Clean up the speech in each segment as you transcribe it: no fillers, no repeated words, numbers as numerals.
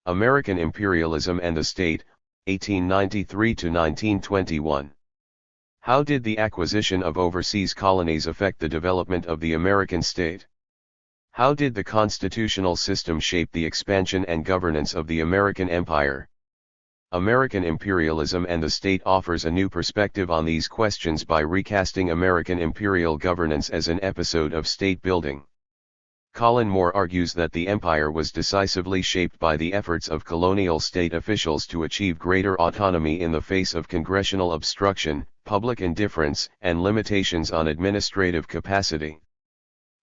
American Imperialism and the State, 1893 to 1921. How did the acquisition of overseas colonies affect the development of the American state? How did the constitutional system shape the expansion and governance of the American empire? American Imperialism and the State offers a new perspective on these questions by recasting American imperial governance as an episode of state building. Colin argues that the empire was decisively shaped by the efforts of colonial state officials to achieve greater autonomy in the face of congressional obstruction, public indifference, and limitations on administrative capacity.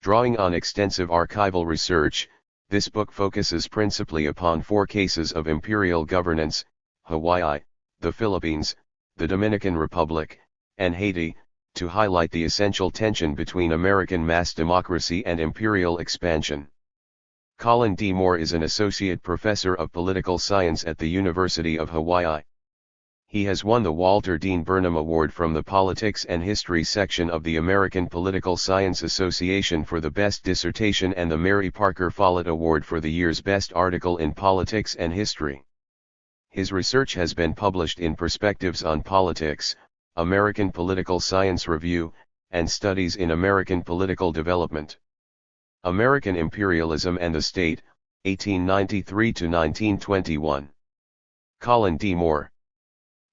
Drawing on extensive archival research, this book focuses principally upon 4 cases of imperial governance: Hawaii, the Philippines, the Dominican Republic, and Haiti, to highlight the essential tension between American mass democracy and imperial expansion. Colin D. Moore is an associate professor of political science at the University of Hawaii. He has won the Walter Dean Burnham Award from the Politics and History section of the American Political Science Association for the Best Dissertation and the Mary Parker Follett Award for the year's Best Article in Politics and History. His research has been published in Perspectives on Politics, American Political Science Review, and Studies in American Political Development. American Imperialism and the State, 1893 to 1921. Colin D. Moore.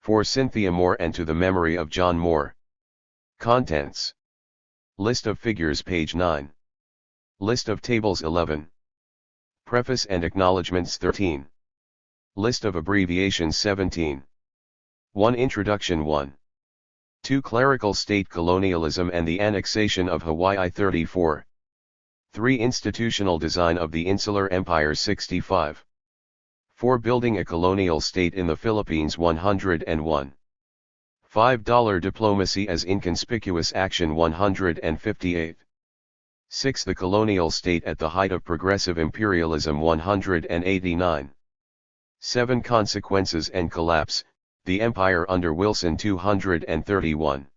For Cynthia Moore and to the memory of John Moore. Contents. List of figures, page 9. List of tables, 11. Preface and acknowledgments, 13. List of abbreviations, 17. 1. Introduction, 1. 2. Clerical state colonialism and the annexation of Hawaii, 34. 3. Institutional design of the Insular Empire, 65. 4. Building a colonial state in the Philippines, 101. $5 diplomacy as inconspicuous action, 158. 6. The colonial state at the height of progressive imperialism, 189. 7. Consequences and collapse, the empire under Wilson, 231.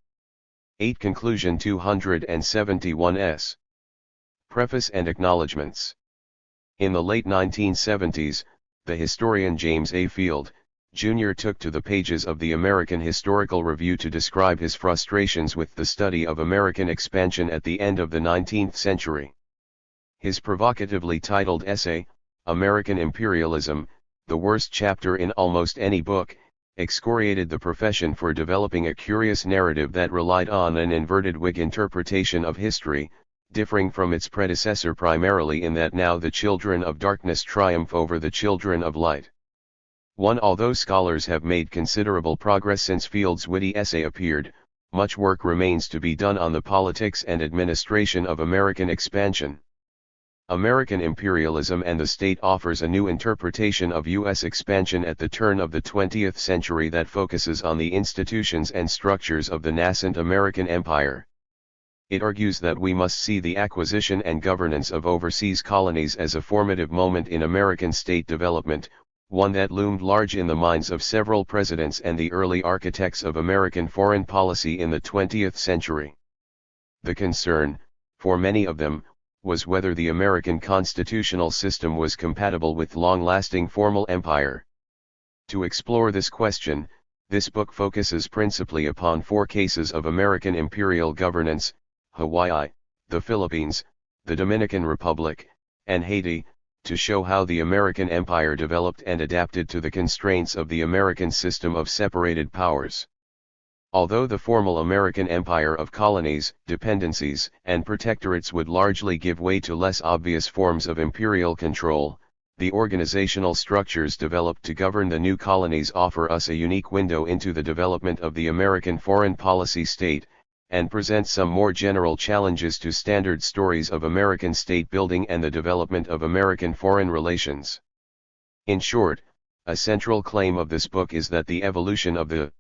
8. Conclusion, 271s. Preface and acknowledgments. In the late 1970s, the historian James A. Field, Jr. took to the pages of the American Historical Review to describe his frustrations with the study of American expansion at the end of the 19th century. His provocatively titled essay, American Imperialism, the worst chapter in almost any book, excoriated the profession for developing a curious narrative that relied on an inverted Whig interpretation of history, differing from its predecessor primarily in that now the children of darkness triumph over the children of light. 1. Although scholars have made considerable progress since Field's witty essay appeared, much work remains to be done on the politics and administration of American expansion. American Imperialism and the State offers a new interpretation of U.S. expansion at the turn of the 20th century that focuses on the institutions and structures of the nascent American empire. It argues that we must see the acquisition and governance of overseas colonies as a formative moment in American state development, one that loomed large in the minds of several presidents and the early architects of American foreign policy in the 20th century. The concern, for many of them, was whether the American constitutional system was compatible with long-lasting formal empire. To explore this question, this book focuses principally upon 4 cases of American imperial governance: Hawaii, the Philippines, the Dominican Republic, and Haiti, to show how the American empire developed and adapted to the constraints of the American system of separated powers. Although the formal American empire of colonies, dependencies, and protectorates would largely give way to less obvious forms of imperial control, the organizational structures developed to govern the new colonies offer us a unique window into the development of the American foreign policy state, and present some more general challenges to standard stories of American state building and the development of American foreign relations. In short, a central claim of this book is that the evolution of the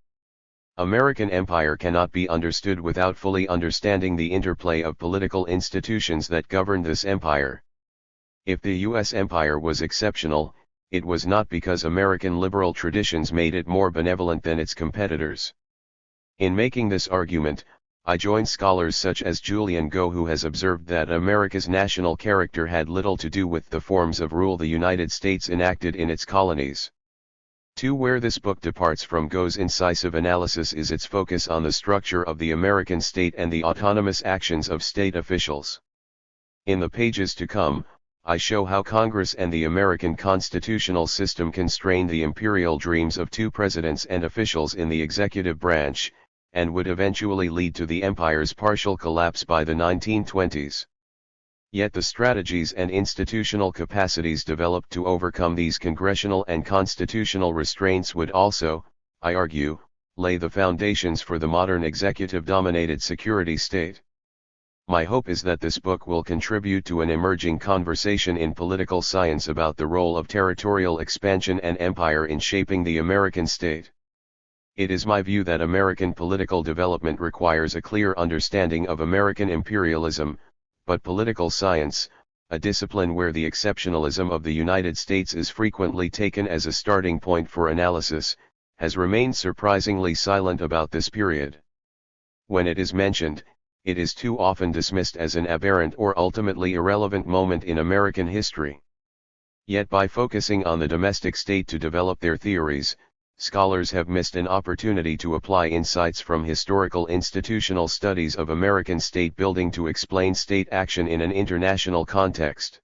American empire cannot be understood without fully understanding the interplay of political institutions that govern this empire. If the U.S. empire was exceptional, it was not because American liberal traditions made it more benevolent than its competitors. In making this argument, I join scholars such as Julian Go, who has observed that America's national character had little to do with the forms of rule the United States enacted in its colonies. 2. Where this book departs from Go's incisive analysis is its focus on the structure of the American state and the autonomous actions of state officials. In the pages to come, I show how Congress and the American constitutional system constrained the imperial dreams of 2 presidents and officials in the executive branch, and would eventually lead to the empire's partial collapse by the 1920s. Yet the strategies and institutional capacities developed to overcome these congressional and constitutional restraints would also, I argue, lay the foundations for the modern executive-dominated security state. My hope is that this book will contribute to an emerging conversation in political science about the role of territorial expansion and empire in shaping the American state. It is my view that American political development requires a clear understanding of American imperialism, but political science, a discipline where the exceptionalism of the United States is frequently taken as a starting point for analysis, has remained surprisingly silent about this period. When it is mentioned, it is too often dismissed as an aberrant or ultimately irrelevant moment in American history. Yet by focusing on the domestic state to develop their theories, scholars have missed an opportunity to apply insights from historical institutional studies of American state building to explain state action in an international context.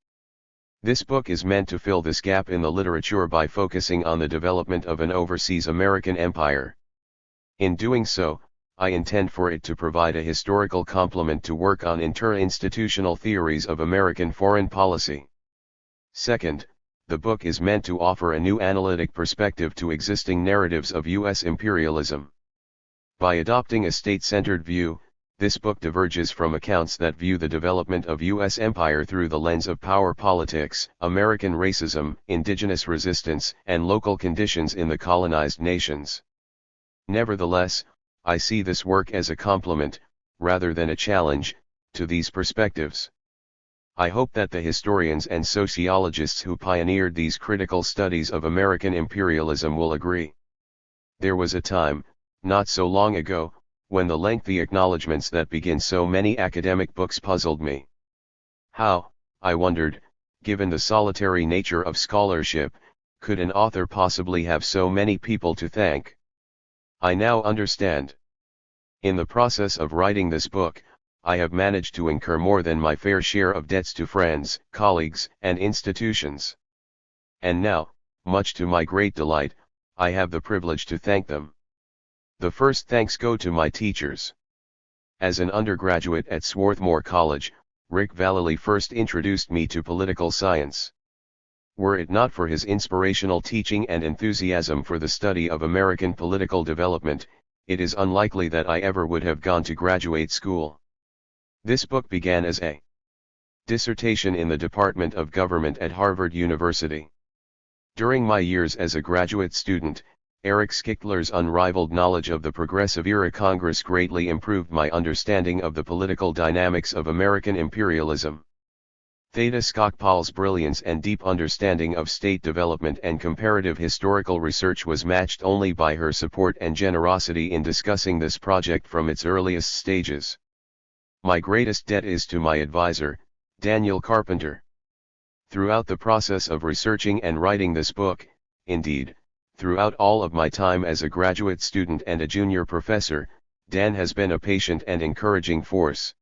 This book is meant to fill this gap in the literature by focusing on the development of an overseas American empire. In doing so, I intend for it to provide a historical complement to work on inter-institutional theories of American foreign policy. Second, the book is meant to offer a new analytic perspective to existing narratives of U.S. imperialism. By adopting a state-centered view, this book diverges from accounts that view the development of U.S. empire through the lens of power politics, American racism, indigenous resistance, and local conditions in the colonized nations. Nevertheless, I see this work as a complement, rather than a challenge, to these perspectives. I hope that the historians and sociologists who pioneered these critical studies of American imperialism will agree. There was a time, not so long ago, when the lengthy acknowledgments that begin so many academic books puzzled me. How, I wondered, given the solitary nature of scholarship, could an author possibly have so many people to thank? I now understand. In the process of writing this book, I have managed to incur more than my fair share of debts to friends, colleagues, and institutions. And now, much to my great delight, I have the privilege to thank them. The first thanks go to my teachers. As an undergraduate at Swarthmore College, Rick Vallely first introduced me to political science. Were it not for his inspirational teaching and enthusiasm for the study of American political development, it is unlikely that I ever would have gone to graduate school. This book began as a dissertation in the Department of Government at Harvard University. During my years as a graduate student, Eric Skickler's unrivaled knowledge of the Progressive-era Congress greatly improved my understanding of the political dynamics of American imperialism. Theda Skocpol's brilliance and deep understanding of state development and comparative historical research was matched only by her support and generosity in discussing this project from its earliest stages. My greatest debt is to my advisor, Daniel Carpenter. Throughout the process of researching and writing this book, indeed, throughout all of my time as a graduate student and a junior professor, Dan has been a patient and encouraging force.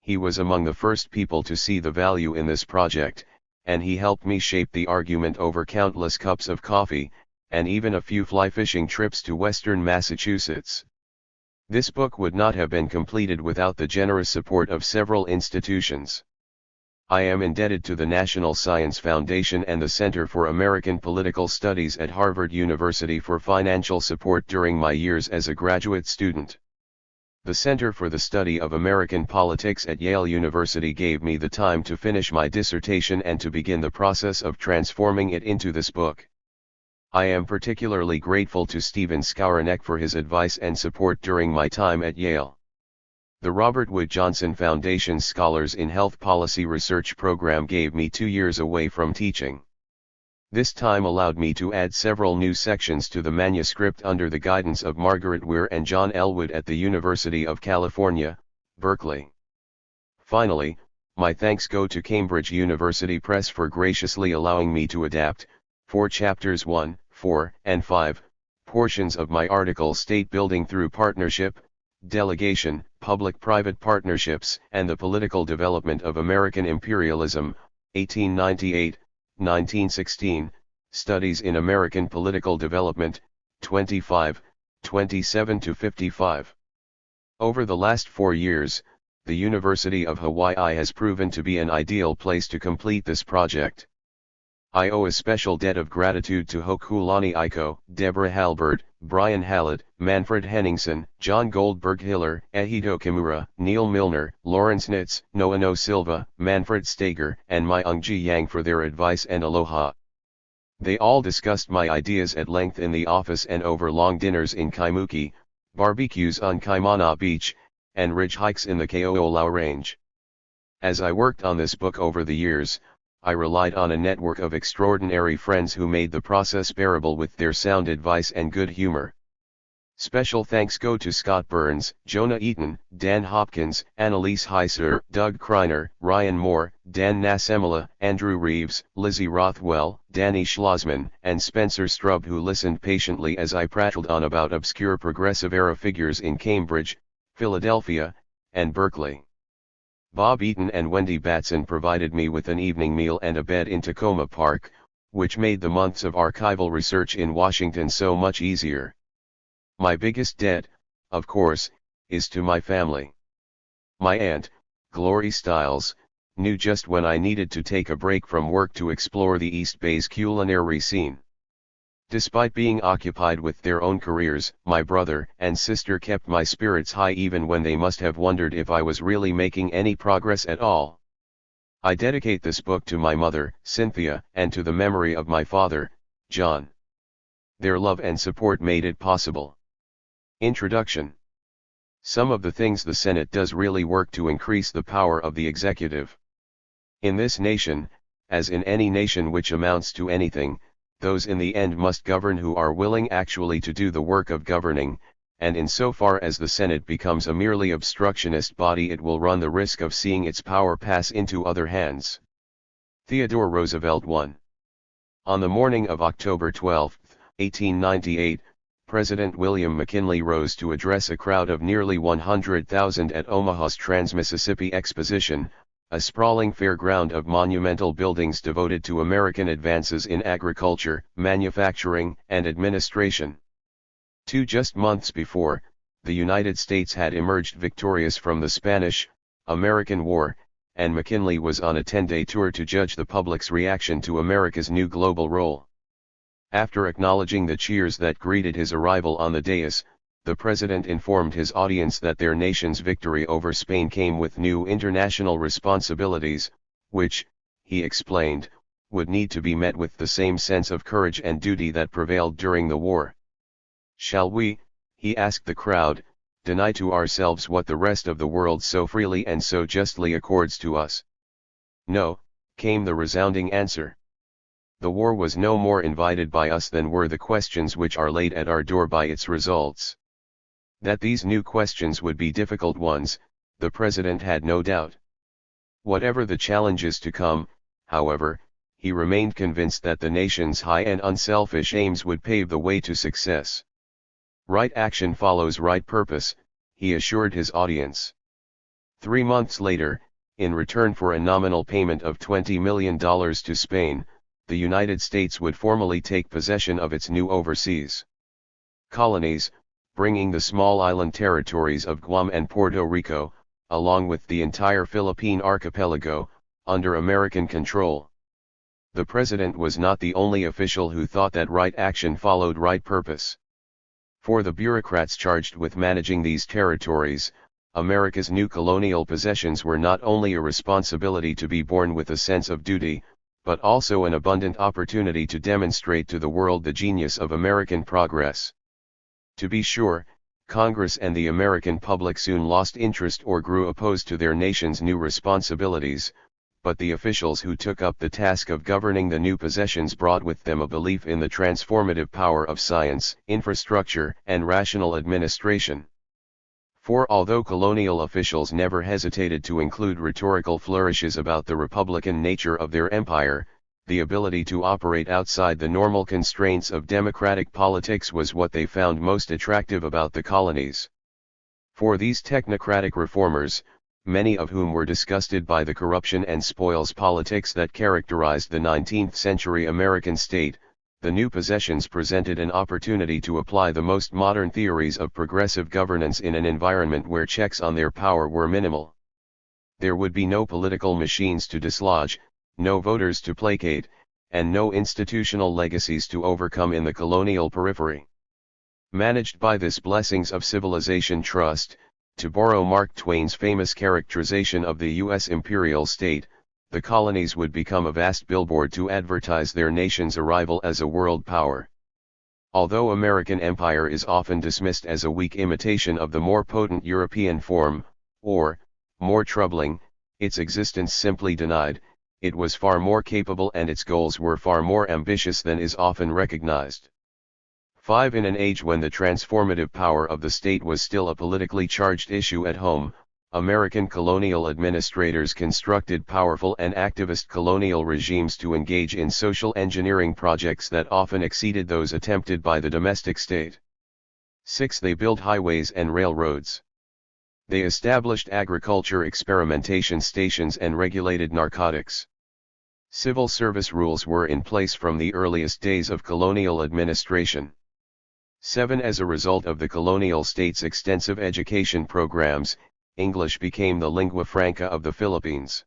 He was among the first people to see the value in this project, and he helped me shape the argument over countless cups of coffee, and even a few fly-fishing trips to western Massachusetts. This book would not have been completed without the generous support of several institutions. I am indebted to the National Science Foundation and the Center for American Political Studies at Harvard University for financial support during my years as a graduate student. The Center for the Study of American Politics at Yale University gave me the time to finish my dissertation and to begin the process of transforming it into this book. I am particularly grateful to Stephen Skowronek for his advice and support during my time at Yale. The Robert Wood Johnson Foundation's Scholars in Health Policy Research program gave me 2 years away from teaching. This time allowed me to add several new sections to the manuscript under the guidance of Margaret Weir and John Elwood at the University of California, Berkeley. Finally, my thanks go to Cambridge University Press for graciously allowing me to adapt, for chapters 1, 4, and 5, portions of my article State Building Through Partnership, Delegation, Public-Private Partnerships and the Political Development of American Imperialism, 1898, 1916, Studies in American Political Development, 25, 27-55. Over the last 4 years, the University of Hawaii has proven to be an ideal place to complete this project. I owe a special debt of gratitude to Hokulani Aiko, Deborah Halbert, Brian Hallett, Manfred Henningsen, John Goldberg Hiller, Ehito Kimura, Neil Milner, Lawrence Nitz, Noano Silva, Manfred Stager, and Myung-Ji Yang for their advice and aloha. They all discussed my ideas at length in the office and over long dinners in Kaimuki, barbecues on Kaimana Beach, and ridge hikes in the Keolau Range. As I worked on this book over the years, I relied on a network of extraordinary friends who made the process bearable with their sound advice and good humor. Special thanks go to Scott Burns, Jonah Eaton, Dan Hopkins, Annalise Heiser, Doug Kreiner, Ryan Moore, Dan Nasemala, Andrew Reeves, Lizzie Rothwell, Danny Schlossman, and Spencer Strub, who listened patiently as I prattled on about obscure progressive-era figures in Cambridge, Philadelphia, and Berkeley. Bob Eaton and Wendy Batson provided me with an evening meal and a bed in Tacoma Park, which made the months of archival research in Washington so much easier. My biggest debt, of course, is to my family. My aunt, Glory Stiles, knew just when I needed to take a break from work to explore the East Bay's culinary scene. Despite being occupied with their own careers, my brother and sister kept my spirits high even when they must have wondered if I was really making any progress at all. I dedicate this book to my mother, Cynthia, and to the memory of my father, John. Their love and support made it possible. Introduction. Some of the things the Senate does really work to increase the power of the executive. In this nation, as in any nation which amounts to anything, those in the end must govern who are willing actually to do the work of governing, and insofar as the Senate becomes a merely obstructionist body, it will run the risk of seeing its power pass into other hands. Theodore Roosevelt 1. On the morning of October 12, 1898, President William McKinley rose to address a crowd of nearly 100,000 at Omaha's Trans-Mississippi Exposition, a sprawling fairground of monumental buildings devoted to American advances in agriculture, manufacturing, and administration. Just months before, the United States had emerged victorious from the Spanish-American War, and McKinley was on a 10-day tour to judge the public's reaction to America's new global role. After acknowledging the cheers that greeted his arrival on the dais, the president informed his audience that their nation's victory over Spain came with new international responsibilities, which, he explained, would need to be met with the same sense of courage and duty that prevailed during the war. Shall we, he asked the crowd, deny to ourselves what the rest of the world so freely and so justly accords to us? No, came the resounding answer. The war was no more invited by us than were the questions which are laid at our door by its results. That these new questions would be difficult ones, the president had no doubt. Whatever the challenges to come, however, he remained convinced that the nation's high and unselfish aims would pave the way to success. Right action follows right purpose, he assured his audience. 3 months later, in return for a nominal payment of $20 million to Spain, the United States would formally take possession of its new overseas colonies, bringing the small island territories of Guam and Puerto Rico, along with the entire Philippine archipelago, under American control. The president was not the only official who thought that right action followed right purpose. For the bureaucrats charged with managing these territories, America's new colonial possessions were not only a responsibility to be borne with a sense of duty, but also an abundant opportunity to demonstrate to the world the genius of American progress. To be sure, Congress and the American public soon lost interest or grew opposed to their nation's new responsibilities, but the officials who took up the task of governing the new possessions brought with them a belief in the transformative power of science, infrastructure, and rational administration. For although colonial officials never hesitated to include rhetorical flourishes about the republican nature of their empire, the ability to operate outside the normal constraints of democratic politics was what they found most attractive about the colonies. For these technocratic reformers, many of whom were disgusted by the corruption and spoils politics that characterized the 19th century American state, the new possessions presented an opportunity to apply the most modern theories of progressive governance in an environment where checks on their power were minimal. There would be no political machines to dislodge, no voters to placate, and no institutional legacies to overcome in the colonial periphery. Managed by this blessings of civilization trust, to borrow Mark Twain's famous characterization of the U.S. imperial state, the colonies would become a vast billboard to advertise their nation's arrival as a world power. Although American empire is often dismissed as a weak imitation of the more potent European form, or, more troubling, its existence simply denied, it was far more capable and its goals were far more ambitious than is often recognized. 5. In an age when the transformative power of the state was still a politically charged issue at home, American colonial administrators constructed powerful and activist colonial regimes to engage in social engineering projects that often exceeded those attempted by the domestic state. 6. They built highways and railroads. They established agriculture experimentation stations and regulated narcotics. Civil service rules were in place from the earliest days of colonial administration. 7. As a result of the colonial state's extensive education programs, English became the lingua franca of the Philippines.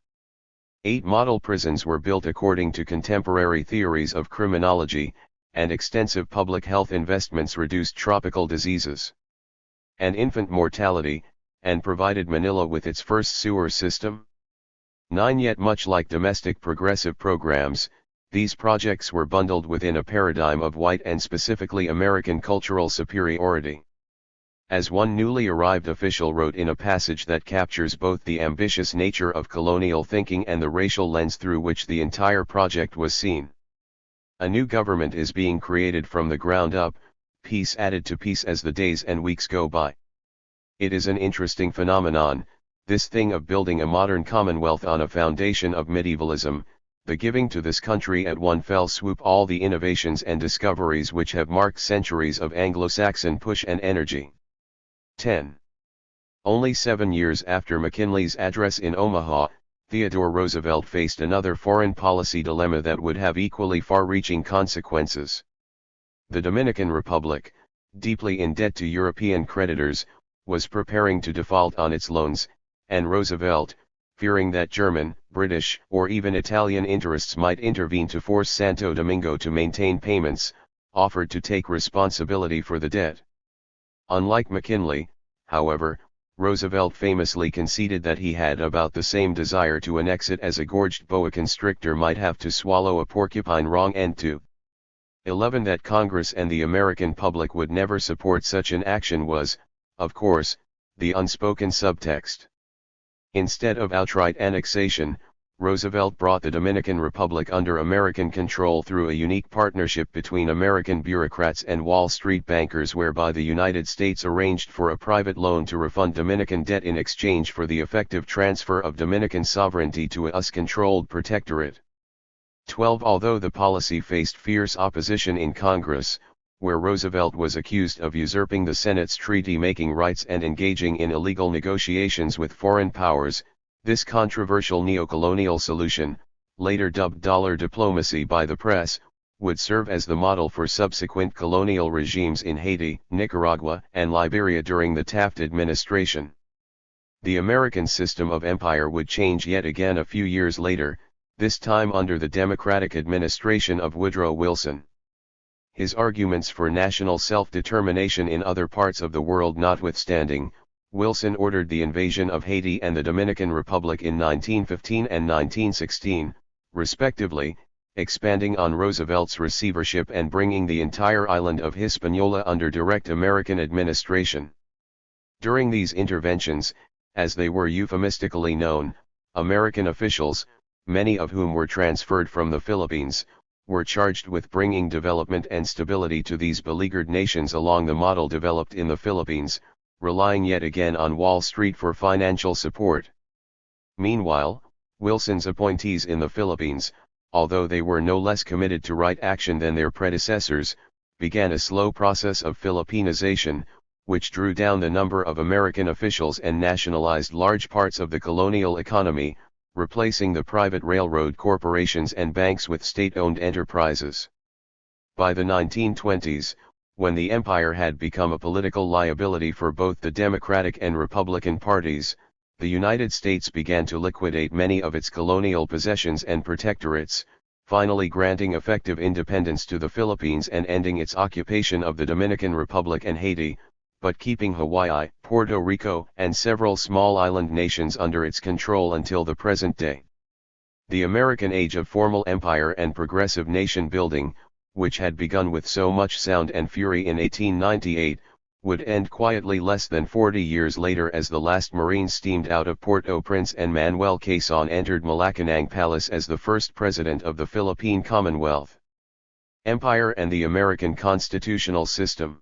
8. Model prisons were built according to contemporary theories of criminology, and extensive public health investments reduced tropical diseases and infant mortality, and provided Manila with its first sewer system. 9. Yet much like domestic progressive programs, these projects were bundled within a paradigm of white and specifically American cultural superiority. As one newly arrived official wrote in a passage that captures both the ambitious nature of colonial thinking and the racial lens through which the entire project was seen. A new government is being created from the ground up, piece added to piece as the days and weeks go by. It is an interesting phenomenon, this thing of building a modern commonwealth on a foundation of medievalism, the giving to this country at one fell swoop all the innovations and discoveries which have marked centuries of Anglo-Saxon push and energy. 10. Only 7 years after McKinley's address in Omaha, Theodore Roosevelt faced another foreign policy dilemma that would have equally far-reaching consequences. The Dominican Republic, deeply in debt to European creditors, was preparing to default on its loans, and Roosevelt, fearing that German, British, or even Italian interests might intervene to force Santo Domingo to maintain payments, offered to take responsibility for the debt. Unlike McKinley, however, Roosevelt famously conceded that he had about the same desire to annex it as a gorged boa constrictor might have to swallow a porcupine wrong end to. 11. That Congress and the American public would never support such an action was, of course, the unspoken subtext. Instead of outright annexation, Roosevelt brought the Dominican Republic under American control through a unique partnership between American bureaucrats and Wall Street bankers whereby the United States arranged for a private loan to refund Dominican debt in exchange for the effective transfer of Dominican sovereignty to a US-controlled protectorate. 12. Although the policy faced fierce opposition in Congress, where Roosevelt was accused of usurping the Senate's treaty-making rights and engaging in illegal negotiations with foreign powers, this controversial neocolonial solution, later dubbed dollar diplomacy by the press, would serve as the model for subsequent colonial regimes in Haiti, Nicaragua, and Liberia during the Taft administration. The American system of empire would change yet again a few years later, this time under the Democratic administration of Woodrow Wilson. His arguments for national self-determination in other parts of the world notwithstanding, Wilson ordered the invasion of Haiti and the Dominican Republic in 1915 and 1916, respectively, expanding on Roosevelt's receivership and bringing the entire island of Hispaniola under direct American administration. During these interventions, as they were euphemistically known, American officials, many of whom were transferred from the Philippines, were charged with bringing development and stability to these beleaguered nations along the model developed in the Philippines, relying yet again on Wall Street for financial support. Meanwhile, Wilson's appointees in the Philippines, although they were no less committed to right action than their predecessors, began a slow process of Filipinization, which drew down the number of American officials and nationalized large parts of the colonial economy, replacing the private railroad corporations and banks with state-owned enterprises. By the 1920s, when the empire had become a political liability for both the Democratic and Republican parties, the United States began to liquidate many of its colonial possessions and protectorates, finally granting effective independence to the Philippines and ending its occupation of the Dominican Republic and Haiti, but keeping Hawaii, Puerto Rico, and several small island nations under its control until the present day. The American age of formal empire and progressive nation building, which had begun with so much sound and fury in 1898, would end quietly less than 40 years later as the last Marines steamed out of Port-au-Prince and Manuel Quezon entered Malacanang Palace as the first president of the Philippine Commonwealth. Empire and the American constitutional system.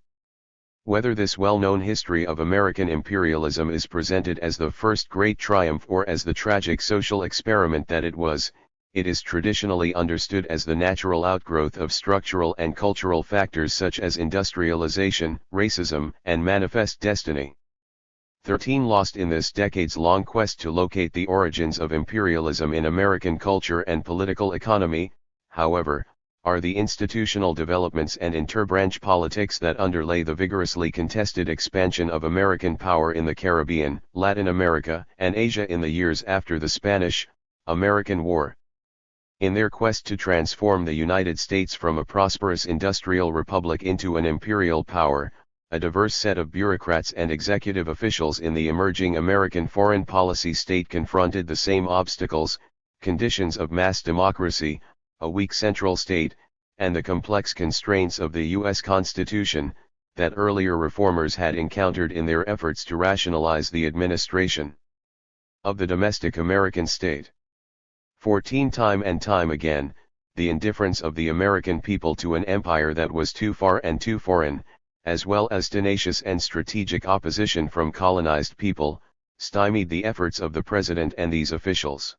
Whether this well-known history of American imperialism is presented as the first great triumph or as the tragic social experiment that it was, it is traditionally understood as the natural outgrowth of structural and cultural factors such as industrialization, racism, and manifest destiny. 13 lost in this decades-long quest to locate the origins of imperialism in American culture and political economy, however, are the institutional developments and interbranch politics that underlay the vigorously contested expansion of American power in the Caribbean, Latin America, and Asia in the years after the Spanish-American War. In their quest to transform the United States from a prosperous industrial republic into an imperial power, a diverse set of bureaucrats and executive officials in the emerging American foreign policy state confronted the same obstacles, conditions of mass democracy, a weak central state, and the complex constraints of the U.S. Constitution, that earlier reformers had encountered in their efforts to rationalize the administration of the domestic American state. 14 Time and time again, the indifference of the American people to an empire that was too far and too foreign, as well as tenacious and strategic opposition from colonized people, stymied the efforts of the president and these officials.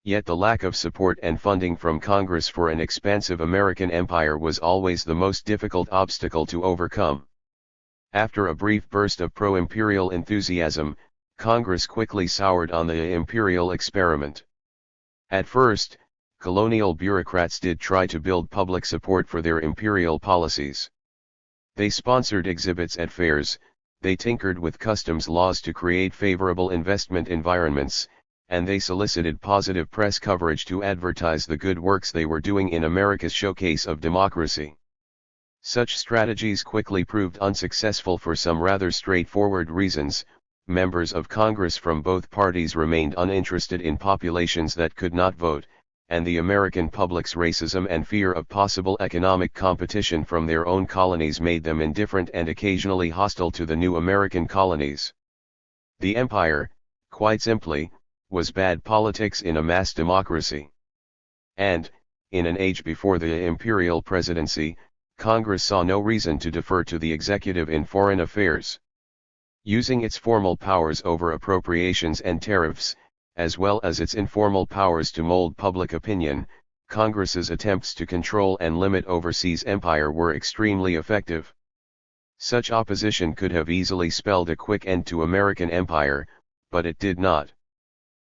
Yet the lack of support and funding from Congress for an expansive American empire was always the most difficult obstacle to overcome. After a brief burst of pro-imperial enthusiasm, Congress quickly soured on the imperial experiment. At first, colonial bureaucrats did try to build public support for their imperial policies. They sponsored exhibits at fairs, they tinkered with customs laws to create favorable investment environments, and they solicited positive press coverage to advertise the good works they were doing in America's showcase of democracy. Such strategies quickly proved unsuccessful for some rather straightforward reasons. Members of Congress from both parties remained uninterested in populations that could not vote, and the American public's racism and fear of possible economic competition from their own colonies made them indifferent and occasionally hostile to the new American colonies. The empire, quite simply, was bad politics in a mass democracy. And, in an age before the imperial presidency, Congress saw no reason to defer to the executive in foreign affairs. Using its formal powers over appropriations and tariffs, as well as its informal powers to mold public opinion, Congress's attempts to control and limit overseas empire were extremely effective. Such opposition could have easily spelled a quick end to American empire, but it did not.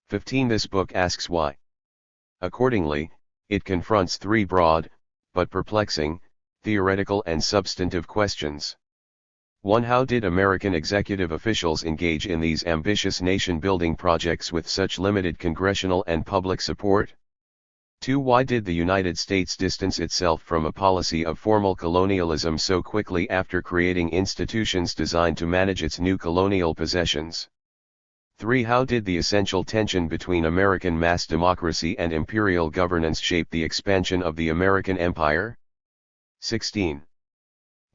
15 This book asks why. Accordingly, it confronts three broad, but perplexing, theoretical and substantive questions. 1. How did American executive officials engage in these ambitious nation-building projects with such limited congressional and public support? 2. Why did the United States distance itself from a policy of formal colonialism so quickly after creating institutions designed to manage its new colonial possessions? 3. How did the essential tension between American mass democracy and imperial governance shape the expansion of the American empire? 16.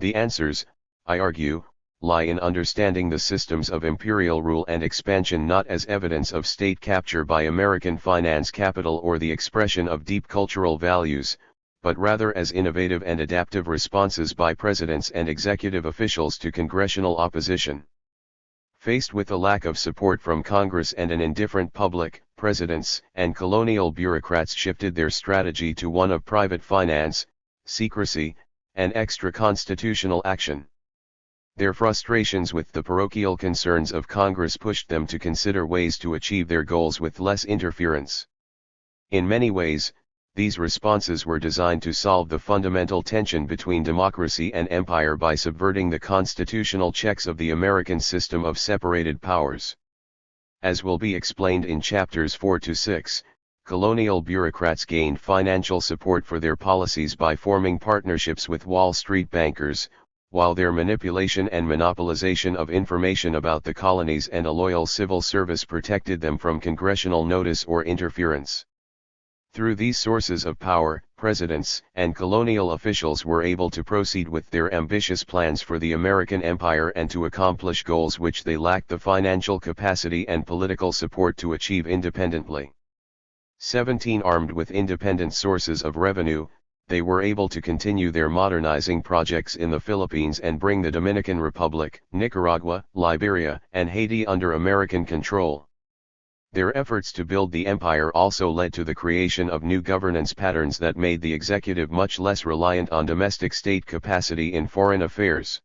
The answers, I argue, lie in understanding the systems of imperial rule and expansion not as evidence of state capture by American finance capital or the expression of deep cultural values, but rather as innovative and adaptive responses by presidents and executive officials to congressional opposition. Faced with a lack of support from Congress and an indifferent public, presidents and colonial bureaucrats shifted their strategy to one of private finance, secrecy, and extra-constitutional action. Their frustrations with the parochial concerns of Congress pushed them to consider ways to achieve their goals with less interference. In many ways, these responses were designed to solve the fundamental tension between democracy and empire by subverting the constitutional checks of the American system of separated powers. As will be explained in chapters 4 to 6, colonial bureaucrats gained financial support for their policies by forming partnerships with Wall Street bankers, while their manipulation and monopolization of information about the colonies and a loyal civil service protected them from congressional notice or interference. Through these sources of power, presidents and colonial officials were able to proceed with their ambitious plans for the American empire and to accomplish goals which they lacked the financial capacity and political support to achieve independently. 17 Armed with independent sources of revenue, they were able to continue their modernizing projects in the Philippines and bring the Dominican Republic, Nicaragua, Liberia, and Haiti under American control. Their efforts to build the empire also led to the creation of new governance patterns that made the executive much less reliant on domestic state capacity in foreign affairs.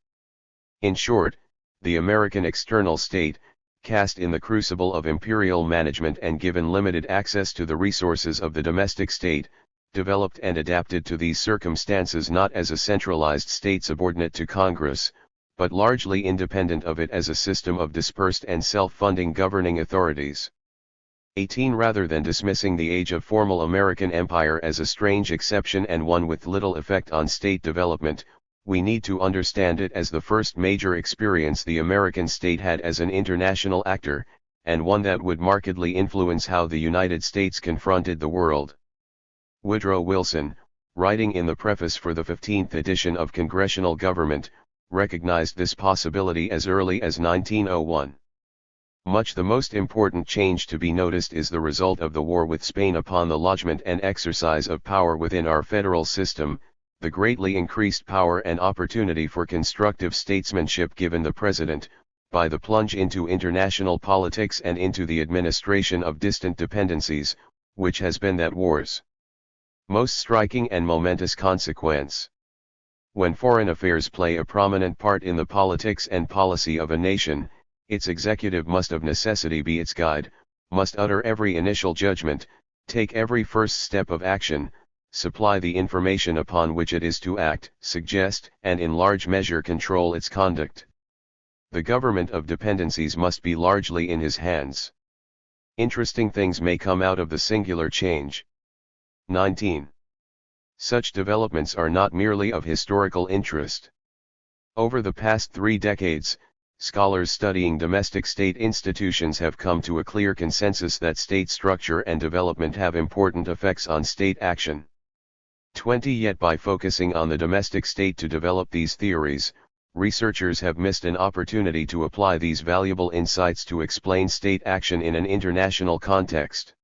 In short, the American external state, cast in the crucible of imperial management and given limited access to the resources of the domestic state, developed and adapted to these circumstances not as a centralized state subordinate to Congress, but largely independent of it as a system of dispersed and self-funding governing authorities. 18 Rather than dismissing the age of formal American empire as a strange exception and one with little effect on state development, we need to understand it as the first major experience the American state had as an international actor, and one that would markedly influence how the United States confronted the world. Woodrow Wilson, writing in the preface for the 15th edition of Congressional Government, recognized this possibility as early as 1901. Much the most important change to be noticed is the result of the war with Spain upon the lodgment and exercise of power within our federal system, the greatly increased power and opportunity for constructive statesmanship given the President, by the plunge into international politics and into the administration of distant dependencies, which has been that war's most striking and momentous consequence. When foreign affairs play a prominent part in the politics and policy of a nation, its executive must of necessity be its guide, must utter every initial judgment, take every first step of action, supply the information upon which it is to act, suggest, and in large measure control its conduct. The government of dependencies must be largely in his hands. Interesting things may come out of the singular change. 19. Such developments are not merely of historical interest. Over the past 3 decades, scholars studying domestic state institutions have come to a clear consensus that state structure and development have important effects on state action. 20 Yet by focusing on the domestic state to develop these theories, researchers have missed an opportunity to apply these valuable insights to explain state action in an international context.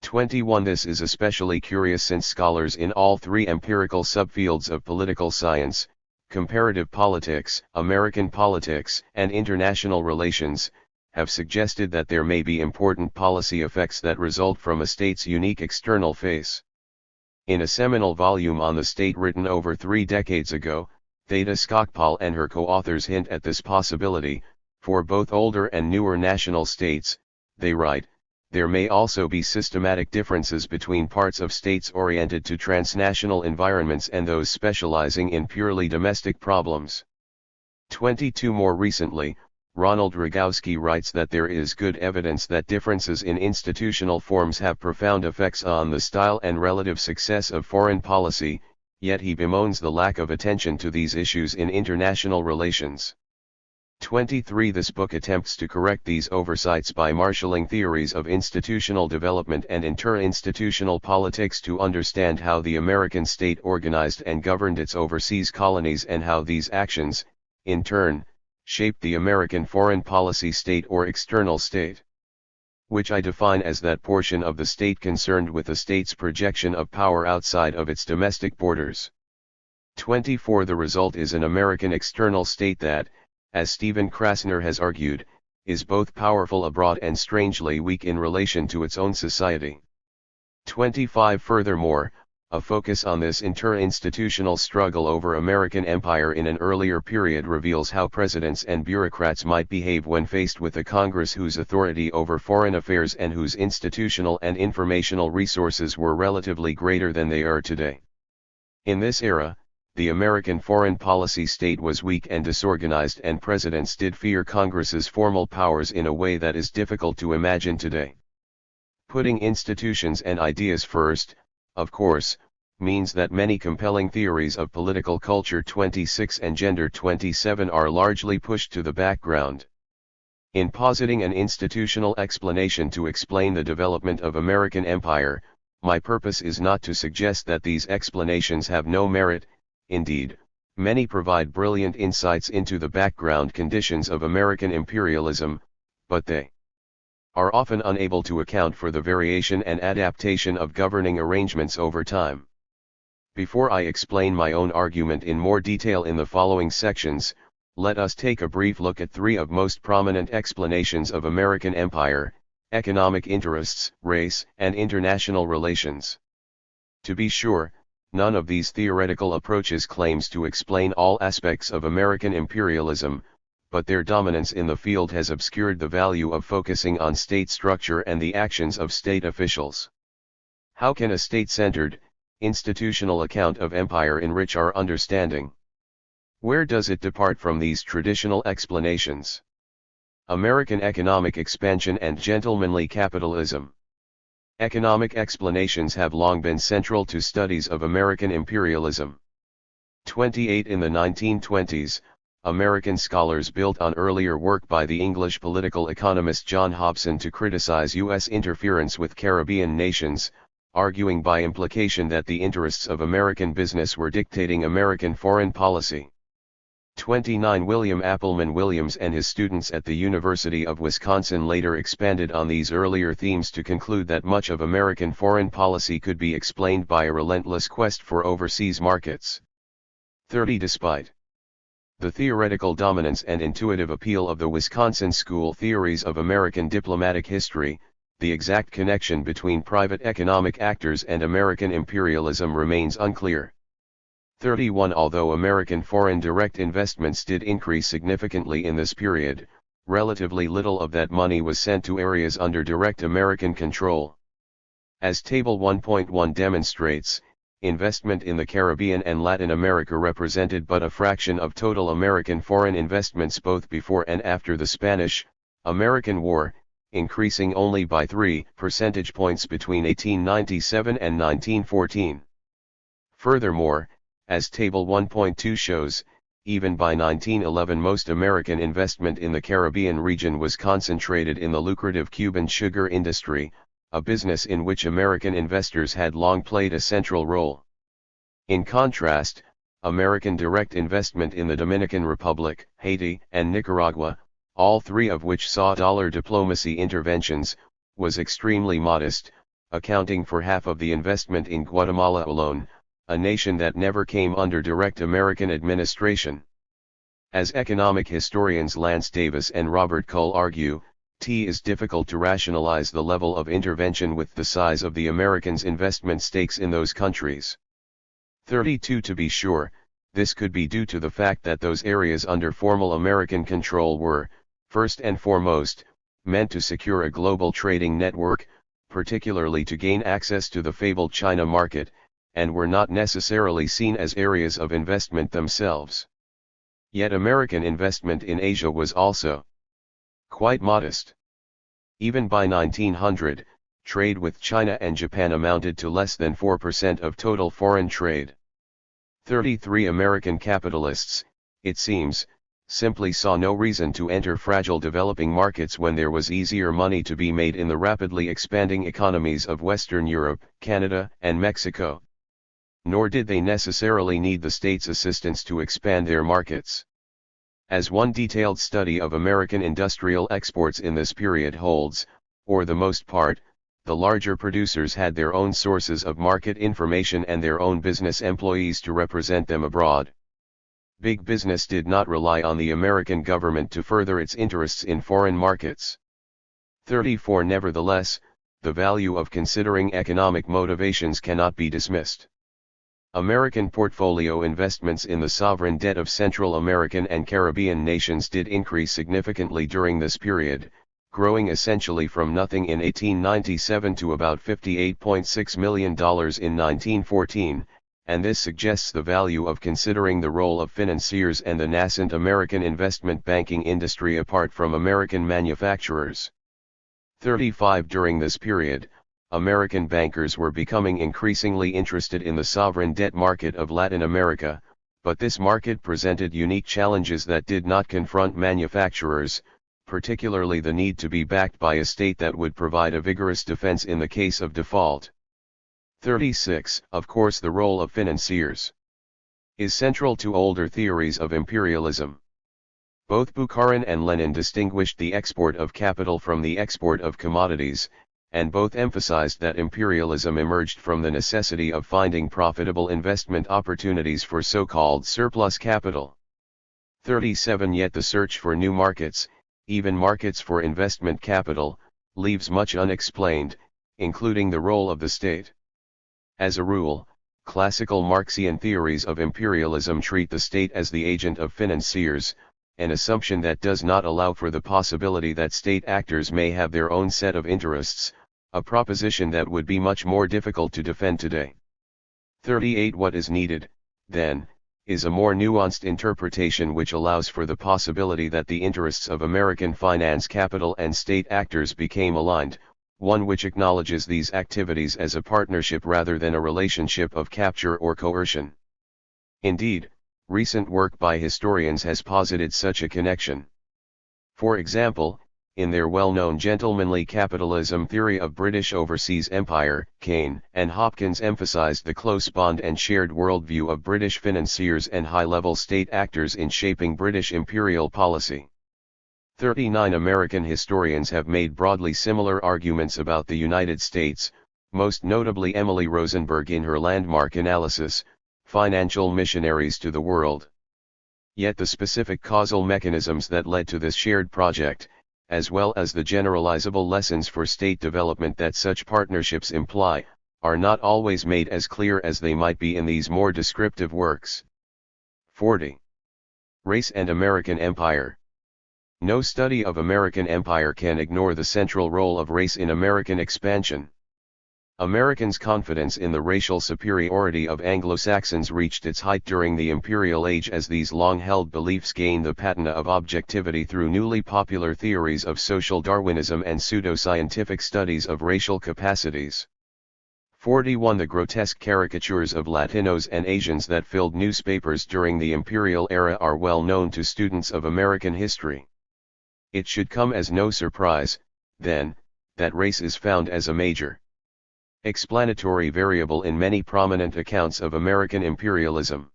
21 This is especially curious since scholars in all 3 empirical subfields of political science, comparative politics, American politics, and international relations, have suggested that there may be important policy effects that result from a state's unique external face. In a seminal volume on the state written over 3 decades ago, Theda Skocpol and her co-authors hint at this possibility. For both older and newer national states, they write, there may also be systematic differences between parts of states oriented to transnational environments and those specializing in purely domestic problems. 22 More recently, Ronald Rogowski writes that there is good evidence that differences in institutional forms have profound effects on the style and relative success of foreign policy, yet he bemoans the lack of attention to these issues in international relations. 23 This book attempts to correct these oversights by marshalling theories of institutional development and inter-institutional politics to understand how the American state organized and governed its overseas colonies and how these actions, in turn, shaped the American foreign policy state or external state, which I define as that portion of the state concerned with the state's projection of power outside of its domestic borders. 24. The result is an American external state that, as Stephen Krasner has argued, is both powerful abroad and strangely weak in relation to its own society. 25. Furthermore, a focus on this inter-institutional struggle over American empire in an earlier period reveals how presidents and bureaucrats might behave when faced with a Congress whose authority over foreign affairs and whose institutional and informational resources were relatively greater than they are today. In this era, the American foreign policy state was weak and disorganized, and presidents did fear Congress's formal powers in a way that is difficult to imagine today. Putting institutions and ideas first, of course, means that many compelling theories of political culture 26 and gender 27 are largely pushed to the background. In positing an institutional explanation to explain the development of American empire, my purpose is not to suggest that these explanations have no merit. Indeed, many provide brilliant insights into the background conditions of American imperialism, but they are often unable to account for the variation and adaptation of governing arrangements over time. Before I explain my own argument in more detail in the following sections, let us take a brief look at three of most prominent explanations of American empire: economic interests, race, and international relations. To be sure, none of these theoretical approaches claims to explain all aspects of American imperialism, but their dominance in the field has obscured the value of focusing on state structure and the actions of state officials. How can a state-centered, institutional account of empire enrich our understanding? Where does it depart from these traditional explanations? American economic expansion and gentlemanly capitalism. Economic explanations have long been central to studies of American imperialism. 28. In the 1920s, American scholars built on earlier work by the English political economist John Hobson to criticize U.S. interference with Caribbean nations, arguing by implication that the interests of American business were dictating American foreign policy. 29. William Appleman Williams and his students at the University of Wisconsin later expanded on these earlier themes to conclude that much of American foreign policy could be explained by a relentless quest for overseas markets. 30. Despite the theoretical dominance and intuitive appeal of the Wisconsin school theories of American diplomatic history, the exact connection between private economic actors and American imperialism remains unclear. 31. Although American foreign direct investments did increase significantly in this period, relatively little of that money was sent to areas under direct American control. As Table 1.1 demonstrates, investment in the Caribbean and Latin America represented but a fraction of total American foreign investments both before and after the Spanish-American War, increasing only by 3 percentage points between 1897 and 1914. Furthermore, as Table 1.2 shows, even by 1911 most American investment in the Caribbean region was concentrated in the lucrative Cuban sugar industry, a business in which American investors had long played a central role. In contrast, American direct investment in the Dominican Republic, Haiti, and Nicaragua, all three of which saw dollar diplomacy interventions, was extremely modest, accounting for half of the investment in Guatemala alone, a nation that never came under direct American administration. As economic historians Lance Davis and Robert Kull argue, it is difficult to rationalize the level of intervention with the size of the Americans' investment stakes in those countries. 32. To be sure, this could be due to the fact that those areas under formal American control were, first and foremost, meant to secure a global trading network, particularly to gain access to the fabled China market, and were not necessarily seen as areas of investment themselves. Yet American investment in Asia was also quite modest. Even by 1900, trade with China and Japan amounted to less than 4% of total foreign trade. 33. American capitalists, it seems, simply saw no reason to enter fragile developing markets when there was easier money to be made in the rapidly expanding economies of Western Europe, Canada, and Mexico. Nor did they necessarily need the state's assistance to expand their markets. As one detailed study of American industrial exports in this period holds, for the most part, the larger producers had their own sources of market information and their own business employees to represent them abroad. Big business did not rely on the American government to further its interests in foreign markets. 34 Nevertheless, the value of considering economic motivations cannot be dismissed. American portfolio investments in the sovereign debt of Central American and Caribbean nations did increase significantly during this period, growing essentially from nothing in 1897 to about $58.6 million in 1914, and this suggests the value of considering the role of financiers and the nascent American investment banking industry apart from American manufacturers. 35 During this period, American bankers were becoming increasingly interested in the sovereign debt market of Latin America, but this market presented unique challenges that did not confront manufacturers, particularly the need to be backed by a state that would provide a vigorous defense in the case of default. 36 Of course, the role of financiers is central to older theories of imperialism. Both Bukharin and Lenin distinguished the export of capital from the export of commodities, and both emphasized that imperialism emerged from the necessity of finding profitable investment opportunities for so-called surplus capital. 37 Yet the search for new markets, even markets for investment capital, leaves much unexplained, including the role of the state. As a rule, classical Marxian theories of imperialism treat the state as the agent of financiers, an assumption that does not allow for the possibility that state actors may have their own set of interests, a proposition that would be much more difficult to defend today. 38 What is needed, then, is a more nuanced interpretation which allows for the possibility that the interests of American finance capital and state actors became aligned, one which acknowledges these activities as a partnership rather than a relationship of capture or coercion. Indeed, recent work by historians has posited such a connection. For example, in their well-known gentlemanly capitalism theory of British overseas empire, Kane and Hopkins emphasized the close bond and shared worldview of British financiers and high-level state actors in shaping British imperial policy. 39 American historians have made broadly similar arguments about the United States, most notably Emily Rosenberg in her landmark analysis, Financial Missionaries to the World. Yet the specific causal mechanisms that led to this shared project, as well as the generalizable lessons for state development that such partnerships imply, are not always made as clear as they might be in these more descriptive works. 40. Race and American Empire. No study of American empire can ignore the central role of race in American expansion. Americans' confidence in the racial superiority of Anglo-Saxons reached its height during the imperial age as these long-held beliefs gained the patina of objectivity through newly popular theories of social Darwinism and pseudo-scientific studies of racial capacities. 41 The grotesque caricatures of Latinos and Asians that filled newspapers during the imperial era are well known to students of American history. It should come as no surprise, then, that race is found as a major explanatory variable in many prominent accounts of American imperialism.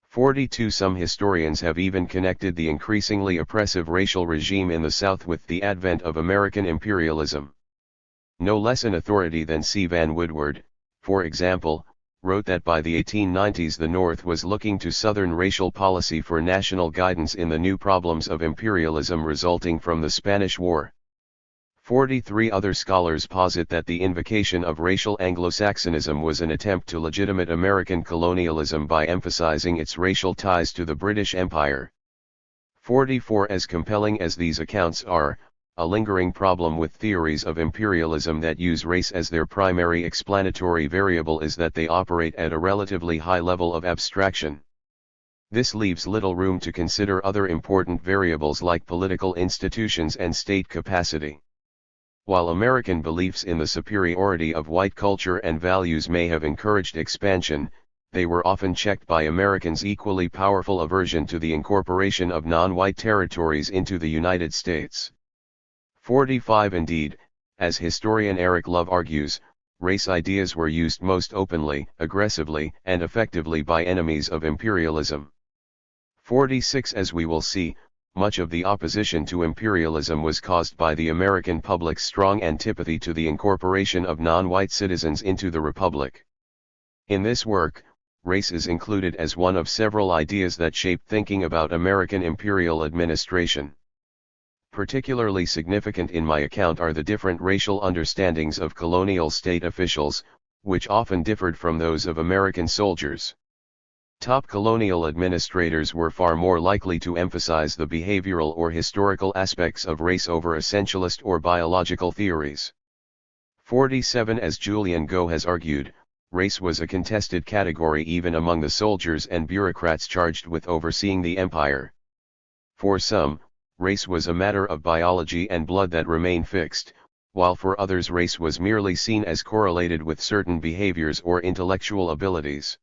42 Some historians have even connected the increasingly oppressive racial regime in the South with the advent of American imperialism. No less an authority than C. Van Woodward, for example, wrote that by the 1890s the North was looking to Southern racial policy for national guidance in the new problems of imperialism resulting from the Spanish War. 43 Other scholars posit that the invocation of racial Anglo-Saxonism was an attempt to legitimate American colonialism by emphasizing its racial ties to the British Empire. 44 As compelling as these accounts are, a lingering problem with theories of imperialism that use race as their primary explanatory variable is that they operate at a relatively high level of abstraction. This leaves little room to consider other important variables like political institutions and state capacity. While American beliefs in the superiority of white culture and values may have encouraged expansion, they were often checked by Americans' equally powerful aversion to the incorporation of non-white territories into the United States. 45 Indeed, as historian Eric Love argues, race ideas were used most openly, aggressively, and effectively by enemies of imperialism. 46 As we will see, much of the opposition to imperialism was caused by the American public's strong antipathy to the incorporation of non-white citizens into the Republic. In this work, race is included as one of several ideas that shaped thinking about American imperial administration. Particularly significant in my account are the different racial understandings of colonial state officials, which often differed from those of American soldiers. Top colonial administrators were far more likely to emphasize the behavioral or historical aspects of race over essentialist or biological theories. 47 As Julian Go has argued, race was a contested category even among the soldiers and bureaucrats charged with overseeing the empire. For some, race was a matter of biology and blood that remained fixed, while for others race was merely seen as correlated with certain behaviors or intellectual abilities.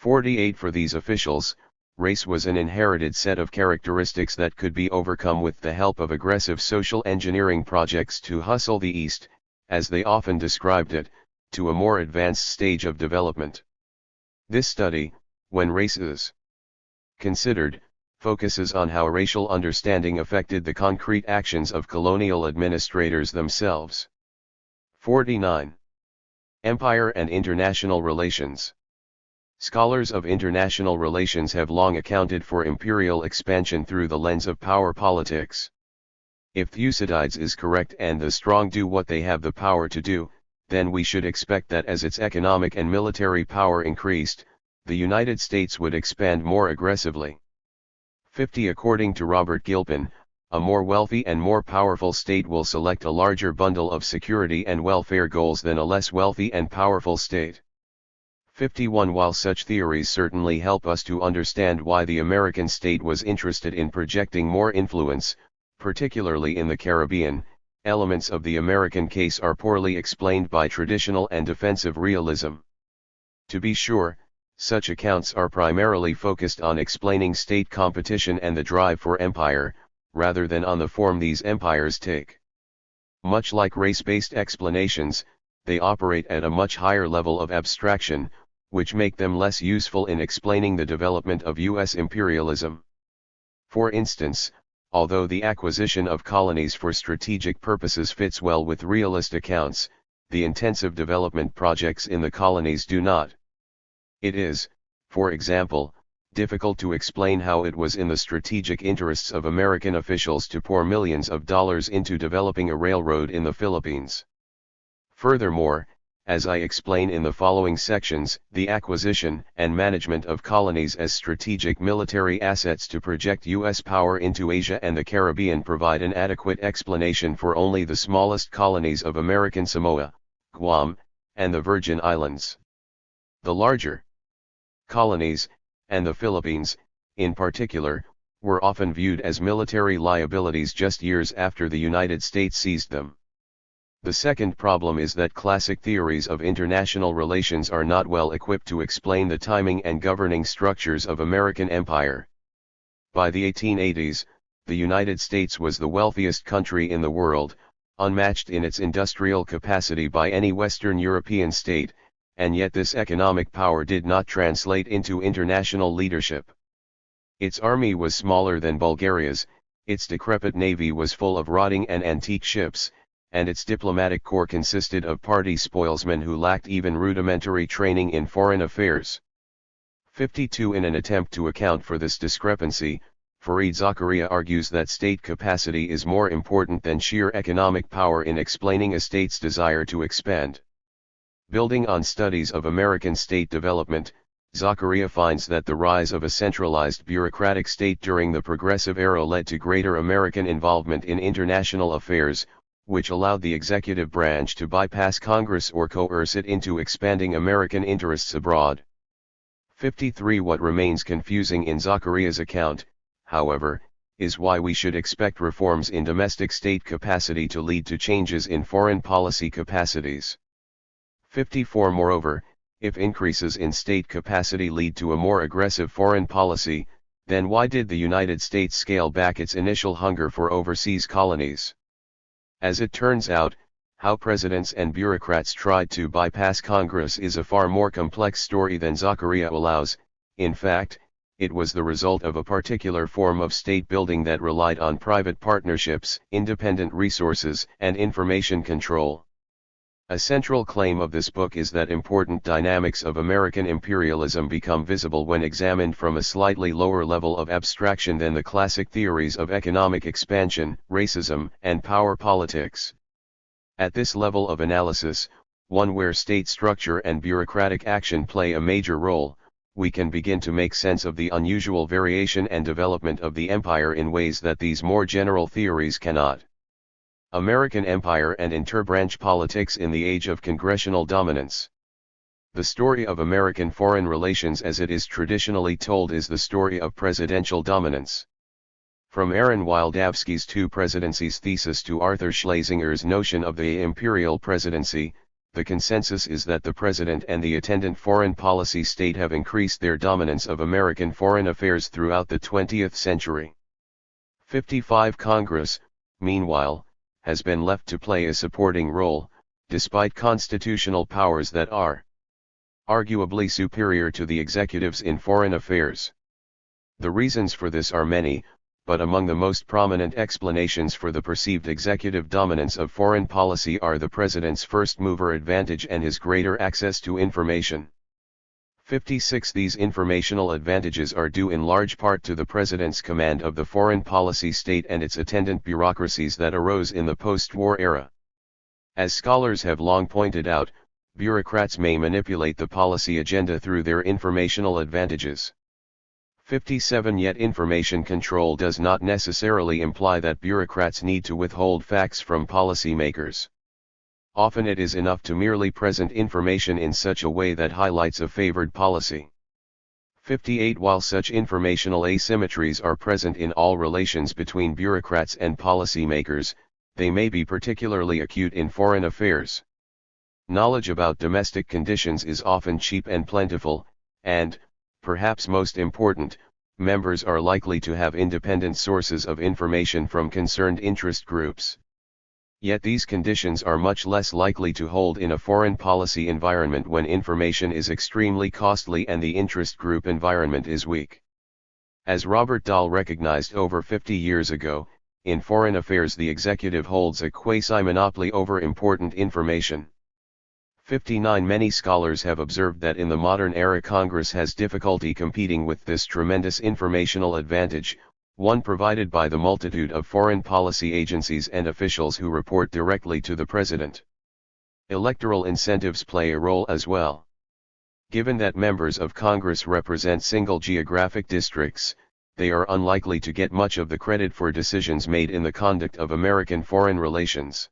48 For these officials, race was an inherited set of characteristics that could be overcome with the help of aggressive social engineering projects to hustle the East, as they often described it, to a more advanced stage of development. This study, when race is considered, focuses on how racial understanding affected the concrete actions of colonial administrators themselves. 49. Empire and international relations. Scholars of international relations have long accounted for imperial expansion through the lens of power politics. If Thucydides is correct and the strong do what they have the power to do, then we should expect that as its economic and military power increased, the United States would expand more aggressively. 50 According to Robert Gilpin, a more wealthy and more powerful state will select a larger bundle of security and welfare goals than a less wealthy and powerful state. 51 While such theories certainly help us to understand why the American state was interested in projecting more influence, particularly in the Caribbean, elements of the American case are poorly explained by traditional and defensive realism. To be sure, such accounts are primarily focused on explaining state competition and the drive for empire, rather than on the form these empires take. Much like race-based explanations, they operate at a much higher level of abstraction, which make them less useful in explaining the development of U.S. imperialism. For instance, although the acquisition of colonies for strategic purposes fits well with realist accounts, the intensive development projects in the colonies do not. It is, for example, difficult to explain how it was in the strategic interests of American officials to pour millions of dollars into developing a railroad in the Philippines. Furthermore, as I explain in the following sections, the acquisition and management of colonies as strategic military assets to project U.S. power into Asia and the Caribbean provide an adequate explanation for only the smallest colonies of American Samoa, Guam, and the Virgin Islands. The larger colonies, and the Philippines, in particular, were often viewed as military liabilities just years after the United States seized them. The second problem is that classic theories of international relations are not well equipped to explain the timing and governing structures of American empire. By the 1880s, the United States was the wealthiest country in the world, unmatched in its industrial capacity by any Western European state, and yet this economic power did not translate into international leadership. Its army was smaller than Bulgaria's, its decrepit navy was full of rotting and antique ships, and its diplomatic corps consisted of party spoilsmen who lacked even rudimentary training in foreign affairs. 52 In an attempt to account for this discrepancy, Fareed Zakaria argues that state capacity is more important than sheer economic power in explaining a state's desire to expand. Building on studies of American state development, Zakaria finds that the rise of a centralized bureaucratic state during the Progressive Era led to greater American involvement in international affairs, which allowed the executive branch to bypass Congress or coerce it into expanding American interests abroad. 53 What remains confusing in Zakaria's account, however, is why we should expect reforms in domestic state capacity to lead to changes in foreign policy capacities. 54 Moreover, if increases in state capacity lead to a more aggressive foreign policy, then why did the United States scale back its initial hunger for overseas colonies? As it turns out, how presidents and bureaucrats tried to bypass Congress is a far more complex story than Zakaria allows. In fact, it was the result of a particular form of state building that relied on private partnerships, independent resources, and information control. A central claim of this book is that important dynamics of American imperialism become visible when examined from a slightly lower level of abstraction than the classic theories of economic expansion, racism, and power politics. At this level of analysis, one where state structure and bureaucratic action play a major role, we can begin to make sense of the unusual variation and development of the empire in ways that these more general theories cannot. American Empire and Interbranch Politics in the Age of Congressional Dominance. The story of American foreign relations as it is traditionally told is the story of presidential dominance. From Aaron Wildavsky's Two Presidencies thesis to Arthur Schlesinger's notion of the imperial presidency, the consensus is that the president and the attendant foreign policy state have increased their dominance of American foreign affairs throughout the 20th century. 55 Congress, meanwhile, has been left to play a supporting role, despite constitutional powers that are arguably superior to the executives in foreign affairs. The reasons for this are many, but among the most prominent explanations for the perceived executive dominance of foreign policy are the president's first-mover advantage and his greater access to information. 56 These informational advantages are due in large part to the president's command of the foreign policy state and its attendant bureaucracies that arose in the post-war era. As scholars have long pointed out, bureaucrats may manipulate the policy agenda through their informational advantages. 57 Yet information control does not necessarily imply that bureaucrats need to withhold facts from policymakers. Often it is enough to merely present information in such a way that highlights a favored policy. 58 While such informational asymmetries are present in all relations between bureaucrats and policymakers, they may be particularly acute in foreign affairs. Knowledge about domestic conditions is often cheap and plentiful, and, perhaps most important, members are likely to have independent sources of information from concerned interest groups. Yet these conditions are much less likely to hold in a foreign policy environment when information is extremely costly and the interest group environment is weak. As Robert Dahl recognized over 50 years ago, in foreign affairs the executive holds a quasi-monopoly over important information. 59 Many scholars have observed that in the modern era Congress has difficulty competing with this tremendous informational advantage, one provided by the multitude of foreign policy agencies and officials who report directly to the president. Electoral incentives play a role as well. Given that members of Congress represent single geographic districts, they are unlikely to get much of the credit for decisions made in the conduct of American foreign relations.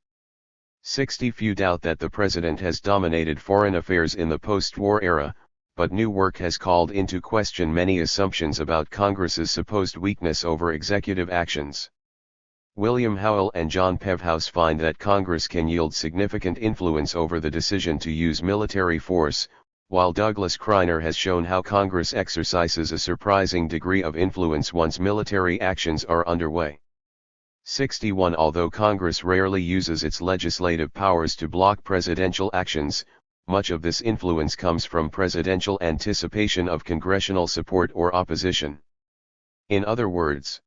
60 Few doubt that the president has dominated foreign affairs in the post-war era, but new work has called into question many assumptions about Congress's supposed weakness over executive actions. William Howell and John Pevhouse find that Congress can yield significant influence over the decision to use military force, while Douglas Kreiner has shown how Congress exercises a surprising degree of influence once military actions are underway. 61 Although Congress rarely uses its legislative powers to block presidential actions, much of this influence comes from presidential anticipation of congressional support or opposition. In other words,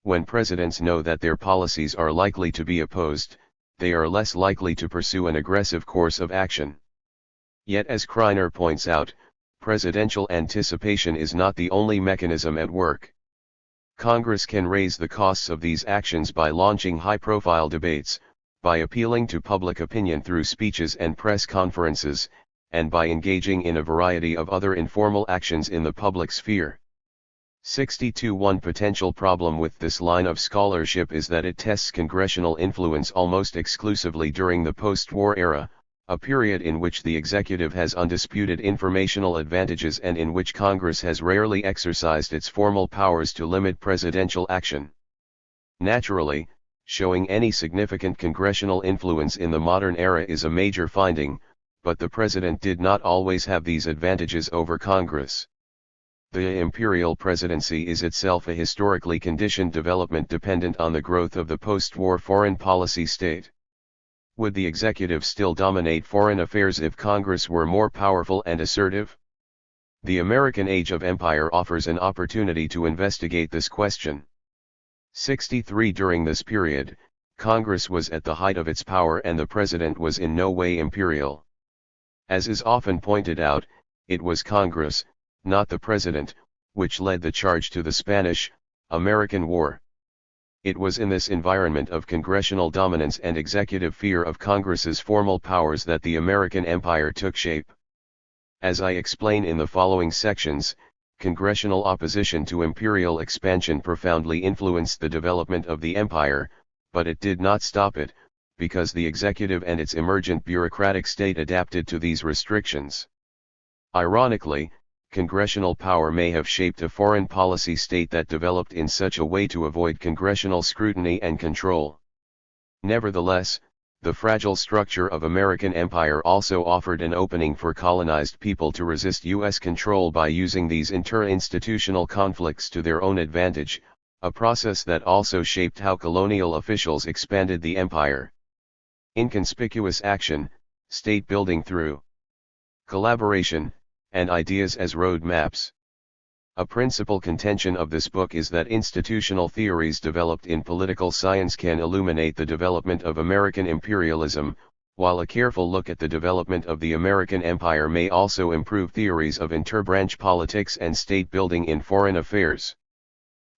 when presidents know that their policies are likely to be opposed, they are less likely to pursue an aggressive course of action. Yet as Kreiner points out, presidential anticipation is not the only mechanism at work. Congress can raise the costs of these actions by launching high-profile debates, by appealing to public opinion through speeches and press conferences, and by engaging in a variety of other informal actions in the public sphere. 62 One potential problem with this line of scholarship is that it tests congressional influence almost exclusively during the post-war era, a period in which the executive has undisputed informational advantages and in which Congress has rarely exercised its formal powers to limit presidential action. Naturally, showing any significant congressional influence in the modern era is a major finding, but the president did not always have these advantages over Congress. The imperial presidency is itself a historically conditioned development dependent on the growth of the post-war foreign policy state. Would the executive still dominate foreign affairs if Congress were more powerful and assertive? The American Age of Empire offers an opportunity to investigate this question. 63 During this period, Congress was at the height of its power and the president was in no way imperial. As is often pointed out, it was Congress, not the president, which led the charge to the Spanish-American War. It was in this environment of congressional dominance and executive fear of Congress's formal powers that the American empire took shape. As I explain in the following sections, congressional opposition to imperial expansion profoundly influenced the development of the empire, but it did not stop it, because the executive and its emergent bureaucratic state adapted to these restrictions. Ironically, congressional power may have shaped a foreign policy state that developed in such a way to avoid congressional scrutiny and control. Nevertheless, the fragile structure of American empire also offered an opening for colonized people to resist U.S. control by using these inter-institutional conflicts to their own advantage, a process that also shaped how colonial officials expanded the empire. Inconspicuous action, state building through collaboration, and ideas as road maps. A principal contention of this book is that institutional theories developed in political science can illuminate the development of American imperialism, while a careful look at the development of the American empire may also improve theories of interbranch politics and state building in foreign affairs.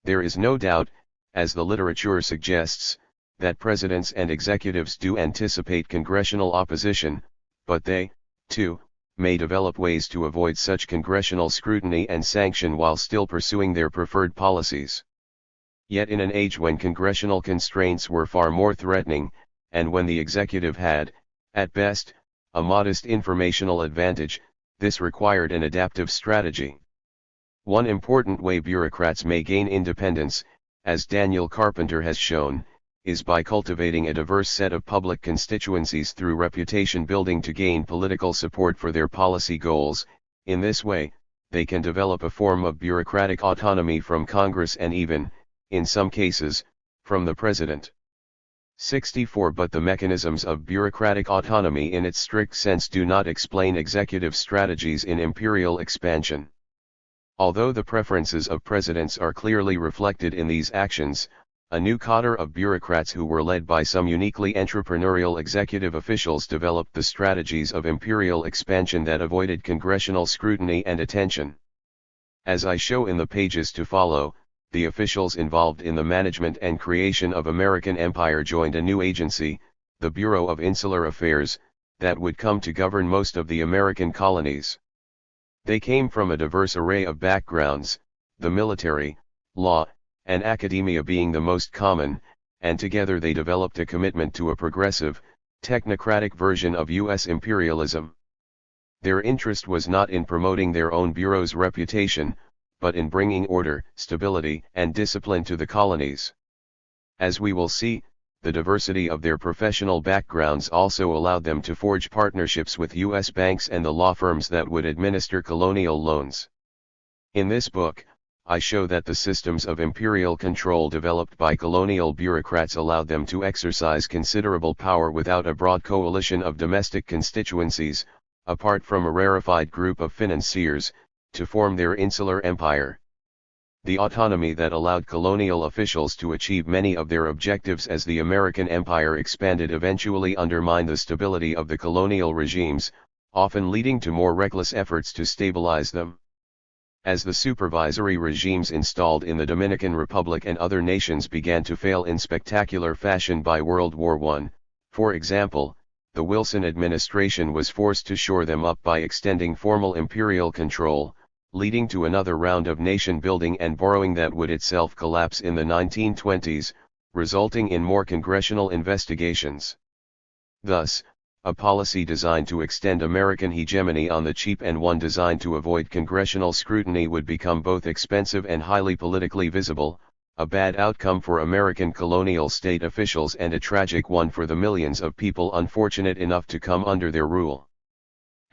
There is no doubt, as the literature suggests, that presidents and executives do anticipate congressional opposition, but they, too, may develop ways to avoid such congressional scrutiny and sanction while still pursuing their preferred policies. Yet in an age when congressional constraints were far more threatening, and when the executive had, at best, a modest informational advantage, this required an adaptive strategy. One important way bureaucrats may gain independence, as Daniel Carpenter has shown, is by cultivating a diverse set of public constituencies through reputation building to gain political support for their policy goals. In this way, they can develop a form of bureaucratic autonomy from Congress and even, in some cases, from the president. 64 But the mechanisms of bureaucratic autonomy in its strict sense do not explain executive strategies in imperial expansion. Although the preferences of presidents are clearly reflected in these actions, a new cadre of bureaucrats who were led by some uniquely entrepreneurial executive officials developed the strategies of imperial expansion that avoided congressional scrutiny and attention. As I show in the pages to follow, the officials involved in the management and creation of American empire joined a new agency, the Bureau of Insular Affairs, that would come to govern most of the American colonies. They came from a diverse array of backgrounds, the military, law, and academia being the most common, and together they developed a commitment to a progressive, technocratic version of U.S. imperialism. Their interest was not in promoting their own bureau's reputation, but in bringing order, stability, and discipline to the colonies. As we will see, the diversity of their professional backgrounds also allowed them to forge partnerships with U.S. banks and the law firms that would administer colonial loans. In this book, I show that the systems of imperial control developed by colonial bureaucrats allowed them to exercise considerable power without a broad coalition of domestic constituencies, apart from a rarefied group of financiers, to form their insular empire. The autonomy that allowed colonial officials to achieve many of their objectives as the American empire expanded eventually undermined the stability of the colonial regimes, often leading to more reckless efforts to stabilize them. As the supervisory regimes installed in the Dominican Republic and other nations began to fail in spectacular fashion by World War I, for example, the Wilson administration was forced to shore them up by extending formal imperial control, leading to another round of nation building and borrowing that would itself collapse in the 1920s, resulting in more congressional investigations. Thus, a policy designed to extend American hegemony on the cheap and one designed to avoid congressional scrutiny would become both expensive and highly politically visible, a bad outcome for American colonial state officials and a tragic one for the millions of people unfortunate enough to come under their rule.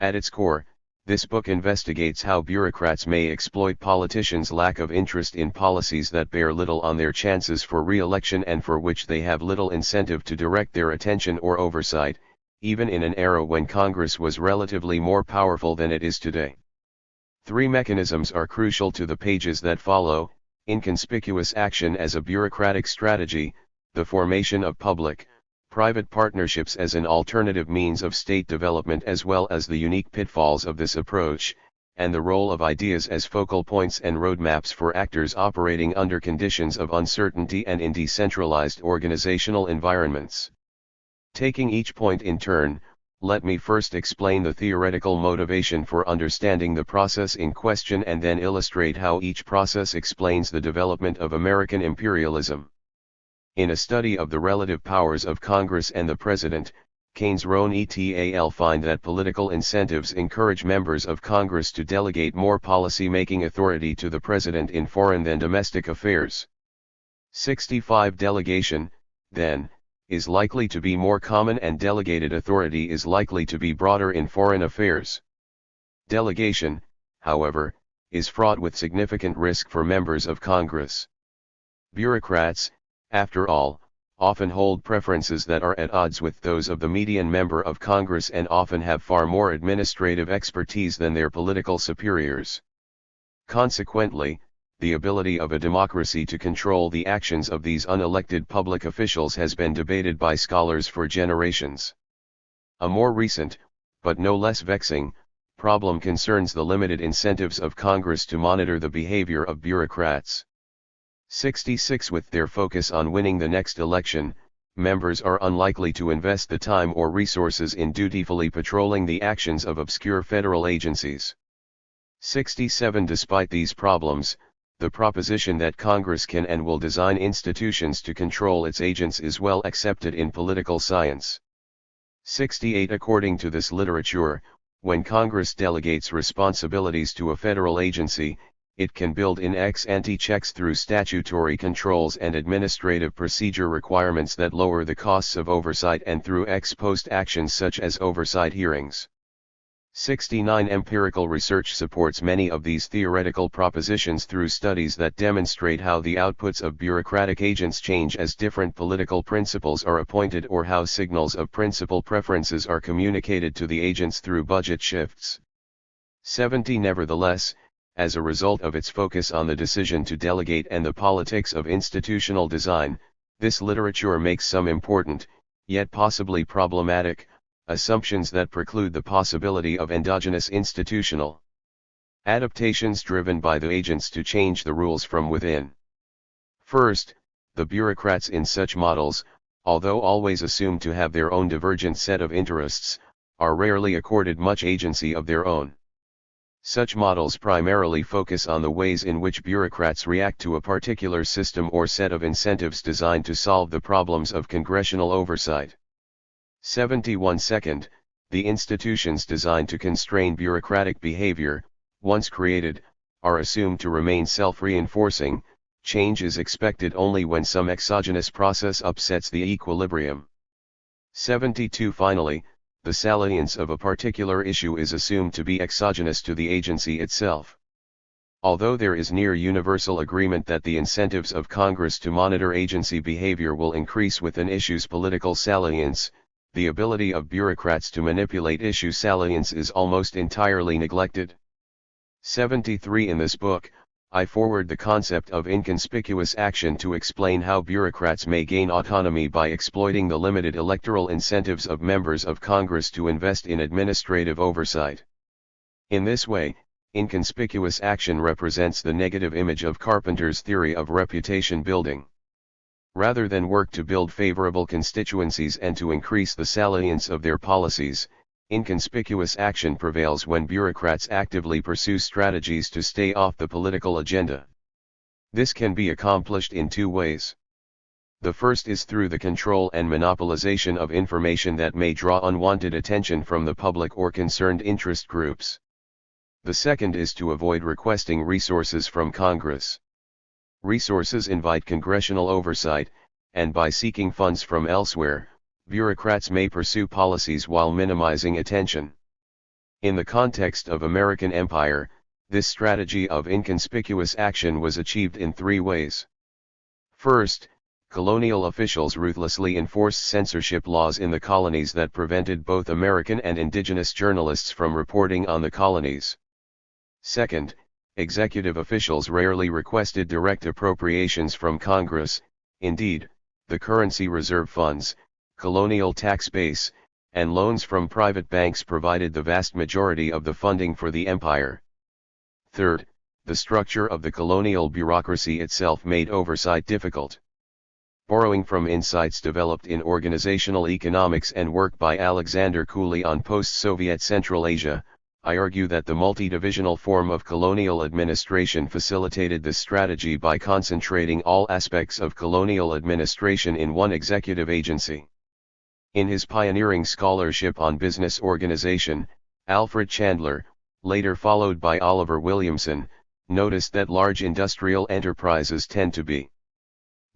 At its core, this book investigates how bureaucrats may exploit politicians' lack of interest in policies that bear little on their chances for re-election and for which they have little incentive to direct their attention or oversight, even in an era when Congress was relatively more powerful than it is today. Three mechanisms are crucial to the pages that follow: inconspicuous action as a bureaucratic strategy, the formation of public-private partnerships as an alternative means of state development, as well as the unique pitfalls of this approach, and the role of ideas as focal points and roadmaps for actors operating under conditions of uncertainty and in decentralized organizational environments. Taking each point in turn, let me first explain the theoretical motivation for understanding the process in question and then illustrate how each process explains the development of American imperialism. In a study of the relative powers of Congress and the President, Keynes Roan et al. Find that political incentives encourage members of Congress to delegate more policy-making authority to the President in foreign than domestic affairs. 65 Delegation, then, is likely to be more common, and delegated authority is likely to be broader in foreign affairs. Delegation, however, is fraught with significant risk for members of Congress. Bureaucrats, after all, often hold preferences that are at odds with those of the median member of Congress and often have far more administrative expertise than their political superiors. Consequently, the ability of a democracy to control the actions of these unelected public officials has been debated by scholars for generations. A more recent, but no less vexing, problem concerns the limited incentives of Congress to monitor the behavior of bureaucrats. 66 With their focus on winning the next election, members are unlikely to invest the time or resources in dutifully patrolling the actions of obscure federal agencies. 67 Despite these problems, the proposition that Congress can and will design institutions to control its agents is well accepted in political science. 68 According to this literature, when Congress delegates responsibilities to a federal agency, it can build in ex-ante checks through statutory controls and administrative procedure requirements that lower the costs of oversight, and through ex-post actions such as oversight hearings. 69 Empirical research supports many of these theoretical propositions through studies that demonstrate how the outputs of bureaucratic agents change as different political principles are appointed, or how signals of principal preferences are communicated to the agents through budget shifts. 70 Nevertheless, as a result of its focus on the decision to delegate and the politics of institutional design, this literature makes some important, yet possibly problematic, assumptions that preclude the possibility of endogenous institutional adaptations driven by the agents to change the rules from within. First, the bureaucrats in such models, although always assumed to have their own divergent set of interests, are rarely accorded much agency of their own. Such models primarily focus on the ways in which bureaucrats react to a particular system or set of incentives designed to solve the problems of congressional oversight. 71 Second, the institutions designed to constrain bureaucratic behavior, once created, are assumed to remain self-reinforcing. Change is expected only when some exogenous process upsets the equilibrium. 72 Finally, the salience of a particular issue is assumed to be exogenous to the agency itself. Although there is near universal agreement that the incentives of Congress to monitor agency behavior will increase with an issue's political salience, the ability of bureaucrats to manipulate issue salience is almost entirely neglected. 73 In this book, I forward the concept of inconspicuous action to explain how bureaucrats may gain autonomy by exploiting the limited electoral incentives of members of Congress to invest in administrative oversight. In this way, inconspicuous action represents the negative image of Carpenter's theory of reputation building. Rather than work to build favorable constituencies and to increase the salience of their policies, inconspicuous action prevails when bureaucrats actively pursue strategies to stay off the political agenda. This can be accomplished in two ways. The first is through the control and monopolization of information that may draw unwanted attention from the public or concerned interest groups. The second is to avoid requesting resources from Congress. Resources invite congressional oversight, and by seeking funds from elsewhere, bureaucrats may pursue policies while minimizing attention. In the context of American empire, this strategy of inconspicuous action was achieved in three ways. First, colonial officials ruthlessly enforced censorship laws in the colonies that prevented both American and indigenous journalists from reporting on the colonies. Second, executive officials rarely requested direct appropriations from Congress. Indeed, the currency reserve funds, colonial tax base, and loans from private banks provided the vast majority of the funding for the empire. Third, the structure of the colonial bureaucracy itself made oversight difficult. Borrowing from insights developed in organizational economics and work by Alexander Cooley on post-Soviet Central Asia, I argue that the multi-divisional form of colonial administration facilitated this strategy by concentrating all aspects of colonial administration in one executive agency. In his pioneering scholarship on business organization, Alfred Chandler, later followed by Oliver Williamson, noticed that large industrial enterprises tend to be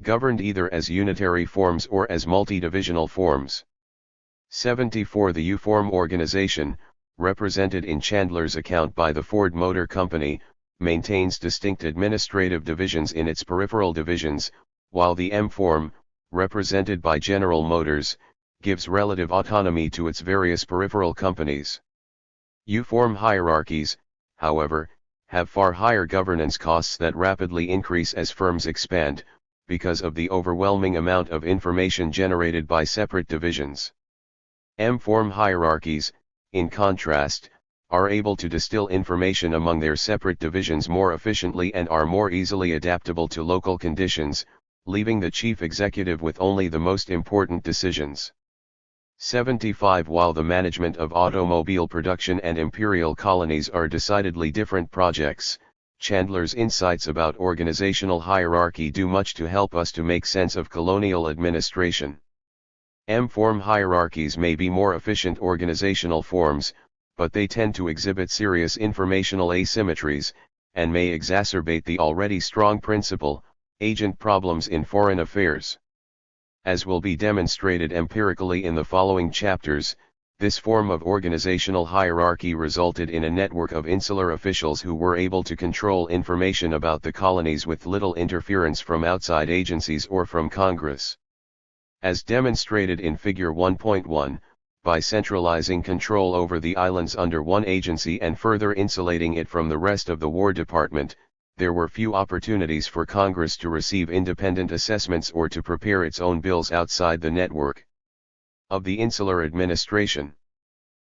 governed either as unitary forms or as multi-divisional forms. 74 The U-form organization, represented in Chandler's account by the Ford Motor Company, maintains distinct administrative divisions in its peripheral divisions, while the M-form, represented by General Motors, gives relative autonomy to its various peripheral companies. U-form hierarchies, however, have far higher governance costs that rapidly increase as firms expand, because of the overwhelming amount of information generated by separate divisions. M-form hierarchies, in contrast, are able to distill information among their separate divisions more efficiently and are more easily adaptable to local conditions, leaving the chief executive with only the most important decisions. 75 While the management of automobile production and imperial colonies are decidedly different projects, Chandler's insights about organizational hierarchy do much to help us to make sense of colonial administration. M-form hierarchies may be more efficient organizational forms, but they tend to exhibit serious informational asymmetries, and may exacerbate the already strong principal-agent problems in foreign affairs. As will be demonstrated empirically in the following chapters, this form of organizational hierarchy resulted in a network of insular officials who were able to control information about the colonies with little interference from outside agencies or from Congress. As demonstrated in Figure 1.1, by centralizing control over the islands under one agency and further insulating it from the rest of the War Department, there were few opportunities for Congress to receive independent assessments or to prepare its own bills outside the network of the insular administration.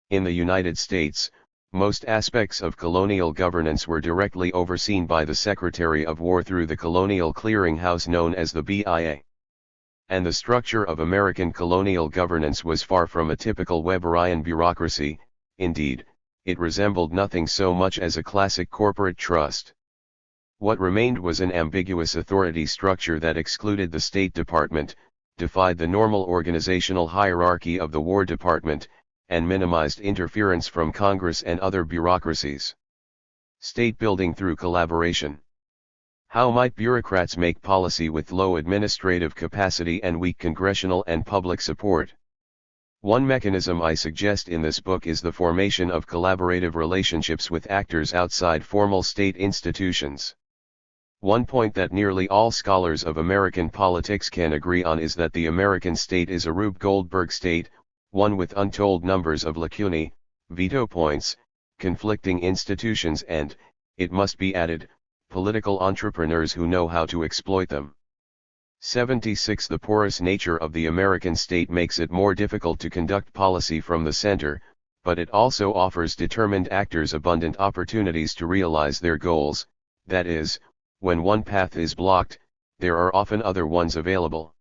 In the United States, most aspects of colonial governance were directly overseen by the Secretary of War through the colonial clearinghouse known as the BIA. And the structure of American colonial governance was far from a typical Weberian bureaucracy. Indeed, it resembled nothing so much as a classic corporate trust. What remained was an ambiguous authority structure that excluded the State Department, defied the normal organizational hierarchy of the War Department, and minimized interference from Congress and other bureaucracies. State building through collaboration. How might bureaucrats make policy with low administrative capacity and weak congressional and public support? One mechanism I suggest in this book is the formation of collaborative relationships with actors outside formal state institutions. One point that nearly all scholars of American politics can agree on is that the American state is a Rube Goldberg state, one with untold numbers of lacunae, veto points, conflicting institutions and, it must be added, political entrepreneurs who know how to exploit them. 76 The porous nature of the American state makes it more difficult to conduct policy from the center, but it also offers determined actors abundant opportunities to realize their goals. That is, when one path is blocked, there are often other ones available.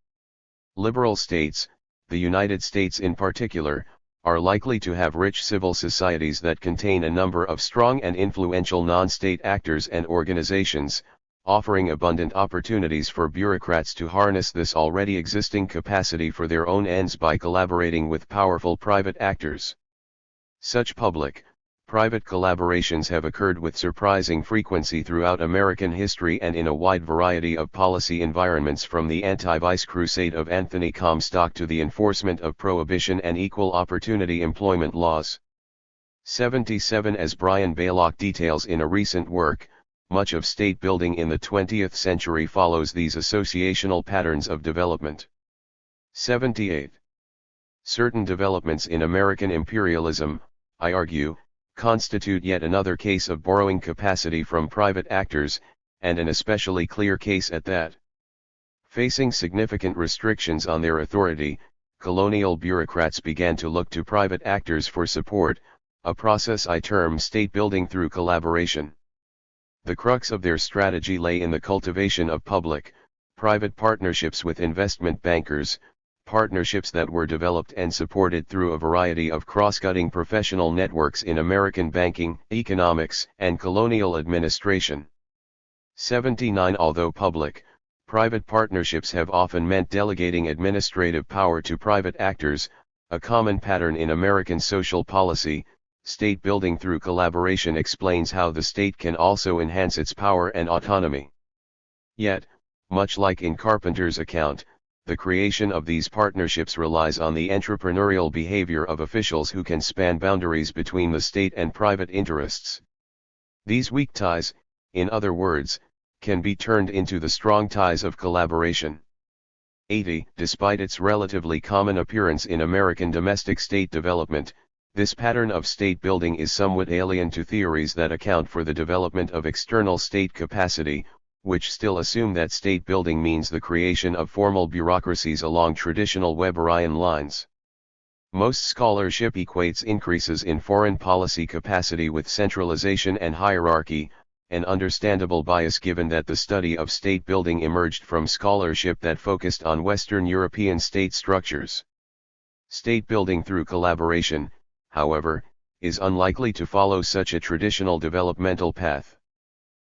Liberal states, the United States in particular, are likely to have rich civil societies that contain a number of strong and influential non-state actors and organizations, offering abundant opportunities for bureaucrats to harness this already existing capacity for their own ends by collaborating with powerful private actors. Such public-private collaborations have occurred with surprising frequency throughout American history and in a wide variety of policy environments, from the anti-vice crusade of Anthony Comstock to the enforcement of prohibition and equal opportunity employment laws. 77 As Brian Baylock details in a recent work, much of state building in the 20th century follows these associational patterns of development. 78. Certain developments in American imperialism, I argue, constitute yet another case of borrowing capacity from private actors, and an especially clear case at that. Facing significant restrictions on their authority, colonial bureaucrats began to look to private actors for support, a process I term state building through collaboration. The crux of their strategy lay in the cultivation of public-private partnerships with investment bankers, partnerships that were developed and supported through a variety of cross-cutting professional networks in American banking, economics, and colonial administration. 79 Although public-private partnerships have often meant delegating administrative power to private actors, a common pattern in American social policy, state building through collaboration explains how the state can also enhance its power and autonomy. Yet, much like in Carpenter's account, the creation of these partnerships relies on the entrepreneurial behavior of officials who can span boundaries between the state and private interests. These weak ties, in other words, can be turned into the strong ties of collaboration. 80. Despite its relatively common appearance in American domestic state development, this pattern of state building is somewhat alien to theories that account for the development of external state capacity, which still assume that state building means the creation of formal bureaucracies along traditional Weberian lines. Most scholarship equates increases in foreign policy capacity with centralization and hierarchy, an understandable bias given that the study of state building emerged from scholarship that focused on Western European state structures. State building through collaboration, however, is unlikely to follow such a traditional developmental path.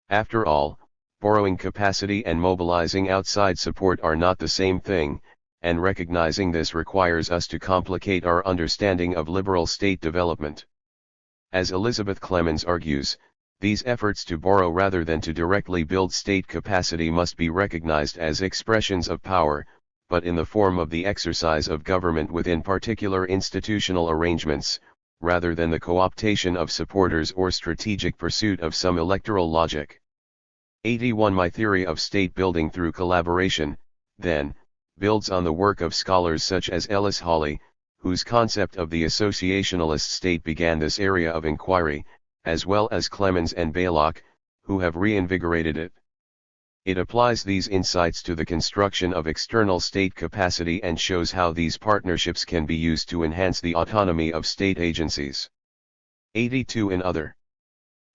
After all, borrowing capacity and mobilizing outside support are not the same thing, and recognizing this requires us to complicate our understanding of liberal state development. As Elizabeth Clemens argues, these efforts to borrow rather than to directly build state capacity must be recognized as expressions of power, but in the form of the exercise of government within particular institutional arrangements, rather than the co-optation of supporters or strategic pursuit of some electoral logic. 81 My theory of state building through collaboration, then, builds on the work of scholars such as Ellis Hawley, whose concept of the associationalist state began this area of inquiry, as well as Clemens and Baylock, who have reinvigorated it. It applies these insights to the construction of external state capacity and shows how these partnerships can be used to enhance the autonomy of state agencies. 82 In other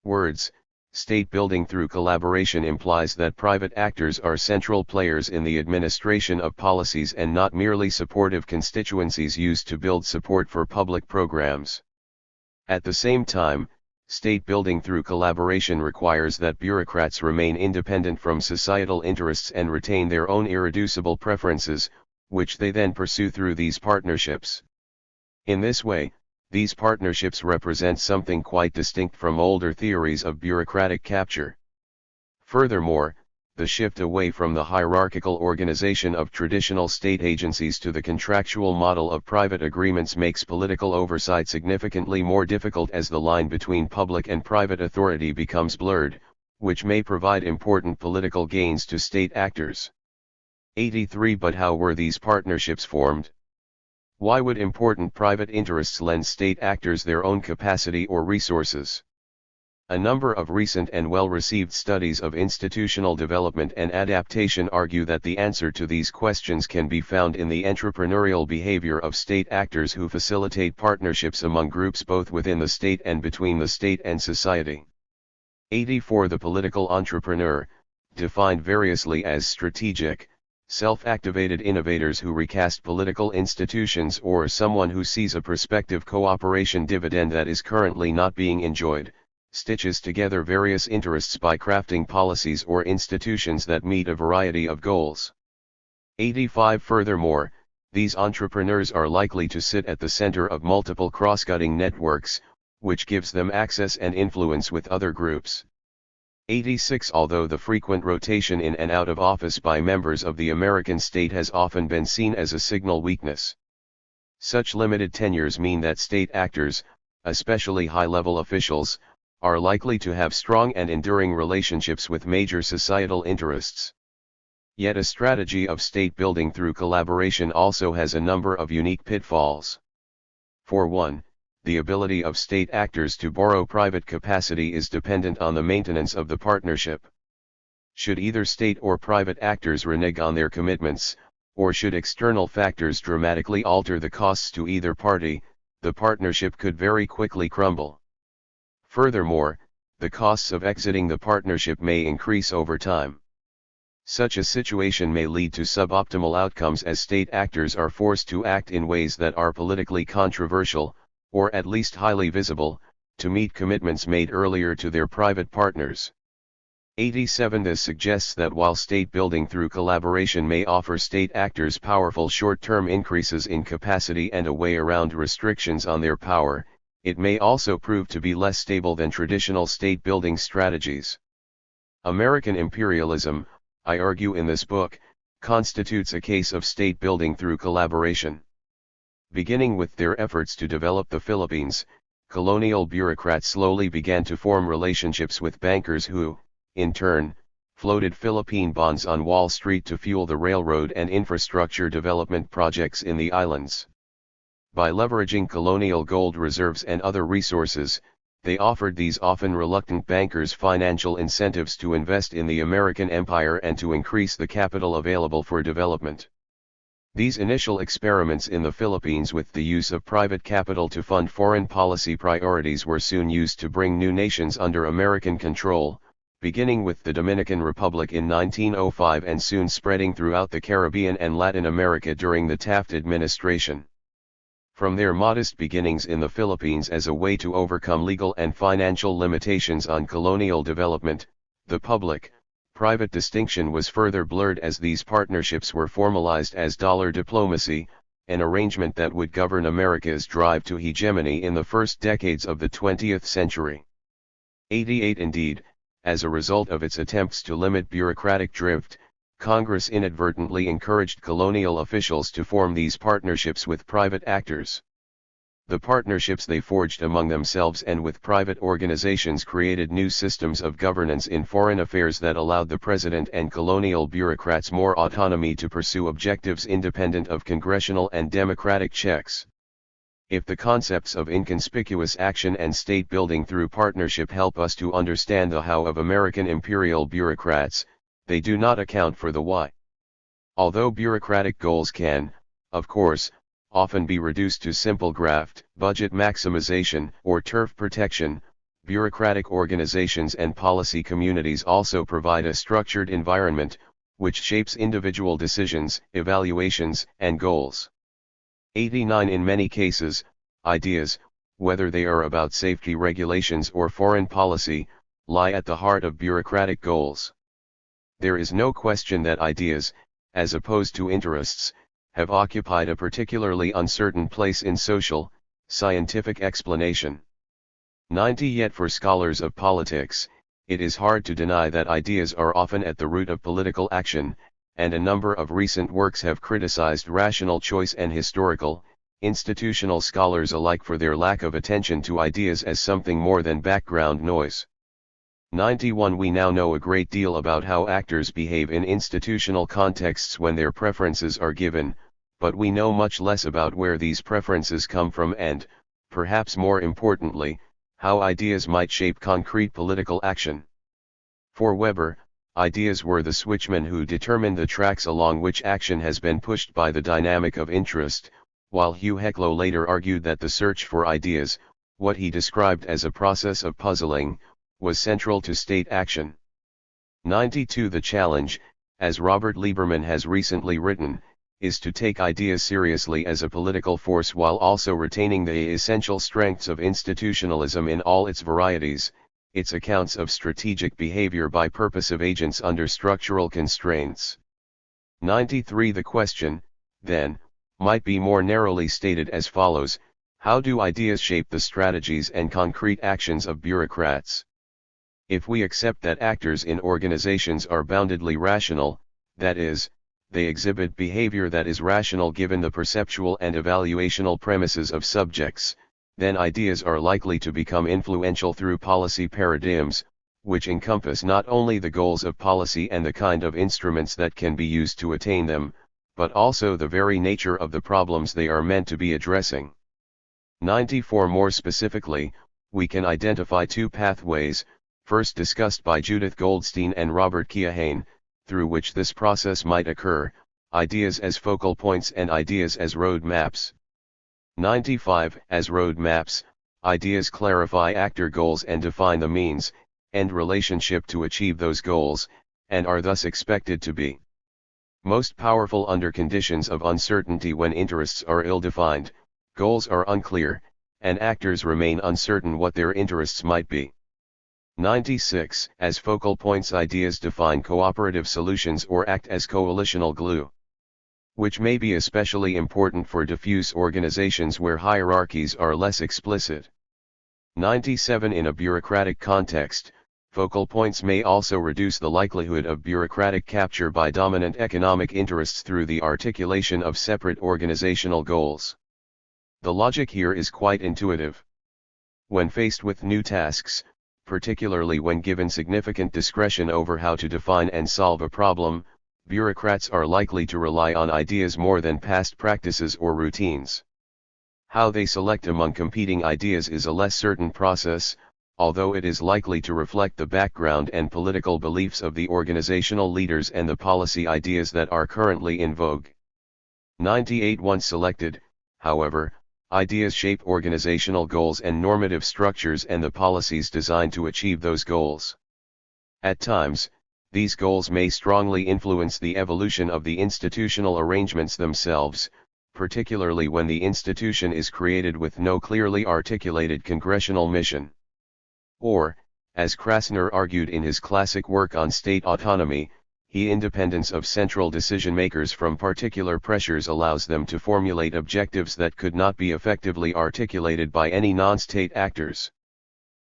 words, state building through collaboration implies that private actors are central players in the administration of policies and not merely supportive constituencies used to build support for public programs. At the same time, state building through collaboration requires that bureaucrats remain independent from societal interests and retain their own irreducible preferences, which they then pursue through these partnerships. In this way, these partnerships represent something quite distinct from older theories of bureaucratic capture. Furthermore, the shift away from the hierarchical organization of traditional state agencies to the contractual model of private agreements makes political oversight significantly more difficult as the line between public and private authority becomes blurred, which may provide important political gains to state actors. 83 But how were these partnerships formed? Why would important private interests lend state actors their own capacity or resources? A number of recent and well-received studies of institutional development and adaptation argue that the answer to these questions can be found in the entrepreneurial behavior of state actors who facilitate partnerships among groups both within the state and between the state and society. 84 The political entrepreneur, defined variously as strategic, self-activated innovators who recast political institutions or someone who sees a prospective cooperation dividend that is currently not being enjoyed, stitches together various interests by crafting policies or institutions that meet a variety of goals. 85 Furthermore, these entrepreneurs are likely to sit at the center of multiple cross-cutting networks, which gives them access and influence with other groups. 86 Although the frequent rotation in and out of office by members of the American state has often been seen as a signal weakness. Such limited tenures mean that state actors, especially high-level officials, are likely to have strong and enduring relationships with major societal interests. Yet a strategy of state building through collaboration also has a number of unique pitfalls. For one, the ability of state actors to borrow private capacity is dependent on the maintenance of the partnership. Should either state or private actors renege on their commitments, or should external factors dramatically alter the costs to either party, the partnership could very quickly crumble. Furthermore, the costs of exiting the partnership may increase over time. Such a situation may lead to suboptimal outcomes as state actors are forced to act in ways that are politically controversial, or at least highly visible, to meet commitments made earlier to their private partners. 87. This suggests that while state building through collaboration may offer state actors powerful short-term increases in capacity and a way around restrictions on their power, it may also prove to be less stable than traditional state building strategies. American imperialism, I argue in this book, constitutes a case of state building through collaboration. Beginning with their efforts to develop the Philippines, colonial bureaucrats slowly began to form relationships with bankers who, in turn, floated Philippine bonds on Wall Street to fuel the railroad and infrastructure development projects in the islands. By leveraging colonial gold reserves and other resources, they offered these often reluctant bankers financial incentives to invest in the American empire and to increase the capital available for development. These initial experiments in the Philippines with the use of private capital to fund foreign policy priorities were soon used to bring new nations under American control, beginning with the Dominican Republic in 1905 and soon spreading throughout the Caribbean and Latin America during the Taft administration. From their modest beginnings in the Philippines as a way to overcome legal and financial limitations on colonial development, the public-private distinction was further blurred as these partnerships were formalized as dollar diplomacy, an arrangement that would govern America's drive to hegemony in the first decades of the 20th century. 88. Indeed, as a result of its attempts to limit bureaucratic drift, Congress inadvertently encouraged colonial officials to form these partnerships with private actors. The partnerships they forged among themselves and with private organizations created new systems of governance in foreign affairs that allowed the president and colonial bureaucrats more autonomy to pursue objectives independent of congressional and democratic checks. If the concepts of inconspicuous action and state building through partnership help us to understand the how of American imperial bureaucrats, they do not account for the why. Although bureaucratic goals can, of course, often be reduced to simple graft, budget maximization, or turf protection, bureaucratic organizations and policy communities also provide a structured environment, which shapes individual decisions, evaluations, and goals. 89. In many cases, ideas, whether they are about safety regulations or foreign policy, lie at the heart of bureaucratic goals. There is no question that ideas, as opposed to interests, have occupied a particularly uncertain place in social, scientific explanation. 90. Yet for scholars of politics, it is hard to deny that ideas are often at the root of political action, and a number of recent works have criticized rational choice and historical, institutional scholars alike for their lack of attention to ideas as something more than background noise. 91. We now know a great deal about how actors behave in institutional contexts when their preferences are given, but we know much less about where these preferences come from and, perhaps more importantly, how ideas might shape concrete political action. For Weber, ideas were the switchmen who determine the tracks along which action has been pushed by the dynamic of interest, while Hugh Heclo later argued that the search for ideas, what he described as a process of puzzling, was central to state action. 92. The challenge, as Robert Lieberman has recently written, is to take ideas seriously as a political force while also retaining the essential strengths of institutionalism in all its varieties, its accounts of strategic behavior by purposive agents under structural constraints. 93. The question, then, might be more narrowly stated as follows: how do ideas shape the strategies and concrete actions of bureaucrats? If we accept that actors in organizations are boundedly rational, that is, they exhibit behavior that is rational given the perceptual and evaluational premises of subjects, then ideas are likely to become influential through policy paradigms, which encompass not only the goals of policy and the kind of instruments that can be used to attain them, but also the very nature of the problems they are meant to be addressing. 94 More specifically, we can identify two pathways, first discussed by Judith Goldstein and Robert Keohane, through which this process might occur, ideas as focal points and ideas as road maps. 95 As road maps, ideas clarify actor goals and define the means, end relationship to achieve those goals, and are thus expected to be most powerful under conditions of uncertainty when interests are ill-defined, goals are unclear, and actors remain uncertain what their interests might be. 96 As focal points, ideas define cooperative solutions or act as coalitional glue, which may be especially important for diffuse organizations where hierarchies are less explicit. 97 In a bureaucratic context, focal points may also reduce the likelihood of bureaucratic capture by dominant economic interests through the articulation of separate organizational goals. The logic here is quite intuitive. When faced with new tasks, particularly when given significant discretion over how to define and solve a problem, bureaucrats are likely to rely on ideas more than past practices or routines. How they select among competing ideas is a less certain process, although it is likely to reflect the background and political beliefs of the organizational leaders and the policy ideas that are currently in vogue. 98 Once selected, however, ideas shape organizational goals and normative structures and the policies designed to achieve those goals. At times, these goals may strongly influence the evolution of the institutional arrangements themselves, particularly when the institution is created with no clearly articulated congressional mission. Or, as Krasner argued in his classic work on state autonomy, independence of central decision-makers from particular pressures allows them to formulate objectives that could not be effectively articulated by any non-state actors.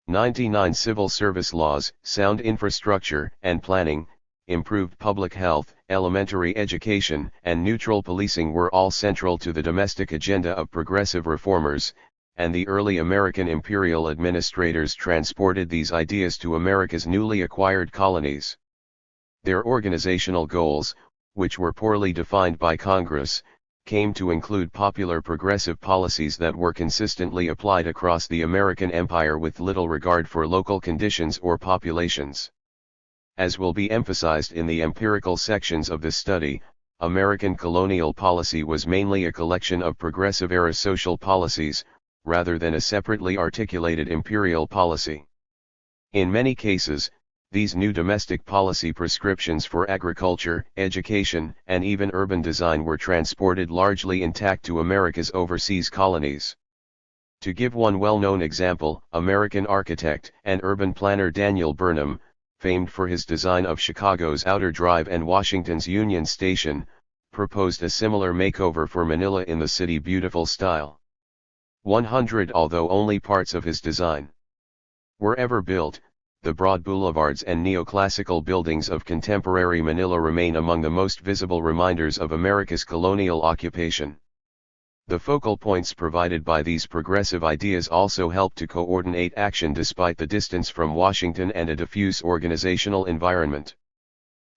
99 Civil service laws, sound infrastructure and planning, improved public health, elementary education, and neutral policing were all central to the domestic agenda of progressive reformers, and the early American imperial administrators transported these ideas to America's newly acquired colonies. Their organizational goals, which were poorly defined by Congress, came to include popular progressive policies that were consistently applied across the American empire with little regard for local conditions or populations. As will be emphasized in the empirical sections of this study, American colonial policy was mainly a collection of progressive-era social policies, rather than a separately articulated imperial policy. In many cases, these new domestic policy prescriptions for agriculture, education, and even urban design were transported largely intact to America's overseas colonies. To give one well-known example, American architect and urban planner Daniel Burnham, famed for his design of Chicago's Outer Drive and Washington's Union Station, proposed a similar makeover for Manila in the City Beautiful style. 100 Although only parts of his design were ever built, the broad boulevards and neoclassical buildings of contemporary Manila remain among the most visible reminders of America's colonial occupation. The focal points provided by these progressive ideas also help to coordinate action despite the distance from Washington and a diffuse organizational environment.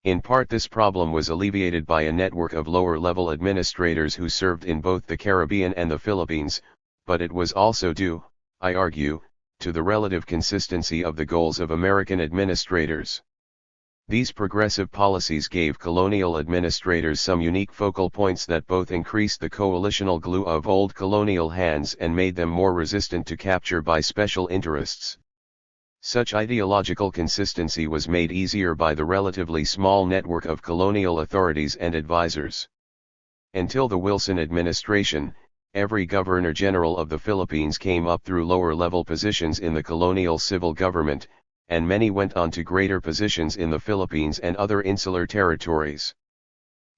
In part, this problem was alleviated by a network of lower-level administrators who served in both the Caribbean and the Philippines, but it was also due, I argue, to the relative consistency of the goals of American administrators. These progressive policies gave colonial administrators some unique focal points that both increased the coalitional glue of old colonial hands and made them more resistant to capture by special interests. Such ideological consistency was made easier by the relatively small network of colonial authorities and advisors. Until the Wilson administration, every Governor-General of the Philippines came up through lower-level positions in the colonial civil government, and many went on to greater positions in the Philippines and other insular territories.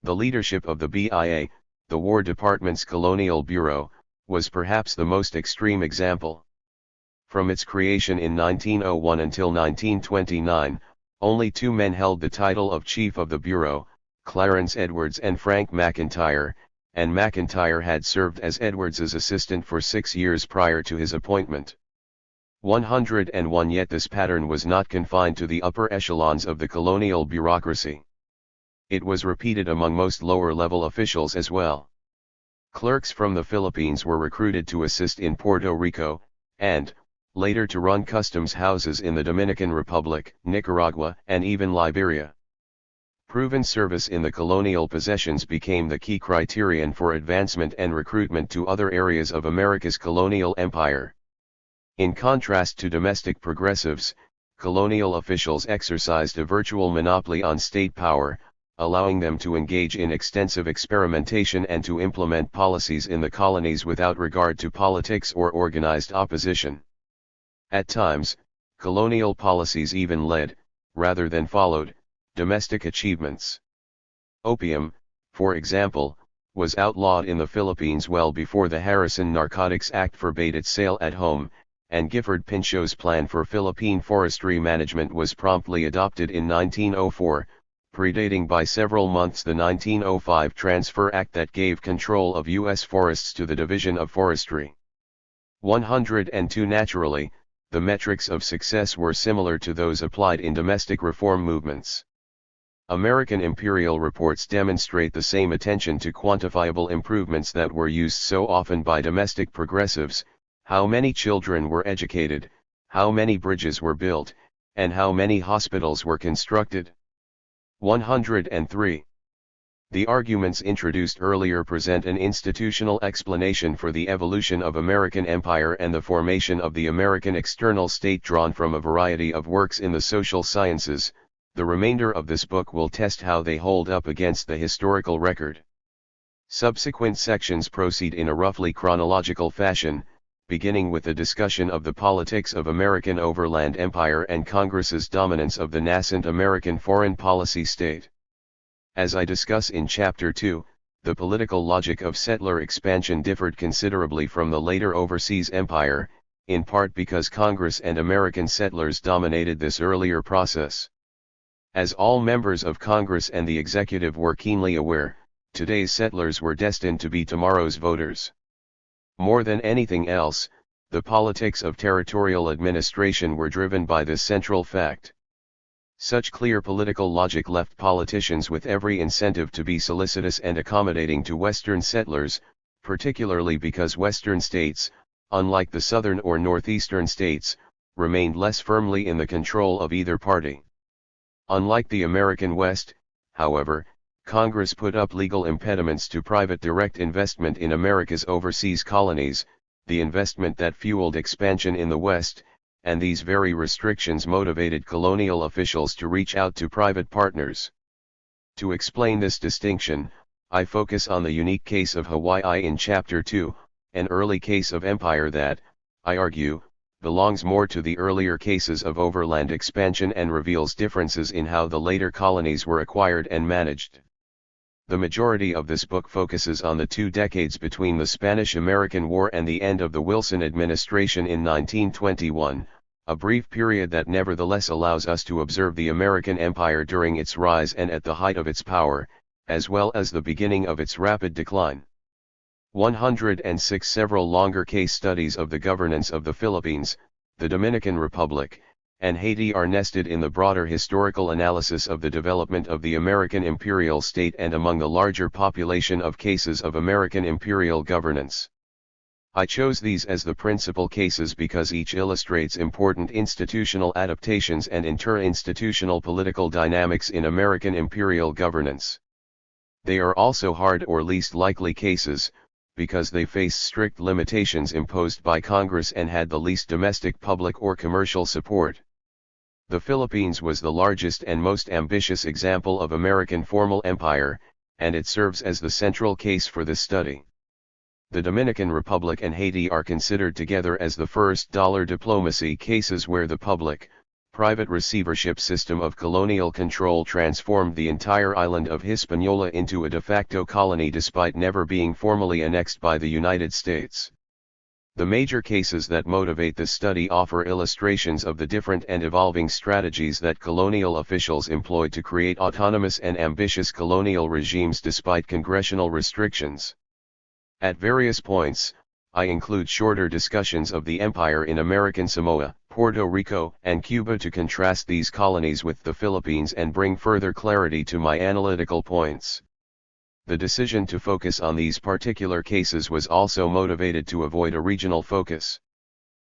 The leadership of the BIA, the War Department's Colonial Bureau, was perhaps the most extreme example. From its creation in 1901 until 1929, only two men held the title of Chief of the Bureau, Clarence Edwards and Frank McIntyre, and McIntyre had served as Edwards's assistant for 6 years prior to his appointment. 101 Yet this pattern was not confined to the upper echelons of the colonial bureaucracy. It was repeated among most lower-level officials as well. Clerks from the Philippines were recruited to assist in Puerto Rico, and, later to run customs houses in the Dominican Republic, Nicaragua, and even Liberia. Proven service in the colonial possessions became the key criterion for advancement and recruitment to other areas of America's colonial empire. In contrast to domestic progressives, colonial officials exercised a virtual monopoly on state power, allowing them to engage in extensive experimentation and to implement policies in the colonies without regard to politics or organized opposition. At times, colonial policies even led, rather than followed, domestic achievements. Opium, for example, was outlawed in the Philippines well before the Harrison Narcotics Act forbade its sale at home, and Gifford Pinchot's plan for Philippine forestry management was promptly adopted in 1904, predating by several months the 1905 Transfer Act that gave control of U.S. forests to the Division of Forestry. 102 Naturally, the metrics of success were similar to those applied in domestic reform movements. American imperial reports demonstrate the same attention to quantifiable improvements that were used so often by domestic progressives: how many children were educated, how many bridges were built, and how many hospitals were constructed. 103. The arguments introduced earlier present an institutional explanation for the evolution of American empire and the formation of the American external state drawn from a variety of works in the social sciences. The remainder of this book will test how they hold up against the historical record. Subsequent sections proceed in a roughly chronological fashion, beginning with a discussion of the politics of American overland empire and Congress's dominance of the nascent American foreign policy state. As I discuss in Chapter 2, the political logic of settler expansion differed considerably from the later overseas empire, in part because Congress and American settlers dominated this earlier process. As all members of Congress and the executive were keenly aware, today's settlers were destined to be tomorrow's voters. More than anything else, the politics of territorial administration were driven by this central fact. Such clear political logic left politicians with every incentive to be solicitous and accommodating to Western settlers, particularly because Western states, unlike the Southern or Northeastern states, remained less firmly in the control of either party. Unlike the American West, however, Congress put up legal impediments to private direct investment in America's overseas colonies, the investment that fueled expansion in the West, and these very restrictions motivated colonial officials to reach out to private partners. To explain this distinction, I focus on the unique case of Hawaii in Chapter 2, an early case of empire that, I argue, belongs more to the earlier cases of overland expansion and reveals differences in how the later colonies were acquired and managed. The majority of this book focuses on the 2 decades between the Spanish-American War and the end of the Wilson administration in 1921, a brief period that nevertheless allows us to observe the American empire during its rise and at the height of its power, as well as the beginning of its rapid decline. 106 Several longer case studies of the governance of the Philippines, the Dominican Republic, and Haiti are nested in the broader historical analysis of the development of the American imperial state and among the larger population of cases of American imperial governance. I chose these as the principal cases because each illustrates important institutional adaptations and inter-institutional political dynamics in American imperial governance. They are also hard or least likely cases, because they face strict limitations imposed by Congress and had the least domestic public or commercial support. The Philippines was the largest and most ambitious example of American formal empire, and it serves as the central case for this study. The Dominican Republic and Haiti are considered together as the first dollar diplomacy cases where the public-private receivership system of colonial control transformed the entire island of Hispaniola into a de facto colony despite never being formally annexed by the United States. The major cases that motivate this study offer illustrations of the different and evolving strategies that colonial officials employed to create autonomous and ambitious colonial regimes despite congressional restrictions. At various points, I include shorter discussions of the empire in American Samoa, Puerto Rico, and Cuba to contrast these colonies with the Philippines and bring further clarity to my analytical points. The decision to focus on these particular cases was also motivated to avoid a regional focus.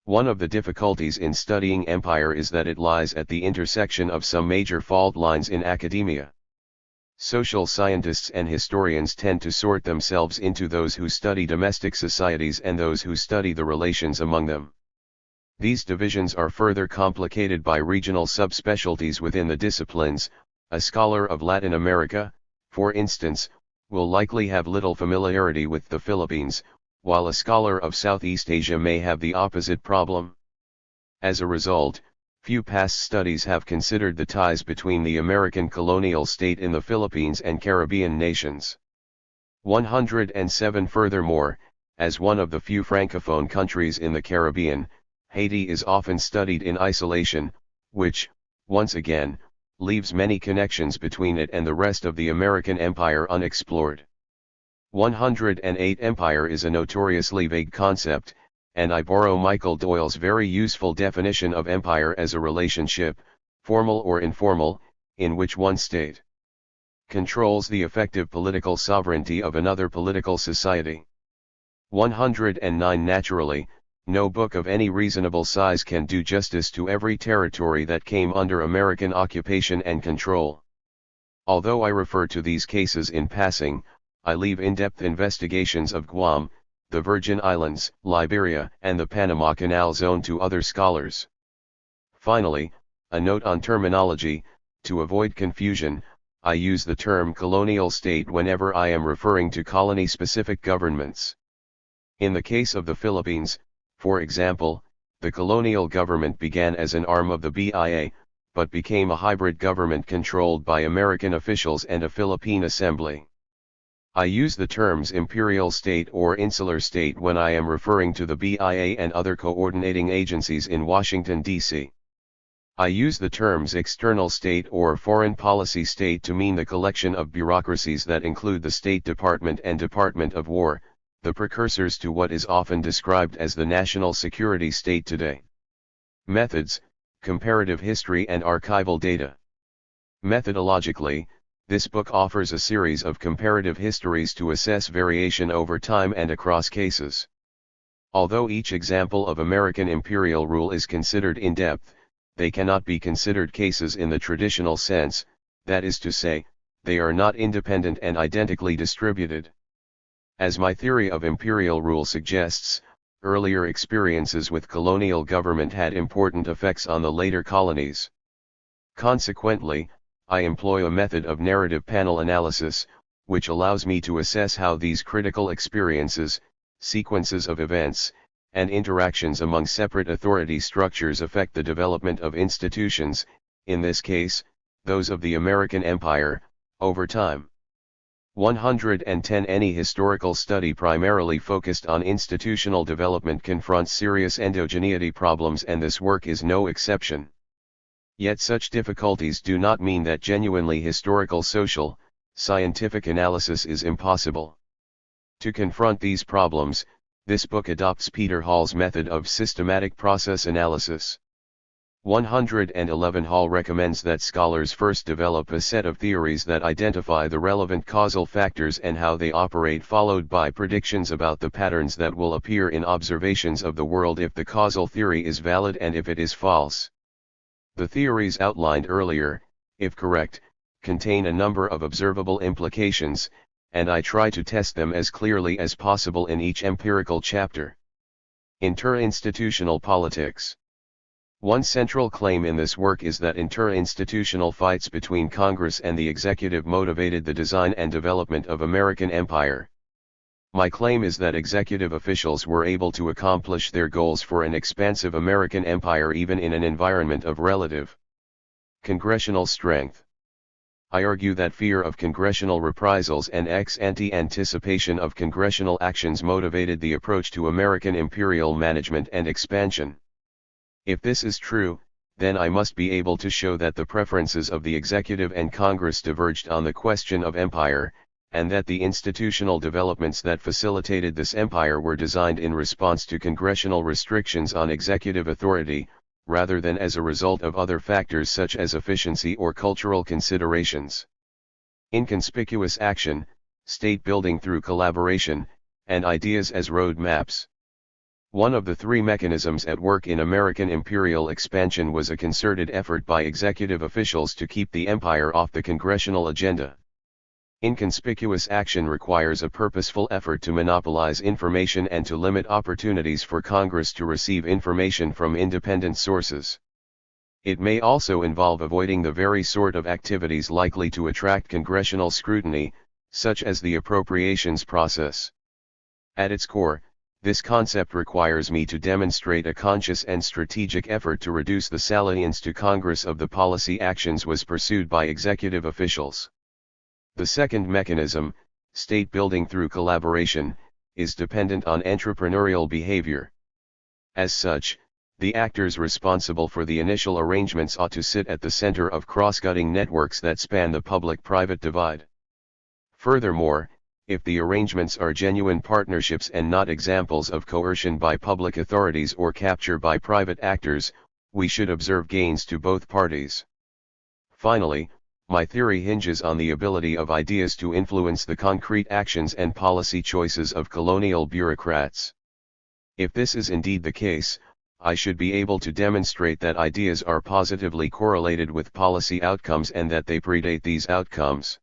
One of the difficulties in studying empire is that it lies at the intersection of some major fault lines in academia. Social scientists and historians tend to sort themselves into those who study domestic societies and those who study the relations among them. These divisions are further complicated by regional subspecialties within the disciplines. A scholar of Latin America, for instance, will likely have little familiarity with the Philippines, while a scholar of Southeast Asia may have the opposite problem. As a result, few past studies have considered the ties between the American colonial state in the Philippines and Caribbean nations. 107 Furthermore, as one of the few francophone countries in the Caribbean, Haiti is often studied in isolation, which, once again, leaves many connections between it and the rest of the American empire unexplored. 108 Empire is a notoriously vague concept, and I borrow Michael Doyle's very useful definition of empire as a relationship, formal or informal, in which one state controls the effective political sovereignty of another political society. 109 Naturally, no book of any reasonable size can do justice to every territory that came under American occupation and control. Although I refer to these cases in passing, I leave in-depth investigations of Guam, the Virgin Islands, Liberia, and the Panama Canal Zone to other scholars. Finally, a note on terminology: to avoid confusion, I use the term colonial state whenever I am referring to colony-specific governments. In the case of the Philippines, for example, the colonial government began as an arm of the BIA, but became a hybrid government controlled by American officials and a Philippine assembly. I use the terms imperial state or insular state when I am referring to the BIA and other coordinating agencies in Washington, D.C. I use the terms external state or foreign policy state to mean the collection of bureaucracies that include the State Department and Department of War, the precursors to what is often described as the national security state today. Methods: comparative history and archival data. Methodologically, this book offers a series of comparative histories to assess variation over time and across cases. Although each example of American imperial rule is considered in depth, they cannot be considered cases in the traditional sense, that is to say, they are not independent and identically distributed. As my theory of imperial rule suggests, earlier experiences with colonial government had important effects on the later colonies. Consequently, I employ a method of narrative panel analysis, which allows me to assess how these critical experiences, sequences of events, and interactions among separate authority structures affect the development of institutions, in this case, those of the American Empire, over time. 110 Any historical study primarily focused on institutional development confronts serious endogeneity problems, and this work is no exception. Yet such difficulties do not mean that genuinely historical social, scientific analysis is impossible. To confront these problems, this book adopts Peter Hall's method of systematic process analysis. 111 Hall recommends that scholars first develop a set of theories that identify the relevant causal factors and how they operate, followed by predictions about the patterns that will appear in observations of the world if the causal theory is valid and if it is false. The theories outlined earlier, if correct, contain a number of observable implications, and I try to test them as clearly as possible in each empirical chapter. Interinstitutional politics. One central claim in this work is that interinstitutional fights between Congress and the executive motivated the design and development of American empire. My claim is that executive officials were able to accomplish their goals for an expansive American empire even in an environment of relative congressional strength. I argue that fear of congressional reprisals and ex-ante anticipation of congressional actions motivated the approach to American imperial management and expansion. If this is true, then I must be able to show that the preferences of the executive and Congress diverged on the question of empire, and that the institutional developments that facilitated this empire were designed in response to congressional restrictions on executive authority, rather than as a result of other factors such as efficiency or cultural considerations. Inconspicuous action, state building through collaboration, and ideas as road maps. One of the three mechanisms at work in American imperial expansion was a concerted effort by executive officials to keep the empire off the congressional agenda. Inconspicuous action requires a purposeful effort to monopolize information and to limit opportunities for Congress to receive information from independent sources. It may also involve avoiding the very sort of activities likely to attract congressional scrutiny, such as the appropriations process. At its core, this concept requires me to demonstrate a conscious and strategic effort to reduce the salience to Congress of the policy actions was pursued by executive officials. The second mechanism, state building through collaboration, is dependent on entrepreneurial behavior. As such, the actors responsible for the initial arrangements ought to sit at the center of cross-cutting networks that span the public-private divide. Furthermore, if the arrangements are genuine partnerships and not examples of coercion by public authorities or capture by private actors, we should observe gains to both parties. Finally, my theory hinges on the ability of ideas to influence the concrete actions and policy choices of colonial bureaucrats. If this is indeed the case, I should be able to demonstrate that ideas are positively correlated with policy outcomes and that they predate these outcomes.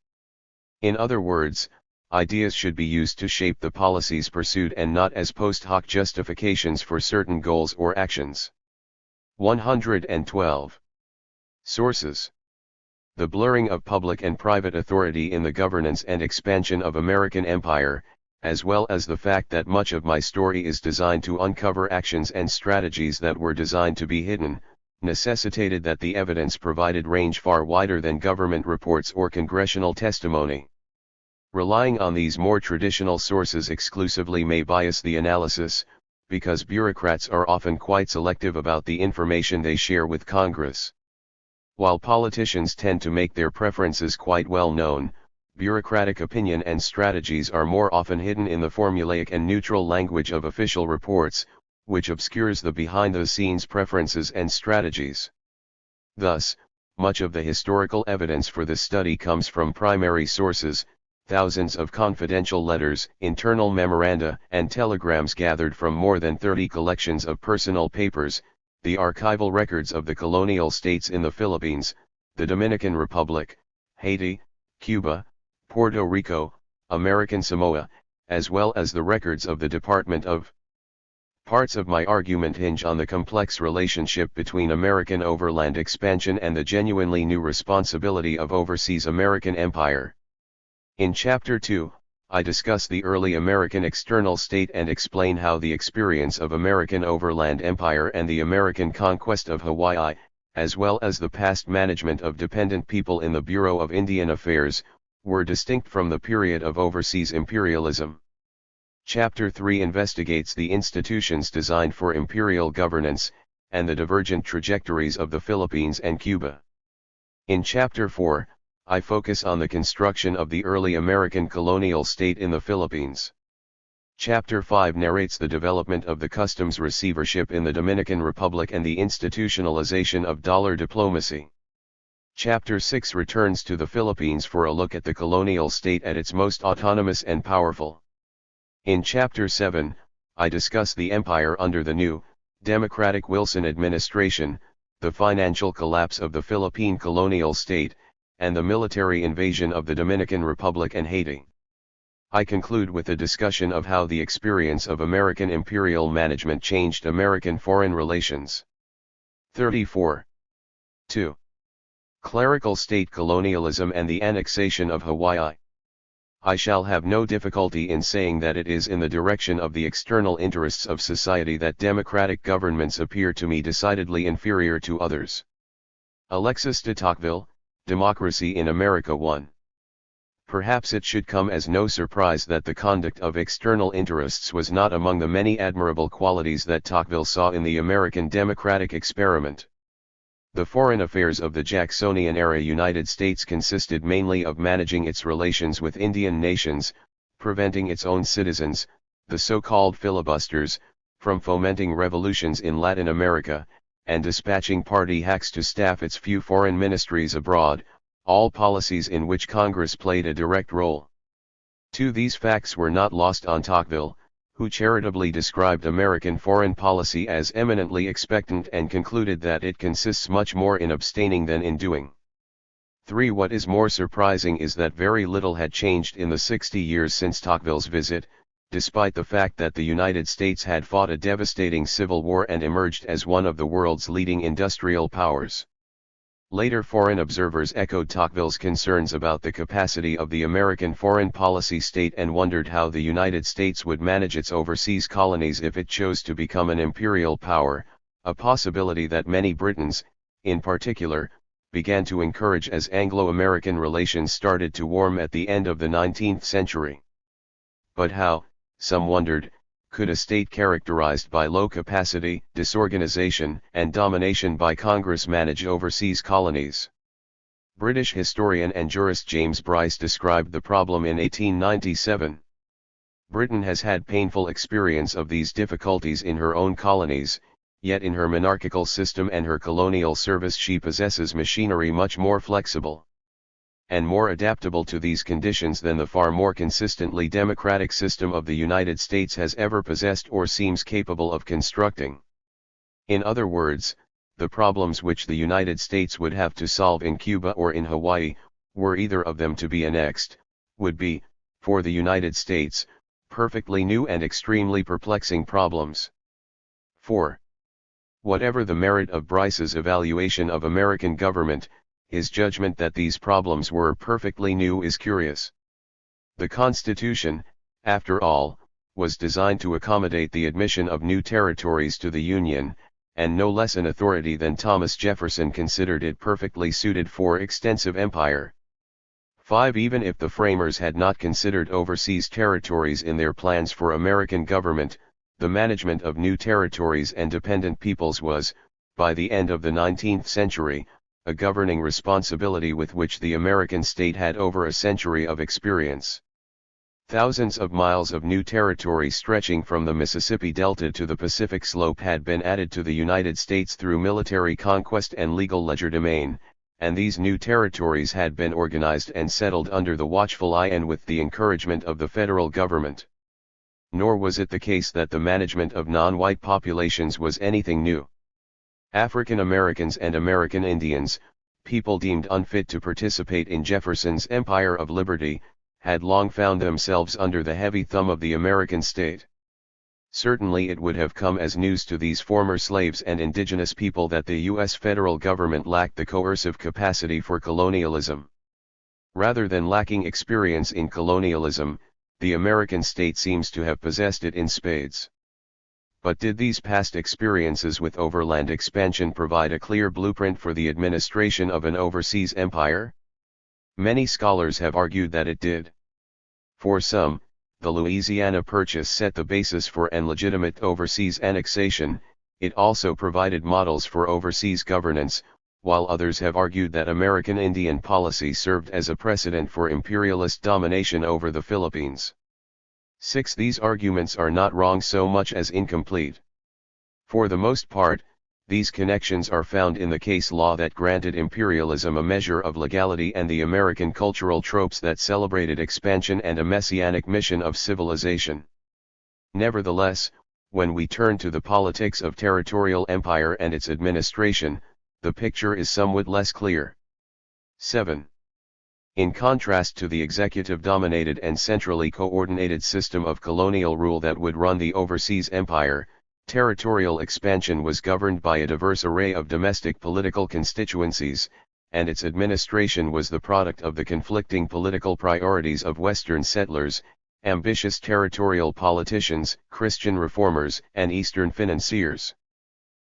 In other words, ideas should be used to shape the policies pursued and not as post hoc justifications for certain goals or actions. 112. Sources. The blurring of public and private authority in the governance and expansion of American empire, as well as the fact that much of my story is designed to uncover actions and strategies that were designed to be hidden, necessitated that the evidence provided range far wider than government reports or congressional testimony. Relying on these more traditional sources exclusively may bias the analysis, because bureaucrats are often quite selective about the information they share with Congress. While politicians tend to make their preferences quite well known, bureaucratic opinion and strategies are more often hidden in the formulaic and neutral language of official reports, which obscures the behind-the-scenes preferences and strategies. Thus, much of the historical evidence for this study comes from primary sources, thousands of confidential letters, internal memoranda, and telegrams gathered from more than 30 collections of personal papers, the archival records of the colonial states in the Philippines, the Dominican Republic, Haiti, Cuba, Puerto Rico, American Samoa, as well as the records of the Department of. Parts of my argument hinge on the complex relationship between American overland expansion and the genuinely new responsibility of overseas American empire. In Chapter 2, I discuss the early American external state and explain how the experience of American overland empire and the American conquest of Hawaii, as well as the past management of dependent people in the Bureau of Indian Affairs, were distinct from the period of overseas imperialism. Chapter 3 investigates the institutions designed for imperial governance, and the divergent trajectories of the Philippines and Cuba. In Chapter 4, I focus on the construction of the early American colonial state in the Philippines. Chapter 5 narrates the development of the customs receivership in the Dominican Republic and the institutionalization of dollar diplomacy. Chapter 6 returns to the Philippines for a look at the colonial state at its most autonomous and powerful. In Chapter 7, I discuss the empire under the new, democratic Wilson administration, the financial collapse of the Philippine colonial state, and the military invasion of the Dominican Republic and Haiti. I conclude with a discussion of how the experience of American imperial management changed American foreign relations. 34. 2. Clerical state colonialism and the annexation of Hawaii. I shall have no difficulty in saying that it is in the direction of the external interests of society that democratic governments appear to me decidedly inferior to others. Alexis de Tocqueville, Democracy in America 1. Perhaps it should come as no surprise that the conduct of external interests was not among the many admirable qualities that Tocqueville saw in the American democratic experiment. The foreign affairs of the Jacksonian-era United States consisted mainly of managing its relations with Indian nations, preventing its own citizens, the so-called filibusters, from fomenting revolutions in Latin America, and dispatching party hacks to staff its few foreign ministries abroad, all policies in which Congress played a direct role. 2. These facts were not lost on Tocqueville, who charitably described American foreign policy as eminently expectant and concluded that it consists much more in abstaining than in doing. 3. What is more surprising is that very little had changed in the 60 years since Tocqueville's visit, despite the fact that the United States had fought a devastating civil war and emerged as one of the world's leading industrial powers. Later foreign observers echoed Tocqueville's concerns about the capacity of the American foreign policy state and wondered how the United States would manage its overseas colonies if it chose to become an imperial power, a possibility that many Britons, in particular, began to encourage as Anglo-American relations started to warm at the end of the 19th century. But how, some wondered, could a state characterized by low capacity, disorganization, and domination by Congress manage overseas colonies? British historian and jurist James Bryce described the problem in 1897. Britain has had painful experience of these difficulties in her own colonies, yet in her monarchical system and her colonial service she possesses machinery much more flexible and more adaptable to these conditions than the far more consistently democratic system of the United States has ever possessed or seems capable of constructing. In other words, the problems which the United States would have to solve in Cuba or in Hawaii, were either of them to be annexed, would be, for the United States, perfectly new and extremely perplexing problems. 4. Whatever the merit of Bryce's evaluation of American government, his judgment that these problems were perfectly new is curious. The Constitution, after all, was designed to accommodate the admission of new territories to the Union, and no less an authority than Thomas Jefferson considered it perfectly suited for extensive empire. 5. Even if the framers had not considered overseas territories in their plans for American government, the management of new territories and dependent peoples was, by the end of the 19th century, a governing responsibility with which the American state had over a century of experience. Thousands of miles of new territory stretching from the Mississippi Delta to the Pacific Slope had been added to the United States through military conquest and legal legerdemain, and these new territories had been organized and settled under the watchful eye and with the encouragement of the federal government. Nor was it the case that the management of non-white populations was anything new. African Americans and American Indians, people deemed unfit to participate in Jefferson's Empire of Liberty, had long found themselves under the heavy thumb of the American state. Certainly it would have come as news to these former slaves and indigenous people that the U.S. federal government lacked the coercive capacity for colonialism. Rather than lacking experience in colonialism, the American state seems to have possessed it in spades. But did these past experiences with overland expansion provide a clear blueprint for the administration of an overseas empire? Many scholars have argued that it did. For some, the Louisiana Purchase set the basis for an legitimate overseas annexation. It also provided models for overseas governance, while others have argued that American Indian policy served as a precedent for imperialist domination over the Philippines. 6. These arguments are not wrong so much as incomplete. For the most part, these connections are found in the case law that granted imperialism a measure of legality and the American cultural tropes that celebrated expansion and a messianic mission of civilization. Nevertheless, when we turn to the politics of territorial empire and its administration, the picture is somewhat less clear. 7. In contrast to the executive-dominated and centrally coordinated system of colonial rule that would run the overseas empire, territorial expansion was governed by a diverse array of domestic political constituencies, and its administration was the product of the conflicting political priorities of Western settlers, ambitious territorial politicians, Christian reformers, and Eastern financiers.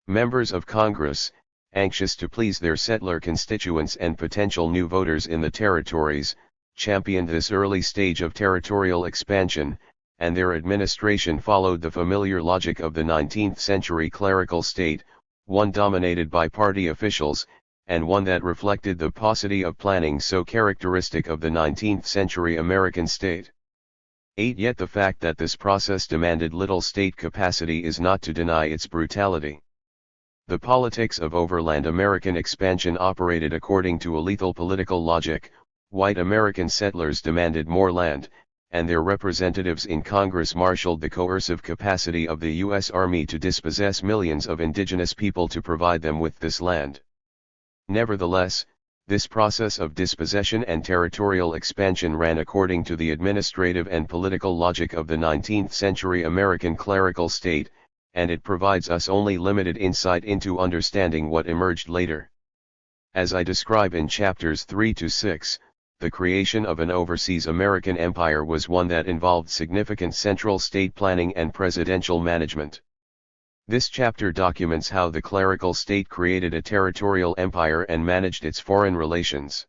Members of Congress, anxious to please their settler constituents and potential new voters in the territories, championed this early stage of territorial expansion, and their administration followed the familiar logic of the 19th century clerical state, one dominated by party officials, and one that reflected the paucity of planning so characteristic of the 19th century American state. 8. Yet the fact that this process demanded little state capacity is not to deny its brutality. The politics of overland American expansion operated according to a lethal political logic. White American settlers demanded more land, and their representatives in Congress marshaled the coercive capacity of the U.S. Army to dispossess millions of indigenous people to provide them with this land. Nevertheless, this process of dispossession and territorial expansion ran according to the administrative and political logic of the 19th century American clerical state, and it provides us only limited insight into understanding what emerged later. As I describe in chapters 3 to 6, the creation of an overseas American empire was one that involved significant central state planning and presidential management. This chapter documents how the clerical state created a territorial empire and managed its foreign relations.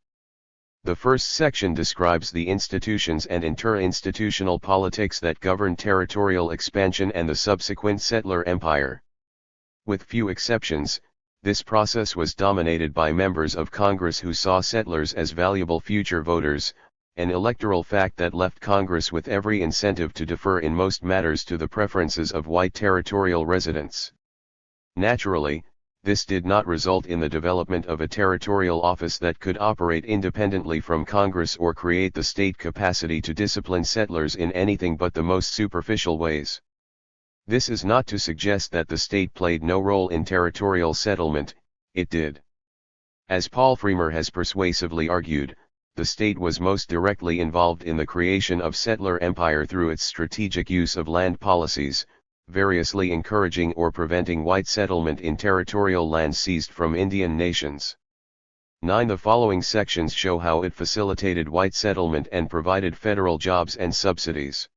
The first section describes the institutions and inter-institutional politics that governed territorial expansion and the subsequent settler empire. With few exceptions, this process was dominated by members of Congress who saw settlers as valuable future voters, an electoral fact that left Congress with every incentive to defer in most matters to the preferences of white territorial residents. Naturally, this did not result in the development of a territorial office that could operate independently from Congress or create the state capacity to discipline settlers in anything but the most superficial ways. This is not to suggest that the state played no role in territorial settlement, it did. As Paul Fremer has persuasively argued, the state was most directly involved in the creation of settler empire through its strategic use of land policies, variously encouraging or preventing white settlement in territorial lands seized from Indian nations. 9. The following sections show how it facilitated white settlement and provided federal jobs and subsidies.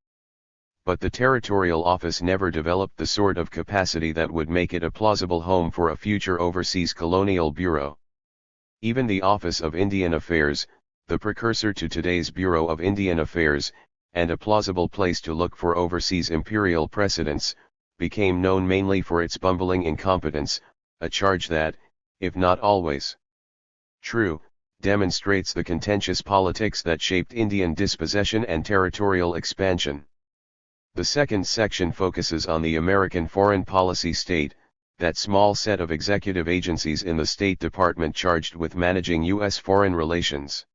But the territorial office never developed the sort of capacity that would make it a plausible home for a future overseas colonial bureau. Even the Office of Indian Affairs, the precursor to today's Bureau of Indian Affairs, and a plausible place to look for overseas imperial precedents, became known mainly for its bumbling incompetence, a charge that, if not always true, demonstrates the contentious politics that shaped Indian dispossession and territorial expansion. The second section focuses on the American foreign policy state, that small set of executive agencies in the State Department charged with managing U.S. foreign relations.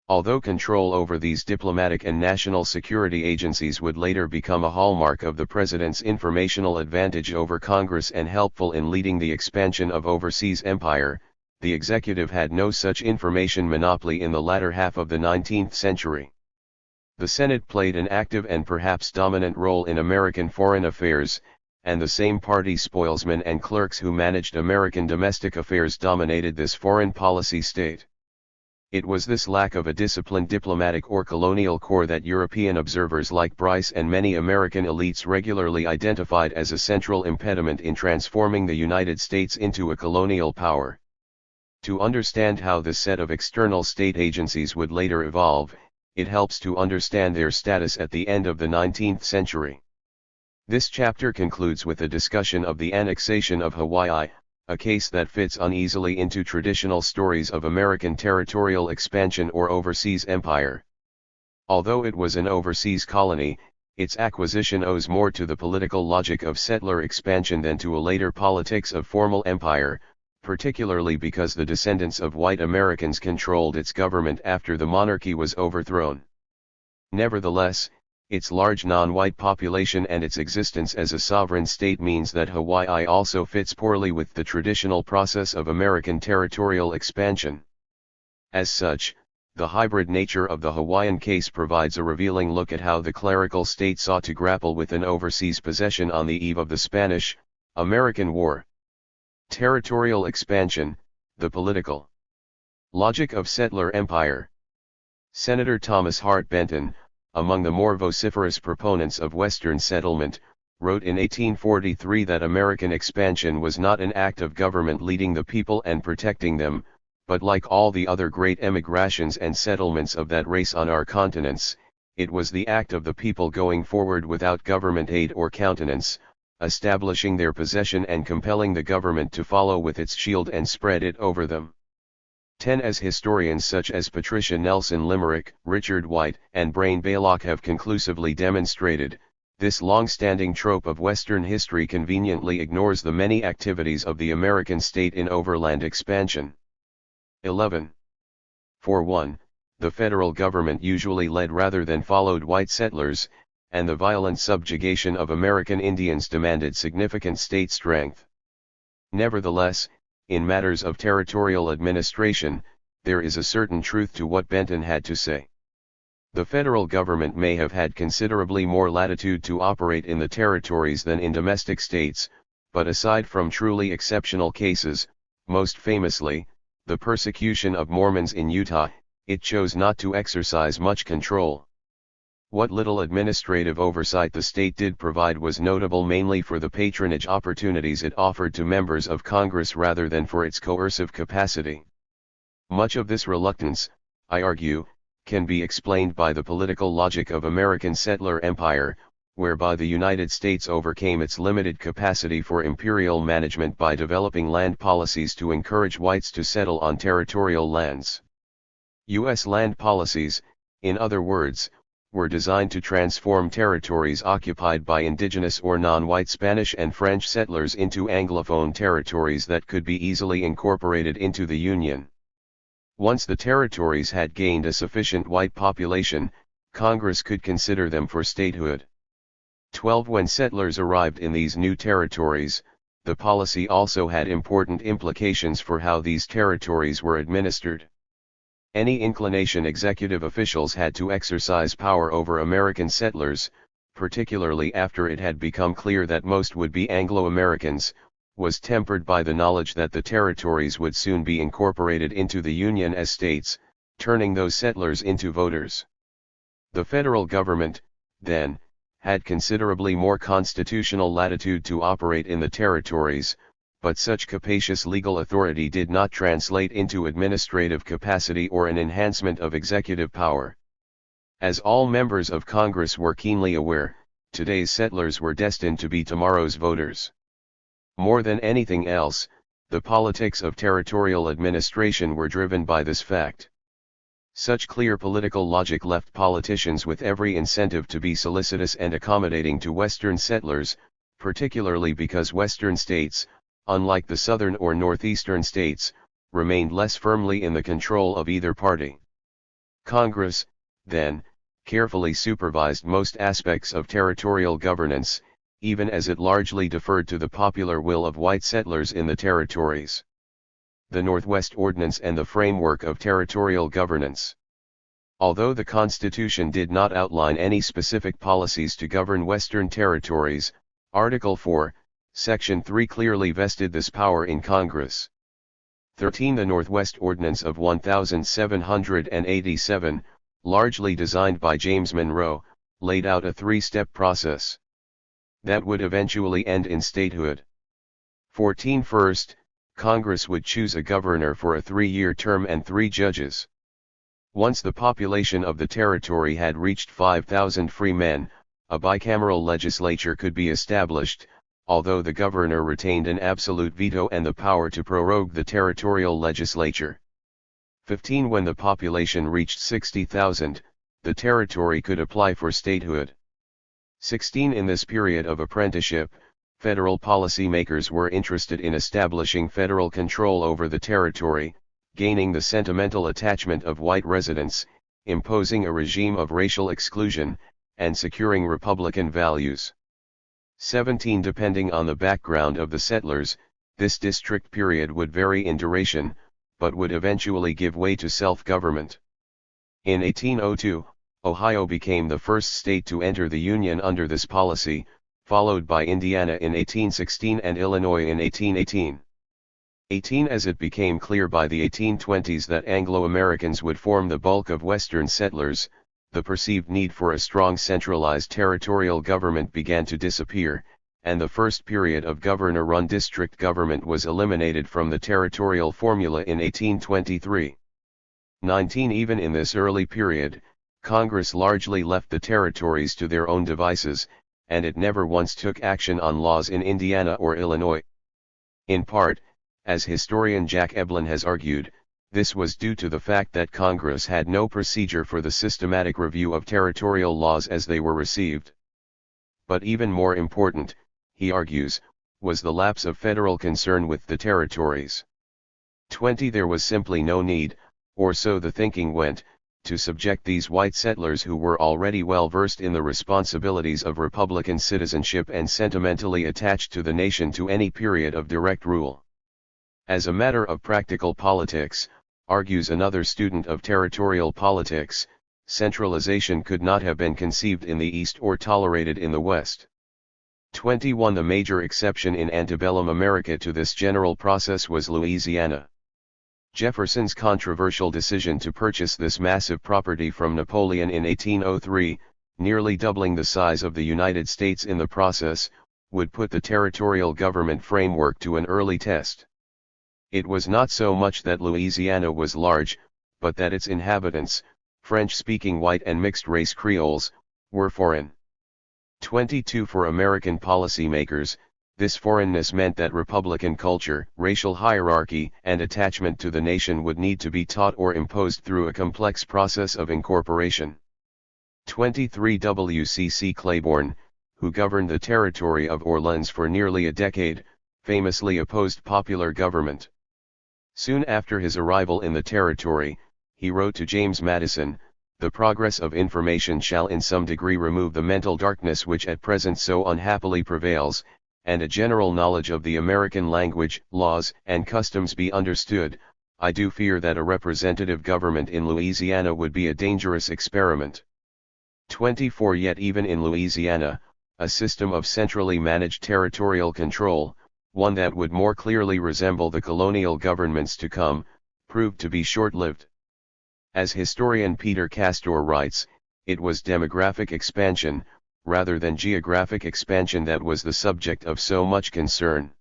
Although control over these diplomatic and national security agencies would later become a hallmark of the president's informational advantage over Congress and helpful in leading the expansion of overseas empire, the executive had no such information monopoly in the latter half of the 19th century. The Senate played an active and perhaps dominant role in American foreign affairs, and the same party spoilsmen and clerks who managed American domestic affairs dominated this foreign policy state. It was this lack of a disciplined diplomatic or colonial corps that European observers like Bryce and many American elites regularly identified as a central impediment in transforming the United States into a colonial power. To understand how this set of external state agencies would later evolve, it helps to understand their status at the end of the 19th century. This chapter concludes with a discussion of the annexation of Hawaii, a case that fits uneasily into traditional stories of American territorial expansion or overseas empire. Although it was an overseas colony, its acquisition owes more to the political logic of settler expansion than to a later politics of formal empire, particularly because the descendants of white Americans controlled its government after the monarchy was overthrown. Nevertheless, its large non-white population and its existence as a sovereign state means that Hawaii also fits poorly with the traditional process of American territorial expansion. As such, the hybrid nature of the Hawaiian case provides a revealing look at how the clerical state sought to grapple with an overseas possession on the eve of the Spanish-American War. Territorial expansion, the political logic of settler empire. Senator Thomas Hart Benton, among the more vociferous proponents of Western settlement, wrote in 1843 that American expansion was not an act of government leading the people and protecting them, but like all the other great emigrations and settlements of that race on our continents, it was the act of the people going forward without government aid or countenance, establishing their possession and compelling the government to follow with its shield and spread it over them. 10. As historians such as Patricia Nelson Limerick, Richard White, and Brain Baylock have conclusively demonstrated, this long-standing trope of Western history conveniently ignores the many activities of the American state in overland expansion. 11. For one, the federal government usually led rather than followed white settlers, and the violent subjugation of American Indians demanded significant state strength. Nevertheless, in matters of territorial administration, there is a certain truth to what Benton had to say. The federal government may have had considerably more latitude to operate in the territories than in domestic states, but aside from truly exceptional cases, most famously, the persecution of Mormons in Utah, it chose not to exercise much control. What little administrative oversight the state did provide was notable mainly for the patronage opportunities it offered to members of Congress rather than for its coercive capacity. Much of this reluctance, I argue, can be explained by the political logic of American settler empire, whereby the United States overcame its limited capacity for imperial management by developing land policies to encourage whites to settle on territorial lands. U.S. land policies, in other words, were designed to transform territories occupied by indigenous or non-white Spanish and French settlers into Anglophone territories that could be easily incorporated into the Union. Once the territories had gained a sufficient white population, Congress could consider them for statehood. 12. When settlers arrived in these new territories, the policy also had important implications for how these territories were administered. Any inclination executive officials had to exercise power over American settlers, particularly after it had become clear that most would be Anglo-Americans, was tempered by the knowledge that the territories would soon be incorporated into the Union as states, turning those settlers into voters. The federal government, then, had considerably more constitutional latitude to operate in the territories, but such capacious legal authority did not translate into administrative capacity or an enhancement of executive power. As all members of Congress were keenly aware, today's settlers were destined to be tomorrow's voters. More than anything else, the politics of territorial administration were driven by this fact. Such clear political logic left politicians with every incentive to be solicitous and accommodating to Western settlers, particularly because Western states, unlike the Southern or Northeastern states, remained less firmly in the control of either party. Congress, then, carefully supervised most aspects of territorial governance, even as it largely deferred to the popular will of white settlers in the territories. The Northwest Ordinance and the framework of territorial governance. Although the Constitution did not outline any specific policies to govern Western territories, Article 4, Section 3 clearly vested this power in Congress. 13. The Northwest Ordinance of 1787, largely designed by James Monroe, laid out a three-step process that would eventually end in statehood. 14. First, Congress would choose a governor for a 3-year term and 3 judges. Once the population of the territory had reached 5,000 free men, a bicameral legislature could be established, although the governor retained an absolute veto and the power to prorogue the territorial legislature. 15. When the population reached 60,000, the territory could apply for statehood. 16. In this period of apprenticeship, federal policymakers were interested in establishing federal control over the territory, gaining the sentimental attachment of white residents, imposing a regime of racial exclusion, and securing Republican values. 17. Depending on the background of the settlers, this district period would vary in duration, but would eventually give way to self-government. In 1802, Ohio became the first state to enter the Union under this policy, followed by Indiana in 1816 and Illinois in 1818. 18. As it became clear by the 1820s that Anglo-Americans would form the bulk of Western settlers, the perceived need for a strong centralized territorial government began to disappear, and the first period of governor-run district government was eliminated from the territorial formula in 1823. 19. Even in this early period, Congress largely left the territories to their own devices, and it never once took action on laws in Indiana or Illinois. In part, as historian Jack Eblin has argued, this was due to the fact that Congress had no procedure for the systematic review of territorial laws as they were received. But even more important, he argues, was the lapse of federal concern with the territories. 20. There was simply no need, or so the thinking went, to subject these white settlers who were already well versed in the responsibilities of republican citizenship and sentimentally attached to the nation to any period of direct rule. As a matter of practical politics, argues another student of territorial politics, centralization could not have been conceived in the East or tolerated in the West. 21. The major exception in antebellum America to this general process was Louisiana. Jefferson's controversial decision to purchase this massive property from Napoleon in 1803, nearly doubling the size of the United States in the process, would put the territorial government framework to an early test. It was not so much that Louisiana was large, but that its inhabitants, French-speaking white and mixed-race Creoles, were foreign. 22. For American policymakers, this foreignness meant that Republican culture, racial hierarchy, and attachment to the nation would need to be taught or imposed through a complex process of incorporation. 23. W.C.C. Claiborne, who governed the territory of Orleans for nearly a decade, famously opposed popular government. Soon after his arrival in the territory, he wrote to James Madison, "The progress of information shall in some degree remove the mental darkness which at present so unhappily prevails, and a general knowledge of the American language, laws, and customs be understood. I do fear that a representative government in Louisiana would be a dangerous experiment." 24. Yet even in Louisiana, a system of centrally managed territorial control, one that would more clearly resemble the colonial governments to come, proved to be short-lived. As historian Peter Castor writes, it was demographic expansion, rather than geographic expansion that was the subject of so much concern.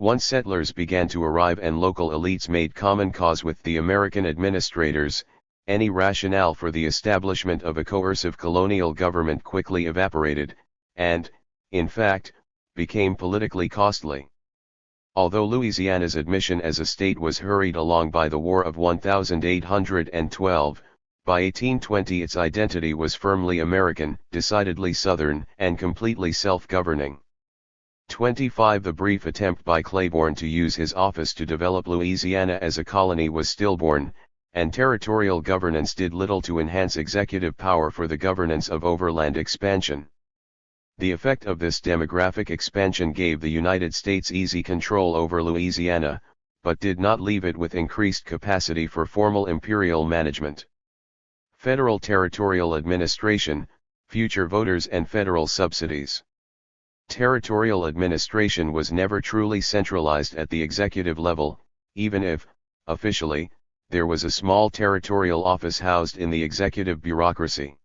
Once settlers began to arrive and local elites made common cause with the American administrators, any rationale for the establishment of a coercive colonial government quickly evaporated, and, in fact, became politically costly. Although Louisiana's admission as a state was hurried along by the War of 1812, by 1820 its identity was firmly American, decidedly Southern, and completely self-governing. 25. The brief attempt by Claiborne to use his office to develop Louisiana as a colony was stillborn, and territorial governance did little to enhance executive power for the governance of overland expansion. The effect of this demographic expansion gave the United States easy control over Louisiana, but did not leave it with increased capacity for formal imperial management. Federal territorial administration, future voters and federal subsidies. Territorial administration was never truly centralized at the executive level, even if, officially, there was a small territorial office housed in the executive bureaucracy.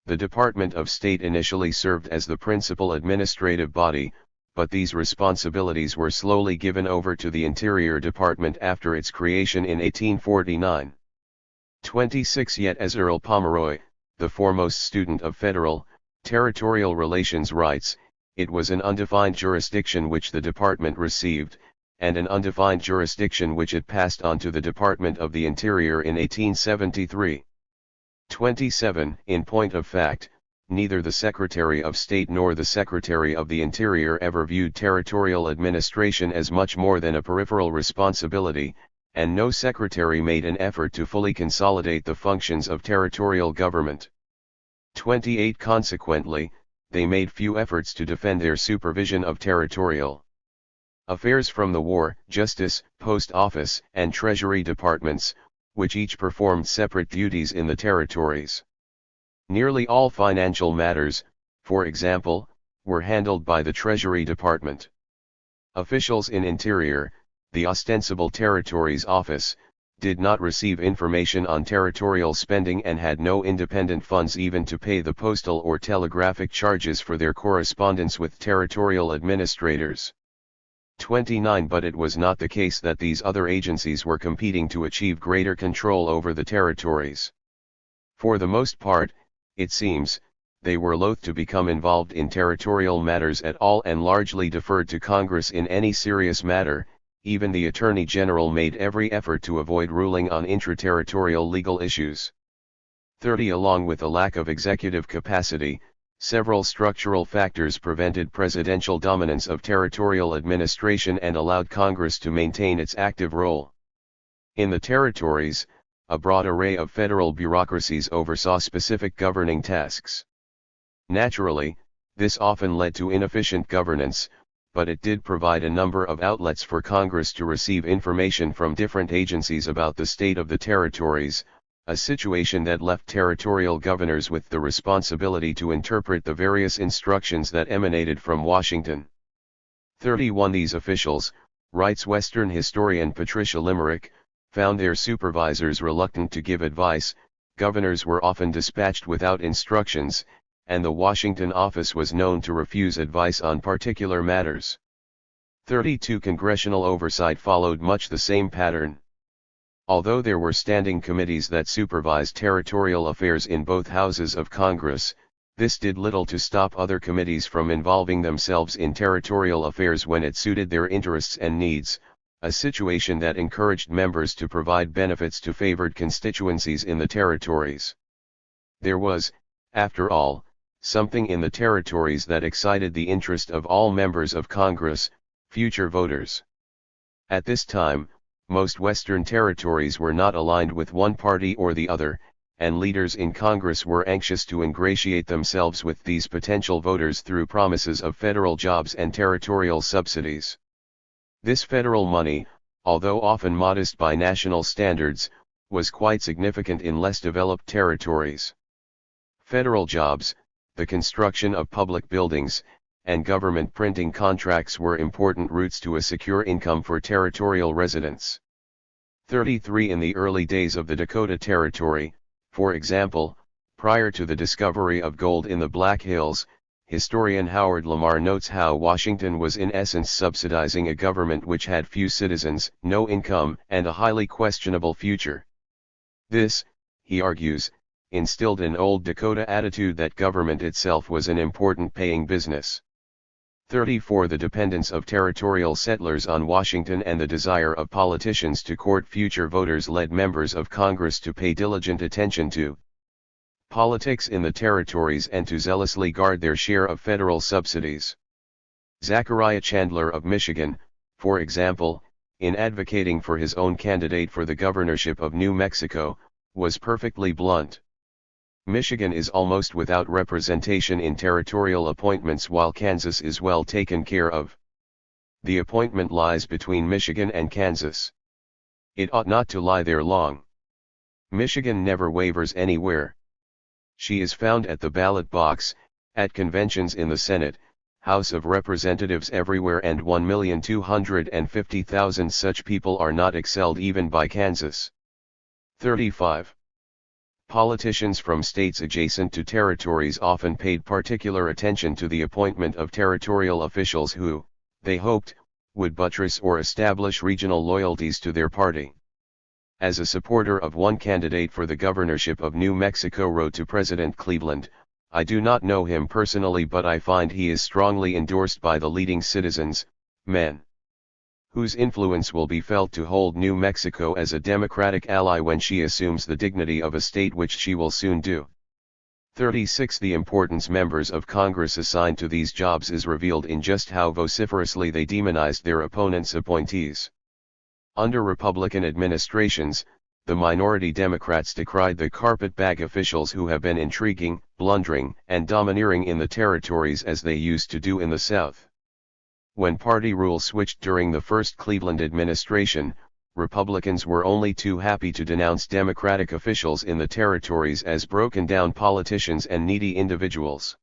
The Department of State initially served as the principal administrative body, but these responsibilities were slowly given over to the Interior Department after its creation in 1849. 26. Yet as Earl Pomeroy, the foremost student of federal, territorial relations writes, it was an undefined jurisdiction which the department received, and an undefined jurisdiction which it passed on to the Department of the Interior in 1873. 27. In point of fact, neither the Secretary of State nor the Secretary of the Interior ever viewed territorial administration as much more than a peripheral responsibility, and no secretary made an effort to fully consolidate the functions of territorial government. 28. Consequently, they made few efforts to defend their supervision of territorial affairs from the War, Justice, Post Office, and Treasury departments, which each performed separate duties in the territories. Nearly all financial matters, for example, were handled by the Treasury Department. Officials in Interior, the ostensible Territories Office, did not receive information on territorial spending and had no independent funds even to pay the postal or telegraphic charges for their correspondence with territorial administrators. 29. But it was not the case that these other agencies were competing to achieve greater control over the territories. For the most part, it seems, they were loath to become involved in territorial matters at all and largely deferred to Congress in any serious matter. Even the Attorney General made every effort to avoid ruling on intraterritorial legal issues. 30. Along with a lack of executive capacity, several structural factors prevented presidential dominance of territorial administration and allowed Congress to maintain its active role. In the territories, a broad array of federal bureaucracies oversaw specific governing tasks. Naturally, this often led to inefficient governance, but it did provide a number of outlets for Congress to receive information from different agencies about the state of the territories, a situation that left territorial governors with the responsibility to interpret the various instructions that emanated from Washington. 31 These officials, writes Western historian Patricia Limerick, found their supervisors reluctant to give advice, governors were often dispatched without instructions, and the Washington office was known to refuse advice on particular matters. 32 Congressional oversight followed much the same pattern. Although there were standing committees that supervised territorial affairs in both houses of Congress, this did little to stop other committees from involving themselves in territorial affairs when it suited their interests and needs, a situation that encouraged members to provide benefits to favored constituencies in the territories. There was, after all, something in the territories that excited the interest of all members of Congress, future voters. At this time, most Western territories were not aligned with one party or the other, and leaders in Congress were anxious to ingratiate themselves with these potential voters through promises of federal jobs and territorial subsidies. This federal money, although often modest by national standards, was quite significant in less developed territories. Federal jobs, the construction of public buildings, and government printing contracts were important routes to a secure income for territorial residents. 33 In the early days of the Dakota Territory, for example, prior to the discovery of gold in the Black Hills, historian Howard Lamar notes how Washington was in essence subsidizing a government which had few citizens, no income, and a highly questionable future. This, he argues, instilled an old Dakota attitude that government itself was an important paying business. 34 The dependence of territorial settlers on Washington and the desire of politicians to court future voters led members of Congress to pay diligent attention to politics in the territories and to zealously guard their share of federal subsidies. Zachariah Chandler of Michigan, for example, in advocating for his own candidate for the governorship of New Mexico, was perfectly blunt. Michigan is almost without representation in territorial appointments while Kansas is well taken care of. The appointment lies between Michigan and Kansas. It ought not to lie there long. Michigan never wavers anywhere. She is found at the ballot box, at conventions in the Senate, House of Representatives everywhere, and 1,250,000 such people are not excelled even by Kansas. 35. Politicians from states adjacent to territories often paid particular attention to the appointment of territorial officials who, they hoped, would buttress or establish regional loyalties to their party. As a supporter of one candidate for the governorship of New Mexico wrote to President Cleveland, "I do not know him personally, but I find he is strongly endorsed by the leading citizens, men whose influence will be felt to hold New Mexico as a Democratic ally when she assumes the dignity of a state, which she will soon do." 36 The importance members of Congress assigned to these jobs is revealed in just how vociferously they demonized their opponents' appointees. Under Republican administrations, the minority Democrats decried the carpetbag officials who have been intriguing, blundering, and domineering in the territories as they used to do in the South. When party rule switched during the first Cleveland administration, Republicans were only too happy to denounce Democratic officials in the territories as broken-down politicians and needy individuals.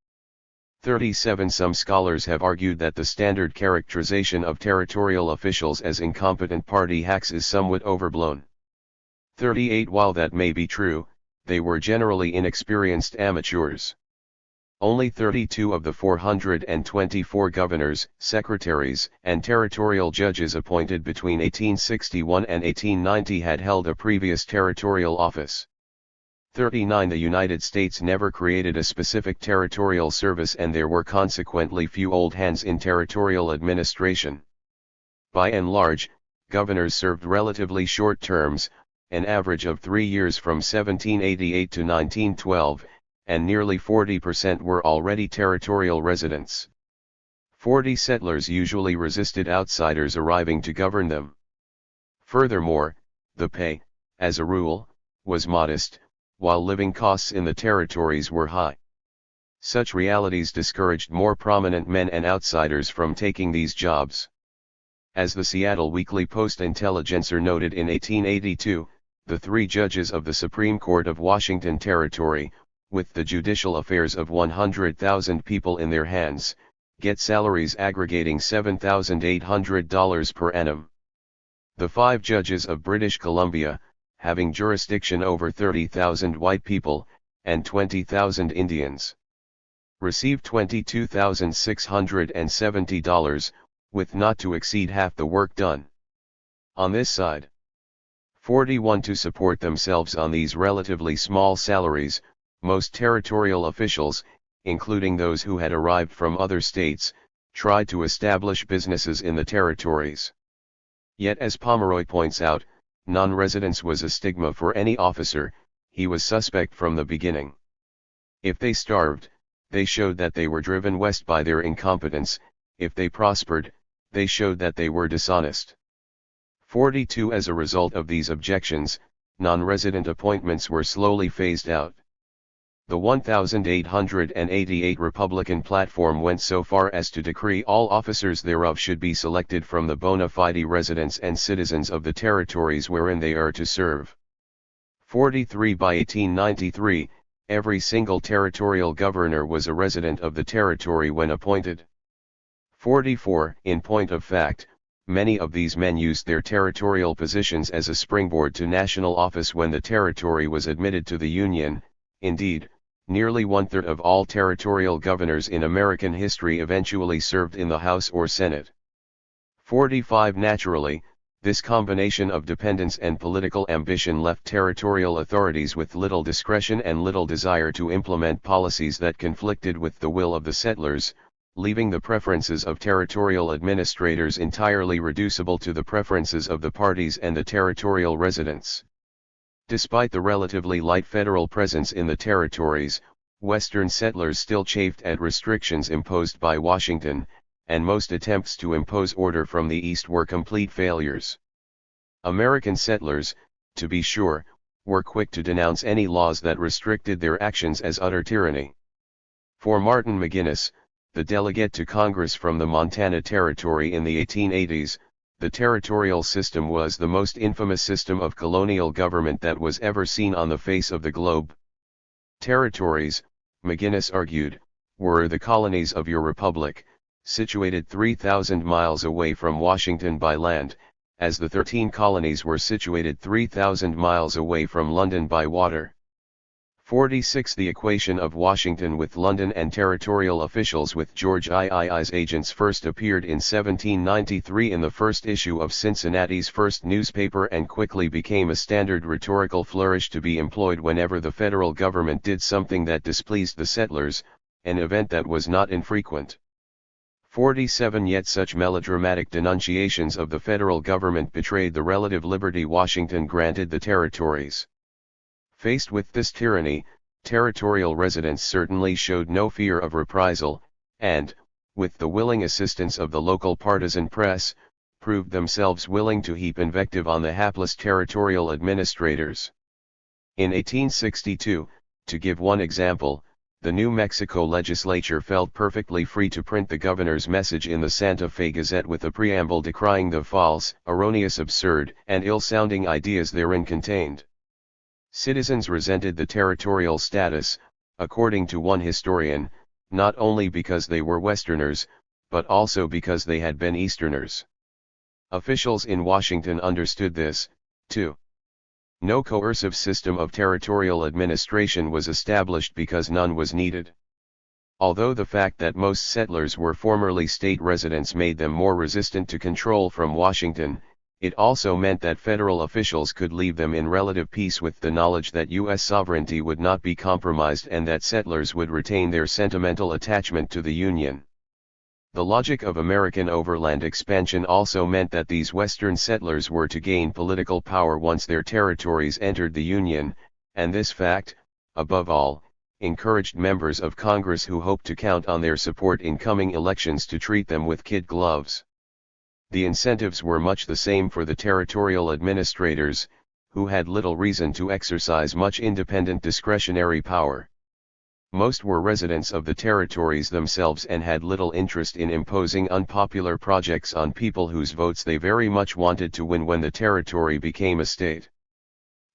37 Some scholars have argued that the standard characterization of territorial officials as incompetent party hacks is somewhat overblown. 38 While that may be true, they were generally inexperienced amateurs. Only 32 of the 424 governors, secretaries, and territorial judges appointed between 1861 and 1890 had held a previous territorial office. 39 The United States never created a specific territorial service, and there were consequently few old hands in territorial administration. By and large, governors served relatively short terms, an average of 3 years from 1788 to 1912, and nearly 40% were already territorial residents. 40 settlers usually resisted outsiders arriving to govern them. Furthermore, the pay, as a rule, was modest, while living costs in the territories were high. Such realities discouraged more prominent men and outsiders from taking these jobs. As the Seattle Weekly Post-Intelligencer noted in 1882, the 3 judges of the Supreme Court of Washington Territory, with the judicial affairs of 100,000 people in their hands, get salaries aggregating $7,800 per annum. The 5 judges of British Columbia, having jurisdiction over 30,000 white people, and 20,000 Indians, receive $22,670, with not to exceed half the work done. On this side, 41 to support themselves on these relatively small salaries. Most territorial officials, including those who had arrived from other states, tried to establish businesses in the territories. Yet, as Pomeroy points out, non-residence was a stigma for any officer. He was suspect from the beginning. If they starved, they showed that they were driven west by their incompetence. If they prospered, they showed that they were dishonest. 42 As a result of these objections, non-resident appointments were slowly phased out. The 1888 Republican platform went so far as to decree all officers thereof should be selected from the bona fide residents and citizens of the territories wherein they are to serve. 43 By 1893, every single territorial governor was a resident of the territory when appointed. 44 In point of fact, many of these men used their territorial positions as a springboard to national office when the territory was admitted to the Union. Indeed, nearly 1/3 of all territorial governors in American history eventually served in the House or Senate. 45 Naturally, this combination of dependence and political ambition left territorial authorities with little discretion and little desire to implement policies that conflicted with the will of the settlers, leaving the preferences of territorial administrators entirely reducible to the preferences of the parties and the territorial residents. Despite the relatively light federal presence in the territories, Western settlers still chafed at restrictions imposed by Washington, and most attempts to impose order from the East were complete failures. American settlers, to be sure, were quick to denounce any laws that restricted their actions as utter tyranny. For Martin McGinnis, the delegate to Congress from the Montana Territory in the 1880s, the territorial system was the most infamous system of colonial government that was ever seen on the face of the globe. Territories, McGinnis argued, were the colonies of your republic, situated 3,000 miles away from Washington by land, as the 13 colonies were situated 3,000 miles away from London by water. 46 The equation of Washington with London and territorial officials with George II's agents first appeared in 1793 in the first issue of Cincinnati's first newspaper and quickly became a standard rhetorical flourish to be employed whenever the federal government did something that displeased the settlers, an event that was not infrequent. 47 Yet such melodramatic denunciations of the federal government betrayed the relative liberty Washington granted the territories. Faced with this tyranny, territorial residents certainly showed no fear of reprisal, and, with the willing assistance of the local partisan press, proved themselves willing to heap invective on the hapless territorial administrators. In 1862, to give one example, the New Mexico legislature felt perfectly free to print the governor's message in the Santa Fe Gazette with a preamble decrying the false, erroneous, absurd, and ill-sounding ideas therein contained. Citizens resented the territorial status, according to one historian, not only because they were Westerners, but also because they had been Easterners. Officials in Washington understood this, too. No coercive system of territorial administration was established because none was needed. Although the fact that most settlers were formerly state residents made them more resistant to control from Washington, it also meant that federal officials could leave them in relative peace with the knowledge that U.S. sovereignty would not be compromised and that settlers would retain their sentimental attachment to the Union. The logic of American overland expansion also meant that these Western settlers were to gain political power once their territories entered the Union, and this fact, above all, encouraged members of Congress who hoped to count on their support in coming elections to treat them with kid gloves. The incentives were much the same for the territorial administrators, who had little reason to exercise much independent discretionary power. Most were residents of the territories themselves and had little interest in imposing unpopular projects on people whose votes they very much wanted to win when the territory became a state.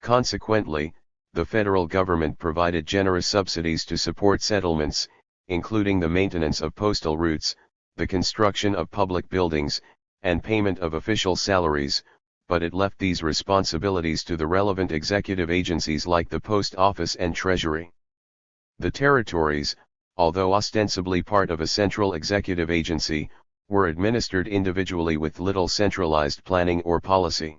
Consequently, the federal government provided generous subsidies to support settlements, including the maintenance of postal routes, the construction of public buildings, and payment of official salaries, but it left these responsibilities to the relevant executive agencies like the Post Office and Treasury. The territories, although ostensibly part of a central executive agency, were administered individually with little centralized planning or policy.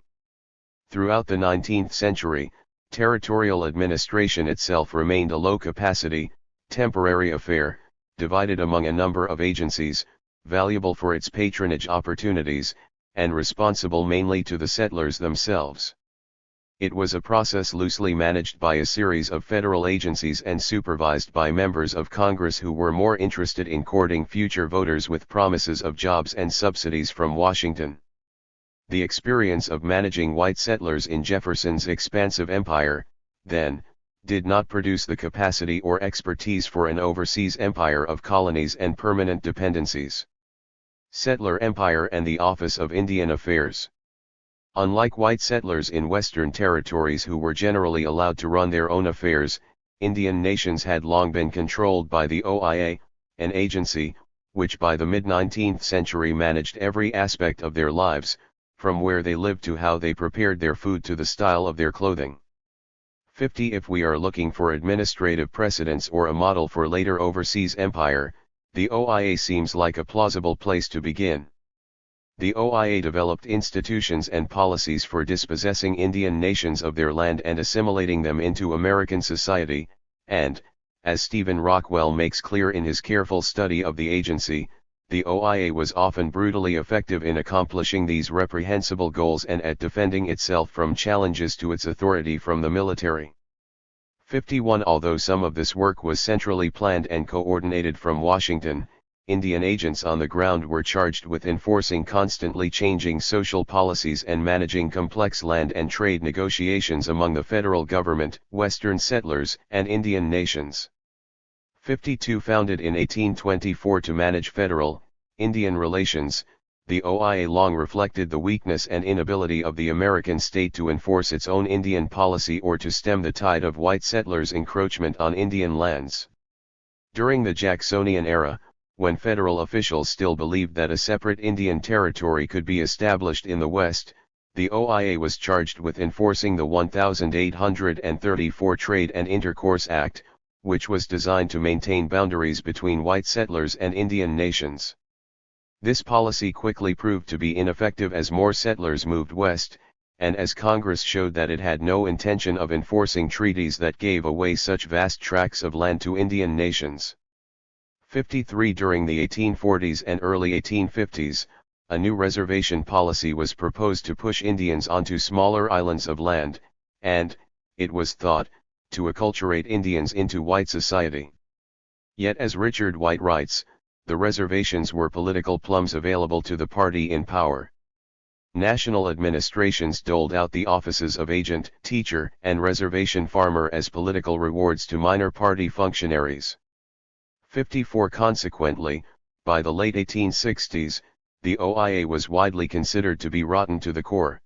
Throughout the 19th century, territorial administration itself remained a low-capacity, temporary affair, divided among a number of agencies, valuable for its patronage opportunities, and responsible mainly to the settlers themselves. It was a process loosely managed by a series of federal agencies and supervised by members of Congress who were more interested in courting future voters with promises of jobs and subsidies from Washington. The experience of managing white settlers in Jefferson's expansive empire, then, did not produce the capacity or expertise for an overseas empire of colonies and permanent dependencies. Settler Empire and the Office of Indian Affairs. Unlike white settlers in Western territories who were generally allowed to run their own affairs, Indian nations had long been controlled by the OIA, an agency, which by the mid-19th century managed every aspect of their lives, from where they lived to how they prepared their food to the style of their clothing. 50. If we are looking for administrative precedents or a model for later overseas empire, the OIA seems like a plausible place to begin. The OIA developed institutions and policies for dispossessing Indian nations of their land and assimilating them into American society, and, as Stephen Rockwell makes clear in his careful study of the agency, the OIA was often brutally effective in accomplishing these reprehensible goals and at defending itself from challenges to its authority from the military. 51. Although some of this work was centrally planned and coordinated from Washington, Indian agents on the ground were charged with enforcing constantly changing social policies and managing complex land and trade negotiations among the federal government, Western settlers, and Indian nations. 52. Founded in 1824 to manage federal, Indian relations, the OIA long reflected the weakness and inability of the American state to enforce its own Indian policy or to stem the tide of white settlers' encroachment on Indian lands. During the Jacksonian era, when federal officials still believed that a separate Indian territory could be established in the West, the OIA was charged with enforcing the 1834 Trade and Intercourse Act, which was designed to maintain boundaries between white settlers and Indian nations. This policy quickly proved to be ineffective as more settlers moved west, and as Congress showed that it had no intention of enforcing treaties that gave away such vast tracts of land to Indian nations. 53. During the 1840s and early 1850s, a new reservation policy was proposed to push Indians onto smaller islands of land, and, it was thought, to acculturate Indians into white society. Yet as Richard White writes, the reservations were political plums available to the party in power. National administrations doled out the offices of agent, teacher, and reservation farmer as political rewards to minor party functionaries. 54. Consequently, by the late 1860s, the OIA was widely considered to be rotten to the core.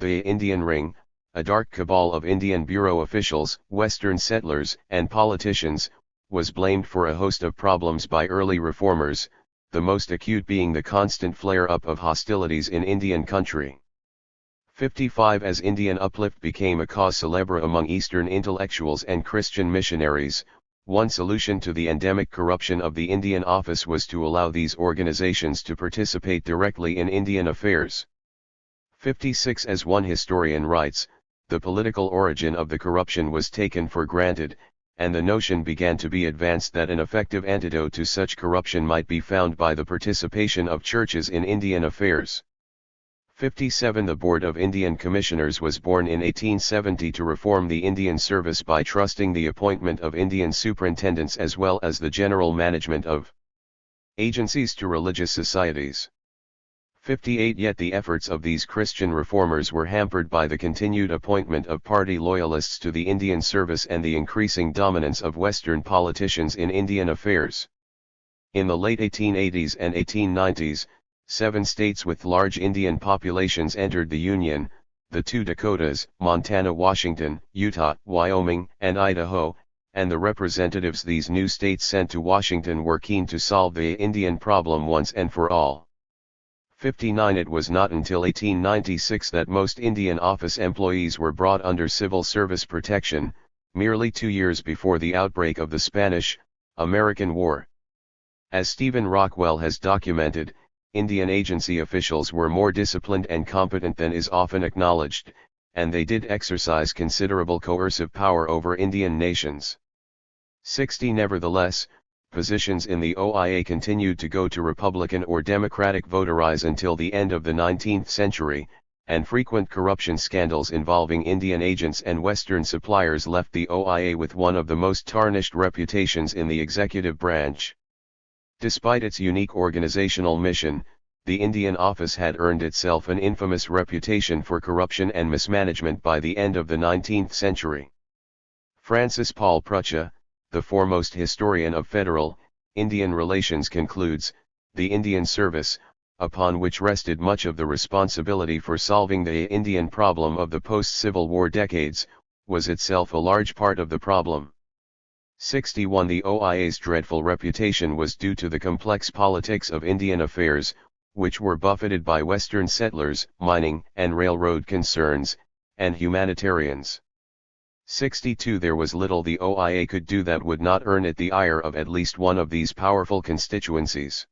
The Indian Ring, a dark cabal of Indian Bureau officials, Western settlers, and politicians, was blamed for a host of problems by early reformers, the most acute being the constant flare-up of hostilities in Indian country. 55. As Indian uplift became a cause célèbre among Eastern intellectuals and Christian missionaries, one solution to the endemic corruption of the Indian office was to allow these organizations to participate directly in Indian affairs. 56. As one historian writes, the political origin of the corruption was taken for granted, and the notion began to be advanced that an effective antidote to such corruption might be found by the participation of churches in Indian affairs. 57. The Board of Indian Commissioners was born in 1870 to reform the Indian service by trusting the appointment of Indian superintendents as well as the general management of agencies to religious societies. 58 Yet the efforts of these Christian reformers were hampered by the continued appointment of party loyalists to the Indian service and the increasing dominance of Western politicians in Indian affairs. In the late 1880s and 1890s, 7 states with large Indian populations entered the Union: the 2 Dakotas, Montana, Washington, Utah, Wyoming, and Idaho, and the representatives these new states sent to Washington were keen to solve the Indian problem once and for all. 59 It was not until 1896 that most Indian office employees were brought under civil service protection, merely 2 years before the outbreak of the Spanish-American War. As Stephen Rockwell has documented, Indian agency officials were more disciplined and competent than is often acknowledged, and they did exercise considerable coercive power over Indian nations. 60 Nevertheless, positions in the OIA continued to go to Republican or Democratic votaries until the end of the 19th century, and frequent corruption scandals involving Indian agents and Western suppliers left the OIA with one of the most tarnished reputations in the executive branch. Despite its unique organizational mission, the Indian office had earned itself an infamous reputation for corruption and mismanagement by the end of the 19th century. Francis Paul Prucha, the foremost historian of federal, Indian relations, concludes, the Indian service, upon which rested much of the responsibility for solving the Indian problem of the post-Civil War decades, was itself a large part of the problem. 61 The OIA's dreadful reputation was due to the complex politics of Indian affairs, which were buffeted by Western settlers, mining and railroad concerns, and humanitarians. 62 There was little the OIA could do that would not earn it the ire of at least one of these powerful constituencies.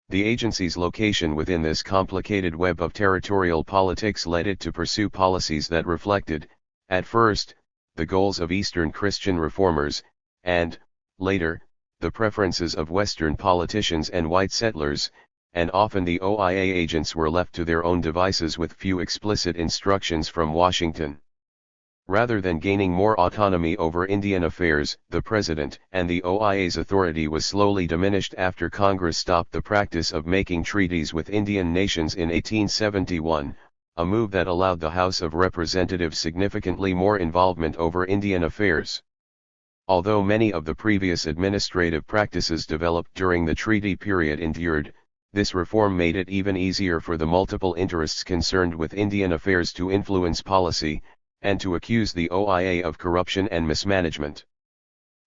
The agency's location within this complicated web of territorial politics led it to pursue policies that reflected, at first, the goals of Eastern Christian reformers, and, later, the preferences of Western politicians and white settlers, and often the OIA agents were left to their own devices with few explicit instructions from Washington. Rather than gaining more autonomy over Indian affairs, the President and the OIA's authority was slowly diminished after Congress stopped the practice of making treaties with Indian nations in 1871, a move that allowed the House of Representatives significantly more involvement over Indian affairs. Although many of the previous administrative practices developed during the treaty period endured, this reform made it even easier for the multiple interests concerned with Indian affairs to influence policy, and to accuse the OIA of corruption and mismanagement.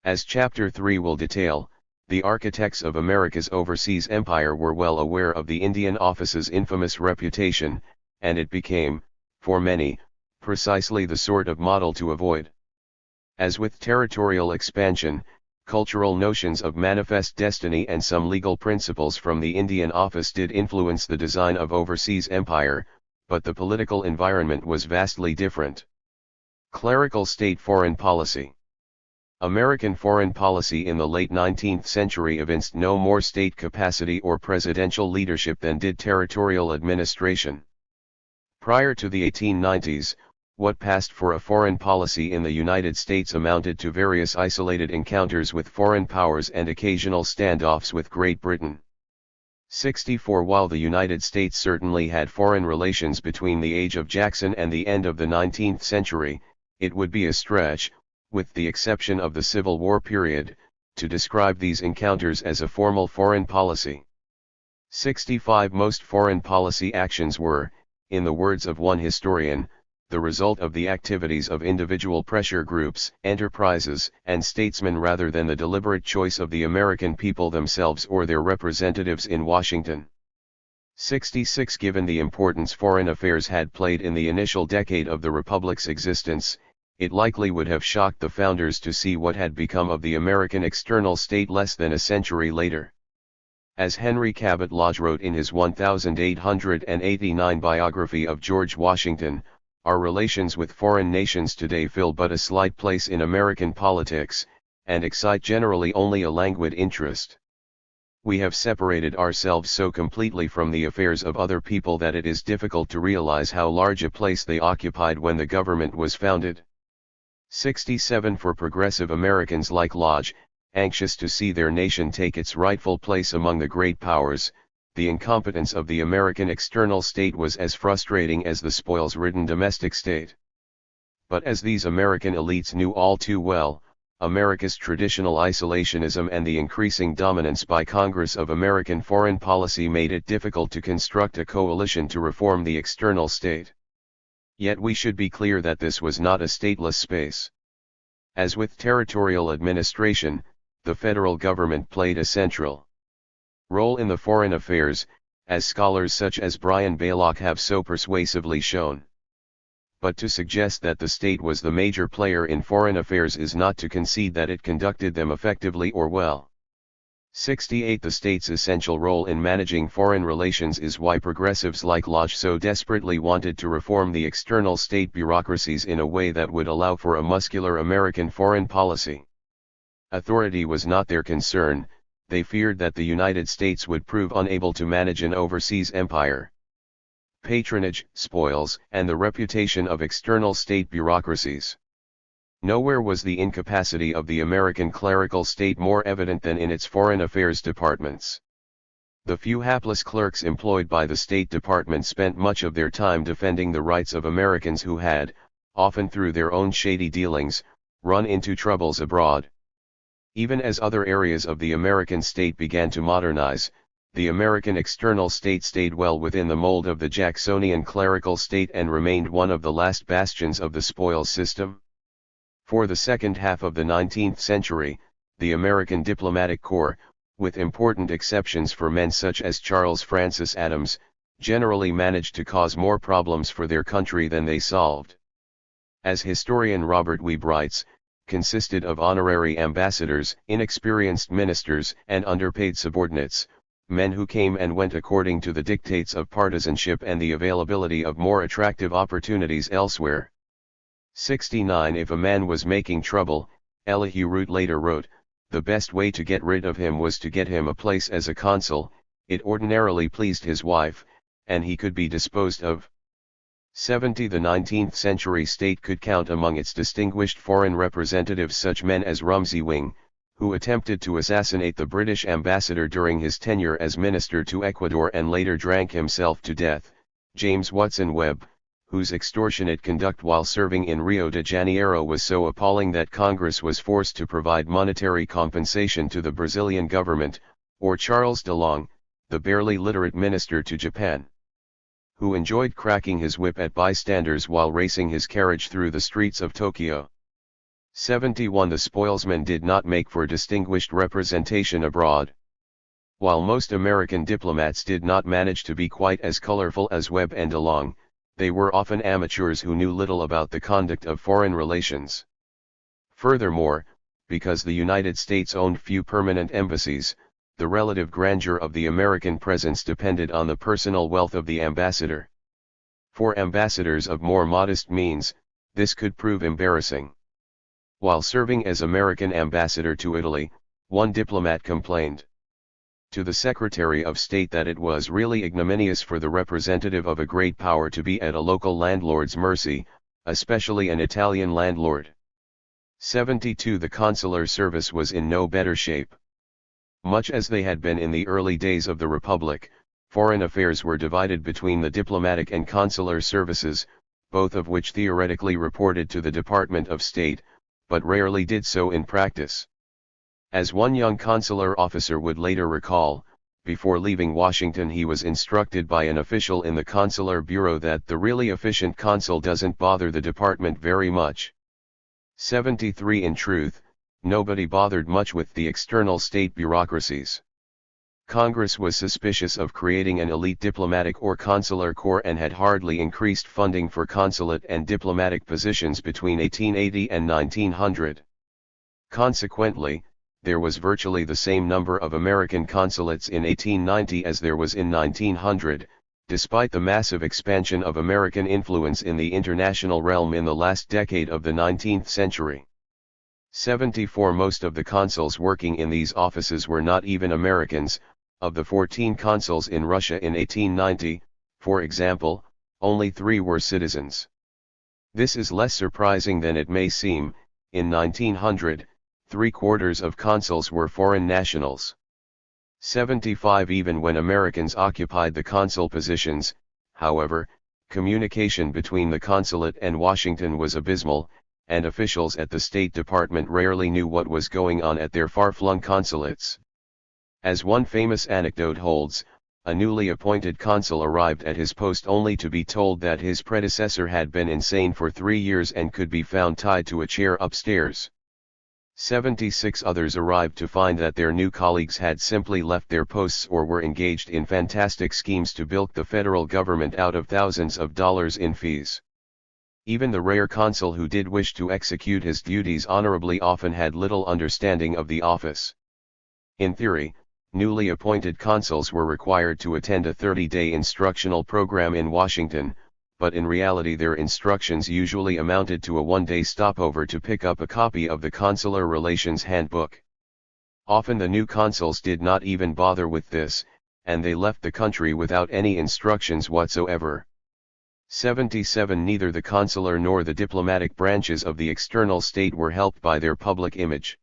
As Chapter 3 will detail, the architects of America's overseas empire were well aware of the Indian office's infamous reputation, and it became, for many, precisely the sort of model to avoid. As with territorial expansion, cultural notions of manifest destiny and some legal principles from the Indian office did influence the design of overseas empire, but the political environment was vastly different. Clerical state foreign policy. American foreign policy in the late 19th century evinced no more state capacity or presidential leadership than did territorial administration. Prior to the 1890s, what passed for a foreign policy in the United States amounted to various isolated encounters with foreign powers and occasional standoffs with Great Britain. 64 While the United States certainly had foreign relations between the age of Jackson and the end of the 19th century, it would be a stretch, with the exception of the Civil War period, to describe these encounters as a formal foreign policy. 65 Most foreign policy actions were, in the words of one historian, the result of the activities of individual pressure groups, enterprises, and statesmen rather than the deliberate choice of the American people themselves or their representatives in Washington. 66 Given the importance foreign affairs had played in the initial decade of the Republic's existence, it likely would have shocked the founders to see what had become of the American external state less than a century later. As Henry Cabot Lodge wrote in his 1889 biography of George Washington, our relations with foreign nations today fill but a slight place in American politics, and excite generally only a languid interest. We have separated ourselves so completely from the affairs of other people that it is difficult to realize how large a place they occupied when the government was founded. 67 For progressive Americans like Lodge, anxious to see their nation take its rightful place among the great powers, the incompetence of the American external state was as frustrating as the spoils-ridden domestic state. But as these American elites knew all too well, America's traditional isolationism and the increasing dominance by Congress of American foreign policy made it difficult to construct a coalition to reform the external state. Yet we should be clear that this was not a stateless space. As with territorial administration, the federal government played a central role in the foreign affairs, as scholars such as Brian Baylock have so persuasively shown. But to suggest that the state was the major player in foreign affairs is not to concede that it conducted them effectively or well. 68 The state's essential role in managing foreign relations is why progressives like Lodge so desperately wanted to reform the external state bureaucracies in a way that would allow for a muscular American foreign policy. Authority was not their concern, they feared that the United States would prove unable to manage an overseas empire. Patronage, spoils, and the reputation of external state bureaucracies. Nowhere was the incapacity of the American clerical state more evident than in its foreign affairs departments. The few hapless clerks employed by the State Department spent much of their time defending the rights of Americans who had, often through their own shady dealings, run into troubles abroad. Even as other areas of the American state began to modernize, the American external state stayed well within the mold of the Jacksonian clerical state and remained one of the last bastions of the spoils system. For the second half of the 19th century, the American diplomatic corps, with important exceptions for men such as Charles Francis Adams, generally managed to cause more problems for their country than they solved. As historian Robert Weeb writes, consisted of honorary ambassadors, inexperienced ministers, and underpaid subordinates, men who came and went according to the dictates of partisanship and the availability of more attractive opportunities elsewhere. 69 If a man was making trouble, Elihu Root later wrote, the best way to get rid of him was to get him a place as a consul, it ordinarily pleased his wife, and he could be disposed of. 70 The 19th century state could count among its distinguished foreign representatives such men as Rumsey Wing, who attempted to assassinate the British ambassador during his tenure as minister to Ecuador and later drank himself to death, James Watson Webb, whose extortionate conduct while serving in Rio de Janeiro was so appalling that Congress was forced to provide monetary compensation to the Brazilian government, or Charles DeLong, the barely literate minister to Japan, who enjoyed cracking his whip at bystanders while racing his carriage through the streets of Tokyo. 71 The spoilsmen did not make for distinguished representation abroad. While most American diplomats did not manage to be quite as colorful as Webb and DeLong, they were often amateurs who knew little about the conduct of foreign relations. Furthermore, because the United States owned few permanent embassies, the relative grandeur of the American presence depended on the personal wealth of the ambassador. For ambassadors of more modest means, this could prove embarrassing. While serving as American ambassador to Italy, one diplomat complained to the Secretary of State that it was really ignominious for the representative of a great power to be at a local landlord's mercy, especially an Italian landlord. 72 The consular service was in no better shape. Much as they had been in the early days of the Republic, foreign affairs were divided between the diplomatic and consular services, both of which theoretically reported to the Department of State, but rarely did so in practice. As one young consular officer would later recall, before leaving Washington he was instructed by an official in the consular bureau that the really efficient consul doesn't bother the department very much. 73 In truth, nobody bothered much with the external state bureaucracies. Congress was suspicious of creating an elite diplomatic or consular corps and had hardly increased funding for consulate and diplomatic positions between 1880 and 1900. Consequently, there was virtually the same number of American consulates in 1890 as there was in 1900, despite the massive expansion of American influence in the international realm in the last decade of the 19th century. 74 Most of the consuls working in these offices were not even Americans. Of the 14 consuls in Russia in 1890, for example, only 3 were citizens. This is less surprising than it may seem. In 1900, 3/4 of consuls were foreign nationals. 75 Even when Americans occupied the consul positions, however, communication between the consulate and Washington was abysmal, and officials at the State Department rarely knew what was going on at their far-flung consulates. As one famous anecdote holds, a newly appointed consul arrived at his post only to be told that his predecessor had been insane for 3 years and could be found tied to a chair upstairs. 76 Others arrived to find that their new colleagues had simply left their posts or were engaged in fantastic schemes to bilk the federal government out of thousands of dollars in fees. Even the rare consul who did wish to execute his duties honorably often had little understanding of the office. In theory, newly appointed consuls were required to attend a 30-day instructional program in Washington, but in reality their instructions usually amounted to a one-day stopover to pick up a copy of the Consular Relations Handbook. Often the new consuls did not even bother with this, and they left the country without any instructions whatsoever. 77 Neither the consular nor the diplomatic branches of the external state were helped by their public image.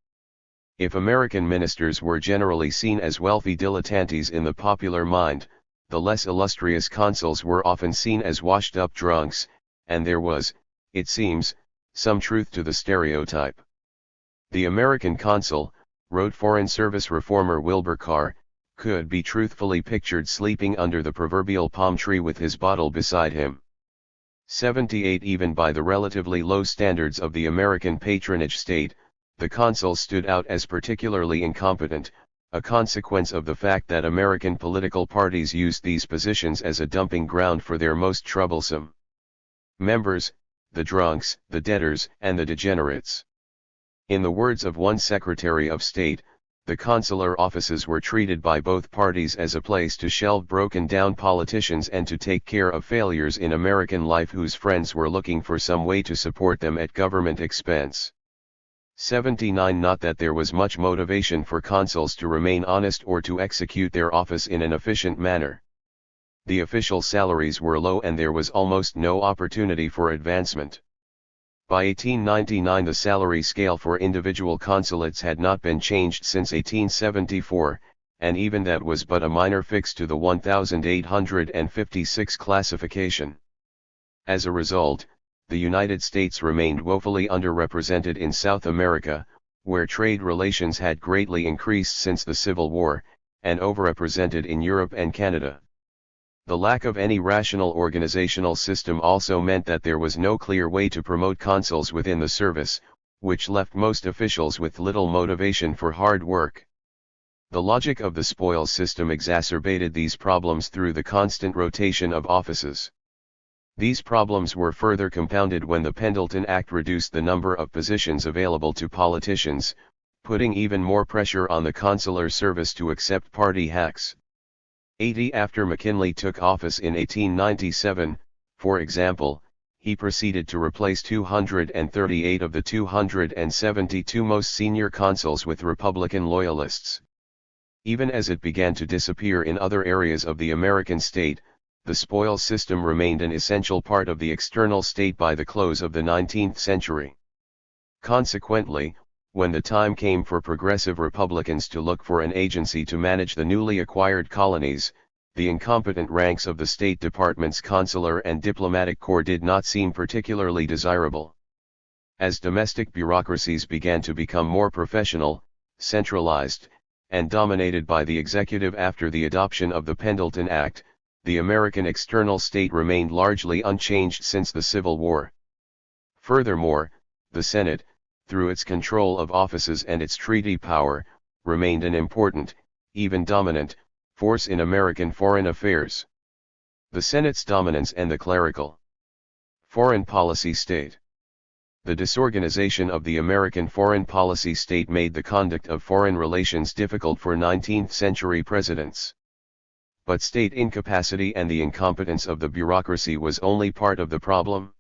If American ministers were generally seen as wealthy dilettantes in the popular mind, the less illustrious consuls were often seen as washed-up drunks, and there was, it seems, some truth to the stereotype. The American consul, wrote Foreign Service reformer Wilbur Carr, could be truthfully pictured sleeping under the proverbial palm tree with his bottle beside him. 78 Even by the relatively low standards of the American patronage state, the consuls stood out as particularly incompetent, a consequence of the fact that American political parties used these positions as a dumping ground for their most troublesome members, the drunks, the debtors, and the degenerates. In the words of one Secretary of State, the consular offices were treated by both parties as a place to shelve broken-down politicians and to take care of failures in American life whose friends were looking for some way to support them at government expense. 79 Not that there was much motivation for consuls to remain honest or to execute their office in an efficient manner. The official salaries were low and there was almost no opportunity for advancement. By 1899 the salary scale for individual consulates had not been changed since 1874, and even that was but a minor fix to the 1856 classification. As a result, the United States remained woefully underrepresented in South America, where trade relations had greatly increased since the Civil War, and overrepresented in Europe and Canada. The lack of any rational organizational system also meant that there was no clear way to promote consuls within the service, which left most officials with little motivation for hard work. The logic of the spoils system exacerbated these problems through the constant rotation of offices. These problems were further compounded when the Pendleton Act reduced the number of positions available to politicians, putting even more pressure on the consular service to accept party hacks. 80 After McKinley took office in 1897, for example, he proceeded to replace 238 of the 272 most senior consuls with Republican loyalists. Even as it began to disappear in other areas of the American state, the spoils system remained an essential part of the external state by the close of the 19th century. Consequently, when the time came for progressive Republicans to look for an agency to manage the newly acquired colonies, the incompetent ranks of the State Department's consular and diplomatic corps did not seem particularly desirable. As domestic bureaucracies began to become more professional, centralized, and dominated by the executive after the adoption of the Pendleton Act, the American external state remained largely unchanged since the Civil War. Furthermore, the Senate, through its control of offices and its treaty power, remained an important, even dominant, force in American foreign affairs. The Senate's dominance and the clerical foreign policy state. The disorganization of the American foreign policy state made the conduct of foreign relations difficult for 19th-century presidents. But state incapacity and the incompetence of the bureaucracy was only part of the problem.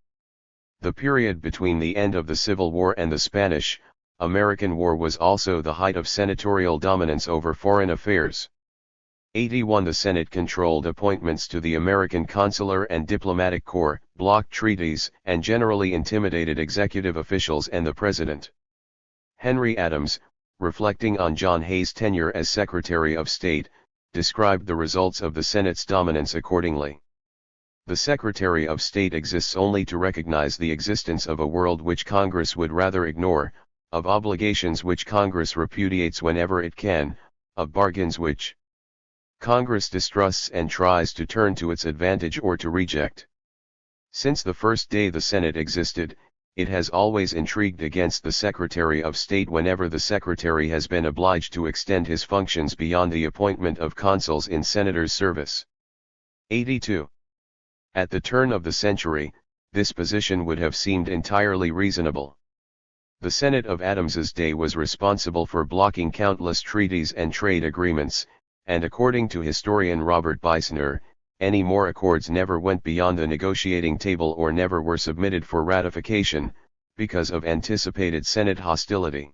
The period between the end of the Civil War and the Spanish-American War was also the height of senatorial dominance over foreign affairs. 81 The Senate controlled appointments to the American consular and diplomatic corps, blocked treaties, and generally intimidated executive officials and the president. Henry Adams, reflecting on John Hay's tenure as Secretary of State, described the results of the Senate's dominance accordingly. The Secretary of State exists only to recognize the existence of a world which Congress would rather ignore, of obligations which Congress repudiates whenever it can, of bargains which Congress distrusts and tries to turn to its advantage or to reject. Since the first day the Senate existed, it has always intrigued against the Secretary of State whenever the Secretary has been obliged to extend his functions beyond the appointment of consuls in senators' service. 82. At the turn of the century, this position would have seemed entirely reasonable. The Senate of Adams's day was responsible for blocking countless treaties and trade agreements, and according to historian Robert Beisner, any more accords never went beyond the negotiating table or never were submitted for ratification, because of anticipated Senate hostility.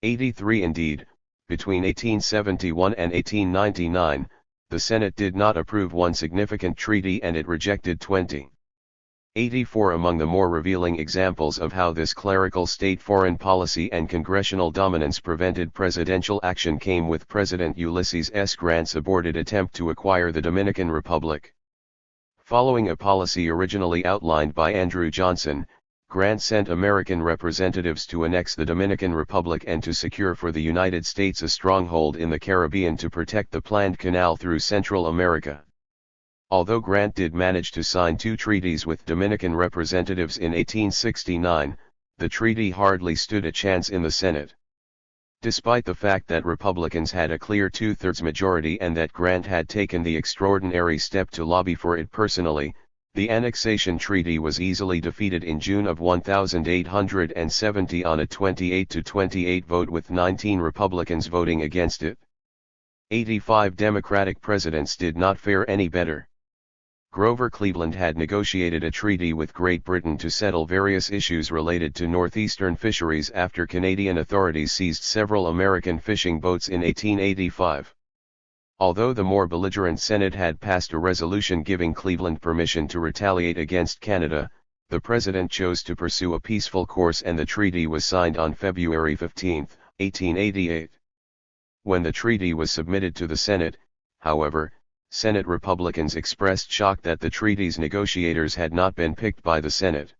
83. Indeed, between 1871 and 1899, the Senate did not approve one significant treaty and it rejected 20. 84. Among the more revealing examples of how this clerical state foreign policy and congressional dominance prevented presidential action came with President Ulysses S. Grant's aborted attempt to acquire the Dominican Republic. Following a policy originally outlined by Andrew Johnson, Grant sent American representatives to annex the Dominican Republic and to secure for the United States a stronghold in the Caribbean to protect the planned canal through Central America. Although Grant did manage to sign 2 treaties with Dominican representatives in 1869, the treaty hardly stood a chance in the Senate. Despite the fact that Republicans had a clear 2/3 majority and that Grant had taken the extraordinary step to lobby for it personally, the annexation treaty was easily defeated in June of 1870 on a 28-28 vote with 19 Republicans voting against it. 85 Democratic presidents did not fare any better. Grover Cleveland had negotiated a treaty with Great Britain to settle various issues related to northeastern fisheries after Canadian authorities seized several American fishing boats in 1885. Although the more belligerent Senate had passed a resolution giving Cleveland permission to retaliate against Canada, the president chose to pursue a peaceful course and the treaty was signed on February 15, 1888. When the treaty was submitted to the Senate, however, Senate Republicans expressed shock that the treaty's negotiators had not been picked by the Senate.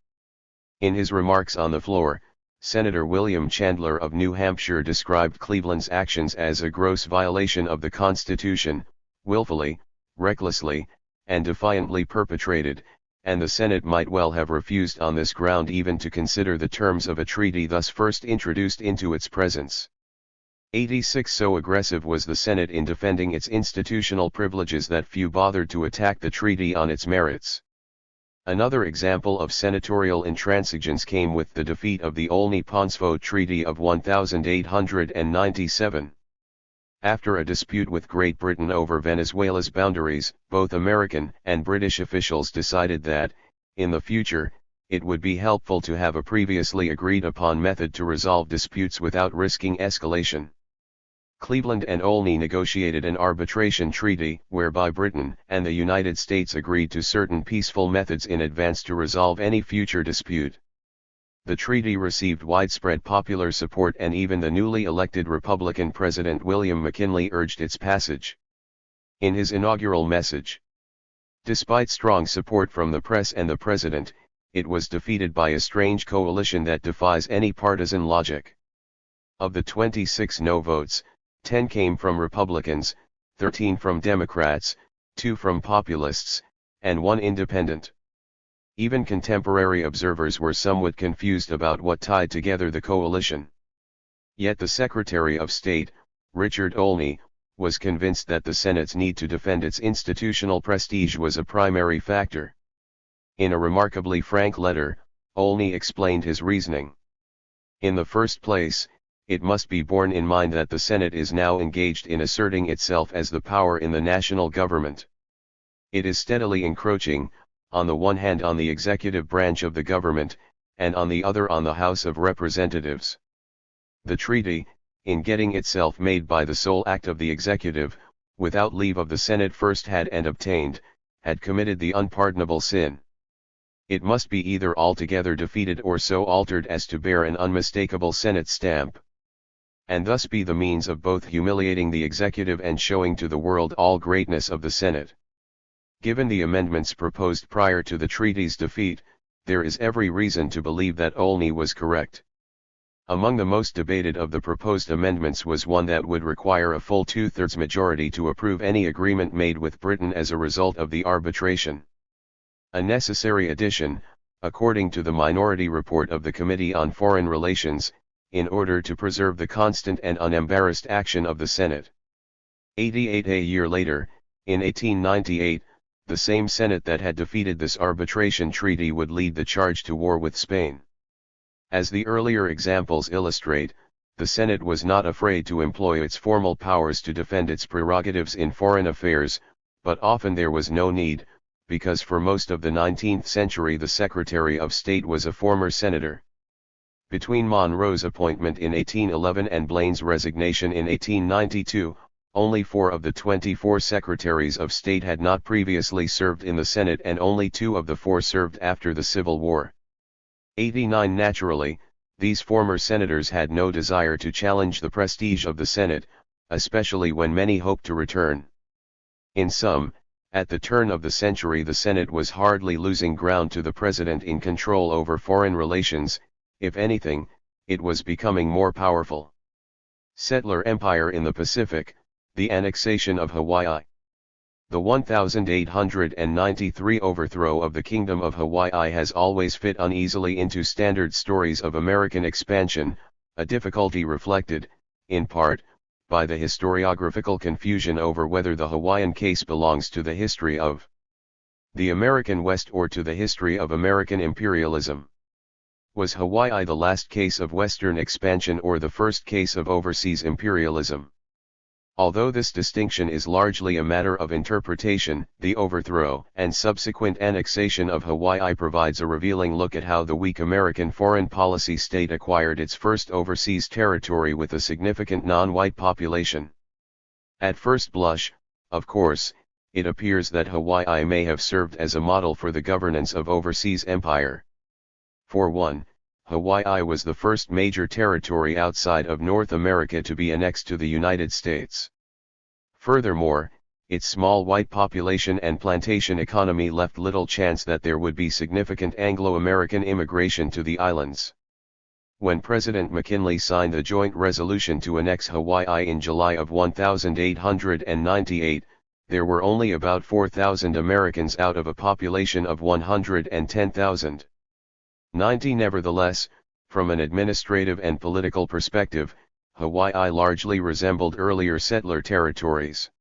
In his remarks on the floor, Senator William Chandler of New Hampshire described Cleveland's actions as a gross violation of the Constitution, willfully, recklessly, and defiantly perpetrated, and the Senate might well have refused on this ground even to consider the terms of a treaty thus first introduced into its presence. 86 So aggressive was the Senate in defending its institutional privileges that few bothered to attack the treaty on its merits. Another example of senatorial intransigence came with the defeat of the Olney-Ponsfo Treaty of 1897. After a dispute with Great Britain over Venezuela's boundaries, both American and British officials decided that, in the future, it would be helpful to have a previously agreed upon method to resolve disputes without risking escalation. Cleveland and Olney negotiated an arbitration treaty whereby Britain and the United States agreed to certain peaceful methods in advance to resolve any future dispute. The treaty received widespread popular support and even the newly elected Republican President William McKinley urged its passage. In his inaugural message, despite strong support from the press and the President, it was defeated by a strange coalition that defies any partisan logic. Of the 26 no votes, 10 came from Republicans, 13 from Democrats, 2 from populists, and 1 independent. Even contemporary observers were somewhat confused about what tied together the coalition. Yet the Secretary of State, Richard Olney, was convinced that the Senate's need to defend its institutional prestige was a primary factor. In a remarkably frank letter, Olney explained his reasoning. In the first place, it must be borne in mind that the Senate is now engaged in asserting itself as the power in the national government. It is steadily encroaching, on the one hand on the executive branch of the government, and on the other on the House of Representatives. The treaty, in getting itself made by the sole act of the executive, without leave of the Senate first had and obtained, had committed the unpardonable sin. It must be either altogether defeated or so altered as to bear an unmistakable Senate stamp. and thus be the means of both humiliating the executive and showing to the world all greatness of the Senate. Given the amendments proposed prior to the treaty's defeat, there is every reason to believe that Olney was correct. Among the most debated of the proposed amendments was one that would require a full two-thirds majority to approve any agreement made with Britain as a result of the arbitration. A necessary addition, according to the minority report of the Committee on Foreign Relations, in order to preserve the constant and unembarrassed action of the Senate. 88 A year later, in 1898, the same Senate that had defeated this arbitration treaty would lead the charge to war with Spain. As the earlier examples illustrate, the Senate was not afraid to employ its formal powers to defend its prerogatives in foreign affairs, but often there was no need, because for most of the 19th century the Secretary of State was a former senator. Between Monroe's appointment in 1811 and Blaine's resignation in 1892, only 4 of the 24 Secretaries of State had not previously served in the Senate, and only 2 of the 4 served after the Civil War. 89 Naturally, these former senators had no desire to challenge the prestige of the Senate, especially when many hoped to return. In sum, at the turn of the century the Senate was hardly losing ground to the President in control over foreign relations. If anything, it was becoming more powerful. Settler empire in the Pacific, the annexation of Hawaii. The 1893 overthrow of the Kingdom of Hawaii has always fit uneasily into standard stories of American expansion, a difficulty reflected, in part, by the historiographical confusion over whether the Hawaiian case belongs to the history of the American West or to the history of American imperialism. Was Hawaii the last case of Western expansion or the first case of overseas imperialism? Although this distinction is largely a matter of interpretation, the overthrow and subsequent annexation of Hawaii provides a revealing look at how the weak American foreign policy state acquired its first overseas territory with a significant non-white population. At first blush, of course, it appears that Hawaii may have served as a model for the governance of overseas empire. For one, Hawaii was the first major territory outside of North America to be annexed to the United States. Furthermore, its small white population and plantation economy left little chance that there would be significant Anglo-American immigration to the islands. When President McKinley signed the joint resolution to annex Hawaii in July of 1898, there were only about 4,000 Americans out of a population of 110,000. Nevertheless, from an administrative and political perspective, Hawaii largely resembled earlier settler territories.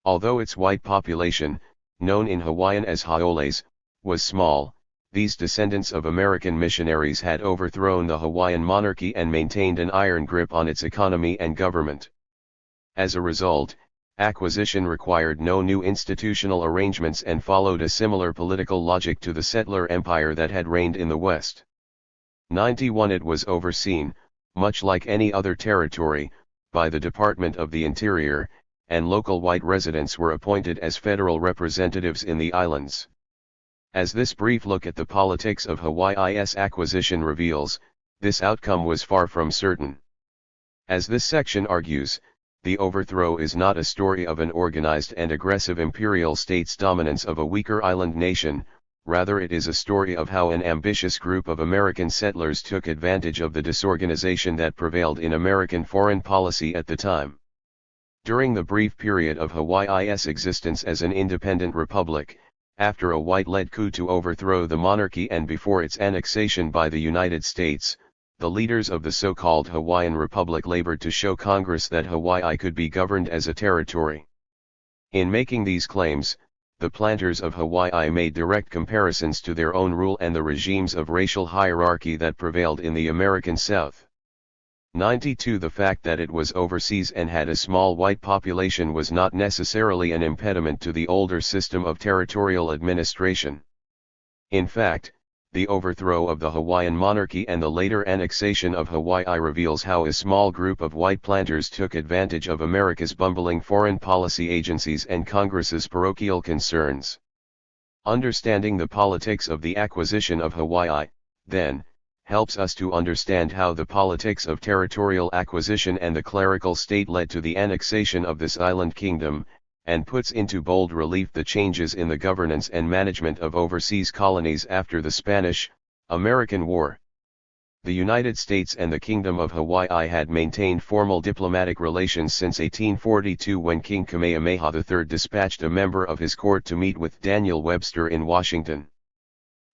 Although its white population, known in Hawaiian as Haoles, was small, these descendants of American missionaries had overthrown the Hawaiian monarchy and maintained an iron grip on its economy and government. As a result, acquisition required no new institutional arrangements and followed a similar political logic to the settler empire that had reigned in the West. 91 It was overseen, much like any other territory, by the Department of the Interior, and local white residents were appointed as federal representatives in the islands. As this brief look at the politics of Hawaii's acquisition reveals, this outcome was far from certain. As this section argues, the overthrow is not a story of an organized and aggressive imperial state's dominance of a weaker island nation, rather it is a story of how an ambitious group of American settlers took advantage of the disorganization that prevailed in American foreign policy at the time. During the brief period of Hawaii's existence as an independent republic, after a white-led coup to overthrow the monarchy and before its annexation by the United States, the leaders of the so-called Hawaiian Republic labored to show Congress that Hawaii could be governed as a territory. In making these claims, the planters of Hawaii made direct comparisons to their own rule and the regimes of racial hierarchy that prevailed in the American South. 92 The fact that it was overseas and had a small white population was not necessarily an impediment to the older system of territorial administration. In fact, the overthrow of the Hawaiian monarchy and the later annexation of Hawaii reveals how a small group of white planters took advantage of America's bumbling foreign policy agencies and Congress's parochial concerns. Understanding the politics of the acquisition of Hawaii, then, helps us to understand how the politics of territorial acquisition and the clerical state led to the annexation of this island kingdom, and puts into bold relief the changes in the governance and management of overseas colonies after the Spanish-American War. The United States and the Kingdom of Hawaii had maintained formal diplomatic relations since 1842, when King Kamehameha III dispatched a member of his court to meet with Daniel Webster in Washington.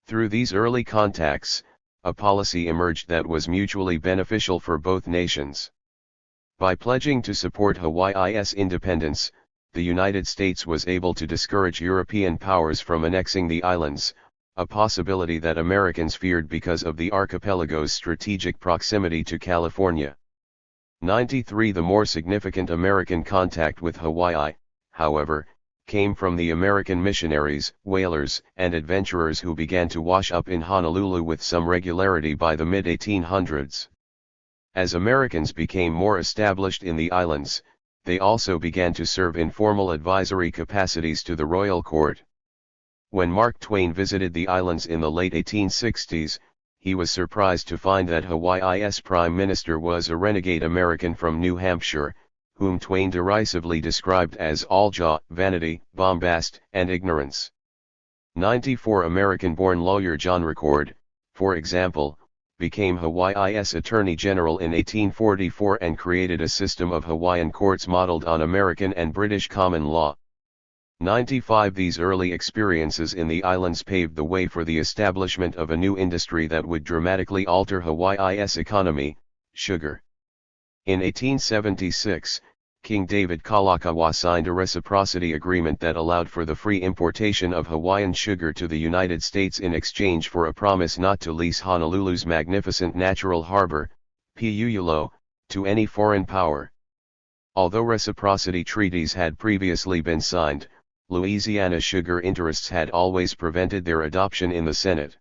Through these early contacts, a policy emerged that was mutually beneficial for both nations. By pledging to support Hawaii's independence, the United States was able to discourage European powers from annexing the islands, a possibility that Americans feared because of the archipelago's strategic proximity to California. 93. The more significant American contact with Hawaii, however, came from the American missionaries, whalers, and adventurers who began to wash up in Honolulu with some regularity by the mid-1800s. As Americans became more established in the islands, they also began to serve in formal advisory capacities to the royal court. When Mark Twain visited the islands in the late 1860s, he was surprised to find that Hawaii's prime minister was a renegade American from New Hampshire, whom Twain derisively described as all-jaw, vanity, bombast, and ignorance. 94. American-born lawyer John Record, for example, became Hawaii's Attorney General in 1844 and created a system of Hawaiian courts modeled on American and British common law. 95. These early experiences in the islands paved the way for the establishment of a new industry that would dramatically alter Hawaii's economy, sugar. In 1876, King David Kalakaua signed a reciprocity agreement that allowed for the free importation of Hawaiian sugar to the United States in exchange for a promise not to lease Honolulu's magnificent natural harbor, Pu'ulo, to any foreign power. Although reciprocity treaties had previously been signed, Louisiana sugar interests had always prevented their adoption in the Senate.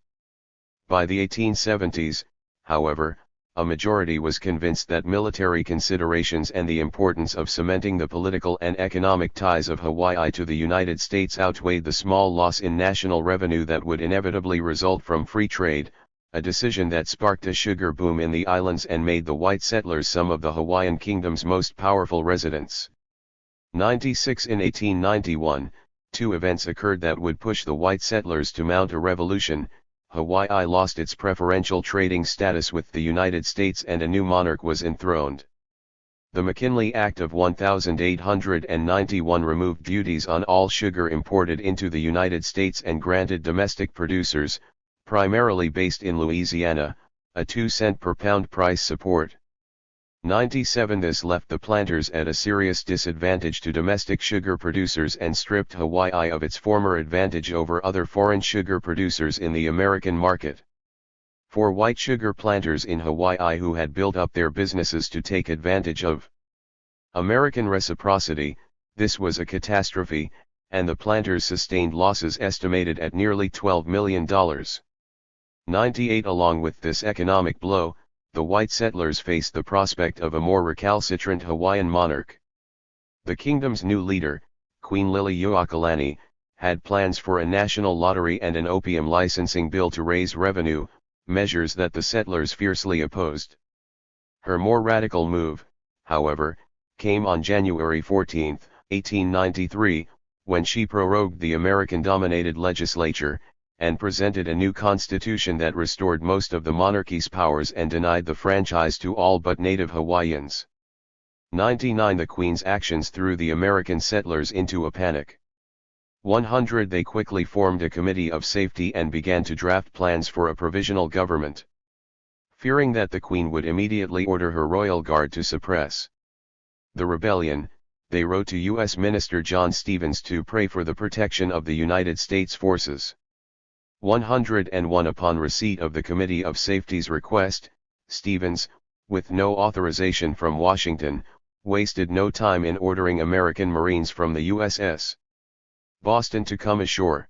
By the 1870s, however, a majority was convinced that military considerations and the importance of cementing the political and economic ties of Hawaii to the United States outweighed the small loss in national revenue that would inevitably result from free trade, a decision that sparked a sugar boom in the islands and made the white settlers some of the Hawaiian kingdom's most powerful residents. 96. In 1891, two events occurred that would push the white settlers to mount a revolution. Hawaii lost its preferential trading status with the United States and a new monarch was enthroned. The McKinley Act of 1891 removed duties on all sugar imported into the United States and granted domestic producers, primarily based in Louisiana, a 2-cent per pound price support. 97. This left the planters at a serious disadvantage to domestic sugar producers and stripped Hawaii of its former advantage over other foreign sugar producers in the American market. For white sugar planters in Hawaii who had built up their businesses to take advantage of American reciprocity, this was a catastrophe, and the planters sustained losses estimated at nearly $12 million. 98. Along with this economic blow, the white settlers faced the prospect of a more recalcitrant Hawaiian monarch. The kingdom's new leader, Queen Liliuokalani, had plans for a national lottery and an opium licensing bill to raise revenue, measures that the settlers fiercely opposed. Her more radical move, however, came on January 14, 1893, when she prorogued the American-dominated legislature, and presented a new constitution that restored most of the monarchy's powers and denied the franchise to all but native Hawaiians. 99. The Queen's actions threw the American settlers into a panic. 100. They quickly formed a committee of safety and began to draft plans for a provisional government. Fearing that the Queen would immediately order her royal guard to suppress the rebellion, they wrote to U.S. Minister John Stevens to pray for the protection of the United States forces. 101. Upon receipt of the Committee of Safety's request, Stevens, with no authorization from Washington, wasted no time in ordering American Marines from the USS Boston to come ashore.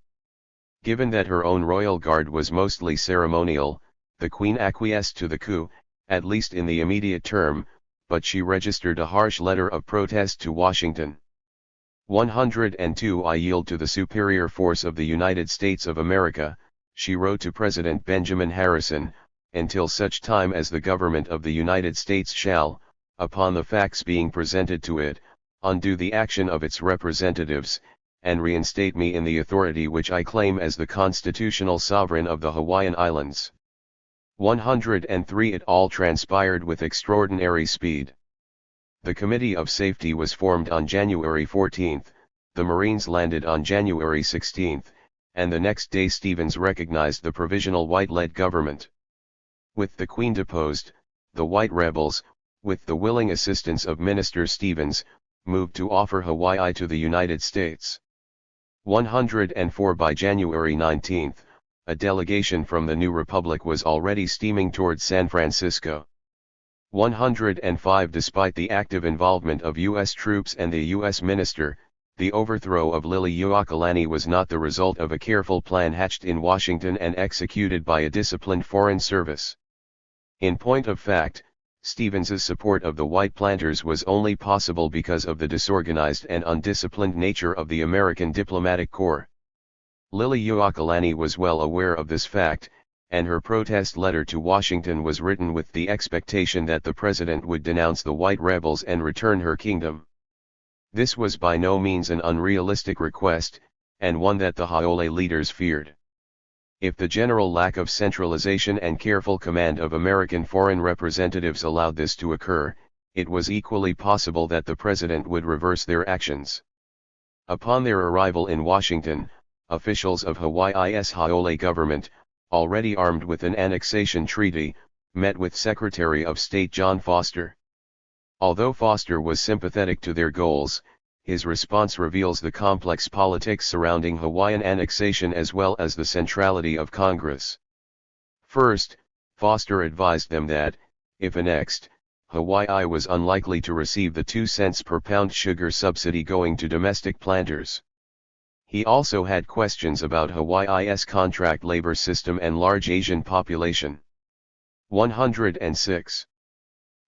Given that her own royal guard was mostly ceremonial, the Queen acquiesced to the coup, at least in the immediate term, but she registered a harsh letter of protest to Washington. 102. I yield to the superior force of the United States of America, she wrote to President Benjamin Harrison, until such time as the government of the United States shall, upon the facts being presented to it, undo the action of its representatives, and reinstate me in the authority which I claim as the constitutional sovereign of the Hawaiian Islands. 103 It all transpired with extraordinary speed. The Committee of Safety was formed on January 14, the Marines landed on January 16, and the next day Stevens recognized the provisional white-led government. With the Queen deposed, the white rebels, with the willing assistance of Minister Stevens, moved to offer Hawaii to the United States. 104 By January 19, a delegation from the new republic was already steaming towards San Francisco. 105 Despite the active involvement of U.S. troops and the U.S. minister, the overthrow of Liliuokalani was not the result of a careful plan hatched in Washington and executed by a disciplined foreign service. In point of fact, Stevens's support of the white planters was only possible because of the disorganized and undisciplined nature of the American diplomatic corps. Liliuokalani was well aware of this fact, and her protest letter to Washington was written with the expectation that the president would denounce the white rebels and return her kingdom. This was by no means an unrealistic request, and one that the Haole leaders feared. If the general lack of centralization and careful command of American foreign representatives allowed this to occur, it was equally possible that the president would reverse their actions. Upon their arrival in Washington, officials of Hawaii's Haole government, already armed with an annexation treaty, met with Secretary of State John Foster. Although Foster was sympathetic to their goals, his response reveals the complex politics surrounding Hawaiian annexation as well as the centrality of Congress. First, Foster advised them that, if annexed, Hawaii was unlikely to receive the 2 cents per pound sugar subsidy going to domestic planters. He also had questions about Hawaii's contract labor system and large Asian population. 106.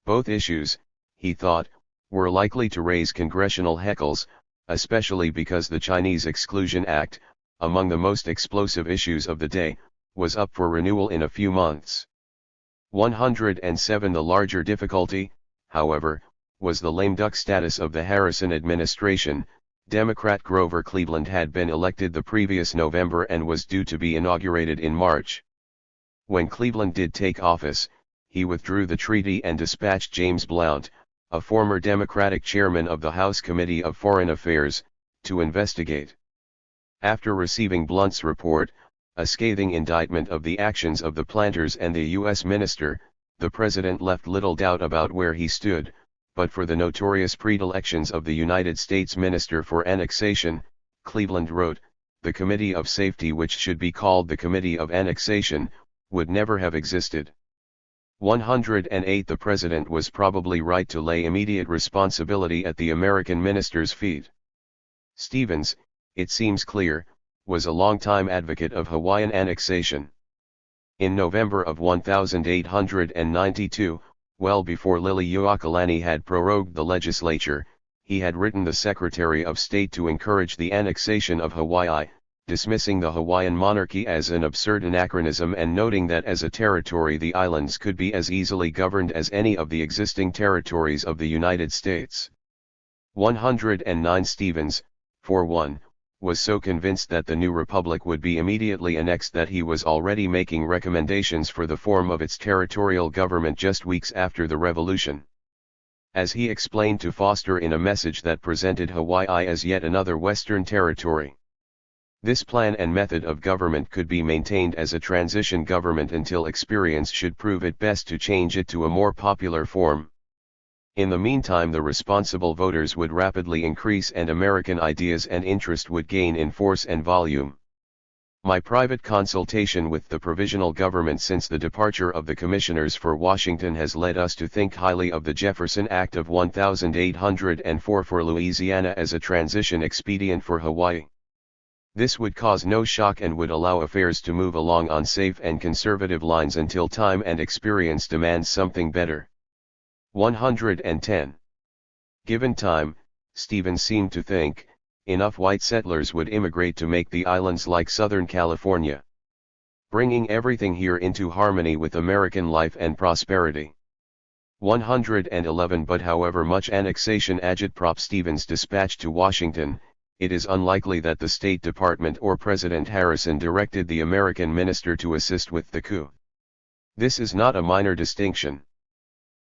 Both issues, he thought, were likely to raise congressional heckles, especially because the Chinese Exclusion Act, among the most explosive issues of the day, was up for renewal in a few months. 107 The larger difficulty, however, was the lame duck status of the Harrison administration. Democrat Grover Cleveland had been elected the previous November and was due to be inaugurated in March. When Cleveland did take office, he withdrew the treaty and dispatched James Blount, a former Democratic chairman of the House Committee of Foreign Affairs, to investigate. After receiving Blount's report, a scathing indictment of the actions of the planters and the U.S. minister, the president left little doubt about where he stood, but for the notorious predilections of the United States Minister for Annexation, Cleveland wrote, the Committee of Safety, which should be called the Committee of Annexation, would never have existed. 108 The president was probably right to lay immediate responsibility at the American minister's feet. Stevens, it seems clear, was a longtime advocate of Hawaiian annexation. In November of 1892, well before Liliuokalani had prorogued the legislature, he had written the Secretary of State to encourage the annexation of Hawaii, dismissing the Hawaiian monarchy as an absurd anachronism and noting that as a territory the islands could be as easily governed as any of the existing territories of the United States. 109 Stevens, for one, was so convinced that the new republic would be immediately annexed that he was already making recommendations for the form of its territorial government just weeks after the revolution. As he explained to Foster in a message that presented Hawaii as yet another Western territory. This plan and method of government could be maintained as a transition government until experience should prove it best to change it to a more popular form. In the meantime, the responsible voters would rapidly increase and American ideas and interest would gain in force and volume. My private consultation with the provisional government since the departure of the commissioners for Washington has led us to think highly of the Jefferson Act of 1804 for Louisiana as a transition expedient for Hawaii. This would cause no shock and would allow affairs to move along on safe and conservative lines until time and experience demands something better. 110. Given time, Stevens seemed to think, enough white settlers would immigrate to make the islands like Southern California. bringing everything here into harmony with American life and prosperity. 111 But however much annexation Agitprop Stevens dispatched to Washington, it is unlikely that the State Department or President Harrison directed the American minister to assist with the coup. This is not a minor distinction.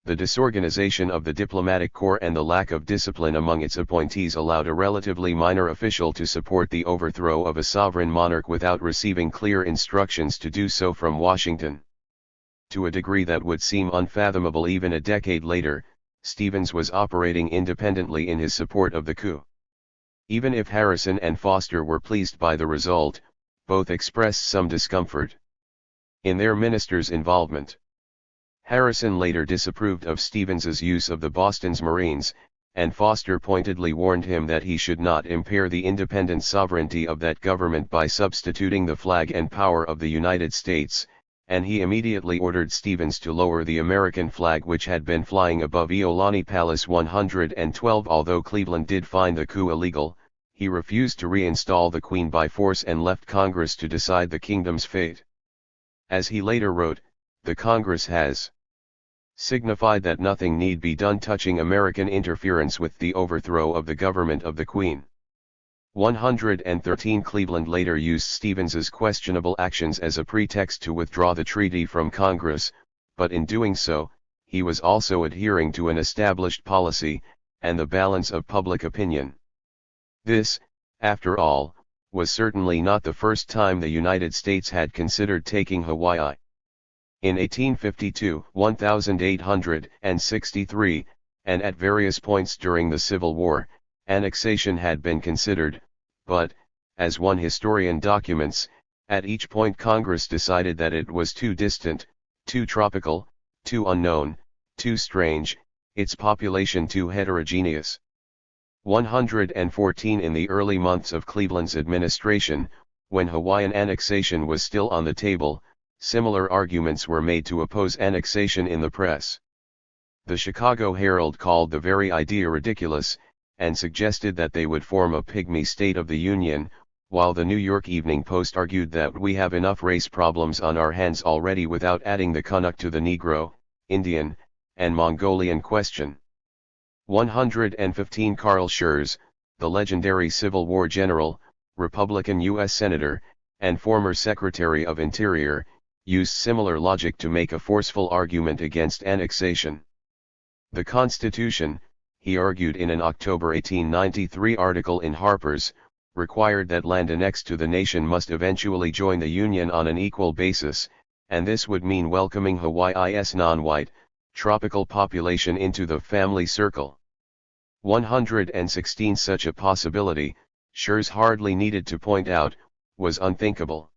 The disorganization of the diplomatic corps and the lack of discipline among its appointees allowed a relatively minor official to support the overthrow of a sovereign monarch without receiving clear instructions to do so from Washington. To a degree that would seem unfathomable even a decade later, Stevens was operating independently in his support of the coup. Even if Harrison and Foster were pleased by the result, both expressed some discomfort in their minister's involvement. Harrison later disapproved of Stevens's use of the Boston's Marines, and Foster pointedly warned him that he should not impair the independent sovereignty of that government by substituting the flag and power of the United States, and he immediately ordered Stevens to lower the American flag which had been flying above Iolani Palace. 112 Although Cleveland did find the coup illegal, he refused to reinstall the Queen by force and left Congress to decide the kingdom's fate. As he later wrote, the Congress has signified that nothing need be done touching American interference with the overthrow of the government of the Queen. 113 Cleveland later used Stevens's questionable actions as a pretext to withdraw the treaty from Congress, but in doing so, he was also adhering to an established policy, and the balance of public opinion. This, after all, was certainly not the first time the United States had considered taking Hawaii. In 1852, 1863, and at various points during the Civil War, annexation had been considered, but, as one historian documents, at each point Congress decided that it was too distant, too tropical, too unknown, too strange, its population too heterogeneous. 114 In the early months of Cleveland's administration, when Hawaiian annexation was still on the table, similar arguments were made to oppose annexation in the press. The Chicago Herald called the very idea ridiculous, and suggested that they would form a pygmy state of the Union, while the New York Evening Post argued that we have enough race problems on our hands already without adding the Canuck to the Negro, Indian, and Mongolian question. 115 Carl Schurz, the legendary Civil War general, Republican U.S. Senator, and former Secretary of Interior, used similar logic to make a forceful argument against annexation. The Constitution, he argued in an October 1893 article in Harper's, required that land annexed to the nation must eventually join the Union on an equal basis, and this would mean welcoming Hawaii's non-white, tropical population into the family circle. 116 Such a possibility, Schurz hardly needed to point out, was unthinkable.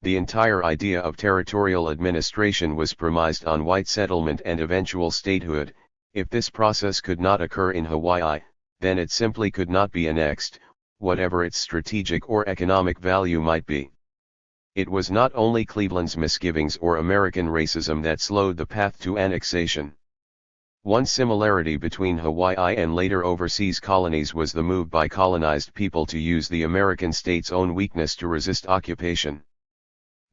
The entire idea of territorial administration was premised on white settlement and eventual statehood. If this process could not occur in Hawaii, then it simply could not be annexed, whatever its strategic or economic value might be. It was not only Cleveland's misgivings or American racism that slowed the path to annexation. One similarity between Hawaii and later overseas colonies was the move by colonized people to use the American state's own weakness to resist occupation.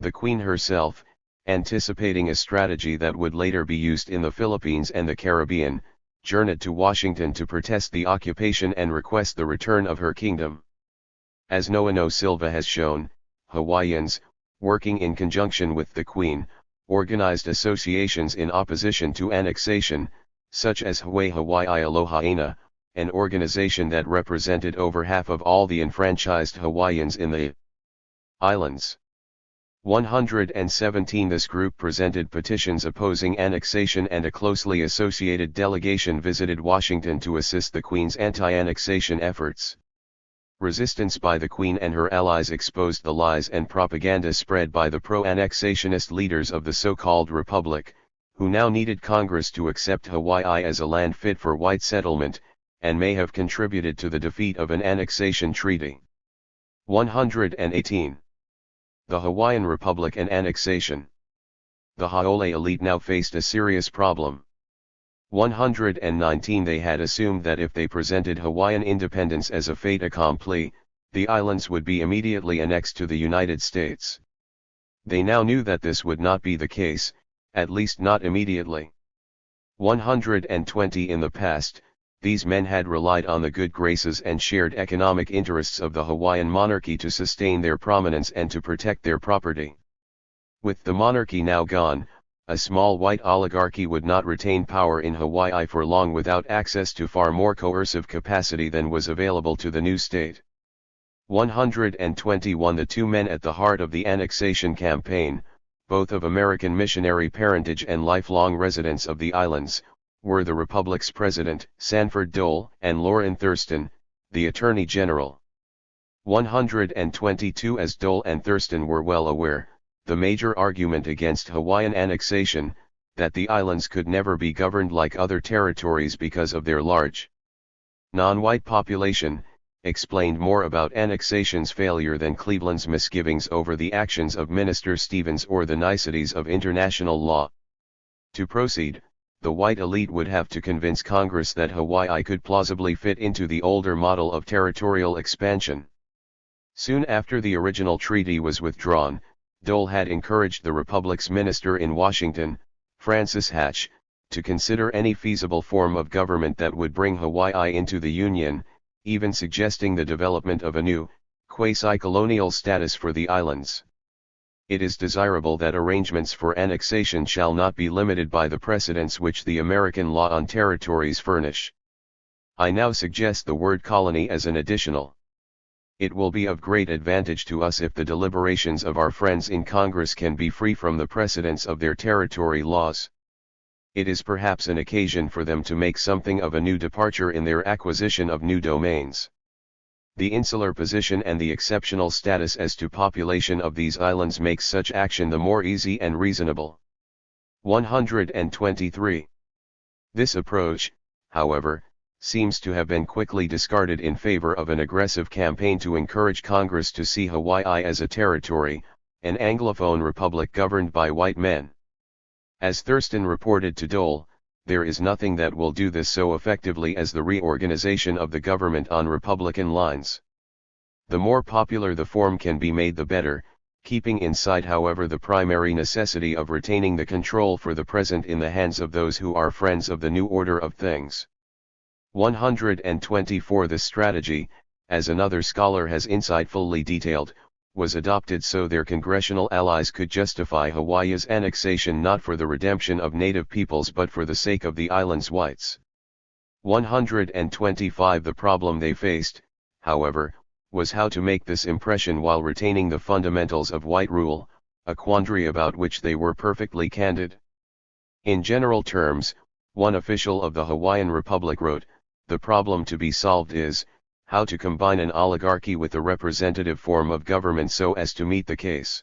The Queen herself, anticipating a strategy that would later be used in the Philippines and the Caribbean, journeyed to Washington to protest the occupation and request the return of her kingdom. As Noeno Silva has shown, Hawaiians, working in conjunction with the Queen, organized associations in opposition to annexation, such as Hawaii Alohaina, an organization that represented over half of all the enfranchised Hawaiians in the islands. 117 This group presented petitions opposing annexation, and a closely associated delegation visited Washington to assist the Queen's anti-annexation efforts. Resistance by the Queen and her allies exposed the lies and propaganda spread by the pro-annexationist leaders of the so-called Republic, who now needed Congress to accept Hawaii as a land fit for white settlement, and may have contributed to the defeat of an annexation treaty. 118. The Hawaiian Republic and annexation. The Haole elite now faced a serious problem. 119 They had assumed that if they presented Hawaiian independence as a fait accompli, the islands would be immediately annexed to the United States. They now knew that this would not be the case, at least not immediately. 120 in the past, these men had relied on the good graces and shared economic interests of the Hawaiian monarchy to sustain their prominence and to protect their property. With the monarchy now gone, a small white oligarchy would not retain power in Hawaii for long without access to far more coercive capacity than was available to the new state. 121 The two men at the heart of the annexation campaign, both of American missionary parentage and lifelong residents of the islands, were the Republic's President, Sanford Dole, and Loren Thurston, the Attorney General. 122 As Dole and Thurston were well aware, the major argument against Hawaiian annexation, that the islands could never be governed like other territories because of their large non-white population, explained more about annexation's failure than Cleveland's misgivings over the actions of Minister Stevens or the niceties of international law. To proceed, the white elite would have to convince Congress that Hawaii could plausibly fit into the older model of territorial expansion. Soon after the original treaty was withdrawn, Dole had encouraged the Republic's minister in Washington, Francis Hatch, to consider any feasible form of government that would bring Hawaii into the Union, even suggesting the development of a new, quasi-colonial status for the islands. It is desirable that arrangements for annexation shall not be limited by the precedents which the American law on territories furnish. I now suggest the word colony as an additional. It will be of great advantage to us if the deliberations of our friends in Congress can be free from the precedents of their territory laws. It is perhaps an occasion for them to make something of a new departure in their acquisition of new domains. The insular position and the exceptional status as to population of these islands makes such action the more easy and reasonable. 123. This approach, however, seems to have been quickly discarded in favor of an aggressive campaign to encourage Congress to see Hawaii as a territory, an Anglophone republic governed by white men. As Thurston reported to Dole, there is nothing that will do this so effectively as the reorganization of the government on Republican lines. The more popular the form can be made the better, keeping in sight however the primary necessity of retaining the control for the present in the hands of those who are friends of the new order of things. 124 This strategy, as another scholar has insightfully detailed, was adopted so their congressional allies could justify Hawaii's annexation not for the redemption of native peoples but for the sake of the island's whites. 125 The problem they faced, however, was how to make this impression while retaining the fundamentals of white rule, a quandary about which they were perfectly candid. In general terms, one official of the Hawaiian Republic wrote, "The problem to be solved is, how to combine an oligarchy with a representative form of government so as to meet the case."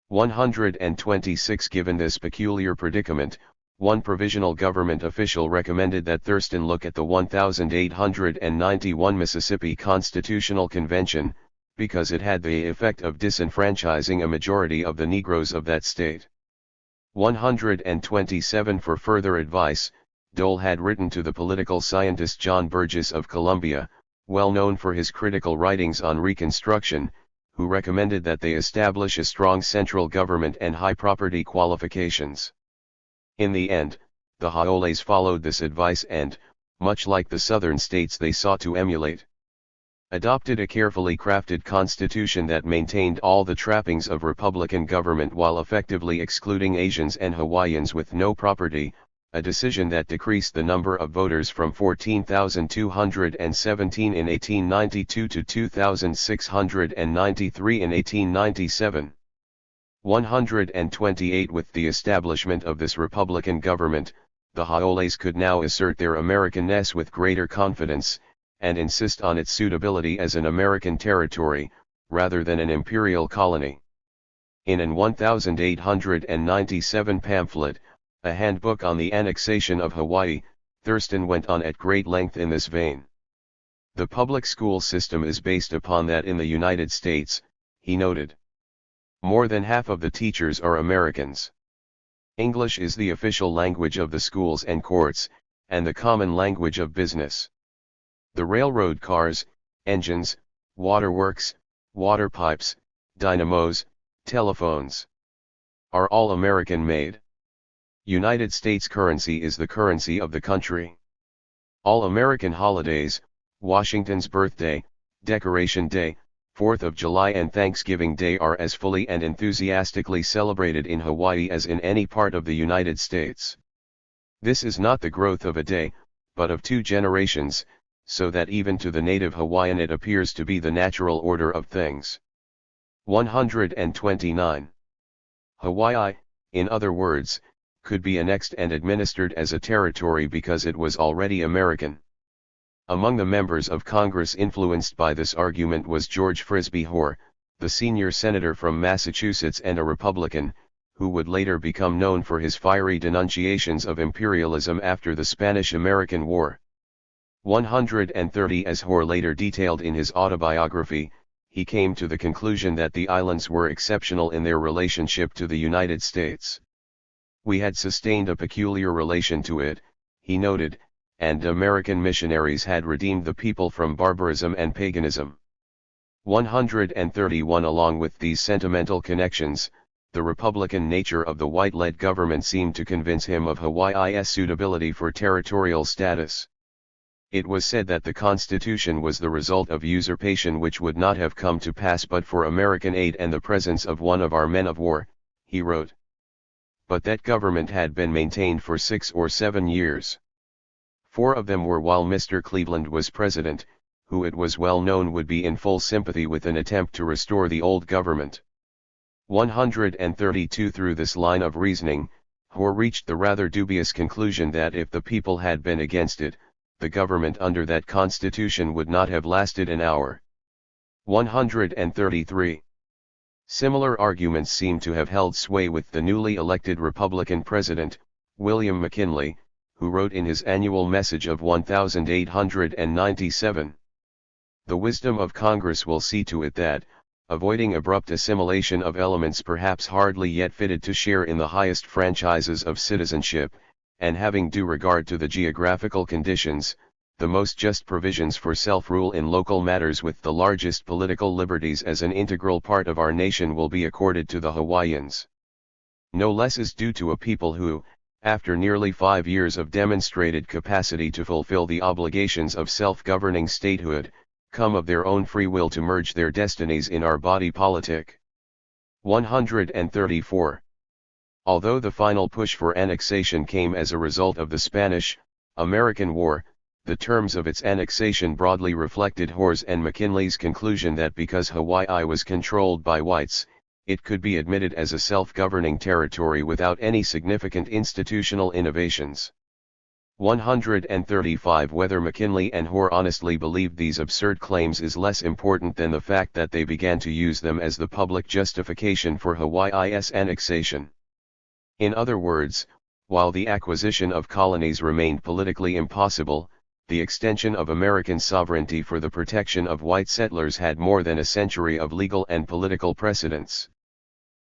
126 Given this peculiar predicament, one provisional government official recommended that Thurston look at the 1891 Mississippi Constitutional Convention, because it had the effect of disenfranchising a majority of the Negroes of that state. 127 For further advice, Dole had written to the political scientist John Burgess of Columbia, well known for his critical writings on Reconstruction, who recommended that they establish a strong central government and high property qualifications. In the end, the Haoles followed this advice and, much like the southern states they sought to emulate, adopted a carefully crafted constitution that maintained all the trappings of republican government while effectively excluding Asians and Hawaiians with no property, a decision that decreased the number of voters from 14,217 in 1892 to 2,693 in 1897. 128 With the establishment of this republican government, the Haoles could now assert their Americanness with greater confidence, and insist on its suitability as an American territory, rather than an imperial colony. In an 1897 pamphlet, A Handbook on the Annexation of Hawaii, Thurston went on at great length in this vein. The public school system is based upon that in the United States, he noted. More than half of the teachers are Americans. English is the official language of the schools and courts, and the common language of business. The railroad cars, engines, waterworks, water pipes, dynamos, telephones, are all American-made. United States currency is the currency of the country. All American holidays, Washington's birthday, Decoration Day, 4th of July and Thanksgiving Day are as fully and enthusiastically celebrated in Hawaii as in any part of the United States. This is not the growth of a day, but of 2 generations, so that even to the native Hawaiian it appears to be the natural order of things. 129. Hawaii, in other words, could be annexed and administered as a territory because it was already American. Among the members of Congress influenced by this argument was George Frisbee Hoar, the senior senator from Massachusetts and a Republican, who would later become known for his fiery denunciations of imperialism after the Spanish-American War. 130. As Hoar later detailed in his autobiography, he came to the conclusion that the islands were exceptional in their relationship to the United States. We had sustained a peculiar relation to it, he noted, and American missionaries had redeemed the people from barbarism and paganism. 131. Along with these sentimental connections, the Republican nature of the white-led government seemed to convince him of Hawaii's suitability for territorial status. It was said that the Constitution was the result of usurpation which would not have come to pass but for American aid and the presence of one of our men of war, he wrote. But that government had been maintained for 6 or 7 years. 4 of them were while Mr. Cleveland was president, who it was well known would be in full sympathy with an attempt to restore the old government. 132. Through this line of reasoning, Hoar reached the rather dubious conclusion that if the people had been against it, the government under that constitution would not have lasted an hour. 133. Similar arguments seem to have held sway with the newly elected Republican president, William McKinley, who wrote in his annual message of 1897. The wisdom of Congress will see to it that, avoiding abrupt assimilation of elements perhaps hardly yet fitted to share in the highest franchises of citizenship, and having due regard to the geographical conditions, the most just provisions for self-rule in local matters with the largest political liberties as an integral part of our nation will be accorded to the Hawaiians. No less is due to a people who, after nearly 5 years of demonstrated capacity to fulfill the obligations of self-governing statehood, come of their own free will to merge their destinies in our body politic. 134. Although the final push for annexation came as a result of the Spanish-American War, the terms of its annexation broadly reflected Hoar's and McKinley's conclusion that because Hawaii was controlled by whites, it could be admitted as a self-governing territory without any significant institutional innovations. 135. Whether McKinley and Hoar honestly believed these absurd claims is less important than the fact that they began to use them as the public justification for Hawaii's annexation. In other words, while the acquisition of colonies remained politically impossible, the extension of American sovereignty for the protection of white settlers had more than a century of legal and political precedence.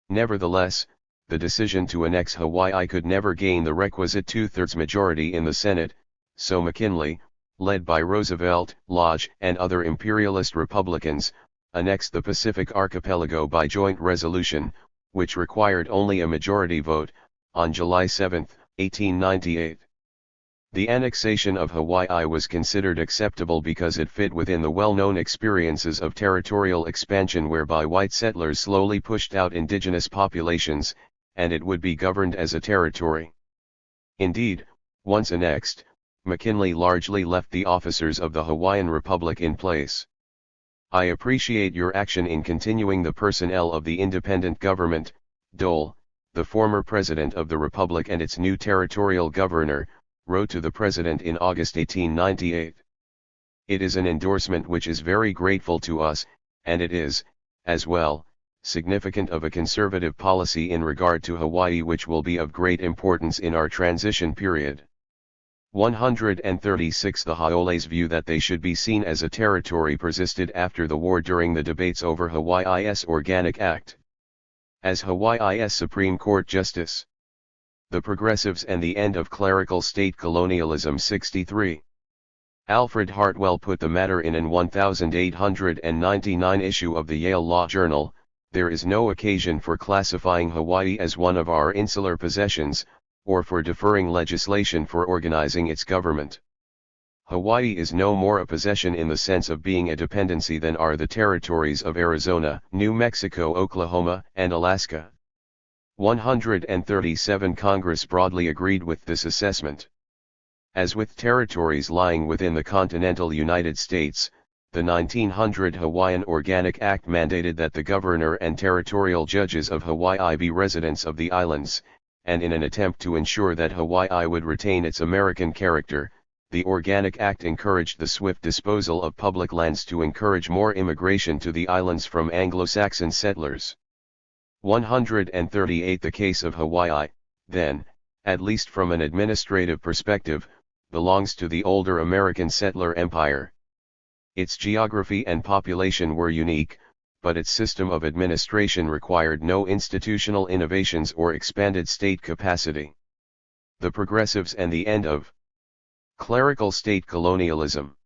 Nevertheless, the decision to annex Hawaii could never gain the requisite 2/3 majority in the Senate, so McKinley, led by Roosevelt, Lodge, and other imperialist Republicans, annexed the Pacific Archipelago by joint resolution, which required only a majority vote, on July 7, 1898. The annexation of Hawaii was considered acceptable because it fit within the well-known experiences of territorial expansion whereby white settlers slowly pushed out indigenous populations, and it would be governed as a territory. Indeed, once annexed, McKinley largely left the officers of the Hawaiian Republic in place. I appreciate your action in continuing the personnel of the independent government, Dole, the former president of the Republic and its new territorial governor, wrote to the president in August 1898. It is an endorsement which is very grateful to us, and it is, as well, significant of a conservative policy in regard to Hawaii which will be of great importance in our transition period. 136. The Haole's view that they should be seen as a territory persisted after the war during the debates over Hawaii's Organic Act. As Hawaii's Supreme Court Justice, The Progressives and the End of Clerical State Colonialism 63. Alfred Hartwell put the matter in an 1899 issue of the Yale Law Journal, there is no occasion for classifying Hawaii as one of our insular possessions, or for deferring legislation for organizing its government. Hawaii is no more a possession in the sense of being a dependency than are the territories of Arizona, New Mexico, Oklahoma, and Alaska. 137 Congress broadly agreed with this assessment. As with territories lying within the continental United States, the 1900 Hawaiian Organic Act mandated that the governor and territorial judges of Hawaii be residents of the islands, and in an attempt to ensure that Hawaii would retain its American character, the Organic Act encouraged the swift disposal of public lands to encourage more immigration to the islands from Anglo-Saxon settlers. 138 The case of Hawaii, then, at least from an administrative perspective, belongs to the older American settler empire. Its geography and population were unique, but its system of administration required no institutional innovations or expanded state capacity. The Progressives and the End of Clerical State Colonialism.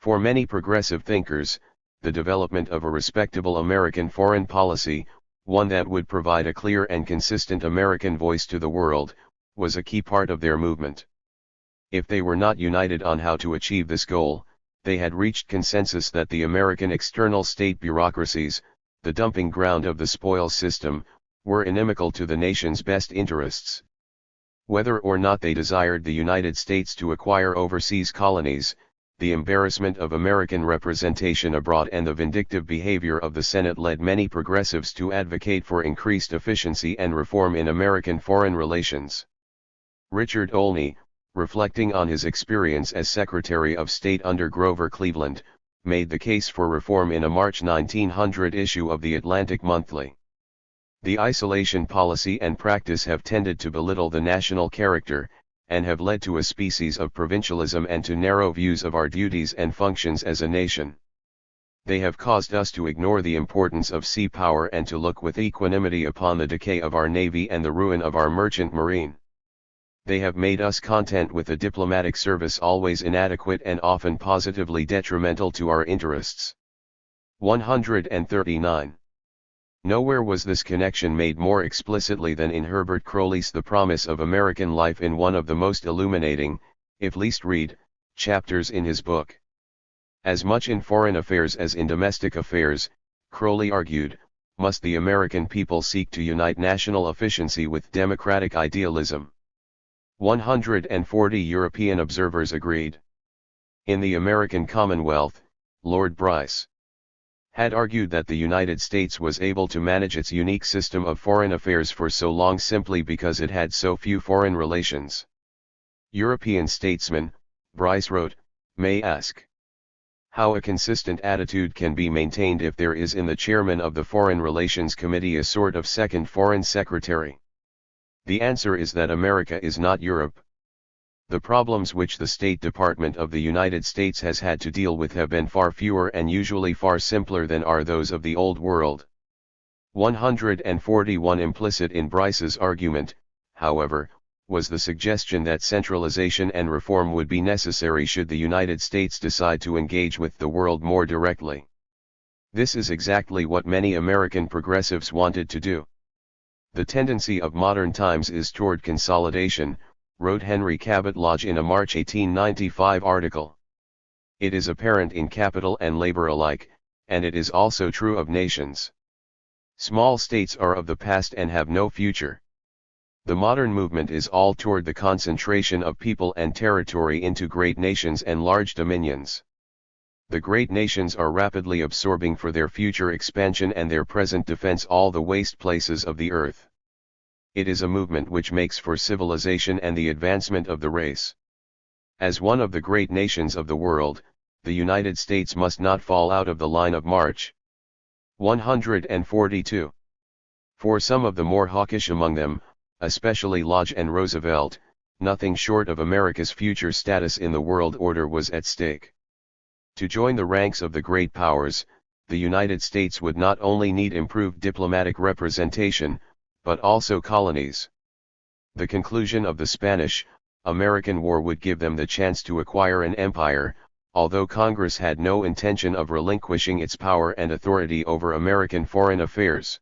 For many progressive thinkers, the development of a respectable American foreign policy, one that would provide a clear and consistent American voice to the world, was a key part of their movement. If they were not united on how to achieve this goal, they had reached consensus that the American external state bureaucracies, the dumping ground of the spoils system, were inimical to the nation's best interests. Whether or not they desired the United States to acquire overseas colonies, the embarrassment of American representation abroad and the vindictive behavior of the Senate led many progressives to advocate for increased efficiency and reform in American foreign relations. Richard Olney, reflecting on his experience as Secretary of State under Grover Cleveland, made the case for reform in a March 1900 issue of the Atlantic Monthly. The isolation policy and practice have tended to belittle the national character, and have led to a species of provincialism and to narrow views of our duties and functions as a nation. They have caused us to ignore the importance of sea power and to look with equanimity upon the decay of our navy and the ruin of our merchant marine. They have made us content with a diplomatic service always inadequate and often positively detrimental to our interests. 139. Nowhere was this connection made more explicitly than in Herbert Croly's The Promise of American Life, in one of the most illuminating, if least read, chapters in his book. As much in foreign affairs as in domestic affairs, Croly argued, must the American people seek to unite national efficiency with democratic idealism. 140 European observers agreed. In the American Commonwealth, Lord Bryce had argued that the United States was able to manage its unique system of foreign affairs for so long simply because it had so few foreign relations. European statesmen, Bryce wrote, may ask how a consistent attitude can be maintained if there is in the chairman of the Foreign Relations Committee a sort of second foreign secretary. The answer is that America is not Europe. The problems which the State Department of the United States has had to deal with have been far fewer and usually far simpler than are those of the Old World. 141 Implicit in Bryce's argument, however, was the suggestion that centralization and reform would be necessary should the United States decide to engage with the world more directly. This is exactly what many American progressives wanted to do. The tendency of modern times is toward consolidation, wrote Henry Cabot Lodge in a March 1895 article. It is apparent in capital and labor alike, and it is also true of nations. Small states are of the past and have no future. The modern movement is all toward the concentration of people and territory into great nations and large dominions. The great nations are rapidly absorbing for their future expansion and their present defense all the waste places of the earth. It is a movement which makes for civilization and the advancement of the race. As one of the great nations of the world, the United States must not fall out of the line of march. 142. For some of the more hawkish among them, especially Lodge and Roosevelt, nothing short of America's future status in the world order was at stake. To join the ranks of the great powers, the United States would not only need improved diplomatic representation, but also colonies. The conclusion of the Spanish-American War would give them the chance to acquire an empire, although Congress had no intention of relinquishing its power and authority over American foreign affairs.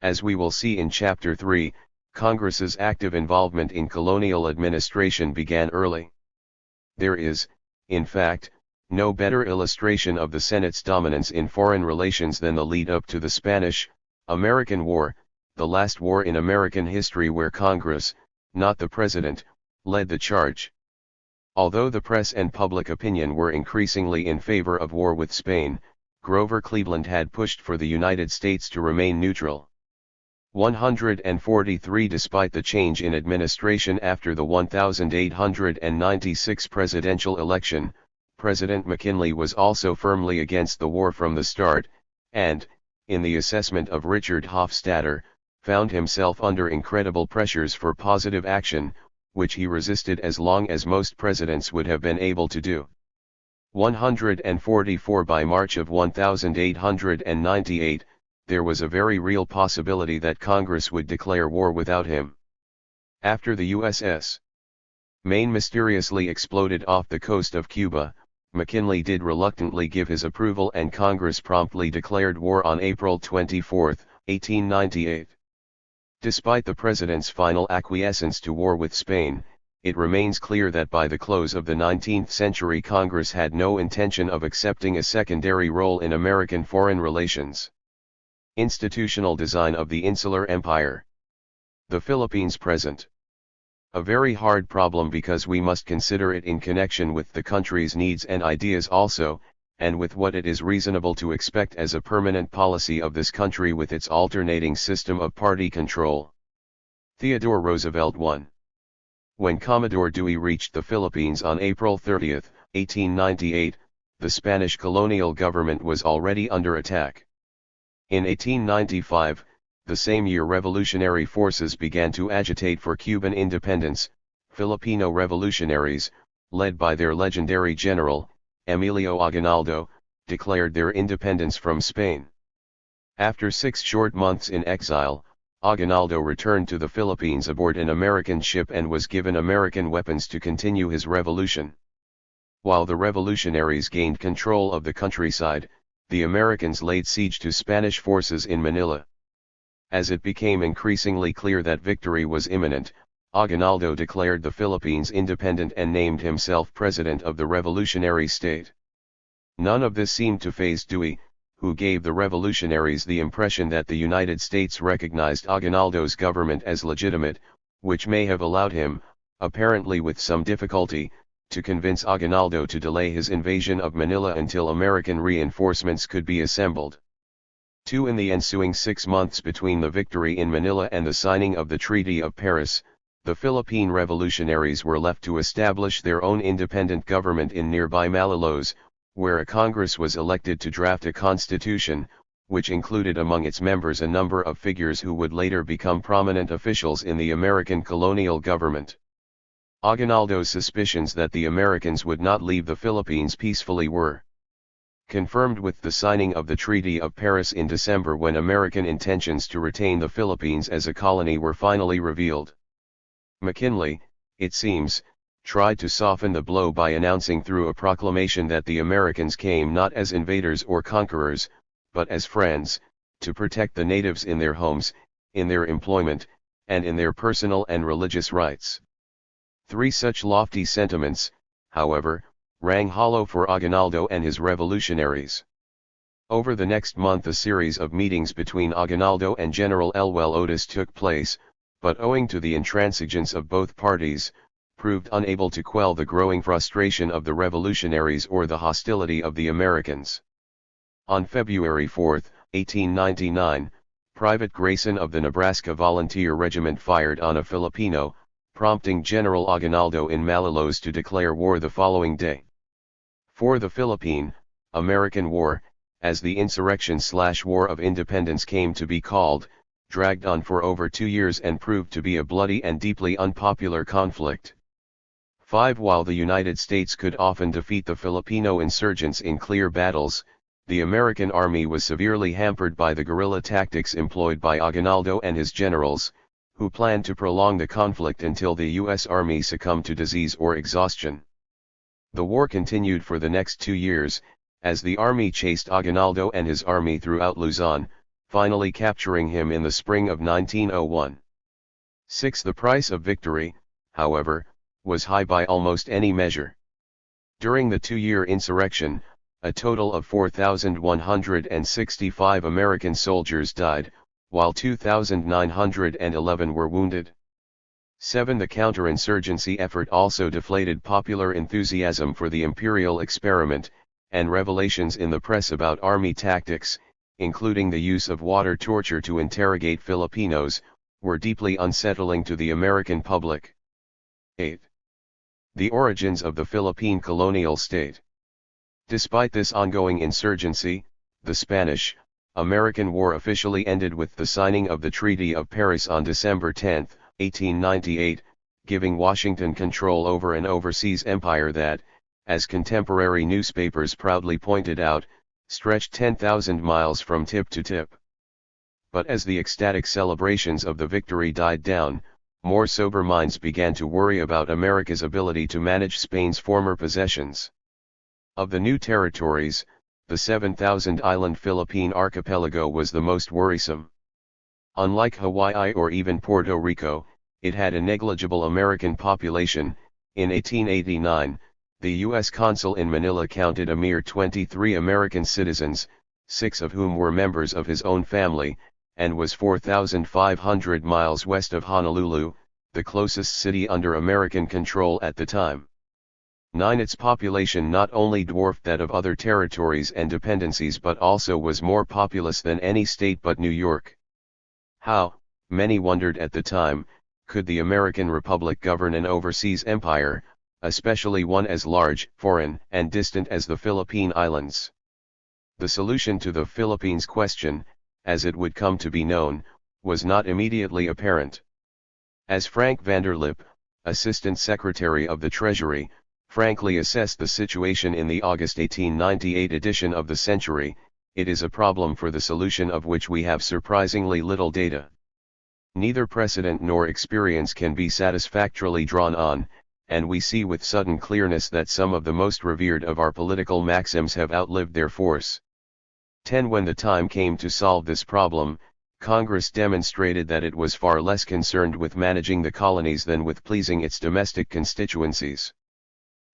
As we will see in Chapter 3, Congress's active involvement in colonial administration began early. There is, in fact, no better illustration of the Senate's dominance in foreign relations than the lead-up to the Spanish-American War, the last war in American history where Congress, not the President, led the charge. Although the press and public opinion were increasingly in favor of war with Spain, Grover Cleveland had pushed for the United States to remain neutral. 143 Despite the change in administration after the 1896 presidential election, President McKinley was also firmly against the war from the start, and, in the assessment of Richard Hofstadter, found himself under incredible pressures for positive action, which he resisted as long as most presidents would have been able to do. 144 By March of 1898, there was a very real possibility that Congress would declare war without him. After the USS Maine mysteriously exploded off the coast of Cuba, McKinley did reluctantly give his approval and Congress promptly declared war on April 24, 1898. Despite the President's final acquiescence to war with Spain, it remains clear that by the close of the 19th century Congress had no intention of accepting a secondary role in American foreign relations. Institutional design of the Insular Empire. The Philippines present. A very hard problem because we must consider it in connection with the country's needs and ideas also, and with what it is reasonable to expect as a permanent policy of this country with its alternating system of party control. Theodore Roosevelt 1. When Commodore Dewey reached the Philippines on April 30, 1898, the Spanish colonial government was already under attack. In 1895, the same year revolutionary forces began to agitate for Cuban independence. Filipino revolutionaries, led by their legendary general, Emilio Aguinaldo, declared their independence from Spain. After 6 short months in exile, Aguinaldo returned to the Philippines aboard an American ship and was given American weapons to continue his revolution. While the revolutionaries gained control of the countryside, the Americans laid siege to Spanish forces in Manila. As it became increasingly clear that victory was imminent, Aguinaldo declared the Philippines independent and named himself president of the revolutionary state. None of this seemed to faze Dewey, who gave the revolutionaries the impression that the United States recognized Aguinaldo's government as legitimate, which may have allowed him, apparently with some difficulty, to convince Aguinaldo to delay his invasion of Manila until American reinforcements could be assembled. In the ensuing 6 months between the victory in Manila and the signing of the Treaty of Paris, the Philippine revolutionaries were left to establish their own independent government in nearby Malolos, where a Congress was elected to draft a constitution, which included among its members a number of figures who would later become prominent officials in the American colonial government. Aguinaldo's suspicions that the Americans would not leave the Philippines peacefully were confirmed with the signing of the Treaty of Paris in December, when American intentions to retain the Philippines as a colony were finally revealed. McKinley, it seems, tried to soften the blow by announcing through a proclamation that the Americans came not as invaders or conquerors, but as friends, to protect the natives in their homes, in their employment, and in their personal and religious rights. 3 such lofty sentiments, however, rang hollow for Aguinaldo and his revolutionaries. Over the next month a series of meetings between Aguinaldo and General Elwell Otis took place, but owing to the intransigence of both parties, proved unable to quell the growing frustration of the revolutionaries or the hostility of the Americans. On February 4, 1899, Private Grayson of the Nebraska Volunteer Regiment fired on a Filipino, prompting General Aguinaldo in Malolos to declare war the following day. For the Philippine-American War, as the insurrection/War of Independence came to be called, dragged on for over 2 years and proved to be a bloody and deeply unpopular conflict. 5 While the United States could often defeat the Filipino insurgents in clear battles, the American army was severely hampered by the guerrilla tactics employed by Aguinaldo and his generals, who planned to prolong the conflict until the U.S. Army succumbed to disease or exhaustion. The war continued for the next 2 years, as the army chased Aguinaldo and his army throughout Luzon, finally capturing him in the spring of 1901. 6. The price of victory, however, was high by almost any measure. During the 2-year insurrection, a total of 4,165 American soldiers died, while 2,911 were wounded. 7. The counterinsurgency effort also deflated popular enthusiasm for the imperial experiment, and revelations in the press about army tactics, including the use of water torture to interrogate Filipinos, were deeply unsettling to the American public. 8. The origins of the Philippine colonial state. Despite this ongoing insurgency, the Spanish-American War officially ended with the signing of the Treaty of Paris on December 10, 1898, giving Washington control over an overseas empire that, as contemporary newspapers proudly pointed out, stretched 10,000 miles from tip to tip. But as the ecstatic celebrations of the victory died down, more sober minds began to worry about America's ability to manage Spain's former possessions. Of the new territories, the 7,000-island Philippine archipelago was the most worrisome. Unlike Hawaii or even Puerto Rico, it had a negligible American population. In 1889, the U.S. consul in Manila counted a mere 23 American citizens, 6 of whom were members of his own family, and was 4,500 miles west of Honolulu, the closest city under American control at the time. 9. Its population not only dwarfed that of other territories and dependencies but also was more populous than any state but New York. How, many wondered at the time, could the American Republic govern an overseas empire, especially one as large, foreign, and distant as the Philippine Islands? The solution to the Philippines question, as it would come to be known, was not immediately apparent. As Frank Vanderlip, Assistant Secretary of the Treasury, frankly assessed the situation in the August 1898 edition of the Century, it is a problem for the solution of which we have surprisingly little data. Neither precedent nor experience can be satisfactorily drawn on, and we see with sudden clearness that some of the most revered of our political maxims have outlived their force. 10. When the time came to solve this problem, Congress demonstrated that it was far less concerned with managing the colonies than with pleasing its domestic constituencies.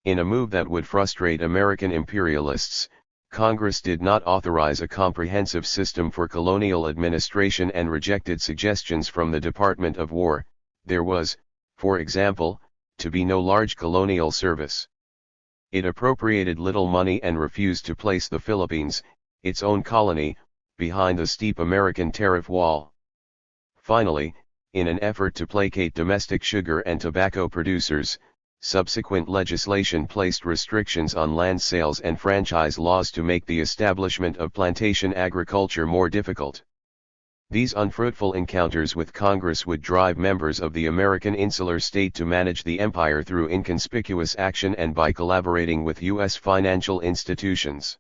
In a move that would frustrate American imperialists, Congress did not authorize a comprehensive system for colonial administration and rejected suggestions from the Department of War. There was, for example, to be no large colonial service. It appropriated little money and refused to place the Philippines, its own colony, behind the steep American tariff wall. Finally, in an effort to placate domestic sugar and tobacco producers, subsequent legislation placed restrictions on land sales and franchise laws to make the establishment of plantation agriculture more difficult. These unfruitful encounters with Congress would drive members of the American insular state to manage the empire through inconspicuous action and by collaborating with U.S. financial institutions.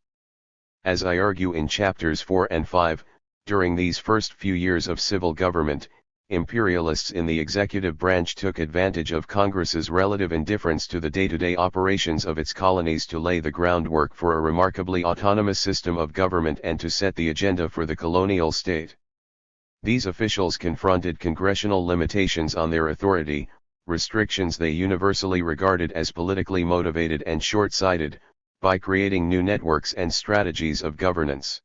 As I argue in chapters 4 and 5, during these first few years of civil government, imperialists in the executive branch took advantage of Congress's relative indifference to the day-to-day operations of its colonies to lay the groundwork for a remarkably autonomous system of government and to set the agenda for the colonial state. These officials confronted congressional limitations on their authority, restrictions they universally regarded as politically motivated and short-sighted, by creating new networks and strategies of governance.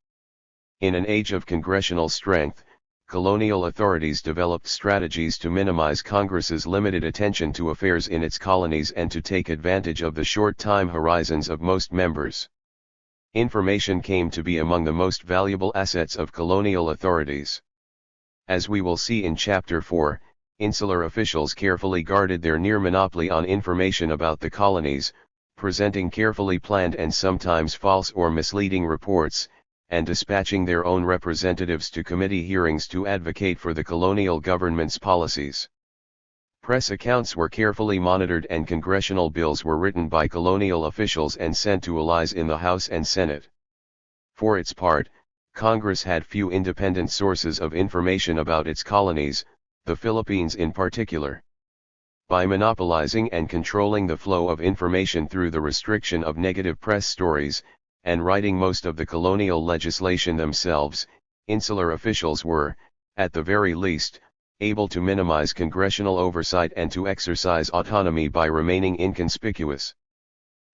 In an age of congressional strength, colonial authorities developed strategies to minimize Congress's limited attention to affairs in its colonies and to take advantage of the short time horizons of most members. Information came to be among the most valuable assets of colonial authorities. As we will see in Chapter 4, insular officials carefully guarded their near monopoly on information about the colonies, presenting carefully planned and sometimes false or misleading reports, and dispatching their own representatives to committee hearings to advocate for the colonial government's policies. Press accounts were carefully monitored and congressional bills were written by colonial officials and sent to allies in the House and Senate. For its part, Congress had few independent sources of information about its colonies, the Philippines in particular. By monopolizing and controlling the flow of information through the restriction of negative press stories, and writing most of the colonial legislation themselves, insular officials were, at the very least, able to minimize congressional oversight and to exercise autonomy by remaining inconspicuous.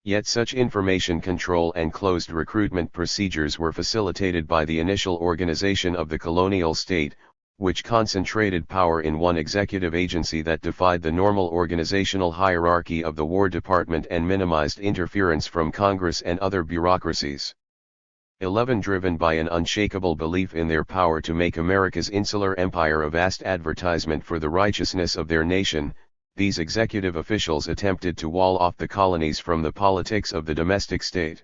Yet such information control and closed recruitment procedures were facilitated by the initial organization of the colonial state, which concentrated power in one executive agency that defied the normal organizational hierarchy of the War Department and minimized interference from Congress and other bureaucracies. 11. Driven by an unshakable belief in their power to make America's insular empire a vast advertisement for the righteousness of their nation, these executive officials attempted to wall off the colonies from the politics of the domestic state.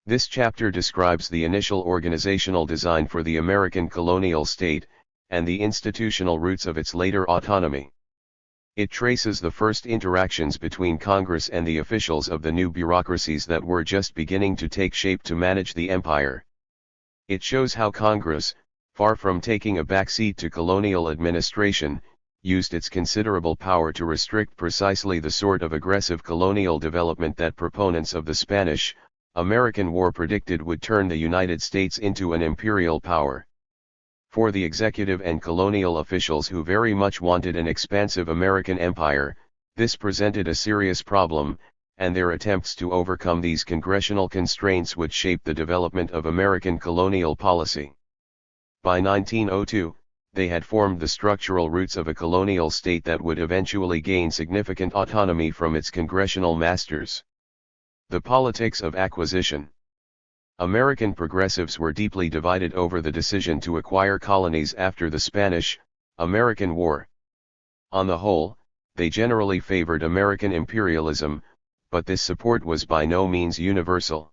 This chapter describes the initial organizational design for the American colonial state, and the institutional roots of its later autonomy. It traces the first interactions between Congress and the officials of the new bureaucracies that were just beginning to take shape to manage the empire. It shows how Congress, far from taking a backseat to colonial administration, used its considerable power to restrict precisely the sort of aggressive colonial development that proponents of the Spanish-American War predicted would turn the United States into an imperial power. For the executive and colonial officials who very much wanted an expansive American empire, this presented a serious problem, and their attempts to overcome these congressional constraints would shape the development of American colonial policy. By 1902, they had formed the structural roots of a colonial state that would eventually gain significant autonomy from its congressional masters. The politics of acquisition. American progressives were deeply divided over the decision to acquire colonies after the Spanish-American War. On the whole, they generally favored American imperialism, but this support was by no means universal.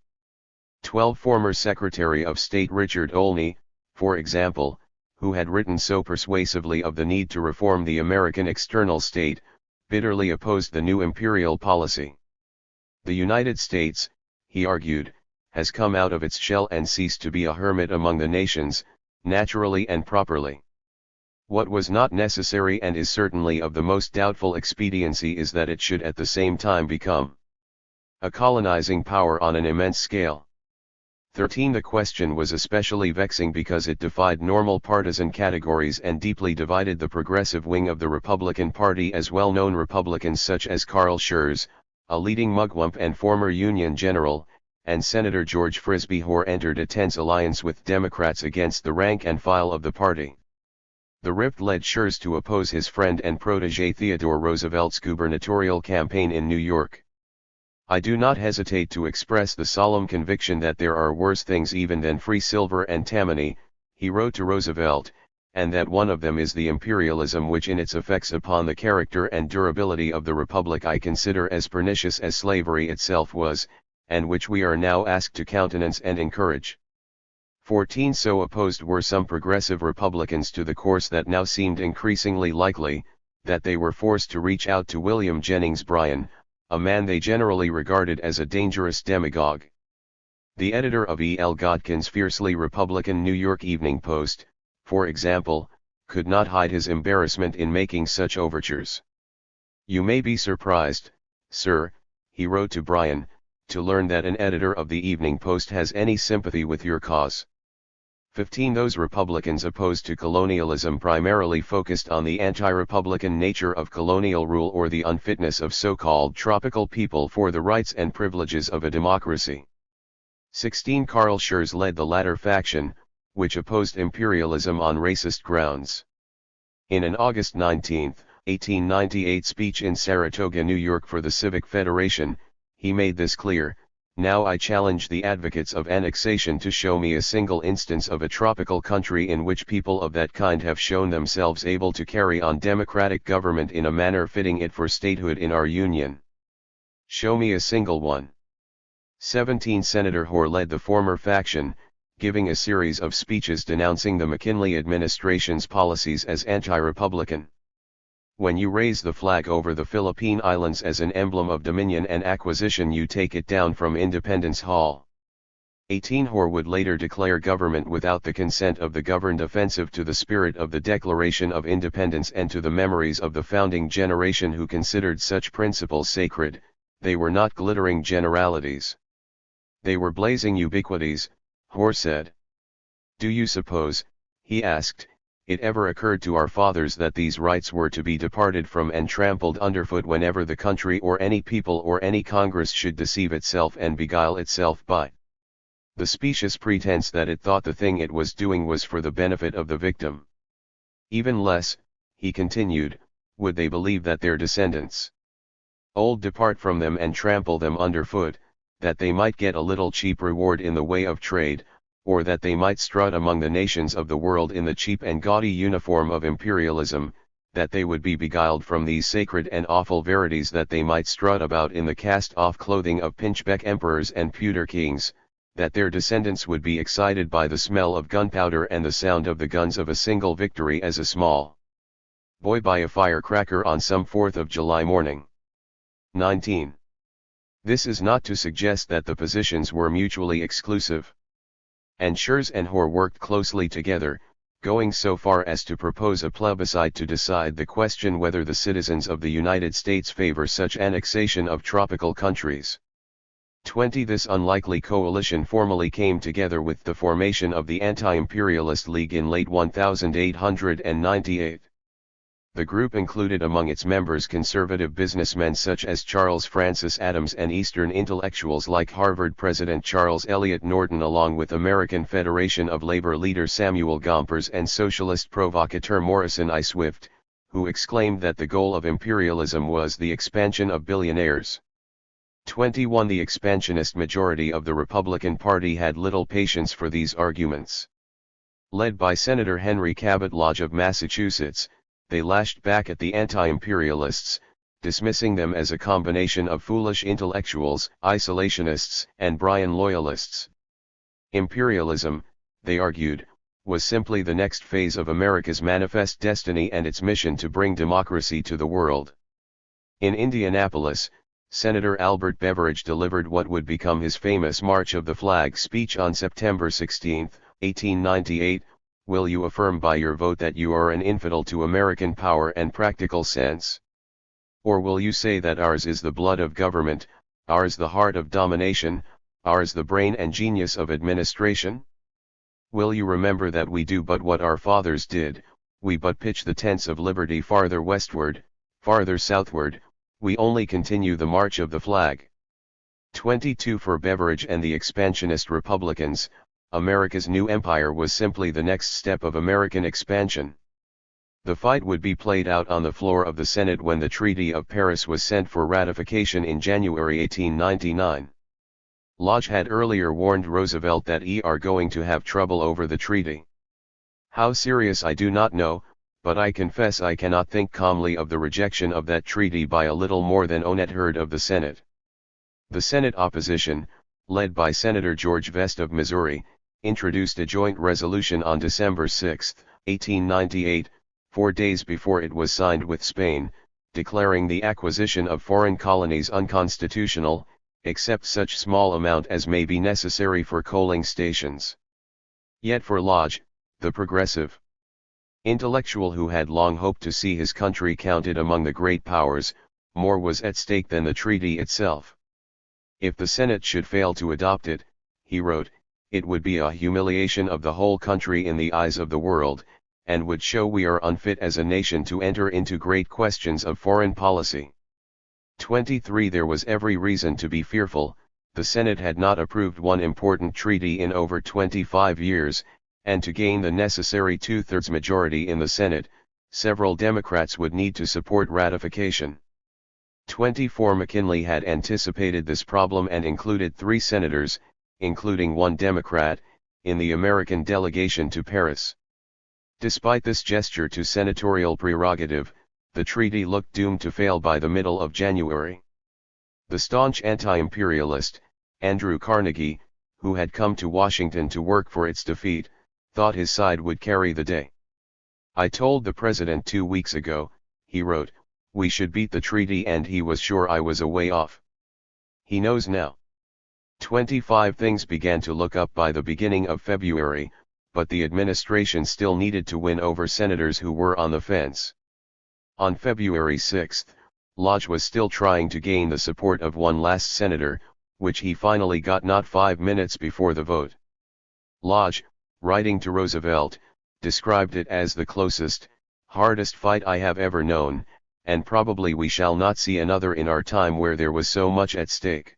12. Former Secretary of State Richard Olney, for example, who had written so persuasively of the need to reform the American external state, bitterly opposed the new imperial policy. The United States, he argued, has come out of its shell and ceased to be a hermit among the nations, naturally and properly. What was not necessary and is certainly of the most doubtful expediency is that it should at the same time become a colonizing power on an immense scale. 13. The question was especially vexing because it defied normal partisan categories and deeply divided the progressive wing of the Republican Party, as well-known Republicans such as Carl Schurz, a leading mugwump and former Union general, and Senator George Frisbee Hoar entered a tense alliance with Democrats against the rank and file of the party. The rift led Schurz to oppose his friend and protege Theodore Roosevelt's gubernatorial campaign in New York. I do not hesitate to express the solemn conviction that there are worse things even than free silver and Tammany, he wrote to Roosevelt, and that one of them is the imperialism which in its effects upon the character and durability of the Republic I consider as pernicious as slavery itself was, and which we are now asked to countenance and encourage. 14. So opposed were some progressive Republicans to the course that now seemed increasingly likely, that they were forced to reach out to William Jennings Bryan, a man they generally regarded as a dangerous demagogue. The editor of E. L. Godkin's fiercely Republican New York Evening Post, for example, could not hide his embarrassment in making such overtures. "You may be surprised, sir," he wrote to Bryan, "to learn that an editor of the Evening Post has any sympathy with your cause." 15. Those Republicans opposed to colonialism primarily focused on the anti-republican nature of colonial rule or the unfitness of so-called tropical people for the rights and privileges of a democracy. 16. Carl Schurz led the latter faction, which opposed imperialism on racist grounds. In an August 19, 1898 speech in Saratoga, New York for the Civic Federation, he made this clear: "Now I challenge the advocates of annexation to show me a single instance of a tropical country in which people of that kind have shown themselves able to carry on democratic government in a manner fitting it for statehood in our Union. Show me a single one." 17. Senator Hoar led the former faction, giving a series of speeches denouncing the McKinley administration's policies as anti-republican. "When you raise the flag over the Philippine Islands as an emblem of dominion and acquisition, you take it down from Independence Hall. 18 Hoare would later declare government without the consent of the governed, offensive to the spirit of the Declaration of Independence and to the memories of the founding generation who considered such principles sacred. They were not glittering generalities. They were blazing ubiquities, Hoare said. Do you suppose, he asked, it ever occurred to our fathers that these rights were to be departed from and trampled underfoot whenever the country or any people or any Congress should deceive itself and beguile itself by the specious pretense that it thought the thing it was doing was for the benefit of the victim? Even less, he continued, would they believe that their descendants old depart from them and trample them underfoot, that they might get a little cheap reward in the way of trade, or that they might strut among the nations of the world in the cheap and gaudy uniform of imperialism, that they would be beguiled from these sacred and awful verities, that they might strut about in the cast-off clothing of pinchbeck emperors and pewter kings, that their descendants would be excited by the smell of gunpowder and the sound of the guns of a single victory as a small boy by a firecracker on some 4th of July morning. 19. This is not to suggest that the positions were mutually exclusive. Anschutz and Hoare worked closely together, going so far as to propose a plebiscite to decide the question whether the citizens of the United States favor such annexation of tropical countries. 20. This unlikely coalition formally came together with the formation of the Anti-Imperialist League in late 1898. The group included among its members conservative businessmen such as Charles Francis Adams and Eastern intellectuals like Harvard President Charles Eliot Norton, along with American Federation of Labor leader Samuel Gompers and socialist provocateur Morrison I. Swift, who exclaimed that the goal of imperialism was the expansion of billionaires. 21. The expansionist majority of the Republican Party had little patience for these arguments. Led by Senator Henry Cabot Lodge of Massachusetts, they lashed back at the anti-imperialists, dismissing them as a combination of foolish intellectuals, isolationists, and Bryan loyalists. Imperialism, they argued, was simply the next phase of America's manifest destiny and its mission to bring democracy to the world. In Indianapolis, Senator Albert Beveridge delivered what would become his famous March of the Flag speech on September 16, 1898, "Will you affirm by your vote that you are an infidel to American power and practical sense? Or will you say that ours is the blood of government, ours the heart of domination, ours the brain and genius of administration? Will you remember that we do but what our fathers did, we but pitch the tents of liberty farther westward, farther southward, we only continue the march of the flag?" 22. For Beveridge and the expansionist Republicans, America's new empire was simply the next step of American expansion. The fight would be played out on the floor of the Senate when the Treaty of Paris was sent for ratification in January 1899. Lodge had earlier warned Roosevelt that we are going to have trouble over the treaty. How serious I do not know, but I confess I cannot think calmly of the rejection of that treaty by a little more than one third of the Senate. The Senate opposition, led by Senator George Vest of Missouri, introduced a joint resolution on December 6, 1898, 4 days before it was signed with Spain, declaring the acquisition of foreign colonies unconstitutional, except such small amount as may be necessary for coaling stations. Yet for Lodge, the progressive intellectual who had long hoped to see his country counted among the great powers, more was at stake than the treaty itself. If the Senate should fail to adopt it, he wrote, it would be a humiliation of the whole country in the eyes of the world, and would show we are unfit as a nation to enter into great questions of foreign policy. 23. There was every reason to be fearful. The Senate had not approved one important treaty in over 25 years, and to gain the necessary 2/3 majority in the Senate, several Democrats would need to support ratification. 24. McKinley had anticipated this problem and included 3 senators, including 1 Democrat, in the American delegation to Paris. Despite this gesture to senatorial prerogative, the treaty looked doomed to fail by the middle of January. The staunch anti-imperialist, Andrew Carnegie, who had come to Washington to work for its defeat, thought his side would carry the day. "I told the president 2 weeks ago," he wrote, "we should beat the treaty, and he was sure I was a way off. He knows now." 25 Things began to look up by the beginning of February, but the administration still needed to win over senators who were on the fence. On February 6, Lodge was still trying to gain the support of one last senator, which he finally got not 5 minutes before the vote. Lodge, writing to Roosevelt, described it as the closest, hardest fight I have ever known, and probably we shall not see another in our time where there was so much at stake.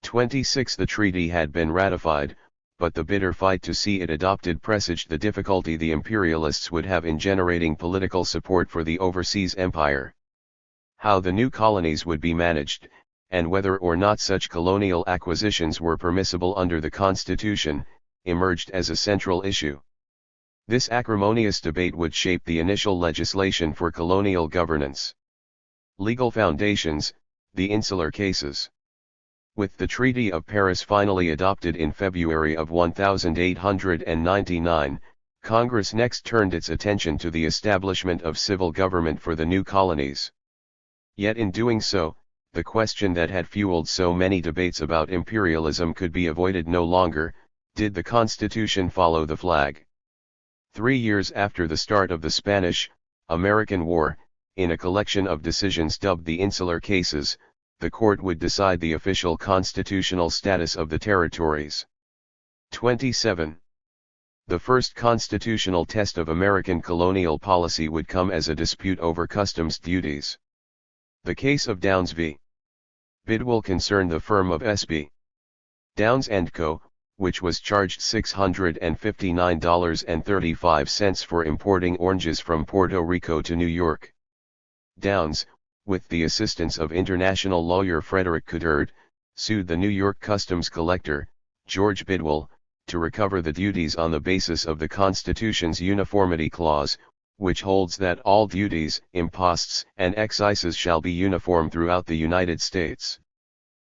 26 The treaty had been ratified, but the bitter fight to see it adopted presaged the difficulty the imperialists would have in generating political support for the overseas empire. How the new colonies would be managed, and whether or not such colonial acquisitions were permissible under the Constitution, emerged as a central issue. This acrimonious debate would shape the initial legislation for colonial governance. Legal foundations, the insular cases. With the Treaty of Paris finally adopted in February of 1899, Congress next turned its attention to the establishment of civil government for the new colonies. Yet in doing so, the question that had fueled so many debates about imperialism could be avoided no longer: did the Constitution follow the flag? 3 years after the start of the Spanish-American War, in a collection of decisions dubbed the Insular Cases, the court would decide the official constitutional status of the territories. 27. The first constitutional test of American colonial policy would come as a dispute over customs duties. The case of Downes v. Bidwell concerned the firm of S.B. Downes & Co., which was charged $659.35 for importing oranges from Puerto Rico to New York. Downes, with the assistance of international lawyer Frederick Coudert, sued the New York customs collector, George Bidwell, to recover the duties on the basis of the Constitution's Uniformity Clause, which holds that all duties, imposts, and excises shall be uniform throughout the United States.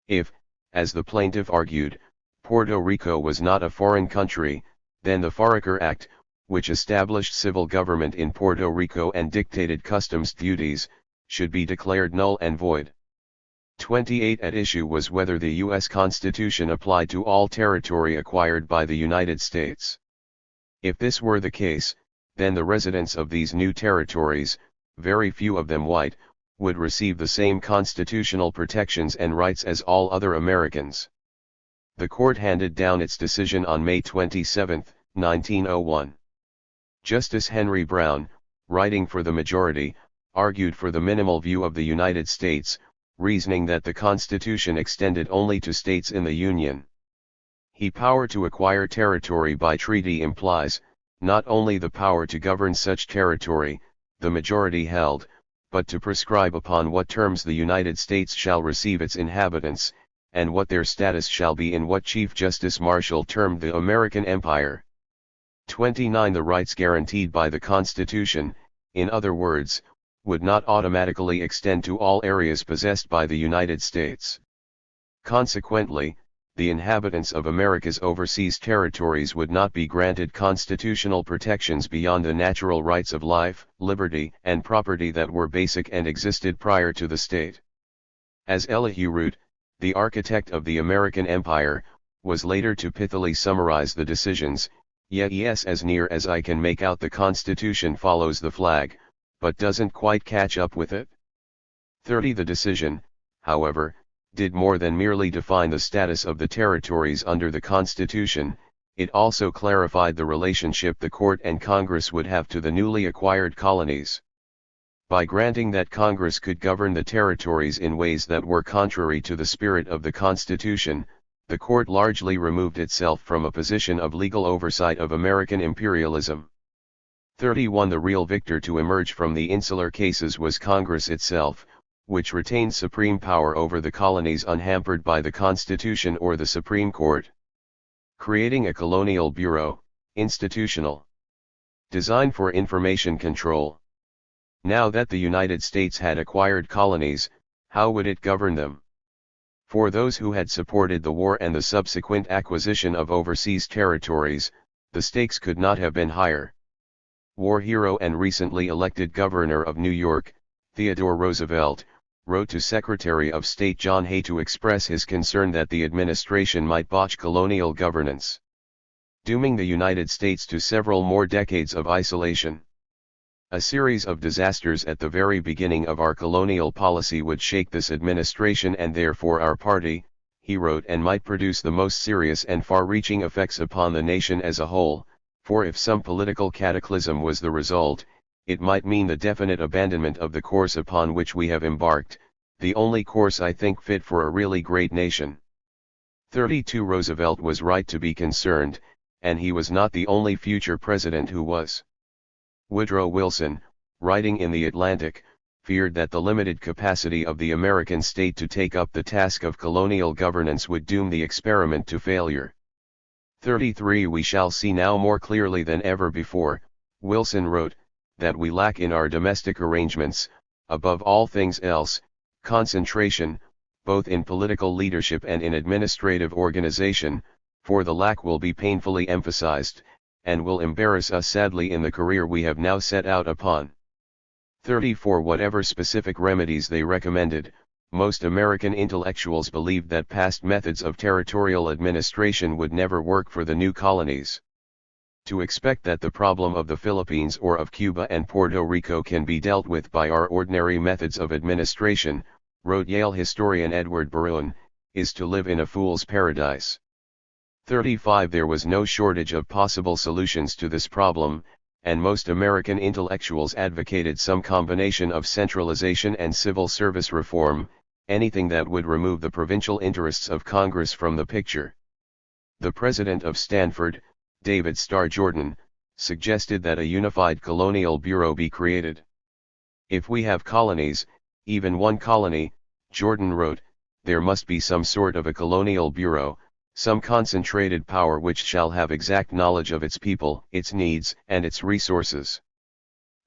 If, as the plaintiff argued, Puerto Rico was not a foreign country, then the Foraker Act, which established civil government in Puerto Rico and dictated customs duties, should be declared null and void. 28 At issue was whether the U.S. Constitution applied to all territory acquired by the United States. If this were the case, then the residents of these new territories, very few of them white, would receive the same constitutional protections and rights as all other Americans. The court handed down its decision on May 27, 1901. Justice Henry Brown, writing for the majority, argued for the minimal view of the United States, reasoning that the Constitution extended only to states in the Union. The power to acquire territory by treaty implies, not only the power to govern such territory, the majority held, but to prescribe upon what terms the United States shall receive its inhabitants, and what their status shall be in what Chief Justice Marshall termed the American Empire. 29 The rights guaranteed by the Constitution, in other words, would not automatically extend to all areas possessed by the United States. Consequently, the inhabitants of America's overseas territories would not be granted constitutional protections beyond the natural rights of life, liberty, and property that were basic and existed prior to the state. As Elihu Root, the architect of the American Empire, was later to pithily summarize the decisions, yes, as near as I can make out the Constitution follows the flag, but doesn't quite catch up with it. 30 The decision, however, did more than merely define the status of the territories under the Constitution, it also clarified the relationship the court and Congress would have to the newly acquired colonies. By granting that Congress could govern the territories in ways that were contrary to the spirit of the Constitution, the court largely removed itself from a position of legal oversight of American imperialism. 31 The real victor to emerge from the insular cases was Congress itself, which retained supreme power over the colonies unhampered by the Constitution or the Supreme Court. Creating a colonial bureau, institutional. Design for information control. Now that the United States had acquired colonies, how would it govern them? For those who had supported the war and the subsequent acquisition of overseas territories, the stakes could not have been higher. War hero and recently elected governor of New York, Theodore Roosevelt, wrote to Secretary of State John Hay to express his concern that the administration might botch colonial governance, dooming the United States to several more decades of isolation. A series of disasters at the very beginning of our colonial policy would shake this administration and therefore our party, he wrote, and might produce the most serious and far-reaching effects upon the nation as a whole, for if some political cataclysm was the result, it might mean the definite abandonment of the course upon which we have embarked, the only course I think fit for a really great nation. 32 Roosevelt was right to be concerned, and he was not the only future president who was. Woodrow Wilson, writing in The Atlantic, feared that the limited capacity of the American state to take up the task of colonial governance would doom the experiment to failure. 33 We shall see now more clearly than ever before, Wilson wrote, that we lack in our domestic arrangements, above all things else, concentration, both in political leadership and in administrative organization, for the lack will be painfully emphasized, and will embarrass us sadly in the career we have now set out upon. 34 Whatever specific remedies they recommended, most American intellectuals believed that past methods of territorial administration would never work for the new colonies. To expect that the problem of the Philippines or of Cuba and Puerto Rico can be dealt with by our ordinary methods of administration, wrote Yale historian Edward Beruen, is to live in a fool's paradise. 35 There was no shortage of possible solutions to this problem, and most American intellectuals advocated some combination of centralization and civil service reform, anything that would remove the provincial interests of Congress from the picture. The president of Stanford, David Starr Jordan, suggested that a unified colonial bureau be created. If we have colonies, even one colony, Jordan wrote, there must be some sort of a colonial bureau, some concentrated power which shall have exact knowledge of its people, its needs, and its resources.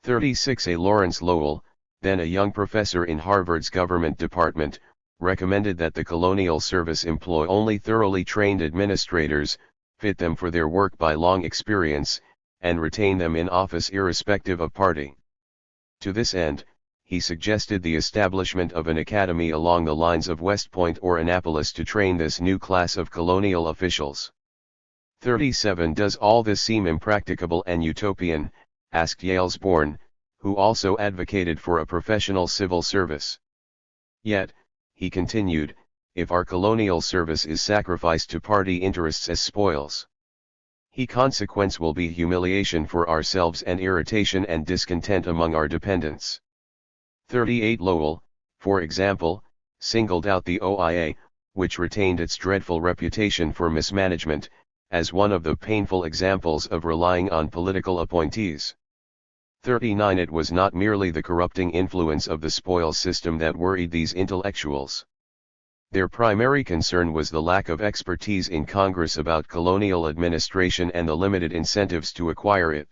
36 A Lawrence Lowell, then a young professor in Harvard's government department, recommended that the colonial service employ only thoroughly trained administrators, fit them for their work by long experience, and retain them in office irrespective of party. To this end, he suggested the establishment of an academy along the lines of West Point or Annapolis to train this new class of colonial officials. 37 Does all this seem impracticable and utopian? Asked Yale's Bourne, who also advocated for a professional civil service. Yet, he continued, if our colonial service is sacrificed to party interests as spoils, the consequence will be humiliation for ourselves and irritation and discontent among our dependents. 38 Lowell, for example, singled out the OIA, which retained its dreadful reputation for mismanagement, as one of the painful examples of relying on political appointees. 39 It was not merely the corrupting influence of the spoils system that worried these intellectuals. Their primary concern was the lack of expertise in Congress about colonial administration and the limited incentives to acquire it.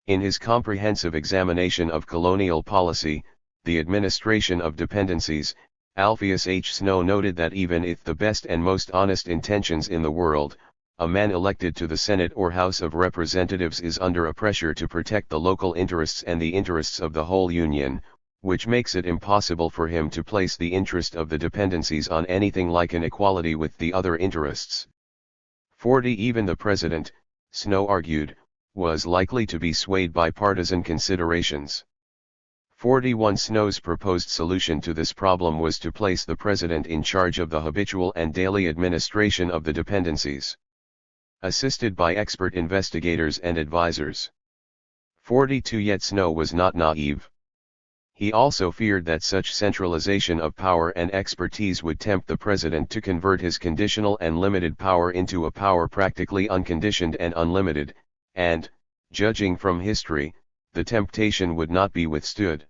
In his comprehensive examination of colonial policy, The Administration of Dependencies, Alpheus H. Snow noted that even if the best and most honest intentions in the world, a man elected to the Senate or House of Representatives is under a pressure to protect the local interests and the interests of the whole Union, which makes it impossible for him to place the interest of the dependencies on anything like an equality with the other interests. 40 Even the President, Snow argued, was likely to be swayed by partisan considerations. 41 Snow's proposed solution to this problem was to place the President in charge of the habitual and daily administration of the dependencies, assisted by expert investigators and advisors. 42 Yet Snow was not naive. He also feared that such centralization of power and expertise would tempt the president to convert his conditional and limited power into a power practically unconditioned and unlimited, and, judging from history, the temptation would not be withstood.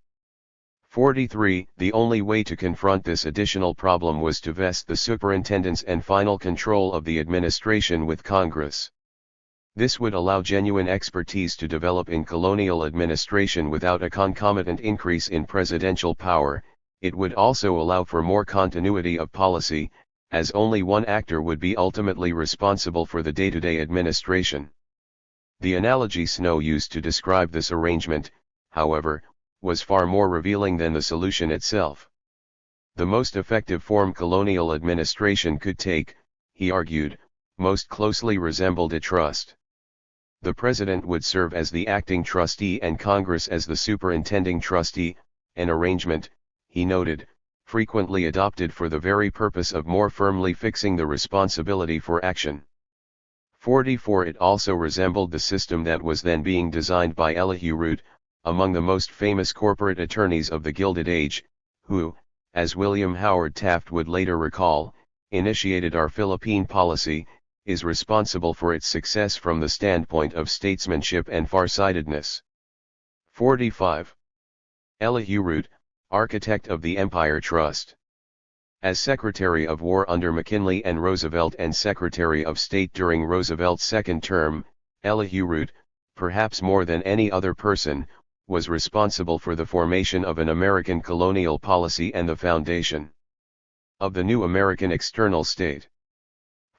43 The only way to confront this additional problem was to vest the superintendence and final control of the administration with Congress. This would allow genuine expertise to develop in colonial administration without a concomitant increase in presidential power. It would also allow for more continuity of policy, as only one actor would be ultimately responsible for the day-to-day administration. The analogy Snow used to describe this arrangement, however, was far more revealing than the solution itself. The most effective form colonial administration could take, he argued, most closely resembled a trust. The president would serve as the acting trustee and Congress as the superintending trustee, an arrangement, he noted, frequently adopted for the very purpose of more firmly fixing the responsibility for action. 44 It also resembled the system that was then being designed by Elihu Root, among the most famous corporate attorneys of the Gilded Age, who, as William Howard Taft would later recall, initiated our Philippine policy, is responsible for its success from the standpoint of statesmanship and farsightedness. 45. Elihu Root, architect of the Empire Trust. As Secretary of War under McKinley and Roosevelt and Secretary of State during Roosevelt's second term, Elihu Root, perhaps more than any other person, was responsible for the formation of an American colonial policy and the foundation of the new American external state.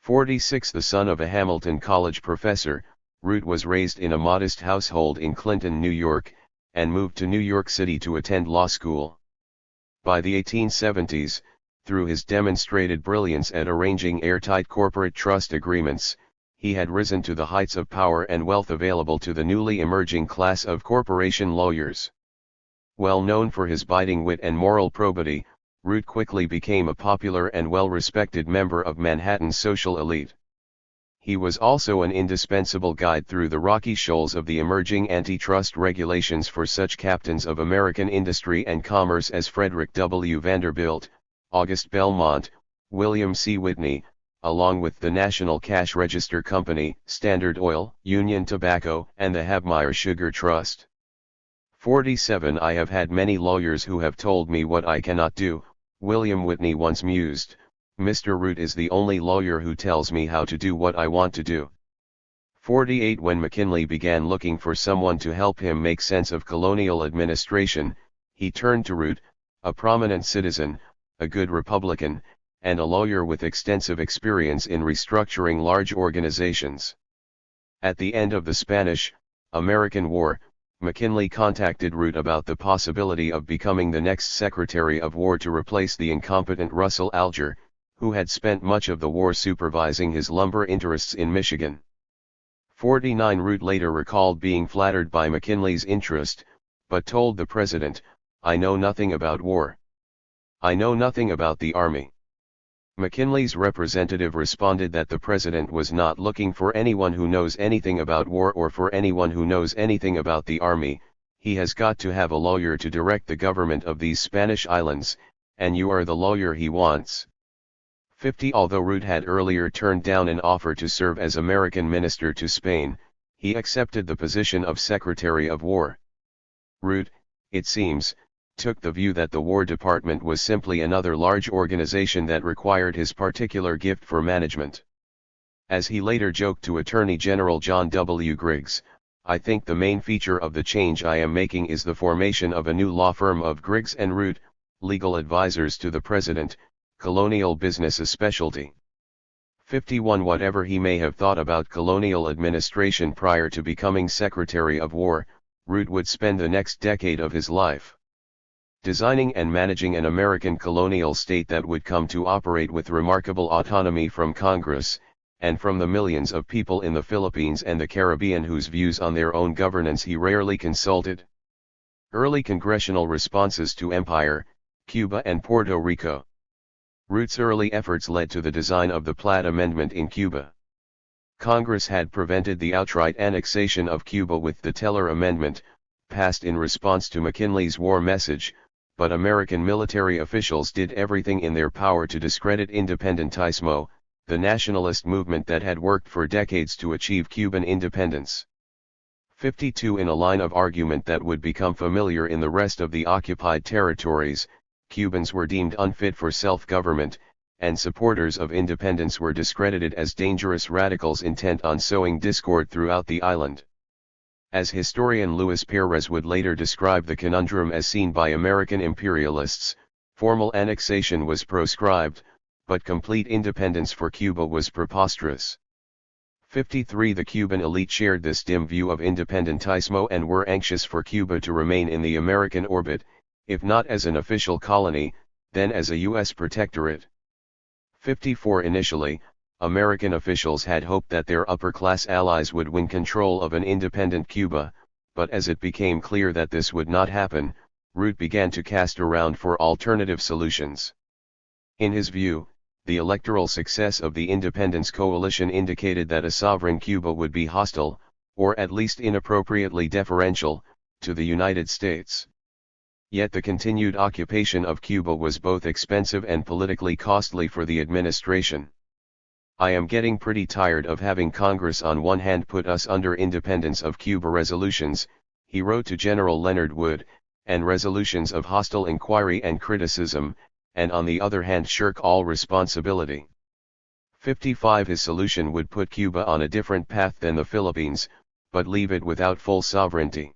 46 The son of a Hamilton College professor, Root was raised in a modest household in Clinton, New York, and moved to New York City to attend law school. By the 1870s, through his demonstrated brilliance at arranging airtight corporate trust agreements, he had risen to the heights of power and wealth available to the newly emerging class of corporation lawyers. Well known for his biting wit and moral probity, Root quickly became a popular and well-respected member of Manhattan's social elite. He was also an indispensable guide through the rocky shoals of the emerging antitrust regulations for such captains of American industry and commerce as Frederick W. Vanderbilt, August Belmont, William C. Whitney, along with the National Cash Register Company, Standard Oil, Union Tobacco, and the Habmeyer Sugar Trust. 47 I have had many lawyers who have told me what I cannot do, William Whitney once mused. Mr. Root is the only lawyer who tells me how to do what I want to do. 48 When McKinley began looking for someone to help him make sense of colonial administration, he turned to Root, a prominent citizen, a good Republican, and a lawyer with extensive experience in restructuring large organizations. At the end of the Spanish-American War, McKinley contacted Root about the possibility of becoming the next Secretary of War to replace the incompetent Russell Alger, who had spent much of the war supervising his lumber interests in Michigan. 49 Root later recalled being flattered by McKinley's interest, but told the president, "I know nothing about war. I know nothing about the army." McKinley's representative responded that the president was not looking for anyone who knows anything about war or for anyone who knows anything about the army. He has got to have a lawyer to direct the government of these Spanish islands, and you are the lawyer he wants. 50 Although Root had earlier turned down an offer to serve as American minister to Spain, he accepted the position of Secretary of War. Root, it seems, took the view that the War Department was simply another large organization that required his particular gift for management. As he later joked to Attorney General John W. Griggs, "I think the main feature of the change I am making is the formation of a new law firm of Griggs and Root, legal advisors to the President, colonial business a specialty." 51 Whatever he may have thought about colonial administration prior to becoming Secretary of War, Root would spend the next decade of his life designing and managing an American colonial state that would come to operate with remarkable autonomy from Congress, and from the millions of people in the Philippines and the Caribbean whose views on their own governance he rarely consulted. Early congressional responses to Empire, Cuba and Puerto Rico. Root's early efforts led to the design of the Platt Amendment in Cuba. Congress had prevented the outright annexation of Cuba with the Teller Amendment, passed in response to McKinley's war message, but American military officials did everything in their power to discredit independentismo, the nationalist movement that had worked for decades to achieve Cuban independence. 52 In a line of argument that would become familiar in the rest of the occupied territories, Cubans were deemed unfit for self-government, and supporters of independence were discredited as dangerous radicals intent on sowing discord throughout the island. As historian Luis Perez would later describe the conundrum as seen by American imperialists, formal annexation was proscribed, but complete independence for Cuba was preposterous. 53 The Cuban elite shared this dim view of independentismo and were anxious for Cuba to remain in the American orbit, if not as an official colony, then as a U.S. protectorate. 54 Initially, American officials had hoped that their upper-class allies would win control of an independent Cuba, but as it became clear that this would not happen, Root began to cast around for alternative solutions. In his view, the electoral success of the independence coalition indicated that a sovereign Cuba would be hostile, or at least inappropriately deferential, to the United States. Yet the continued occupation of Cuba was both expensive and politically costly for the administration. "I am getting pretty tired of having Congress on one hand put us under independence of Cuba resolutions," he wrote to General Leonard Wood, "and resolutions of hostile inquiry and criticism, and on the other hand shirk all responsibility." 55 His solution would put Cuba on a different path than the Philippines, but leave it without full sovereignty.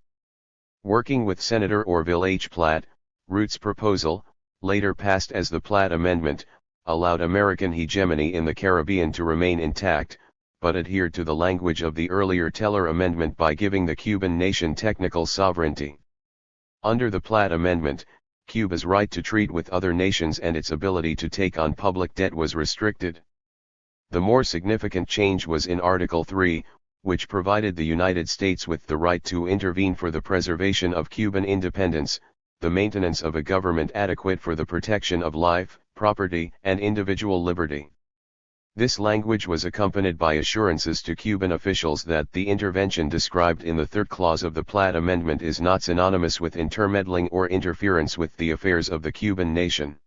Working with Senator Orville H. Platt, Root's proposal, later passed as the Platt Amendment, allowed American hegemony in the Caribbean to remain intact, but adhered to the language of the earlier Teller Amendment by giving the Cuban nation technical sovereignty. Under the Platt Amendment, Cuba's right to treat with other nations and its ability to take on public debt was restricted. The more significant change was in Article 3, which provided the United States with the right to intervene for the preservation of Cuban independence, the maintenance of a government adequate for the protection of life, property, and individual liberty. This language was accompanied by assurances to Cuban officials that the intervention described in the third clause of the Platt Amendment is not synonymous with intermeddling or interference with the affairs of the Cuban nation.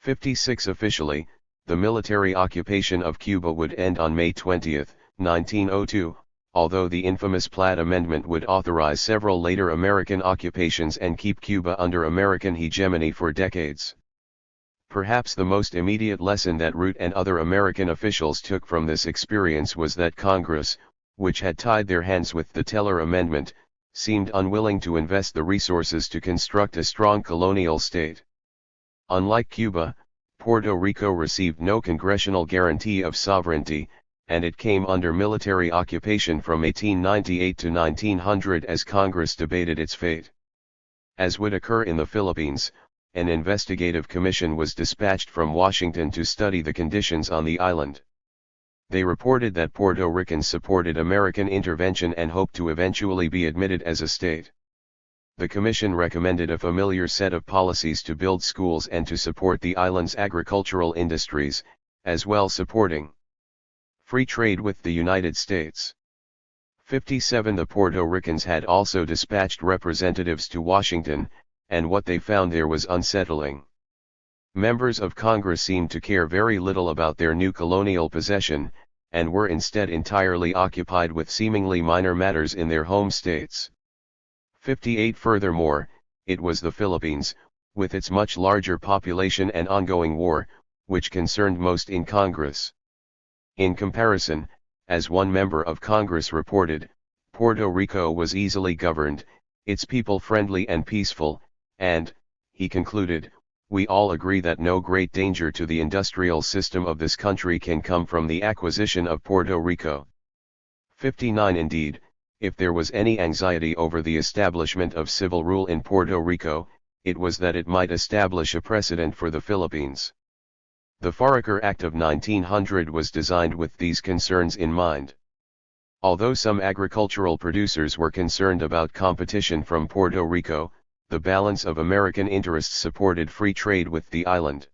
56 Officially, the military occupation of Cuba would end on May 20, 1902, although the infamous Platt Amendment would authorize several later American occupations and keep Cuba under American hegemony for decades. Perhaps the most immediate lesson that Root and other American officials took from this experience was that Congress, which had tied their hands with the Teller Amendment, seemed unwilling to invest the resources to construct a strong colonial state. Unlike Cuba, Puerto Rico received no congressional guarantee of sovereignty, and it came under military occupation from 1898 to 1900 as Congress debated its fate. As would occur in the Philippines, an investigative commission was dispatched from Washington to study the conditions on the island. They reported that Puerto Ricans supported American intervention and hoped to eventually be admitted as a state. The commission recommended a familiar set of policies to build schools and to support the island's agricultural industries, as well supporting free trade with the United States. 57 The Puerto Ricans had also dispatched representatives to Washington, and what they found there was unsettling. Members of Congress seemed to care very little about their new colonial possession, and were instead entirely occupied with seemingly minor matters in their home states. 58 Furthermore, it was the Philippines, with its much larger population and ongoing war, which concerned most in Congress. In comparison, as one member of Congress reported, Puerto Rico was easily governed, its people friendly and peaceful, and, he concluded, we all agree that no great danger to the industrial system of this country can come from the acquisition of Puerto Rico. 59 Indeed, if there was any anxiety over the establishment of civil rule in Puerto Rico, it was that it might establish a precedent for the Philippines. The Foraker Act of 1900 was designed with these concerns in mind. Although some agricultural producers were concerned about competition from Puerto Rico, the balance of American interests supported free trade with the island.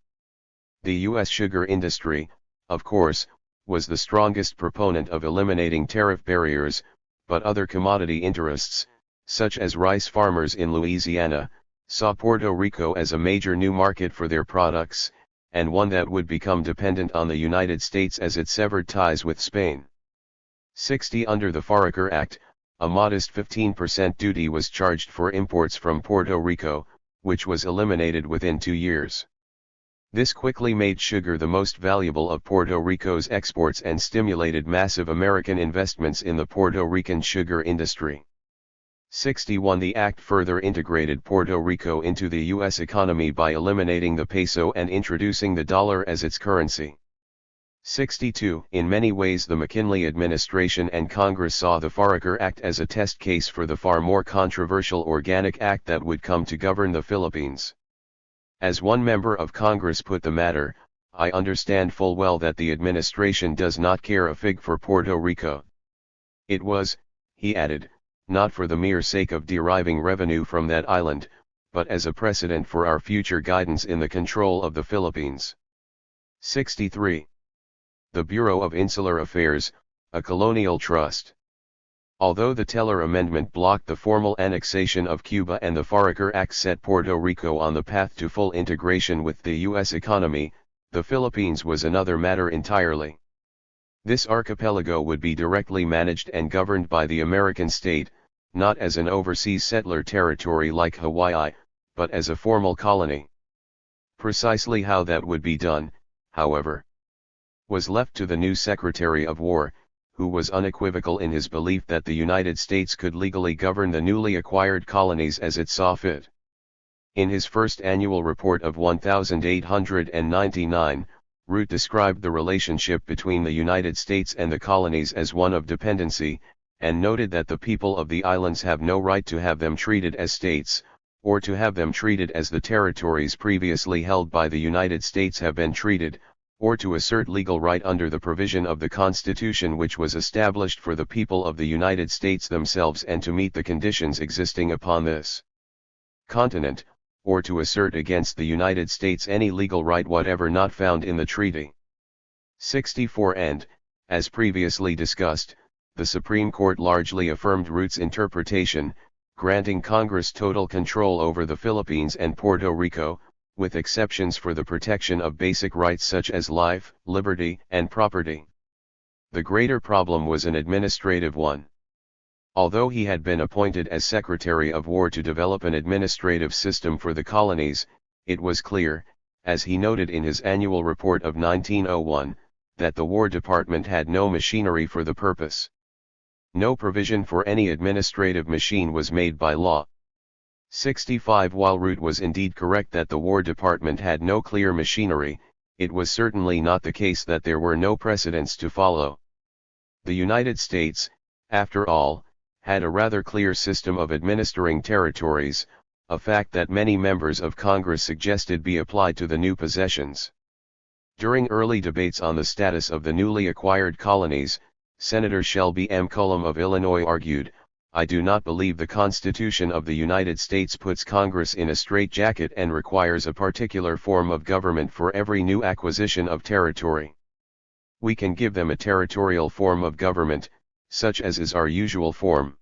The U.S. sugar industry, of course, was the strongest proponent of eliminating tariff barriers, but other commodity interests, such as rice farmers in Louisiana, saw Puerto Rico as a major new market for their products, and one that would become dependent on the United States as it severed ties with Spain. 60 Under the Foraker Act, a modest 15% duty was charged for imports from Puerto Rico, which was eliminated within 2 years. This quickly made sugar the most valuable of Puerto Rico's exports and stimulated massive American investments in the Puerto Rican sugar industry. 61 The act further integrated Puerto Rico into the U.S. economy by eliminating the peso and introducing the dollar as its currency. 62 In many ways the McKinley administration and Congress saw the Foraker Act as a test case for the far more controversial Organic Act that would come to govern the Philippines. As one member of Congress put the matter, "I understand full well that the administration does not care a fig for Puerto Rico. It was," he added, "not for the mere sake of deriving revenue from that island, but as a precedent for our future guidance in the control of the Philippines." 63. The Bureau of Insular Affairs, a colonial trust. Although the Teller Amendment blocked the formal annexation of Cuba and the Foraker Act set Puerto Rico on the path to full integration with the U.S. economy, the Philippines was another matter entirely. This archipelago would be directly managed and governed by the American state, not as an overseas settler territory like Hawaii, but as a formal colony. Precisely how that would be done, however, was left to the new Secretary of War, who was unequivocal in his belief that the United States could legally govern the newly acquired colonies as it saw fit. In his first annual report of 1899, Root described the relationship between the United States and the colonies as one of dependency, and noted that the people of the islands have no right to have them treated as states, or to have them treated as the territories previously held by the United States have been treated, or to assert legal right under the provision of the Constitution which was established for the people of the United States themselves and to meet the conditions existing upon this continent, or to assert against the United States any legal right whatever not found in the treaty. 64. And, as previously discussed, the Supreme Court largely affirmed Root's interpretation, granting Congress total control over the Philippines and Puerto Rico, with exceptions for the protection of basic rights such as life, liberty, and property. The greater problem was an administrative one. Although he had been appointed as Secretary of War to develop an administrative system for the colonies, it was clear, as he noted in his annual report of 1901, that the War Department had no machinery for the purpose. No provision for any administrative machine was made by law. 65. While Root was indeed correct that the War Department had no clear machinery, it was certainly not the case that there were no precedents to follow. The United States, after all, had a rather clear system of administering territories, a fact that many members of Congress suggested be applied to the new possessions. During early debates on the status of the newly acquired colonies, Senator Shelby M. Cullom of Illinois argued, "I do not believe the Constitution of the United States puts Congress in a straitjacket and requires a particular form of government for every new acquisition of territory. We can give them a territorial form of government, such as is our usual form.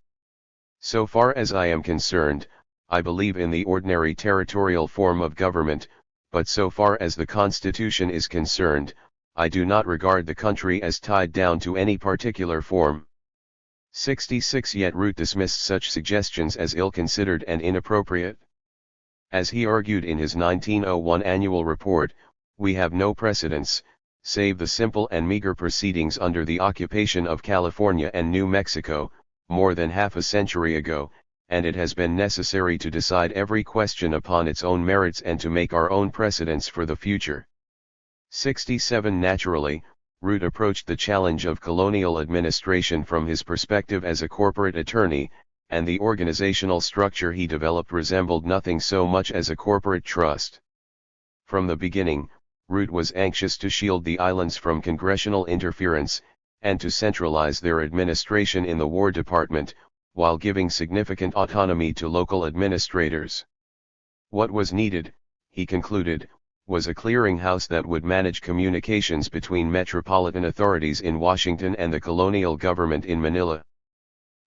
So far as I am concerned, I believe in the ordinary territorial form of government, but so far as the Constitution is concerned, I do not regard the country as tied down to any particular form." 66. Yet Root dismissed such suggestions as ill-considered and inappropriate. As he argued in his 1901 annual report, "We have no precedents, save the simple and meager proceedings under the occupation of California and New Mexico, more than half a century ago, and it has been necessary to decide every question upon its own merits and to make our own precedents for the future." 67. Naturally, Root approached the challenge of colonial administration from his perspective as a corporate attorney, and the organizational structure he developed resembled nothing so much as a corporate trust. From the beginning, Root was anxious to shield the islands from congressional interference, and to centralize their administration in the War Department, while giving significant autonomy to local administrators. What was needed, he concluded, was a clearinghouse that would manage communications between metropolitan authorities in Washington and the colonial government in Manila.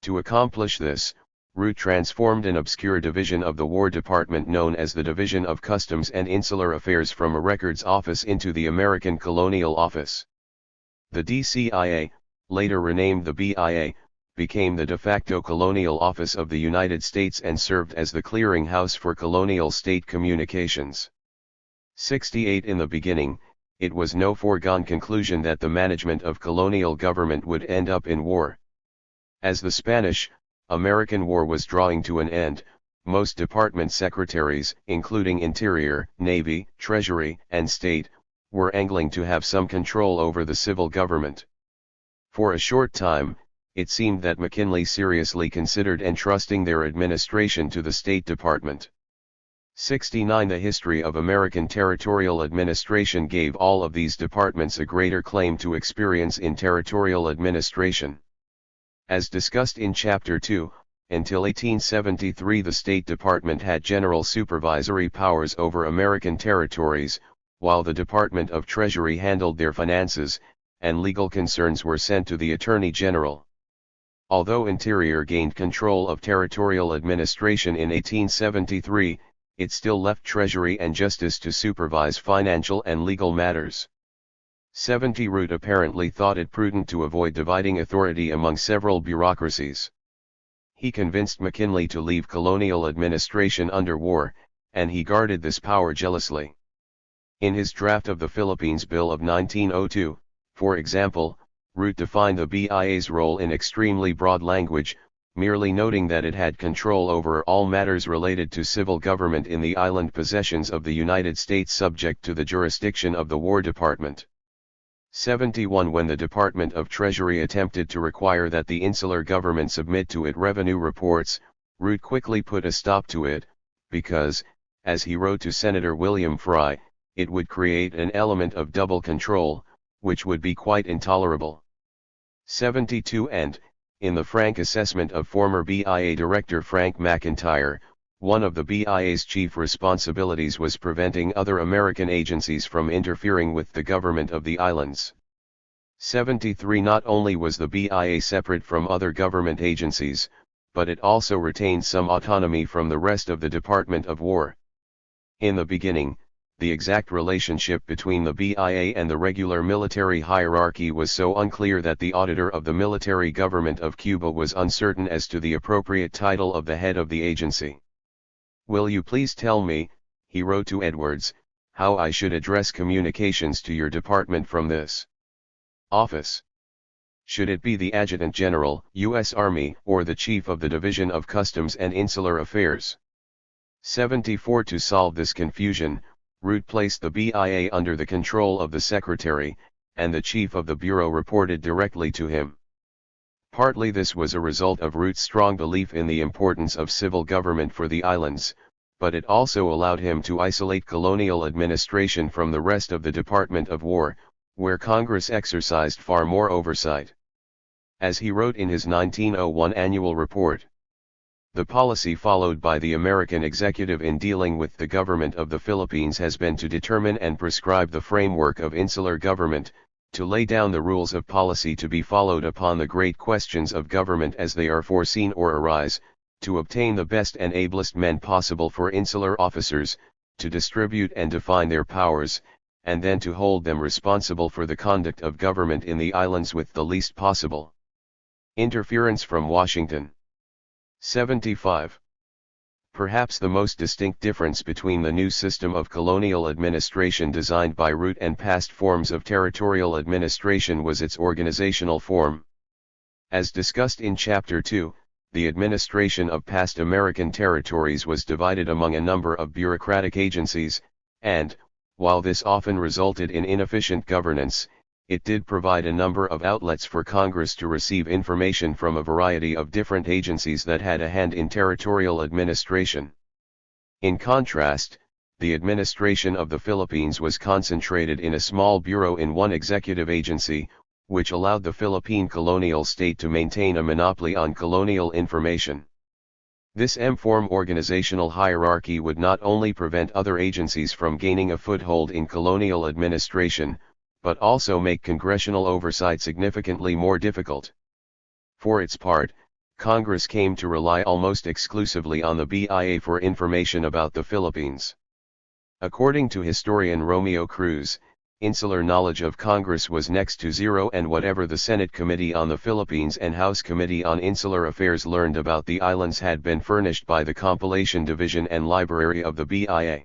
To accomplish this, Root transformed an obscure division of the War Department known as the Division of Customs and Insular Affairs from a records office into the American Colonial Office. The DCIA, later renamed the BIA, became the de facto colonial office of the United States and served as the clearinghouse for colonial state communications. 68. In the beginning, it was no foregone conclusion that the management of colonial government would end up in war. As the Spanish-American War was drawing to an end, most department secretaries, including Interior, Navy, Treasury, and State, were angling to have some control over the civil government. For a short time, it seemed that McKinley seriously considered entrusting their administration to the State Department. 69 The history of American territorial administration gave all of these departments a greater claim to experience in territorial administration. As discussed in Chapter 2, until 1873 the State Department had general supervisory powers over American territories, while the Department of Treasury handled their finances, and legal concerns were sent to the Attorney General. Although Interior gained control of territorial administration in 1873, it still left Treasury and Justice to supervise financial and legal matters. 70 Root apparently thought it prudent to avoid dividing authority among several bureaucracies. He convinced McKinley to leave colonial administration under war, and he guarded this power jealously. In his draft of the Philippines Bill of 1902, for example, Root defined the BIA's role in extremely broad language, merely noting that it had control over all matters related to civil government in the island possessions of the United States subject to the jurisdiction of the War Department. 71 When the Department of Treasury attempted to require that the insular government submit to it revenue reports, Root quickly put a stop to it, because, as he wrote to Senator William Fry, it would create an element of double control, which would be quite intolerable. 72 And, in the frank assessment of former BIA Director Frank McIntyre, one of the BIA's chief responsibilities was preventing other American agencies from interfering with the government of the islands. 73 Not only was the BIA separate from other government agencies, but it also retained some autonomy from the rest of the Department of War. In the beginning, the exact relationship between the BIA and the regular military hierarchy was so unclear that the auditor of the military government of Cuba was uncertain as to the appropriate title of the head of the agency. "Will you please tell me," he wrote to Edwards, "how I should address communications to your department from this office? Should it be the Adjutant General, U.S. Army, or the Chief of the Division of Customs and Insular Affairs?" 74 To solve this confusion, Root placed the BIA under the control of the Secretary, and the Chief of the Bureau reported directly to him. Partly this was a result of Root's strong belief in the importance of civil government for the islands, but it also allowed him to isolate colonial administration from the rest of the Department of War, where Congress exercised far more oversight. As he wrote in his 1901 annual report, "The policy followed by the American executive in dealing with the government of the Philippines has been to determine and prescribe the framework of insular government, to lay down the rules of policy to be followed upon the great questions of government as they are foreseen or arise, to obtain the best and ablest men possible for insular officers, to distribute and define their powers, and then to hold them responsible for the conduct of government in the islands with the least possible interference from Washington." 75. Perhaps the most distinct difference between the new system of colonial administration designed by Root and past forms of territorial administration was its organizational form. As discussed in Chapter 2, the administration of past American territories was divided among a number of bureaucratic agencies, and, while this often resulted in inefficient governance, it did provide a number of outlets for Congress to receive information from a variety of different agencies that had a hand in territorial administration. In contrast, the administration of the Philippines was concentrated in a small bureau in one executive agency, which allowed the Philippine colonial state to maintain a monopoly on colonial information. This M-form organizational hierarchy would not only prevent other agencies from gaining a foothold in colonial administration, but also make congressional oversight significantly more difficult. For its part, Congress came to rely almost exclusively on the BIA for information about the Philippines. According to historian Romeo Cruz, insular knowledge of Congress was next to zero, and whatever the Senate Committee on the Philippines and House Committee on Insular Affairs learned about the islands had been furnished by the Compilation Division and Library of the BIA.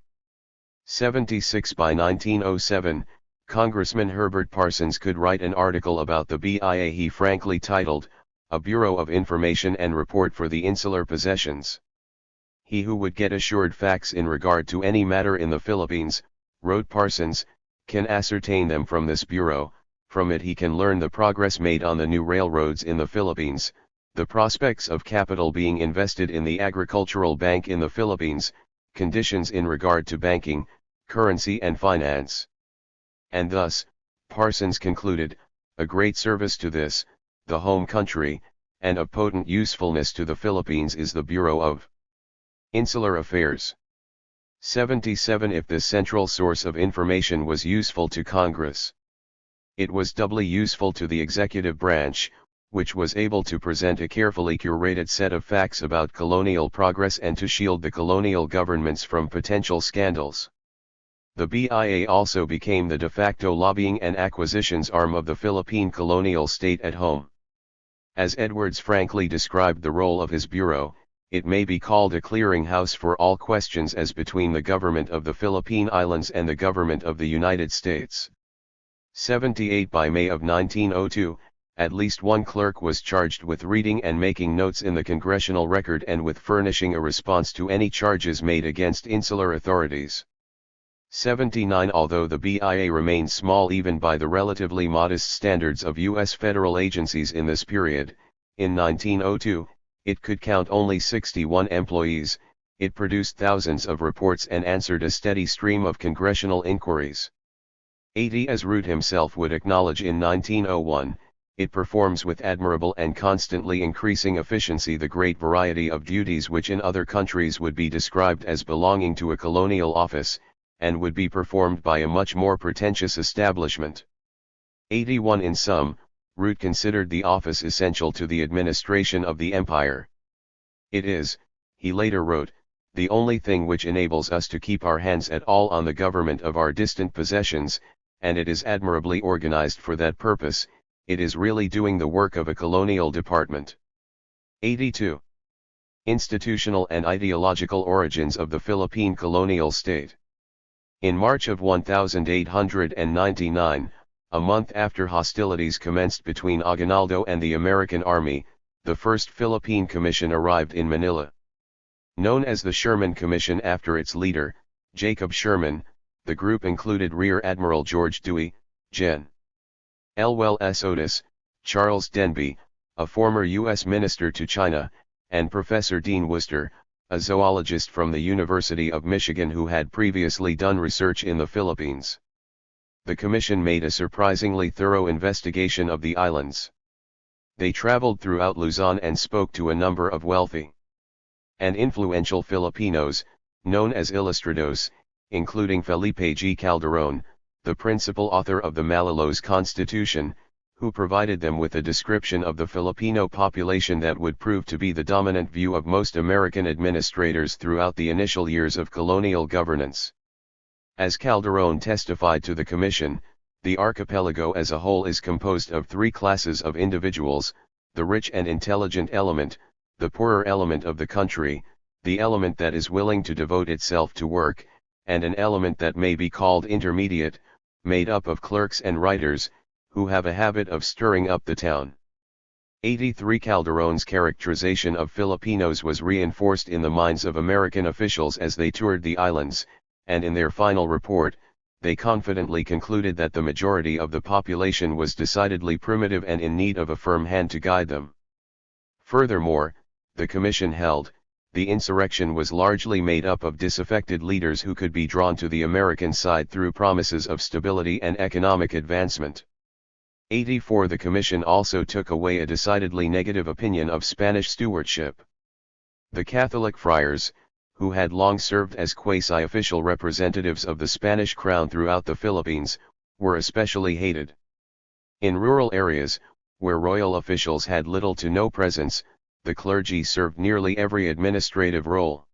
76 By 1907, Congressman Herbert Parsons could write an article about the BIA he frankly titled, "A Bureau of Information and Report for the Insular Possessions." "He who would get assured facts in regard to any matter in the Philippines," wrote Parsons, "can ascertain them from this bureau. From it he can learn the progress made on the new railroads in the Philippines, the prospects of capital being invested in the agricultural bank in the Philippines, conditions in regard to banking, currency and finance. And thus, Parsons concluded, a great service to this, the home country, and of potent usefulness to the Philippines is the Bureau of Insular Affairs. 77. If this central source of information was useful to Congress, it was doubly useful to the executive branch, which was able to present a carefully curated set of facts about colonial progress and to shield the colonial governments from potential scandals. The BIA also became the de facto lobbying and acquisitions arm of the Philippine colonial state at home. As Edwards frankly described the role of his bureau, it may be called a clearinghouse for all questions as between the government of the Philippine Islands and the government of the United States. 78. By May of 1902, at least one clerk was charged with reading and making notes in the congressional record and with furnishing a response to any charges made against insular authorities. 79. Although the BIA remained small even by the relatively modest standards of U.S. federal agencies in this period, in 1902, it could count only 61 employees. It produced thousands of reports and answered a steady stream of congressional inquiries. 80. As Root himself would acknowledge in 1901, it performs with admirable and constantly increasing efficiency the great variety of duties which in other countries would be described as belonging to a colonial office, and would be performed by a much more pretentious establishment. 81. In sum, Root considered the office essential to the administration of the empire. It is, he later wrote, the only thing which enables us to keep our hands at all on the government of our distant possessions, and it is admirably organized for that purpose. It is really doing the work of a colonial department. 82. Institutional and ideological origins of the Philippine colonial state. In March of 1899, a month after hostilities commenced between Aguinaldo and the American Army, the First Philippine Commission arrived in Manila. Known as the Sherman Commission after its leader, Jacob Sherman, the group included Rear Admiral George Dewey, Gen. Elwell S. Otis, Charles Denby, a former U.S. minister to China, and Professor Dean Worcester, a zoologist from the University of Michigan who had previously done research in the Philippines. The commission made a surprisingly thorough investigation of the islands. They traveled throughout Luzon and spoke to a number of wealthy and influential Filipinos, known as ilustrados, including Felipe G. Calderon, the principal author of the Malolos Constitution, who provided them with a description of the Filipino population that would prove to be the dominant view of most American administrators throughout the initial years of colonial governance. As Calderon testified to the commission, the archipelago as a whole is composed of three classes of individuals: the rich and intelligent element, the poorer element of the country, the element that is willing to devote itself to work, and an element that may be called intermediate, made up of clerks and writers, who have a habit of stirring up the town. 83. Calderon's characterization of Filipinos was reinforced in the minds of American officials as they toured the islands, and in their final report, they confidently concluded that the majority of the population was decidedly primitive and in need of a firm hand to guide them. Furthermore, the commission held, the insurrection was largely made up of disaffected leaders who could be drawn to the American side through promises of stability and economic advancement. 84. The commission also took away a decidedly negative opinion of Spanish stewardship. The Catholic friars, who had long served as quasi-official representatives of the Spanish crown throughout the Philippines, were especially hated. In rural areas, where royal officials had little to no presence, the clergy served nearly every administrative role.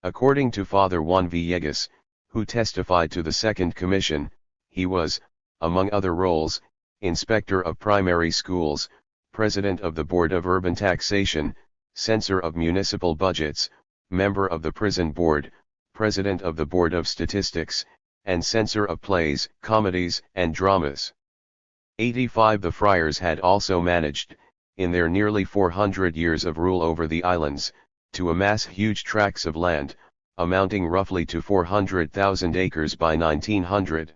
According to Father Juan Villegas, who testified to the Second Commission, he was, among other roles, Inspector of Primary Schools, President of the Board of Urban Taxation, Censor of Municipal Budgets, Member of the Prison Board, President of the Board of Statistics, and Censor of Plays, Comedies, and Dramas. 85. The friars had also managed, in their nearly 400 years of rule over the islands, to amass huge tracts of land, amounting roughly to 400,000 acres by 1900.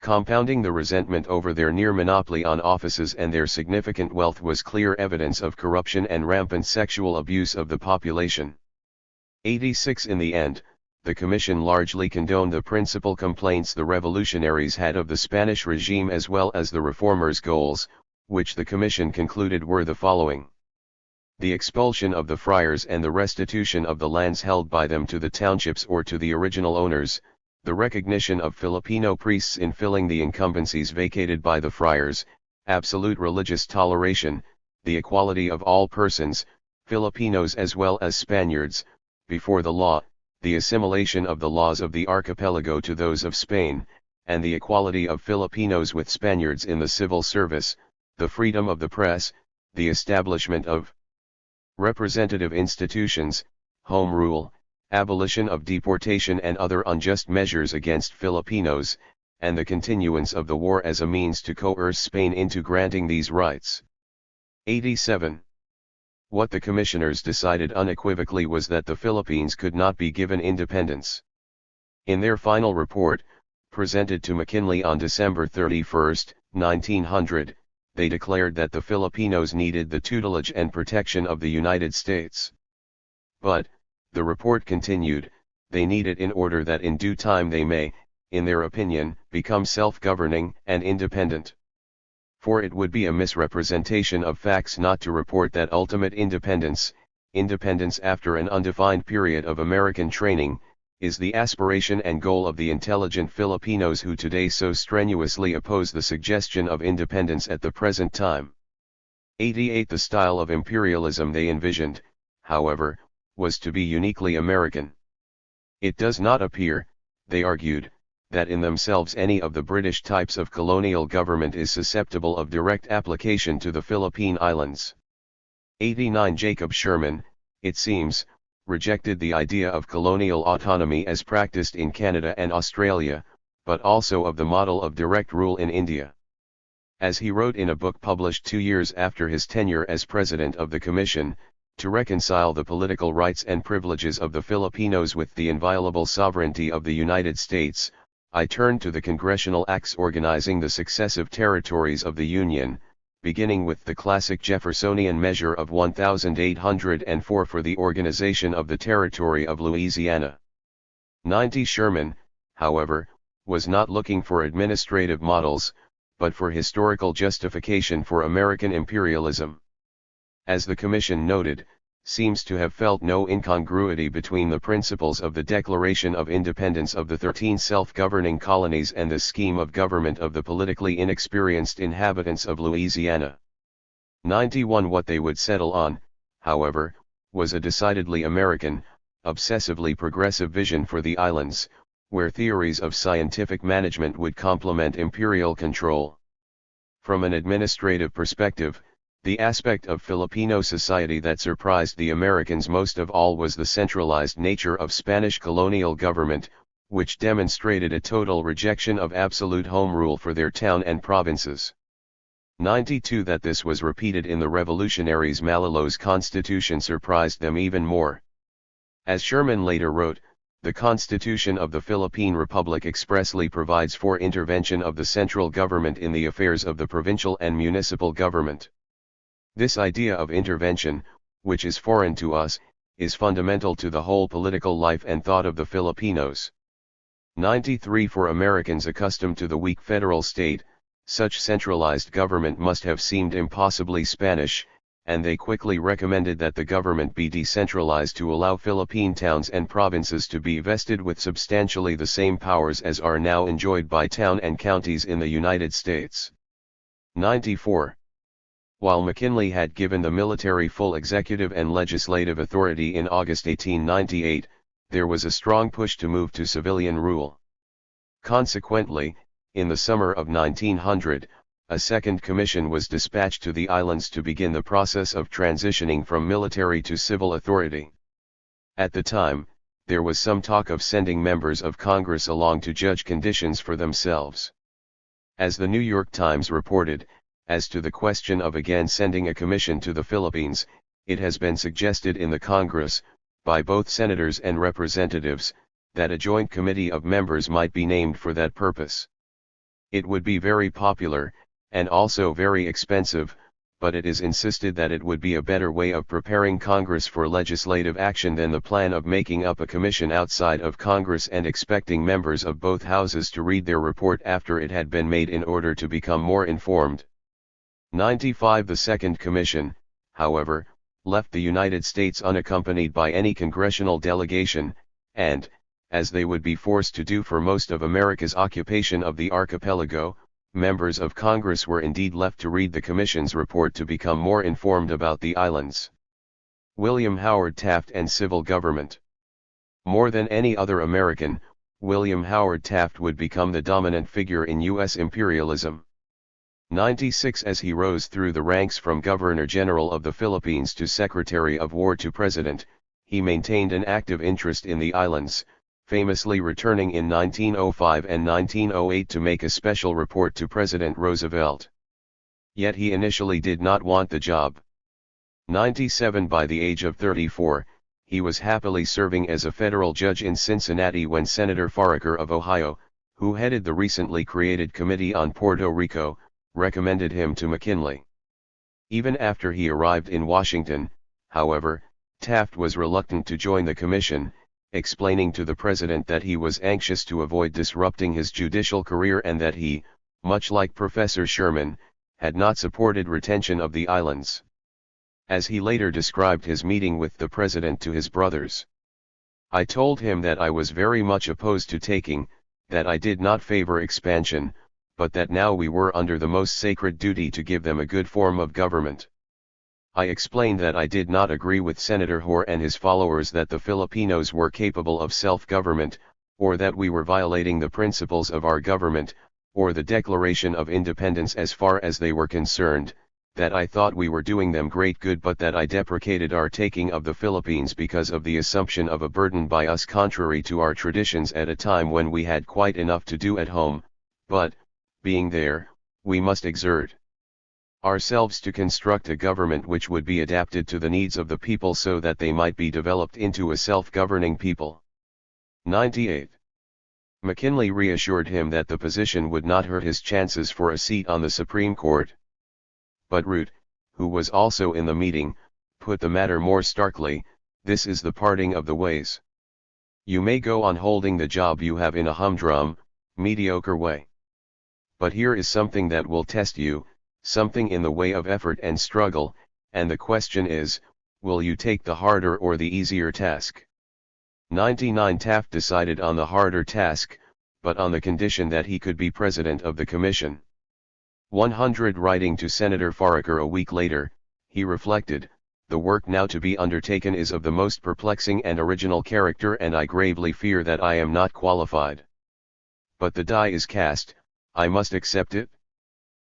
Compounding the resentment over their near monopoly on offices and their significant wealth was clear evidence of corruption and rampant sexual abuse of the population. 86. In the end, the Commission largely condoned the principal complaints the revolutionaries had of the Spanish regime as well as the reformers' goals, which the Commission concluded were the following: the expulsion of the friars and the restitution of the lands held by them to the townships or to the original owners, the recognition of Filipino priests in filling the incumbencies vacated by the friars, absolute religious toleration, the equality of all persons, Filipinos as well as Spaniards, before the law, the assimilation of the laws of the archipelago to those of Spain, and the equality of Filipinos with Spaniards in the civil service, the freedom of the press, the establishment of representative institutions, home rule, abolition of deportation and other unjust measures against Filipinos, and the continuance of the war as a means to coerce Spain into granting these rights. 87. What the commissioners decided unequivocally was that the Philippines could not be given independence. In their final report, presented to McKinley on December 31, 1900, they declared that the Filipinos needed the tutelage and protection of the United States. But, the report continued, they need it in order that in due time they may, in their opinion, become self-governing and independent. For it would be a misrepresentation of facts not to report that ultimate independence after an undefined period of American training, is the aspiration and goal of the intelligent Filipinos who today so strenuously oppose the suggestion of independence at the present time. 88. The style of imperialism they envisioned, however, was to be uniquely American. It does not appear, they argued, that in themselves any of the British types of colonial government is susceptible of direct application to the Philippine Islands. 89. Jacob Sherman, it seems, rejected the idea of colonial autonomy as practiced in Canada and Australia, but also of the model of direct rule in India. As he wrote in a book published 2 years after his tenure as president of the Commission, to reconcile the political rights and privileges of the Filipinos with the inviolable sovereignty of the United States, I turned to the congressional acts organizing the successive territories of the Union, beginning with the classic Jeffersonian measure of 1804 for the organization of the territory of Louisiana. 90. Sherman, however, was not looking for administrative models, but for historical justification for American imperialism. As the Commission noted, seems to have felt no incongruity between the principles of the Declaration of Independence of the 13 self-governing colonies and the scheme of government of the politically inexperienced inhabitants of Louisiana. 91. What they would settle on, however, was a decidedly American, obsessively progressive vision for the islands, where theories of scientific management would complement imperial control. From an administrative perspective, the aspect of Filipino society that surprised the Americans most of all was the centralized nature of Spanish colonial government, which demonstrated a total rejection of absolute home rule for their town and provinces. 92. That this was repeated in the revolutionaries' Malolos constitution surprised them even more. As Sherman later wrote, the Constitution of the Philippine Republic expressly provides for intervention of the central government in the affairs of the provincial and municipal government. This idea of intervention, which is foreign to us, is fundamental to the whole political life and thought of the Filipinos. 93. For Americans accustomed to the weak federal state, such centralized government must have seemed impossibly Spanish, and they quickly recommended that the government be decentralized to allow Philippine towns and provinces to be vested with substantially the same powers as are now enjoyed by town and counties in the United States. 94. While McKinley had given the military full executive and legislative authority in August 1898, there was a strong push to move to civilian rule. Consequently, in the summer of 1900, a second commission was dispatched to the islands to begin the process of transitioning from military to civil authority. At the time, there was some talk of sending members of Congress along to judge conditions for themselves. As the New York Times reported, as to the question of again sending a commission to the Philippines, it has been suggested in the Congress, by both senators and representatives, that a joint committee of members might be named for that purpose. It would be very popular, and also very expensive, but it is insisted that it would be a better way of preparing Congress for legislative action than the plan of making up a commission outside of Congress and expecting members of both houses to read their report after it had been made in order to become more informed. 95 The Second Commission, however, left the United States unaccompanied by any congressional delegation, and, as they would be forced to do for most of America's occupation of the archipelago, members of Congress were indeed left to read the Commission's report to become more informed about the islands. William Howard Taft and Civil Government. More than any other American, William Howard Taft would become the dominant figure in U.S. imperialism. 96 As he rose through the ranks from Governor General of the Philippines to Secretary of War to President, he maintained an active interest in the islands, famously returning in 1905 and 1908 to make a special report to President Roosevelt. Yet he initially did not want the job. 97 By the age of 34, he was happily serving as a federal judge in Cincinnati when Senator Foraker of Ohio, who headed the recently created Committee on Puerto Rico, recommended him to McKinley. Even after he arrived in Washington, however, Taft was reluctant to join the commission, explaining to the president that he was anxious to avoid disrupting his judicial career and that he, much like Professor Sherman, had not supported retention of the islands. As he later described his meeting with the president to his brothers, "I told him that I was very much opposed to taking, that I did not favor expansion, but that now we were under the most sacred duty to give them a good form of government. I explained that I did not agree with Senator Hoare and his followers that the Filipinos were capable of self-government, or that we were violating the principles of our government, or the Declaration of Independence as far as they were concerned, that I thought we were doing them great good but that I deprecated our taking of the Philippines because of the assumption of a burden by us contrary to our traditions at a time when we had quite enough to do at home, but, being there, we must exert ourselves to construct a government which would be adapted to the needs of the people so that they might be developed into a self-governing people." 98. McKinley reassured him that the position would not hurt his chances for a seat on the Supreme Court. But Root, who was also in the meeting, put the matter more starkly: "This is the parting of the ways. You may go on holding the job you have in a humdrum, mediocre way. But here is something that will test you, something in the way of effort and struggle, and the question is, will you take the harder or the easier task?" 99. Taft decided on the harder task, but on the condition that he could be president of the commission. 100. Writing to Senator Foraker a week later, he reflected, "The work now to be undertaken is of the most perplexing and original character and I gravely fear that I am not qualified. But the die is cast, I must accept it."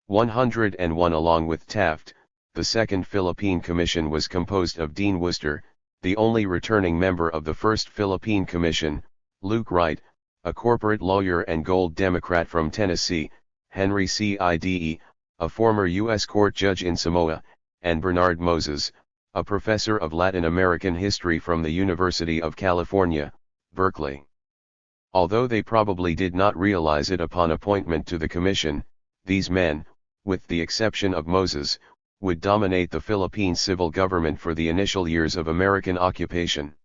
101. Along with Taft, the Second Philippine Commission was composed of Dean Worcester, the only returning member of the First Philippine Commission, Luke Wright, a corporate lawyer and Gold Democrat from Tennessee, Henry Cide, a former U.S. court judge in Samoa, and Bernard Moses, a professor of Latin American history from the University of California, Berkeley. Although they probably did not realize it upon appointment to the commission, these men, with the exception of Moses, would dominate the Philippine civil government for the initial years of American occupation.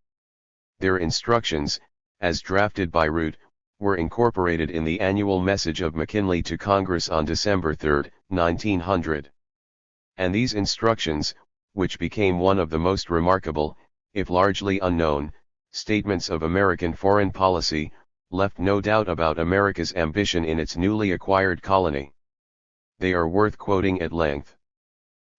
Their instructions, as drafted by Root, were incorporated in the annual message of McKinley to Congress on December 3, 1900. And these instructions, which became one of the most remarkable, if largely unknown, statements of American foreign policy, left no doubt about America's ambition in its newly acquired colony. They are worth quoting at length.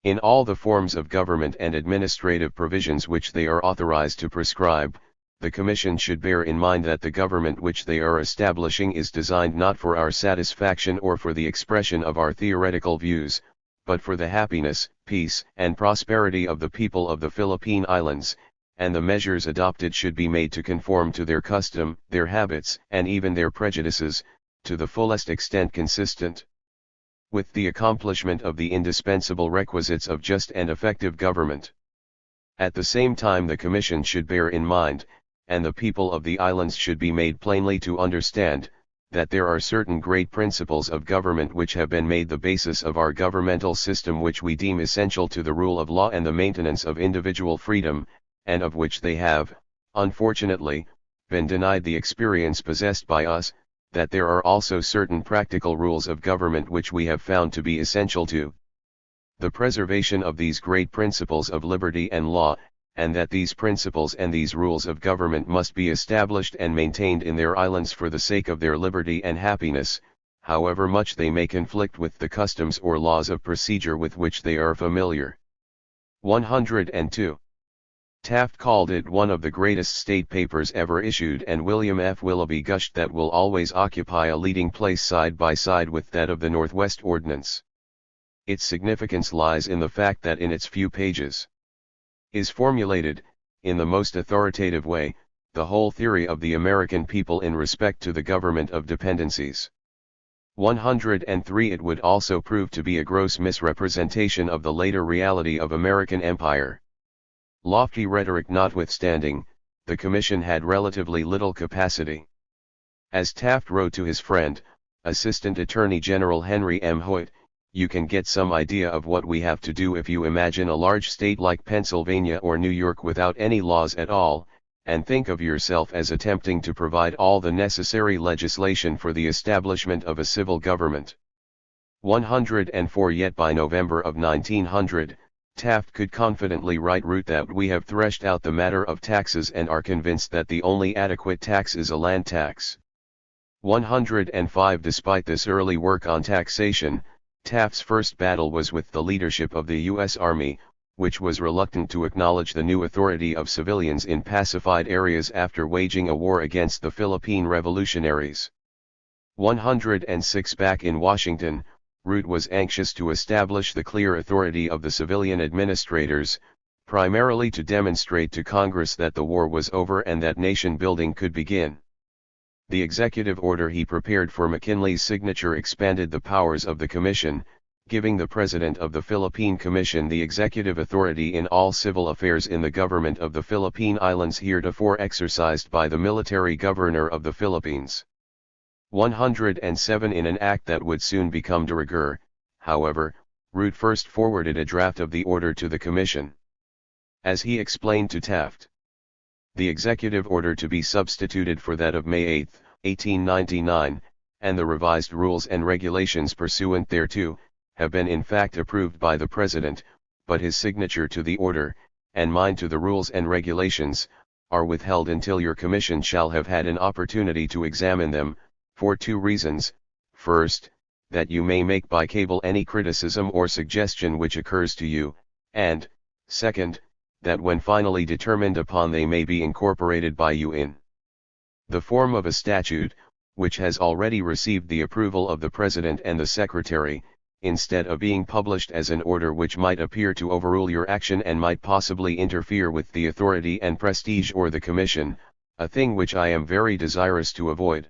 In all the forms of government and administrative provisions which they are authorized to prescribe, the Commission should bear in mind that the government which they are establishing is designed not for our satisfaction or for the expression of our theoretical views, but for the happiness, peace, and prosperity of the people of the Philippine Islands, and the measures adopted should be made to conform to their custom, their habits, and even their prejudices, to the fullest extent consistent with the accomplishment of the indispensable requisites of just and effective government. At the same time the Commission should bear in mind, and the people of the islands should be made plainly to understand, that there are certain great principles of government which have been made the basis of our governmental system which we deem essential to the rule of law and the maintenance of individual freedom, and of which they have, unfortunately, been denied the experience possessed by us, that there are also certain practical rules of government which we have found to be essential to the preservation of these great principles of liberty and law, and that these principles and these rules of government must be established and maintained in their islands for the sake of their liberty and happiness, however much they may conflict with the customs or laws of procedure with which they are familiar. 102. Taft called it one of the greatest state papers ever issued, and William F. Willoughby gushed that will always occupy a leading place side by side with that of the Northwest Ordinance. Its significance lies in the fact that in its few pages is formulated, in the most authoritative way, the whole theory of the American people in respect to the government of dependencies. 103. It would also prove to be a gross misrepresentation of the later reality of American empire. Lofty rhetoric notwithstanding, the Commission had relatively little capacity. As Taft wrote to his friend, Assistant Attorney General Henry M. Hoyt, "You can get some idea of what we have to do if you imagine a large state like Pennsylvania or New York without any laws at all, and think of yourself as attempting to provide all the necessary legislation for the establishment of a civil government." 104. Yet by November of 1900, Taft could confidently write Root that we have threshed out the matter of taxes and are convinced that the only adequate tax is a land tax. 105. Despite this early work on taxation, Taft's first battle was with the leadership of the U.S. Army, which was reluctant to acknowledge the new authority of civilians in pacified areas after waging a war against the Philippine revolutionaries. 106. Back in Washington, Root was anxious to establish the clear authority of the civilian administrators, primarily to demonstrate to Congress that the war was over and that nation building could begin. The executive order he prepared for McKinley's signature expanded the powers of the Commission, giving the President of the Philippine Commission the executive authority in all civil affairs in the government of the Philippine Islands heretofore exercised by the military governor of the Philippines. 107. In an act that would soon become de rigueur, however, Root first forwarded a draft of the order to the Commission. As he explained to Taft, the executive order to be substituted for that of May 8, 1899, and the revised rules and regulations pursuant thereto, have been in fact approved by the President, but his signature to the order, and mine to the rules and regulations, are withheld until your Commission shall have had an opportunity to examine them, for two reasons: first, that you may make by cable any criticism or suggestion which occurs to you, and, second, that when finally determined upon they may be incorporated by you in the form of a statute, which has already received the approval of the President and the Secretary, instead of being published as an order which might appear to overrule your action and might possibly interfere with the authority and prestige or the Commission, a thing which I am very desirous to avoid.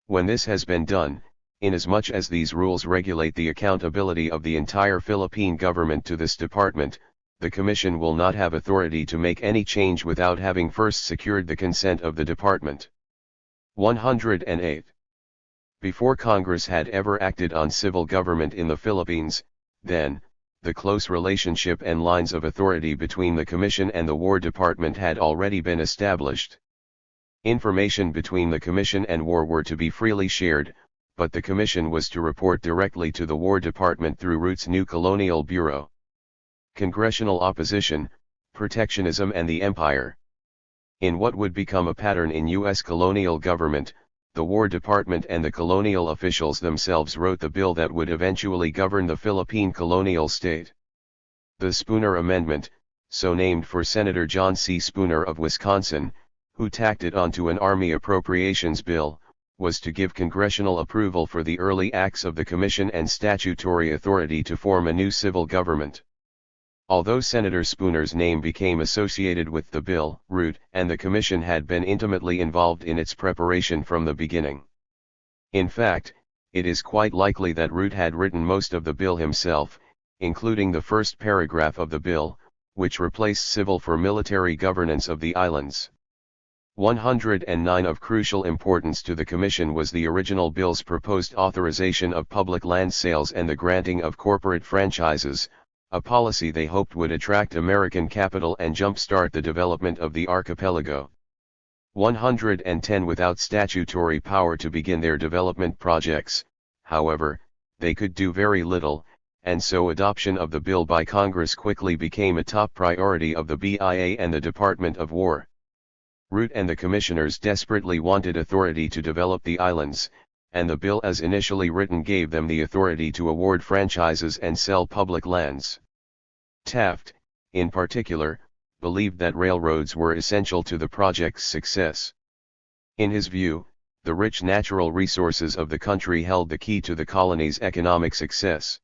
When this has been done, inasmuch as these rules regulate the accountability of the entire Philippine government to this department, the Commission will not have authority to make any change without having first secured the consent of the department. 108. Before Congress had ever acted on civil government in the Philippines, then, the close relationship and lines of authority between the Commission and the War Department had already been established. Information between the Commission and War were to be freely shared, but the Commission was to report directly to the War Department through Root's new Colonial Bureau. Congressional opposition, protectionism and the Empire. In what would become a pattern in U.S. colonial government, the War Department and the colonial officials themselves wrote the bill that would eventually govern the Philippine colonial state. The Spooner Amendment, so named for Senator John C. Spooner of Wisconsin, who tacked it onto an Army appropriations bill, was to give congressional approval for the early acts of the Commission and statutory authority to form a new civil government. Although Senator Spooner's name became associated with the bill, Root and the Commission had been intimately involved in its preparation from the beginning. In fact, it is quite likely that Root had written most of the bill himself, including the first paragraph of the bill, which replaced civil for military governance of the islands. 109 Of crucial importance to the Commission was the original bill's proposed authorization of public land sales and the granting of corporate franchises, a policy they hoped would attract American capital and jumpstart the development of the archipelago. 110 Without statutory power to begin their development projects, however, they could do very little, and so adoption of the bill by Congress quickly became a top priority of the BIA and the Department of War. Root and the commissioners desperately wanted authority to develop the islands, and the bill as initially written gave them the authority to award franchises and sell public lands. Taft, in particular, believed that railroads were essential to the project's success. In his view, the rich natural resources of the country held the key to the colony's economic success.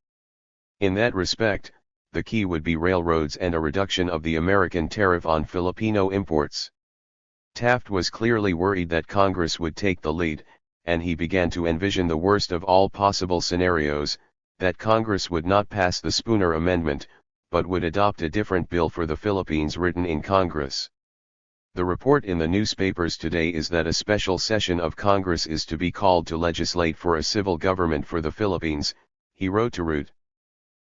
In that respect, the key would be railroads and a reduction of the American tariff on Filipino imports. Taft was clearly worried that Congress would take the lead, and he began to envision the worst of all possible scenarios, that Congress would not pass the Spooner Amendment, but would adopt a different bill for the Philippines written in Congress. The report in the newspapers today is that a special session of Congress is to be called to legislate for a civil government for the Philippines, he wrote to Root.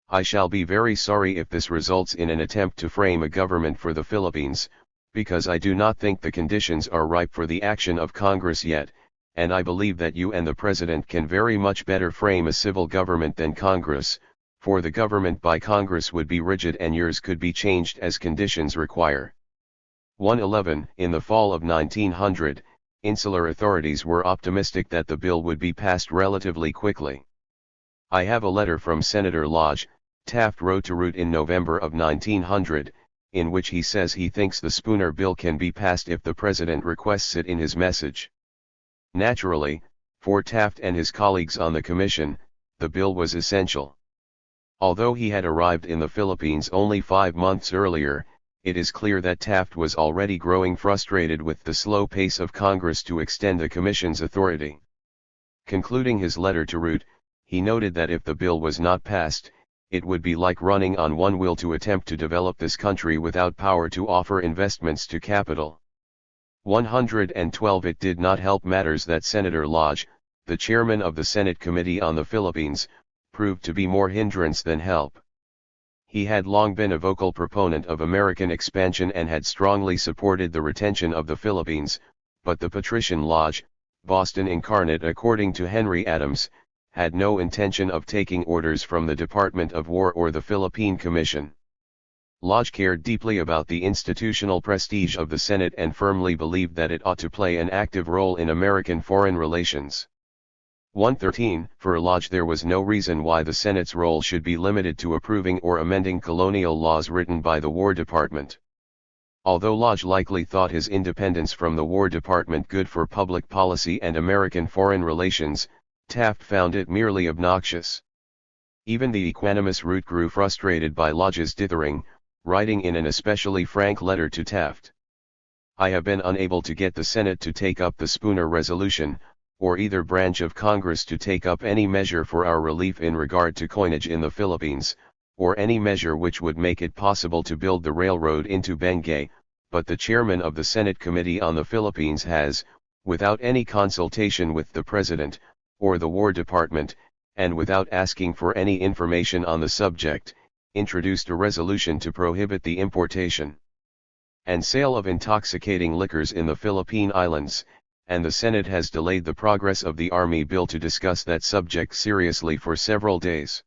I shall be very sorry if this results in an attempt to frame a government for the Philippines, because I do not think the conditions are ripe for the action of Congress yet, and I believe that you and the President can very much better frame a civil government than Congress, for the government by Congress would be rigid and yours could be changed as conditions require. 111 In the fall of 1900, insular authorities were optimistic that the bill would be passed relatively quickly. I have a letter from Senator Lodge, Taft wrote to Root in November of 1900, in which he says he thinks the Spooner bill can be passed if the President requests it in his message. Naturally, for Taft and his colleagues on the Commission, the bill was essential. Although he had arrived in the Philippines only 5 months earlier, it is clear that Taft was already growing frustrated with the slow pace of Congress to extend the Commission's authority. Concluding his letter to Root, he noted that if the bill was not passed, it would be like running on one wheel to attempt to develop this country without power to offer investments to capital. 112 It did not help matters that Senator Lodge, the chairman of the Senate Committee on the Philippines, proved to be more hindrance than help. He had long been a vocal proponent of American expansion and had strongly supported the retention of the Philippines, but the patrician Lodge, Boston incarnate according to Henry Adams, had no intention of taking orders from the Department of War or the Philippine Commission. Lodge cared deeply about the institutional prestige of the Senate and firmly believed that it ought to play an active role in American foreign relations. 113 For Lodge there was no reason why the Senate's role should be limited to approving or amending colonial laws written by the War Department. Although Lodge likely thought his independence from the War Department good for public policy and American foreign relations, Taft found it merely obnoxious. Even the equanimous Root grew frustrated by Lodge's dithering, writing in an especially frank letter to Taft. I have been unable to get the Senate to take up the Spooner Resolution, or either branch of Congress to take up any measure for our relief in regard to coinage in the Philippines, or any measure which would make it possible to build the railroad into Benguet, but the chairman of the Senate Committee on the Philippines has, without any consultation with the President, or the War Department, and without asking for any information on the subject, introduced a resolution to prohibit the importation and sale of intoxicating liquors in the Philippine Islands, and the Senate has delayed the progress of the Army bill to discuss that subject seriously for several days.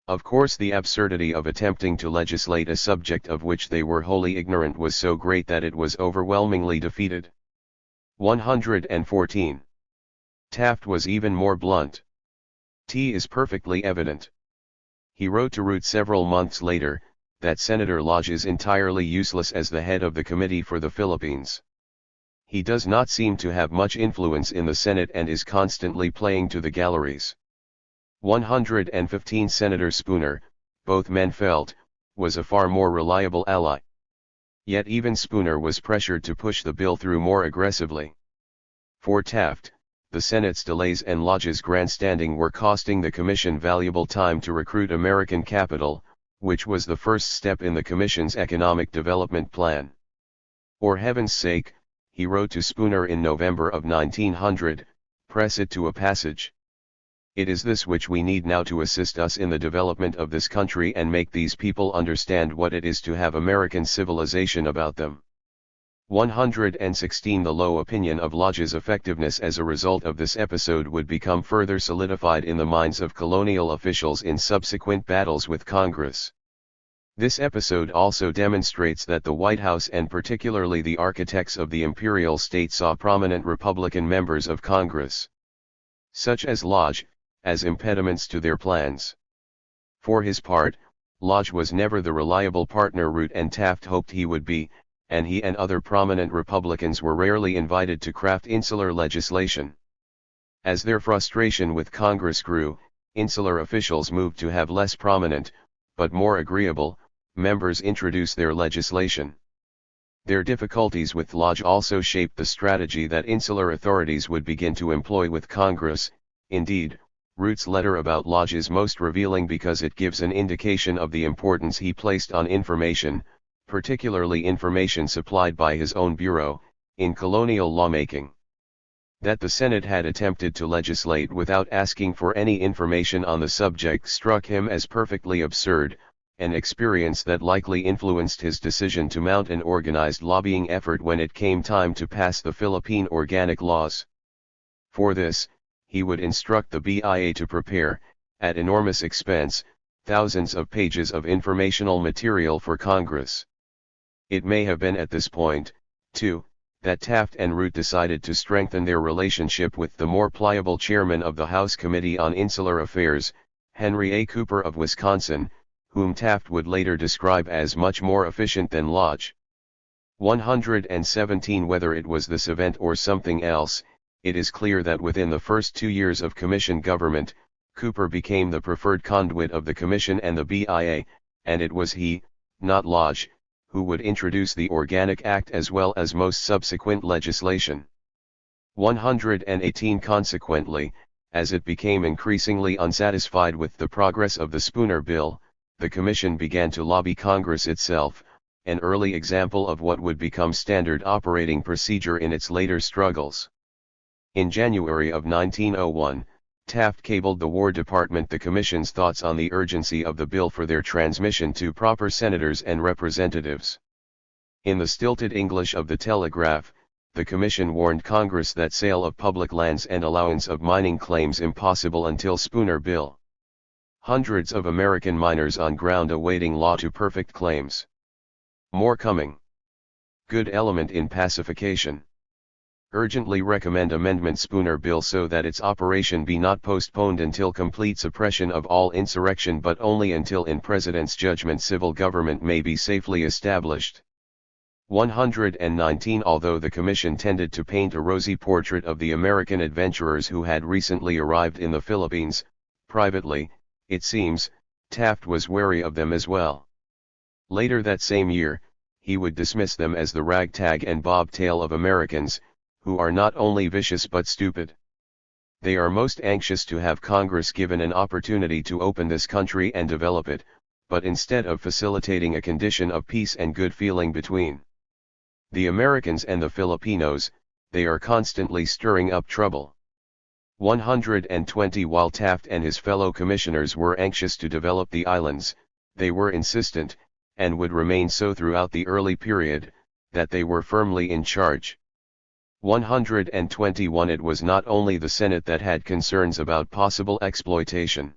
Of course, the absurdity of attempting to legislate a subject of which they were wholly ignorant was so great that it was overwhelmingly defeated. 114. Taft was even more blunt. T is perfectly evident. He wrote to Root several months later, that Senator Lodge is entirely useless as the head of the Committee for the Philippines. He does not seem to have much influence in the Senate and is constantly playing to the galleries. 115 Senator Spooner, both men felt, was a far more reliable ally. Yet even Spooner was pressured to push the bill through more aggressively. For Taft, the Senate's delays and Lodge's grandstanding were costing the Commission valuable time to recruit American capital, which was the first step in the Commission's economic development plan. For heaven's sake, he wrote to Spooner in November of 1900, "Press it to a passage. It is this which we need now to assist us in the development of this country and make these people understand what it is to have American civilization about them." 116 The low opinion of Lodge's effectiveness as a result of this episode would become further solidified in the minds of colonial officials in subsequent battles with Congress. This episode also demonstrates that the White House and particularly the architects of the imperial state saw prominent Republican members of Congress, such as Lodge, as impediments to their plans. For his part, Lodge was never the reliable partner Root and Taft hoped he would be, and he and other prominent Republicans were rarely invited to craft insular legislation. As their frustration with Congress grew, insular officials moved to have less prominent, but more agreeable, members introduce their legislation. Their difficulties with Lodge also shaped the strategy that insular authorities would begin to employ with Congress. Indeed, Root's letter about Lodge is most revealing because it gives an indication of the importance he placed on information, particularly information supplied by his own bureau, in colonial lawmaking. That the Senate had attempted to legislate without asking for any information on the subject struck him as perfectly absurd, an experience that likely influenced his decision to mount an organized lobbying effort when it came time to pass the Philippine organic laws. For this, he would instruct the BIA to prepare, at enormous expense, thousands of pages of informational material for Congress. It may have been at this point, too, that Taft and Root decided to strengthen their relationship with the more pliable chairman of the House Committee on Insular Affairs, Henry A. Cooper of Wisconsin, whom Taft would later describe as much more efficient than Lodge. 117 Whether it was this event or something else, it is clear that within the first 2 years of Commission government, Cooper became the preferred conduit of the Commission and the BIA, and it was he, not Lodge, who would introduce the Organic Act as well as most subsequent legislation. 118 Consequently, as it became increasingly unsatisfied with the progress of the Spooner Bill, the Commission began to lobby Congress itself, an early example of what would become standard operating procedure in its later struggles. In January of 1901, Taft cabled the War Department the Commission's thoughts on the urgency of the bill for their transmission to proper senators and representatives. In the stilted English of the Telegraph, the Commission warned Congress that sale of public lands and allowance of mining claims impossible until Spooner Bill. Hundreds of American miners on ground awaiting law to perfect claims. More coming. Good element in pacification. Urgently recommend amendment Spooner Bill so that its operation be not postponed until complete suppression of all insurrection but only until in President's judgment civil government may be safely established. 119 Although the Commission tended to paint a rosy portrait of the American adventurers who had recently arrived in the Philippines, privately, it seems, Taft was wary of them as well. Later that same year, he would dismiss them as the ragtag and bobtail of Americans, who are not only vicious but stupid. They are most anxious to have Congress given an opportunity to open this country and develop it, but instead of facilitating a condition of peace and good feeling between the Americans and the Filipinos, they are constantly stirring up trouble. 120 While Taft and his fellow commissioners were anxious to develop the islands, they were insistent, and would remain so throughout the early period, that they were firmly in charge. 121 It was not only the Senate that had concerns about possible exploitation.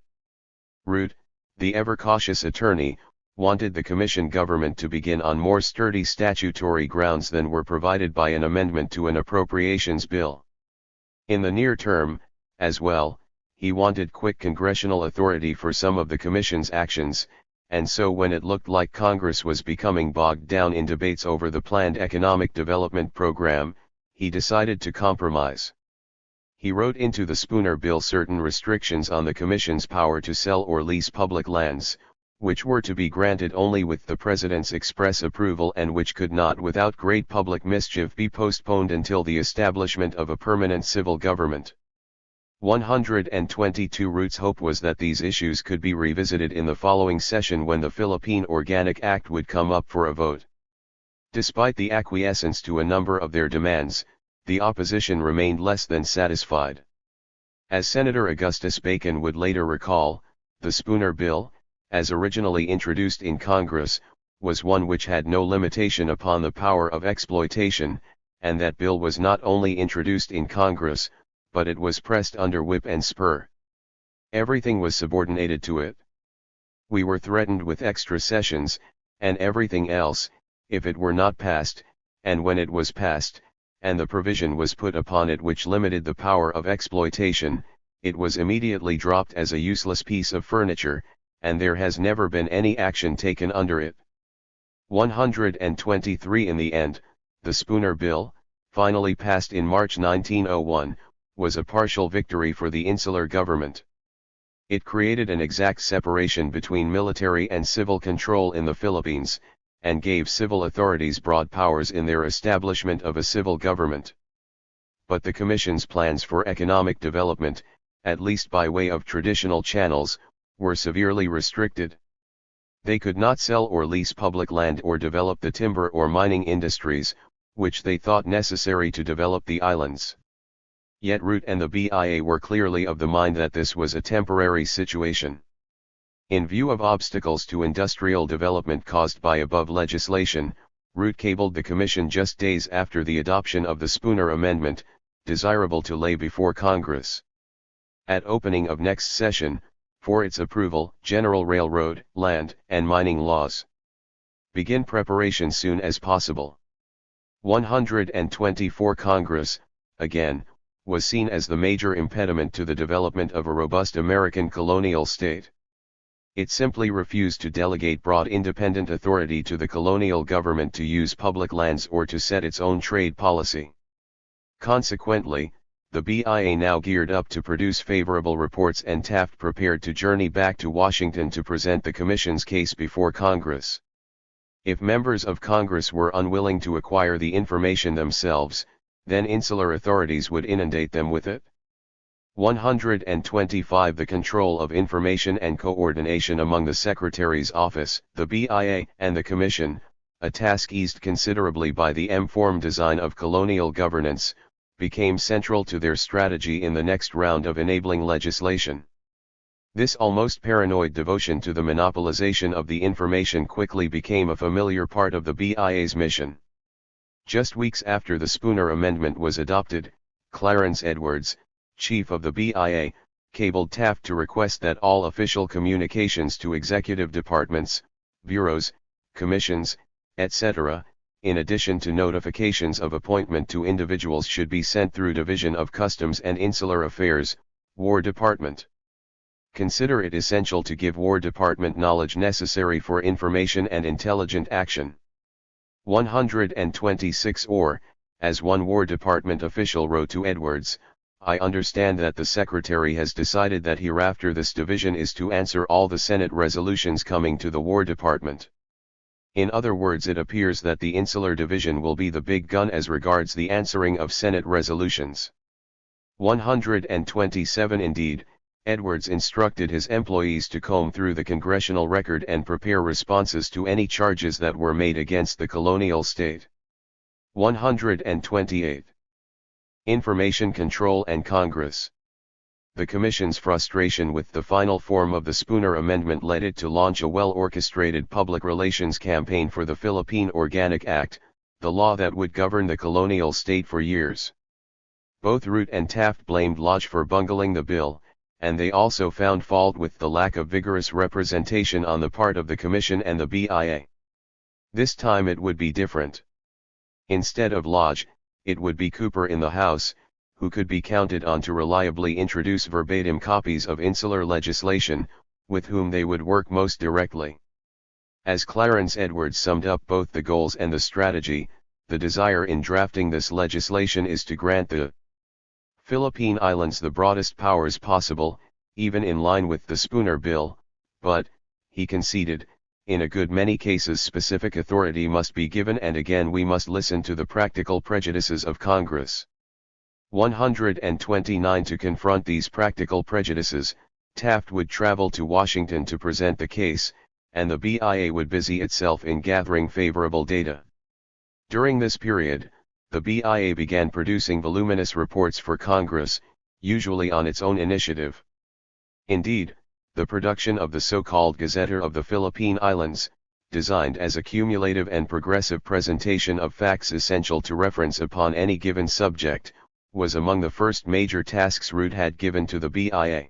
Root, the ever-cautious attorney, wanted the Commission government to begin on more sturdy statutory grounds than were provided by an amendment to an appropriations bill. In the near term, as well, he wanted quick congressional authority for some of the Commission's actions, and so when it looked like Congress was becoming bogged down in debates over the planned economic development program, he decided to compromise. He wrote into the Spooner Bill certain restrictions on the Commission's power to sell or lease public lands, which were to be granted only with the President's express approval and which could not without great public mischief be postponed until the establishment of a permanent civil government. 122 Root's hope was that these issues could be revisited in the following session when the Philippine Organic Act would come up for a vote. Despite the acquiescence to a number of their demands, the opposition remained less than satisfied. As Senator Augustus Bacon would later recall, the Spooner Bill, as originally introduced in Congress, was one which had no limitation upon the power of exploitation, and that bill was not only introduced in Congress, but it was pressed under whip and spur. Everything was subordinated to it. We were threatened with extra sessions, and everything else, if it were not passed, and when it was passed, and the provision was put upon it which limited the power of exploitation, it was immediately dropped as a useless piece of furniture, and there has never been any action taken under it. 123 In the end, the Spooner Bill, finally passed in March 1901, was a partial victory for the insular government. It created an exact separation between military and civil control in the Philippines, and gave civil authorities broad powers in their establishment of a civil government. But the Commission's plans for economic development, at least by way of traditional channels, were severely restricted. They could not sell or lease public land or develop the timber or mining industries, which they thought necessary to develop the islands. Yet Root and the BIA were clearly of the mind that this was a temporary situation. In view of obstacles to industrial development caused by above legislation, Root cabled the Commission just days after the adoption of the Spooner Amendment, desirable to lay before Congress. At opening of next session, for its approval, general railroad, land, and mining laws. Begin preparation soon as possible. 124 Congress, again, was seen as the major impediment to the development of a robust American colonial state. It simply refused to delegate broad independent authority to the colonial government to use public lands or to set its own trade policy. Consequently, the BIA now geared up to produce favorable reports, and Taft prepared to journey back to Washington to present the Commission's case before Congress. If members of Congress were unwilling to acquire the information themselves, then insular authorities would inundate them with it. 125 The control of information and coordination among the Secretary's office, the BIA, and the Commission, a task eased considerably by the M-form design of colonial governance, became central to their strategy in the next round of enabling legislation. This almost paranoid devotion to the monopolization of the information quickly became a familiar part of the BIA's mission. Just weeks after the Spooner Amendment was adopted, Clarence Edwards, chief of the BIA, cabled Taft to request that all official communications to executive departments, bureaus, commissions, etc., in addition to notifications of appointment to individuals, should be sent through Division of Customs and Insular Affairs, War Department. Consider it essential to give War Department knowledge necessary for information and intelligent action. 126 Or, as one War Department official wrote to Edwards, I understand that the Secretary has decided that hereafter this division is to answer all the Senate resolutions coming to the War Department. In other words, it appears that the Insular Division will be the big gun as regards the answering of Senate resolutions. 127 Indeed, Edwards instructed his employees to comb through the congressional record and prepare responses to any charges that were made against the colonial state. 128. Information Control and Congress. The Commission's frustration with the final form of the Spooner Amendment led it to launch a well-orchestrated public relations campaign for the Philippine Organic Act, the law that would govern the colonial state for years. Both Root and Taft blamed Lodge for bungling the bill, and they also found fault with the lack of vigorous representation on the part of the Commission and the BIA. This time it would be different. Instead of Lodge, it would be Cooper in the House, who could be counted on to reliably introduce verbatim copies of insular legislation, with whom they would work most directly. As Clarence Edwards summed up both the goals and the strategy, the desire in drafting this legislation is to grant the Philippine Islands the broadest powers possible, even in line with the Spooner Bill, but, he conceded, in a good many cases specific authority must be given, and again we must listen to the practical prejudices of Congress. 129 To confront these practical prejudices, Taft would travel to Washington to present the case, and the BIA would busy itself in gathering favorable data. During this period, the BIA began producing voluminous reports for Congress, usually on its own initiative. Indeed, the production of the so-called Gazetteer of the Philippine Islands, designed as a cumulative and progressive presentation of facts essential to reference upon any given subject, was among the first major tasks Root had given to the BIA.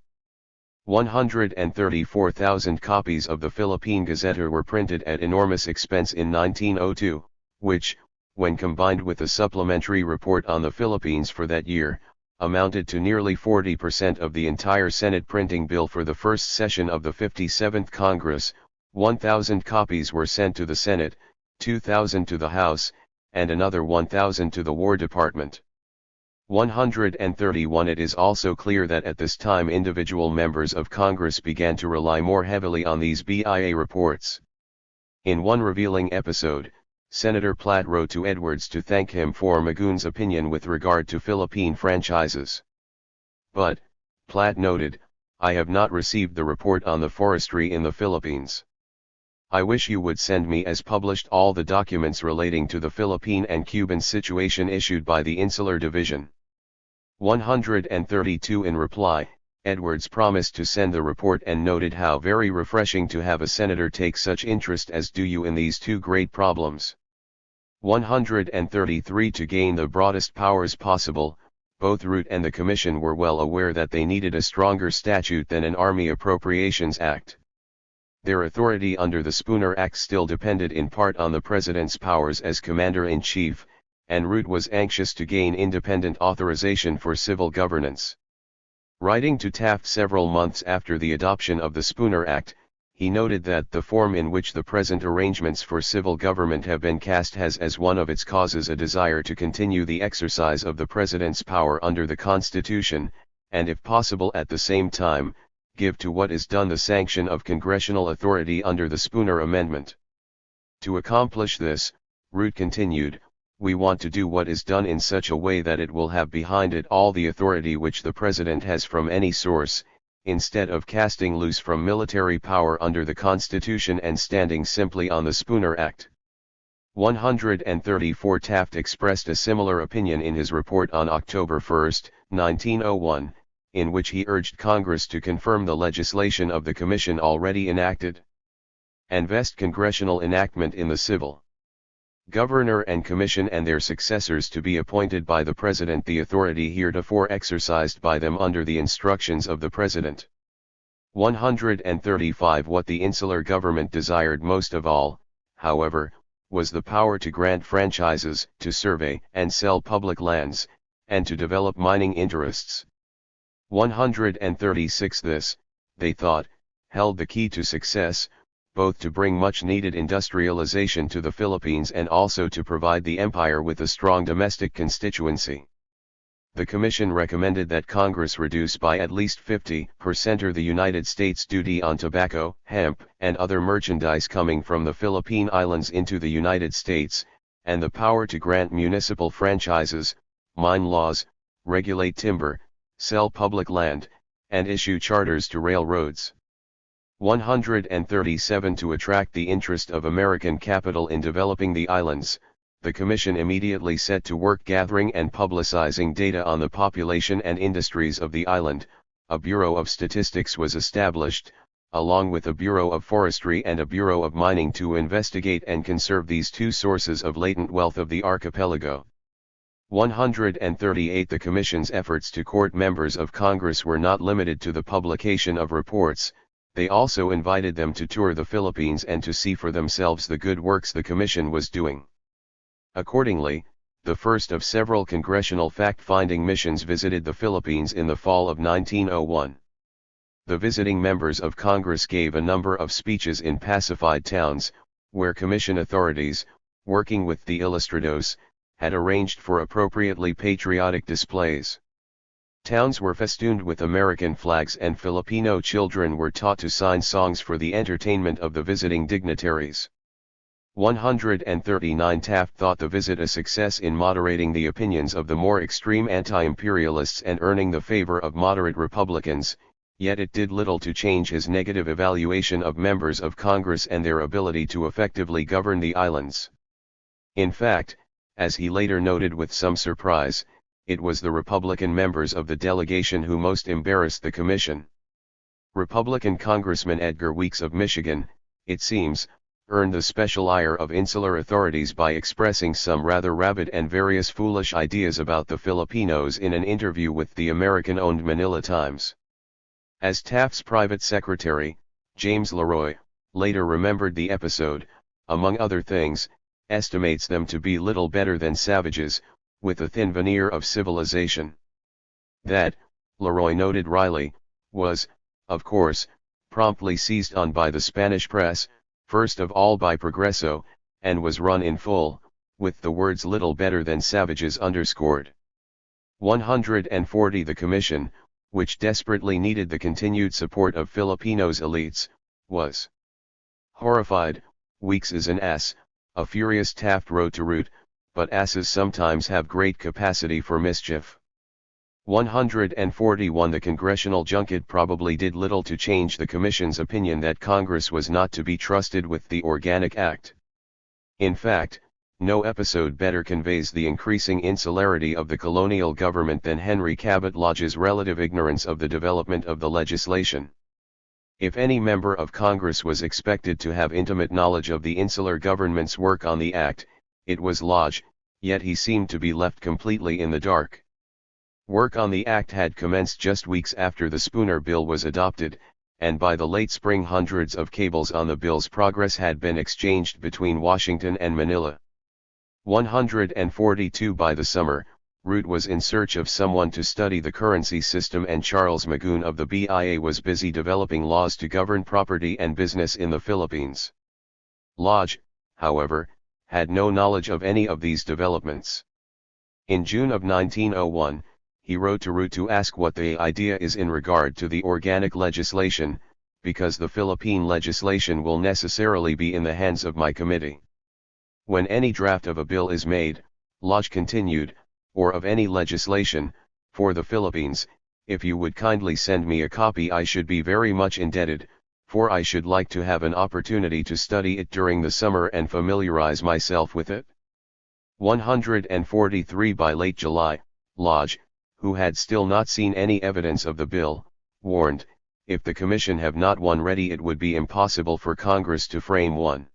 134,000 copies of the Philippine Gazetteer were printed at enormous expense in 1902, which, when combined with a supplementary report on the Philippines for that year, amounted to nearly 40% of the entire Senate printing bill for the first session of the 57th Congress. 1,000 copies were sent to the Senate, 2,000 to the House, and another 1,000 to the War Department. 131. It is also clear that at this time individual members of Congress began to rely more heavily on these BIA reports. In one revealing episode, Senator Platt wrote to Edwards to thank him for Magoon's opinion with regard to Philippine franchises. But, Platt noted, I have not received the report on the forestry in the Philippines. I wish you would send me as published all the documents relating to the Philippine and Cuban situation issued by the Insular Division. 132. In reply, Edwards promised to send the report and noted how very refreshing to have a senator take such interest as do you in these two great problems. 133. To gain the broadest powers possible, both Root and the Commission were well aware that they needed a stronger statute than an Army Appropriations Act. Their authority under the Spooner Act still depended in part on the President's powers as Commander-in-Chief, and Root was anxious to gain independent authorization for civil governance. Writing to Taft several months after the adoption of the Spooner Act, he noted that the form in which the present arrangements for civil government have been cast has as one of its causes a desire to continue the exercise of the President's power under the Constitution, and if possible at the same time, give to what is done the sanction of congressional authority under the Spooner Amendment. To accomplish this, Root continued, we want to do what is done in such a way that it will have behind it all the authority which the President has from any source, instead of casting loose from military power under the Constitution and standing simply on the Spooner Act. 134. Taft expressed a similar opinion in his report on October 1, 1901, in which he urged Congress to confirm the legislation of the Commission already enacted, and vest congressional enactment in the civil governor and commission and their successors to be appointed by the President, the authority heretofore exercised by them under the instructions of the President. 135. What the insular government desired most of all, however, was the power to grant franchises, to survey and sell public lands, and to develop mining interests. 136. This, they thought, held the key to success, both to bring much-needed industrialization to the Philippines and also to provide the empire with a strong domestic constituency. The Commission recommended that Congress reduce by at least 50% the United States duty on tobacco, hemp, and other merchandise coming from the Philippine Islands into the United States, and the power to grant municipal franchises, mine laws, regulate timber, sell public land, and issue charters to railroads. 137. To attract the interest of American capital in developing the islands, the Commission immediately set to work gathering and publicizing data on the population and industries of the island. A Bureau of Statistics was established, along with a Bureau of Forestry and a Bureau of Mining to investigate and conserve these two sources of latent wealth of the archipelago. 138. The Commission's efforts to court members of Congress were not limited to the publication of reports. They also invited them to tour the Philippines and to see for themselves the good works the Commission was doing. Accordingly, the first of several congressional fact-finding missions visited the Philippines in the fall of 1901. The visiting members of Congress gave a number of speeches in pacified towns, where Commission authorities, working with the Ilustrados, had arranged for appropriately patriotic displays. Towns were festooned with American flags and Filipino children were taught to sign songs for the entertainment of the visiting dignitaries. 139. Taft thought the visit a success in moderating the opinions of the more extreme anti-imperialists and earning the favor of moderate Republicans, yet it did little to change his negative evaluation of members of Congress and their ability to effectively govern the islands. In fact, As he later noted with some surprise, it was the Republican members of the delegation who most embarrassed the commission. Republican Congressman Edgar Weeks of Michigan, it seems, earned the special ire of insular authorities by expressing some rather rabid and various foolish ideas about the Filipinos in an interview with the American-owned Manila Times. As Taft's private secretary, James Leroy, later remembered the episode, among other things, estimates them to be little better than savages, with a thin veneer of civilization. That, Leroy noted wryly, was, of course, promptly seized on by the Spanish press, first of all by Progreso, and was run in full, with the words little better than savages underscored. 140 The commission, which desperately needed the continued support of Filipinos' elites, was horrified. Weeks is an ass, a furious Taft wrote to Root, but asses sometimes have great capacity for mischief. 141 The congressional junket probably did little to change the commission's opinion that Congress was not to be trusted with the Organic Act. In fact, no episode better conveys the increasing insularity of the colonial government than Henry Cabot Lodge's relative ignorance of the development of the legislation. If any member of Congress was expected to have intimate knowledge of the insular government's work on the Act, it was Lodge, yet he seemed to be left completely in the dark. Work on the Act had commenced just weeks after the Spooner Bill was adopted, and by the late spring hundreds of cables on the bill's progress had been exchanged between Washington and Manila. 142 By the summer, Root was in search of someone to study the currency system, and Charles Magoon of the BIA was busy developing laws to govern property and business in the Philippines. Lodge, however, had no knowledge of any of these developments. In June of 1901, he wrote to Root to ask what the idea is in regard to the organic legislation, because the Philippine legislation will necessarily be in the hands of my committee. When any draft of a bill is made, Lodge continued, or of any legislation, for the Philippines, if you would kindly send me a copy I should be very much indebted, for I should like to have an opportunity to study it during the summer and familiarize myself with it. 143 By late July, Lodge, who had still not seen any evidence of the bill, warned, if the commission have not one ready it would be impossible for Congress to frame one.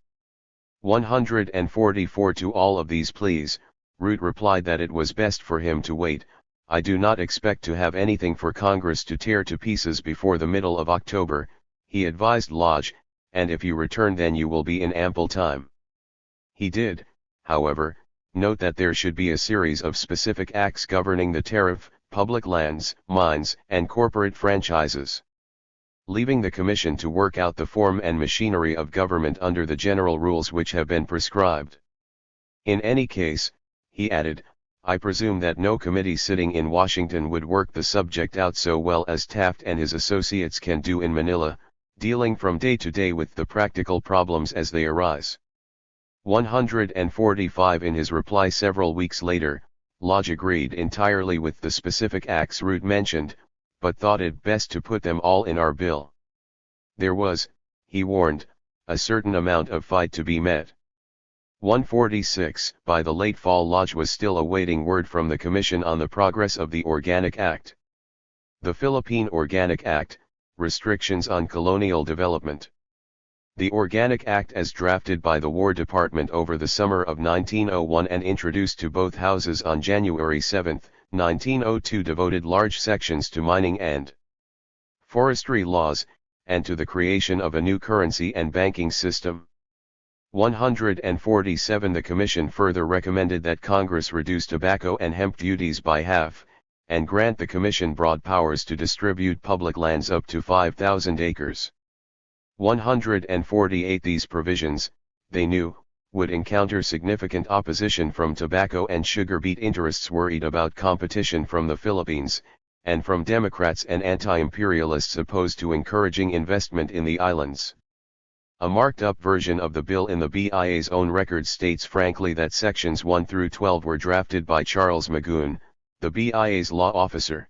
144 To all of these pleas, Root replied that it was best for him to wait. I do not expect to have anything for Congress to tear to pieces before the middle of October, he advised Lodge, and if you return then you will be in ample time. He did, however, note that there should be a series of specific acts governing the tariff, public lands, mines, and corporate franchises. Leaving the commission to work out the form and machinery of government under the general rules which have been prescribed. In any case, he added, I presume that no committee sitting in Washington would work the subject out so well as Taft and his associates can do in Manila, dealing from day to day with the practical problems as they arise. 145 In his reply several weeks later, Lodge agreed entirely with the specific acts Root mentioned, but thought it best to put them all in our bill. There was, he warned, a certain amount of fight to be met. 146 By the late fall Lodge was still awaiting word from the Commission on the progress of the Organic Act. The Philippine Organic Act, Restrictions on Colonial Development. The Organic Act as drafted by the War Department over the summer of 1901 and introduced to both houses on January 7, 1902 devoted large sections to mining and forestry laws, and to the creation of a new currency and banking system. 147 The Commission further recommended that Congress reduce tobacco and hemp duties by half, and grant the Commission broad powers to distribute public lands up to 5,000 acres. 148 These provisions, they knew, would encounter significant opposition from tobacco and sugar beet interests worried about competition from the Philippines, and from Democrats and anti-imperialists opposed to encouraging investment in the islands. A marked-up version of the bill in the BIA's own record states frankly that sections 1 through 12 were drafted by Charles Magoon, the BIA's law officer.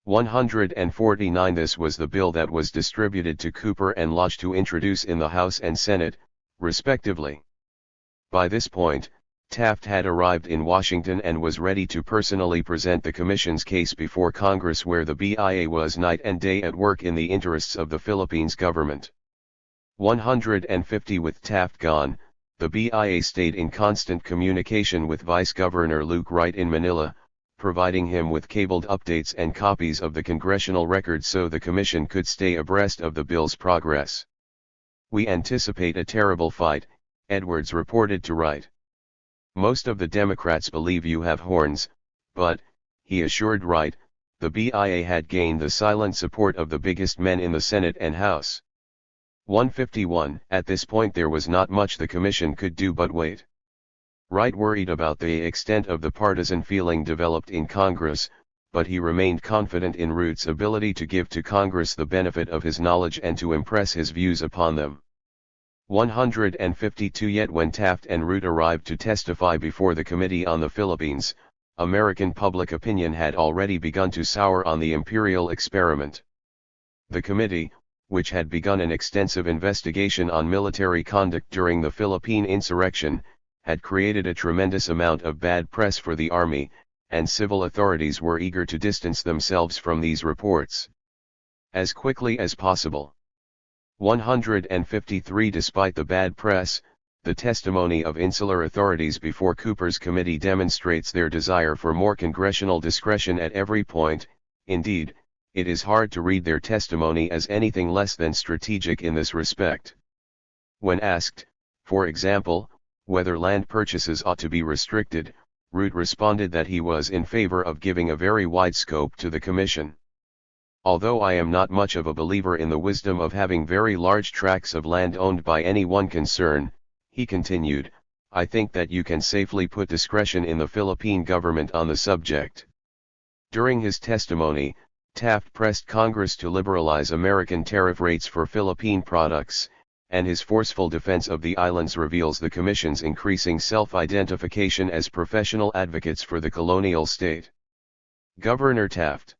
149 This was the bill that was distributed to Cooper and Lodge to introduce in the House and Senate, respectively. By this point, Taft had arrived in Washington and was ready to personally present the Commission's case before Congress, where the BIA was night and day at work in the interests of the Philippines government. 150 With Taft gone, the BIA stayed in constant communication with Vice Governor Luke Wright in Manila, providing him with cabled updates and copies of the congressional records so the Commission could stay abreast of the bill's progress. "We anticipate a terrible fight," Edwards reported to Wright. "Most of the Democrats believe you have horns, but," he assured Wright, the BIA had gained the silent support of the biggest men in the Senate and House. 151 At this point there was not much the Commission could do but wait. Wright worried about the extent of the partisan feeling developed in Congress, but he remained confident in Root's ability to give to Congress the benefit of his knowledge and to impress his views upon them. 152 Yet when Taft and Root arrived to testify before the Committee on the Philippines, American public opinion had already begun to sour on the imperial experiment. The committee, which had begun an extensive investigation on military conduct during the Philippine insurrection, had created a tremendous amount of bad press for the army, and civil authorities were eager to distance themselves from these reports as quickly as possible. 153 Despite the bad press, the testimony of insular authorities before Cooper's committee demonstrates their desire for more congressional discretion at every point. Indeed, it is hard to read their testimony as anything less than strategic in this respect. When asked, for example, whether land purchases ought to be restricted, Root responded that he was in favor of giving a very wide scope to the Commission. "Although I am not much of a believer in the wisdom of having very large tracts of land owned by any one concern," he continued, "I think that you can safely put discretion in the Philippine government on the subject." During his testimony, Taft pressed Congress to liberalize American tariff rates for Philippine products, and his forceful defense of the islands reveals the Commission's increasing self-identification as professional advocates for the colonial state. Governor Taft: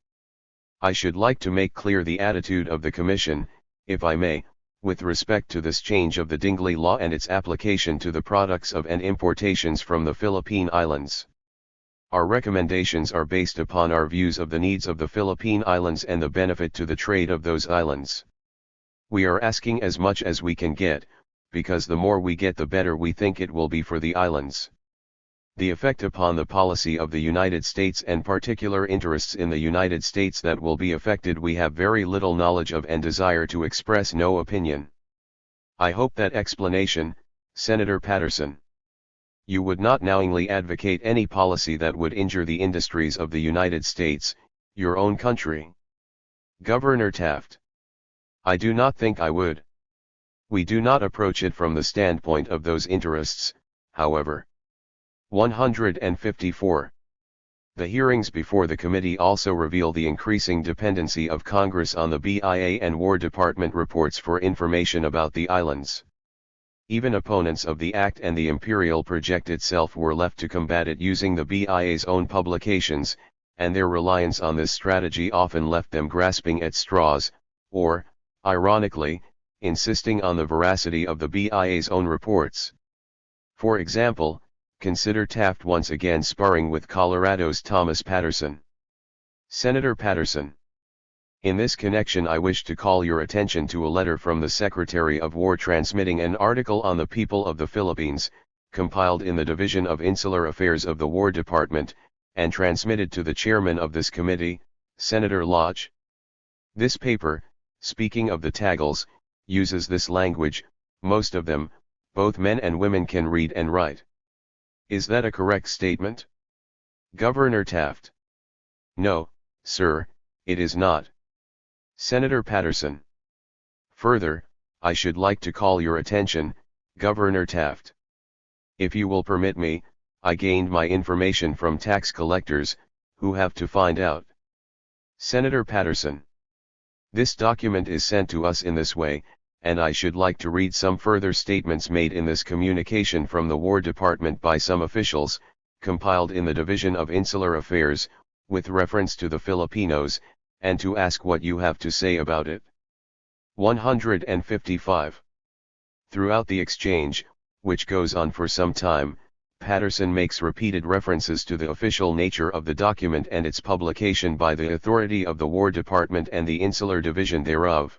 "I should like to make clear the attitude of the Commission, if I may, with respect to this change of the Dingley Law and its application to the products of and importations from the Philippine Islands. Our recommendations are based upon our views of the needs of the Philippine Islands and the benefit to the trade of those islands. We are asking as much as we can get, because the more we get the better we think it will be for the islands. The effect upon the policy of the United States and particular interests in the United States that will be affected we have very little knowledge of and desire to express no opinion. I hope that explanation, Senator Patterson. You would not knowingly advocate any policy that would injure the industries of the United States, your own country." Governor Taft: "I do not think I would. We do not approach it from the standpoint of those interests, however." 154. The hearings before the committee also reveal the increasing dependency of Congress on the BIA and War Department reports for information about the islands. Even opponents of the act and the imperial project itself were left to combat it using the BIA's own publications, and their reliance on this strategy often left them grasping at straws, or, ironically, insisting on the veracity of the BIA's own reports. For example, consider Taft once again sparring with Colorado's Thomas Patterson. Senator Patterson: "In this connection I wish to call your attention to a letter from the Secretary of War transmitting an article on the people of the Philippines, compiled in the Division of Insular Affairs of the War Department, and transmitted to the chairman of this committee, Senator Lodge. This paper, speaking of the Tagals, uses this language: most of them, both men and women, can read and write. Is that a correct statement?" Governor Taft: "No, sir, it is not." Senator Patterson: "Further, I should like to call your attention, Governor Taft. If you will permit me, I gained my information from tax collectors, who have to find out." Senator Patterson: "This document is sent to us in this way, and I should like to read some further statements made in this communication from the War Department by some officials, compiled in the Division of Insular Affairs, with reference to the Filipinos, and to ask what you have to say about it." 155. Throughout the exchange, which goes on for some time, Patterson makes repeated references to the official nature of the document and its publication by the authority of the War Department and the Insular Division thereof.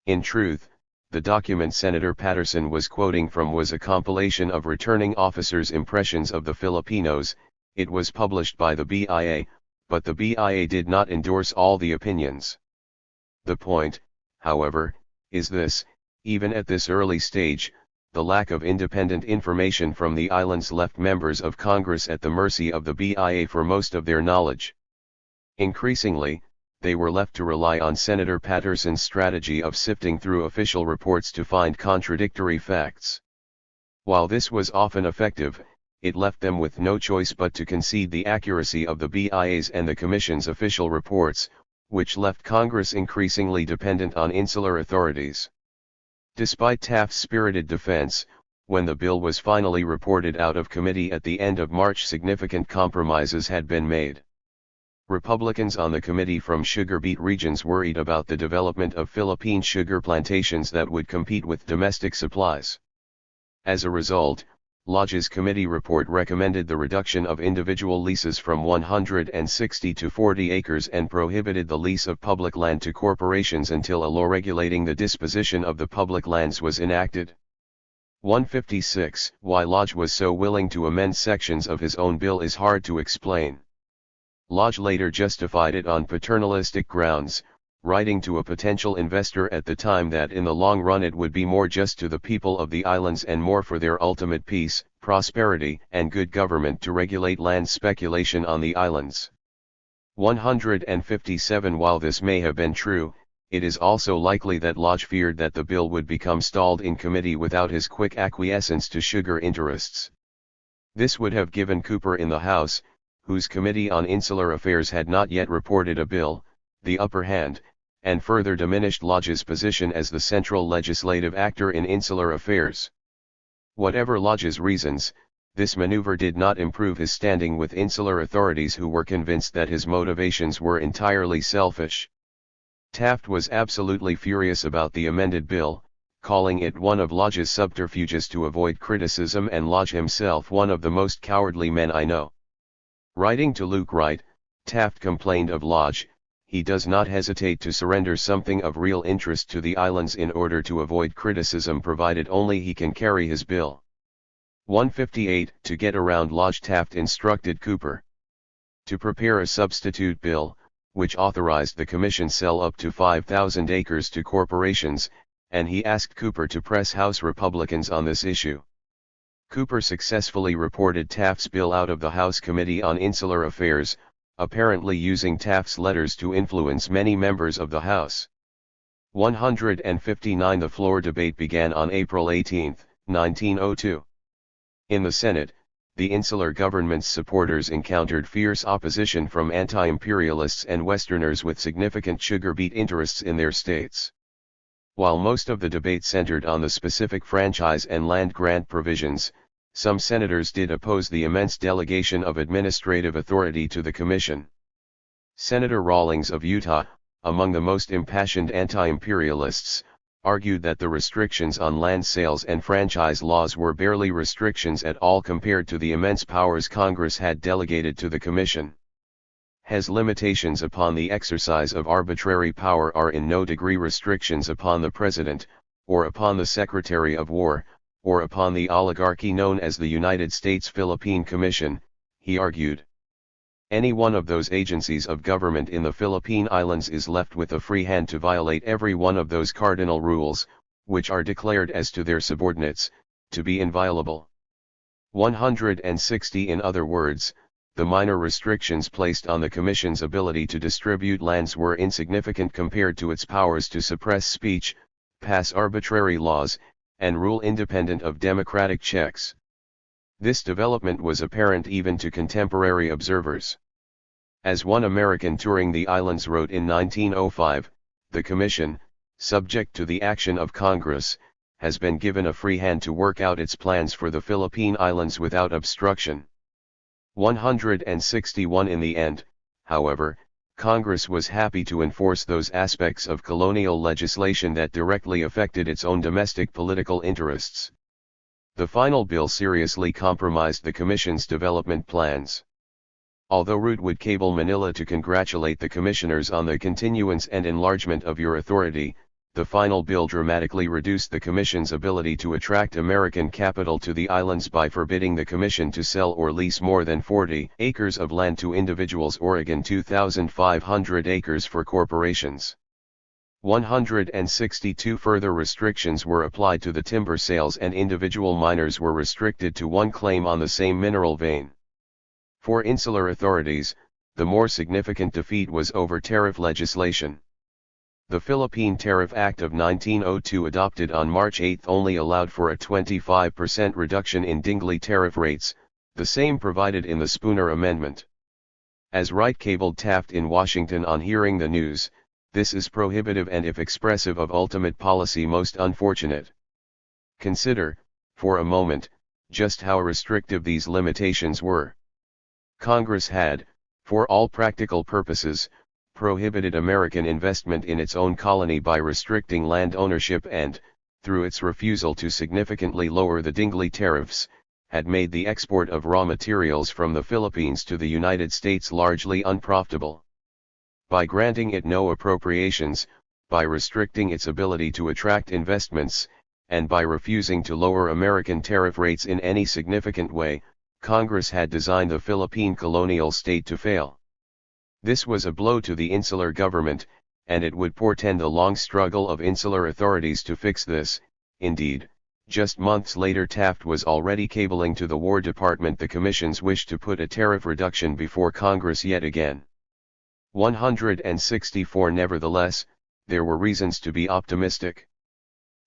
In truth, the document Senator Patterson was quoting from was a compilation of returning officers' impressions of the Filipinos. It was published by the BIA, but the BIA did not endorse all the opinions. The point, however, is this: even at this early stage, the lack of independent information from the islands left members of Congress at the mercy of the BIA for most of their knowledge. Increasingly, they were left to rely on Senator Patterson's strategy of sifting through official reports to find contradictory facts. While this was often effective, it left them with no choice but to concede the accuracy of the BIA's and the Commission's official reports, which left Congress increasingly dependent on insular authorities. Despite Taft's spirited defense, when the bill was finally reported out of committee at the end of March, significant compromises had been made. Republicans on the committee from sugar beet regions worried about the development of Philippine sugar plantations that would compete with domestic supplies. As a result, Lodge's committee report recommended the reduction of individual leases from 160 to 40 acres and prohibited the lease of public land to corporations until a law regulating the disposition of the public lands was enacted. 156. Why Lodge was so willing to amend sections of his own bill is hard to explain. Lodge later justified it on paternalistic grounds, writing to a potential investor at the time that in the long run it would be more just to the people of the islands and more for their ultimate peace, prosperity, and good government to regulate land speculation on the islands. 157. While this may have been true, it is also likely that Lodge feared that the bill would become stalled in committee without his quick acquiescence to sugar interests. This would have given Cooper in the House, whose Committee on Insular Affairs had not yet reported a bill, the upper hand, and further diminished Lodge's position as the central legislative actor in insular affairs. Whatever Lodge's reasons, this maneuver did not improve his standing with insular authorities, who were convinced that his motivations were entirely selfish. Taft was absolutely furious about the amended bill, calling it one of Lodge's subterfuges to avoid criticism, and Lodge himself one of the most cowardly men I know. Writing to Luke Wright, Taft complained of Lodge: he does not hesitate to surrender something of real interest to the islands in order to avoid criticism, provided only he can carry his bill. 158. To get around Lodge, Taft instructed Cooper to prepare a substitute bill, which authorized the Commission sell up to 5,000 acres to corporations, and he asked Cooper to press House Republicans on this issue. Cooper successfully reported Taft's bill out of the House Committee on Insular Affairs, apparently using Taft's letters to influence many members of the House. 159. The floor debate began on April 18, 1902. In the Senate, the insular government's supporters encountered fierce opposition from anti-imperialists and Westerners with significant sugar beet interests in their states. While most of the debate centered on the specific franchise and land grant provisions, some senators did oppose the immense delegation of administrative authority to the Commission. Senator Rawlings of Utah, among the most impassioned anti-imperialists, argued that the restrictions on land sales and franchise laws were barely restrictions at all compared to the immense powers Congress had delegated to the Commission. His limitations upon the exercise of arbitrary power are in no degree restrictions upon the President, or upon the Secretary of War, or upon the oligarchy known as the United States Philippine Commission, he argued. Any one of those agencies of government in the Philippine Islands is left with a free hand to violate every one of those cardinal rules, which are declared as to their subordinates, to be inviolable. 160. In other words, the minor restrictions placed on the Commission's ability to distribute lands were insignificant compared to its powers to suppress speech, pass arbitrary laws, and rule independent of democratic checks. This development was apparent even to contemporary observers. As one American touring the islands wrote in 1905, the Commission, subject to the action of Congress, has been given a free hand to work out its plans for the Philippine Islands without obstruction. 161. In the end, however, Congress was happy to enforce those aspects of colonial legislation that directly affected its own domestic political interests. The final bill seriously compromised the Commission's development plans. Although Root would cable Manila to congratulate the commissioners on the continuance and enlargement of your authority, the final bill dramatically reduced the Commission's ability to attract American capital to the islands by forbidding the Commission to sell or lease more than 40 acres of land to individuals. Oregon 2,500 acres for corporations. 162 further restrictions were applied to the timber sales, and individual miners were restricted to one claim on the same mineral vein. For insular authorities, the more significant defeat was over tariff legislation. The Philippine Tariff Act of 1902, adopted on March 8, only allowed for a 25% reduction in Dingley tariff rates, the same provided in the Spooner Amendment. As Wright cabled Taft in Washington on hearing the news, "This is prohibitive and, if expressive of ultimate policy, most unfortunate. Consider, for a moment, just how restrictive these limitations were. Congress had, for all practical purposes, prohibited American investment in its own colony by restricting land ownership and, through its refusal to significantly lower the Dingley tariffs, had made the export of raw materials from the Philippines to the United States largely unprofitable. By granting it no appropriations, by restricting its ability to attract investments, and by refusing to lower American tariff rates in any significant way, Congress had designed the Philippine colonial state to fail. This was a blow to the insular government, and it would portend a long struggle of insular authorities to fix this. Indeed, just months later, Taft was already cabling to the War Department the Commission's wish to put a tariff reduction before Congress yet again. 164 Nevertheless, there were reasons to be optimistic.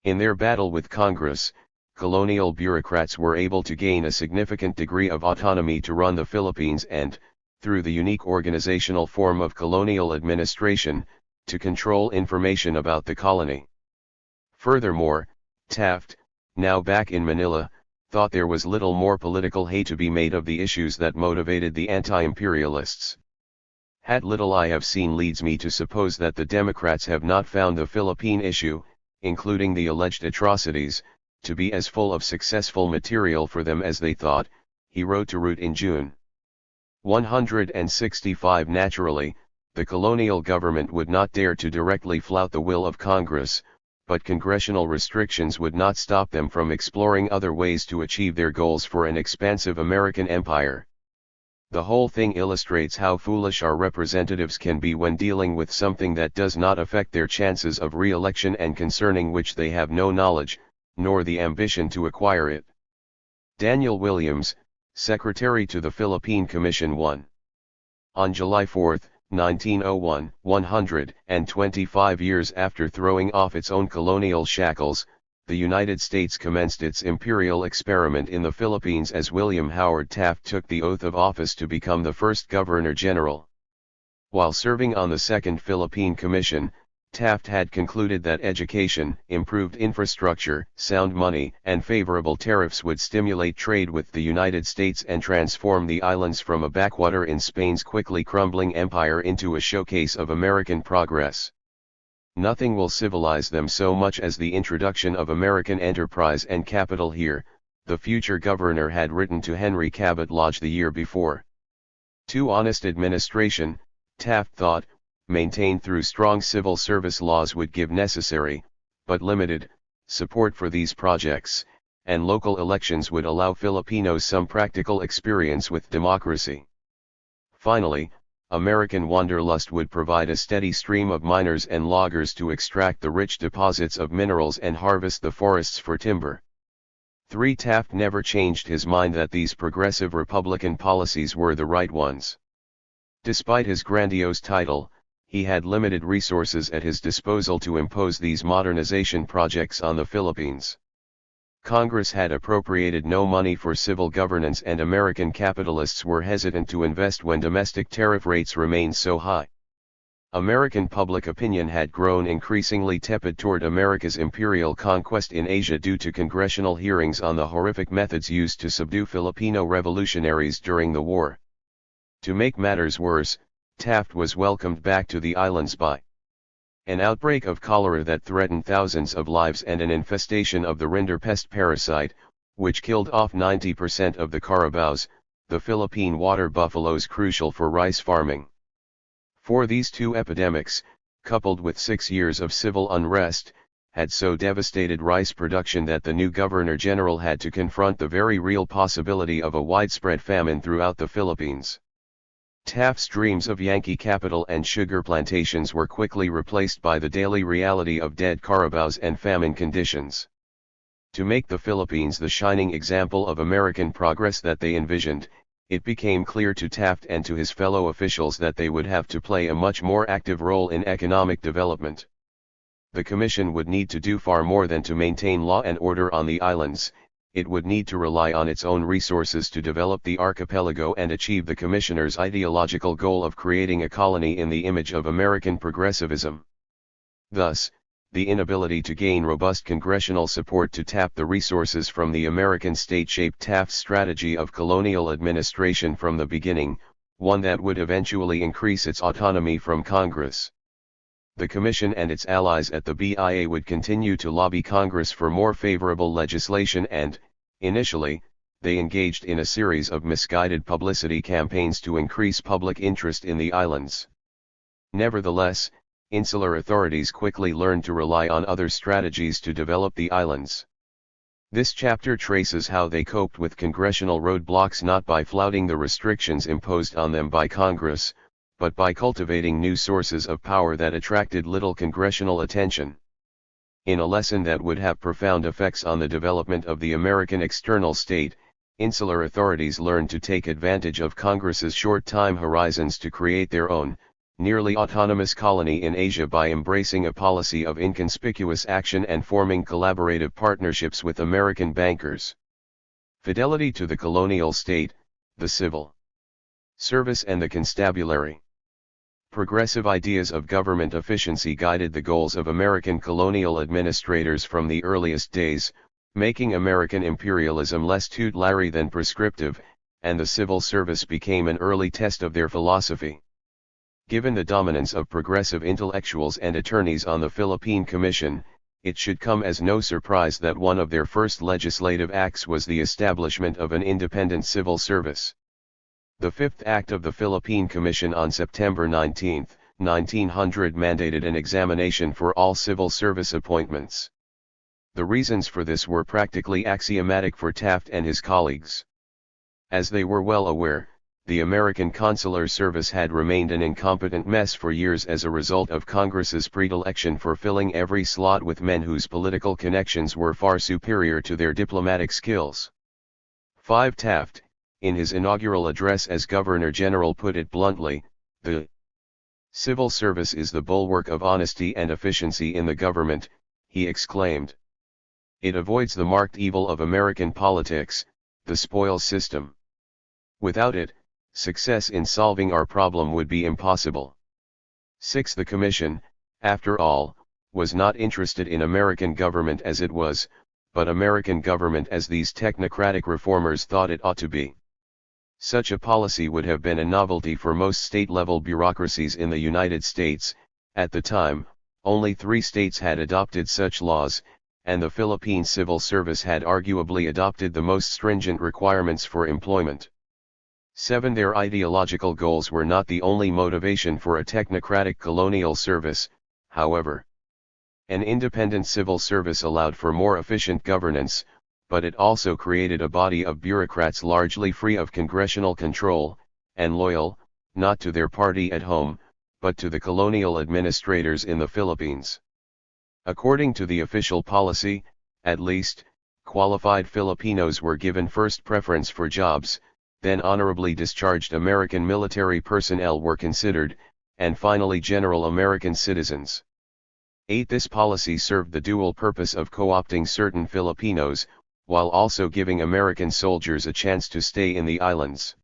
In their battle with Congress, colonial bureaucrats were able to gain a significant degree of autonomy to run the Philippines and, through the unique organizational form of colonial administration, to control information about the colony. Furthermore, Taft, now back in Manila, thought there was little more political hay to be made of the issues that motivated the anti-imperialists. Hat little I have seen leads me to suppose that the Democrats have not found the Philippine issue, including the alleged atrocities, to be as full of successful material for them as they thought, he wrote to Root in June. 165 Naturally, the colonial government would not dare to directly flout the will of Congress, but congressional restrictions would not stop them from exploring other ways to achieve their goals for an expansive American empire. The whole thing illustrates how foolish our representatives can be when dealing with something that does not affect their chances of re-election and concerning which they have no knowledge, nor the ambition to acquire it. Daniel Williams, Secretary to the Philippine Commission 1. On July 4, 1901, 125 years after throwing off its own colonial shackles, the United States commenced its imperial experiment in the Philippines as William Howard Taft took the oath of office to become the first Governor-General. While serving on the Second Philippine Commission, Taft had concluded that education, improved infrastructure, sound money, and favorable tariffs would stimulate trade with the United States and transform the islands from a backwater in Spain's quickly crumbling empire into a showcase of American progress. Nothing will civilize them so much as the introduction of American enterprise and capital here, the future governor had written to Henry Cabot Lodge the year before. Too honest administration, Taft thought, maintained through strong civil service laws would give necessary, but limited, support for these projects, and local elections would allow Filipinos some practical experience with democracy. Finally, American wanderlust would provide a steady stream of miners and loggers to extract the rich deposits of minerals and harvest the forests for timber. 3. Taft never changed his mind that these progressive Republican policies were the right ones. Despite his grandiose title, he had limited resources at his disposal to impose these modernization projects on the Philippines. Congress had appropriated no money for civil governance, and American capitalists were hesitant to invest when domestic tariff rates remained so high. American public opinion had grown increasingly tepid toward America's imperial conquest in Asia due to congressional hearings on the horrific methods used to subdue Filipino revolutionaries during the war. To make matters worse, Taft was welcomed back to the islands by an outbreak of cholera that threatened thousands of lives and an infestation of the rinderpest parasite, which killed off 90% of the carabaos, the Philippine water buffaloes crucial for rice farming. For these two epidemics, coupled with 6 years of civil unrest, had so devastated rice production that the new Governor-General had to confront the very real possibility of a widespread famine throughout the Philippines. Taft's dreams of Yankee capital and sugar plantations were quickly replaced by the daily reality of dead carabaos and famine conditions. To make the Philippines the shining example of American progress that they envisioned, it became clear to Taft and to his fellow officials that they would have to play a much more active role in economic development. The Commission would need to do far more than to maintain law and order on the islands. It would need to rely on its own resources to develop the archipelago and achieve the Commissioner's ideological goal of creating a colony in the image of American progressivism. Thus, the inability to gain robust congressional support to tap the resources from the American state shaped Taft's strategy of colonial administration from the beginning, one that would eventually increase its autonomy from Congress. The Commission and its allies at the BIA would continue to lobby Congress for more favorable legislation and, initially, they engaged in a series of misguided publicity campaigns to increase public interest in the islands. Nevertheless, insular authorities quickly learned to rely on other strategies to develop the islands. This chapter traces how they coped with congressional roadblocks not by flouting the restrictions imposed on them by Congress, but by cultivating new sources of power that attracted little congressional attention. In a lesson that would have profound effects on the development of the American external state, insular authorities learned to take advantage of Congress's short time horizons to create their own, nearly autonomous colony in Asia by embracing a policy of inconspicuous action and forming collaborative partnerships with American bankers. Fidelity to the colonial state, the civil service and the constabulary. Progressive ideas of government efficiency guided the goals of American colonial administrators from the earliest days, making American imperialism less tutelary than prescriptive, and the civil service became an early test of their philosophy. Given the dominance of progressive intellectuals and attorneys on the Philippine Commission, it should come as no surprise that one of their first legislative acts was the establishment of an independent civil service. The Fifth Act of the Philippine Commission on September 19, 1900 mandated an examination for all civil service appointments. The reasons for this were practically axiomatic for Taft and his colleagues. As they were well aware, the American consular service had remained an incompetent mess for years as a result of Congress's predilection for filling every slot with men whose political connections were far superior to their diplomatic skills. 5. Taft, in his inaugural address as Governor-General, put it bluntly, the civil service is the bulwark of honesty and efficiency in the government, he exclaimed. It avoids the marked evil of American politics, the spoils system. Without it, success in solving our problem would be impossible. 6. The Commission, after all, was not interested in American government as it was, but American government as these technocratic reformers thought it ought to be. Such a policy would have been a novelty for most state-level bureaucracies in the United States. At the time, only 3 states had adopted such laws, and the Philippine civil service had arguably adopted the most stringent requirements for employment. 7. Their ideological goals were not the only motivation for a technocratic colonial service, however. An independent civil service allowed for more efficient governance, but it also created a body of bureaucrats largely free of congressional control, and loyal, not to their party at home, but to the colonial administrators in the Philippines. According to the official policy, at least, qualified Filipinos were given first preference for jobs, then honorably discharged American military personnel were considered, and finally general American citizens. 8. This policy served the dual purpose of co-opting certain Filipinos, while also giving American soldiers a chance to stay in the islands.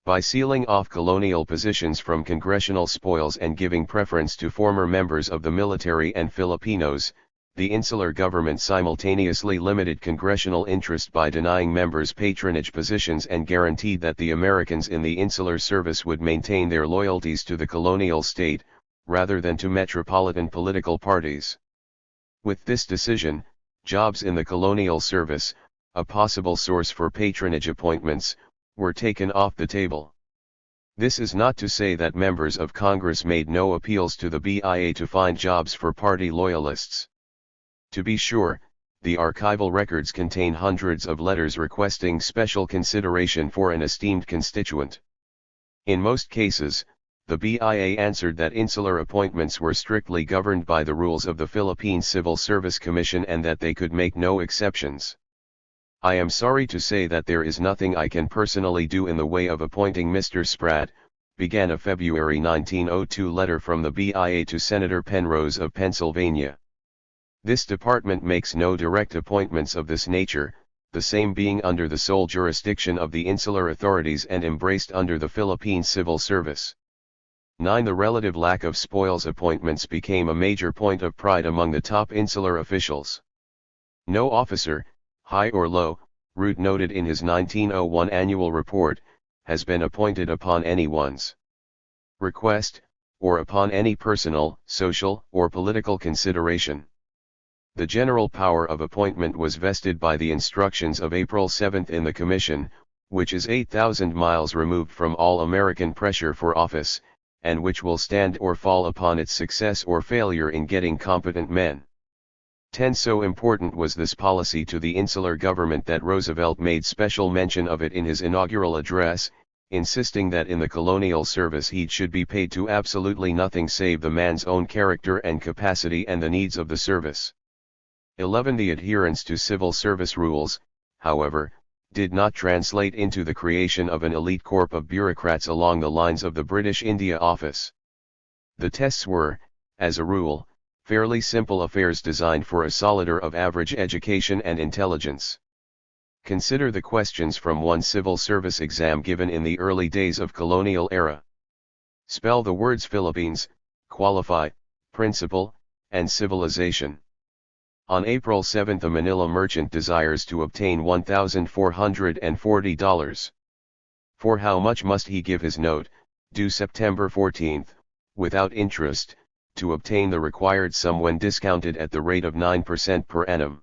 By sealing off colonial positions from congressional spoils and giving preference to former members of the military and Filipinos, the insular government simultaneously limited congressional interest by denying members patronage positions and guaranteed that the Americans in the insular service would maintain their loyalties to the colonial state, rather than to metropolitan political parties. With this decision, jobs in the colonial service, a possible source for patronage appointments, were taken off the table. This is not to say that members of Congress made no appeals to the BIA to find jobs for party loyalists. To be sure, the archival records contain hundreds of letters requesting special consideration for an esteemed constituent. In most cases, the BIA answered that insular appointments were strictly governed by the rules of the Philippine Civil Service Commission and that they could make no exceptions. I am sorry to say that there is nothing I can personally do in the way of appointing Mr. Spratt, began a February 1902 letter from the BIA to Senator Penrose of Pennsylvania. This department makes no direct appointments of this nature, the same being under the sole jurisdiction of the insular authorities and embraced under the Philippine Civil Service. 9. The relative lack of spoils appointments became a major point of pride among the top insular officials. No officer, high or low, Root noted in his 1901 annual report, has been appointed upon anyone's request, or upon any personal, social, or political consideration. The general power of appointment was vested by the instructions of April 7 in the Commission, which is 8,000 miles removed from all American pressure for office, and which will stand or fall upon its success or failure in getting competent men. 10. So important was this policy to the insular government that Roosevelt made special mention of it in his inaugural address, insisting that in the colonial service he should be paid to absolutely nothing save the man's own character and capacity and the needs of the service. 11. The adherence to civil service rules, however, did not translate into the creation of an elite corps of bureaucrats along the lines of the British India Office. The tests were, as a rule, fairly simple affairs designed for a solider of average education and intelligence. Consider the questions from one civil service exam given in the early days of colonial era. Spell the words Philippines, qualify, principle, and civilization. On April 7 a Manila merchant desires to obtain $1,440. For how much must he give his note, due September 14, without interest, to obtain the required sum when discounted at the rate of 9% per annum?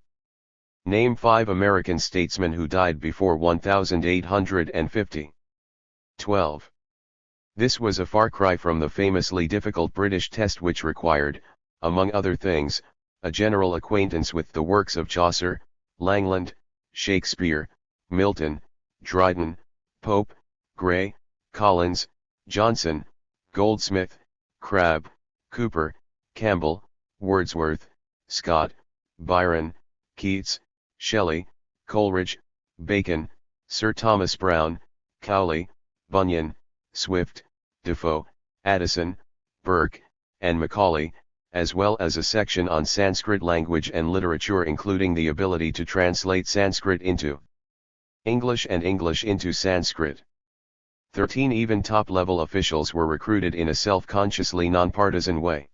Name 5 American statesmen who died before 1850. 12. This was a far cry from the famously difficult British test which required, among other things, a general acquaintance with the works of Chaucer, Langland, Shakespeare, Milton, Dryden, Pope, Gray, Collins, Johnson, Goldsmith, Crabbe, Cooper, Campbell, Wordsworth, Scott, Byron, Keats, Shelley, Coleridge, Bacon, Sir Thomas Browne, Cowley, Bunyan, Swift, Defoe, Addison, Burke, and Macaulay, as well as a section on Sanskrit language and literature including the ability to translate Sanskrit into English and English into Sanskrit. 13. Even top-level officials were recruited in a self-consciously nonpartisan way.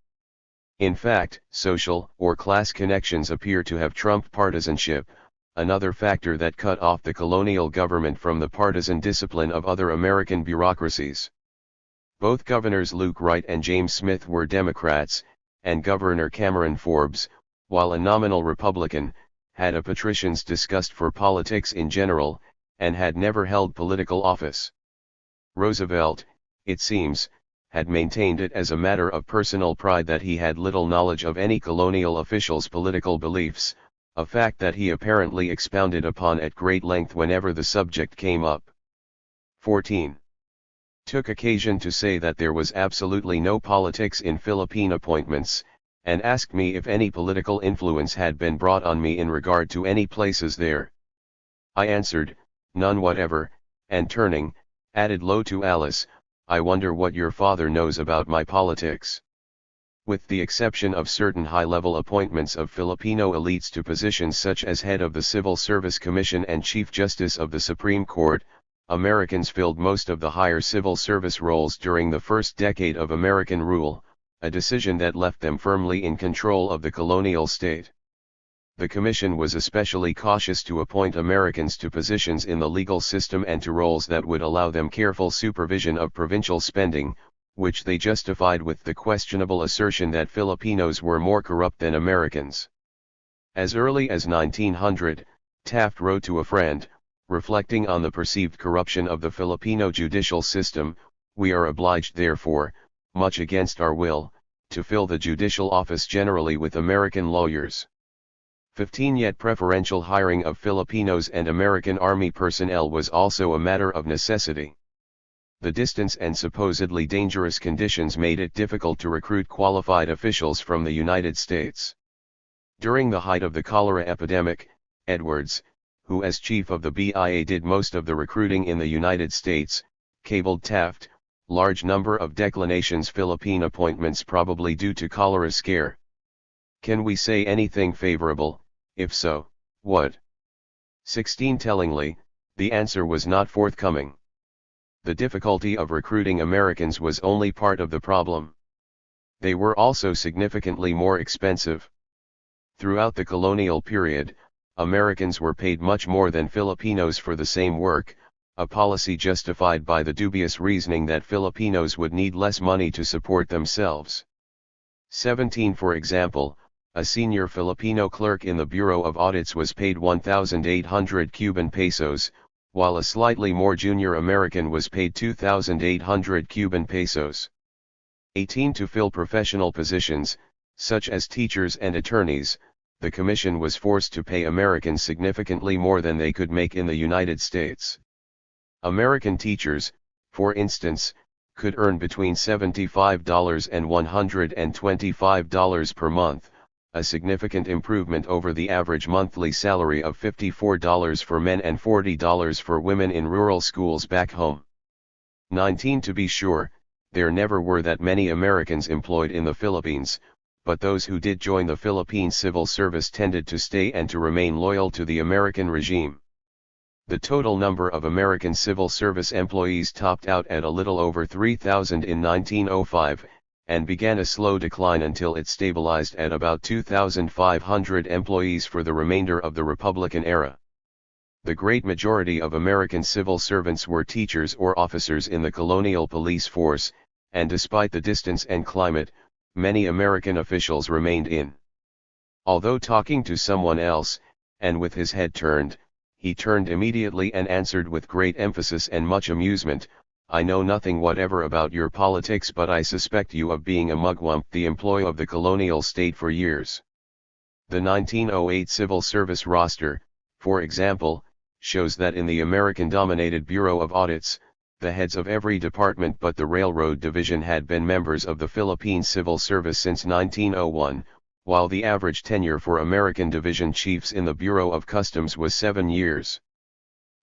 In fact, social or class connections appear to have trumped partisanship, another factor that cut off the colonial government from the partisan discipline of other American bureaucracies. Both Governors Luke Wright and James Smith were Democrats, and Governor Cameron Forbes, while a nominal Republican, had a patrician's disgust for politics in general, and had never held political office. Roosevelt, it seems, had maintained it as a matter of personal pride that he had little knowledge of any colonial official's political beliefs, a fact that he apparently expounded upon at great length whenever the subject came up. 14. Took occasion to say that there was absolutely no politics in Philippine appointments, and asked me if any political influence had been brought on me in regard to any places there. I answered, none whatever, and turning, added low to Alice, I wonder what your father knows about my politics. With the exception of certain high-level appointments of Filipino elites to positions such as head of the Civil Service Commission and Chief Justice of the Supreme Court, Americans filled most of the higher civil service roles during the first decade of American rule, a decision that left them firmly in control of the colonial state. The Commission was especially cautious to appoint Americans to positions in the legal system and to roles that would allow them careful supervision of provincial spending, which they justified with the questionable assertion that Filipinos were more corrupt than Americans. As early as 1900, Taft wrote to a friend, reflecting on the perceived corruption of the Filipino judicial system, "We are obliged therefore, much against our will, to fill the judicial office generally with American lawyers." 15 Yet preferential hiring of Filipinos and American Army personnel was also a matter of necessity. The distance and supposedly dangerous conditions made it difficult to recruit qualified officials from the United States. During the height of the cholera epidemic, Edwards, who as chief of the BIA did most of the recruiting in the United States, cabled Taft, "Large number of declinations Philippine appointments probably due to cholera scare. Can we say anything favorable? If so, what?" 16 Tellingly, the answer was not forthcoming. The difficulty of recruiting Americans was only part of the problem. They were also significantly more expensive. Throughout the colonial period, Americans were paid much more than Filipinos for the same work, a policy justified by the dubious reasoning that Filipinos would need less money to support themselves. 17 For example, a senior Filipino clerk in the Bureau of Audits was paid 1,800 Cuban pesos, while a slightly more junior American was paid 2,800 Cuban pesos. 18 To fill professional positions, such as teachers and attorneys, the Commission was forced to pay Americans significantly more than they could make in the United States. American teachers, for instance, could earn between $75 and $125 per month, a significant improvement over the average monthly salary of $54 for men and $40 for women in rural schools back home. 19 To be sure, there never were that many Americans employed in the Philippines, but those who did join the Philippine civil service tended to stay and to remain loyal to the American regime. The total number of American civil service employees topped out at a little over 3,000 in 1905, and began a slow decline until it stabilized at about 2,500 employees for the remainder of the Republican era. The great majority of American civil servants were teachers or officers in the colonial police force, and despite the distance and climate, many American officials remained in. Although talking to someone else, and with his head turned, he turned immediately and answered with great emphasis and much amusement, "I know nothing whatever about your politics, but I suspect you of being a mugwump, the employee of the colonial state for years." The 1908 civil service roster, for example, shows that in the American-dominated Bureau of Audits, the heads of every department but the Railroad Division had been members of the Philippine Civil Service since 1901, while the average tenure for American division chiefs in the Bureau of Customs was 7 years.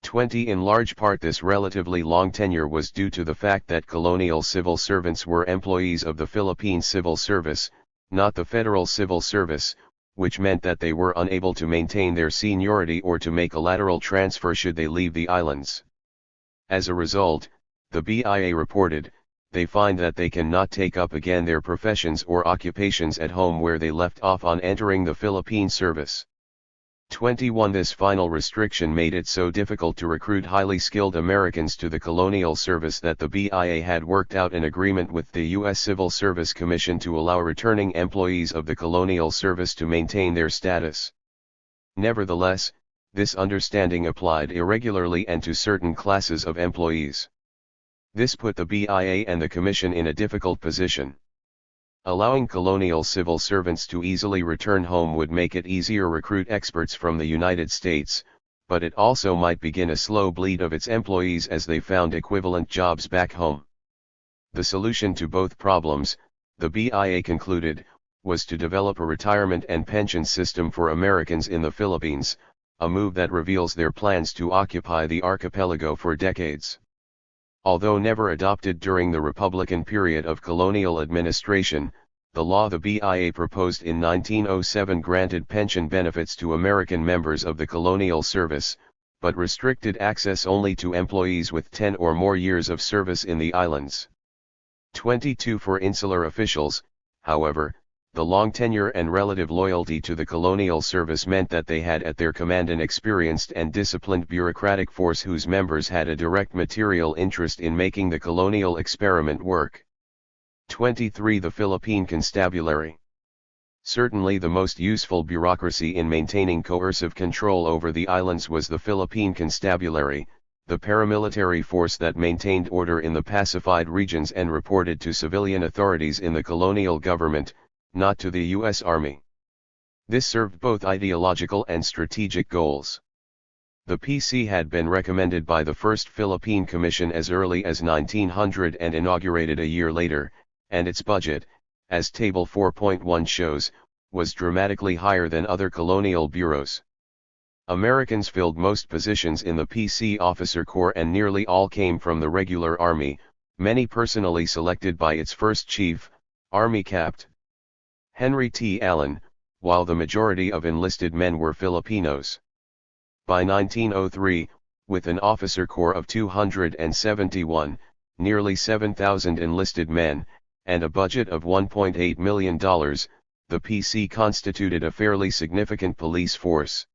20 In large part this relatively long tenure was due to the fact that colonial civil servants were employees of the Philippine Civil Service, not the Federal Civil Service, which meant that they were unable to maintain their seniority or to make a lateral transfer should they leave the islands. As a result, the BIA reported, they find that they cannot take up again their professions or occupations at home where they left off on entering the Philippine service. 21 This final restriction made it so difficult to recruit highly skilled Americans to the colonial service that the BIA had worked out an agreement with the U.S. Civil Service Commission to allow returning employees of the colonial service to maintain their status. Nevertheless, this understanding applied irregularly and to certain classes of employees. This put the BIA and the Commission in a difficult position. Allowing colonial civil servants to easily return home would make it easier recruit experts from the United States, but it also might begin a slow bleed of its employees as they found equivalent jobs back home. The solution to both problems, the BIA concluded, was to develop a retirement and pension system for Americans in the Philippines, a move that reveals their plans to occupy the archipelago for decades. Although never adopted during the Republican period of colonial administration, the law the BIA proposed in 1907 granted pension benefits to American members of the colonial service, but restricted access only to employees with 10 or more years of service in the islands. 22 For insular officials, however, the long tenure and relative loyalty to the colonial service meant that they had at their command an experienced and disciplined bureaucratic force whose members had a direct material interest in making the colonial experiment work. 23 The Philippine Constabulary. Certainly the most useful bureaucracy in maintaining coercive control over the islands was the Philippine Constabulary, the paramilitary force that maintained order in the pacified regions and reported to civilian authorities in the colonial government, not to the U.S. Army. This served both ideological and strategic goals. The PC had been recommended by the First Philippine Commission as early as 1900 and inaugurated a year later, and its budget, as Table 4.1 shows, was dramatically higher than other colonial bureaus. Americans filled most positions in the PC officer corps and nearly all came from the regular army, many personally selected by its first chief, Army Capt. Henry T. Allen, while the majority of enlisted men were Filipinos. By 1903, with an officer corps of 271, nearly 7,000 enlisted men, and a budget of $1.8 million, the PC constituted a fairly significant police force.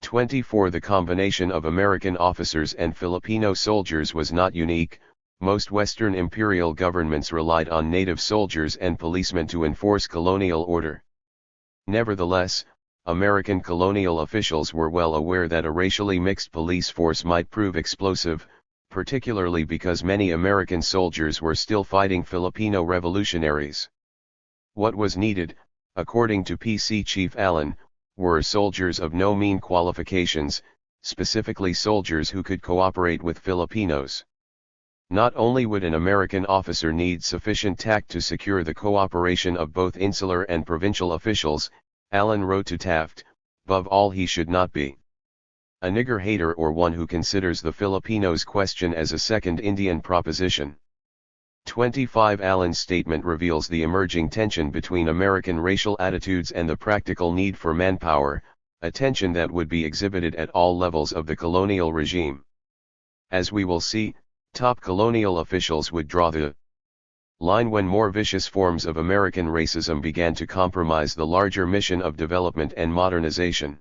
24 The combination of American officers and Filipino soldiers was not unique. Most Western imperial governments relied on native soldiers and policemen to enforce colonial order. Nevertheless, American colonial officials were well aware that a racially mixed police force might prove explosive, particularly because many American soldiers were still fighting Filipino revolutionaries. What was needed, according to PC Chief Allen, were soldiers of no mean qualifications, specifically soldiers who could cooperate with Filipinos. Not only would an American officer need sufficient tact to secure the cooperation of both insular and provincial officials, Allen wrote to Taft, above all he should not be a nigger hater or one who considers the Filipinos question as a second Indian proposition. 25 Allen's statement reveals the emerging tension between American racial attitudes and the practical need for manpower, a tension that would be exhibited at all levels of the colonial regime. As we will see, top colonial officials would draw the line when more vicious forms of American racism began to compromise the larger mission of development and modernization.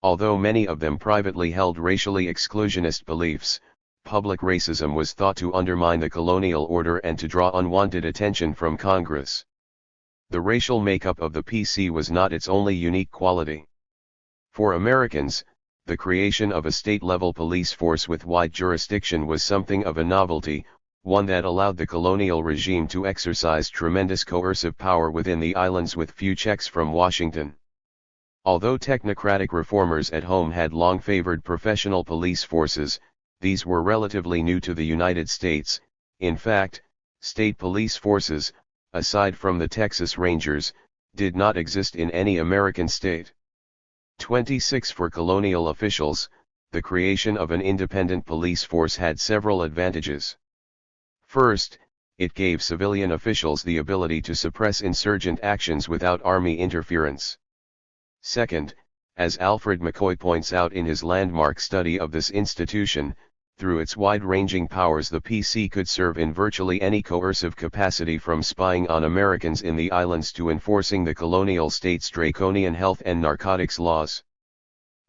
Although many of them privately held racially exclusionist beliefs, public racism was thought to undermine the colonial order and to draw unwanted attention from Congress. The racial makeup of the PC was not its only unique quality. For Americans, the creation of a state-level police force with wide jurisdiction was something of a novelty, one that allowed the colonial regime to exercise tremendous coercive power within the islands with few checks from Washington. Although technocratic reformers at home had long favored professional police forces, these were relatively new to the United States. In fact, state police forces, aside from the Texas Rangers, did not exist in any American state. 26 For colonial officials, the creation of an independent police force had several advantages. First, it gave civilian officials the ability to suppress insurgent actions without army interference. Second, as Alfred McCoy points out in his landmark study of this institution, through its wide-ranging powers the PC could serve in virtually any coercive capacity from spying on Americans in the islands to enforcing the colonial state's draconian health and narcotics laws.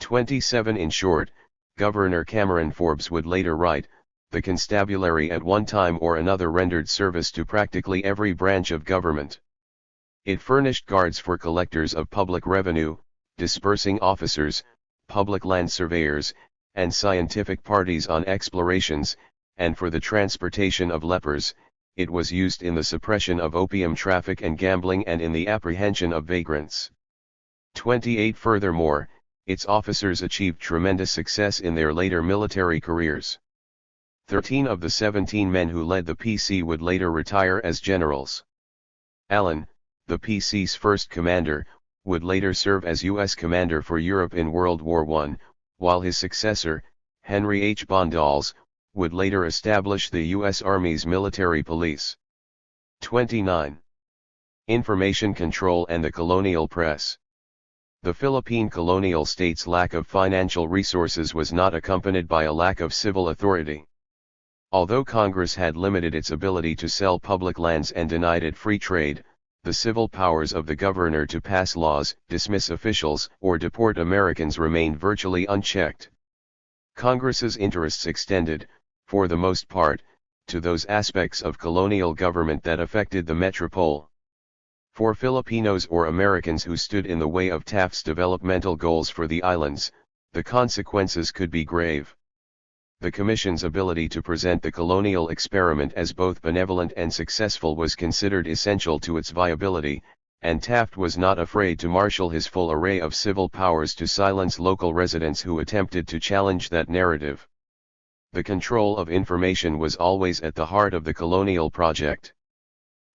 27 In short, Governor Cameron Forbes would later write, the constabulary at one time or another rendered service to practically every branch of government. It furnished guards for collectors of public revenue, dispersing officers, public land surveyors, and scientific parties on explorations, and for the transportation of lepers. It was used in the suppression of opium traffic and gambling and in the apprehension of vagrants. 28 Furthermore, its officers achieved tremendous success in their later military careers. 13 of the 17 men who led the PC would later retire as generals. Allen, the PC's first commander, would later serve as U.S. Commander for Europe in World War I, while his successor, Henry H. Bondalls, would later establish the U.S. Army's military police. 29. Information control and the colonial press. The Philippine colonial state's lack of financial resources was not accompanied by a lack of civil authority. Although Congress had limited its ability to sell public lands and denied it free trade, the civil powers of the governor to pass laws, dismiss officials, or deport Americans remained virtually unchecked. Congress's interests extended, for the most part, to those aspects of colonial government that affected the metropole. For Filipinos or Americans who stood in the way of Taft's developmental goals for the islands, the consequences could be grave. The Commission's ability to present the colonial experiment as both benevolent and successful was considered essential to its viability, and Taft was not afraid to marshal his full array of civil powers to silence local residents who attempted to challenge that narrative. The control of information was always at the heart of the colonial project.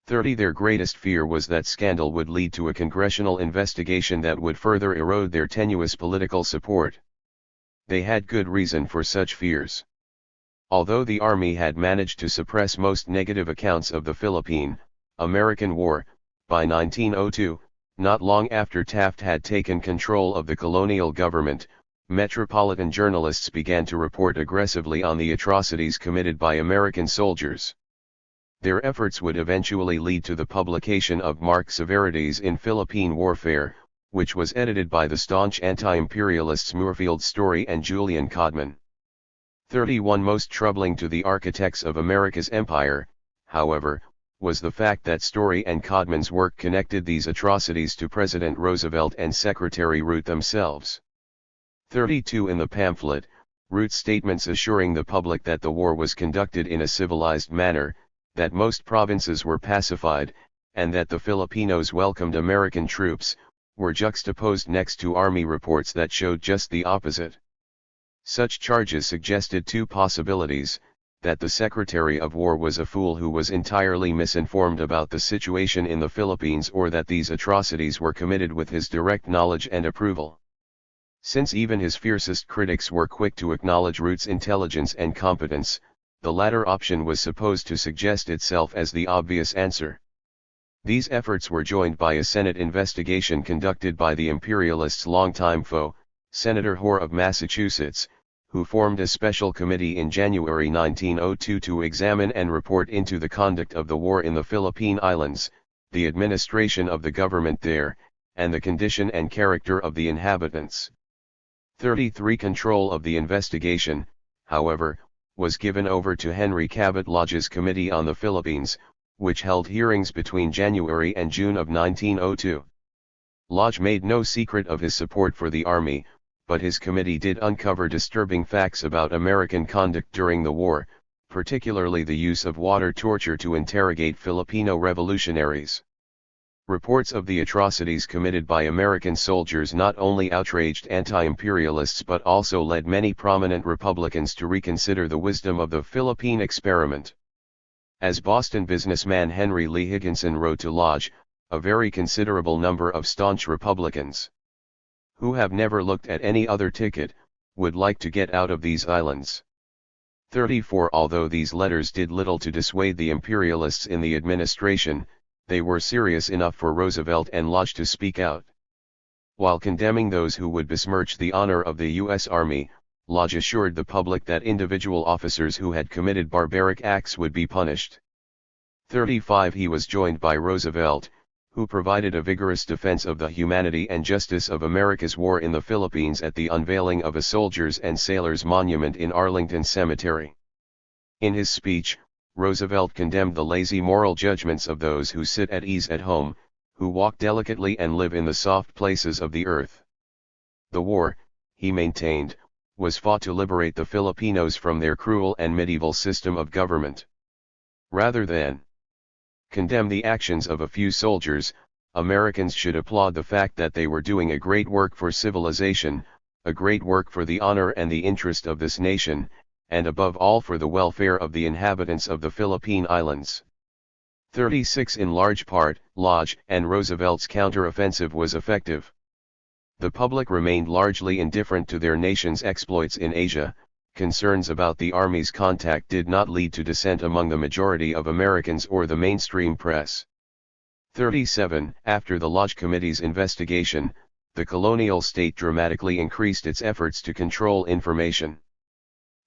Their greatest fear was that scandal would lead to a congressional investigation that would further erode their tenuous political support. They had good reason for such fears. Although the Army had managed to suppress most negative accounts of the Philippine-American War, by 1902, not long after Taft had taken control of the colonial government, metropolitan journalists began to report aggressively on the atrocities committed by American soldiers. Their efforts would eventually lead to the publication of Mark Severities in Philippine Warfare, which was edited by the staunch anti-imperialists Moorfield Story and Julian Codman. 31 Most troubling to the architects of America's empire, however, was the fact that Story and Codman's work connected these atrocities to President Roosevelt and Secretary Root themselves. 32 In the pamphlet, Root's statements assuring the public that the war was conducted in a civilized manner, that most provinces were pacified, and that the Filipinos welcomed American troops, were juxtaposed next to Army reports that showed just the opposite. Such charges suggested two possibilities: that the Secretary of War was a fool who was entirely misinformed about the situation in the Philippines, or that these atrocities were committed with his direct knowledge and approval. Since even his fiercest critics were quick to acknowledge Root's intelligence and competence, the latter option was supposed to suggest itself as the obvious answer. These efforts were joined by a Senate investigation conducted by the imperialists' longtime foe, Senator Hoar of Massachusetts, who formed a special committee in January 1902 to examine and report into the conduct of the war in the Philippine Islands, the administration of the government there, and the condition and character of the inhabitants. 33 Control of the investigation, however, was given over to Henry Cabot Lodge's Committee on the Philippines, which held hearings between January and June of 1902. Lodge made no secret of his support for the Army, but his committee did uncover disturbing facts about American conduct during the war, particularly the use of water torture to interrogate Filipino revolutionaries. Reports of the atrocities committed by American soldiers not only outraged anti-imperialists but also led many prominent Republicans to reconsider the wisdom of the Philippine experiment. As Boston businessman Henry Lee Higginson wrote to Lodge, a very considerable number of staunch Republicans, who have never looked at any other ticket, would like to get out of these islands. 34 Although these letters did little to dissuade the imperialists in the administration, they were serious enough for Roosevelt and Lodge to speak out. While condemning those who would besmirch the honor of the U.S. Army, Lodge assured the public that individual officers who had committed barbaric acts would be punished. 35 He was joined by Roosevelt, who provided a vigorous defense of the humanity and justice of America's war in the Philippines at the unveiling of a Soldiers and Sailors Monument in Arlington Cemetery. In his speech, Roosevelt condemned the lazy moral judgments of those who sit at ease at home, who walk delicately and live in the soft places of the earth. The war, he maintained, was fought to liberate the Filipinos from their cruel and medieval system of government. Rather than condemn the actions of a few soldiers, Americans should applaud the fact that they were doing a great work for civilization, a great work for the honor and the interest of this nation, and above all for the welfare of the inhabitants of the Philippine Islands. 36 In large part, Lodge and Roosevelt's counteroffensive was effective. The public remained largely indifferent to their nation's exploits in Asia. Concerns about the Army's contact did not lead to dissent among the majority of Americans or the mainstream press. 37 After the Lodge Committee's investigation, the colonial state dramatically increased its efforts to control information.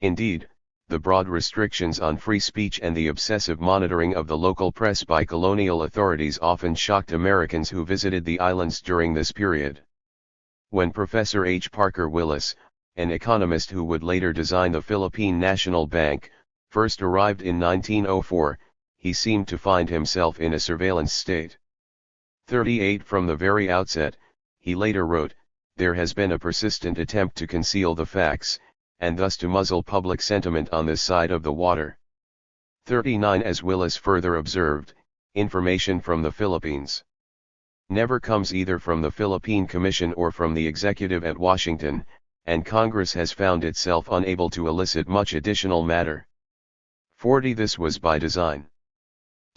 Indeed, the broad restrictions on free speech and the obsessive monitoring of the local press by colonial authorities often shocked Americans who visited the islands during this period. When Professor H. Parker Willis, an economist who would later design the Philippine National Bank, first arrived in 1904, he seemed to find himself in a surveillance state. 38 From the very outset, he later wrote, there has been a persistent attempt to conceal the facts, and thus to muzzle public sentiment on this side of the water. 39 As Willis further observed, information from the Philippines never comes either from the Philippine Commission or from the executive at Washington, and Congress has found itself unable to elicit much additional matter. 40 This was by design.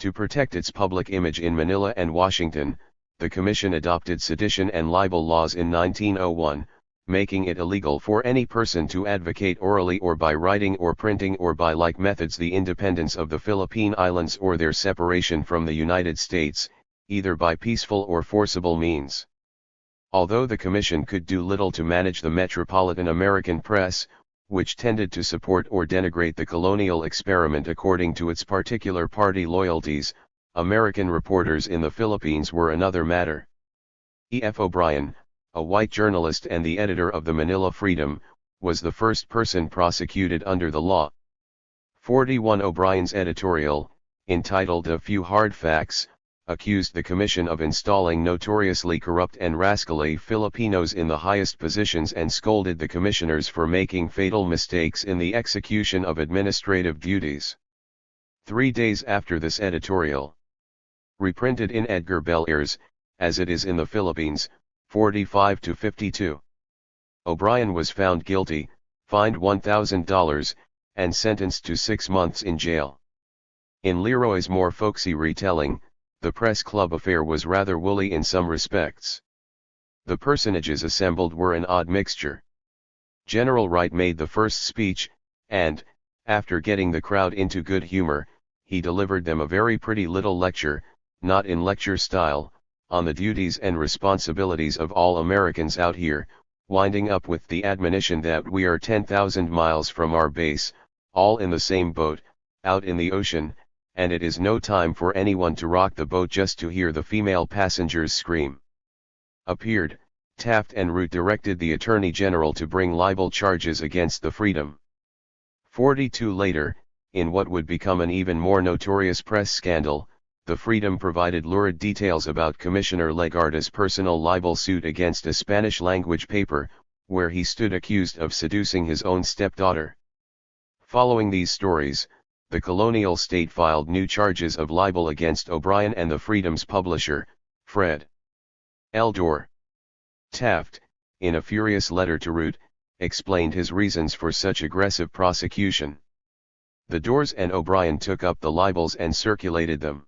To protect its public image in Manila and Washington, the Commission adopted sedition and libel laws in 1901, making it illegal for any person to advocate orally or by writing or printing or by like methods the independence of the Philippine Islands or their separation from the United States, either by peaceful or forcible means. Although the Commission could do little to manage the metropolitan American press, which tended to support or denigrate the colonial experiment according to its particular party loyalties, American reporters in the Philippines were another matter. E. F. O'Brien, a white journalist and the editor of the Manila Freedom, was the first person prosecuted under the law. 41 O'Brien's editorial, entitled A Few Hard Facts, accused the Commission of installing notoriously corrupt and rascally Filipinos in the highest positions and scolded the commissioners for making fatal mistakes in the execution of administrative duties. 3 days after this editorial, reprinted in Edgar Bell Ayres, as it is in the Philippines, 45-52. O'Brien was found guilty, fined $1,000, and sentenced to 6 months in jail. In Leroy's more folksy retelling, the press club affair was rather woolly in some respects. The personages assembled were an odd mixture. General Wright made the first speech, and, after getting the crowd into good humor, he delivered them a very pretty little lecture, not in lecture style, on the duties and responsibilities of all Americans out here, winding up with the admonition that we are 10,000 miles from our base, all in the same boat, out in the ocean, and it is no time for anyone to rock the boat just to hear the female passengers scream. Appeared, Taft and Root directed the Attorney General to bring libel charges against the Freedom. 42 Later, in what would become an even more notorious press scandal, the Freedom provided lurid details about Commissioner Legarda's personal libel suit against a Spanish-language paper, where he stood accused of seducing his own stepdaughter. Following these stories, the colonial state filed new charges of libel against O'Brien and the Freedom's publisher, Fred L. Dorr. Taft, in a furious letter to Root, explained his reasons for such aggressive prosecution. The Dorrs and O'Brien took up the libels and circulated them.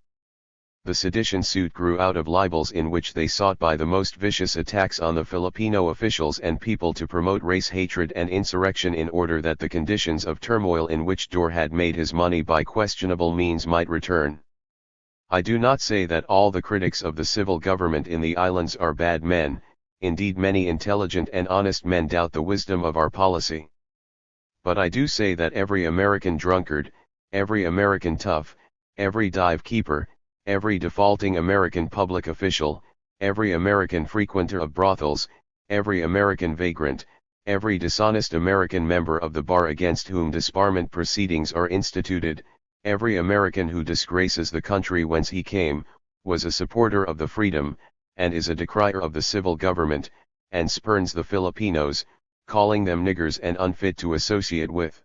The sedition suit grew out of libels in which they sought by the most vicious attacks on the Filipino officials and people to promote race hatred and insurrection in order that the conditions of turmoil in which Dorr had made his money by questionable means might return. I do not say that all the critics of the civil government in the islands are bad men, indeed many intelligent and honest men doubt the wisdom of our policy. But I do say that every American drunkard, every American tough, every dive keeper, every defaulting American public official, every American frequenter of brothels, every American vagrant, every dishonest American member of the bar against whom disbarment proceedings are instituted, every American who disgraces the country whence he came, was a supporter of the Freedom, and is a decrier of the civil government, and spurns the Filipinos, calling them niggers and unfit to associate with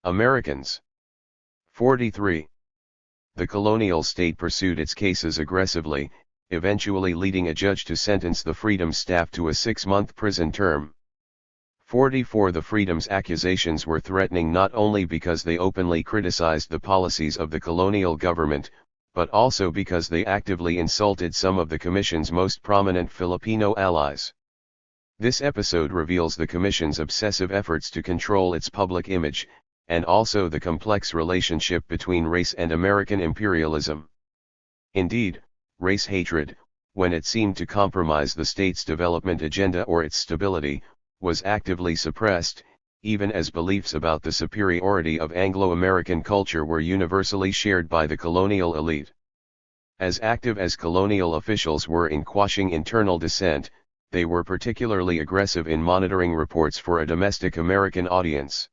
Americans. 43. The colonial state pursued its cases aggressively, eventually leading a judge to sentence the Freedom staff to a 6-month prison term. 44. The Freedom's accusations were threatening not only because they openly criticized the policies of the colonial government, but also because they actively insulted some of the Commission's most prominent Filipino allies. This episode reveals the Commission's obsessive efforts to control its public image, and also the complex relationship between race and American imperialism. Indeed, race hatred, when it seemed to compromise the state's development agenda or its stability, was actively suppressed, even as beliefs about the superiority of Anglo-American culture were universally shared by the colonial elite. As active as colonial officials were in quashing internal dissent, they were particularly aggressive in monitoring reports for a domestic American audience.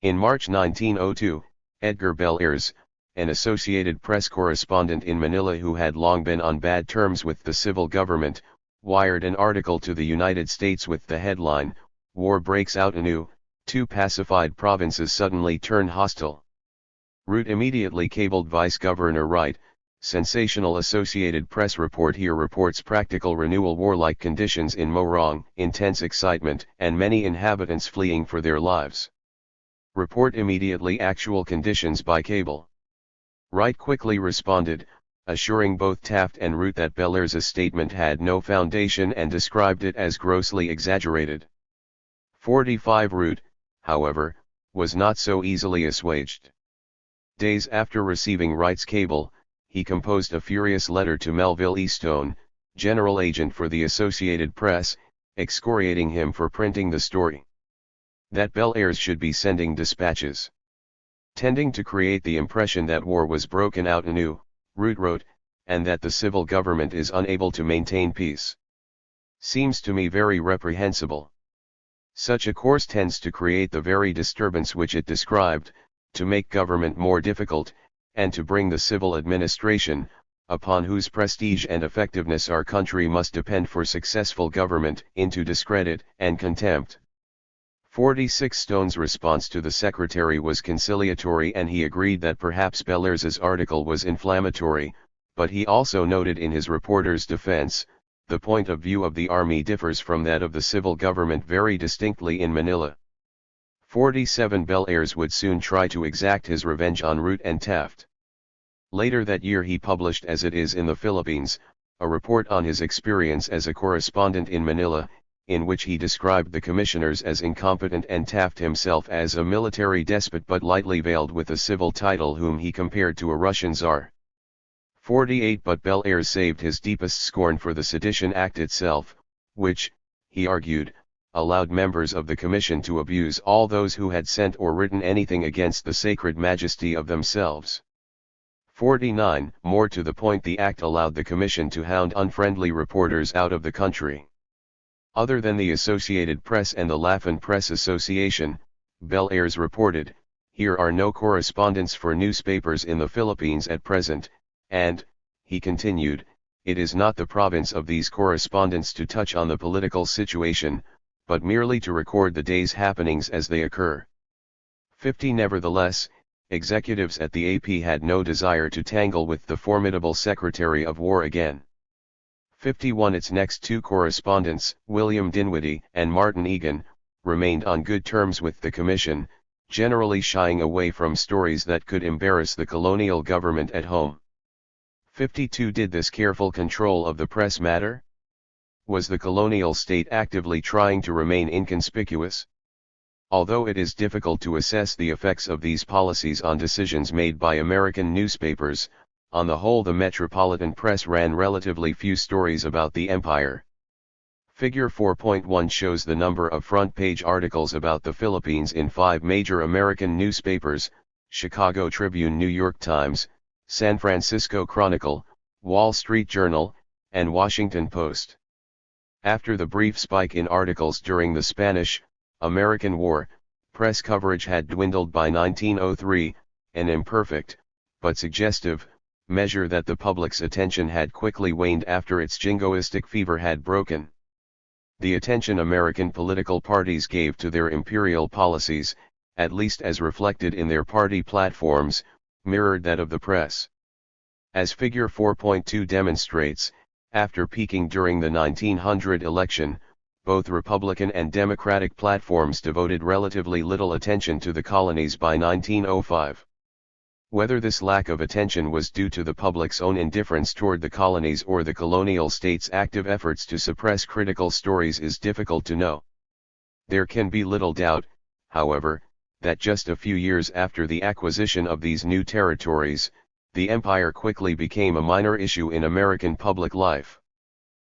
In March 1902, Edgar Bell Ayres, an Associated Press correspondent in Manila who had long been on bad terms with the civil government, wired an article to the United States with the headline, "War breaks out anew, two pacified provinces suddenly turn hostile." Root immediately cabled Vice Governor Wright. Sensational Associated Press report here reports practical renewal warlike conditions in Morong, intense excitement, and many inhabitants fleeing for their lives. Report immediately actual conditions by cable. Wright quickly responded, assuring both Taft and Root that Bellairs's statement had no foundation and described it as grossly exaggerated. 45 Root, however, was not so easily assuaged. Days after receiving Wright's cable, he composed a furious letter to Melville E. Stone, general agent for the Associated Press, excoriating him for printing the story. That Bellairs should be sending dispatches tending to create the impression that war was broken out anew, Root wrote, and that the civil government is unable to maintain peace. Seems to me very reprehensible. Such a course tends to create the very disturbance which it described, to make government more difficult, and to bring the civil administration, upon whose prestige and effectiveness our country must depend for successful government, into discredit and contempt. 46 Stone's response to the secretary was conciliatory and he agreed that perhaps Bellairs's article was inflammatory, but he also noted in his reporter's defense, the point of view of the army differs from that of the civil government very distinctly in Manila. 47 Bellairs would soon try to exact his revenge on Root and Taft. Later that year he published As It Is in the Philippines, a report on his experience as a correspondent in Manila, in which he described the commissioners as incompetent and Taft himself as a military despot but lightly veiled with a civil title whom he compared to a Russian czar. 48 But Bellairs saved his deepest scorn for the Sedition Act itself, which, he argued, allowed members of the commission to abuse all those who had sent or written anything against the sacred majesty of themselves. 49 More to the point, the act allowed the commission to hound unfriendly reporters out of the country. Other than the Associated Press and the Laffan Press Association, Bellairs reported, here are no correspondents for newspapers in the Philippines at present, and, he continued, it is not the province of these correspondents to touch on the political situation, but merely to record the day's happenings as they occur. 50 Nevertheless, executives at the AP had no desire to tangle with the formidable Secretary of War again. 51 Its next two correspondents, William Dinwiddie and Martin Egan, remained on good terms with the Commission, generally shying away from stories that could embarrass the colonial government at home. 52 Did this careful control of the press matter? Was the colonial state actively trying to remain inconspicuous? Although it is difficult to assess the effects of these policies on decisions made by American newspapers, on the whole the metropolitan press ran relatively few stories about the empire. Figure 4.1 shows the number of front-page articles about the Philippines in 5 major American newspapers: Chicago Tribune, New York Times, San Francisco Chronicle, Wall Street Journal, and Washington Post. After the brief spike in articles during the Spanish-American War, press coverage had dwindled by 1903, an imperfect, but suggestive, measure that the public's attention had quickly waned after its jingoistic fever had broken. The attention American political parties gave to their imperial policies, at least as reflected in their party platforms, mirrored that of the press. As Figure 4.2 demonstrates, after peaking during the 1900 election, both Republican and Democratic platforms devoted relatively little attention to the colonies by 1905. Whether this lack of attention was due to the public's own indifference toward the colonies or the colonial state's active efforts to suppress critical stories is difficult to know. There can be little doubt, however, that just a few years after the acquisition of these new territories, the empire quickly became a minor issue in American public life.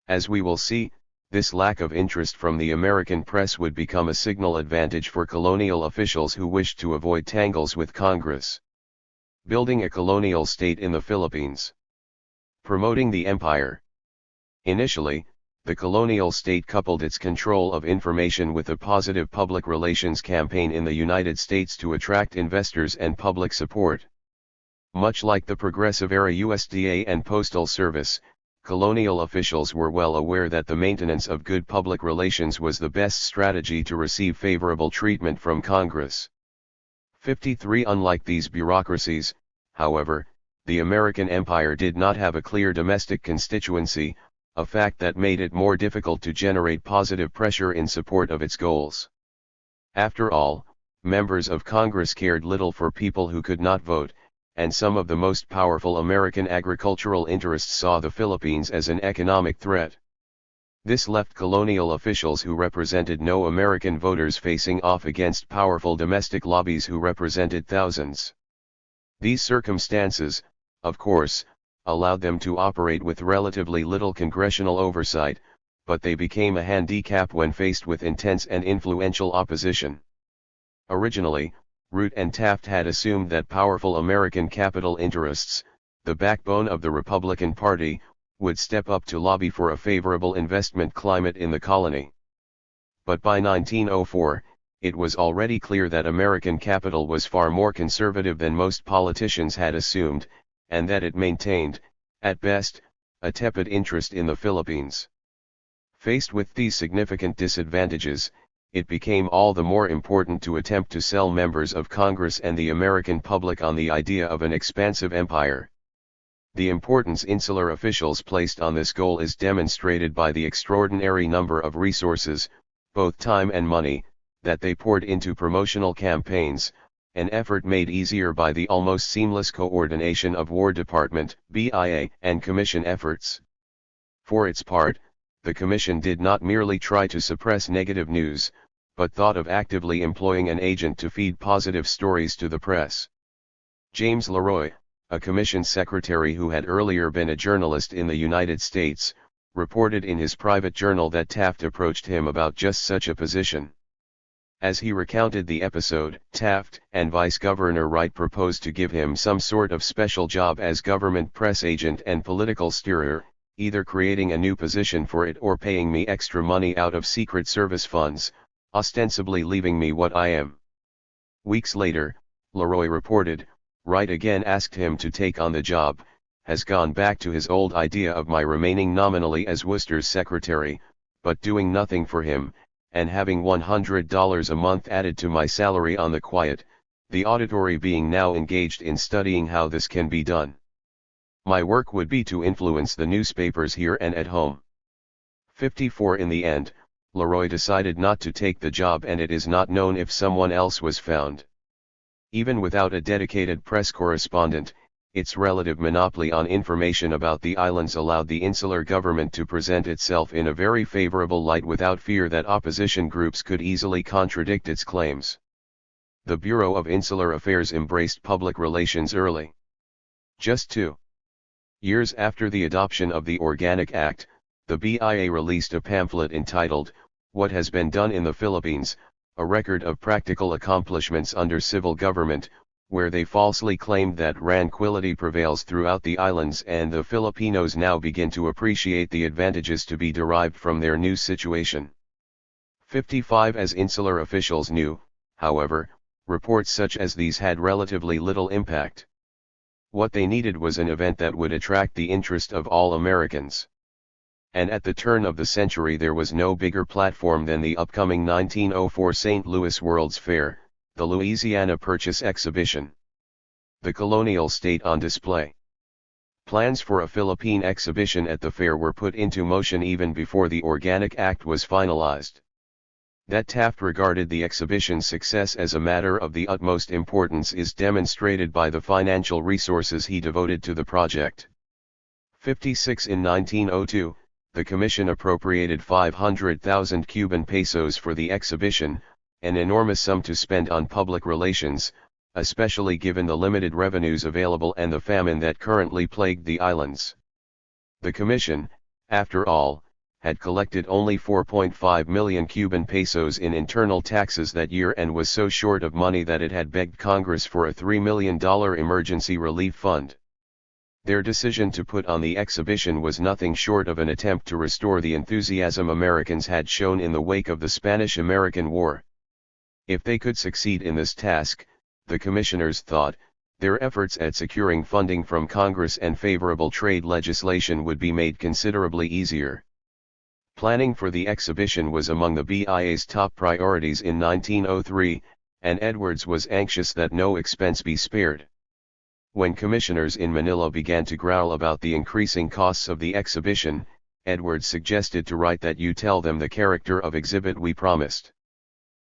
As we will see, this lack of interest from the American press would become a signal advantage for colonial officials who wished to avoid tangles with Congress. Building a colonial state in the Philippines. Promoting the empire. Initially, the colonial state coupled its control of information with a positive public relations campaign in the United States to attract investors and public support. Much like the Progressive-era USDA and Postal Service, colonial officials were well aware that the maintenance of good public relations was the best strategy to receive favorable treatment from Congress. 53. Unlike these bureaucracies, however, the American empire did not have a clear domestic constituency, a fact that made it more difficult to generate positive pressure in support of its goals. After all, members of Congress cared little for people who could not vote, and some of the most powerful American agricultural interests saw the Philippines as an economic threat. This left colonial officials who represented no American voters facing off against powerful domestic lobbies who represented thousands. These circumstances, of course, allowed them to operate with relatively little congressional oversight, but they became a handicap when faced with intense and influential opposition. Originally, Root and Taft had assumed that powerful American capital interests, the backbone of the Republican Party, would step up to lobby for a favorable investment climate in the colony. But by 1904, it was already clear that American capital was far more conservative than most politicians had assumed, and that it maintained, at best, a tepid interest in the Philippines. Faced with these significant disadvantages, it became all the more important to attempt to sell members of Congress and the American public on the idea of an expansive empire. The importance insular officials placed on this goal is demonstrated by the extraordinary number of resources, both time and money, that they poured into promotional campaigns, an effort made easier by the almost seamless coordination of War Department, BIA, and Commission efforts. For its part, the Commission did not merely try to suppress negative news, but thought of actively employing an agent to feed positive stories to the press. James Leroy, a Commission secretary who had earlier been a journalist in the United States, reported in his private journal that Taft approached him about just such a position. As he recounted the episode, Taft and Vice Governor Wright proposed to give him some sort of special job as government press agent and political steerer, either creating a new position for it or paying me extra money out of Secret Service funds, ostensibly leaving me what I am. Weeks later, Leroy reported, Wright again asked him to take on the job, has gone back to his old idea of my remaining nominally as Worcester's secretary, but doing nothing for him, and having $100 a month added to my salary on the quiet, the auditory being now engaged in studying how this can be done. My work would be to influence the newspapers here and at home. 54. In the end, Leroy decided not to take the job, and it is not known if someone else was found. Even without a dedicated press correspondent, its relative monopoly on information about the islands allowed the insular government to present itself in a very favorable light without fear that opposition groups could easily contradict its claims. The Bureau of Insular Affairs embraced public relations early. Just 2 years after the adoption of the Organic Act, the BIA released a pamphlet entitled, What Has Been Done in the Philippines, a record of practical accomplishments under civil government, where they falsely claimed that tranquility prevails throughout the islands and the Filipinos now begin to appreciate the advantages to be derived from their new situation. 55. As insular officials knew, however, reports such as these had relatively little impact. What they needed was an event that would attract the interest of all Americans. And at the turn of the century there was no bigger platform than the upcoming 1904 St. Louis World's Fair, the Louisiana Purchase Exhibition. The colonial state on display. Plans for a Philippine exhibition at the fair were put into motion even before the Organic Act was finalized. That Taft regarded the exhibition's success as a matter of the utmost importance is demonstrated by the financial resources he devoted to the project. 56. In 1902, the Commission appropriated 500,000 Cuban pesos for the exhibition, an enormous sum to spend on public relations, especially given the limited revenues available and the famine that currently plagued the islands. The Commission, after all, had collected only 4.5 million Cuban pesos in internal taxes that year and was so short of money that it had begged Congress for a $3 million emergency relief fund. Their decision to put on the exhibition was nothing short of an attempt to restore the enthusiasm Americans had shown in the wake of the Spanish-American War. If they could succeed in this task, the commissioners thought, their efforts at securing funding from Congress and favorable trade legislation would be made considerably easier. Planning for the exhibition was among the BIA's top priorities in 1903, and Edwards was anxious that no expense be spared. When commissioners in Manila began to growl about the increasing costs of the exhibition, Edwards suggested to write that you tell them the character of exhibit we promised.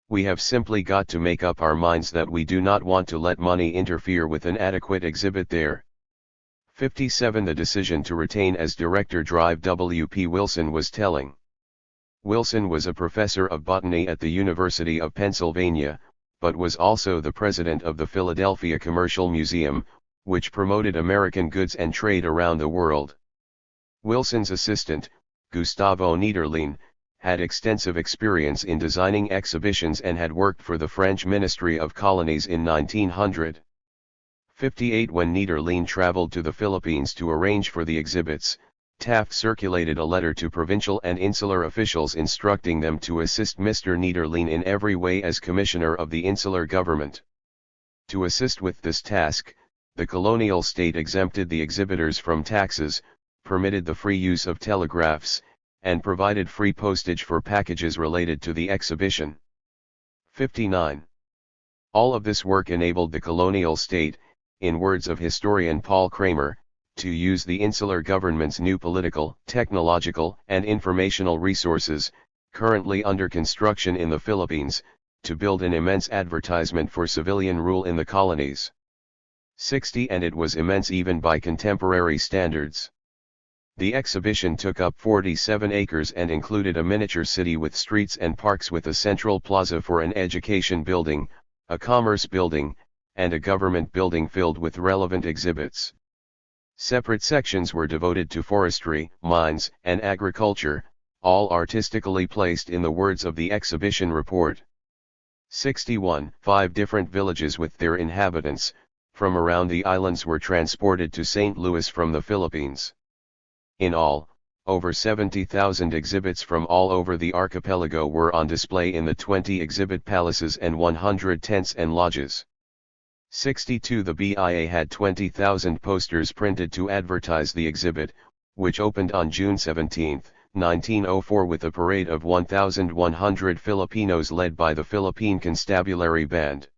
We have simply got to make up our minds that we do not want to let money interfere with an adequate exhibit there. 57 The decision to retain as director Drive W. P. Wilson was telling. Wilson was a professor of botany at the University of Pennsylvania, but was also the president of the Philadelphia Commercial Museum, which promoted American goods and trade around the world. Wilson's assistant, Gustavo Niederlein, had extensive experience in designing exhibitions and had worked for the French Ministry of Colonies in 1900. 58 When Niederlein traveled to the Philippines to arrange for the exhibits, Taft circulated a letter to provincial and insular officials instructing them to assist Mr. Niederlein in every way as commissioner of the insular government. To assist with this task, the colonial state exempted the exhibitors from taxes, permitted the free use of telegraphs, and provided free postage for packages related to the exhibition. 59. All of this work enabled the colonial state, in words of historian Paul Kramer, to use the insular government's new political, technological, and informational resources, currently under construction in the Philippines, to build an immense advertisement for civilian rule in the colonies. 60 And it was immense even by contemporary standards. The exhibition took up 47 acres and included a miniature city with streets and parks with a central plaza for an education building, a commerce building, and a government building filled with relevant exhibits. Separate sections were devoted to forestry, mines, and agriculture, all artistically placed in the words of the exhibition report. 61 5 different villages with their inhabitants, from around the islands were transported to St. Louis from the Philippines. In all, over 70,000 exhibits from all over the archipelago were on display in the 20 exhibit palaces and 100 tents and lodges. 62 The BIA had 20,000 posters printed to advertise the exhibit, which opened on June 17, 1904 with a parade of 1,100 Filipinos led by the Philippine Constabulary Band.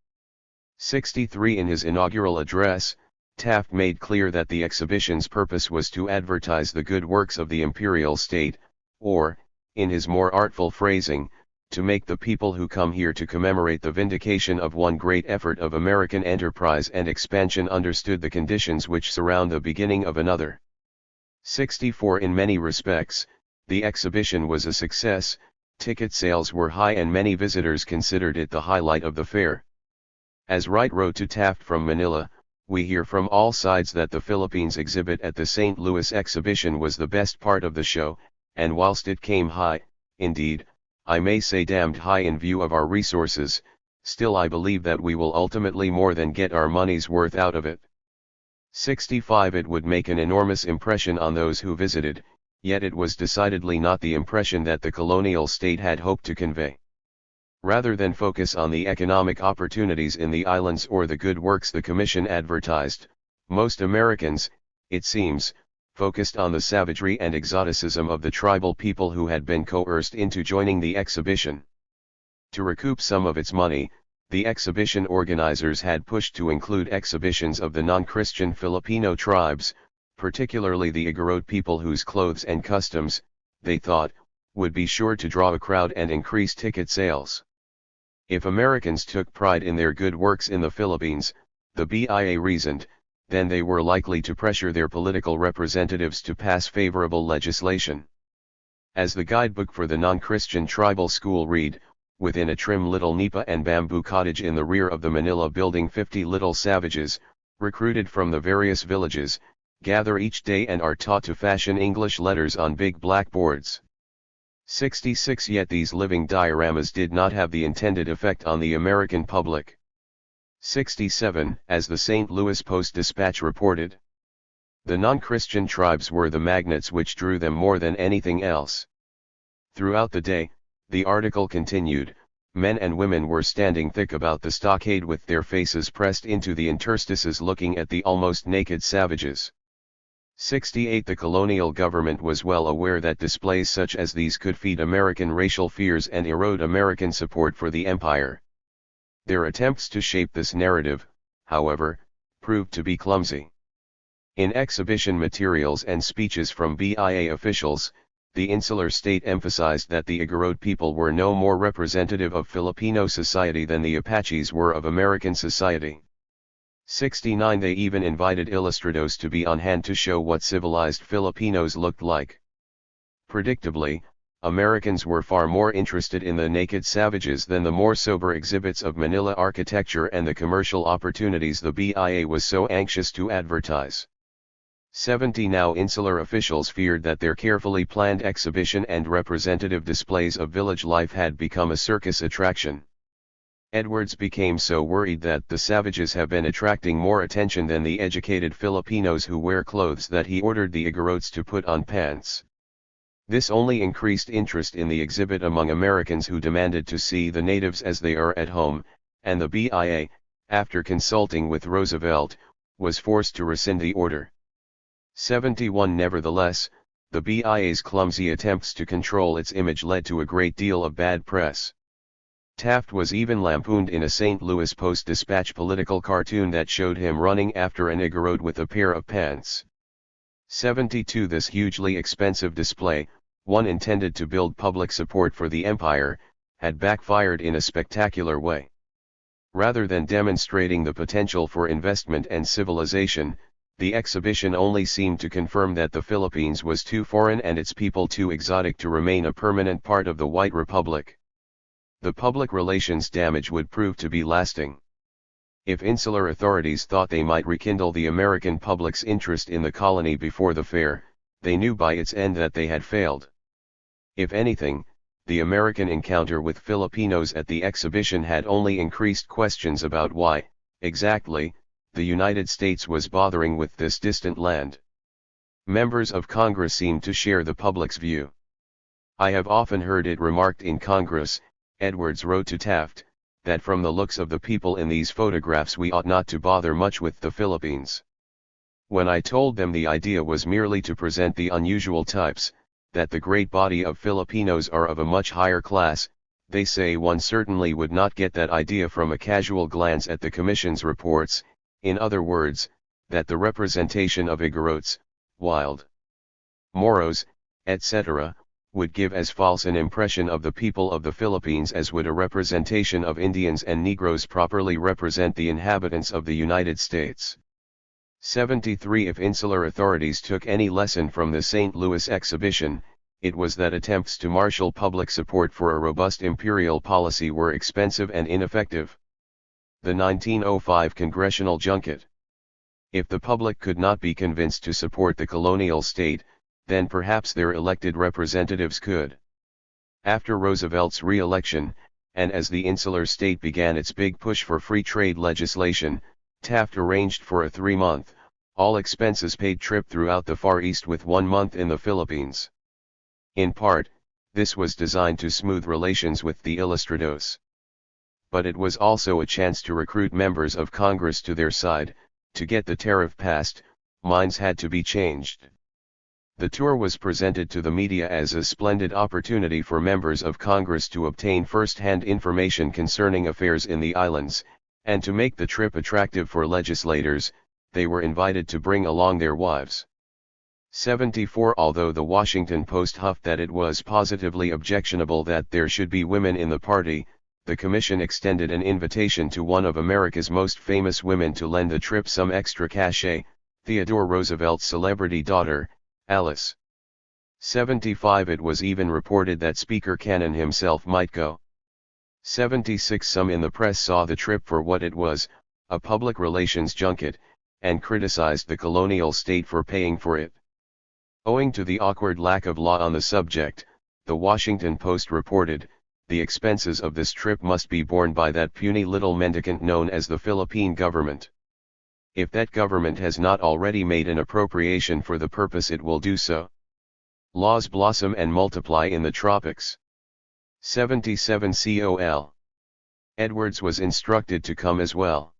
63 In his inaugural address, Taft made clear that the exhibition's purpose was to advertise the good works of the imperial state, or, in his more artful phrasing, to make the people who come here to commemorate the vindication of one great effort of American enterprise and expansion understood the conditions which surround the beginning of another. 64 In many respects, the exhibition was a success, ticket sales were high and many visitors considered it the highlight of the fair. As Wright wrote to Taft from Manila, we hear from all sides that the Philippines exhibit at the St. Louis exhibition was the best part of the show, and whilst it came high, indeed, I may say damned high in view of our resources, still I believe that we will ultimately more than get our money's worth out of it. 65 It would make an enormous impression on those who visited, yet it was decidedly not the impression that the colonial state had hoped to convey. Rather than focus on the economic opportunities in the islands or the good works the Commission advertised, most Americans, it seems, focused on the savagery and exoticism of the tribal people who had been coerced into joining the exhibition. To recoup some of its money, the exhibition organizers had pushed to include exhibitions of the non-Christian Filipino tribes, particularly the Igorot people whose clothes and customs, they thought, would be sure to draw a crowd and increase ticket sales. If Americans took pride in their good works in the Philippines, the BIA reasoned, then they were likely to pressure their political representatives to pass favorable legislation. As the guidebook for the non-Christian tribal school read, within a trim little nipa and bamboo cottage in the rear of the Manila building 50 little savages, recruited from the various villages, gather each day and are taught to fashion English letters on big blackboards. 66 Yet these living dioramas did not have the intended effect on the American public. 67 As the St. Louis Post-Dispatch reported, the non-Christian tribes were the magnets which drew them more than anything else. Throughout the day, the article continued, Men and women were standing thick about the stockade with their faces pressed into the interstices looking at the almost naked savages. 68 The colonial government was well aware that displays such as these could feed American racial fears and erode American support for the empire. Their attempts to shape this narrative, however, proved to be clumsy. In exhibition materials and speeches from BIA officials, the insular state emphasized that the Igorot people were no more representative of Filipino society than the Apaches were of American society. 69 They even invited ilustrados to be on hand to show what civilized Filipinos looked like. Predictably, Americans were far more interested in the naked savages than the more sober exhibits of Manila architecture and the commercial opportunities the BIA was so anxious to advertise. 70 Now insular officials feared that their carefully planned exhibition and representative displays of village life had become a circus attraction. Edwards became so worried that the savages have been attracting more attention than the educated Filipinos who wear clothes that he ordered the Igorots to put on pants. This only increased interest in the exhibit among Americans who demanded to see the natives as they are at home, and the BIA, after consulting with Roosevelt, was forced to rescind the order. 71 Nevertheless, the BIA's clumsy attempts to control its image led to a great deal of bad press. Taft was even lampooned in a St. Louis Post-Dispatch political cartoon that showed him running after an Igorot with a pair of pants. 72 This hugely expensive display, one intended to build public support for the empire, had backfired in a spectacular way. Rather than demonstrating the potential for investment and civilization, the exhibition only seemed to confirm that the Philippines was too foreign and its people too exotic to remain a permanent part of the White Republic. The public relations damage would prove to be lasting. If insular authorities thought they might rekindle the American public's interest in the colony before the fair, they knew by its end that they had failed. If anything, the American encounter with Filipinos at the exhibition had only increased questions about why, exactly, the United States was bothering with this distant land. Members of Congress seemed to share the public's view. I have often heard it remarked in Congress, Edwards wrote to Taft, that from the looks of the people in these photographs we ought not to bother much with the Philippines. When I told them the idea was merely to present the unusual types, that the great body of Filipinos are of a much higher class, they say one certainly would not get that idea from a casual glance at the Commission's reports, in other words, that the representation of Igorots, wild Moros, etc., would give as false an impression of the people of the Philippines as would a representation of Indians and Negroes properly represent the inhabitants of the United States. 73 If insular authorities took any lesson from the St. Louis exhibition, it was that attempts to marshal public support for a robust imperial policy were expensive and ineffective. The 1905 Congressional Junket. If the public could not be convinced to support the colonial state, then perhaps their elected representatives could. After Roosevelt's re-election, and as the insular state began its big push for free trade legislation, Taft arranged for a 3-month, all-expenses-paid trip throughout the Far East with 1 month in the Philippines. In part, this was designed to smooth relations with the ilustrados. But it was also a chance to recruit members of Congress to their side. To get the tariff passed, minds had to be changed. The tour was presented to the media as a splendid opportunity for members of Congress to obtain first-hand information concerning affairs in the islands, and to make the trip attractive for legislators, they were invited to bring along their wives. 74 Although the Washington Post huffed that it was positively objectionable that there should be women in the party, the commission extended an invitation to one of America's most famous women to lend the trip some extra cachet, Theodore Roosevelt's celebrity daughter, Alice. 75 It was even reported that Speaker Cannon himself might go. 76 Some in the press saw the trip for what it was, a public relations junket, and criticized the colonial state for paying for it. Owing to the awkward lack of law on the subject, the Washington Post reported, the expenses of this trip must be borne by that puny little mendicant known as the Philippine government. If that government has not already made an appropriation for the purpose, it will do so. Laws blossom and multiply in the tropics. 77 Col. Edwards was instructed to come as well.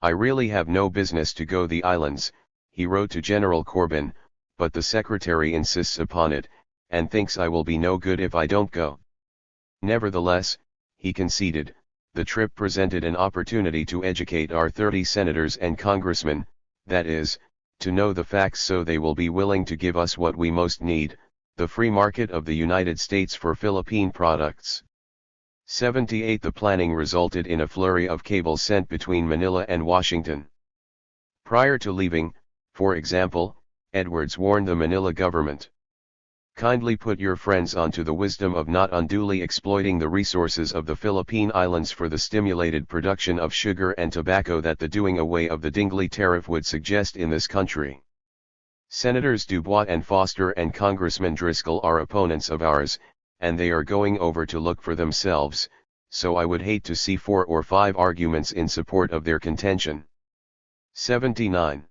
"I really have no business to go the islands," he wrote to General Corbin, "but the Secretary insists upon it, and thinks I will be no good if I don't go." Nevertheless, he conceded, the trip presented an opportunity to educate our 30 senators and congressmen, that is, to know the facts so they will be willing to give us what we most need, the free market of the United States for Philippine products. 78 The planning resulted in a flurry of cables sent between Manila and Washington. Prior to leaving, for example, Edwards warned the Manila government, "Kindly put your friends onto the wisdom of not unduly exploiting the resources of the Philippine Islands for the stimulated production of sugar and tobacco that the doing away of the Dingley tariff would suggest in this country. Senators Dubois and Foster and Congressman Driscoll are opponents of ours, and they are going over to look for themselves, so I would hate to see 4 or 5 arguments in support of their contention." 79.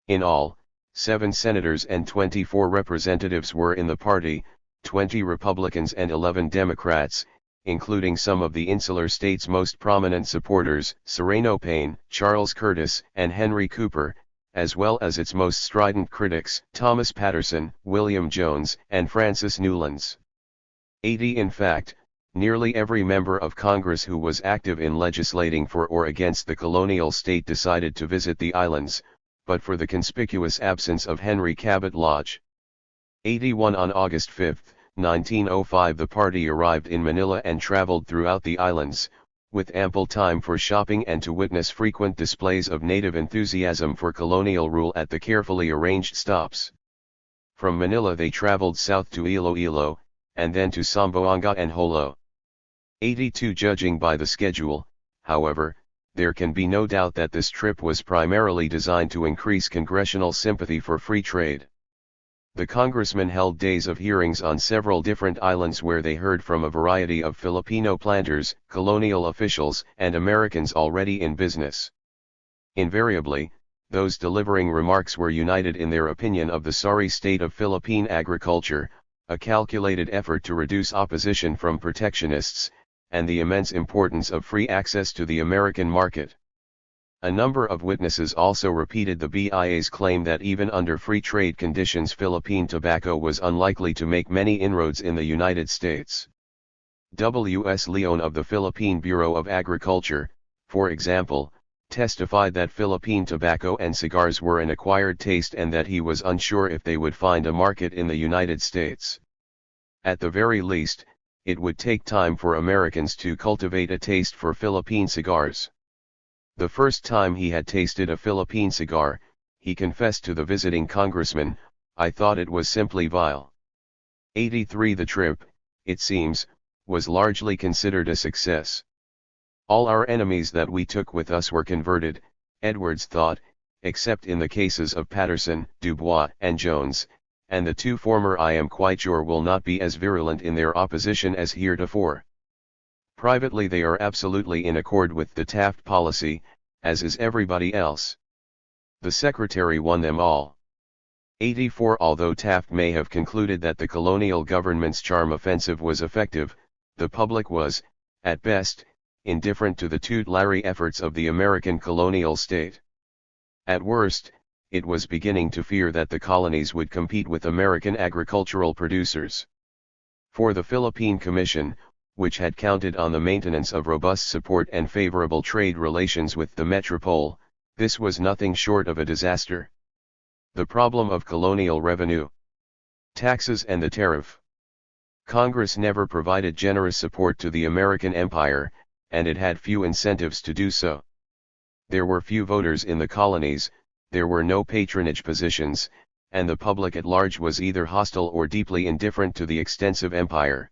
In all, 7 senators and 24 representatives were in the party, 20 Republicans and 11 Democrats, including some of the insular states' most prominent supporters, Sereno Payne, Charles Curtis, and Henry Cooper, as well as its most strident critics, Thomas Patterson, William Jones, and Francis Newlands. 80 In fact, nearly every member of Congress who was active in legislating for or against the colonial state decided to visit the islands, but for the conspicuous absence of Henry Cabot Lodge. 81 On August 5, 1905 the party arrived in Manila and traveled throughout the islands, with ample time for shopping and to witness frequent displays of native enthusiasm for colonial rule at the carefully arranged stops. From Manila they traveled south to Iloilo, and then to Zamboanga and Jolo. 82 Judging by the schedule, however, there can be no doubt that this trip was primarily designed to increase congressional sympathy for free trade. The congressmen held days of hearings on several different islands where they heard from a variety of Filipino planters, colonial officials, and Americans already in business. Invariably, those delivering remarks were united in their opinion of the sorry state of Philippine agriculture, a calculated effort to reduce opposition from protectionists, and the immense importance of free access to the American market. A number of witnesses also repeated the BIA's claim that even under free trade conditions Philippine tobacco was unlikely to make many inroads in the United States. W.S. Leon of the Philippine Bureau of Agriculture, for example, testified that Philippine tobacco and cigars were an acquired taste and that he was unsure if they would find a market in the United States. At the very least, it would take time for Americans to cultivate a taste for Philippine cigars. The first time he had tasted a Philippine cigar, he confessed to the visiting congressman, "I thought it was simply vile." 83 The trip, it seems, was largely considered a success. All our enemies that we took with us were converted, Edwards thought, except in the cases of Patterson, Dubois, and Jones, and the 2 former I am quite sure will not be as virulent in their opposition as heretofore. Privately they are absolutely in accord with the Taft policy, as is everybody else. The Secretary won them all. 84 Although Taft may have concluded that the colonial government's charm offensive was effective, the public was, at best, indifferent to the tutelary efforts of the American colonial state. At worst, it was beginning to fear that the colonies would compete with American agricultural producers. For the Philippine Commission, which had counted on the maintenance of robust support and favorable trade relations with the metropole, this was nothing short of a disaster. The problem of colonial revenue, taxes and the tariff. Congress never provided generous support to the American empire, and it had few incentives to do so. There were few voters in the colonies, there were no patronage positions, and the public at large was either hostile or deeply indifferent to the extensive empire.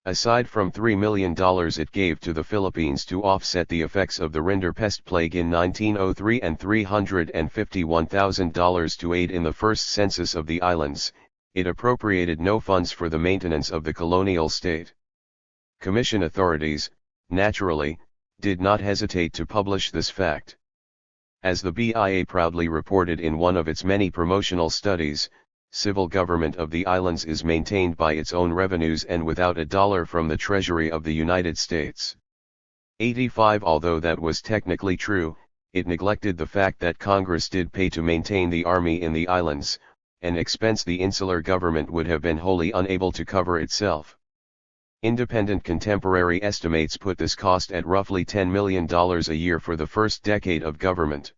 Aside from $3 million it gave to the Philippines to offset the effects of the Rinderpest plague in 1903 and $351,000 to aid in the first census of the islands, it appropriated no funds for the maintenance of the colonial state. Commission authorities, naturally, did not hesitate to publish this fact. As the BIA proudly reported in one of its many promotional studies, civil government of the islands is maintained by its own revenues and without a dollar from the Treasury of the United States. 85 Although that was technically true, it neglected the fact that Congress did pay to maintain the army in the islands, an expense the insular government would have been wholly unable to cover itself. Independent contemporary estimates put this cost at roughly $10 million a year for the first decade of government.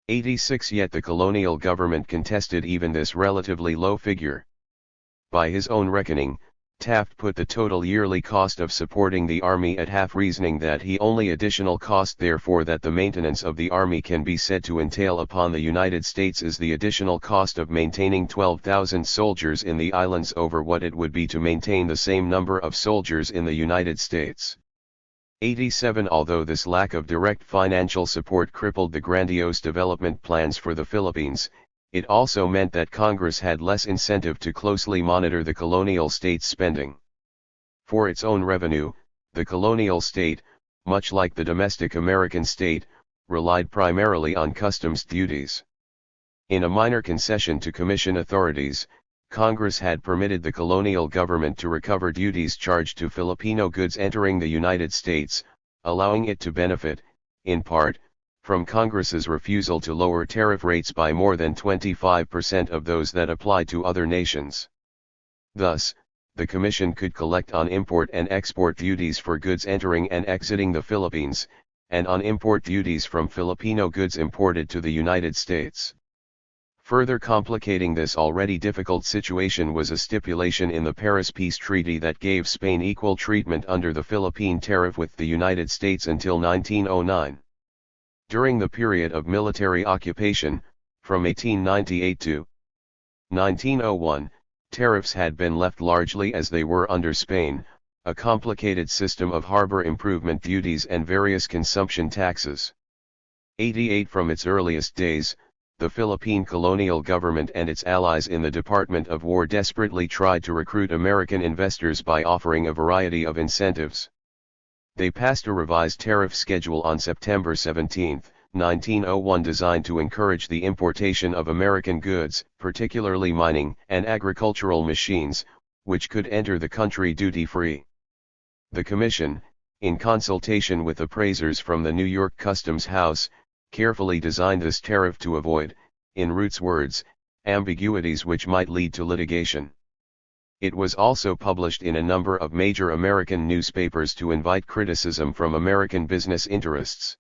86 Yet the colonial government contested even this relatively low figure. By his own reckoning, Taft put the total yearly cost of supporting the army at half, reasoning that the only additional cost therefore that the maintenance of the army can be said to entail upon the United States is the additional cost of maintaining 12,000 soldiers in the islands over what it would be to maintain the same number of soldiers in the United States. 87 Although this lack of direct financial support crippled the grandiose development plans for the Philippines, it also meant that Congress had less incentive to closely monitor the colonial state's spending. For its own revenue, the colonial state, much like the domestic American state, relied primarily on customs duties. In a minor concession to commission authorities, Congress had permitted the colonial government to recover duties charged to Filipino goods entering the United States, allowing it to benefit, in part, from Congress's refusal to lower tariff rates by more than 25% of those that applied to other nations. Thus, the Commission could collect on import and export duties for goods entering and exiting the Philippines, and on import duties from Filipino goods imported to the United States. Further complicating this already difficult situation was a stipulation in the Paris Peace Treaty that gave Spain equal treatment under the Philippine tariff with the United States until 1909. During the period of military occupation, from 1898 to 1901, tariffs had been left largely as they were under Spain, a complicated system of harbor improvement duties and various consumption taxes. 88 From its earliest days, the Philippine colonial government and its allies in the Department of War desperately tried to recruit American investors by offering a variety of incentives. They passed a revised tariff schedule on September 17, 1901 designed to encourage the importation of American goods, particularly mining and agricultural machines, which could enter the country duty-free. The Commission, in consultation with appraisers from the New York Customs House, carefully designed this tariff to avoid, in Root's words, ambiguities which might lead to litigation. It was also published in a number of major American newspapers to invite criticism from American business interests.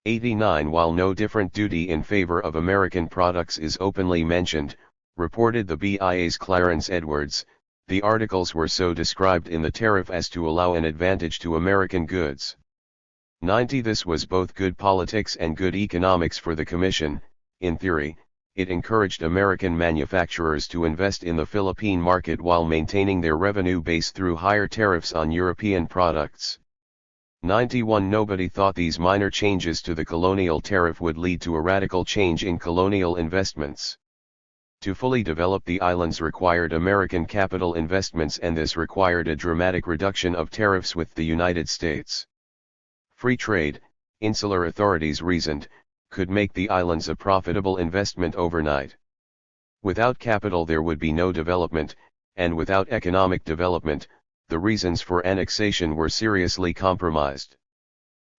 89 While no different duty in favor of American products is openly mentioned, reported the BIA's Clarence Edwards, the articles were so described in the tariff as to allow an advantage to American goods. 90 This was both good politics and good economics for the Commission. In theory, it encouraged American manufacturers to invest in the Philippine market while maintaining their revenue base through higher tariffs on European products. 91 Nobody thought these minor changes to the colonial tariff would lead to a radical change in colonial investments. To fully develop the islands required American capital investments, and this required a dramatic reduction of tariffs with the United States. Free trade, insular authorities reasoned, could make the islands a profitable investment overnight. Without capital there would be no development, and without economic development, the reasons for annexation were seriously compromised.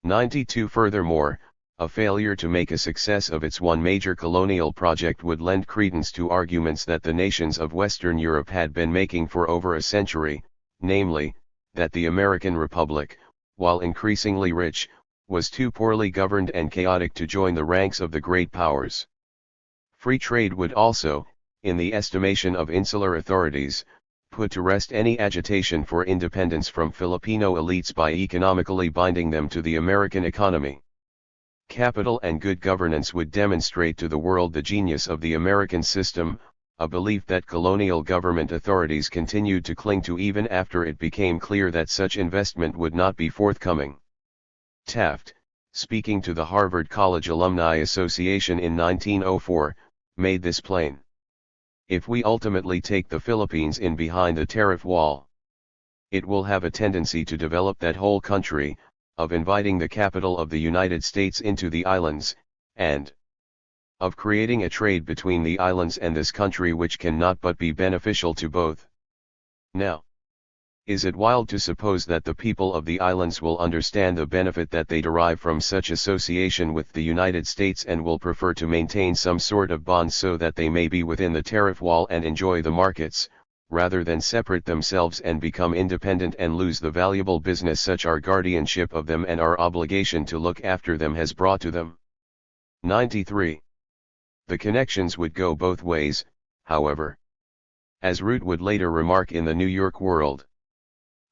92 Furthermore, a failure to make a success of its one major colonial project would lend credence to arguments that the nations of Western Europe had been making for over a century, namely, that the American Republic, while increasingly rich, was too poorly governed and chaotic to join the ranks of the great powers. Free trade would also, in the estimation of insular authorities, put to rest any agitation for independence from Filipino elites by economically binding them to the American economy. Capital and good governance would demonstrate to the world the genius of the American system, a belief that colonial government authorities continued to cling to even after it became clear that such investment would not be forthcoming. Taft, speaking to the Harvard College Alumni Association in 1904, made this plain. If we ultimately take the Philippines in behind the tariff wall, it will have a tendency to develop that whole country, of inviting the capital of the United States into the islands, and of creating a trade between the islands and this country which cannot but be beneficial to both. Now, Is it wild to suppose that the people of the islands will understand the benefit that they derive from such association with the United States and will prefer to maintain some sort of bond so that they may be within the tariff wall and enjoy the markets, rather than separate themselves and become independent and lose the valuable business such our guardianship of them and our obligation to look after them has brought to them? 93. The connections would go both ways, however. As Root would later remark in the New York World,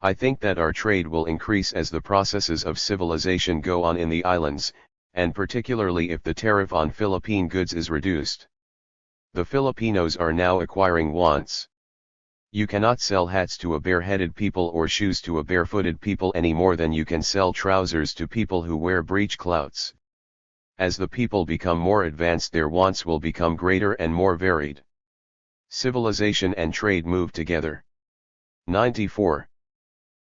I think that our trade will increase as the processes of civilization go on in the islands, and particularly if the tariff on Philippine goods is reduced. The Filipinos are now acquiring wants. You cannot sell hats to a bare-headed people or shoes to a barefooted people any more than you can sell trousers to people who wear breechclouts. As the people become more advanced, their wants will become greater and more varied. Civilization and trade move together. 94.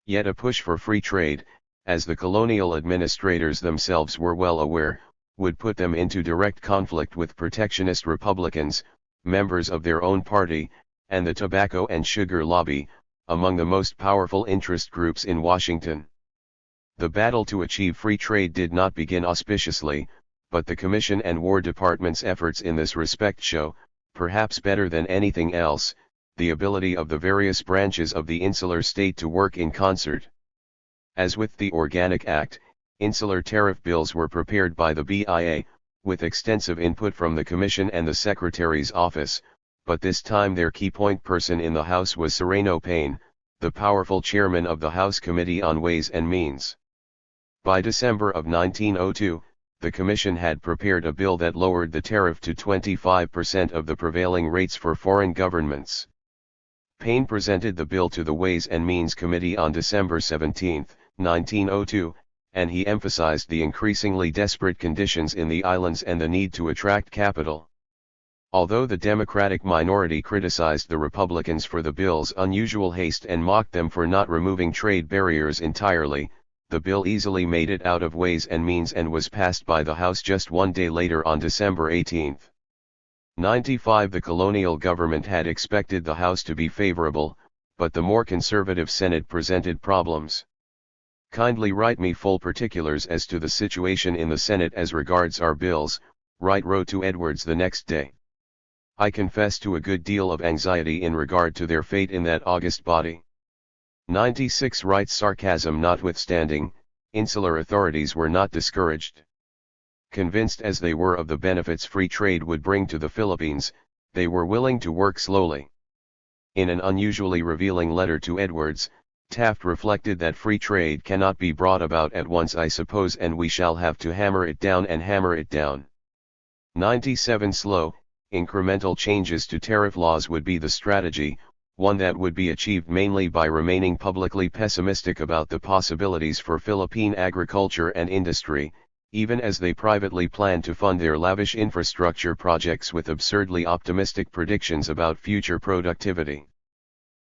Yet a push for free trade, as the colonial administrators themselves were well aware, would put them into direct conflict with protectionist Republicans, members of their own party, and the tobacco and sugar lobby, among the most powerful interest groups in Washington. The battle to achieve free trade did not begin auspiciously, but the Commission and War Department's efforts in this respect show, perhaps better than anything else, the ability of the various branches of the insular state to work in concert. As with the Organic Act, insular tariff bills were prepared by the BIA, with extensive input from the Commission and the Secretary's office, but this time their key point person in the House was Sereno Payne, the powerful chairman of the House Committee on Ways and Means. By December of 1902, the Commission had prepared a bill that lowered the tariff to 25% of the prevailing rates for foreign governments. Payne presented the bill to the Ways and Means Committee on December 17, 1902, and he emphasized the increasingly desperate conditions in the islands and the need to attract capital. Although the Democratic minority criticized the Republicans for the bill's unusual haste and mocked them for not removing trade barriers entirely, the bill easily made it out of Ways and Means and was passed by the House just one day later on December 18. 95. The colonial government had expected the House to be favorable, but the more conservative Senate presented problems. Kindly write me full particulars as to the situation in the Senate as regards our bills, Wright wrote to Edwards the next day. I confess to a good deal of anxiety in regard to their fate in that august body. 96. Wright's sarcasm notwithstanding, insular authorities were not discouraged. Convinced as they were of the benefits free trade would bring to the Philippines, they were willing to work slowly. In an unusually revealing letter to Edwards, Taft reflected that free trade cannot be brought about at once, I suppose, and we shall have to hammer it down and hammer it down. 97. Slow, incremental changes to tariff laws would be the strategy, one that would be achieved mainly by remaining publicly pessimistic about the possibilities for Philippine agriculture and industry, even as they privately plan to fund their lavish infrastructure projects with absurdly optimistic predictions about future productivity.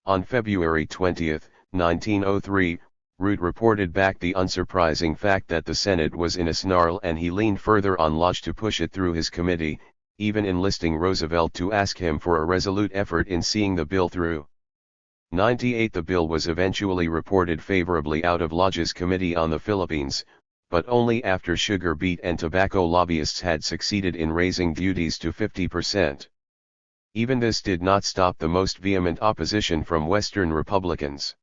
On February 20, 1903, Root reported back the unsurprising fact that the Senate was in a snarl, and he leaned further on Lodge to push it through his committee, even enlisting Roosevelt to ask him for a resolute effort in seeing the bill through. 98. The bill was eventually reported favorably out of Lodge's Committee on the Philippines, but only after sugar, beet and tobacco lobbyists had succeeded in raising duties to 50%. Even this did not stop the most vehement opposition from Western Republicans.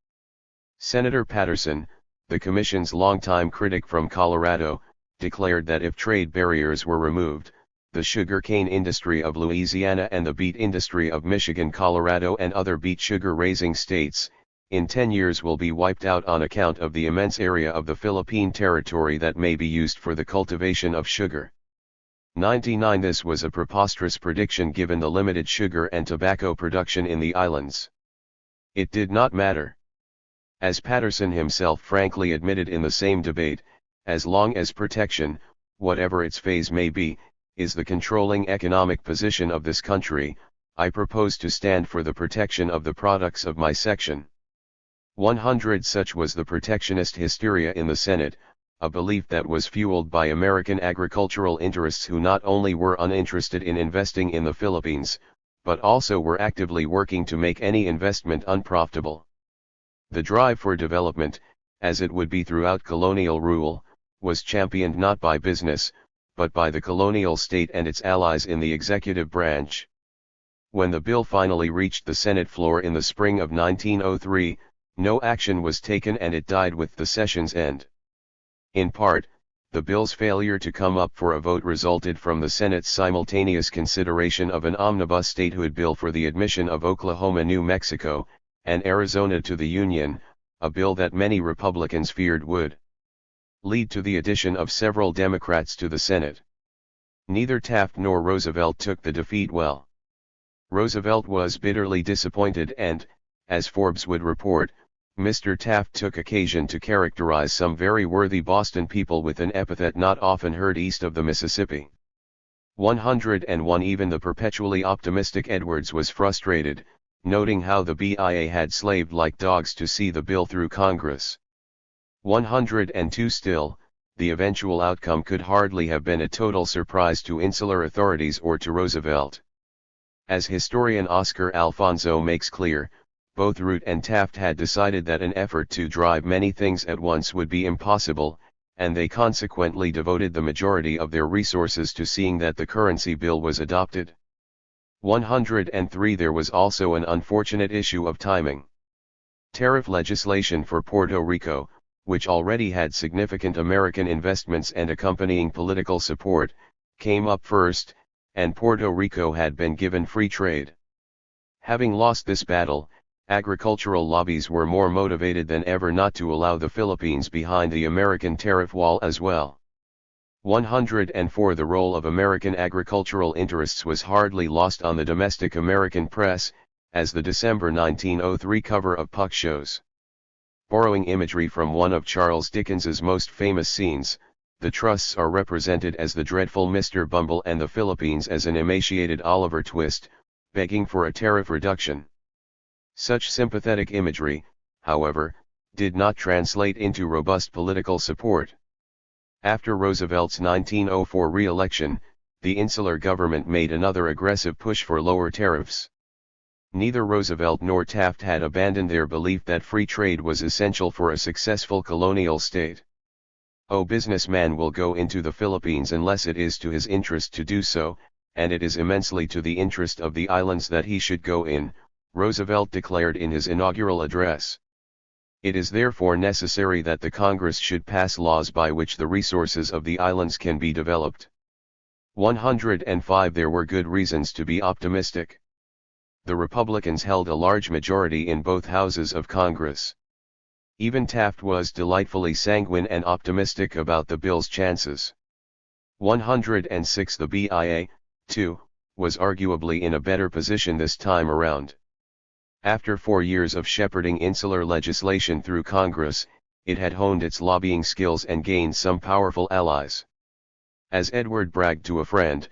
Senator Patterson, the Commission's longtime critic from Colorado, declared that if trade barriers were removed, the sugarcane industry of Louisiana and the beet industry of Michigan, Colorado and other beet sugar-raising states, in 10 years will be wiped out on account of the immense area of the Philippine territory that may be used for the cultivation of sugar. 99. This was a preposterous prediction given the limited sugar and tobacco production in the islands. It did not matter. As Patterson himself frankly admitted in the same debate, as long as protection, whatever its phase may be, is the controlling economic position of this country, I propose to stand for the protection of the products of my section. 100. Such was the protectionist hysteria in the Senate, a belief that was fueled by American agricultural interests who not only were uninterested in investing in the Philippines, but also were actively working to make any investment unprofitable. The drive for development, as it would be throughout colonial rule, was championed not by business, but by the colonial state and its allies in the executive branch. When the bill finally reached the Senate floor in the spring of 1903, no action was taken and it died with the session's end. In part, the bill's failure to come up for a vote resulted from the Senate's simultaneous consideration of an omnibus statehood bill for the admission of Oklahoma, New Mexico, and Arizona to the Union, a bill that many Republicans feared would lead to the addition of several Democrats to the Senate. Neither Taft nor Roosevelt took the defeat well. Roosevelt was bitterly disappointed and, as Forbes would report, Mr. Taft took occasion to characterize some very worthy Boston people with an epithet not often heard east of the Mississippi. 101 Even the perpetually optimistic Edwards was frustrated, noting how the BIA had slaved like dogs to see the bill through Congress. 102 Still, the eventual outcome could hardly have been a total surprise to insular authorities or to Roosevelt. As historian Oscar Alfonso makes clear, both Root and Taft had decided that an effort to drive many things at once would be impossible, and they consequently devoted the majority of their resources to seeing that the currency bill was adopted. 103 There was also an unfortunate issue of timing. Tariff legislation for Puerto Rico, which already had significant American investments and accompanying political support, came up first, and Puerto Rico had been given free trade. Having lost this battle, agricultural lobbies were more motivated than ever not to allow the Philippines behind the American tariff wall as well. 104 The role of American agricultural interests was hardly lost on the domestic American press, as the December 1903 cover of Puck shows. Borrowing imagery from one of Charles Dickens's most famous scenes, the trusts are represented as the dreadful Mr. Bumble and the Philippines as an emaciated Oliver Twist, begging for a tariff reduction. Such sympathetic imagery, however, did not translate into robust political support. After Roosevelt's 1904 re-election, the insular government made another aggressive push for lower tariffs. Neither Roosevelt nor Taft had abandoned their belief that free trade was essential for a successful colonial state. "No businessman will go into the Philippines unless it is to his interest to do so, and it is immensely to the interest of the islands that he should go in," Roosevelt declared in his inaugural address. "It is therefore necessary that the Congress should pass laws by which the resources of the islands can be developed." 105 There were good reasons to be optimistic. The Republicans held a large majority in both houses of Congress. Even Taft was delightfully sanguine and optimistic about the bill's chances. 106 The BIA, too, was arguably in a better position this time around. After 4 years of shepherding insular legislation through Congress, it had honed its lobbying skills and gained some powerful allies. As Edward bragged to a friend,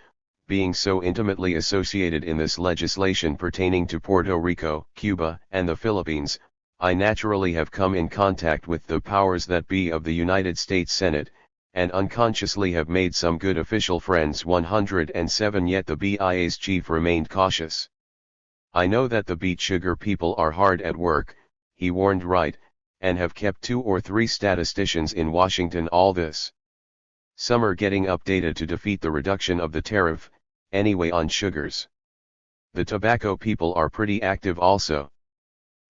being so intimately associated in this legislation pertaining to Puerto Rico, Cuba, and the Philippines, I naturally have come in contact with the powers that be of the United States Senate, and unconsciously have made some good official friends. 107 Yet the BIA's chief remained cautious. "I know that the beet sugar people are hard at work," he warned Wright, "and have kept 2 or 3 statisticians in Washington all this. Some are getting up data to defeat the reduction of the tariff, anyway on sugars. The tobacco people are pretty active also."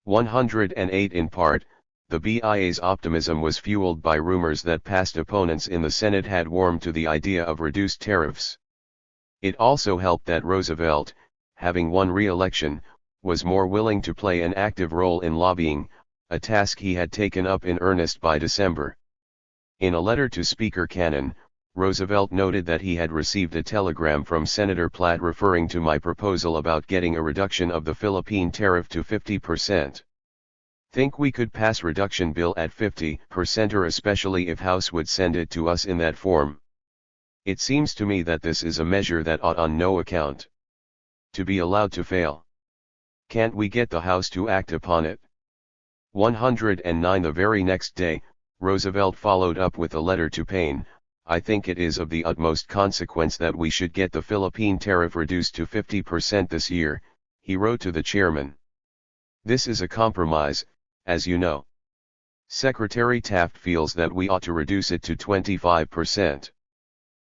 108 In part, the BIA's optimism was fueled by rumors that past opponents in the Senate had warmed to the idea of reduced tariffs. It also helped that Roosevelt, having won re-election, was more willing to play an active role in lobbying, a task he had taken up in earnest by December. In a letter to Speaker Cannon, Roosevelt noted that he had received a telegram from Senator Platt referring to my proposal about getting a reduction of the Philippine tariff to 50%. "Think we could pass reduction bill at 50%, or especially if House would send it to us in that form. It seems to me that this is a measure that ought on no account to be allowed to fail. Can't we get the House to act upon it?" 109 The very next day, Roosevelt followed up with a letter to Paine. "I think it is of the utmost consequence that we should get the Philippine tariff reduced to 50% this year," he wrote to the chairman. "This is a compromise, as you know. Secretary Taft feels that we ought to reduce it to 25%.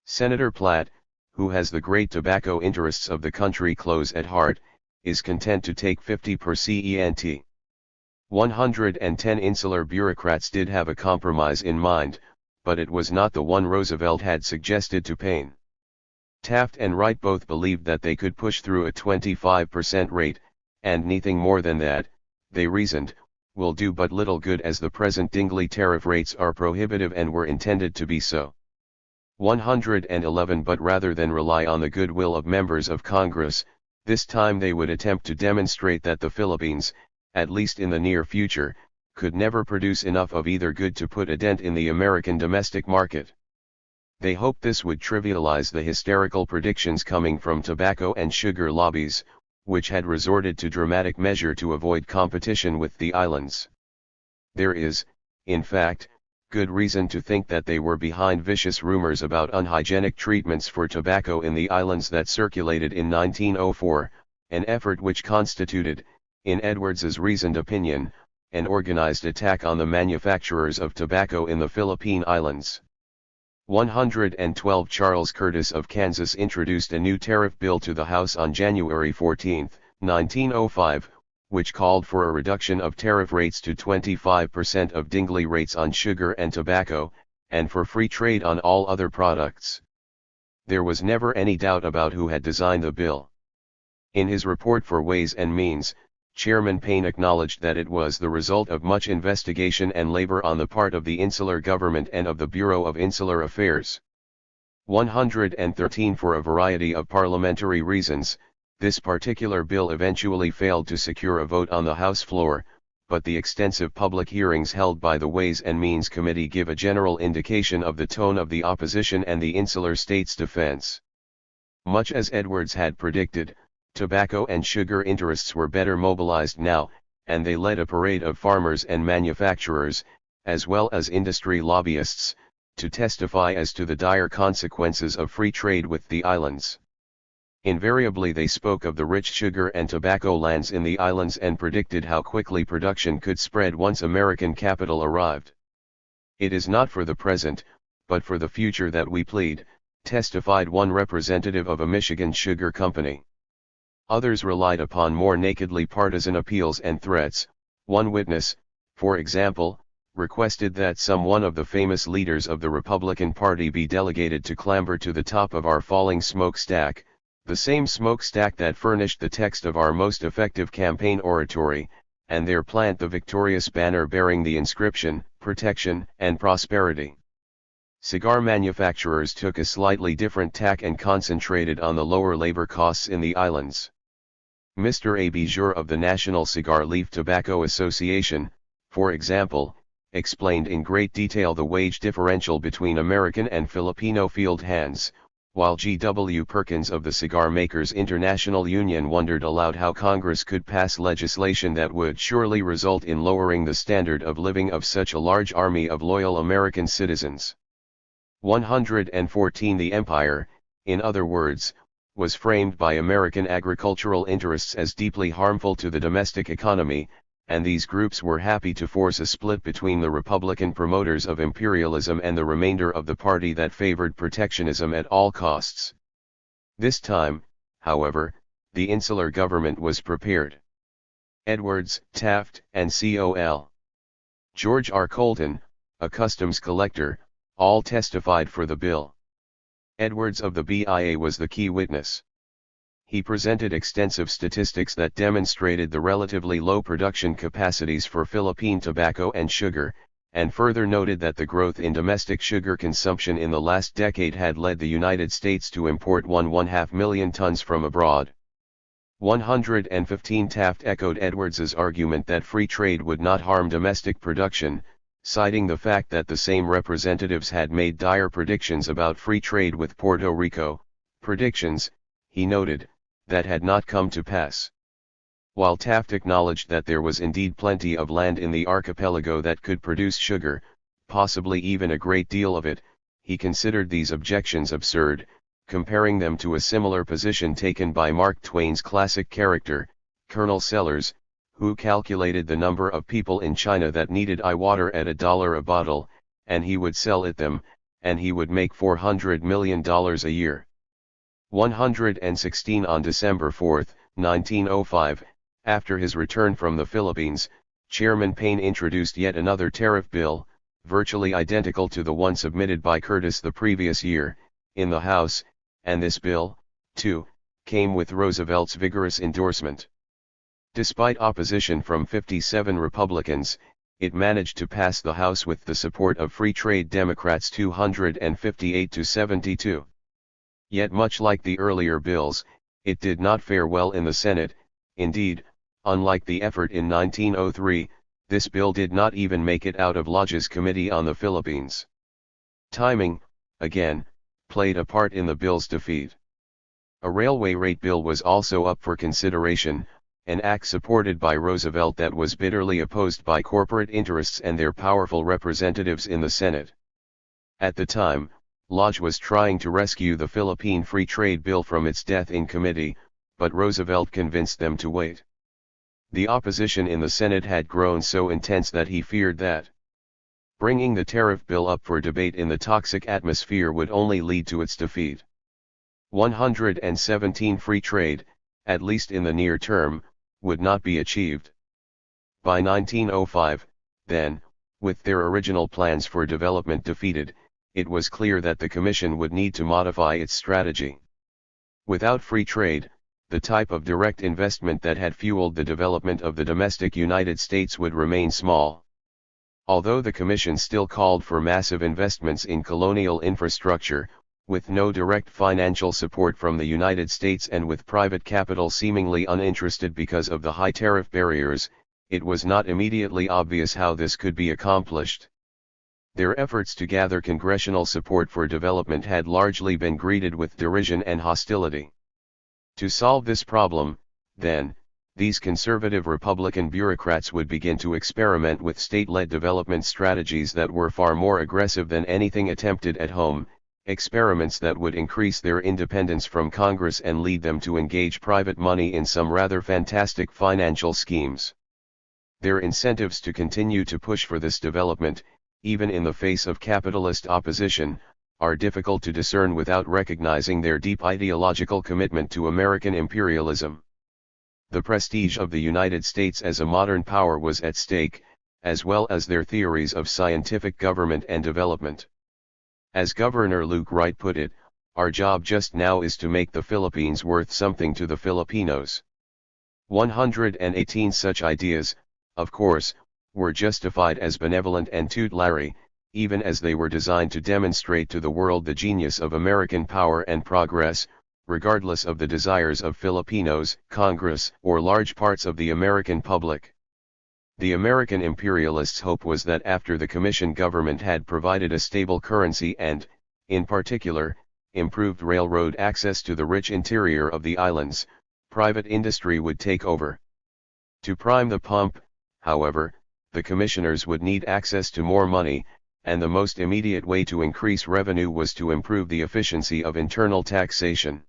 Senator Platt, who has the great tobacco interests of the country close at heart, is content to take 50%. 110 insular bureaucrats did have a compromise in mind, but it was not the one Roosevelt had suggested to Paine. Taft and Wright both believed that they could push through a 25% rate, and nothing more than that, they reasoned, will do but little good as the present Dingley tariff rates are prohibitive and were intended to be so. 111 But rather than rely on the goodwill of members of Congress, this time they would attempt to demonstrate that the Philippines, at least in the near future, could never produce enough of either good to put a dent in the American domestic market. They hoped this would trivialize the hysterical predictions coming from tobacco and sugar lobbies, which had resorted to dramatic measure to avoid competition with the islands. There is, in fact, good reason to think that they were behind vicious rumors about unhygienic treatments for tobacco in the islands that circulated in 1904, an effort which constituted, in Edwards's reasoned opinion, an organized attack on the manufacturers of tobacco in the Philippine Islands. 112 Charles Curtis of Kansas introduced a new tariff bill to the House on January 14, 1905, which called for a reduction of tariff rates to 25% of Dingley rates on sugar and tobacco, and for free trade on all other products. There was never any doubt about who had designed the bill. In his report for Ways and Means, Chairman Paine acknowledged that it was the result of much investigation and labor on the part of the insular government and of the Bureau of Insular Affairs. 113 For a variety of parliamentary reasons, this particular bill eventually failed to secure a vote on the House floor, but the extensive public hearings held by the Ways and Means Committee give a general indication of the tone of the opposition and the insular states' defense. Much as Edwards had predicted, tobacco and sugar interests were better mobilized now, and they led a parade of farmers and manufacturers, as well as industry lobbyists, to testify as to the dire consequences of free trade with the islands. Invariably they spoke of the rich sugar and tobacco lands in the islands and predicted how quickly production could spread once American capital arrived. It is not for the present, but for the future that we plead, testified one representative of a Michigan sugar company. Others relied upon more nakedly partisan appeals and threats. One witness, for example, requested that some one of the famous leaders of the Republican Party be delegated to clamber to the top of our falling smokestack, the same smokestack that furnished the text of our most effective campaign oratory, and there plant the victorious banner bearing the inscription, "Protection and Prosperity." Cigar manufacturers took a slightly different tack and concentrated on the lower labor costs in the islands. Mr. A. B. Jure of the National Cigar Leaf Tobacco Association, for example, explained in great detail the wage differential between American and Filipino field hands, while G. W. Perkins of the Cigar Makers International Union wondered aloud how Congress could pass legislation that would surely result in lowering the standard of living of such a large army of loyal American citizens. 114 The empire, in other words, was framed by American agricultural interests as deeply harmful to the domestic economy, and these groups were happy to force a split between the Republican promoters of imperialism and the remainder of the party that favored protectionism at all costs. This time, however, the insular government was prepared. Edwards, Taft, and Col. George R. Colton, a customs collector, all testified for the bill. Edwards of the BIA was the key witness. He presented extensive statistics that demonstrated the relatively low production capacities for Philippine tobacco and sugar, and further noted that the growth in domestic sugar consumption in the last decade had led the United States to import 1.5 million tons from abroad. 115 Taft echoed Edwards's argument that free trade would not harm domestic production, citing the fact that the same representatives had made dire predictions about free trade with Puerto Rico, predictions, he noted, that had not come to pass. While Taft acknowledged that there was indeed plenty of land in the archipelago that could produce sugar, possibly even a great deal of it, he considered these objections absurd, comparing them to a similar position taken by Mark Twain's classic character, Colonel Sellers, who calculated the number of people in China that needed water at $1 a bottle, and he would sell it them, and he would make $400 million a year. 116 On December 4, 1905, after his return from the Philippines, Chairman Payne introduced yet another tariff bill, virtually identical to the one submitted by Curtis the previous year, in the House, and this bill, too, came with Roosevelt's vigorous endorsement. Despite opposition from 57 Republicans, it managed to pass the House with the support of Free Trade Democrats 258 to 72. Yet much like the earlier bills, it did not fare well in the Senate. Indeed, unlike the effort in 1903, this bill did not even make it out of Lodge's Committee on the Philippines. Timing, again, played a part in the bill's defeat. A railway rate bill was also up for consideration, an act supported by Roosevelt that was bitterly opposed by corporate interests and their powerful representatives in the Senate. At the time, Lodge was trying to rescue the Philippine Free Trade Bill from its death in committee, but Roosevelt convinced them to wait. The opposition in the Senate had grown so intense that he feared that bringing the tariff bill up for debate in the toxic atmosphere would only lead to its defeat. 117 Free trade, at least in the near term, would not be achieved. By 1905, then, with their original plans for development defeated, it was clear that the Commission would need to modify its strategy. Without free trade, the type of direct investment that had fueled the development of the domestic United States would remain small. Although the Commission still called for massive investments in colonial infrastructure, with no direct financial support from the United States and with private capital seemingly uninterested because of the high tariff barriers, it was not immediately obvious how this could be accomplished. Their efforts to gather congressional support for development had largely been greeted with derision and hostility. To solve this problem, then, these conservative Republican bureaucrats would begin to experiment with state-led development strategies that were far more aggressive than anything attempted at home, experiments that would increase their independence from Congress and lead them to engage private money in some rather fantastic financial schemes. Their incentives to continue to push for this development, even in the face of capitalist opposition, are difficult to discern without recognizing their deep ideological commitment to American imperialism. The prestige of the United States as a modern power was at stake, as well as their theories of scientific government and development. As Governor Luke Wright put it, "Our job just now is to make the Philippines worth something to the Filipinos." 118 such ideas, of course, were justified as benevolent and tutelary, even as they were designed to demonstrate to the world the genius of American power and progress, regardless of the desires of Filipinos, Congress, or large parts of the American public. The American imperialists' hope was that after the Commission government had provided a stable currency and, in particular, improved railroad access to the rich interior of the islands, private industry would take over. To prime the pump, however, the commissioners would need access to more money, and the most immediate way to increase revenue was to improve the efficiency of internal taxation.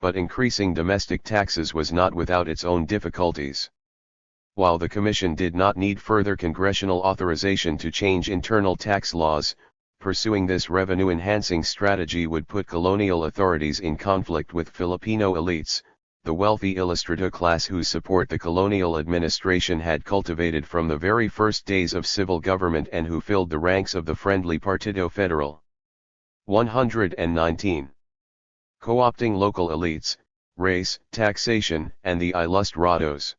But increasing domestic taxes was not without its own difficulties. While the Commission did not need further congressional authorization to change internal tax laws, pursuing this revenue-enhancing strategy would put colonial authorities in conflict with Filipino elites, the wealthy ilustrado class whose support the colonial administration had cultivated from the very first days of civil government and who filled the ranks of the friendly Partido Federal. 119. Co-opting local elites, race, taxation, and the ilustrados.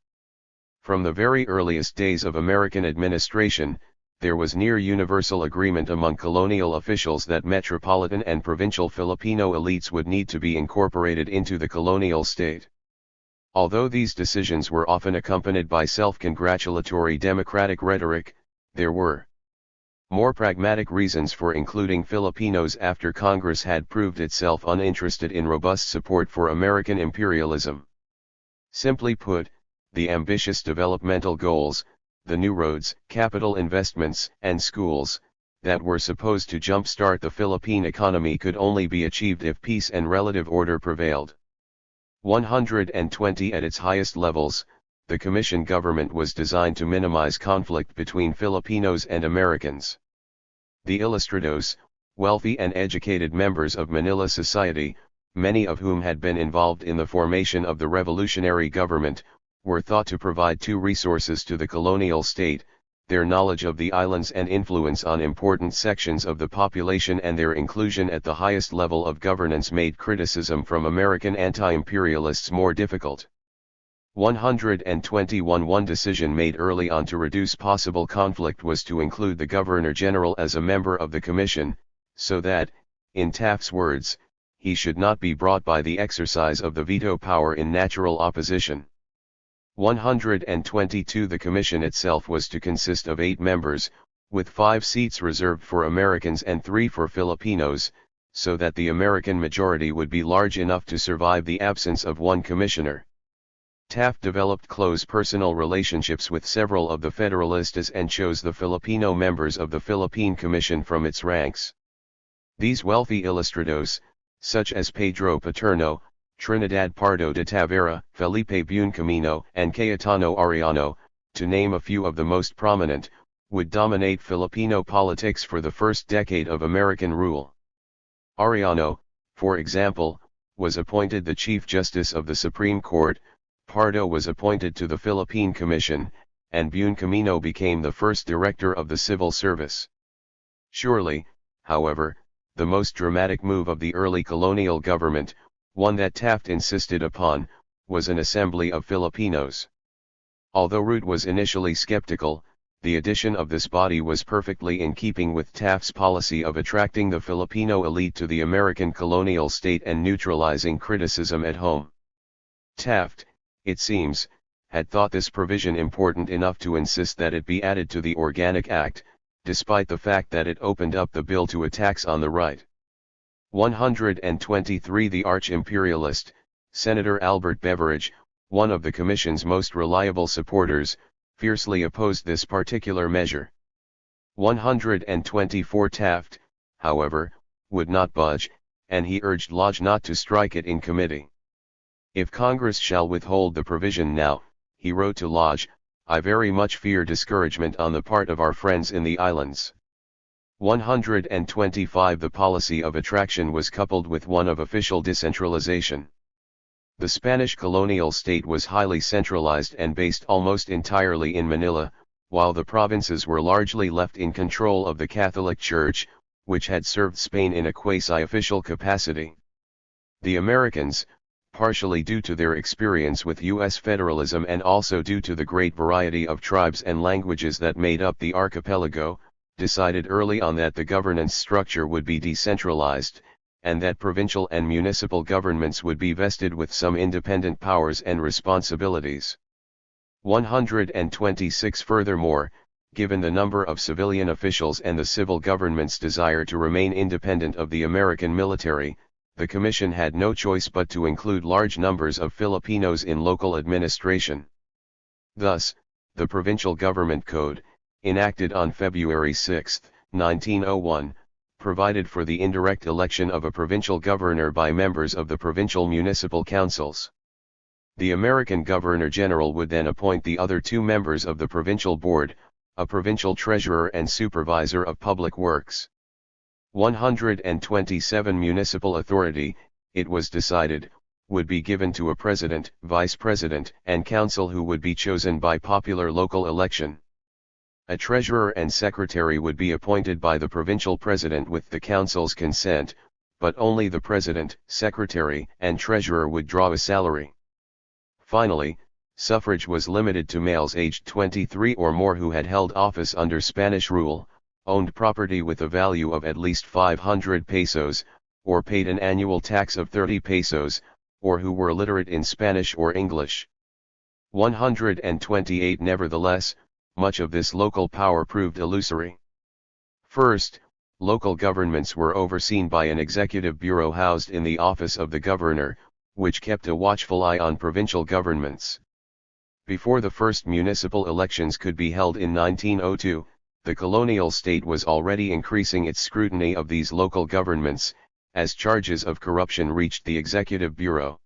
From the very earliest days of American administration, there was near universal agreement among colonial officials that metropolitan and provincial Filipino elites would need to be incorporated into the colonial state. Although these decisions were often accompanied by self-congratulatory democratic rhetoric, there were more pragmatic reasons for including Filipinos after Congress had proved itself uninterested in robust support for American imperialism. Simply put, the ambitious developmental goals, the new roads, capital investments, and schools, that were supposed to jumpstart the Philippine economy could only be achieved if peace and relative order prevailed. 120 At its highest levels, the commission government was designed to minimize conflict between Filipinos and Americans. The ilustrados, wealthy and educated members of Manila society, many of whom had been involved in the formation of the revolutionary government, were thought to provide two resources to the colonial state: their knowledge of the islands and influence on important sections of the population, and their inclusion at the highest level of governance made criticism from American anti-imperialists more difficult. 121. One decision made early on to reduce possible conflict was to include the Governor-General as a member of the commission, so that, in Taft's words, he should not be brought by the exercise of the veto power in natural opposition. 122. The commission itself was to consist of 8 members, with 5 seats reserved for Americans and 3 for Filipinos, so that the American majority would be large enough to survive the absence of one commissioner. Taft developed close personal relationships with several of the Federalistas and chose the Filipino members of the Philippine Commission from its ranks. These wealthy ilustrados, such as Pedro Paterno, Trinidad Pardo de Tavera, Felipe Buencamino, and Cayetano Arellano, to name a few of the most prominent, would dominate Filipino politics for the first decade of American rule. Arellano, for example, was appointed the Chief Justice of the Supreme Court, Pardo was appointed to the Philippine Commission, and Buencamino became the first director of the civil service. Surely, however, the most dramatic move of the early colonial government, one that Taft insisted upon, was an assembly of Filipinos. Although Root was initially skeptical, the addition of this body was perfectly in keeping with Taft's policy of attracting the Filipino elite to the American colonial state and neutralizing criticism at home. Taft, it seems, had thought this provision important enough to insist that it be added to the Organic Act, despite the fact that it opened up the bill to attacks on the right. 123. The arch-imperialist, Senator Albert Beveridge, one of the Commission's most reliable supporters, fiercely opposed this particular measure. 124. Taft, however, would not budge, and he urged Lodge not to strike it in committee. "If Congress shall withhold the provision now," he wrote to Lodge, "I very much fear discouragement on the part of our friends in the islands." 125. The policy of attraction was coupled with one of official decentralization. The Spanish colonial state was highly centralized and based almost entirely in Manila, while the provinces were largely left in control of the Catholic Church, which had served Spain in a quasi-official capacity. The Americans, partially due to their experience with U.S. federalism and also due to the great variety of tribes and languages that made up the archipelago, decided early on that the governance structure would be decentralized, and that provincial and municipal governments would be vested with some independent powers and responsibilities. 126. Furthermore, given the number of civilian officials and the civil government's desire to remain independent of the American military, the Commission had no choice but to include large numbers of Filipinos in local administration. Thus, the Provincial Government Code, enacted on February 6, 1901, provided for the indirect election of a provincial governor by members of the provincial municipal councils. The American Governor-General would then appoint the other 2 members of the provincial board, a provincial treasurer and supervisor of public works. 127. Municipal authority, it was decided, would be given to a president, vice president, and council who would be chosen by popular local election. A treasurer and secretary would be appointed by the provincial president with the council's consent, but only the president, secretary, and treasurer would draw a salary. Finally, suffrage was limited to males aged 23 or more who had held office under Spanish rule, owned property with a value of at least 500 pesos, or paid an annual tax of 30 pesos, or who were literate in Spanish or English. 128. Nevertheless, much of this local power proved illusory. First, local governments were overseen by an executive bureau housed in the office of the governor, which kept a watchful eye on provincial governments. Before the first municipal elections could be held in 1902, the colonial state was already increasing its scrutiny of these local governments, as charges of corruption reached the executive bureau.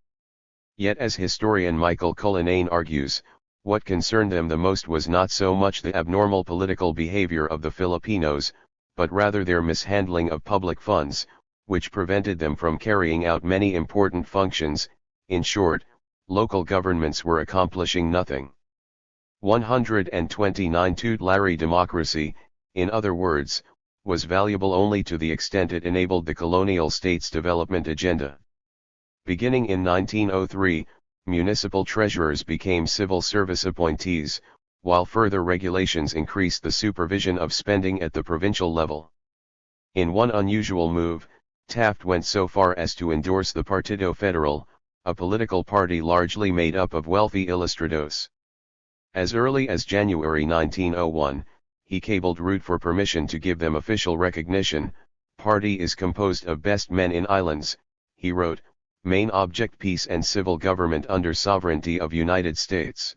Yet, as historian Michael Colin argues, What concerned them the most was not so much the abnormal political behavior of the Filipinos, but rather their mishandling of public funds, which prevented them from carrying out many important functions. In short, local governments were accomplishing nothing. 129 Tutulari democracy, in other words, was valuable only to the extent it enabled the colonial state's development agenda. Beginning in 1903, municipal treasurers became civil service appointees, while further regulations increased the supervision of spending at the provincial level. In one unusual move, Taft went so far as to endorse the Partido Federal, a political party largely made up of wealthy ilustrados. As early as January 1901, he cabled Root for permission to give them official recognition. "Party is composed of best men in islands," he wrote, "main object peace and civil government under sovereignty of United States.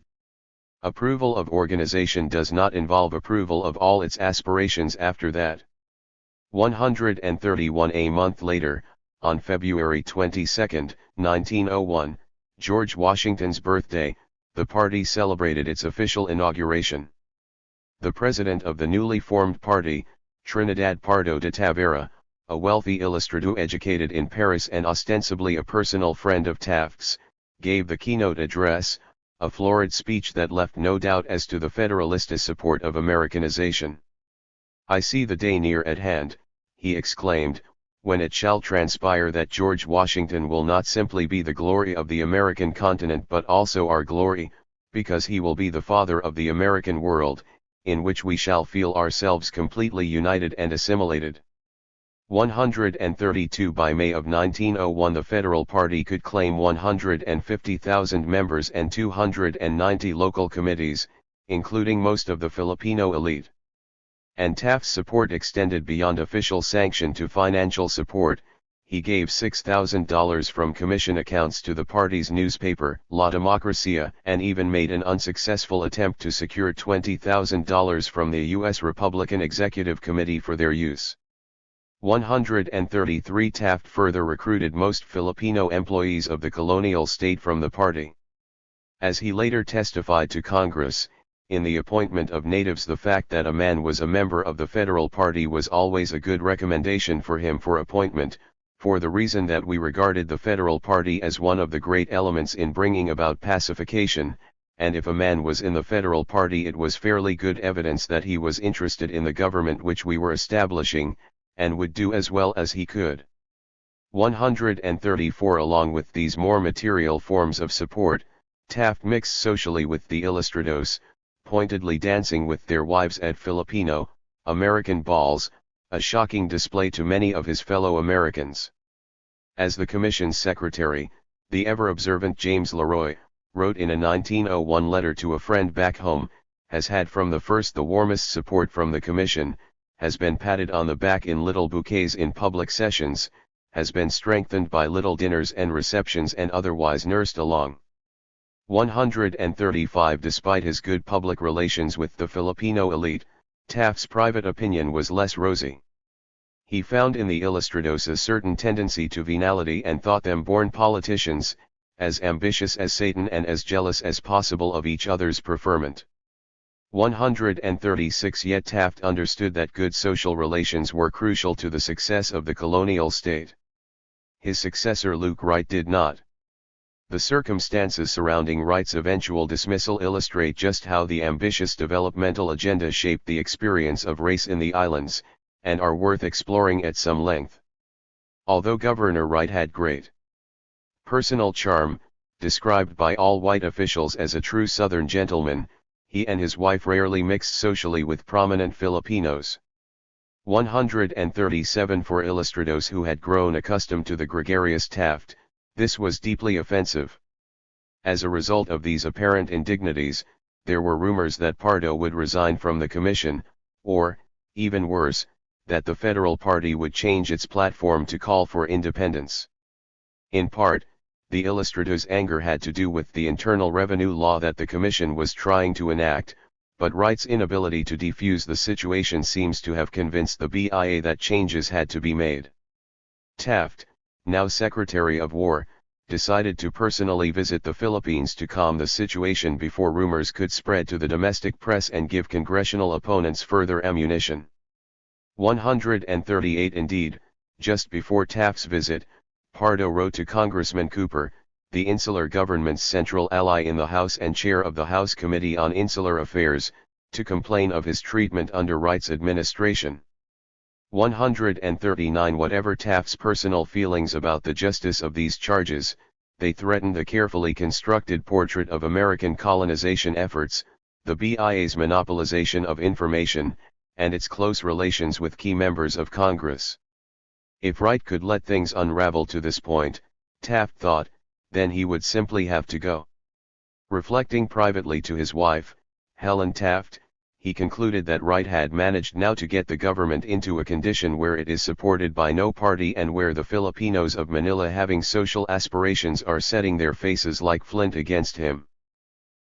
Approval of organization does not involve approval of all its aspirations after that." 131 A month later, on February 22, 1901, George Washington's birthday, the party celebrated its official inauguration. The president of the newly formed party, Trinidad Pardo de Tavera, a wealthy ilustrado educated in Paris and ostensibly a personal friend of Taft's, gave the keynote address, a florid speech that left no doubt as to the Federalista support of Americanization. "I see the day near at hand," he exclaimed, "when it shall transpire that George Washington will not simply be the glory of the American continent but also our glory, because he will be the father of the American world, in which we shall feel ourselves completely united and assimilated." 132 By May of 1901 the Federal Party could claim 150,000 members and 290 local committees, including most of the Filipino elite. And Taft's support extended beyond official sanction to financial support. He gave $6,000 from commission accounts to the party's newspaper, La Democracia, and even made an unsuccessful attempt to secure $20,000 from the U.S. Republican Executive Committee for their use. 133 Taft further recruited most Filipino employees of the colonial state from the party. As he later testified to Congress, in the appointment of natives the fact that a man was a member of the Federal Party was always a good recommendation for him for appointment, for the reason that we regarded the Federal Party as one of the great elements in bringing about pacification, and if a man was in the Federal Party it was fairly good evidence that he was interested in the government which we were establishing, and would do as well as he could. 134 Along with these more material forms of support, Taft mixed socially with the ilustrados, pointedly dancing with their wives at Filipino, American balls, a shocking display to many of his fellow Americans. As the Commission's secretary, the ever-observant James Leroy, wrote in a 1901 letter to a friend back home, has had from the first the warmest support from the Commission, has been patted on the back in little bouquets in public sessions, has been strengthened by little dinners and receptions and otherwise nursed along. 135 Despite his good public relations with the Filipino elite, Taft's private opinion was less rosy. He found in the ilustrados a certain tendency to venality and thought them born politicians, as ambitious as Satan and as jealous as possible of each other's preferment. 136 Yet Taft understood that good social relations were crucial to the success of the colonial state. His successor Luke Wright did not. The circumstances surrounding Wright's eventual dismissal illustrate just how the ambitious developmental agenda shaped the experience of race in the islands, and are worth exploring at some length. Although Governor Wright had great personal charm, described by all white officials as a true Southern gentleman, he and his wife rarely mixed socially with prominent Filipinos. 137 For ilustrados who had grown accustomed to the gregarious Taft, this was deeply offensive. As a result of these apparent indignities, there were rumors that Pardo would resign from the commission, or, even worse, that the Federal Party would change its platform to call for independence. In part, the ilustrados' anger had to do with the Internal Revenue Law that the Commission was trying to enact, but Wright's inability to defuse the situation seems to have convinced the BIA that changes had to be made. Taft, now Secretary of War, decided to personally visit the Philippines to calm the situation before rumors could spread to the domestic press and give congressional opponents further ammunition. 138 Indeed, just before Taft's visit, Pardo wrote to Congressman Cooper, the insular government's central ally in the House and chair of the House Committee on Insular Affairs, to complain of his treatment under Wright's administration. 139 Whatever Taft's personal feelings about the justice of these charges, they threatened the carefully constructed portrait of American colonization efforts, the BIA's monopolization of information, and its close relations with key members of Congress. If Wright could let things unravel to this point, Taft thought, then he would simply have to go. Reflecting privately to his wife, Helen Taft, he concluded that Wright had managed now to get the government into a condition where it is supported by no party and where the Filipinos of Manila having social aspirations are setting their faces like flint against him.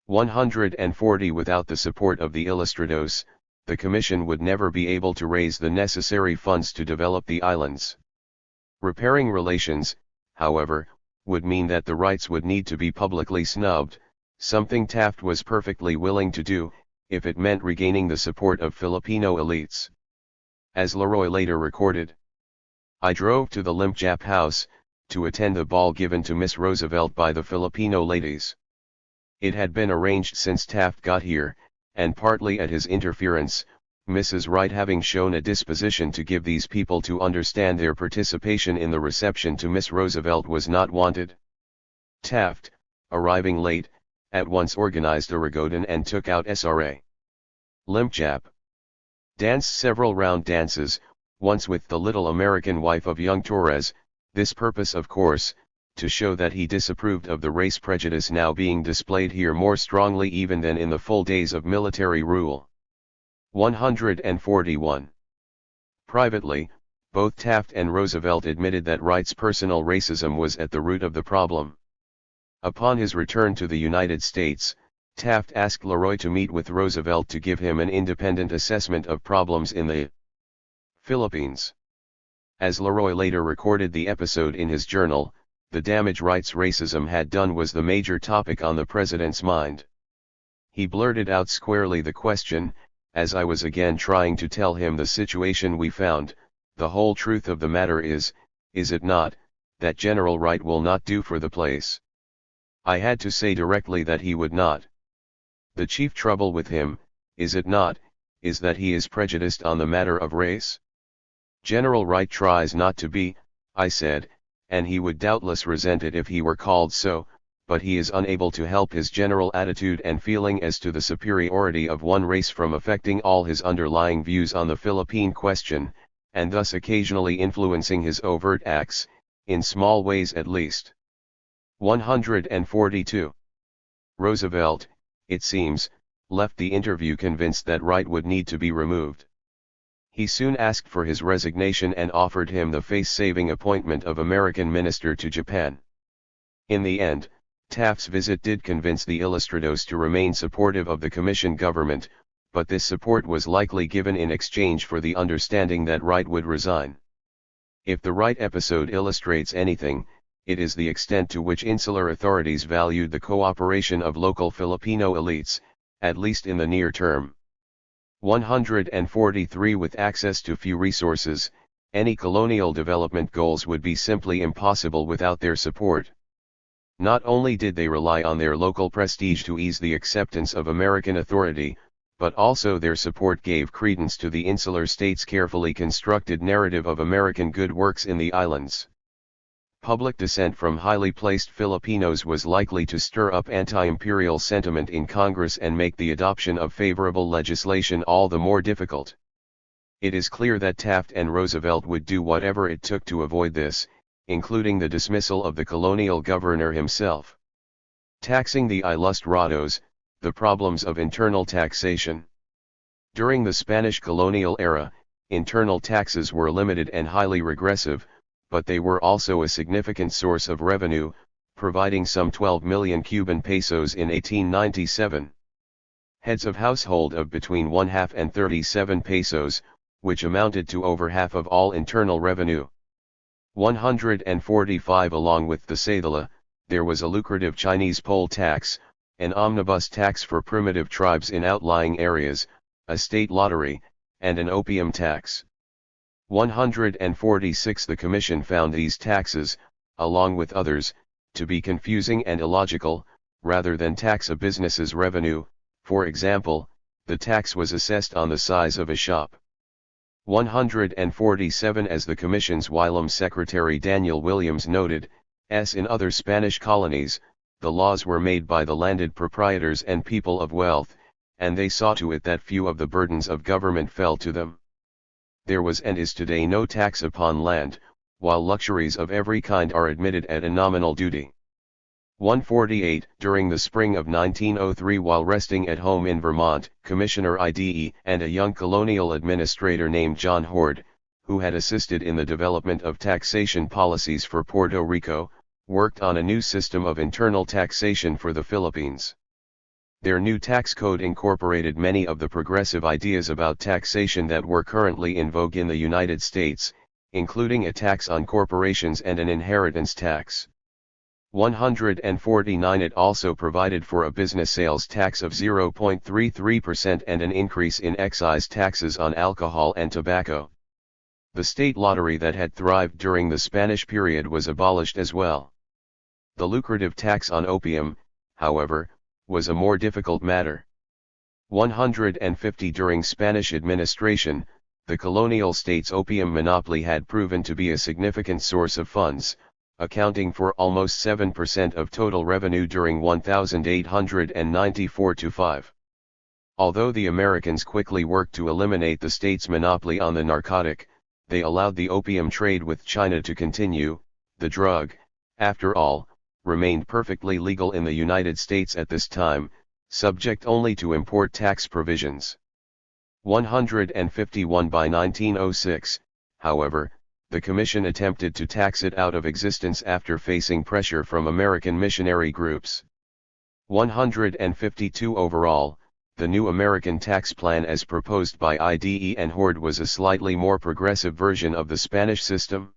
140 Without the support of the Ilustrados, the Commission would never be able to raise the necessary funds to develop the islands. Repairing relations, however, would mean that the Wrights would need to be publicly snubbed, something Taft was perfectly willing to do, if it meant regaining the support of Filipino elites. As Leroy later recorded, I drove to the Limp Jap house, to attend the ball given to Miss Roosevelt by the Filipino ladies. It had been arranged since Taft got here, and partly at his interference, Mrs. Wright having shown a disposition to give these people to understand their participation in the reception to Miss Roosevelt was not wanted. Taft, arriving late, at once organized a rigodon and took out SRA. Limp Jap. Danced several round dances, once with the little American wife of young Torres, this purpose of course, to show that he disapproved of the race prejudice now being displayed here more strongly even than in the full days of military rule. 141. Privately, both Taft and Roosevelt admitted that Wright's personal racism was at the root of the problem. Upon his return to the United States, Taft asked Leroy to meet with Roosevelt to give him an independent assessment of problems in the Philippines. As Leroy later recorded the episode in his journal, the damage Wright's racism had done was the major topic on the president's mind. He blurted out squarely the question, as I was again trying to tell him the situation we found, the whole truth of the matter is it not, that General Wright will not do for the place? I had to say directly that he would not. The chief trouble with him, is it not, is that he is prejudiced on the matter of race? General Wright tries not to be, I said, and he would doubtless resent it if he were called so, but he is unable to help his general attitude and feeling as to the superiority of one race from affecting all his underlying views on the Philippine question, and thus occasionally influencing his overt acts, in small ways at least. 142. Roosevelt, it seems, left the interview convinced that Wright would need to be removed. He soon asked for his resignation and offered him the face-saving appointment of American minister to Japan. In the end, Taft's visit did convince the Ilustrados to remain supportive of the Commission government, but this support was likely given in exchange for the understanding that Wright would resign. If the Wright episode illustrates anything, it is the extent to which insular authorities valued the cooperation of local Filipino elites, at least in the near term. 143 With access to few resources, any colonial development goals would be simply impossible without their support. Not only did they rely on their local prestige to ease the acceptance of American authority, but also their support gave credence to the insular states' carefully constructed narrative of American good works in the islands. Public dissent from highly placed Filipinos was likely to stir up anti-imperial sentiment in Congress and make the adoption of favorable legislation all the more difficult. It is clear that Taft and Roosevelt would do whatever it took to avoid this, including the dismissal of the colonial governor himself. Taxing the Ilustrados, the problems of internal taxation. During the Spanish colonial era, internal taxes were limited and highly regressive, but they were also a significant source of revenue, providing some 12 million Cuban pesos in 1897. Heads of household of between 1/2 and 37 pesos, which amounted to over half of all internal revenue. 145 Along with the cedula, there was a lucrative Chinese poll tax, an omnibus tax for primitive tribes in outlying areas, a state lottery, and an opium tax. 146 The Commission found these taxes, along with others, to be confusing and illogical, rather than tax a business's revenue. For example, the tax was assessed on the size of a shop. 147 As the Commission's whilom Secretary Daniel Williams noted, in other Spanish colonies, the laws were made by the landed proprietors and people of wealth, and they saw to it that few of the burdens of government fell to them. There was and is today no tax upon land, while luxuries of every kind are admitted at a nominal duty. 148 During the spring of 1903, while resting at home in Vermont, Commissioner IDE and a young colonial administrator named John Hord, who had assisted in the development of taxation policies for Puerto Rico, worked on a new system of internal taxation for the Philippines. Their new tax code incorporated many of the progressive ideas about taxation that were currently in vogue in the United States, including a tax on corporations and an inheritance tax. 149 It also provided for a business sales tax of 0.33% and an increase in excise taxes on alcohol and tobacco. The state lottery that had thrived during the Spanish period was abolished as well. The lucrative tax on opium, however, was a more difficult matter. 150 During Spanish administration, the colonial state's opium monopoly had proven to be a significant source of funds, accounting for almost 7% of total revenue during 1894-5. Although the Americans quickly worked to eliminate the state's monopoly on the narcotic, they allowed the opium trade with China to continue. The drug, after all, remained perfectly legal in the United States at this time, subject only to import tax provisions. 151 By 1906, however, the Commission attempted to tax it out of existence after facing pressure from American missionary groups. 152 Overall, the new American tax plan as proposed by IDE and Hord was a slightly more progressive version of the Spanish system.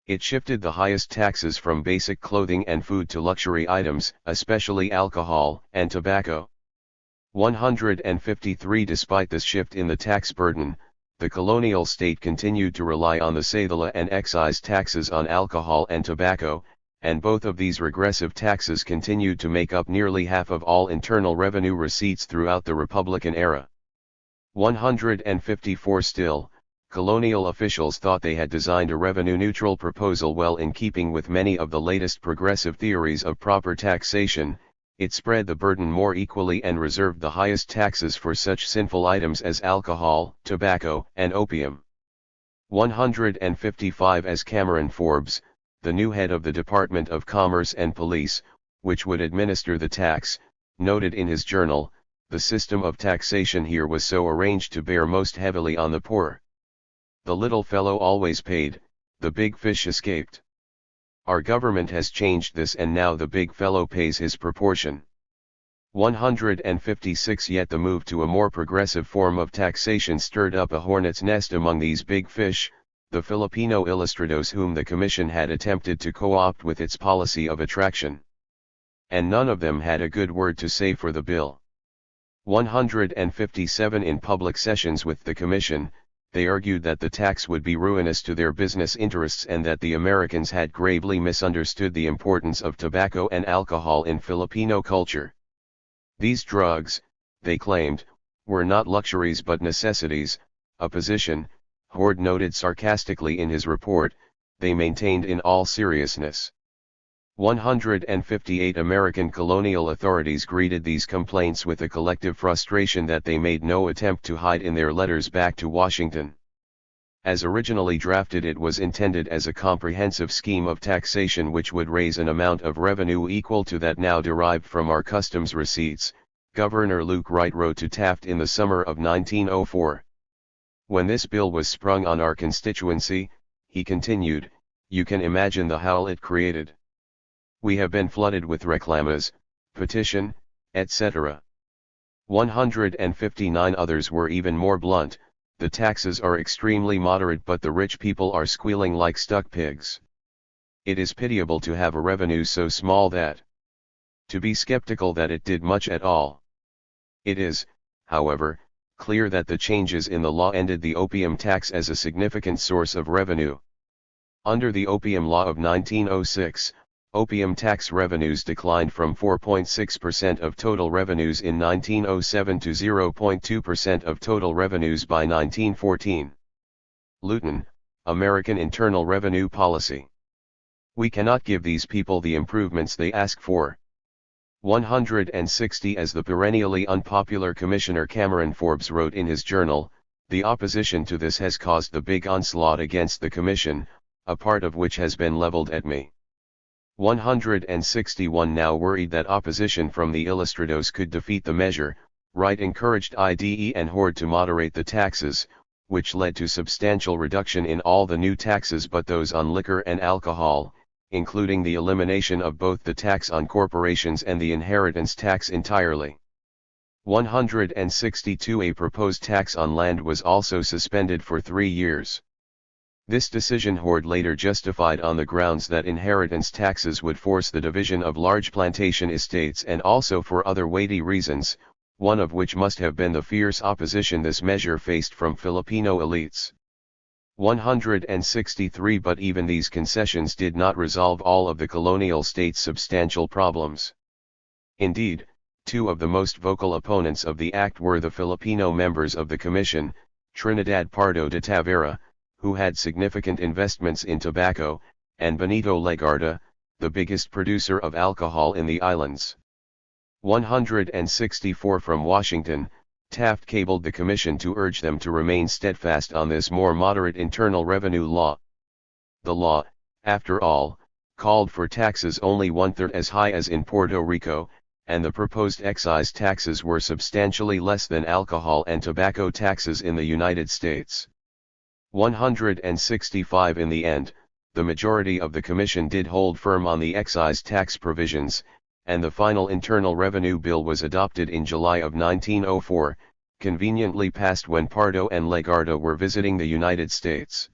It shifted the highest taxes from basic clothing and food to luxury items, especially alcohol and tobacco. 153 Despite this shift in the tax burden, the colonial state continued to rely on the cedula and excise taxes on alcohol and tobacco, and both of these regressive taxes continued to make up nearly half of all internal revenue receipts throughout the Republican era. 154 Still, colonial officials thought they had designed a revenue-neutral proposal well in keeping with many of the latest progressive theories of proper taxation. It spread the burden more equally and reserved the highest taxes for such sinful items as alcohol, tobacco, and opium. 155 As Cameron Forbes, the new head of the Department of Commerce and Police, which would administer the tax, noted in his journal, the system of taxation here was so arranged to bear most heavily on the poor. The little fellow always paid, the big fish escaped. Our government has changed this and now the big fellow pays his proportion. 156 Yet the move to a more progressive form of taxation stirred up a hornet's nest among these big fish, the Filipino ilustrados whom the Commission had attempted to co-opt with its policy of attraction. And none of them had a good word to say for the bill. 157 In public sessions with the Commission, they argued that the tax would be ruinous to their business interests and that the Americans had gravely misunderstood the importance of tobacco and alcohol in Filipino culture. These drugs, they claimed, were not luxuries but necessities, a position, Hord noted sarcastically in his report, they maintained in all seriousness. 158 American colonial authorities greeted these complaints with a collective frustration that they made no attempt to hide in their letters back to Washington. As originally drafted, it was intended as a comprehensive scheme of taxation which would raise an amount of revenue equal to that now derived from our customs receipts, Governor Luke Wright wrote to Taft in the summer of 1904. When this bill was sprung on our constituency, he continued, you can imagine the howl it created. We have been flooded with reclamas, petition, etc. 159 Others were even more blunt, the taxes are extremely moderate but the rich people are squealing like stuck pigs. It is pitiable to have a revenue so small that to be skeptical that it did much at all. It is, however, clear that the changes in the law ended the opium tax as a significant source of revenue. Under the Opium Law of 1906, opium tax revenues declined from 4.6% of total revenues in 1907 to 0.2% of total revenues by 1914. Luton, American Internal Revenue Policy. We cannot give these people the improvements they ask for. 160. As the perennially unpopular Commissioner Cameron Forbes wrote in his journal, the opposition to this has caused the big onslaught against the Commission, a part of which has been leveled at me. 161. Now worried that opposition from the Ilustrados could defeat the measure, Wright encouraged IDE and Horde to moderate the taxes, which led to substantial reduction in all the new taxes but those on liquor and alcohol, including the elimination of both the tax on corporations and the inheritance tax entirely. 162. A proposed tax on land was also suspended for 3 years. This decision Horde later justified on the grounds that inheritance taxes would force the division of large plantation estates and also for other weighty reasons, one of which must have been the fierce opposition this measure faced from Filipino elites. 163. But even these concessions did not resolve all of the colonial state's substantial problems. Indeed, two of the most vocal opponents of the act were the Filipino members of the Commission, Trinidad Pardo de Tavera, who had significant investments in tobacco, and Benito Legarda, the biggest producer of alcohol in the islands. 164. From Washington, Taft cabled the Commission to urge them to remain steadfast on this more moderate internal revenue law. The law, after all, called for taxes only 1/3 as high as in Puerto Rico, and the proposed excise taxes were substantially less than alcohol and tobacco taxes in the United States. 165. In the end, the majority of the Commission did hold firm on the excise tax provisions, and the final Internal Revenue Bill was adopted in July of 1904, conveniently passed when Pardo and Legarda were visiting the United States.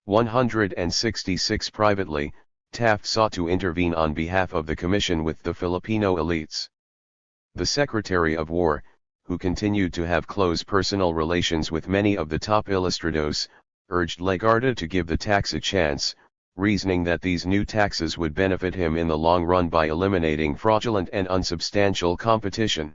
166. Privately, Taft sought to intervene on behalf of the Commission with the Filipino elites. The Secretary of War, who continued to have close personal relations with many of the top Ilustrados, urged Legarda to give the tax a chance, reasoning that these new taxes would benefit him in the long run by eliminating fraudulent and unsubstantial competition.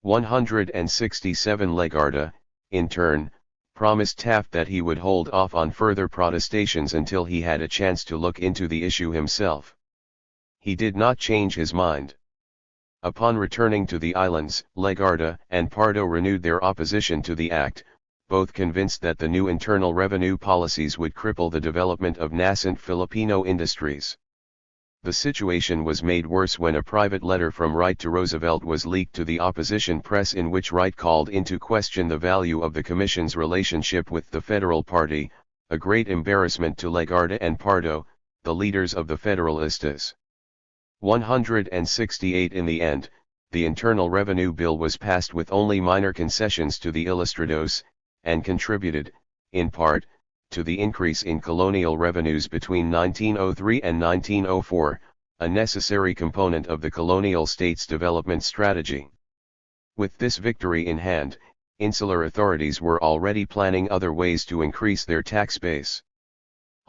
167. Legarda, in turn, promised Taft that he would hold off on further protestations until he had a chance to look into the issue himself. He did not change his mind. Upon returning to the islands, Legarda and Pardo renewed their opposition to the act, both convinced that the new internal revenue policies would cripple the development of nascent Filipino industries. The situation was made worse when a private letter from Wright to Roosevelt was leaked to the opposition press in which Wright called into question the value of the Commission's relationship with the Federal Party, a great embarrassment to Legarda and Pardo, the leaders of the Federalistas. 168. In the end, the Internal Revenue Bill was passed with only minor concessions to the Ilustrados, and contributed, in part, to the increase in colonial revenues between 1903 and 1904, a necessary component of the colonial state's development strategy. With this victory in hand, insular authorities were already planning other ways to increase their tax base.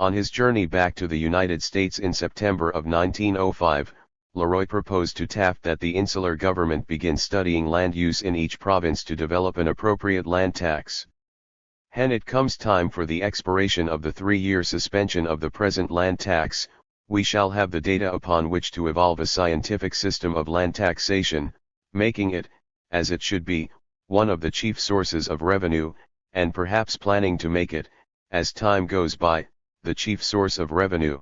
On his journey back to the United States in September of 1905, Leroy proposed to Taft that the insular government begin studying land use in each province to develop an appropriate land tax. When it comes time for the expiration of the 3-year suspension of the present land tax, we shall have the data upon which to evolve a scientific system of land taxation, making it, as it should be, one of the chief sources of revenue, and perhaps planning to make it, as time goes by, the chief source of revenue.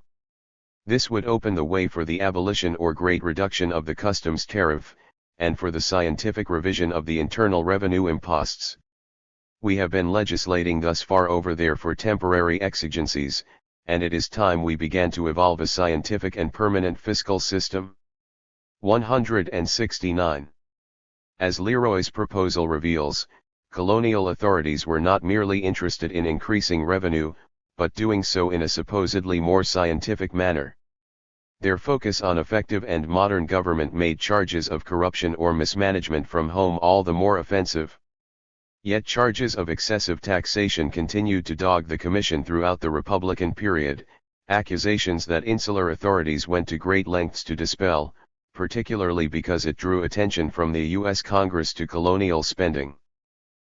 This would open the way for the abolition or great reduction of the customs tariff, and for the scientific revision of the internal revenue imposts. We have been legislating thus far over there for temporary exigencies, and it is time we began to evolve a scientific and permanent fiscal system. 169. As Leroy's proposal reveals, colonial authorities were not merely interested in increasing revenue, but doing so in a supposedly more scientific manner. Their focus on effective and modern government made charges of corruption or mismanagement from home all the more offensive. Yet charges of excessive taxation continued to dog the Commission throughout the Republican period, accusations that insular authorities went to great lengths to dispel, particularly because it drew attention from the U.S. Congress to colonial spending.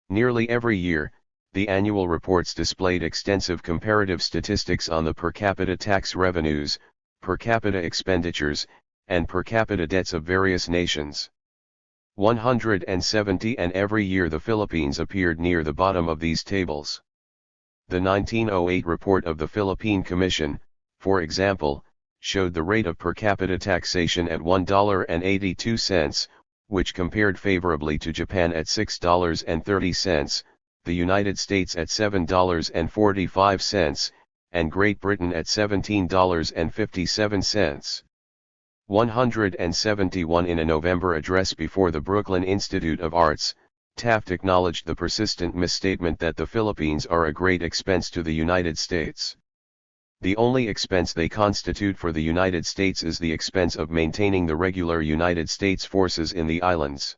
Nearly every year, the annual reports displayed extensive comparative statistics on the per capita tax revenues, per capita expenditures, and per capita debts of various nations. 170 and every year the Philippines appeared near the bottom of these tables. The 1908 report of the Philippine Commission, for example, showed the rate of per capita taxation at $1.82, which compared favorably to Japan at $6.30, the United States at $7.45, and Great Britain at $17.57. 171 In a November address before the Brooklyn Institute of Arts, Taft acknowledged the persistent misstatement that the Philippines are a great expense to the United States. The only expense they constitute for the United States is the expense of maintaining the regular United States forces in the islands.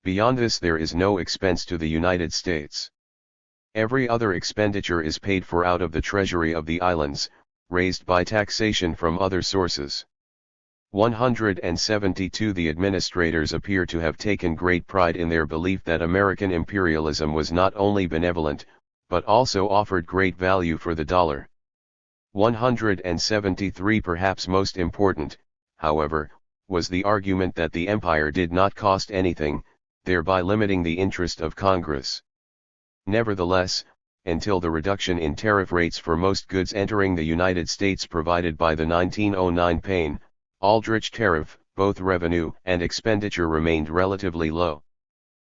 Beyond this there is no expense to the United States. Every other expenditure is paid for out of the treasury of the islands, raised by taxation from other sources. 172 The administrators appear to have taken great pride in their belief that American imperialism was not only benevolent, but also offered great value for the dollar. 173 Perhaps most important, however, was the argument that the empire did not cost anything, thereby limiting the interest of Congress. Nevertheless, until the reduction in tariff rates for most goods entering the United States provided by the 1909 Payne-Aldrich tariff, both revenue and expenditure remained relatively low.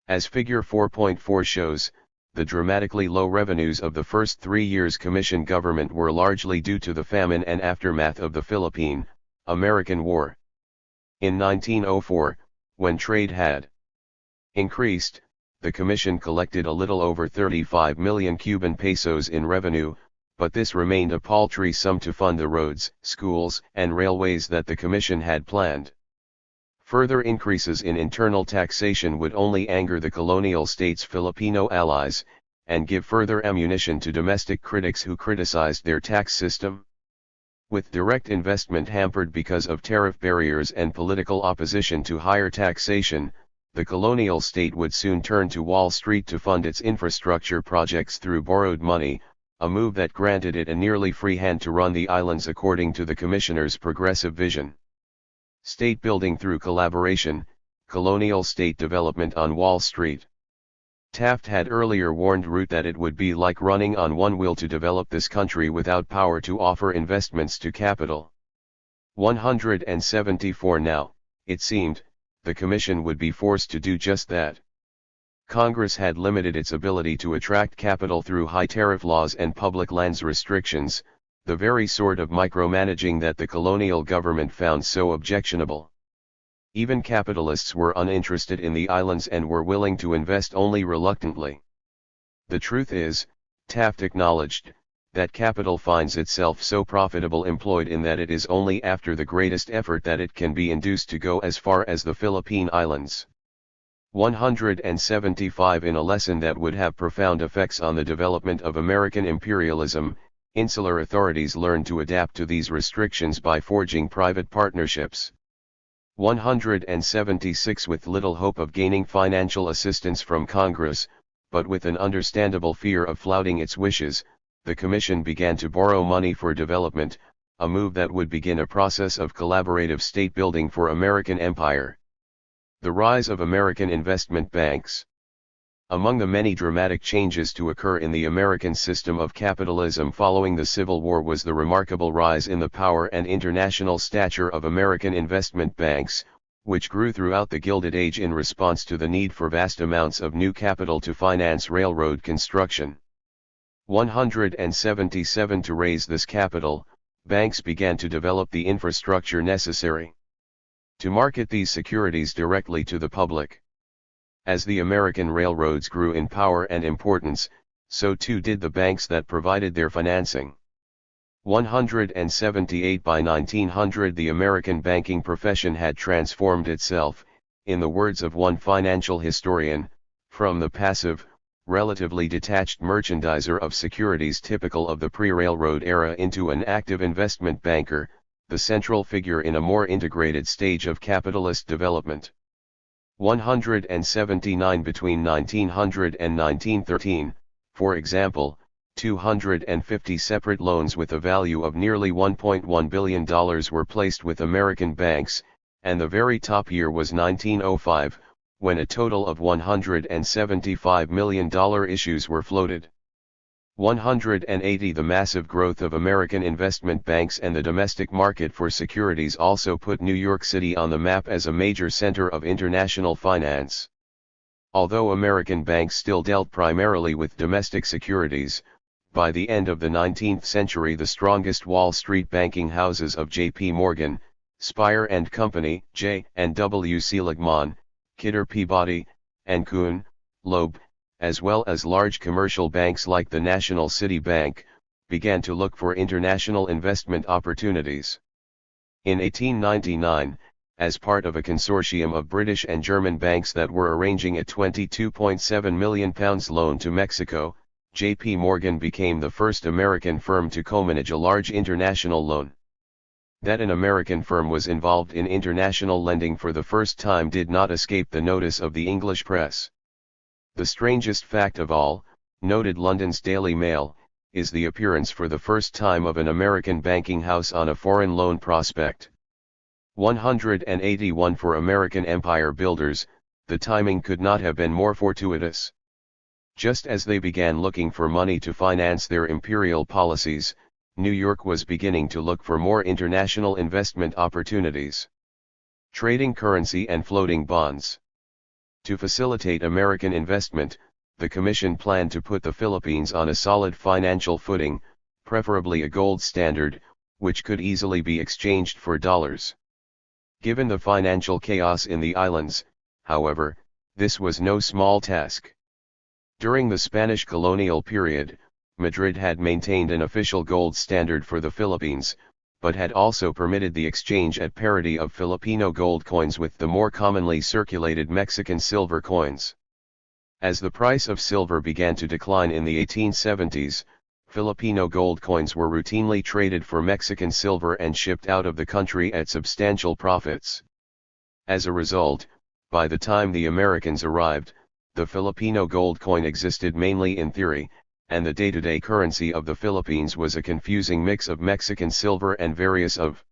As Figure 4.4 shows, the dramatically low revenues of the first 3 years Commission government were largely due to the famine and aftermath of the Philippine-American War. In 1904, when trade had increased, the Commission collected a little over 35 million Cuban pesos in revenue, but this remained a paltry sum to fund the roads, schools, and railways that the Commission had planned. Further increases in internal taxation would only anger the colonial states' Filipino allies, and give further ammunition to domestic critics who criticized their tax system. With direct investment hampered because of tariff barriers and political opposition to higher taxation, the colonial state would soon turn to Wall Street to fund its infrastructure projects through borrowed money, a move that granted it a nearly free hand to run the islands according to the Commissioner's progressive vision. State building through collaboration, colonial state development on Wall Street. Taft had earlier warned Root that it would be like running on one wheel to develop this country without power to offer investments to capital. 174 Now, it seemed, the Commission would be forced to do just that. Congress had limited its ability to attract capital through high tariff laws and public lands restrictions, the very sort of micromanaging that the colonial government found so objectionable. Even capitalists were uninterested in the islands and were willing to invest only reluctantly. The truth is, Taft acknowledged, that capital finds itself so profitable employed in that it is only after the greatest effort that it can be induced to go as far as the Philippine Islands. 175 In a lesson that would have profound effects on the development of American imperialism, insular authorities learned to adapt to these restrictions by forging private partnerships. 176 With little hope of gaining financial assistance from Congress, but with an understandable fear of flouting its wishes, the Commission began to borrow money for development, a move that would begin a process of collaborative state building for American empire. The rise of American investment banks. Among the many dramatic changes to occur in the American system of capitalism following the Civil War was the remarkable rise in the power and international stature of American investment banks, which grew throughout the Gilded Age in response to the need for vast amounts of new capital to finance railroad construction. 177 To raise this capital, banks began to develop the infrastructure necessary to market these securities directly to the public. As the American railroads grew in power and importance, so too did the banks that provided their financing. 178 By 1900 the American banking profession had transformed itself, in the words of one financial historian, from the passive, relatively detached merchandiser of securities typical of the pre-railroad era into an active investment banker, the central figure in a more integrated stage of capitalist development. 179 Between 1900 and 1913, for example, 250 separate loans with a value of nearly $1.1 billion were placed with American banks, and the very top year was 1905, when a total of $175 million issues were floated. 180 The massive growth of American investment banks and the domestic market for securities also put New York City on the map as a major center of international finance. Although American banks still dealt primarily with domestic securities, by the end of the 19th century the strongest Wall Street banking houses of J.P. Morgan, Spire & Company, J. and W. Seligman, Kidder Peabody, and Kuhn, Loeb, as well as large commercial banks like the National City Bank, began to look for international investment opportunities. In 1899, as part of a consortium of British and German banks that were arranging a £22.7 million loan to Mexico, J.P. Morgan became the first American firm to co-manage a large international loan. That an American firm was involved in international lending for the first time did not escape the notice of the English press. The strangest fact of all, noted London's Daily Mail, is the appearance for the first time of an American banking house on a foreign loan prospect. 181 For American empire builders, the timing could not have been more fortuitous. Just as they began looking for money to finance their imperial policies, New York was beginning to look for more international investment opportunities. Trading currency and floating bonds. To facilitate American investment, the Commission planned to put the Philippines on a solid financial footing, preferably a gold standard, which could easily be exchanged for dollars. Given the financial chaos in the islands, however, this was no small task. During the Spanish colonial period, Madrid had maintained an official gold standard for the Philippines, but had also permitted the exchange at parity of Filipino gold coins with the more commonly circulated Mexican silver coins. As the price of silver began to decline in the 1870s, Filipino gold coins were routinely traded for Mexican silver and shipped out of the country at substantial profits. As a result, by the time the Americans arrived, the Filipino gold coin existed mainly in theory, and the day-to-day currency of the Philippines was a confusing mix of Mexican silver and various of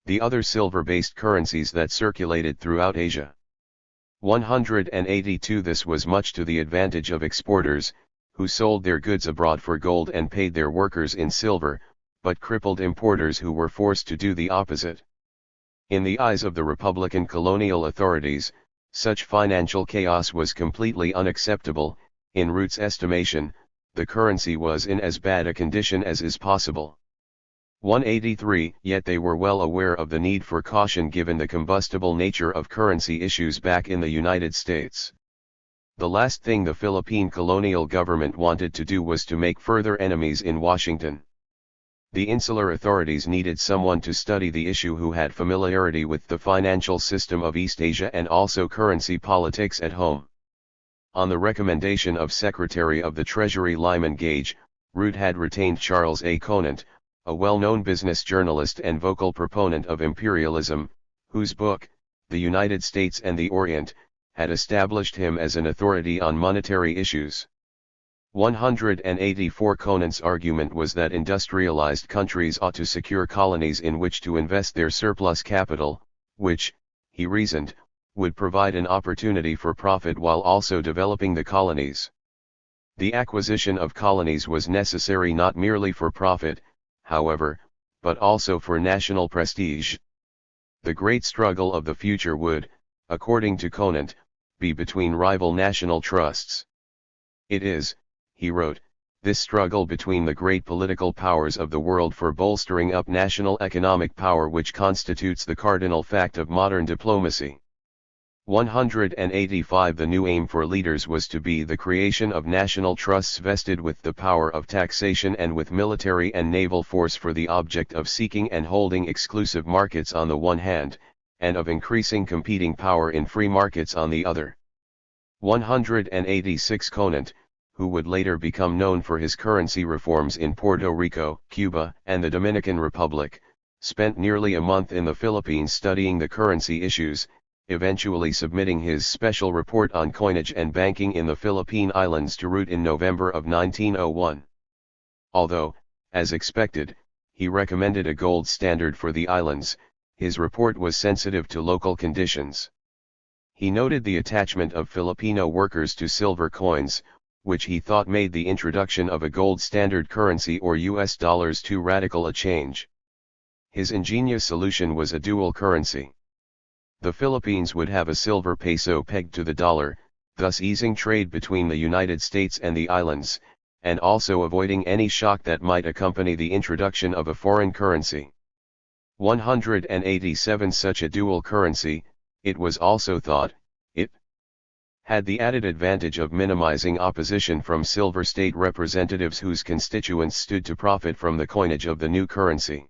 the other silver-based currencies that circulated throughout Asia. 182 This was much to the advantage of exporters, who sold their goods abroad for gold and paid their workers in silver, but crippled importers who were forced to do the opposite. In the eyes of the Republican colonial authorities, such financial chaos was completely unacceptable. In Root's estimation, the currency was in as bad a condition as is possible. 183 Yet they were well aware of the need for caution given the combustible nature of currency issues back in the United States. The last thing the Philippine colonial government wanted to do was to make further enemies in Washington. The insular authorities needed someone to study the issue who had familiarity with the financial system of East Asia and also currency politics at home. On the recommendation of Secretary of the Treasury Lyman Gage, Root had retained Charles A. Conant, a well-known business journalist and vocal proponent of imperialism, whose book, The United States and the Orient, had established him as an authority on monetary issues. 184 Conant's argument was that industrialized countries ought to secure colonies in which to invest their surplus capital, which, he reasoned, would provide an opportunity for profit while also developing the colonies. The acquisition of colonies was necessary not merely for profit, however, but also for national prestige. The great struggle of the future would, according to Conant, be between rival national trusts. It is, he wrote, this struggle between the great political powers of the world for bolstering up national economic power which constitutes the cardinal fact of modern diplomacy. 185 The new aim for leaders was to be the creation of national trusts vested with the power of taxation and with military and naval force for the object of seeking and holding exclusive markets on the one hand, and of increasing competing power in free markets on the other. 186 Conant, who would later become known for his currency reforms in Puerto Rico, Cuba, and the Dominican Republic, spent nearly a month in the Philippines studying the currency issues, eventually submitting his special report on coinage and banking in the Philippine Islands to Root in November of 1901. Although, as expected, he recommended a gold standard for the islands, his report was sensitive to local conditions. He noted the attachment of Filipino workers to silver coins, which he thought made the introduction of a gold standard currency or US dollars too radical a change. His ingenious solution was a dual currency. The Philippines would have a silver peso pegged to the dollar, thus easing trade between the United States and the islands, and also avoiding any shock that might accompany the introduction of a foreign currency. 187 Such a dual currency, it was also thought, it had the added advantage of minimizing opposition from silver state representatives whose constituents stood to profit from the coinage of the new currency.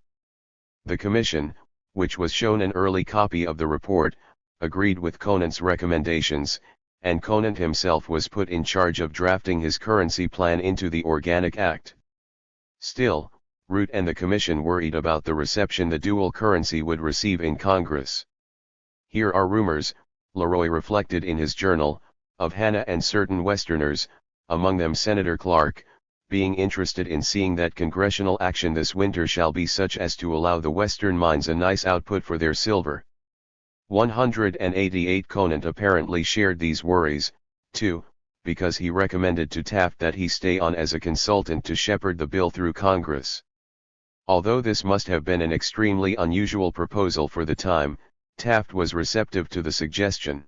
The Commission, which was shown an early copy of the report, agreed with Conant's recommendations, and Conant himself was put in charge of drafting his currency plan into the Organic Act. Still, Root and the Commission worried about the reception the dual currency would receive in Congress. Here are rumors, Leroy reflected in his journal, of Hanna and certain Westerners, among them Senator Clark, being interested in seeing that congressional action this winter shall be such as to allow the Western mines a nice output for their silver. 188 Conant apparently shared these worries, too, because he recommended to Taft that he stay on as a consultant to shepherd the bill through Congress. Although this must have been an extremely unusual proposal for the time, Taft was receptive to the suggestion.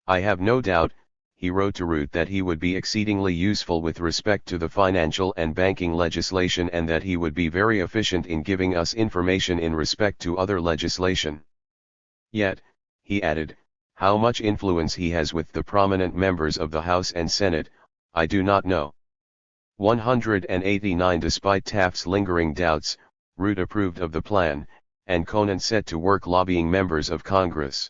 I have no doubt, he wrote to Root, that he would be exceedingly useful with respect to the financial and banking legislation and that he would be very efficient in giving us information in respect to other legislation. Yet, he added, how much influence he has with the prominent members of the House and Senate, I do not know. 189 Despite Taft's lingering doubts, Root approved of the plan, and Conant set to work lobbying members of Congress.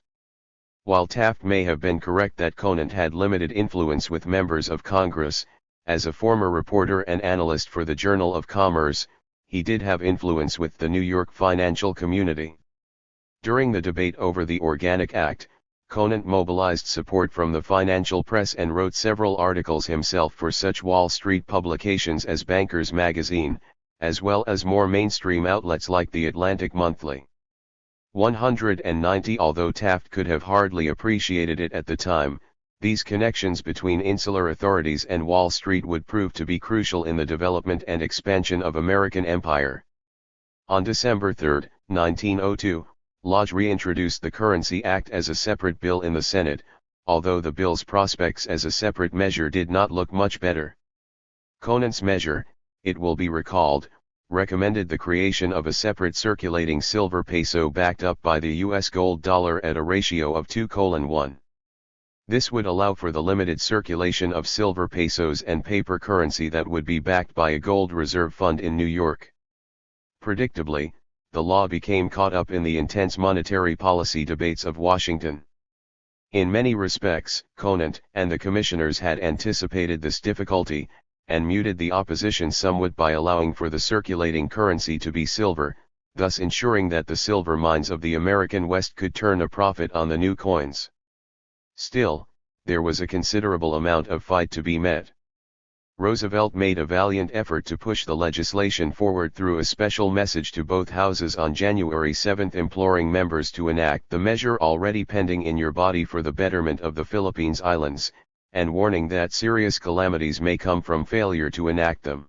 While Taft may have been correct that Conant had limited influence with members of Congress, as a former reporter and analyst for the Journal of Commerce, he did have influence with the New York financial community. During the debate over the Organic Act, Conant mobilized support from the financial press and wrote several articles himself for such Wall Street publications as Bankers Magazine, as well as more mainstream outlets like the Atlantic Monthly. 190 Although Taft could have hardly appreciated it at the time, these connections between insular authorities and Wall Street would prove to be crucial in the development and expansion of American empire. On December 3, 1902, Lodge reintroduced the Currency Act as a separate bill in the Senate, although the bill's prospects as a separate measure did not look much better. Conant's measure, it will be recalled, recommended the creation of a separate circulating silver peso backed up by the US gold dollar at a ratio of 2:1. This would allow for the limited circulation of silver pesos and paper currency that would be backed by a gold reserve fund in New York. Predictably, the law became caught up in the intense monetary policy debates of Washington. In many respects, Conant and the commissioners had anticipated this difficulty, and muted the opposition somewhat by allowing for the circulating currency to be silver, thus ensuring that the silver mines of the American West could turn a profit on the new coins. Still, there was a considerable amount of fight to be met. Roosevelt made a valiant effort to push the legislation forward through a special message to both houses on January 7 imploring members to enact the measure already pending in your body for the betterment of the Philippines Islands, and warning that serious calamities may come from failure to enact them.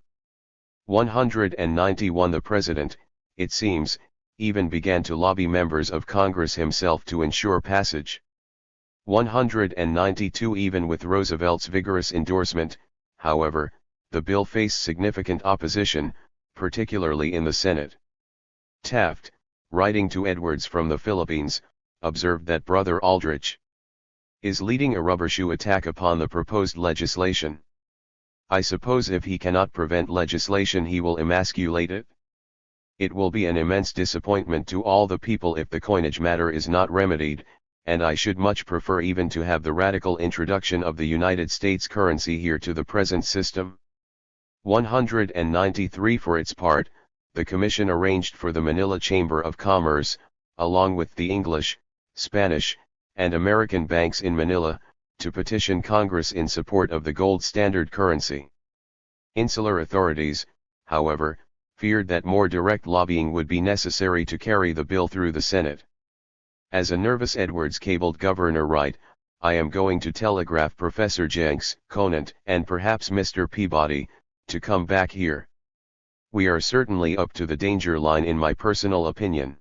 191 The President, it seems, even began to lobby members of Congress himself to ensure passage. 192 Even with Roosevelt's vigorous endorsement, however, the bill faced significant opposition, particularly in the Senate. Taft, writing to Edwards from the Philippines, observed that Brother Aldrich is leading a rubbershoe attack upon the proposed legislation. I suppose if he cannot prevent legislation he will emasculate it. It will be an immense disappointment to all the people if the coinage matter is not remedied, and I should much prefer even to have the radical introduction of the United States currency here to the present system. 193. For its part, the Commission arranged for the Manila Chamber of Commerce, along with the English, Spanish, and American banks in Manila, to petition Congress in support of the gold standard currency. Insular authorities, however, feared that more direct lobbying would be necessary to carry the bill through the Senate. As a nervous Edwards cabled Governor Wright, "I am going to telegraph Professor Jenks, Conant, and perhaps Mr. Peabody, to come back here. We are certainly up to the danger line in my personal opinion."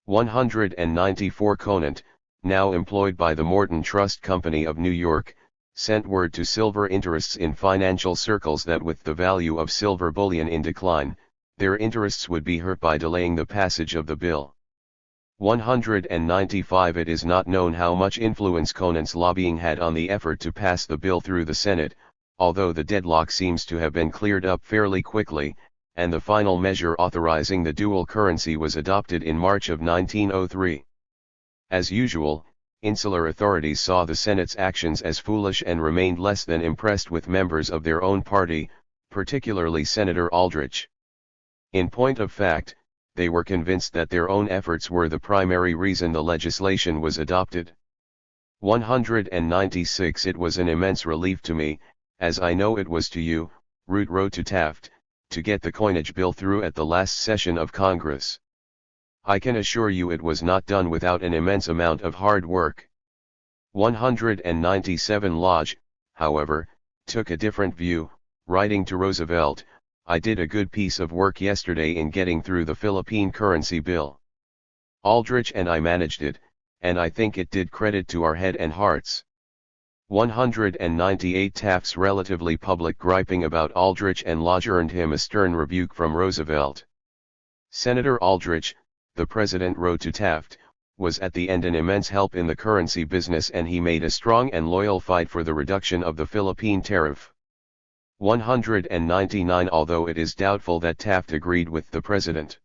194. Conant, now employed by the Morton Trust Company of New York, sent word to silver interests in financial circles that with the value of silver bullion in decline, their interests would be hurt by delaying the passage of the bill. 195. It is not known how much influence Conant's lobbying had on the effort to pass the bill through the Senate, although the deadlock seems to have been cleared up fairly quickly, and the final measure authorizing the dual currency was adopted in March of 1903. As usual, insular authorities saw the Senate's actions as foolish and remained less than impressed with members of their own party, particularly Senator Aldrich. In point of fact, they were convinced that their own efforts were the primary reason the legislation was adopted. 196. It was an immense relief to me, as I know it was to you, Root wrote to Taft, to get the coinage bill through at the last session of Congress. I can assure you it was not done without an immense amount of hard work. 197. Lodge, however, took a different view, writing to Roosevelt, "I did a good piece of work yesterday in getting through the Philippine currency bill. Aldrich and I managed it, and I think it did credit to our head and hearts." 198. Taft's relatively public griping about Aldrich and Lodge earned him a stern rebuke from Roosevelt. Senator Aldrich, the president wrote to Taft, was at the end an immense help in the currency business, and he made a strong and loyal fight for the reduction of the Philippine tariff. 199. Although it is doubtful that Taft agreed with the president,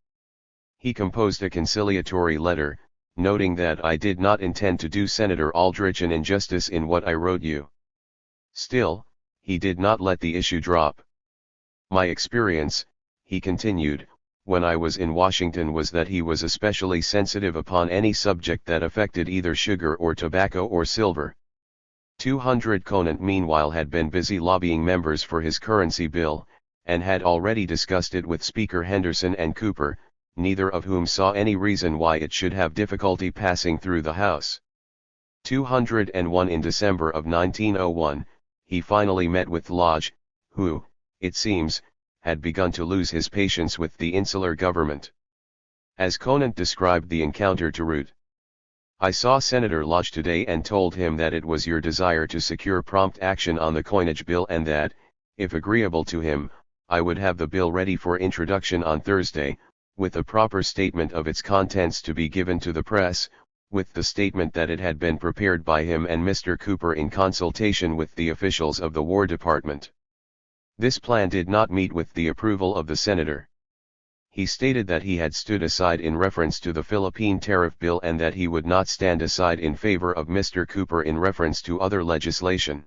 he composed a conciliatory letter, noting that "I did not intend to do Senator Aldrich an injustice in what I wrote you." Still, he did not let the issue drop. "My experience," he continued, "when I was in Washington was that he was especially sensitive upon any subject that affected either sugar or tobacco or silver." 200. Conant meanwhile had been busy lobbying members for his currency bill, and had already discussed it with Speaker Henderson and Cooper, neither of whom saw any reason why it should have difficulty passing through the House. 201. In December of 1901, he finally met with Lodge, who, it seems, had begun to lose his patience with the insular government. As Conant described the encounter to Root, "I saw Senator Lodge today and told him that it was your desire to secure prompt action on the coinage bill, and that, if agreeable to him, I would have the bill ready for introduction on Thursday, with a proper statement of its contents to be given to the press, with the statement that it had been prepared by him and Mr. Cooper in consultation with the officials of the War Department." This plan did not meet with the approval of the senator. He stated that he had stood aside in reference to the Philippine tariff bill and that he would not stand aside in favor of Mr. Cooper in reference to other legislation.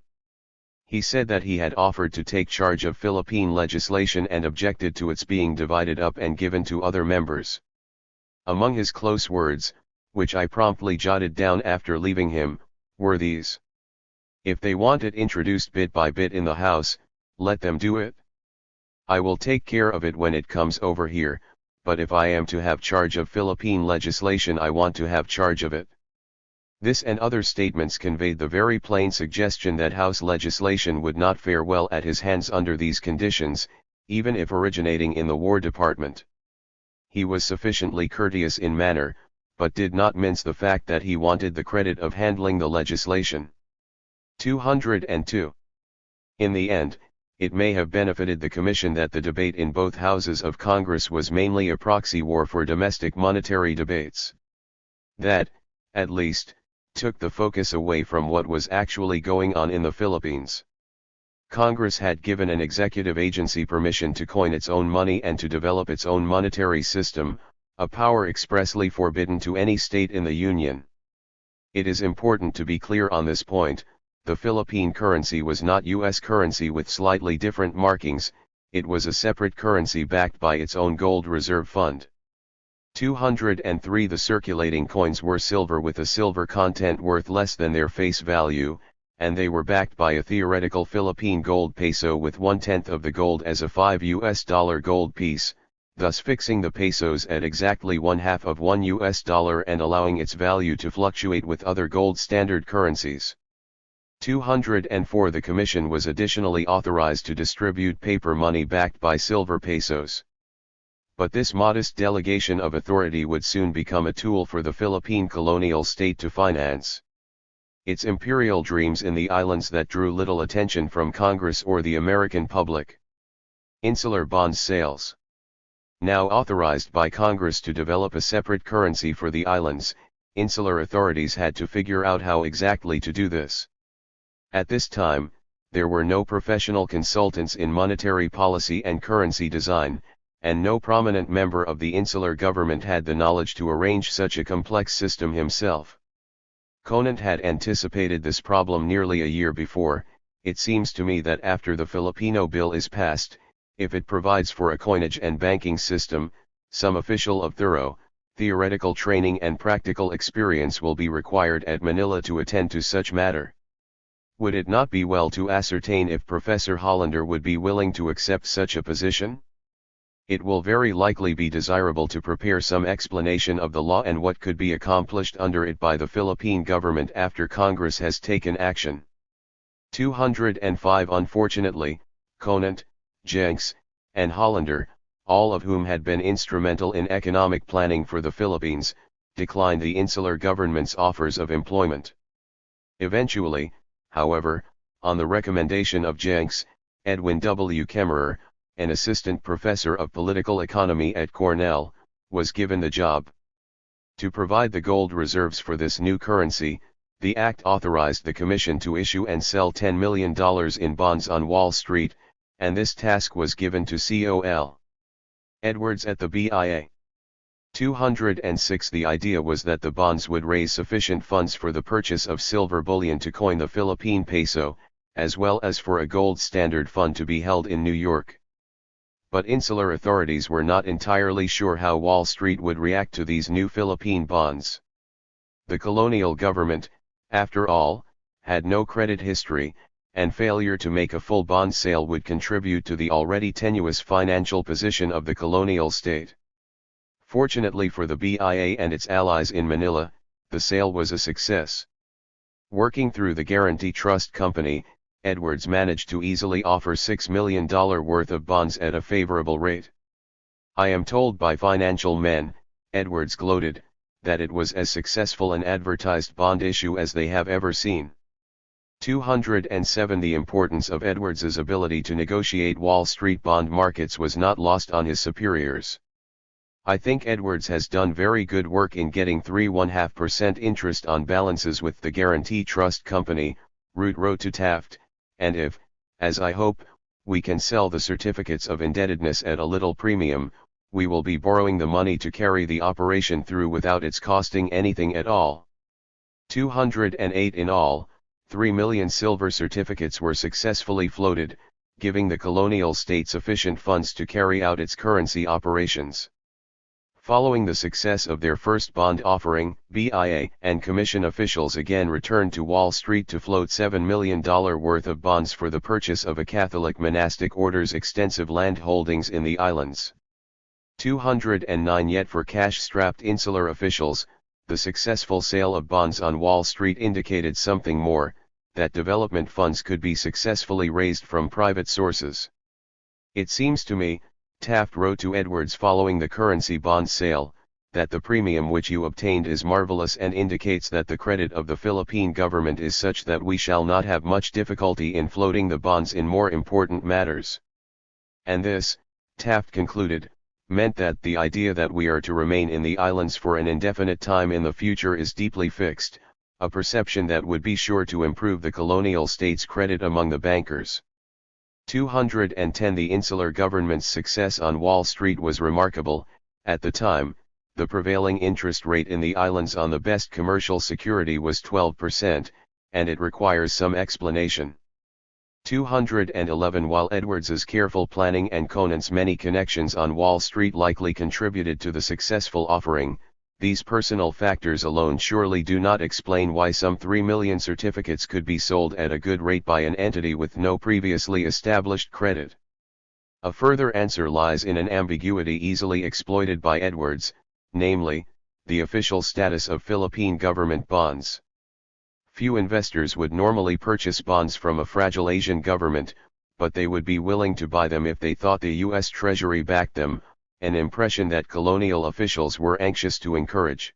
He said that he had offered to take charge of Philippine legislation and objected to its being divided up and given to other members. Among his close words, which I promptly jotted down after leaving him, were these: "If they want it introduced bit by bit in the House, let them do it. I will take care of it when it comes over here, but if I am to have charge of Philippine legislation, I want to have charge of it." This and other statements conveyed the very plain suggestion that House legislation would not fare well at his hands under these conditions, even if originating in the War Department. He was sufficiently courteous in manner, but did not mince the fact that he wanted the credit of handling the legislation. 202. In the end, it may have benefited the Commission that the debate in both houses of Congress was mainly a proxy war for domestic monetary debates. That, at least, took the focus away from what was actually going on in the Philippines. Congress had given an executive agency permission to coin its own money and to develop its own monetary system, a power expressly forbidden to any state in the Union. It is important to be clear on this point. The Philippine currency was not U.S. currency with slightly different markings, it was a separate currency backed by its own gold reserve fund. 203 The circulating coins were silver with a silver content worth less than their face value, and they were backed by a theoretical Philippine gold peso with 1/10 of the gold as a $5 gold piece, thus fixing the pesos at exactly 1/2 of $1 and allowing its value to fluctuate with other gold standard currencies. 204 The Commission was additionally authorized to distribute paper money backed by silver pesos. But this modest delegation of authority would soon become a tool for the Philippine colonial state to finance its imperial dreams in the islands that drew little attention from Congress or the American public. Insular bonds sales. Now authorized by Congress to develop a separate currency for the islands, insular authorities had to figure out how exactly to do this. At this time, there were no professional consultants in monetary policy and currency design, and no prominent member of the insular government had the knowledge to arrange such a complex system himself. Colin had anticipated this problem nearly a year before. It seems to me that after the Filipino bill is passed, if it provides for a coinage and banking system, some official of thorough, theoretical training and practical experience will be required at Manila to attend to such matter. Would it not be well to ascertain if Professor Hollander would be willing to accept such a position? It will very likely be desirable to prepare some explanation of the law and what could be accomplished under it by the Philippine government after Congress has taken action. 205 Unfortunately, Conant, Jenks, and Hollander, all of whom had been instrumental in economic planning for the Philippines, declined the insular government's offers of employment. Eventually, however, on the recommendation of Jenks, Edwin W. Kemmerer, an assistant professor of political economy at Cornell, was given the job. To provide the gold reserves for this new currency, the act authorized the Commission to issue and sell $10 million in bonds on Wall Street, and this task was given to Col. Edwards at the BIA. 206 The idea was that the bonds would raise sufficient funds for the purchase of silver bullion to coin the Philippine peso, as well as for a gold standard fund to be held in New York. But insular authorities were not entirely sure how Wall Street would react to these new Philippine bonds. The colonial government, after all, had no credit history, and failure to make a full bond sale would contribute to the already tenuous financial position of the colonial state. Fortunately for the BIA and its allies in Manila, the sale was a success. Working through the Guarantee Trust Company, Edwards managed to easily offer $6 million worth of bonds at a favorable rate. I am told by financial men, Edwards gloated, that it was as successful an advertised bond issue as they have ever seen. 207 The importance of Edwards's ability to negotiate Wall Street bond markets was not lost on his superiors. I think Edwards has done very good work in getting 3.5% interest on balances with the Guarantee Trust Company, Root wrote to Taft, and if, as I hope, we can sell the certificates of indebtedness at a little premium, we will be borrowing the money to carry the operation through without its costing anything at all. 208 In all, 3 million silver certificates were successfully floated, giving the colonial state sufficient funds to carry out its currency operations. Following the success of their first bond offering, BIA and Commission officials again returned to Wall Street to float $7 million worth of bonds for the purchase of a Catholic monastic order's extensive land holdings in the islands. 209 Yet for cash-strapped insular officials, the successful sale of bonds on Wall Street indicated something more, that development funds could be successfully raised from private sources. It seems to me, Taft wrote to Edwards following the currency bond sale, that the premium which you obtained is marvelous and indicates that the credit of the Philippine government is such that we shall not have much difficulty in floating the bonds in more important matters. And this, Taft concluded, meant that the idea that we are to remain in the islands for an indefinite time in the future is deeply fixed, a perception that would be sure to improve the colonial state's credit among the bankers. 210 The insular government's success on Wall Street was remarkable. At the time, the prevailing interest rate in the islands on the best commercial security was 12%, and it requires some explanation. 211 While Edwards's careful planning and Conant's many connections on Wall Street likely contributed to the successful offering, these personal factors alone surely do not explain why some 3 million certificates could be sold at a good rate by an entity with no previously established credit. A further answer lies in an ambiguity easily exploited by Edwards, namely, the official status of Philippine government bonds. Few investors would normally purchase bonds from a fragile Asian government, but they would be willing to buy them if they thought the U.S. Treasury backed them, an impression that colonial officials were anxious to encourage.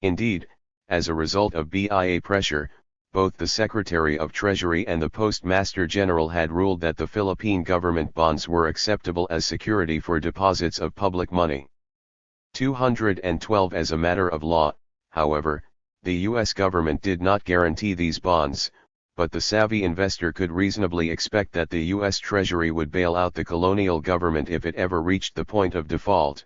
Indeed, as a result of BIA pressure, both the Secretary of Treasury and the Postmaster General had ruled that the Philippine government bonds were acceptable as security for deposits of public money. 212 As a matter of law, however, the U.S. government did not guarantee these bonds, but the savvy investor could reasonably expect that the U.S. Treasury would bail out the colonial government if it ever reached the point of default.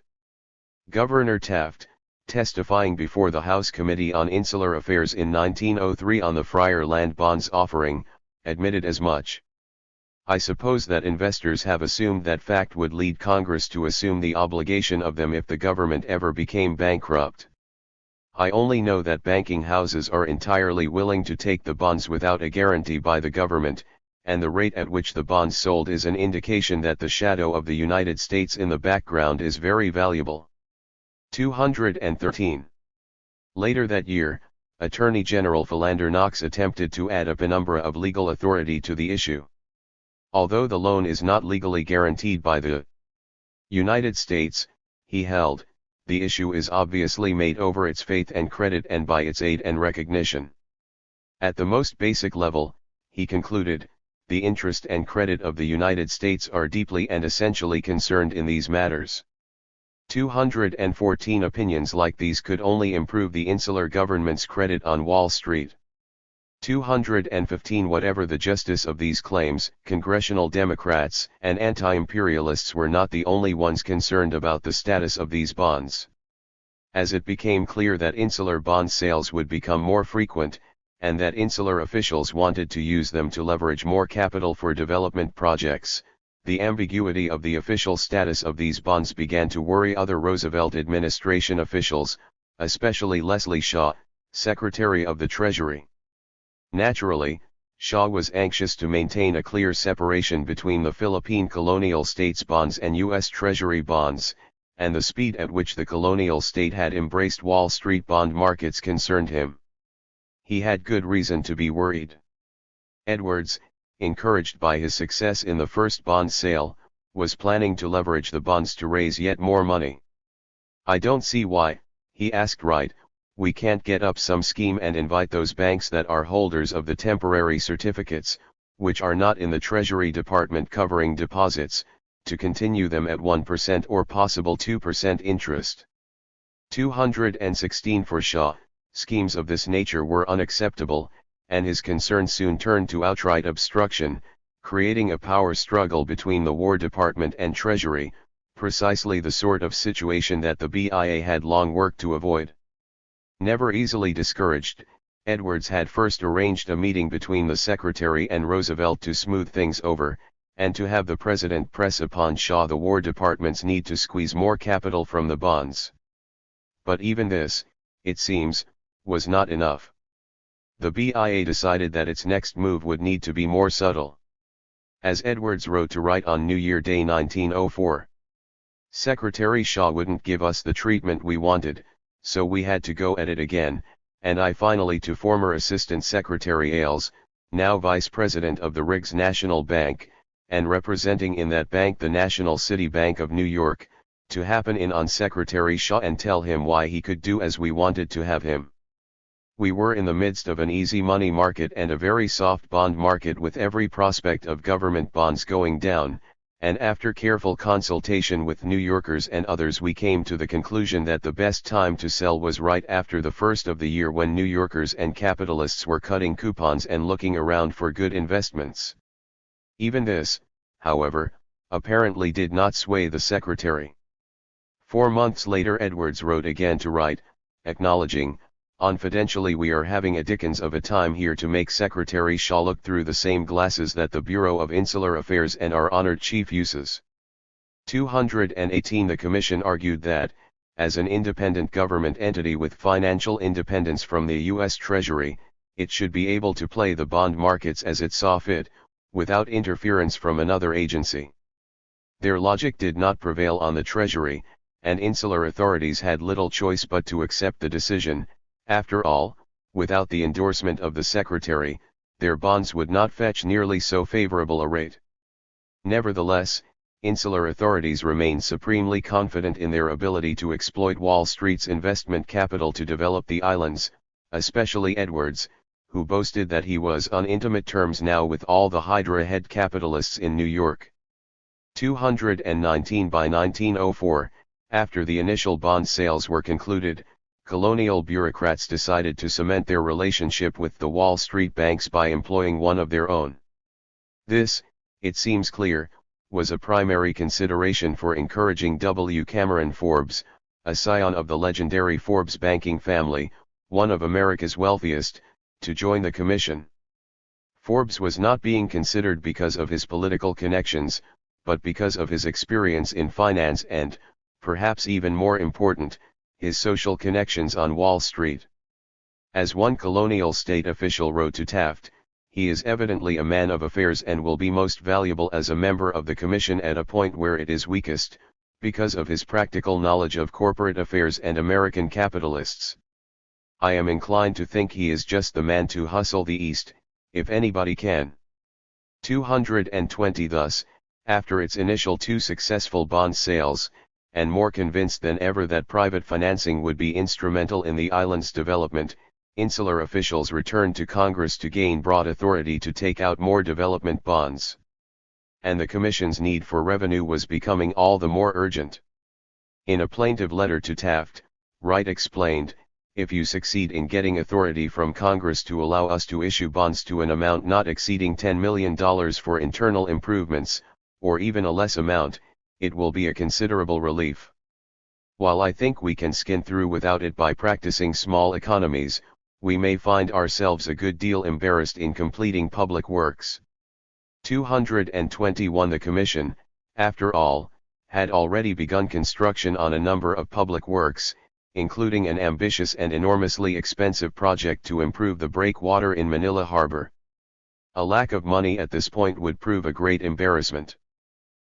Governor Taft, testifying before the House Committee on Insular Affairs in 1903 on the Friar Land Bonds offering, admitted as much. I suppose that investors have assumed that fact would lead Congress to assume the obligation of them if the government ever became bankrupt. I only know that banking houses are entirely willing to take the bonds without a guarantee by the government, and the rate at which the bonds sold is an indication that the shadow of the United States in the background is very valuable. 213. Later that year, Attorney General Philander Knox attempted to add a penumbra of legal authority to the issue. Although the loan is not legally guaranteed by the United States, he held, the issue is obviously made over its faith and credit and by its aid and recognition. At the most basic level, he concluded, the interest and credit of the United States are deeply and essentially concerned in these matters. 214 Opinions like these could only improve the insular government's credit on Wall Street. 215 Whatever the justice of these claims, congressional Democrats and anti-imperialists were not the only ones concerned about the status of these bonds. As it became clear that insular bond sales would become more frequent, and that insular officials wanted to use them to leverage more capital for development projects, the ambiguity of the official status of these bonds began to worry other Roosevelt administration officials, especially Leslie Shaw, Secretary of the Treasury. Naturally, Shaw was anxious to maintain a clear separation between the Philippine colonial state's bonds and U.S. Treasury bonds, and the speed at which the colonial state had embraced Wall Street bond markets concerned him. He had good reason to be worried. Edwards, encouraged by his success in the first bond sale, was planning to leverage the bonds to raise yet more money. I don't see why, he asked Wright, we can't get up some scheme and invite those banks that are holders of the temporary certificates, which are not in the Treasury Department covering deposits, to continue them at 1% or possible 2% interest. 216 For Shaw, schemes of this nature were unacceptable, and his concern soon turned to outright obstruction, creating a power struggle between the War Department and Treasury, precisely the sort of situation that the BIA had long worked to avoid. Never easily discouraged, Edwards had first arranged a meeting between the Secretary and Roosevelt to smooth things over, and to have the President press upon Shaw the War Department's need to squeeze more capital from the bonds. But even this, it seems, was not enough. The BIA decided that its next move would need to be more subtle. As Edwards wrote to Wright on New Year Day 1904, Secretary Shaw wouldn't give us the treatment we wanted, so we had to go at it again, and I finally to former Assistant Secretary Ailes, now Vice President of the Riggs National Bank, and representing in that bank the National City Bank of New York, to happen in on Secretary Shaw and tell him why he could do as we wanted to have him. We were in the midst of an easy money market and a very soft bond market with every prospect of government bonds going down, and after careful consultation with New Yorkers and others we came to the conclusion that the best time to sell was right after the first of the year, when New Yorkers and capitalists were cutting coupons and looking around for good investments. Even this, however, apparently did not sway the secretary. 4 months later Edwards wrote again to Wright, acknowledging, "Confidentially, we are having a dickens of a time here to make Secretary Shaw look through the same glasses that the Bureau of Insular Affairs and our honored chief uses." 218 The Commission argued that, as an independent government entity with financial independence from the U.S. Treasury, it should be able to play the bond markets as it saw fit, without interference from another agency. Their logic did not prevail on the Treasury, and insular authorities had little choice but to accept the decision. After all, without the endorsement of the Secretary, their bonds would not fetch nearly so favorable a rate. Nevertheless, insular authorities remained supremely confident in their ability to exploit Wall Street's investment capital to develop the islands, especially Edwards, who boasted that he was on intimate terms now with all the Hydra-head capitalists in New York. 219 By 1904, after the initial bond sales were concluded, colonial bureaucrats decided to cement their relationship with the Wall Street banks by employing one of their own. This, it seems clear, was a primary consideration for encouraging W. Cameron Forbes, a scion of the legendary Forbes banking family, one of America's wealthiest, to join the commission. Forbes was not being considered because of his political connections, but because of his experience in finance and, perhaps even more important, his social connections on Wall Street. As one colonial state official wrote to Taft, "He is evidently a man of affairs and will be most valuable as a member of the Commission at a point where it is weakest, because of his practical knowledge of corporate affairs and American capitalists. I am inclined to think he is just the man to hustle the East, if anybody can." 220 Thus, after its initial 2 successful bond sales, and more convinced than ever that private financing would be instrumental in the island's development, insular officials returned to Congress to gain broad authority to take out more development bonds. And the Commission's need for revenue was becoming all the more urgent. In a plaintive letter to Taft, Wright explained, "If you succeed in getting authority from Congress to allow us to issue bonds to an amount not exceeding $10 million for internal improvements, or even a less amount, it will be a considerable relief. While I think we can skin through without it by practicing small economies, we may find ourselves a good deal embarrassed in completing public works." 221 The Commission, after all, had already begun construction on a number of public works, including an ambitious and enormously expensive project to improve the breakwater in Manila Harbor. A lack of money at this point would prove a great embarrassment.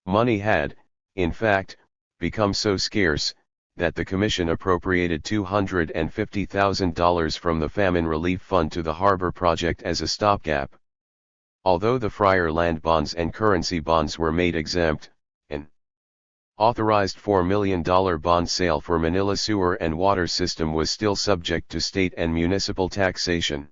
Money had, in fact, become so scarce, that the Commission appropriated $250,000 from the Famine Relief Fund to the harbor project as a stopgap. Although the Friar Land bonds and currency bonds were made exempt, an authorized $4 million bond sale for Manila sewer and water system was still subject to state and municipal taxation.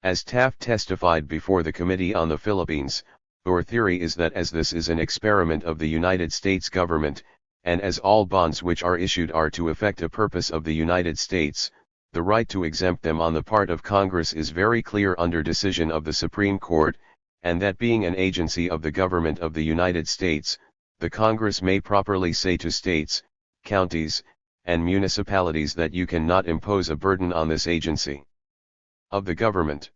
As Taft testified before the Committee on the Philippines, "Our theory is that as this is an experiment of the United States government, and as all bonds which are issued are to effect a purpose of the United States, the right to exempt them on the part of Congress is very clear under decision of the Supreme Court, and that being an agency of the government of the United States, the Congress may properly say to states, counties, and municipalities that you cannot impose a burden on this agency of the government."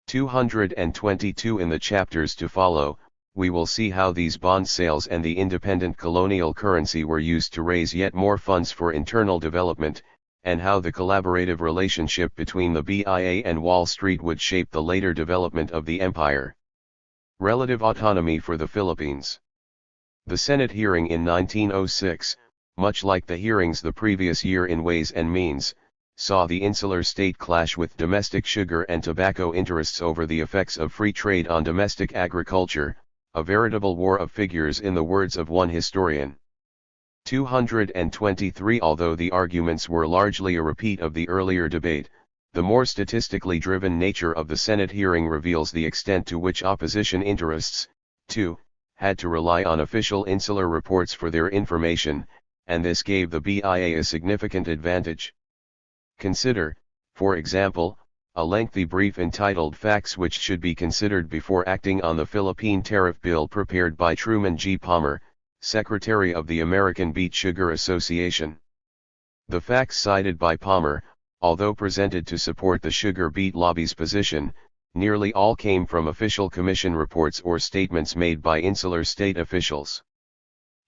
222 In the chapters to follow, we will see how these bond sales and the independent colonial currency were used to raise yet more funds for internal development, and how the collaborative relationship between the BIA and Wall Street would shape the later development of the empire. Relative autonomy for the Philippines. The Senate hearing in 1906, much like the hearings the previous year in Ways and Means, saw the insular state clash with domestic sugar and tobacco interests over the effects of free trade on domestic agriculture, a veritable war of figures in the words of one historian. 223 Although the arguments were largely a repeat of the earlier debate, the more statistically driven nature of the Senate hearing reveals the extent to which opposition interests, 2, had to rely on official insular reports for their information, and this gave the BIA a significant advantage. Consider, for example, a lengthy brief entitled Facts Which Should Be Considered Before Acting on the Philippine Tariff Bill prepared by Truman G. Palmer, Secretary of the American Beet Sugar Association. The facts cited by Palmer, although presented to support the sugar beet lobby's position, nearly all came from official commission reports or statements made by insular state officials.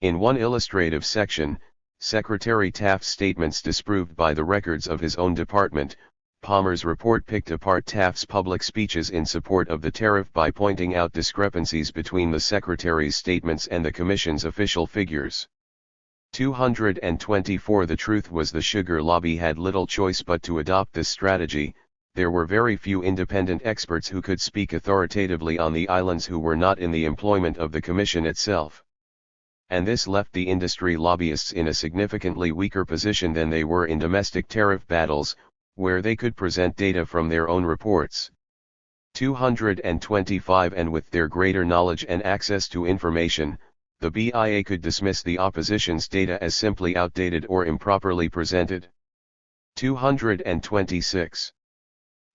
In one illustrative section, Secretary Taft's statements disproved by the records of his own department. Palmer's report picked apart Taft's public speeches in support of the tariff by pointing out discrepancies between the Secretary's statements and the Commission's official figures. 224 The truth was the sugar lobby had little choice but to adopt this strategy. There were very few independent experts who could speak authoritatively on the islands who were not in the employment of the Commission itself. And this left the industry lobbyists in a significantly weaker position than they were in domestic tariff battles, where they could present data from their own reports. 225 And with their greater knowledge and access to information, the BIA could dismiss the opposition's data as simply outdated or improperly presented. 226.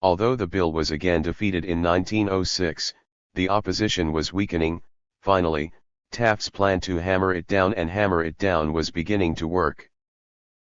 Although the bill was again defeated in 1906, the opposition was weakening. Finally, Taft's plan to hammer it down was beginning to work.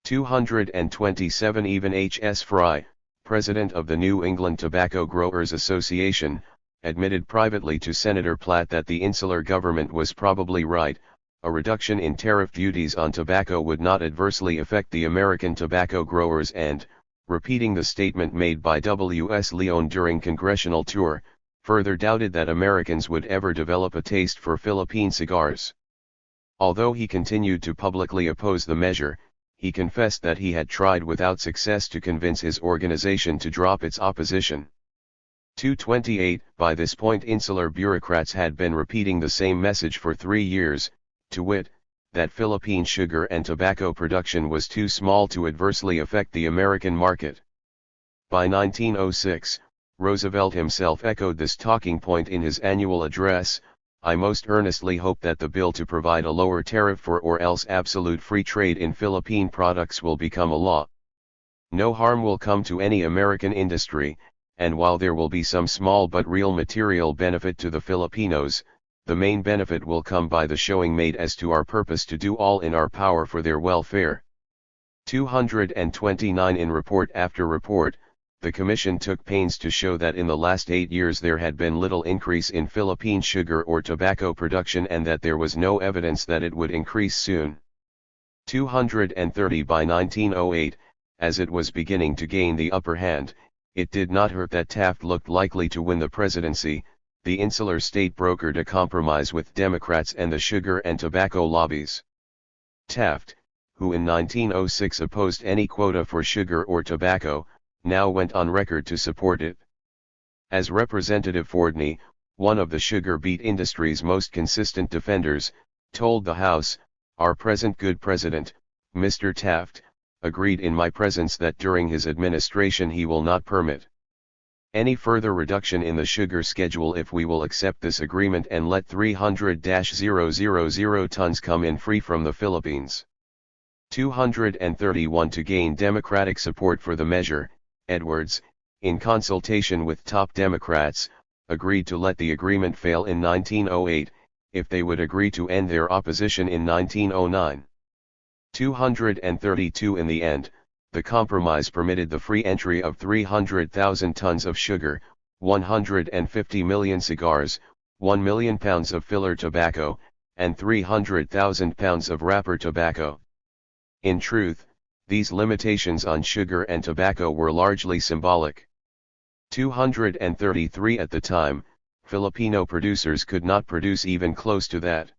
227 Even H.S. Fry, president of the New England Tobacco Growers Association, admitted privately to Senator Platt that the insular government was probably right. A reduction in tariff duties on tobacco would not adversely affect the American tobacco growers and, repeating the statement made by W.S. Leone during congressional tour, further doubted that Americans would ever develop a taste for Philippine cigars. Although he continued to publicly oppose the measure, he confessed that he had tried without success to convince his organization to drop its opposition. 228 By this point insular bureaucrats had been repeating the same message for 3 years, to wit, that Philippine sugar and tobacco production was too small to adversely affect the American market. By 1906, Roosevelt himself echoed this talking point in his annual address. I most earnestly hope that the bill to provide a lower tariff for or else absolute free trade in Philippine products will become a law. No harm will come to any American industry, and while there will be some small but real material benefit to the Filipinos, the main benefit will come by the showing made as to our purpose to do all in our power for their welfare. 229 In report after report, the Commission took pains to show that in the last 8 years there had been little increase in Philippine sugar or tobacco production and that there was no evidence that it would increase soon. 230 By 1908, as it was beginning to gain the upper hand, it did not hurt that Taft looked likely to win the presidency. The insular state brokered a compromise with Democrats and the sugar and tobacco lobbies. Taft, who in 1906 opposed any quota for sugar or tobacco, now went on record to support it. As Representative Fordney, one of the sugar beet industry's most consistent defenders, told the House, our present good president, Mr. Taft, agreed in my presence that during his administration he will not permit any further reduction in the sugar schedule if we will accept this agreement and let 300,000 tons come in free from the Philippines. 231 To gain Democratic support for the measure, Edwards, in consultation with top Democrats, agreed to let the agreement fail in 1908, if they would agree to end their opposition in 1909. 232 In the end, the compromise permitted the free entry of 300,000 tons of sugar, 150 million cigars, 1 million pounds of filler tobacco, and 300,000 pounds of wrapper tobacco. In truth, these limitations on sugar and tobacco were largely symbolic. 233 At the time, Filipino producers could not produce even close to that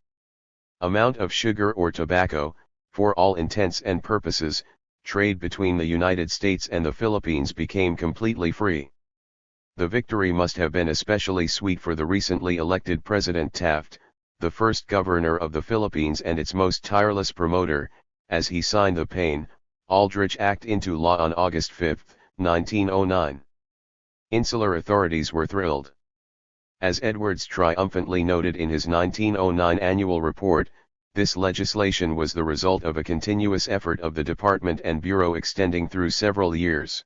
amount of sugar or tobacco. For all intents and purposes, trade between the United States and the Philippines became completely free. The victory must have been especially sweet for the recently elected President Taft, the first governor of the Philippines and its most tireless promoter, as he signed the Payne-Aldrich Act into law on August 5, 1909. Insular authorities were thrilled. As Edwards triumphantly noted in his 1909 annual report, this legislation was the result of a continuous effort of the department and bureau extending through several years.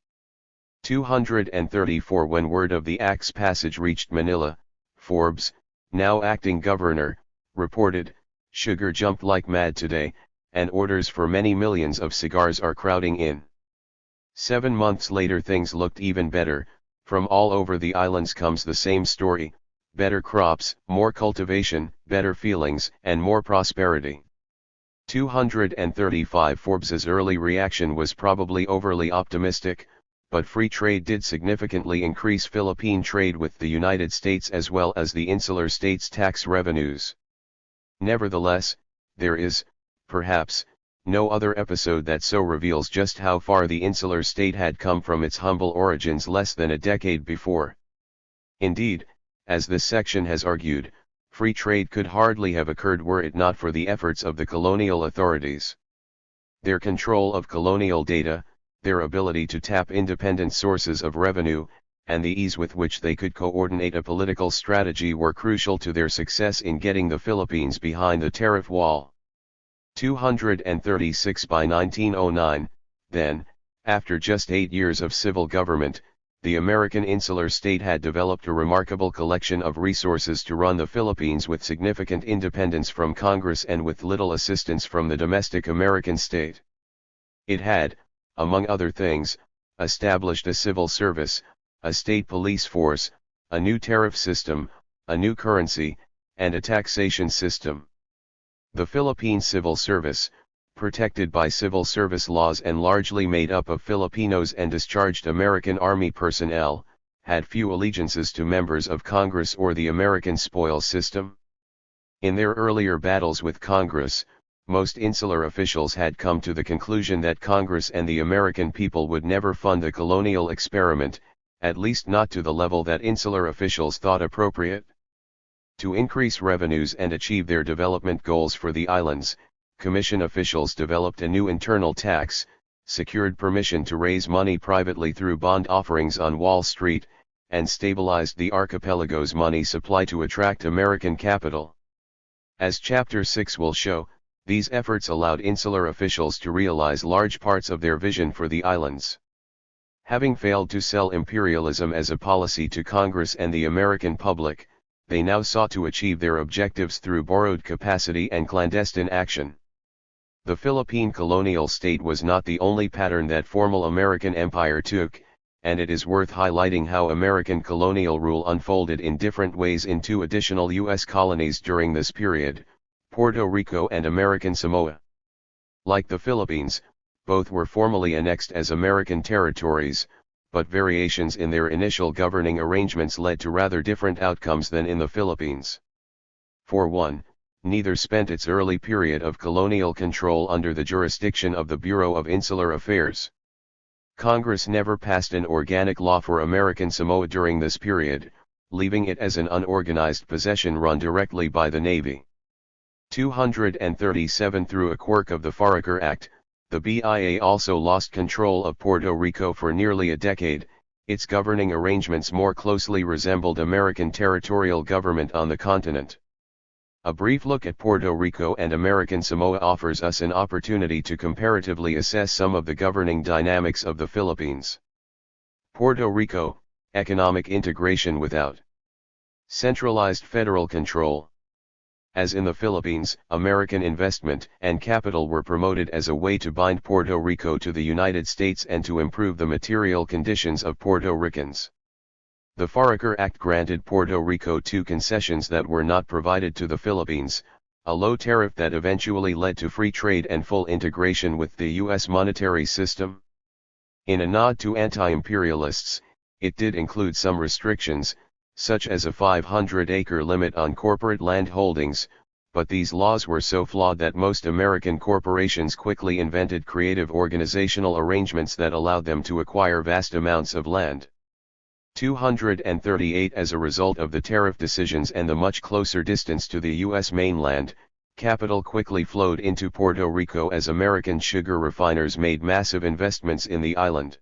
234 When word of the Act's passage reached Manila, Forbes, now acting governor, reported, "Sugar jumped like mad today, and orders for many millions of cigars are crowding in." 7 months later things looked even better. From all over the islands comes the same story: better crops, more cultivation, better feelings, and more prosperity. 235 Forbes's early reaction was probably overly optimistic, but free trade did significantly increase Philippine trade with the United States as well as the insular states' tax revenues. Nevertheless, there is, perhaps, no other episode that so reveals just how far the insular state had come from its humble origins less than a decade before. Indeed, as this section has argued, free trade could hardly have occurred were it not for the efforts of the colonial authorities. Their control of colonial data, their ability to tap independent sources of revenue, and the ease with which they could coordinate a political strategy were crucial to their success in getting the Philippines behind the tariff wall. 236 By 1909, then, after just 8 years of civil government, the American insular state had developed a remarkable collection of resources to run the Philippines with significant independence from Congress and with little assistance from the domestic American state. It had, among other things, established a civil service, a state police force, a new tariff system, a new currency, and a taxation system. The Philippine Civil Service, protected by civil service laws and largely made up of Filipinos and discharged American Army personnel, had few allegiances to members of Congress or the American spoils system. In their earlier battles with Congress, most insular officials had come to the conclusion that Congress and the American people would never fund the colonial experiment, at least not to the level that insular officials thought appropriate. To increase revenues and achieve their development goals for the islands, Commission officials developed a new internal tax, secured permission to raise money privately through bond offerings on Wall Street, and stabilized the archipelago's money supply to attract American capital. As Chapter 6 will show, these efforts allowed insular officials to realize large parts of their vision for the islands. Having failed to sell imperialism as a policy to Congress and the American public, they now sought to achieve their objectives through borrowed capacity and clandestine action. The Philippine colonial state was not the only pattern that formal American empire took, and it is worth highlighting how American colonial rule unfolded in different ways in 2 additional U.S. colonies during this period, Puerto Rico and American Samoa. Like the Philippines, both were formally annexed as American territories, but variations in their initial governing arrangements led to rather different outcomes than in the Philippines. For one, neither spent its early period of colonial control under the jurisdiction of the Bureau of Insular Affairs. Congress never passed an organic law for American Samoa during this period, leaving it as an unorganized possession run directly by the Navy. 237 Through a quirk of the Foraker Act, the BIA also lost control of Puerto Rico for nearly a decade. Its governing arrangements more closely resembled American territorial government on the continent. A brief look at Puerto Rico and American Samoa offers us an opportunity to comparatively assess some of the governing dynamics of the Philippines. Puerto Rico, economic integration without centralized federal control. As in the Philippines, American investment and capital were promoted as a way to bind Puerto Rico to the United States and to improve the material conditions of Puerto Ricans. The Foraker Act granted Puerto Rico 2 concessions that were not provided to the Philippines: a low tariff that eventually led to free trade and full integration with the U.S. monetary system. In a nod to anti-imperialists, it did include some restrictions, such as a 500-acre limit on corporate land holdings, but these laws were so flawed that most American corporations quickly invented creative organizational arrangements that allowed them to acquire vast amounts of land. 238 As a result of the tariff decisions and the much closer distance to the U.S. mainland, capital quickly flowed into Puerto Rico as American sugar refiners made massive investments in the island.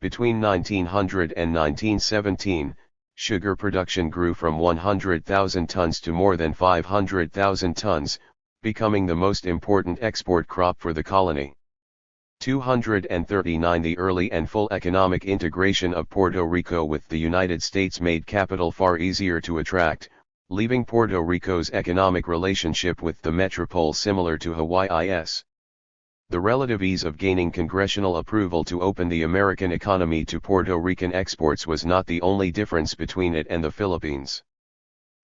Between 1900 and 1917, sugar production grew from 100,000 tons to more than 500,000 tons, becoming the most important export crop for the colony. 239 The early and full economic integration of Puerto Rico with the United States made capital far easier to attract, leaving Puerto Rico's economic relationship with the metropole similar to Hawaii's. The relative ease of gaining congressional approval to open the American economy to Puerto Rican exports was not the only difference between it and the Philippines.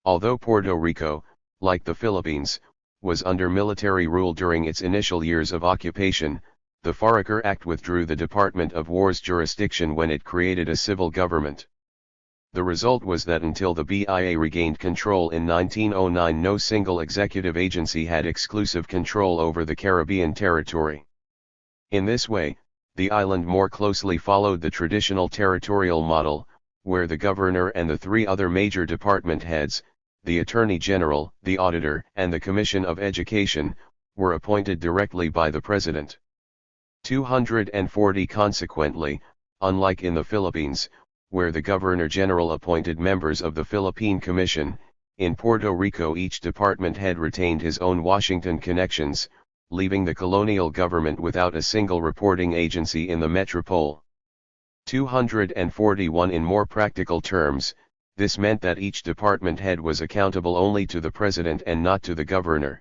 Although Puerto Rico, like the Philippines, was under military rule during its initial years of occupation, the Foraker Act withdrew the Department of War's jurisdiction when it created a civil government. The result was that until the BIA regained control in 1909, no single executive agency had exclusive control over the Caribbean territory. In this way, the island more closely followed the traditional territorial model, where the governor and the three other major department heads, the Attorney General, the Auditor, and the Commission of Education, were appointed directly by the President. 240 Consequently, unlike in the Philippines, where the Governor-General appointed members of the Philippine Commission, in Puerto Rico each department head retained his own Washington connections, leaving the colonial government without a single reporting agency in the metropole. 241 In more practical terms, this meant that each department head was accountable only to the President and not to the Governor.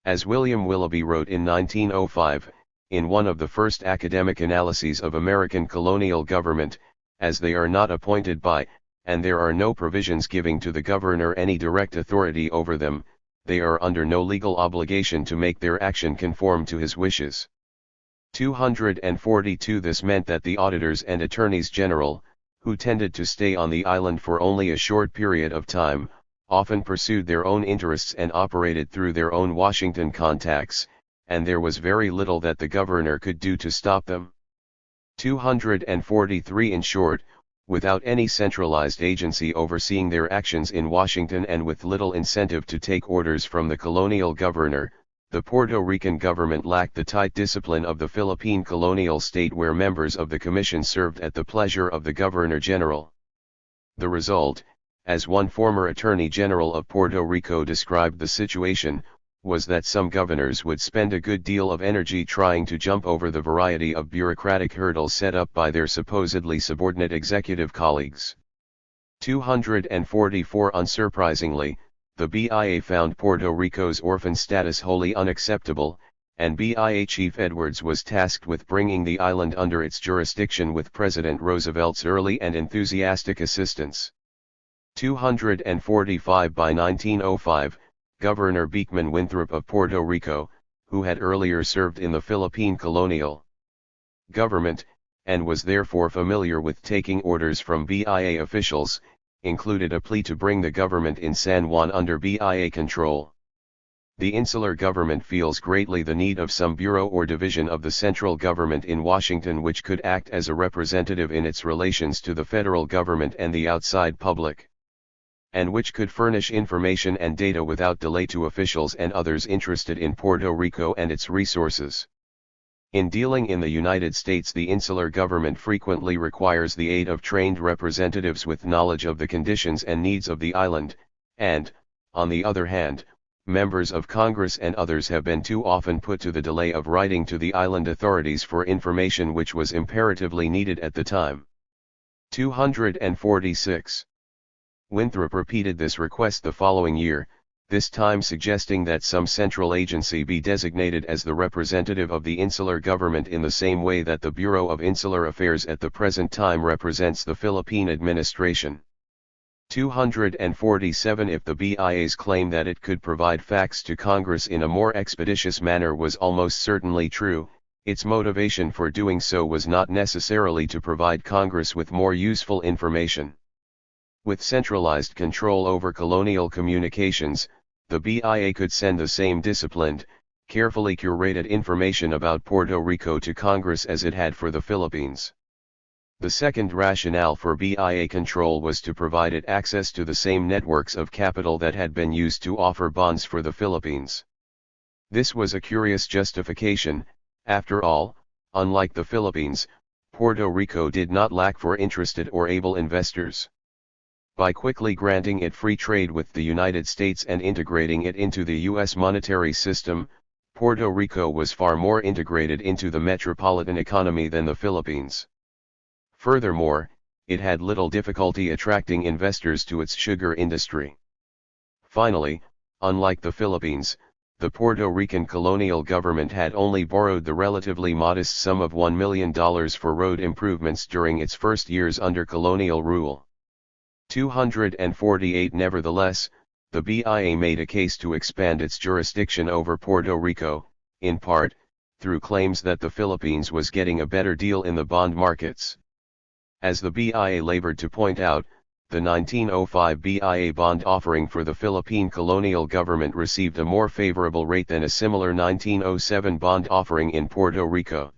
As William Willoughby wrote in 1905, in one of the first academic analyses of American colonial government, as they are not appointed by, and there are no provisions giving to the governor any direct authority over them, they are under no legal obligation to make their action conform to his wishes. 242 This meant that the auditors and attorneys general, who tended to stay on the island for only a short period of time, often pursued their own interests and operated through their own Washington contacts, and there was very little that the governor could do to stop them. 243 In short, without any centralized agency overseeing their actions in Washington and with little incentive to take orders from the colonial governor, the Puerto Rican government lacked the tight discipline of the Philippine colonial state where members of the commission served at the pleasure of the Governor-General. The result, as one former Attorney General of Puerto Rico described the situation, was that some governors would spend a good deal of energy trying to jump over the variety of bureaucratic hurdles set up by their supposedly subordinate executive colleagues. 244 Unsurprisingly, the BIA found Puerto Rico's orphan status wholly unacceptable, and BIA Chief Edwards was tasked with bringing the island under its jurisdiction with President Roosevelt's early and enthusiastic assistance. 245 By 1905, Governor Beekman Winthrop of Puerto Rico, who had earlier served in the Philippine colonial government, and was therefore familiar with taking orders from BIA officials, included a plea to bring the government in San Juan under BIA control. The insular government feels greatly the need of some bureau or division of the central government in Washington which could act as a representative in its relations to the federal government and the outside public, and which could furnish information and data without delay to officials and others interested in Puerto Rico and its resources. In dealing in the United States, the insular government frequently requires the aid of trained representatives with knowledge of the conditions and needs of the island, and, on the other hand, members of Congress and others have been too often put to the delay of writing to the island authorities for information which was imperatively needed at the time. 246. Winthrop repeated this request the following year, this time suggesting that some central agency be designated as the representative of the insular government in the same way that the Bureau of Insular Affairs at the present time represents the Philippine administration. 247 If the BIA's claim that it could provide facts to Congress in a more expeditious manner was almost certainly true, its motivation for doing so was not necessarily to provide Congress with more useful information. With centralized control over colonial communications, the BIA could send the same disciplined, carefully curated information about Puerto Rico to Congress as it had for the Philippines. The second rationale for BIA control was to provide it access to the same networks of capital that had been used to offer bonds for the Philippines. This was a curious justification. After all, unlike the Philippines, Puerto Rico did not lack for interested or able investors. By quickly granting it free trade with the United States and integrating it into the U.S. monetary system, Puerto Rico was far more integrated into the metropolitan economy than the Philippines. Furthermore, it had little difficulty attracting investors to its sugar industry. Finally, unlike the Philippines, the Puerto Rican colonial government had only borrowed the relatively modest sum of $1 million for road improvements during its first years under colonial rule. 248 Nevertheless, the BIA made a case to expand its jurisdiction over Puerto Rico, in part, through claims that the Philippines was getting a better deal in the bond markets. As the BIA labored to point out, the 1905 BIA bond offering for the Philippine colonial government received a more favorable rate than a similar 1907 bond offering in Puerto Rico.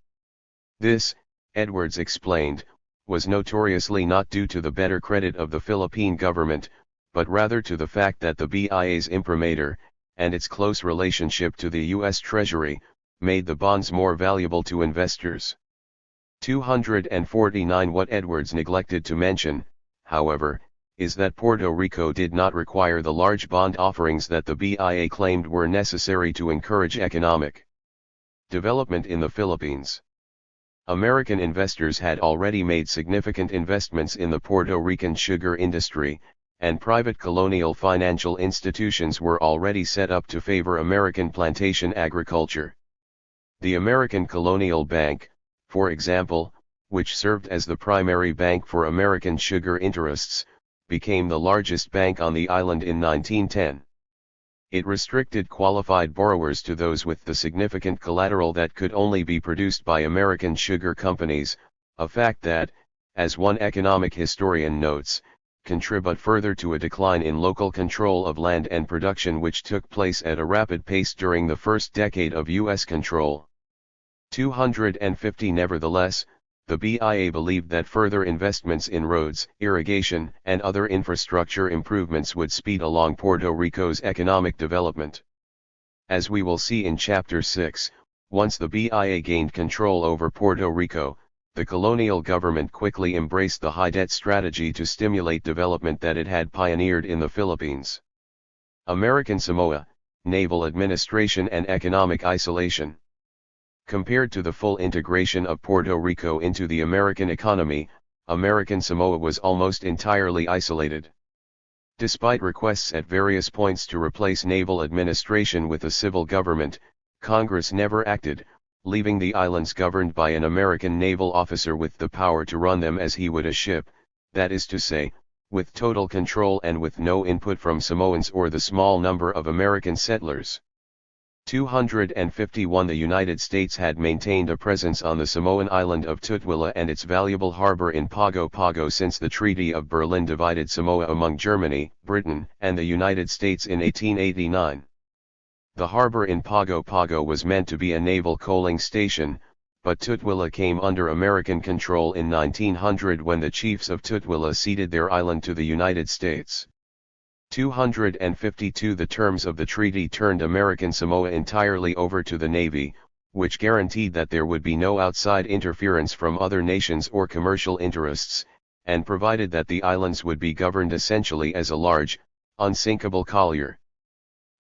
This, Edwards explained, was notoriously not due to the better credit of the Philippine government, but rather to the fact that the BIA's imprimatur, and its close relationship to the U.S. Treasury, made the bonds more valuable to investors. 249 What Edwards neglected to mention, however, is that Puerto Rico did not require the large bond offerings that the BIA claimed were necessary to encourage economic development in the Philippines. American investors had already made significant investments in the Puerto Rican sugar industry, and private colonial financial institutions were already set up to favor American plantation agriculture. The American Colonial Bank, for example, which served as the primary bank for American sugar interests, became the largest bank on the island in 1910. It restricted qualified borrowers to those with the significant collateral that could only be produced by American sugar companies, a fact that, as one economic historian notes, contributed further to a decline in local control of land and production which took place at a rapid pace during the first decade of U.S. control. 250 Nevertheless, the BIA believed that further investments in roads, irrigation, and other infrastructure improvements would speed along Puerto Rico's economic development. As we will see in Chapter 6, once the BIA gained control over Puerto Rico, the colonial government quickly embraced the high-debt strategy to stimulate development that it had pioneered in the Philippines. American Samoa, naval administration and economic isolation. Compared to the full integration of Puerto Rico into the American economy, American Samoa was almost entirely isolated. Despite requests at various points to replace naval administration with a civil government, Congress never acted, leaving the islands governed by an American naval officer with the power to run them as he would a ship, that is to say, with total control and with no input from Samoans or the small number of American settlers. 251 The United States had maintained a presence on the Samoan island of Tutwila and its valuable harbor in Pago Pago since the Treaty of Berlin divided Samoa among Germany, Britain, and the United States in 1889. The harbor in Pago Pago was meant to be a naval coaling station, but Tutwila came under American control in 1900 when the chiefs of Tutwila ceded their island to the United States. 252 The terms of the treaty turned American Samoa entirely over to the Navy, which guaranteed that there would be no outside interference from other nations or commercial interests, and provided that the islands would be governed essentially as a large, unsinkable collier.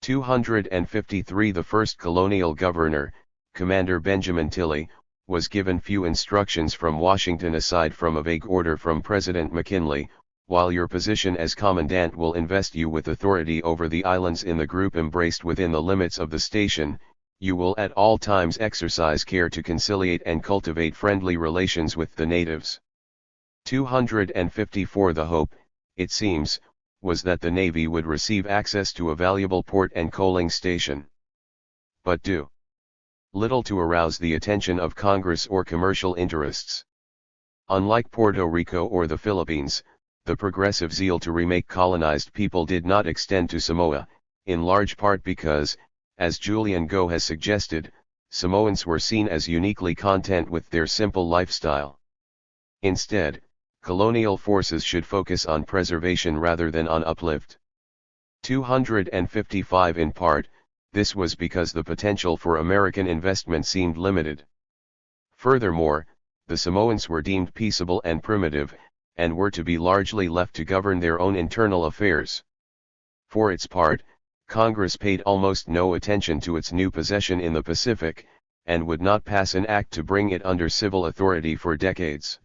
253 The first colonial governor, Commander Benjamin Tilley, was given few instructions from Washington aside from a vague order from President McKinley: while your position as commandant will invest you with authority over the islands in the group embraced within the limits of the station, you will at all times exercise care to conciliate and cultivate friendly relations with the natives. 254 The hope, it seems, was that the Navy would receive access to a valuable port and coaling station. But do little to arouse the attention of Congress or commercial interests. Unlike Puerto Rico or the Philippines, the progressive zeal to remake colonized people did not extend to Samoa, in large part because, as Julian Go has suggested, Samoans were seen as uniquely content with their simple lifestyle. Instead, colonial forces should focus on preservation rather than on uplift. 255 In part, this was because the potential for American investment seemed limited. Furthermore, the Samoans were deemed peaceable and primitive, and were to be largely left to govern their own internal affairs. For its part, Congress paid almost no attention to its new possession in the Pacific, and would not pass an act to bring it under civil authority for decades.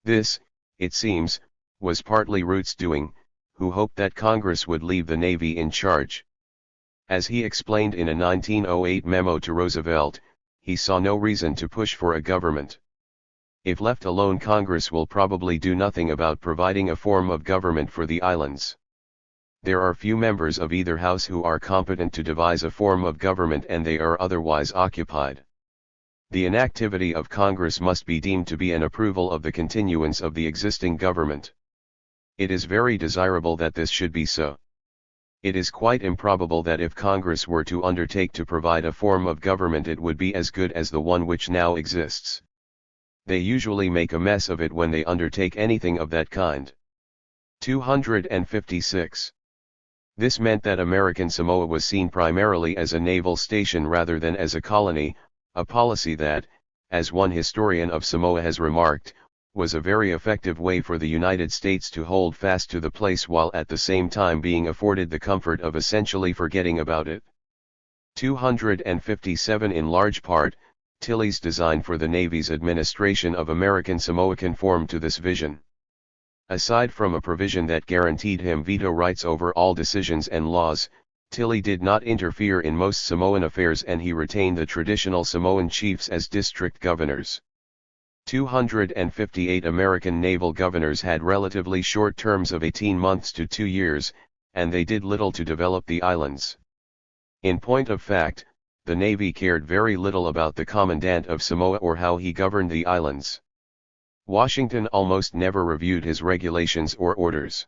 This, it seems, was partly Root's doing, who hoped that Congress would leave the Navy in charge. As he explained in a 1908 memo to Roosevelt, he saw no reason to push for a government. If left alone, Congress will probably do nothing about providing a form of government for the islands. There are few members of either house who are competent to devise a form of government, and they are otherwise occupied. The inactivity of Congress must be deemed to be an approval of the continuance of the existing government. It is very desirable that this should be so. It is quite improbable that if Congress were to undertake to provide a form of government, it would be as good as the one which now exists. They usually make a mess of it when they undertake anything of that kind. 256. This meant that American Samoa was seen primarily as a naval station rather than as a colony, a policy that, as one historian of Samoa has remarked, was a very effective way for the United States to hold fast to the place while at the same time being afforded the comfort of essentially forgetting about it. 257. In large part, Tilley's design for the Navy's administration of American Samoa conformed to this vision. Aside from a provision that guaranteed him veto rights over all decisions and laws, Tilley did not interfere in most Samoan affairs, and he retained the traditional Samoan chiefs as district governors. 258. American naval governors had relatively short terms of 18 months to 2 years, and they did little to develop the islands. In point of fact, the Navy cared very little about the Commandant of Samoa or how he governed the islands. Washington almost never reviewed his regulations or orders.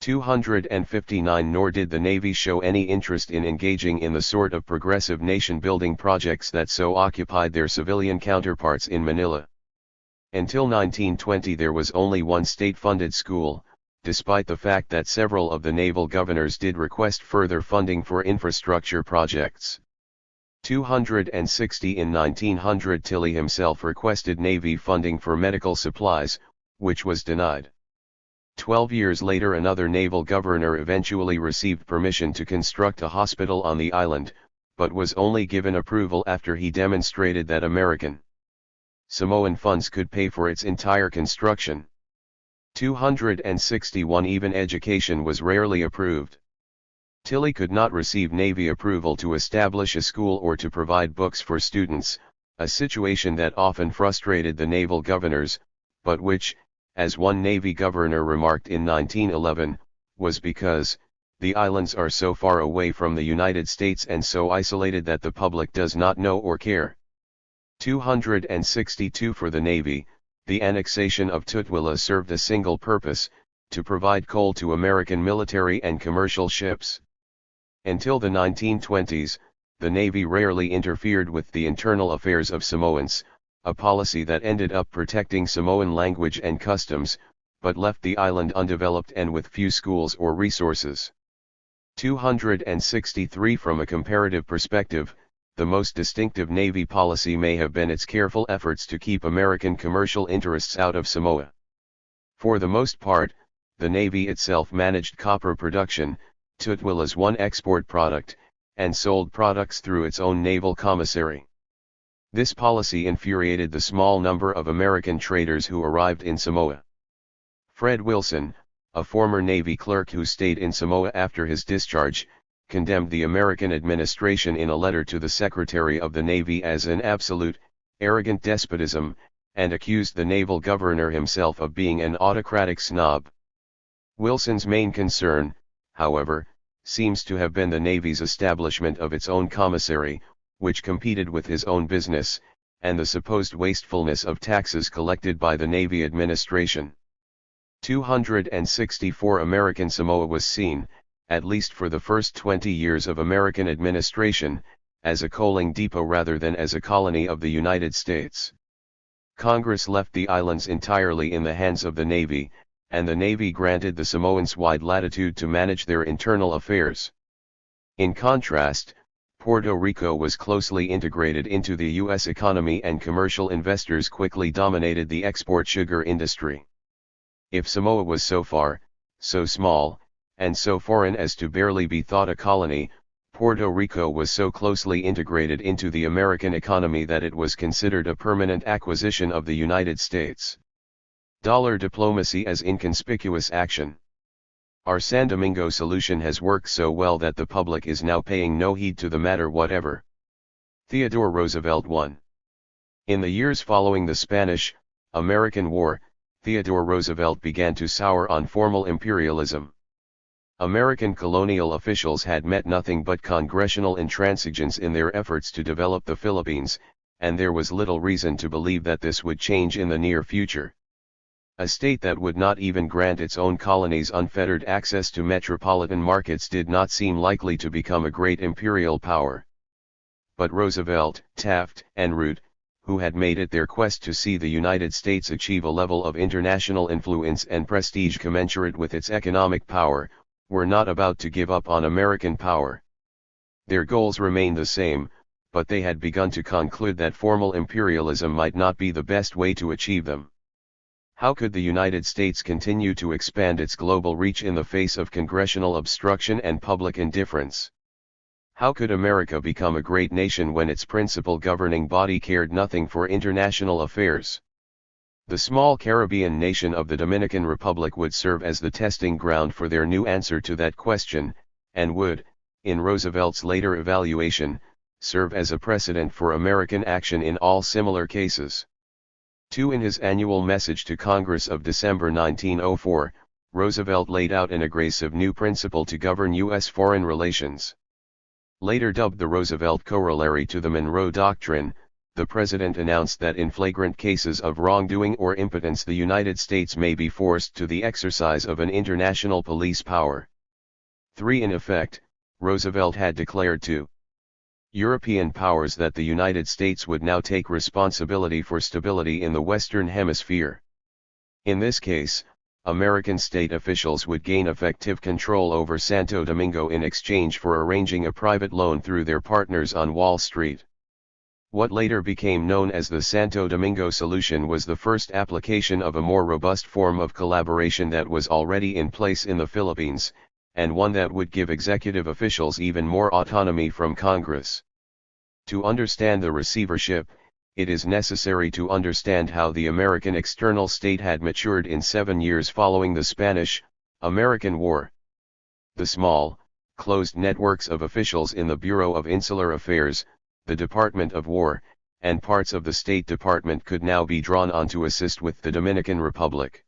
259. Nor did the Navy show any interest in engaging in the sort of progressive nation-building projects that so occupied their civilian counterparts in Manila. Until 1920 there was only one state-funded school, despite the fact that several of the naval governors did request further funding for infrastructure projects. 260. In 1900 Tilley himself requested Navy funding for medical supplies, which was denied. 12 years later another naval governor eventually received permission to construct a hospital on the island, but was only given approval after he demonstrated that American Samoan funds could pay for its entire construction. 261. Even education was rarely approved. Tilley could not receive Navy approval to establish a school or to provide books for students, a situation that often frustrated the naval governors, but which, as one Navy governor remarked in 1911, was because the islands are so far away from the United States and so isolated that the public does not know or care. 262. For the Navy, the annexation of Tutwila served a single purpose: to provide coal to American military and commercial ships. Until the 1920s, the Navy rarely interfered with the internal affairs of Samoans, a policy that ended up protecting Samoan language and customs, but left the island undeveloped and with few schools or resources. 263. From a comparative perspective, the most distinctive Navy policy may have been its careful efforts to keep American commercial interests out of Samoa. For the most part, the Navy itself managed copper production, Tutwila's one export product, and sold products through its own naval commissary. This policy infuriated the small number of American traders who arrived in Samoa. Fred Wilson, a former Navy clerk who stayed in Samoa after his discharge, condemned the American administration in a letter to the Secretary of the Navy as an absolute, arrogant despotism, and accused the naval governor himself of being an autocratic snob. Wilson's main concern, however, seems to have been the Navy's establishment of its own commissary, which competed with his own business, and the supposed wastefulness of taxes collected by the Navy administration. 264. American Samoa was seen, at least for the first 20 years of American administration, as a coaling depot rather than as a colony of the United States. Congress left the islands entirely in the hands of the Navy, and the Navy granted the Samoans wide latitude to manage their internal affairs. In contrast, Puerto Rico was closely integrated into the U.S. economy and commercial investors quickly dominated the export sugar industry. If Samoa was so far, so small, and so foreign as to barely be thought a colony, Puerto Rico was so closely integrated into the American economy that it was considered a permanent acquisition of the United States. Dollar diplomacy as inconspicuous action. Our San Domingo solution has worked so well that the public is now paying no heed to the matter whatever. Theodore Roosevelt 1. In the years following the Spanish-American War, Theodore Roosevelt began to sour on formal imperialism. American colonial officials had met nothing but congressional intransigence in their efforts to develop the Philippines, and there was little reason to believe that this would change in the near future. A state that would not even grant its own colonies unfettered access to metropolitan markets did not seem likely to become a great imperial power. But Roosevelt, Taft, and Root, who had made it their quest to see the United States achieve a level of international influence and prestige commensurate with its economic power, were not about to give up on American power. Their goals remained the same, but they had begun to conclude that formal imperialism might not be the best way to achieve them. How could the United States continue to expand its global reach in the face of congressional obstruction and public indifference? How could America become a great nation when its principal governing body cared nothing for international affairs? The small Caribbean nation of the Dominican Republic would serve as the testing ground for their new answer to that question, and would, in Roosevelt's later evaluation, serve as a precedent for American action in all similar cases. 2. In his annual message to Congress of December 1904, Roosevelt laid out an aggressive new principle to govern U.S. foreign relations. Later dubbed the Roosevelt Corollary to the Monroe Doctrine, the President announced that in flagrant cases of wrongdoing or impotence the United States may be forced to the exercise of an international police power. 3. In effect, Roosevelt had declared to European powers that the United States would now take responsibility for stability in the Western Hemisphere. In this case, American state officials would gain effective control over Santo Domingo in exchange for arranging a private loan through their partners on Wall Street. What later became known as the Santo Domingo Solution was the first application of a more robust form of collaboration that was already in place in the Philippines, and one that would give executive officials even more autonomy from Congress. To understand the receivership, it is necessary to understand how the American external state had matured in 7 years following the Spanish-American War. The small, closed networks of officials in the Bureau of Insular Affairs, the Department of War, and parts of the State Department could now be drawn on to assist with the Dominican Republic.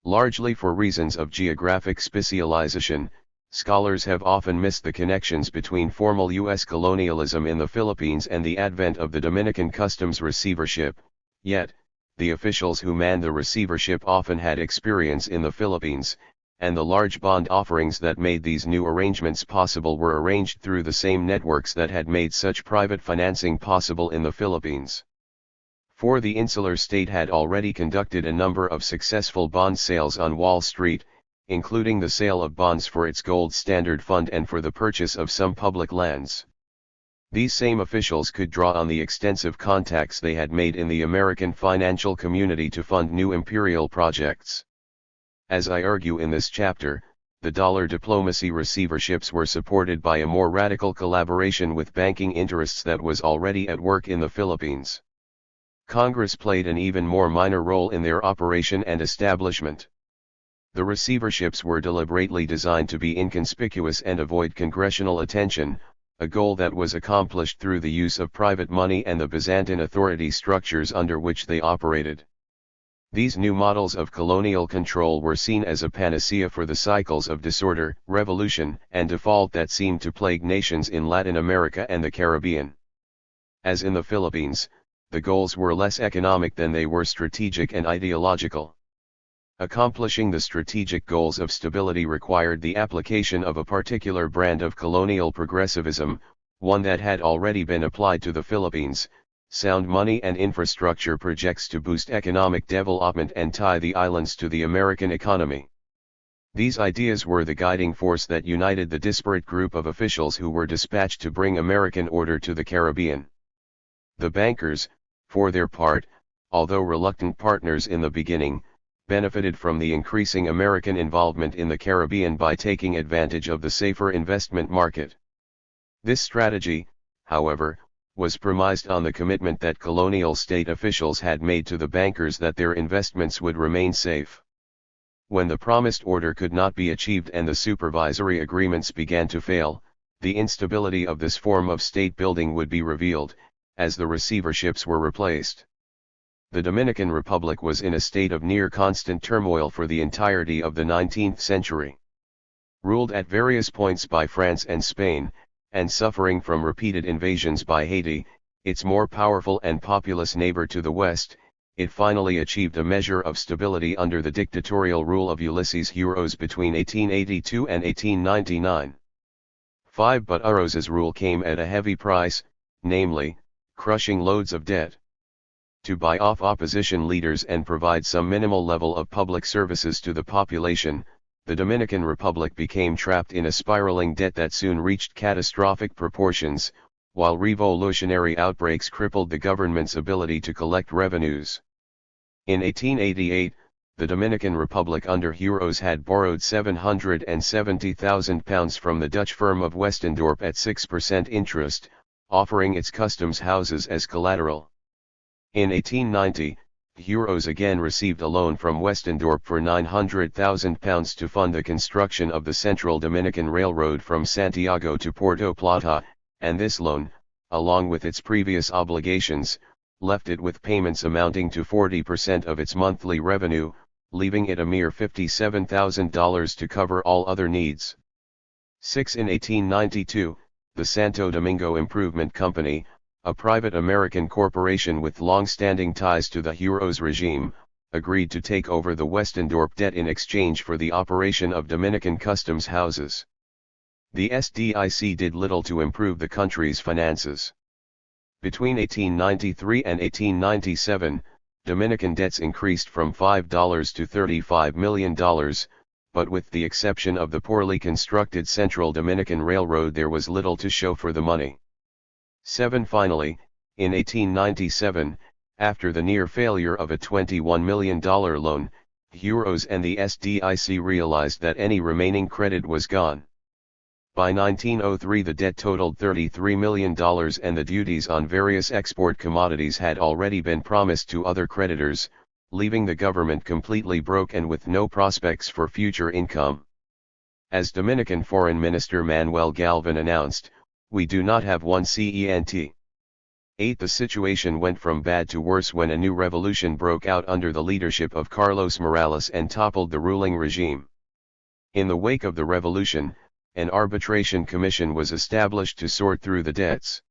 Largely for reasons of geographic specialization, scholars have often missed the connections between formal U.S. colonialism in the Philippines and the advent of the Dominican customs receivership, yet, the officials who manned the receivership often had experience in the Philippines, and the large bond offerings that made these new arrangements possible were arranged through the same networks that had made such private financing possible in the Philippines. For the insular state had already conducted a number of successful bond sales on Wall Street, including the sale of bonds for its gold standard fund and for the purchase of some public lands. These same officials could draw on the extensive contacts they had made in the American financial community to fund new imperial projects. As I argue in this chapter, the dollar diplomacy receiverships were supported by a more radical collaboration with banking interests that was already at work in the Philippines. Congress played an even more minor role in their operation and establishment. The receiverships were deliberately designed to be inconspicuous and avoid congressional attention, a goal that was accomplished through the use of private money and the Byzantine authority structures under which they operated. These new models of colonial control were seen as a panacea for the cycles of disorder, revolution, and default that seemed to plague nations in Latin America and the Caribbean. As in the Philippines, the goals were less economic than they were strategic and ideological. Accomplishing the strategic goals of stability required the application of a particular brand of colonial progressivism, one that had already been applied to the Philippines: sound money and infrastructure projects to boost economic development and tie the islands to the American economy. These ideas were the guiding force that united the disparate group of officials who were dispatched to bring American order to the Caribbean. The bankers, for their part, although reluctant partners in the beginning, benefited from the increasing American involvement in the Caribbean by taking advantage of the safer investment market. This strategy, however, was premised on the commitment that colonial state officials had made to the bankers that their investments would remain safe. When the promised order could not be achieved and the supervisory agreements began to fail, the instability of this form of state building would be revealed, as the receiverships were replaced. The Dominican Republic was in a state of near constant turmoil for the entirety of the 19th century. Ruled at various points by France and Spain, and suffering from repeated invasions by Haiti, its more powerful and populous neighbor to the west, it finally achieved a measure of stability under the dictatorial rule of Ulysses Hurós between 1882 and 1899. But Huros's rule came at a heavy price, namely, crushing loads of debt. To buy off opposition leaders and provide some minimal level of public services to the population, the Dominican Republic became trapped in a spiraling debt that soon reached catastrophic proportions, while revolutionary outbreaks crippled the government's ability to collect revenues. In 1888, the Dominican Republic under Hurós had borrowed £770,000 from the Dutch firm of Westendorp at 6% interest, offering its customs houses as collateral. In 1890, Hurós again received a loan from Westendorp for £900,000 to fund the construction of the Central Dominican Railroad from Santiago to Puerto Plata, and this loan, along with its previous obligations, left it with payments amounting to 40% of its monthly revenue, leaving it a mere $57,000 to cover all other needs. In 1892, the Santo Domingo Improvement Company, a private American corporation with long-standing ties to the Hurós regime, agreed to take over the Westendorp debt in exchange for the operation of Dominican customs houses. The SDIC did little to improve the country's finances. Between 1893 and 1897, Dominican debts increased from $5 to $35 million, but with the exception of the poorly constructed Central Dominican Railroad there was little to show for the money. Finally, in 1897, after the near failure of a $21 million loan, Hurós and the SDIC realized that any remaining credit was gone. By 1903 the debt totaled $33 million and the duties on various export commodities had already been promised to other creditors, leaving the government completely broke and with no prospects for future income. As Dominican Foreign Minister Manuel Galvan announced, "We do not have one cent." The situation went from bad to worse when a new revolution broke out under the leadership of Carlos Morales and toppled the ruling regime. In the wake of the revolution, an arbitration commission was established to sort through the debts.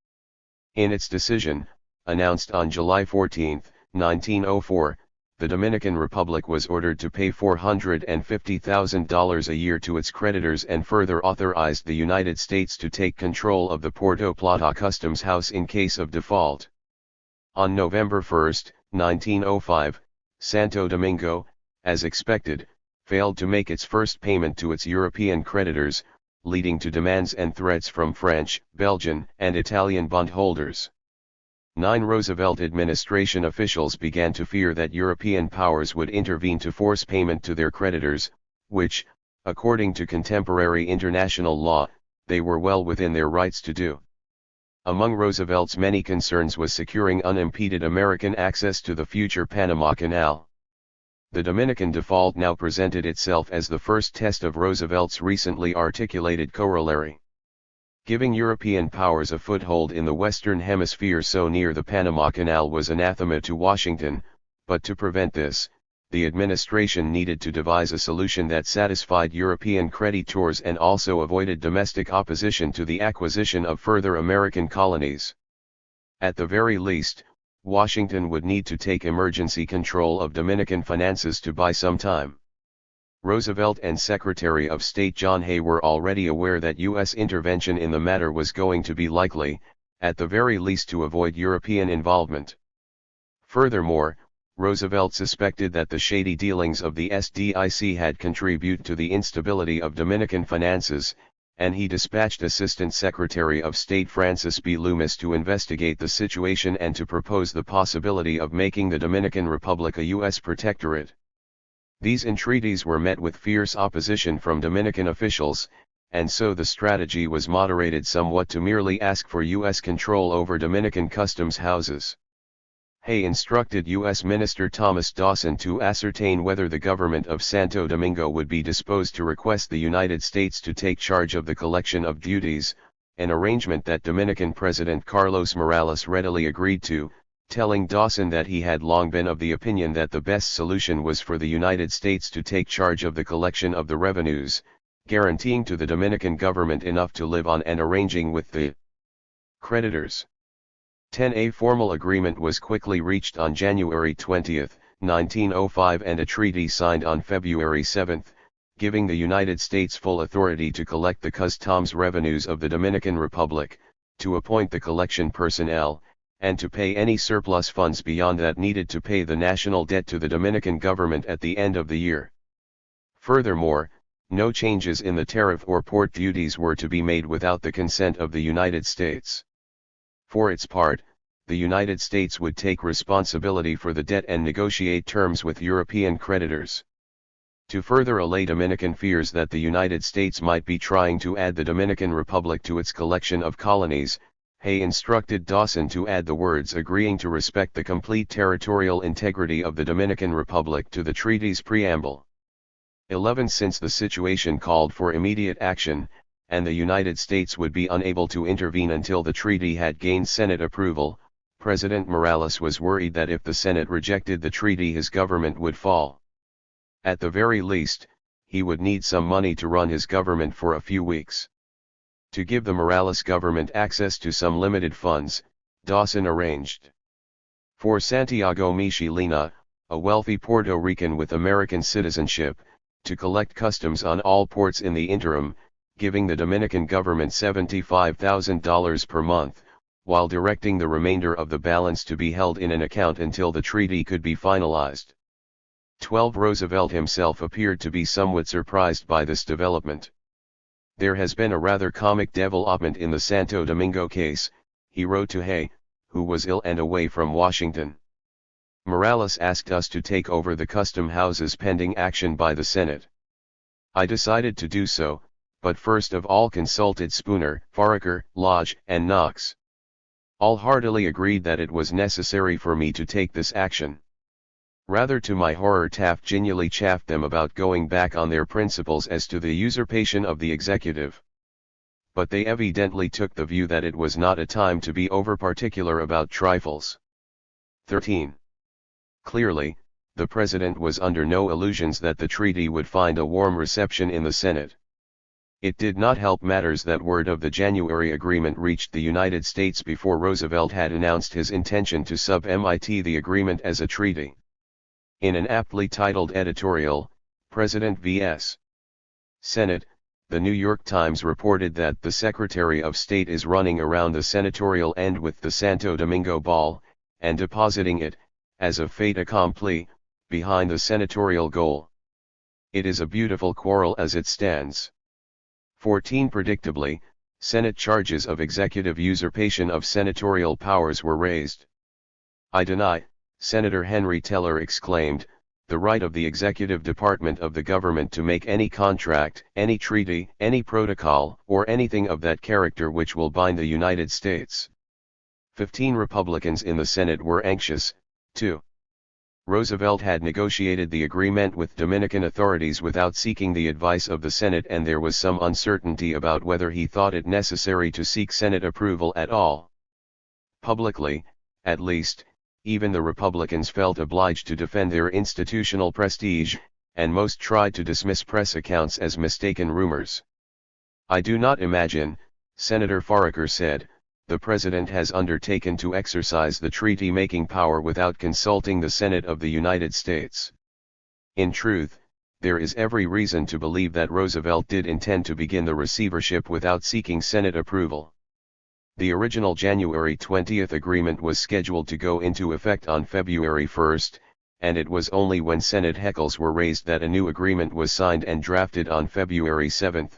In its decision, announced on July 14, 1904, the Dominican Republic was ordered to pay $450,000 a year to its creditors and further authorized the United States to take control of the Puerto Plata Customs House in case of default. On November 1, 1905, Santo Domingo, as expected, failed to make its first payment to its European creditors, leading to demands and threats from French, Belgian, and Italian bondholders. Roosevelt administration officials began to fear that European powers would intervene to force payment to their creditors, which, according to contemporary international law, they were well within their rights to do. Among Roosevelt's many concerns was securing unimpeded American access to the future Panama Canal. The Dominican default now presented itself as the first test of Roosevelt's recently articulated corollary. Giving European powers a foothold in the Western Hemisphere so near the Panama Canal was anathema to Washington, but to prevent this, the administration needed to devise a solution that satisfied European creditors and also avoided domestic opposition to the acquisition of further American colonies. At the very least, Washington would need to take emergency control of Dominican finances to buy some time. Roosevelt and Secretary of State John Hay were already aware that U.S. intervention in the matter was going to be likely, at the very least to avoid European involvement. Furthermore, Roosevelt suspected that the shady dealings of the SDIC had contributed to the instability of Dominican finances, and he dispatched Assistant Secretary of State Francis B. Loomis to investigate the situation and to propose the possibility of making the Dominican Republic a U.S. protectorate. These entreaties were met with fierce opposition from Dominican officials, and so the strategy was moderated somewhat to merely ask for U.S. control over Dominican customs houses. Hay instructed U.S. Minister Thomas Dawson to ascertain whether the government of Santo Domingo would be disposed to request the United States to take charge of the collection of duties, an arrangement that Dominican President Carlos Morales readily agreed to, telling Dawson that he had long been of the opinion that the best solution was for the United States to take charge of the collection of the revenues, guaranteeing to the Dominican government enough to live on and arranging with the creditors. 10. A formal agreement was quickly reached on January 20, 1905 and a treaty signed on February 7, giving the United States full authority to collect the customs revenues of the Dominican Republic, to appoint the collection personnel, and to pay any surplus funds beyond that needed to pay the national debt to the Dominican government at the end of the year. Furthermore, no changes in the tariff or port duties were to be made without the consent of the United States. For its part, the United States would take responsibility for the debt and negotiate terms with European creditors. To further allay Dominican fears that the United States might be trying to add the Dominican Republic to its collection of colonies, Hay instructed Dawson to add the words agreeing to respect the complete territorial integrity of the Dominican Republic to the treaty's preamble. 11. Since the situation called for immediate action, and the United States would be unable to intervene until the treaty had gained Senate approval, President Morales was worried that if the Senate rejected the treaty his government would fall. At the very least, he would need some money to run his government for a few weeks. To give the Morales government access to some limited funds, Dawson arranged for Santiago Michelena, a wealthy Puerto Rican with American citizenship, to collect customs on all ports in the interim, giving the Dominican government $75,000 per month, while directing the remainder of the balance to be held in an account until the treaty could be finalized. 12. Roosevelt himself appeared to be somewhat surprised by this development. There has been a rather comic development in the Santo Domingo case, he wrote to Hay, who was ill and away from Washington. Morales asked us to take over the custom houses pending action by the Senate. I decided to do so, but first of all consulted Spooner, Foraker, Lodge, and Knox. All heartily agreed that it was necessary for me to take this action. Rather to my horror Taft genially chaffed them about going back on their principles as to the usurpation of the executive. But they evidently took the view that it was not a time to be over-particular about trifles. 13. Clearly, the President was under no illusions that the treaty would find a warm reception in the Senate. It did not help matters that word of the January agreement reached the United States before Roosevelt had announced his intention to submit the agreement as a treaty. In an aptly titled editorial, President vs. Senate, the New York Times reported that the Secretary of State is running around the senatorial end with the Santo Domingo ball, and depositing it, as a fait accompli, behind the senatorial goal. It is a beautiful quarrel as it stands. 14. Predictably, Senate charges of executive usurpation of senatorial powers were raised. I deny, Senator Henry Teller exclaimed, the right of the executive department of the government to make any contract, any treaty, any protocol, or anything of that character which will bind the United States. 15. Republicans in the Senate were anxious, too. Roosevelt had negotiated the agreement with Dominican authorities without seeking the advice of the Senate, and there was some uncertainty about whether he thought it necessary to seek Senate approval at all. Publicly, at least, even the Republicans felt obliged to defend their institutional prestige, and most tried to dismiss press accounts as mistaken rumors. I do not imagine, Senator Foraker said, the President has undertaken to exercise the treaty-making power without consulting the Senate of the United States. In truth, there is every reason to believe that Roosevelt did intend to begin the receivership without seeking Senate approval. The original January 20 agreement was scheduled to go into effect on February 1, and it was only when Senate heckles were raised that a new agreement was signed and drafted on February 7,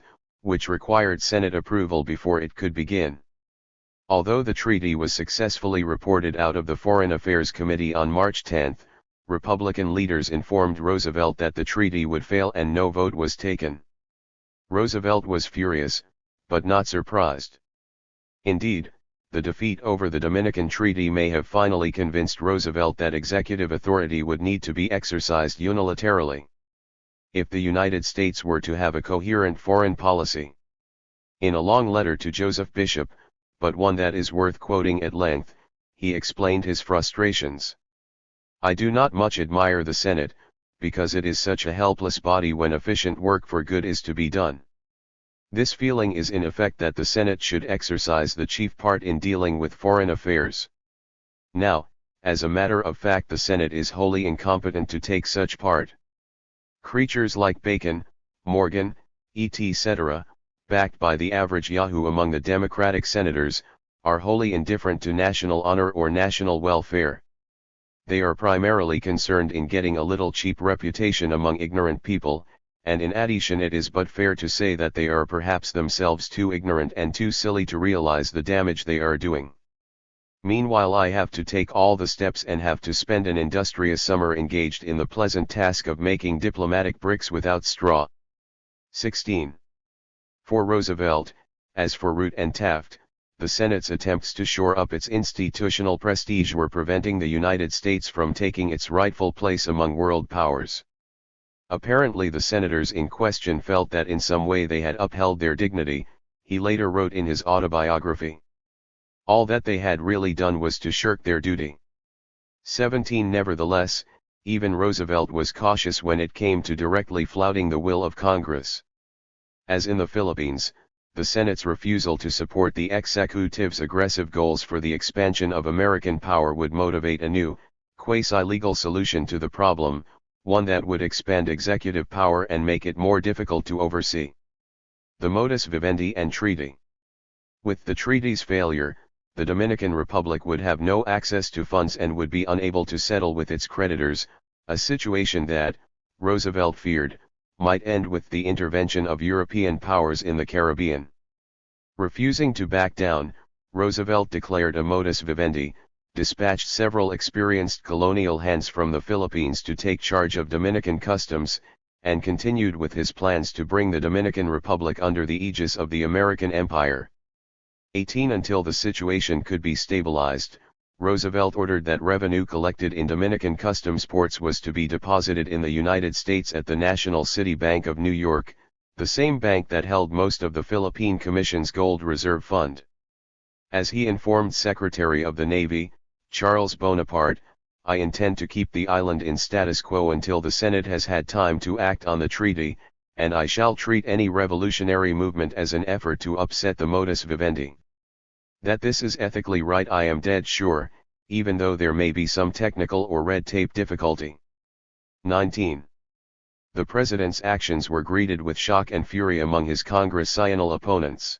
which required Senate approval before it could begin. Although the treaty was successfully reported out of the Foreign Affairs Committee on March 10, Republican leaders informed Roosevelt that the treaty would fail and no vote was taken. Roosevelt was furious, but not surprised. Indeed, the defeat over the Dominican Treaty may have finally convinced Roosevelt that executive authority would need to be exercised unilaterally if the United States were to have a coherent foreign policy. In a long letter to Joseph Bishop, but one that is worth quoting at length, he explained his frustrations. "I do not much admire the Senate, because it is such a helpless body when efficient work for good is to be done. This feeling is in effect that the Senate should exercise the chief part in dealing with foreign affairs. Now, as a matter of fact, the Senate is wholly incompetent to take such part. Creatures like Bacon, Morgan, etc., backed by the average Yahoo among the Democratic senators, are wholly indifferent to national honor or national welfare. They are primarily concerned in getting a little cheap reputation among ignorant people, and in addition it is but fair to say that they are perhaps themselves too ignorant and too silly to realize the damage they are doing. Meanwhile I have to take all the steps and have to spend an industrious summer engaged in the pleasant task of making diplomatic bricks without straw." 16. For Roosevelt, as for Root and Taft, the Senate's attempts to shore up its institutional prestige were preventing the United States from taking its rightful place among world powers. Apparently the senators in question felt that in some way they had upheld their dignity, he later wrote in his autobiography. All that they had really done was to shirk their duty. 17. Nevertheless, even Roosevelt was cautious when it came to directly flouting the will of Congress. As in the Philippines, the Senate's refusal to support the executive's aggressive goals for the expansion of American power would motivate a new, quasi-legal solution to the problem, one that would expand executive power and make it more difficult to oversee. The modus vivendi and treaty. With the treaty's failure, the Dominican Republic would have no access to funds and would be unable to settle with its creditors, a situation that, Roosevelt feared, might end with the intervention of European powers in the Caribbean. Refusing to back down, Roosevelt declared a modus vivendi, dispatched several experienced colonial hands from the Philippines to take charge of Dominican customs, and continued with his plans to bring the Dominican Republic under the aegis of the American Empire. 18. Until the situation could be stabilized, Roosevelt ordered that revenue collected in Dominican customs ports was to be deposited in the United States at the National City Bank of New York, the same bank that held most of the Philippine Commission's Gold Reserve Fund. As he informed Secretary of the Navy, Charles Bonaparte, "I intend to keep the island in status quo until the Senate has had time to act on the treaty, and I shall treat any revolutionary movement as an effort to upset the modus vivendi. That this is ethically right I am dead sure, even though there may be some technical or red tape difficulty." 19. The president's actions were greeted with shock and fury among his congressional opponents.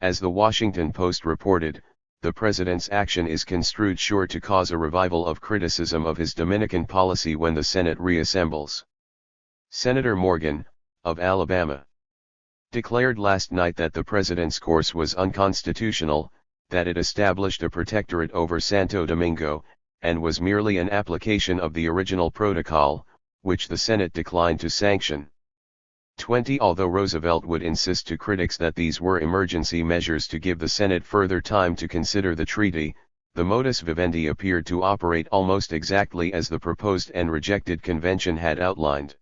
As the Washington Post reported, the president's action is construed sure to cause a revival of criticism of his Dominican policy when the Senate reassembles. Senator Morgan, of Alabama, declared last night that the president's course was unconstitutional, that it established a protectorate over Santo Domingo, and was merely an application of the original protocol, which the Senate declined to sanction. 20. Although Roosevelt would insist to critics that these were emergency measures to give the Senate further time to consider the treaty, the modus vivendi appeared to operate almost exactly as the proposed and rejected convention had outlined.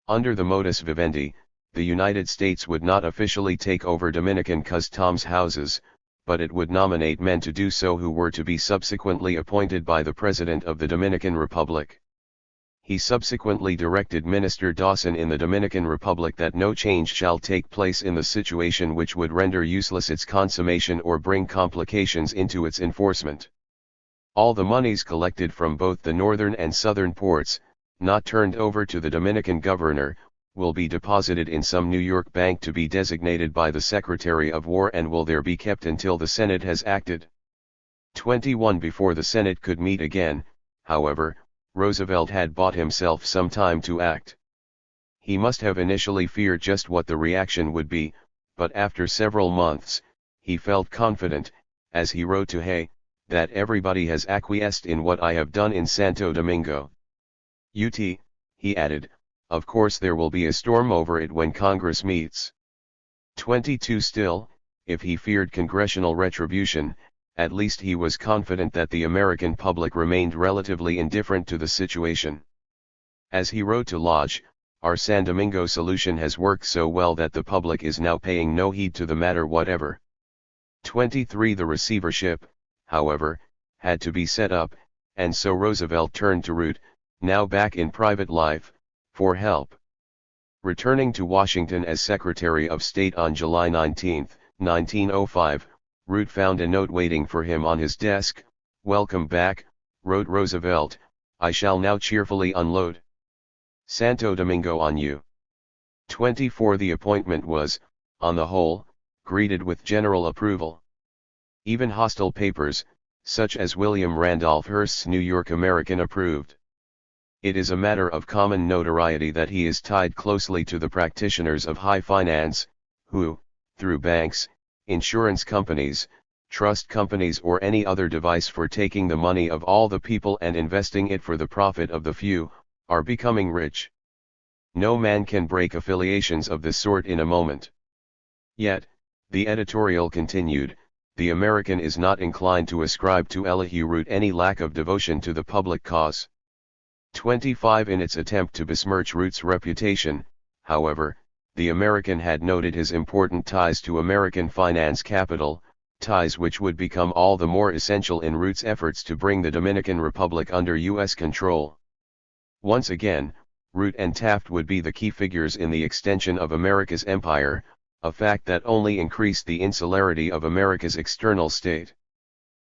Under the modus vivendi, the United States would not officially take over Dominican customs houses, but it would nominate men to do so who were to be subsequently appointed by the President of the Dominican Republic. He subsequently directed Minister Dawson in the Dominican Republic that no change shall take place in the situation which would render useless its consummation or bring complications into its enforcement. All the monies collected from both the northern and southern ports, not turned over to the Dominican governor, will be deposited in some New York bank to be designated by the Secretary of War and will there be kept until the Senate has acted. 21. Before the Senate could meet again, however, Roosevelt had bought himself some time to act. He must have initially feared just what the reaction would be, but after several months, he felt confident, as he wrote to Hay, that everybody has acquiesced in what I have done in Santo Domingo. Ut, he added, of course there will be a storm over it when Congress meets. 22 Still, if he feared congressional retribution, at least he was confident that the American public remained relatively indifferent to the situation. As he wrote to Lodge, our San Domingo solution has worked so well that the public is now paying no heed to the matter whatever. 23 The receivership, however, had to be set up, and so Roosevelt turned to Root, now back in private life, for help. Returning to Washington as Secretary of State on July 19, 1905, Root found a note waiting for him on his desk. "Welcome back," wrote Roosevelt, "I shall now cheerfully unload Santo Domingo on you." 24 The appointment was, on the whole, greeted with general approval. Even hostile papers, such as William Randolph Hearst's New York American, approved. It is a matter of common notoriety that he is tied closely to the practitioners of high finance, who, through banks, insurance companies, trust companies or any other device for taking the money of all the people and investing it for the profit of the few, are becoming rich. No man can break affiliations of this sort in a moment. Yet, the editorial continued, the American is not inclined to ascribe to Elihu Root any lack of devotion to the public cause. 25 In its attempt to besmirch Root's reputation, however, the American had noted his important ties to American finance capital, ties which would become all the more essential in Root's efforts to bring the Dominican Republic under U.S. control. Once again, Root and Taft would be the key figures in the extension of America's empire, a fact that only increased the insularity of America's external state.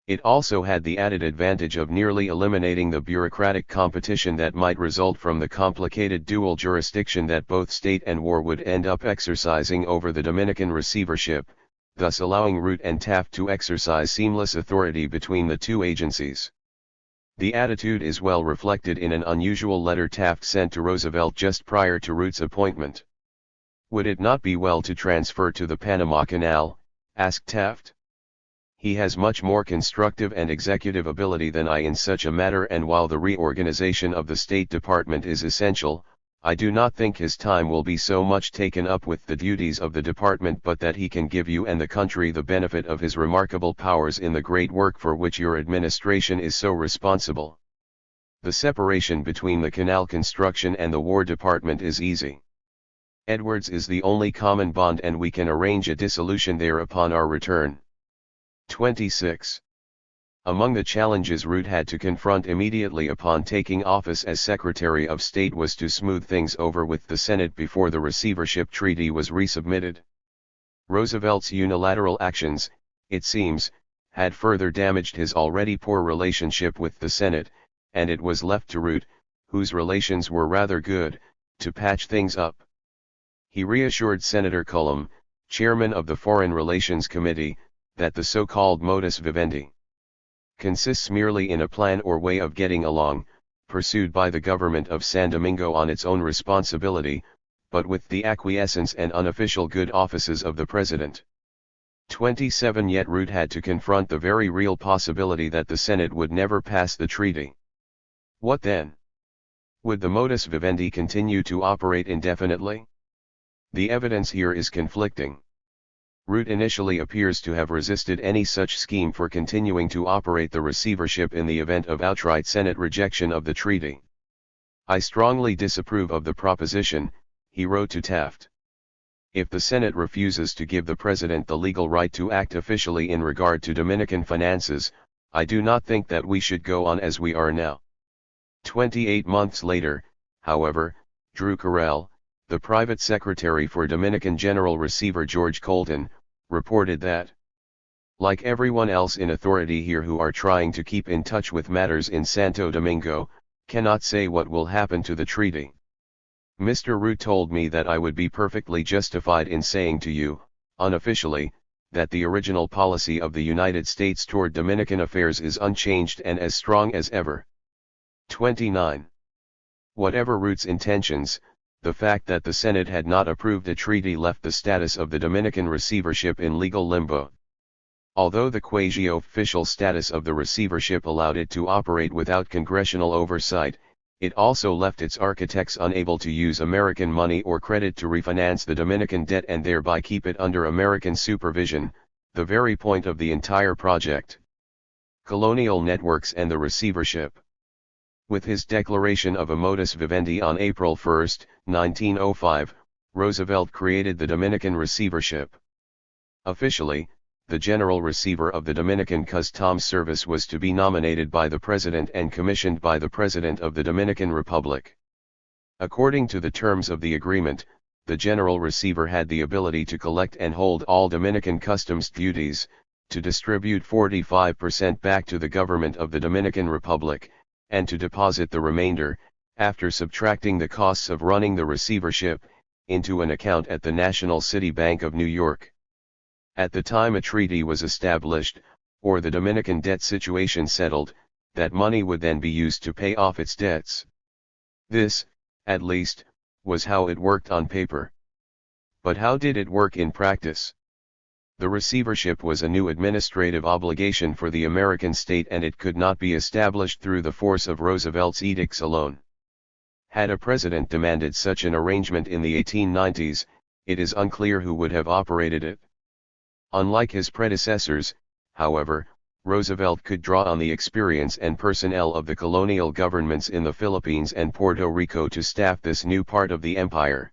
It also had the added advantage of nearly eliminating the bureaucratic competition that might result from the complicated dual jurisdiction that both state and war would end up exercising over the Dominican receivership, thus allowing Root and Taft to exercise seamless authority between the two agencies. The attitude is well reflected in an unusual letter Taft sent to Roosevelt just prior to Root's appointment. "Would it not be well to transfer to the Panama Canal?" asked Taft. "He has much more constructive and executive ability than I in such a matter, and while the reorganization of the State Department is essential, I do not think his time will be so much taken up with the duties of the department but that he can give you and the country the benefit of his remarkable powers in the great work for which your administration is so responsible. The separation between the canal construction and the War Department is easy. Edwards is the only common bond and we can arrange a dissolution there upon our return." 26. Among the challenges Root had to confront immediately upon taking office as Secretary of State was to smooth things over with the Senate before the receivership treaty was resubmitted. Roosevelt's unilateral actions, it seems, had further damaged his already poor relationship with the Senate, and it was left to Root, whose relations were rather good, to patch things up. He reassured Senator Colin, chairman of the Foreign Relations Committee, that the so-called modus vivendi consists merely in a plan or way of getting along, pursued by the government of San Domingo on its own responsibility, but with the acquiescence and unofficial good offices of the President. 27 Yet Root had to confront the very real possibility that the Senate would never pass the treaty. What then? Would the modus vivendi continue to operate indefinitely? The evidence here is conflicting. Root initially appears to have resisted any such scheme for continuing to operate the receivership in the event of outright Senate rejection of the treaty. "I strongly disapprove of the proposition," he wrote to Taft. "If the Senate refuses to give the President the legal right to act officially in regard to Dominican finances, I do not think that we should go on as we are now." 28 months later, however, Drew Carell, the private secretary for Dominican General Receiver George Colton, reported that, "Like everyone else in authority here who are trying to keep in touch with matters in Santo Domingo, cannot say what will happen to the treaty. Mr. Root told me that I would be perfectly justified in saying to you, unofficially, that the original policy of the United States toward Dominican affairs is unchanged and as strong as ever." 29. Whatever Root's intentions, the fact that the Senate had not approved a treaty left the status of the Dominican receivership in legal limbo. Although the quasi-official status of the receivership allowed it to operate without congressional oversight, It also left its architects unable to use American money or credit to refinance the Dominican debt and thereby keep it under American supervision, the very point of the entire project. Colonial networks and the receivership. With his declaration of a modus vivendi on April 1, 1905, Roosevelt created the Dominican receivership. Officially, the General Receiver of the Dominican Customs Service was to be nominated by the President and commissioned by the President of the Dominican Republic. According to the terms of the agreement, the General Receiver had the ability to collect and hold all Dominican customs duties, to distribute 45% back to the government of the Dominican Republic, and to deposit the remainder, after subtracting the costs of running the receivership, into an account at the National City Bank of New York. At the time a treaty was established, or the Dominican debt situation settled, that money would then be used to pay off its debts. This, at least, was how it worked on paper. But how did it work in practice? The receivership was a new administrative obligation for the American state and it could not be established through the force of Roosevelt's edicts alone. Had a president demanded such an arrangement in the 1890s, it is unclear who would have operated it. Unlike his predecessors, however, Roosevelt could draw on the experience and personnel of the colonial governments in the Philippines and Puerto Rico to staff this new part of the empire.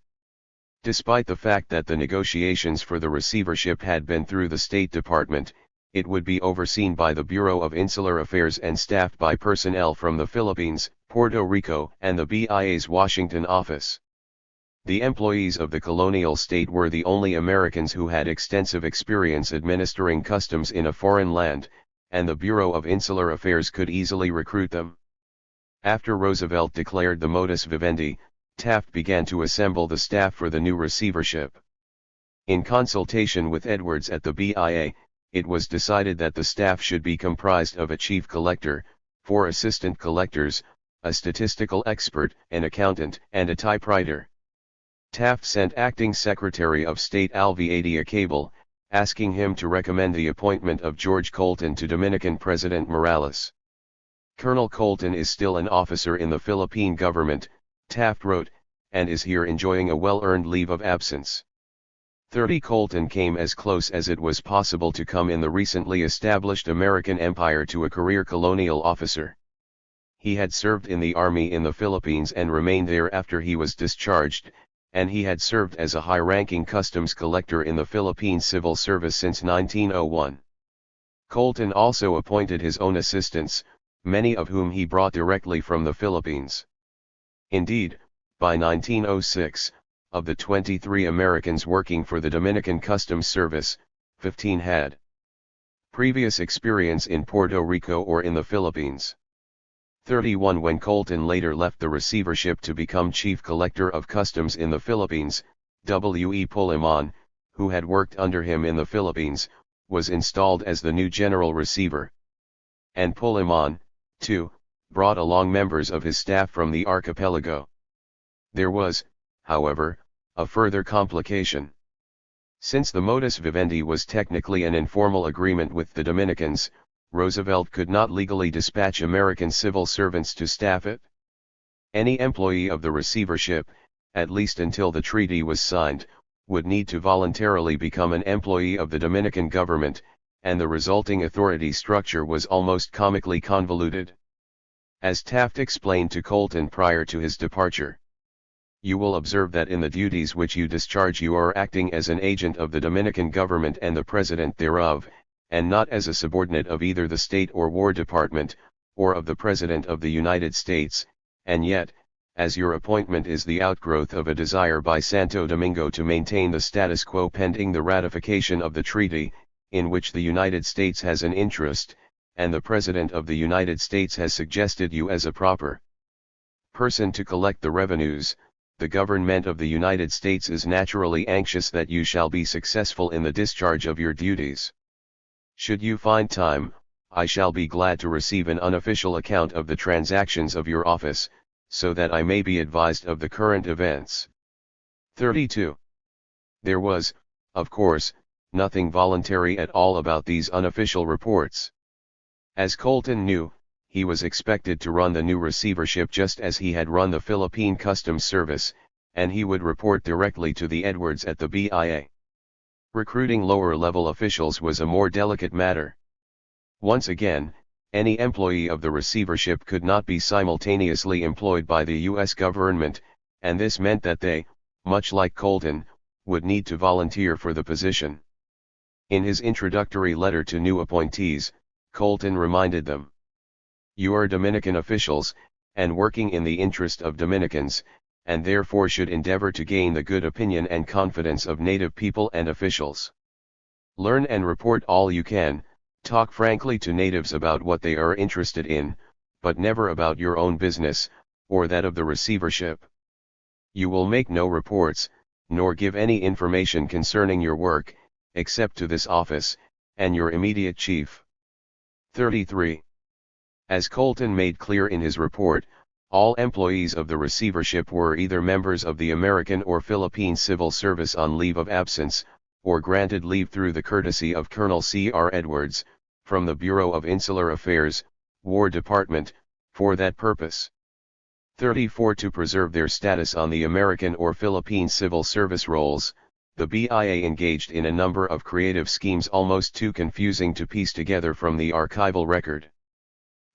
Despite the fact that the negotiations for the receivership had been through the State Department, it would be overseen by the Bureau of Insular Affairs and staffed by personnel from the Philippines, Puerto Rico, and the BIA's Washington office. The employees of the colonial state were the only Americans who had extensive experience administering customs in a foreign land, and the Bureau of Insular Affairs could easily recruit them. After Roosevelt declared the modus vivendi, Taft began to assemble the staff for the new receivership. In consultation with Edwards at the BIA, it was decided that the staff should be comprised of a chief collector, 4 assistant collectors, a statistical expert, an accountant, and a typewriter. Taft sent Acting Secretary of State Alvey a cable, asking him to recommend the appointment of George Colton to Dominican President Morales. Colonel Colton is still an officer in the Philippine government, Taft wrote, and is here enjoying a well-earned leave of absence. 30 Colton came as close as it was possible to come in the recently established American empire to a career colonial officer. He had served in the army in the Philippines and remained there after he was discharged, and he had served as a high-ranking customs collector in the Philippine Civil Service since 1901. Colton also appointed his own assistants, many of whom he brought directly from the Philippines. Indeed, by 1906, of the 23 Americans working for the Dominican Customs Service, 15 had previous experience in Puerto Rico or in the Philippines. 31 when Colton later left the receivership to become chief collector of customs in the Philippines, W.E. Pulimon, who had worked under him in the Philippines, was installed as the new general receiver. And Pulimon, too, brought along members of his staff from the archipelago. There was, however, a further complication. Since the modus vivendi was technically an informal agreement with the Dominicans, Roosevelt could not legally dispatch American civil servants to staff it. Any employee of the receivership, at least until the treaty was signed, would need to voluntarily become an employee of the Dominican government, and the resulting authority structure was almost comically convoluted. As Taft explained to Colton prior to his departure, "You will observe that in the duties which you discharge you are acting as an agent of the Dominican government and the president thereof, and not as a subordinate of either the State or War Department, or of the President of the United States, and yet, as your appointment is the outgrowth of a desire by Santo Domingo to maintain the status quo pending the ratification of the treaty, in which the United States has an interest, and the President of the United States has suggested you as a proper person to collect the revenues, the government of the United States is naturally anxious that you shall be successful in the discharge of your duties. Should you find time, I shall be glad to receive an unofficial account of the transactions of your office, so that I may be advised of the current events." 32. There was, of course, nothing voluntary at all about these unofficial reports. As Colton knew, he was expected to run the new receivership just as he had run the Philippine Customs Service, and he would report directly to the Edwards at the BIA. Recruiting lower-level officials was a more delicate matter. Once again, any employee of the receivership could not be simultaneously employed by the U.S. government, and this meant that they, much like Colin, would need to volunteer for the position. In his introductory letter to new appointees, Colin reminded them, "You are Dominican officials, and working in the interest of Dominicans, and therefore should endeavor to gain the good opinion and confidence of native people and officials. Learn and report all you can, talk frankly to natives about what they are interested in, but never about your own business, or that of the receivership. You will make no reports, nor give any information concerning your work, except to this office, and your immediate chief." 33. As Colin made clear in his report, all employees of the receivership were either members of the American or Philippine Civil Service on leave of absence, or granted leave through the courtesy of Colonel C.R. Edwards, from the Bureau of Insular Affairs, War Department, for that purpose. 34. To preserve their status on the American or Philippine Civil Service rolls, the BIA engaged in a number of creative schemes almost too confusing to piece together from the archival record.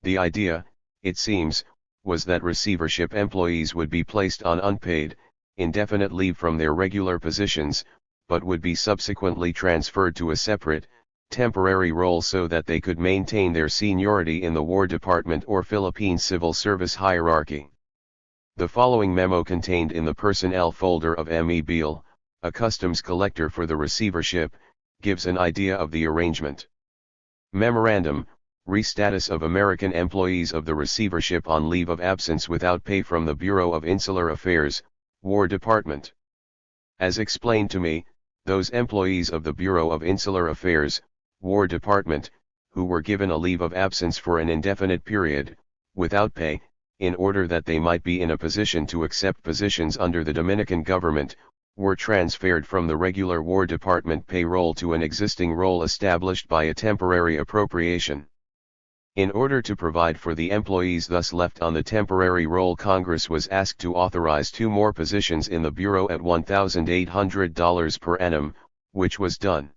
The idea, it seems, was that receivership employees would be placed on unpaid, indefinite leave from their regular positions, but would be subsequently transferred to a separate, temporary role so that they could maintain their seniority in the War Department or Philippine Civil Service hierarchy. The following memo contained in the personnel folder of M.E. Beale, a customs collector for the receivership, gives an idea of the arrangement. Memorandum: Restatus of American employees of the receivership on leave of absence without pay from the Bureau of Insular Affairs, War Department. As explained to me, those employees of the Bureau of Insular Affairs, War Department, who were given a leave of absence for an indefinite period, without pay, in order that they might be in a position to accept positions under the Dominican government, were transferred from the regular War Department payroll to an existing role established by a temporary appropriation. In order to provide for the employees thus left on the temporary roll, Congress was asked to authorize 2 more positions in the Bureau at $1,800 per annum, which was done.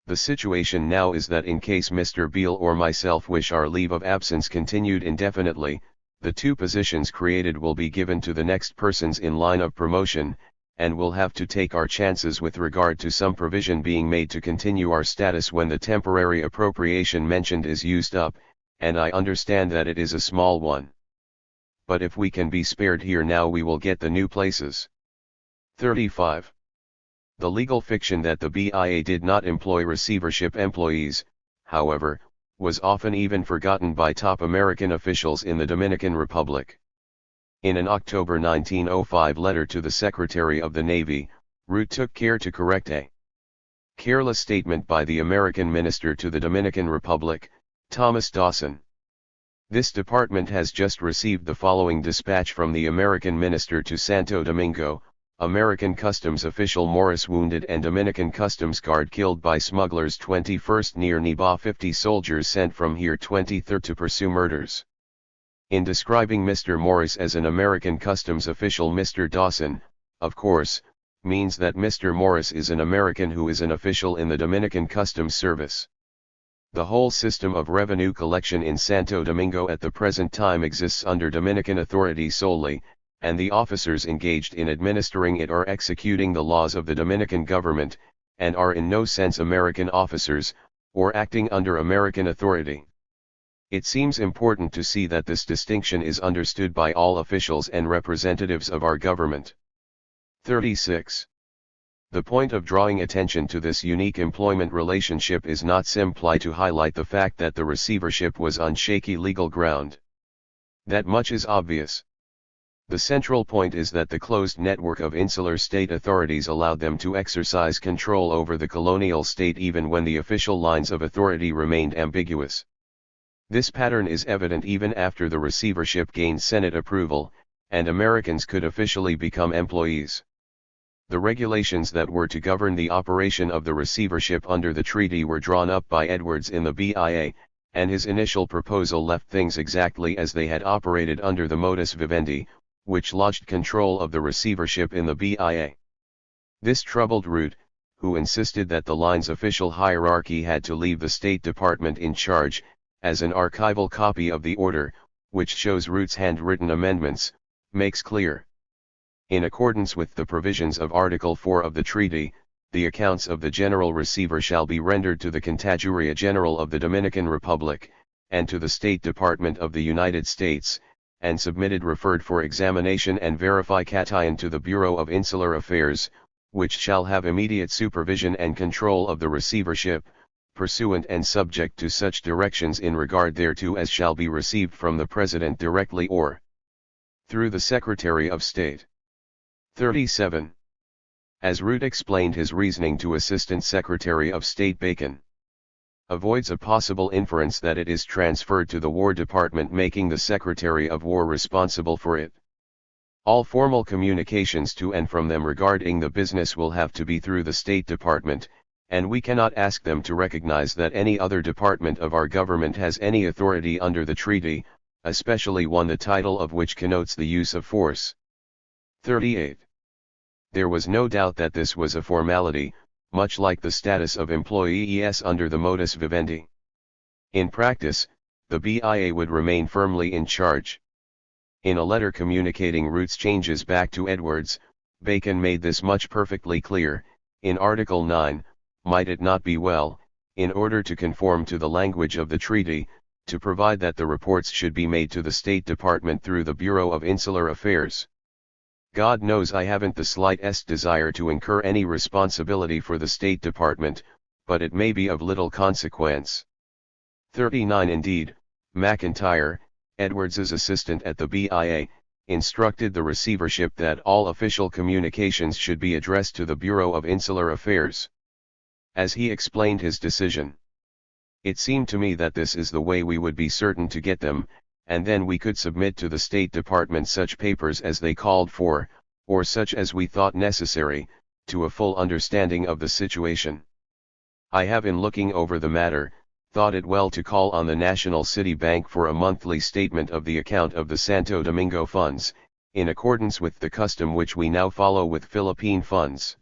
The situation now is that in case Mr. Beale or myself wish our leave of absence continued indefinitely, the 2 positions created will be given to the next persons in line of promotion, and we'll have to take our chances with regard to some provision being made to continue our status when the temporary appropriation mentioned is used up, and I understand that it is a small one. But if we can be spared here now, we will get the new places. 35. The legal fiction that the BIA did not employ receivership employees, however, was often even forgotten by top American officials in the Dominican Republic. In an October 1905 letter to the Secretary of the Navy, Root took care to correct a careless statement by the American minister to the Dominican Republic, Thomas Dawson. This department has just received the following dispatch from the American minister to Santo Domingo: American Customs official Morris wounded and Dominican Customs guard killed by smugglers 21st near Niba. 50 soldiers sent from here 23rd to pursue murders. In describing Mr. Morris as an American Customs official, Mr. Dawson, of course, means that Mr. Morris is an American who is an official in the Dominican Customs Service. The whole system of revenue collection in Santo Domingo at the present time exists under Dominican authority solely, and the officers engaged in administering it are executing the laws of the Dominican government, and are in no sense American officers, or acting under American authority. It seems important to see that this distinction is understood by all officials and representatives of our government. 36. The point of drawing attention to this unique employment relationship is not simply to highlight the fact that the receivership was on shaky legal ground. That much is obvious. The central point is that the closed network of insular state authorities allowed them to exercise control over the colonial state even when the official lines of authority remained ambiguous. This pattern is evident even after the receivership gained Senate approval, and Americans could officially become employees. The regulations that were to govern the operation of the receivership under the treaty were drawn up by Edwards in the BIA, and his initial proposal left things exactly as they had operated under the modus vivendi, which lodged control of the receivership in the BIA. This troubled Root, who insisted that the line's official hierarchy had to leave the State Department in charge, as an archival copy of the order, which shows Root's handwritten amendments, makes clear. In accordance with the provisions of Article 4 of the treaty, the accounts of the General Receiver shall be rendered to the Contaduria General of the Dominican Republic, and to the State Department of the United States, and submitted referred for examination and verification to the Bureau of Insular Affairs, which shall have immediate supervision and control of the receivership, pursuant and subject to such directions in regard thereto as shall be received from the President directly or through the Secretary of State. 37. As Root explained his reasoning to Assistant Secretary of State Bacon, avoids a possible inference that it is transferred to the War Department, making the Secretary of War responsible for it. All formal communications to and from them regarding the business will have to be through the State Department, and we cannot ask them to recognize that any other department of our government has any authority under the treaty, especially one the title of which connotes the use of force. 38. There was no doubt that this was a formality, much like the status of employees under the modus vivendi. In practice, the BIA would remain firmly in charge. In a letter communicating Root's changes back to Edwards, Bacon made this much perfectly clear. In Article 9, might it not be well, in order to conform to the language of the treaty, to provide that the reports should be made to the State Department through the Bureau of Insular Affairs. God knows I haven't the slightest desire to incur any responsibility for the State Department, but it may be of little consequence. 39. Indeed, McIntyre, Edwards's assistant at the BIA, instructed the receivership that all official communications should be addressed to the Bureau of Insular Affairs. As he explained his decision, it seemed to me that this is the way we would be certain to get them, and then we could submit to the State Department such papers as they called for, or such as we thought necessary, to a full understanding of the situation. I have, in looking over the matter, thought it well to call on the National City Bank for a monthly statement of the account of the Santo Domingo funds, in accordance with the custom which we now follow with Philippine funds.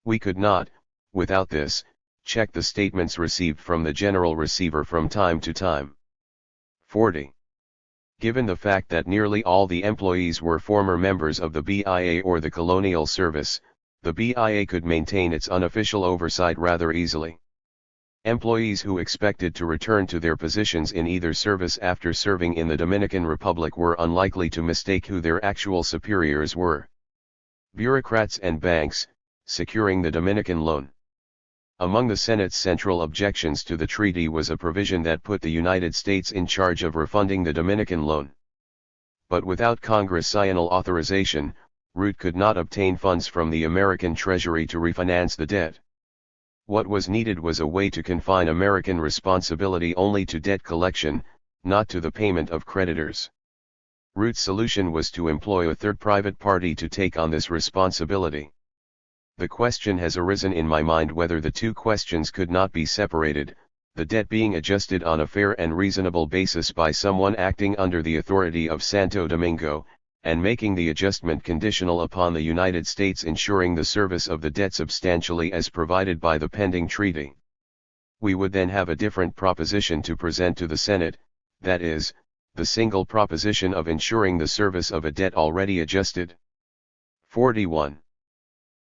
We could not, without this, check the statements received from the General Receiver from time to time. 40. Given the fact that nearly all the employees were former members of the BIA or the Colonial Service, the BIA could maintain its unofficial oversight rather easily. Employees who expected to return to their positions in either service after serving in the Dominican Republic were unlikely to mistake who their actual superiors were. Bureaucrats and banks, securing the Dominican loan. Among the Senate's central objections to the treaty was a provision that put the United States in charge of refunding the Dominican loan. But without Congressional authorization, Root could not obtain funds from the American Treasury to refinance the debt. What was needed was a way to confine American responsibility only to debt collection, not to the payment of creditors. Root's solution was to employ a third private party to take on this responsibility. The question has arisen in my mind whether the two questions could not be separated, the debt being adjusted on a fair and reasonable basis by someone acting under the authority of Santo Domingo, and making the adjustment conditional upon the United States ensuring the service of the debt substantially as provided by the pending treaty. We would then have a different proposition to present to the Senate, that is, the single proposition of ensuring the service of a debt already adjusted. 41.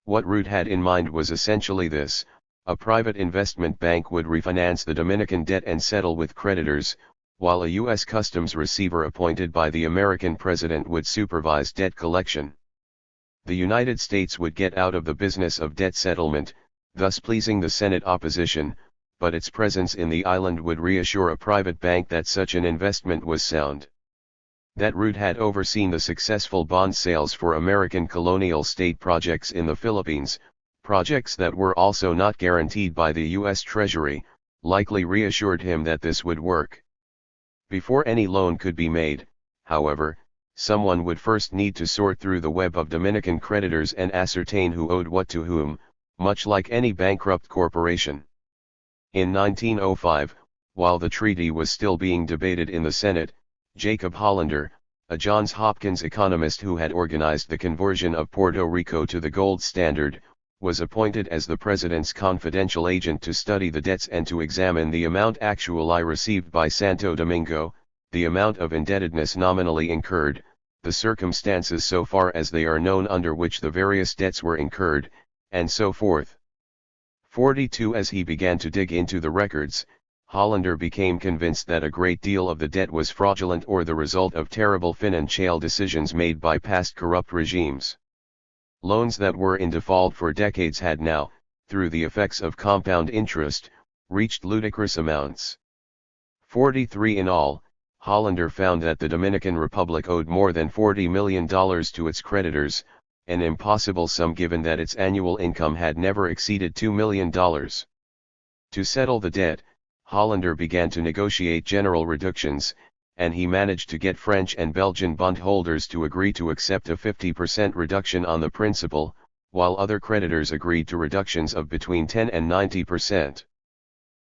What Root had in mind was essentially this: a private investment bank would refinance the Dominican debt and settle with creditors, while a U.S. Customs receiver appointed by the American president would supervise debt collection. The United States would get out of the business of debt settlement, thus pleasing the Senate opposition, but its presence in the island would reassure a private bank that such an investment was sound. That Root had overseen the successful bond sales for American colonial state projects in the Philippines, projects that were also not guaranteed by the U.S. Treasury, likely reassured him that this would work. Before any loan could be made, however, someone would first need to sort through the web of Dominican creditors and ascertain who owed what to whom, much like any bankrupt corporation. In 1905, While the treaty was still being debated in the Senate, Jacob Hollander, a Johns Hopkins economist who had organized the conversion of Puerto Rico to the gold standard, was appointed as the president's confidential agent to study the debts and to examine the amount actually received by Santo Domingo, the amount of indebtedness nominally incurred, the circumstances so far as they are known under which the various debts were incurred, and so forth. 42 As he began to dig into the records, Hollander became convinced that a great deal of the debt was fraudulent or the result of terrible financial decisions made by past corrupt regimes. Loans that were in default for decades had now, through the effects of compound interest, reached ludicrous amounts. 43 In all, Hollander found that the Dominican Republic owed more than $40 million to its creditors, an impossible sum given that its annual income had never exceeded $2 million. To settle the debt, Hollander began to negotiate general reductions, and he managed to get French and Belgian bondholders to agree to accept a 50% reduction on the principal, while other creditors agreed to reductions of between 10 and 90%.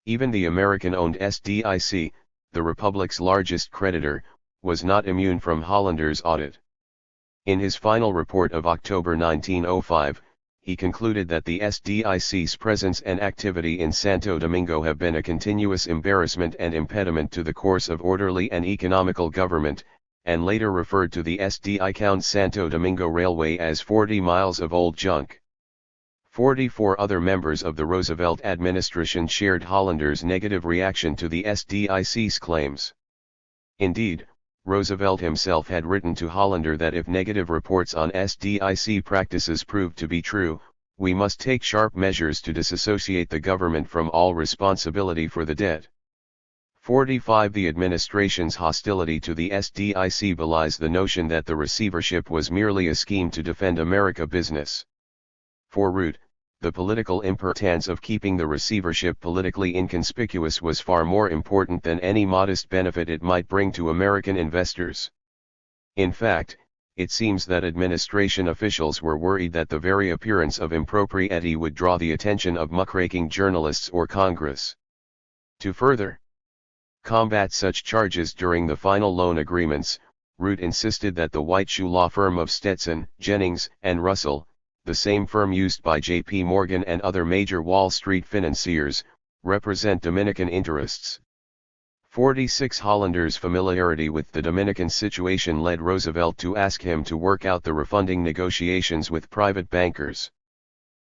Even the American-owned SDIC, the Republic's largest creditor, was not immune from Hollander's audit. In his final report of October 1905, he concluded that the SDIC's presence and activity in Santo Domingo have been a continuous embarrassment and impediment to the course of orderly and economical government, and later referred to the SDIC Santo Domingo Railway as 40 miles of old junk. 44 Other members of the Roosevelt administration shared Hollander's negative reaction to the SDIC's claims. Indeed, Roosevelt himself had written to Hollander that if negative reports on SDIC practices proved to be true, we must take sharp measures to disassociate the government from all responsibility for the debt. 45 The administration's hostility to the SDIC belies the notion that the receivership was merely a scheme to defend America business. For Root, the political importance of keeping the receivership politically inconspicuous was far more important than any modest benefit it might bring to American investors. In fact, it seems that administration officials were worried that the very appearance of impropriety would draw the attention of muckraking journalists or Congress. To further combat such charges during the final loan agreements, Root insisted that the white shoe law firm of Stetson, Jennings, and Russell, the same firm used by J.P. Morgan and other major Wall Street financiers, represent Dominican interests. 46 Hollander's familiarity with the Dominican situation led Roosevelt to ask him to work out the refunding negotiations with private bankers.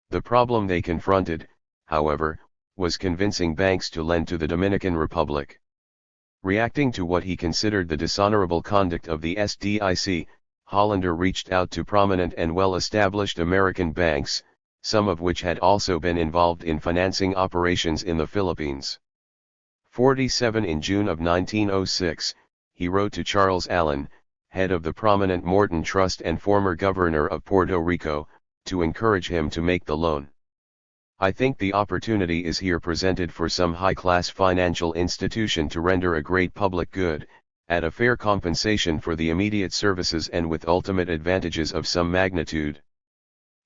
The problem they confronted, however, was convincing banks to lend to the Dominican Republic. Reacting to what he considered the dishonorable conduct of the SDIC, Hollander reached out to prominent and well-established American banks, some of which had also been involved in financing operations in the Philippines. 47 In June of 1906, he wrote to Charles Allen, head of the prominent Morton Trust and former governor of Puerto Rico, to encourage him to make the loan. I think the opportunity is here presented for some high-class financial institution to render a great public good, at a fair compensation for the immediate services and with ultimate advantages of some magnitude.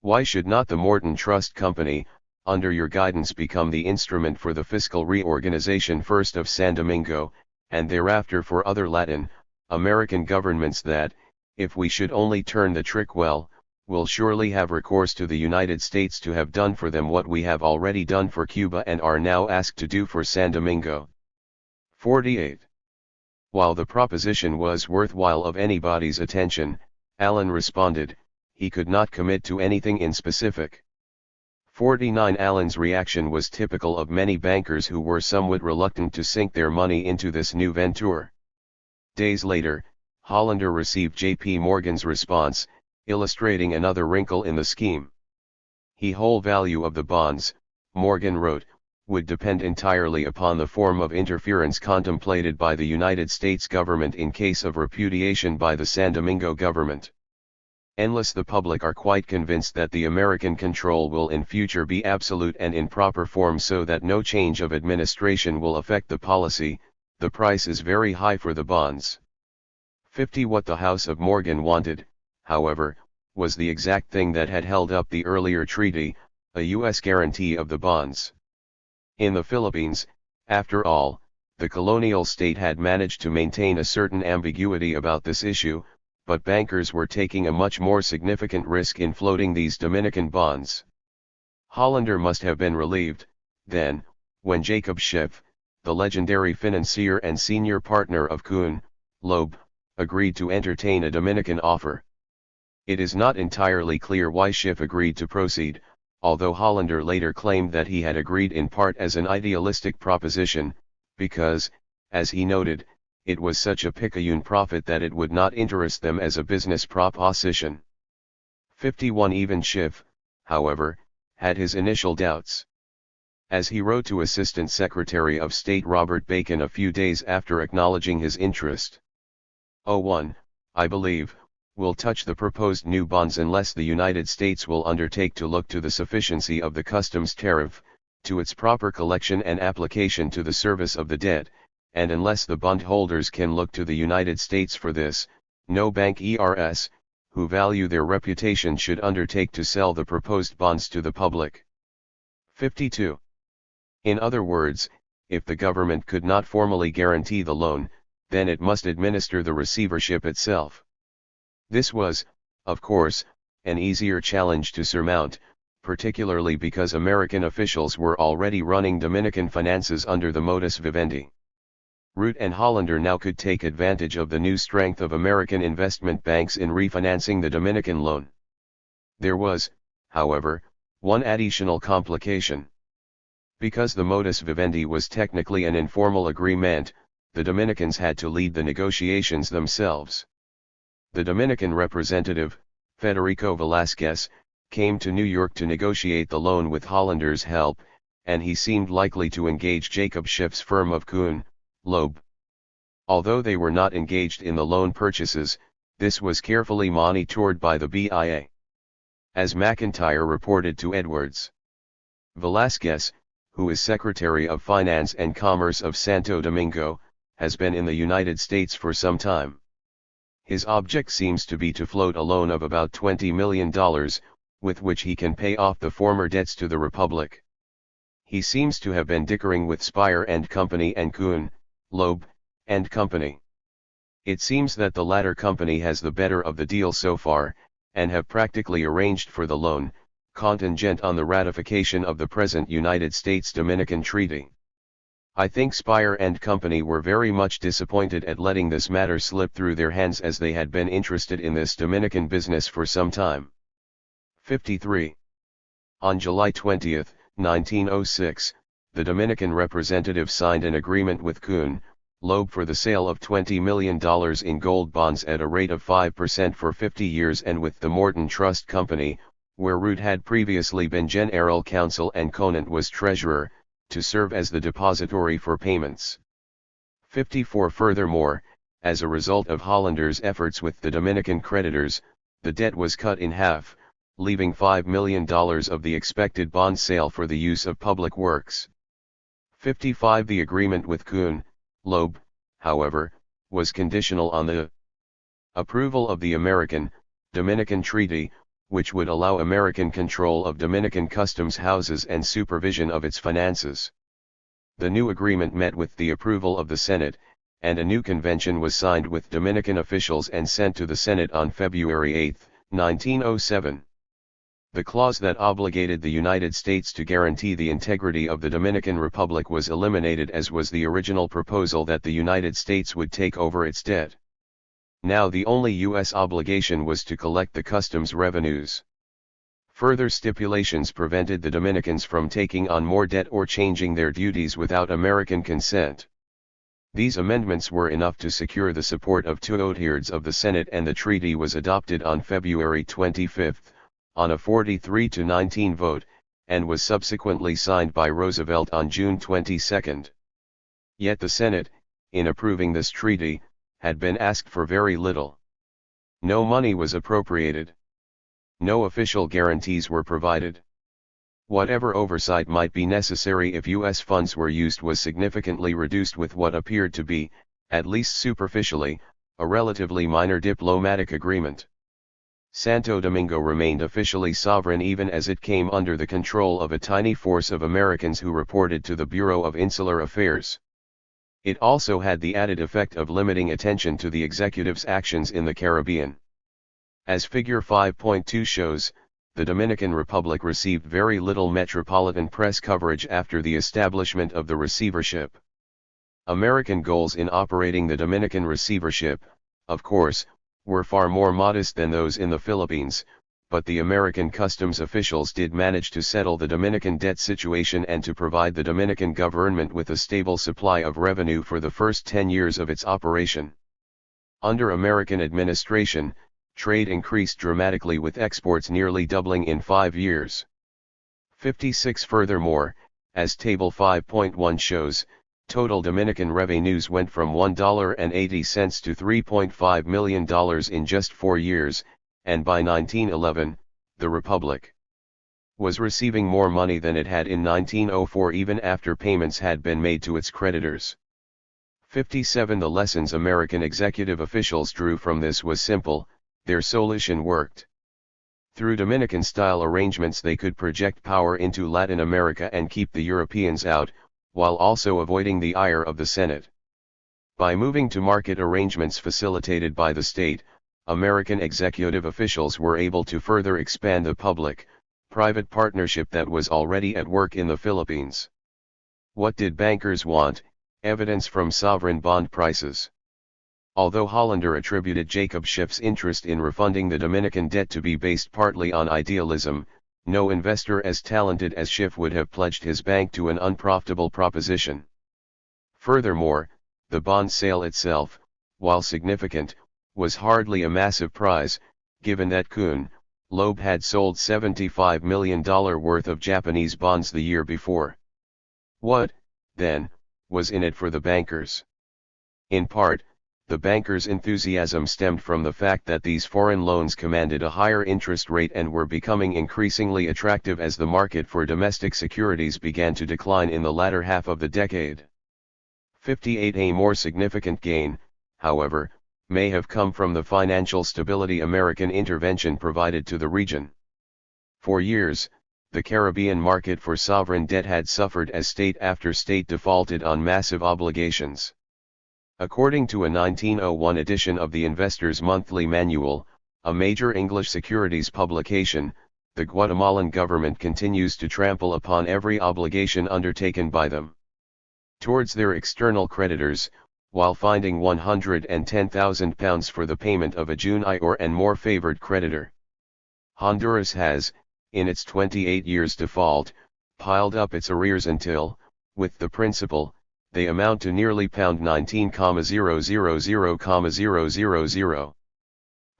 Why should not the Morton Trust Company, under your guidance, become the instrument for the fiscal reorganization first of San Domingo, and thereafter for other Latin American governments that, if we should only turn the trick well, will surely have recourse to the United States to have done for them what we have already done for Cuba and are now asked to do for San Domingo. 48. While the proposition was worthwhile of anybody's attention, Allen responded, he could not commit to anything in specific. 49 Allen's reaction was typical of many bankers who were somewhat reluctant to sink their money into this new venture. Days later, Hollander received J.P. Morgan's response, illustrating another wrinkle in the scheme. The whole value of the bonds, Morgan wrote, would depend entirely upon the form of interference contemplated by the United States government in case of repudiation by the San Domingo government. Unless the public are quite convinced that the American control will in future be absolute and in proper form so that no change of administration will affect the policy, the price is very high for the bonds. 50 What the House of Morgan wanted, however, was the exact thing that had held up the earlier treaty, a U.S. guarantee of the bonds. In the Philippines, after all, the colonial state had managed to maintain a certain ambiguity about this issue, but bankers were taking a much more significant risk in floating these Dominican bonds. Hollander must have been relieved, then, when Jacob Schiff, the legendary financier and senior partner of Kuhn, Loeb, agreed to entertain a Dominican offer. It is not entirely clear why Schiff agreed to proceed, although Hollander later claimed that he had agreed in part as an idealistic proposition, because, as he noted, it was such a picayune profit that it would not interest them as a business proposition. 51 Even Schiff, however, had his initial doubts. As he wrote to Assistant Secretary of State Robert Bacon a few days after acknowledging his interest. 01, I believe, will touch the proposed new bonds unless the United States will undertake to look to the sufficiency of the customs tariff, to its proper collection and application to the service of the debt, and unless the bondholders can look to the United States for this, no bank ERS, who value their reputation should undertake to sell the proposed bonds to the public. 52. In other words, if the government could not formally guarantee the loan, then it must administer the receivership itself. This was, of course, an easier challenge to surmount, particularly because American officials were already running Dominican finances under the modus vivendi. Root and Hollander now could take advantage of the new strength of American investment banks in refinancing the Dominican loan. There was, however, one additional complication. Because the modus vivendi was technically an informal agreement, the Dominicans had to lead the negotiations themselves. The Dominican representative, Federico Velázquez, came to New York to negotiate the loan with Hollander's help, and he seemed likely to engage Jacob Schiff's firm of Kuhn, Loeb. Although they were not engaged in the loan purchases, this was carefully monitored by the BIA. As McIntyre reported to Edwards, Velázquez, who is Secretary of Finance and Commerce of Santo Domingo, has been in the United States for some time. His object seems to be to float a loan of about $20 million, with which he can pay off the former debts to the Republic. He seems to have been dickering with Spire and Company and Kuhn, Loeb, and Company. It seems that the latter company has the better of the deal so far, and have practically arranged for the loan, contingent on the ratification of the present United States-Dominican Treaty. I think Spire and Company were very much disappointed at letting this matter slip through their hands, as they had been interested in this Dominican business for some time. 53. On July 20, 1906, the Dominican representative signed an agreement with Kuhn, Loeb for the sale of $20 million in gold bonds at a rate of 5% for 50 years, and with the Morton Trust Company, where Root had previously been general counsel and Conant was treasurer, to serve as the depository for payments. 54. Furthermore, as a result of Hollander's efforts with the Dominican creditors, the debt was cut in half, leaving $5 million of the expected bond sale for the use of public works. 55. The agreement with Kuhn, Loeb, however, was conditional on the approval of the American-Dominican Treaty, which would allow American control of Dominican customs houses and supervision of its finances. The new agreement met with the approval of the Senate, and a new convention was signed with Dominican officials and sent to the Senate on February 8, 1907. The clause that obligated the United States to guarantee the integrity of the Dominican Republic was eliminated, as was the original proposal that the United States would take over its debt. Now the only U.S. obligation was to collect the customs revenues. Further stipulations prevented the Dominicans from taking on more debt or changing their duties without American consent. These amendments were enough to secure the support of 2/3 of the Senate, and the treaty was adopted on February 25, on a 43-19 vote, and was subsequently signed by Roosevelt on June 22. Yet the Senate, in approving this treaty, had been asked for very little. No money was appropriated. No official guarantees were provided. Whatever oversight might be necessary if U.S. funds were used was significantly reduced, with what appeared to be, at least superficially, a relatively minor diplomatic agreement. Santo Domingo remained officially sovereign even as it came under the control of a tiny force of Americans who reported to the Bureau of Insular Affairs. It also had the added effect of limiting attention to the executive's actions in the Caribbean. As Figure 5.2 shows, the Dominican Republic received very little metropolitan press coverage after the establishment of the receivership. American goals in operating the Dominican receivership, of course, were far more modest than those in the Philippines, but the American customs officials did manage to settle the Dominican debt situation and to provide the Dominican government with a stable supply of revenue for the first 10 years of its operation. Under American administration, trade increased dramatically with exports nearly doubling in 5 years. 56 Furthermore, as Table 5.1 shows, total Dominican revenues went from $1.80 to $3.5 million in just 4 years, and by 1911, the Republic was receiving more money than it had in 1904 even after payments had been made to its creditors. 57 The lessons American executive officials drew from this was simple: their solution worked. Through Dominican-style arrangements they could project power into Latin America and keep the Europeans out, while also avoiding the ire of the Senate. By moving to market arrangements facilitated by the state, American executive officials were able to further expand the public-private partnership that was already at work in the Philippines. What did bankers want? Evidence from sovereign bond prices. Although Hollander attributed Jacob Schiff's interest in refunding the Dominican debt to be based partly on idealism, no investor as talented as Schiff would have pledged his bank to an unprofitable proposition. Furthermore, the bond sale itself, while significant, was hardly a massive prize, given that Kuhn, Loeb had sold $75 million worth of Japanese bonds the year before. What, then, was in it for the bankers? In part, the bankers' enthusiasm stemmed from the fact that these foreign loans commanded a higher interest rate and were becoming increasingly attractive as the market for domestic securities began to decline in the latter half of the decade. 58 A more significant gain, however, may have come from the financial stability American intervention provided to the region. For years, the Caribbean market for sovereign debt had suffered as state after state defaulted on massive obligations. According to a 1901 edition of the Investor's Monthly Manual, a major English securities publication, the Guatemalan government continues to trample upon every obligation undertaken by them towards their external creditors, while finding £110,000 for the payment of a junior and more favored creditor. Honduras has, in its 28 years default, piled up its arrears until, with the principal, they amount to nearly £19,000,000.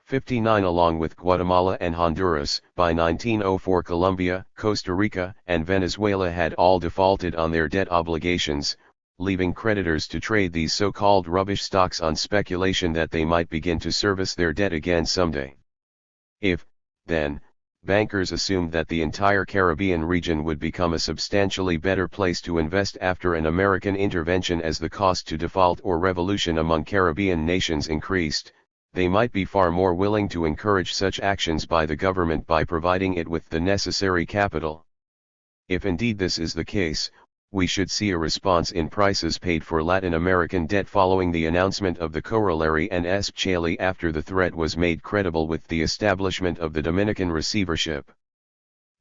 59 Along with Guatemala and Honduras, by 1904 Colombia, Costa Rica, and Venezuela had all defaulted on their debt obligations, leaving creditors to trade these so-called rubbish stocks on speculation that they might begin to service their debt again someday. If, then, bankers assumed that the entire Caribbean region would become a substantially better place to invest after an American intervention as the cost to default or revolution among Caribbean nations increased, they might be far more willing to encourage such actions by the government by providing it with the necessary capital. If indeed this is the case, we should see a response in prices paid for Latin American debt following the announcement of the corollary and especially after the threat was made credible with the establishment of the Dominican receivership.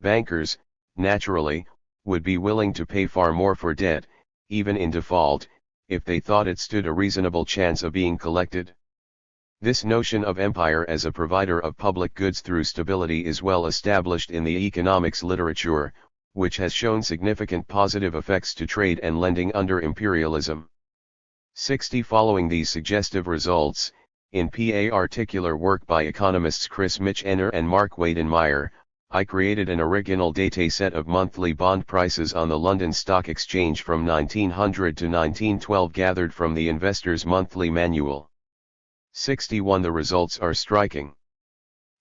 Bankers, naturally, would be willing to pay far more for debt, even in default, if they thought it stood a reasonable chance of being collected. This notion of empire as a provider of public goods through stability is well established in the economics literature, which has shown significant positive effects to trade and lending under imperialism. 60 Following these suggestive results, in particular work by economists Chris Michener and Mark Weidenmeyer, I created an original dataset of monthly bond prices on the London Stock Exchange from 1900 to 1912 gathered from the Investor's Monthly Manual. 61 The results are striking.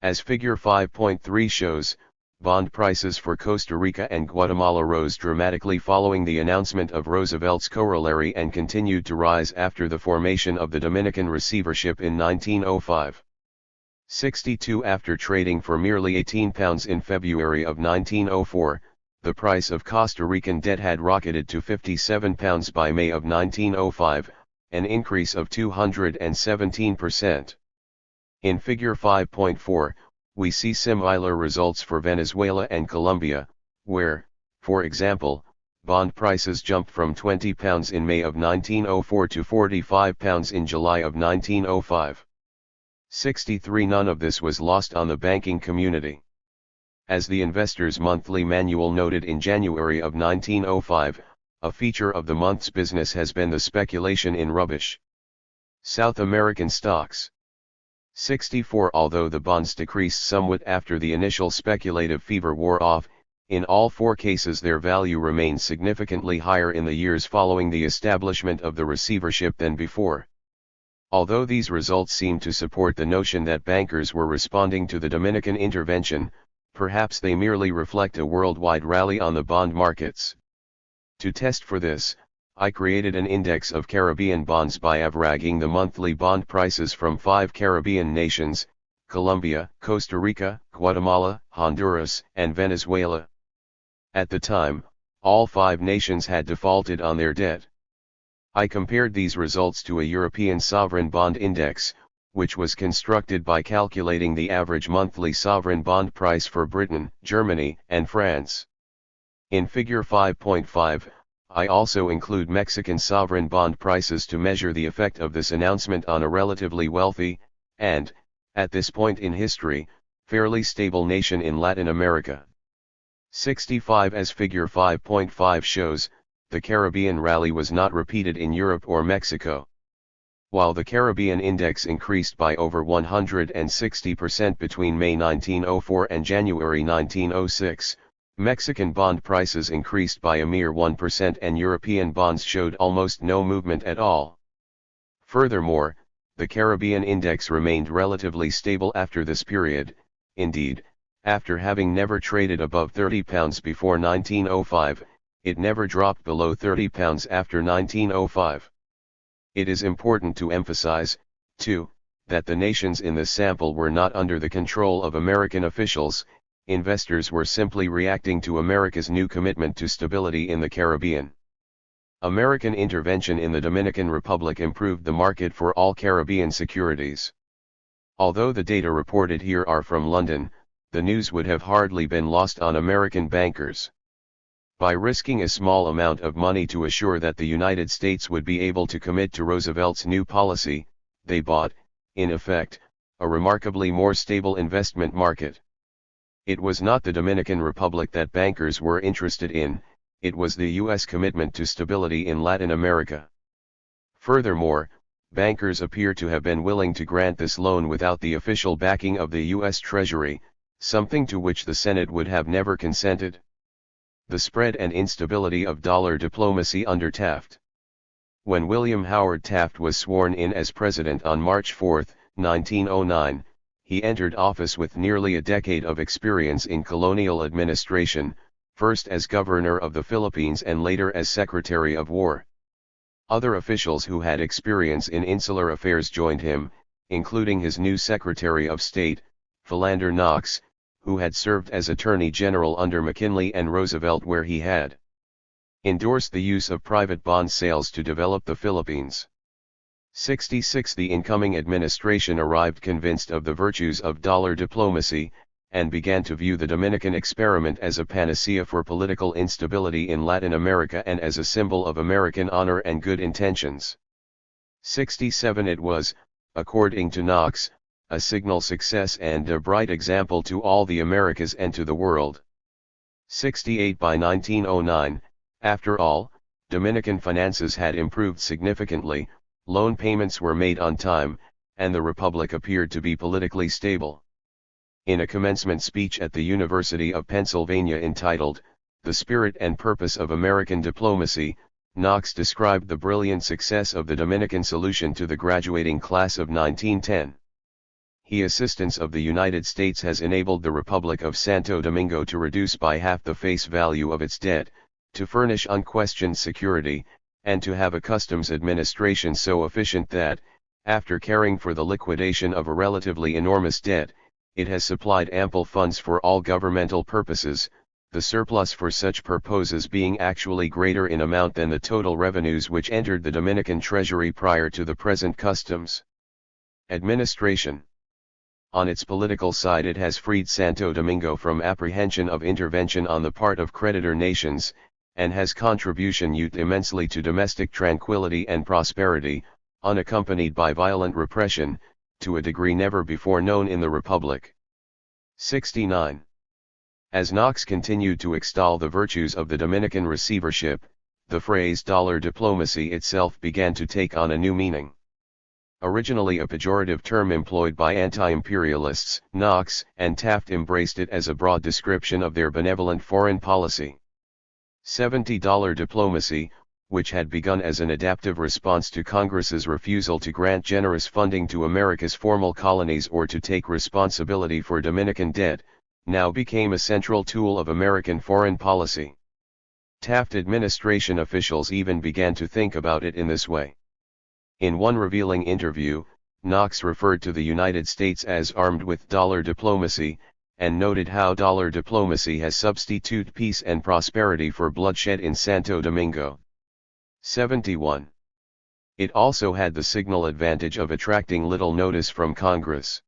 As Figure 5.3 shows, bond prices for Costa Rica and Guatemala rose dramatically following the announcement of Roosevelt's corollary and continued to rise after the formation of the Dominican receivership in 1905. 62 After trading for merely £18 in February of 1904, the price of Costa Rican debt had rocketed to £57 by May of 1905, an increase of 217%. In Figure 5.4, we see similar results for Venezuela and Colombia, where, for example, bond prices jumped from £20 in May of 1904 to £45 in July of 1905. 63 None of this was lost on the banking community. As the Investor's Monthly Manual noted in January of 1905, a feature of the month's business has been the speculation in rubbish. South American stocks. 64 Although the bonds decreased somewhat after the initial speculative fever wore off, in all four cases their value remained significantly higher in the years following the establishment of the receivership than before. Although these results seem to support the notion that bankers were responding to the Dominican intervention, perhaps they merely reflect a worldwide rally on the bond markets. To test for this, I created an index of Caribbean bonds by averaging the monthly bond prices from 5 Caribbean nations: Colombia, Costa Rica, Guatemala, Honduras, and Venezuela. At the time, all 5 nations had defaulted on their debt. I compared these results to a European sovereign bond index, which was constructed by calculating the average monthly sovereign bond price for Britain, Germany, and France. In Figure 5.5, I also include Mexican sovereign bond prices to measure the effect of this announcement on a relatively wealthy, and, at this point in history, fairly stable nation in Latin America. 65 As Figure 5.5 shows, the Caribbean rally was not repeated in Europe or Mexico. While the Caribbean index increased by over 160% between May 1904 and January 1906, Mexican bond prices increased by a mere 1% and European bonds showed almost no movement at all. Furthermore, the Caribbean index remained relatively stable after this period. Indeed, after having never traded above £30 before 1905, it never dropped below £30 after 1905. It is important to emphasize, too, that the nations in this sample were not under the control of American officials. Investors were simply reacting to America's new commitment to stability in the Caribbean. American intervention in the Dominican Republic improved the market for all Caribbean securities. Although the data reported here are from London, the news would have hardly been lost on American bankers. By risking a small amount of money to assure that the United States would be able to commit to Roosevelt's new policy, they bought, in effect, a remarkably more stable investment market. It was not the Dominican Republic that bankers were interested in, it was the U.S. commitment to stability in Latin America. Furthermore, bankers appear to have been willing to grant this loan without the official backing of the U.S. Treasury, something to which the Senate would have never consented. The spread and instability of dollar diplomacy under Taft. When William Howard Taft was sworn in as president on March 4, 1909, he entered office with nearly a decade of experience in colonial administration, first as governor of the Philippines and later as Secretary of War. Other officials who had experience in insular affairs joined him, including his new Secretary of State, Philander Knox, who had served as Attorney General under McKinley and Roosevelt, where he had endorsed the use of private bond sales to develop the Philippines. 66 The incoming administration arrived convinced of the virtues of dollar diplomacy, and began to view the Dominican experiment as a panacea for political instability in Latin America and as a symbol of American honor and good intentions. 67 It was, according to Knox, a signal success and a bright example to all the Americas and to the world. 68 By 1909, after all, Dominican finances had improved significantly, loan payments were made on time, and the Republic appeared to be politically stable. In a commencement speech at the University of Pennsylvania entitled, "The Spirit and Purpose of American Diplomacy," Knox described the brilliant success of the Dominican solution to the graduating class of 1910. The assistance of the United States has enabled the Republic of Santo Domingo to reduce by half the face value of its debt, to furnish unquestioned security, and to have a customs administration so efficient that, after caring for the liquidation of a relatively enormous debt, it has supplied ample funds for all governmental purposes, the surplus for such purposes being actually greater in amount than the total revenues which entered the Dominican treasury prior to the present customs administration. On its political side, it has freed Santo Domingo from apprehension of intervention on the part of creditor nations, and has contributed immensely to domestic tranquility and prosperity, unaccompanied by violent repression, to a degree never before known in the Republic. 69. As Knox continued to extol the virtues of the Dominican receivership, the phrase dollar diplomacy itself began to take on a new meaning. Originally a pejorative term employed by anti-imperialists, Knox and Taft embraced it as a broad description of their benevolent foreign policy. $70 diplomacy, which had begun as an adaptive response to Congress's refusal to grant generous funding to America's former colonies or to take responsibility for Dominican debt, now became a central tool of American foreign policy. Taft administration officials even began to think about it in this way. In one revealing interview, Knox referred to the United States as armed with dollar diplomacy, and noted how dollar diplomacy has substituted peace and prosperity for bloodshed in Santo Domingo. 71. It also had the signal advantage of attracting little notice from Congress.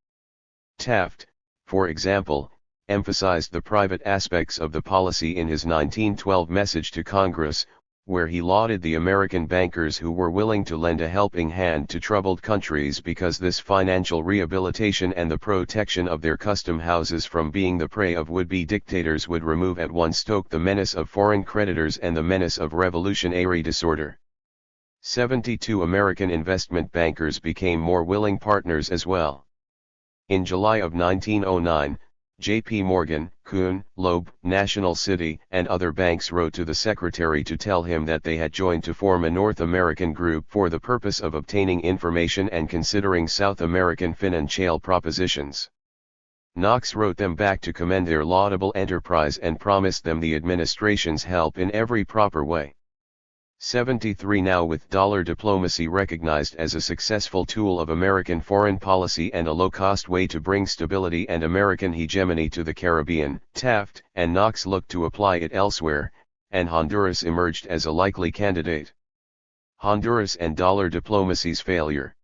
Taft, for example, emphasized the private aspects of the policy in his 1912 message to Congress, where he lauded the American bankers who were willing to lend a helping hand to troubled countries because this financial rehabilitation and the protection of their custom houses from being the prey of would-be dictators would remove at one stroke the menace of foreign creditors and the menace of revolutionary disorder. 72 American investment bankers became more willing partners as well. In July of 1909, J.P. Morgan, Kuhn, Loeb, National City, and other banks wrote to the secretary to tell him that they had joined to form a North American group for the purpose of obtaining information and considering South American financial propositions. Knox wrote them back to commend their laudable enterprise and promised them the administration's help in every proper way. 73 Now with dollar diplomacy recognized as a successful tool of American foreign policy and a low-cost way to bring stability and American hegemony to the Caribbean, Taft and Knox looked to apply it elsewhere, and Honduras emerged as a likely candidate. Honduras and dollar diplomacy's failure.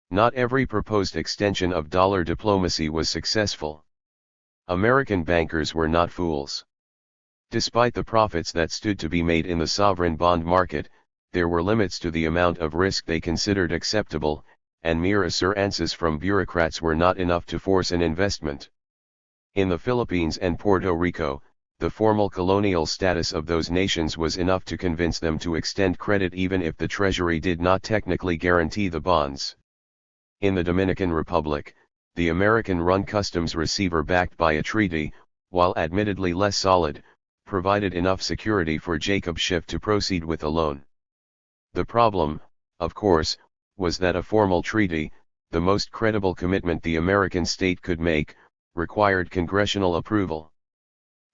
Not every proposed extension of dollar diplomacy was successful. American bankers were not fools. Despite the profits that stood to be made in the sovereign bond market, there were limits to the amount of risk they considered acceptable, and mere assurances from bureaucrats were not enough to force an investment. In the Philippines and Puerto Rico, the formal colonial status of those nations was enough to convince them to extend credit even if the Treasury did not technically guarantee the bonds. In the Dominican Republic, the American-run customs receiver backed by a treaty, while admittedly less solid, provided enough security for Jacob Schiff to proceed with a loan. The problem, of course, was that a formal treaty, the most credible commitment the American state could make, required congressional approval.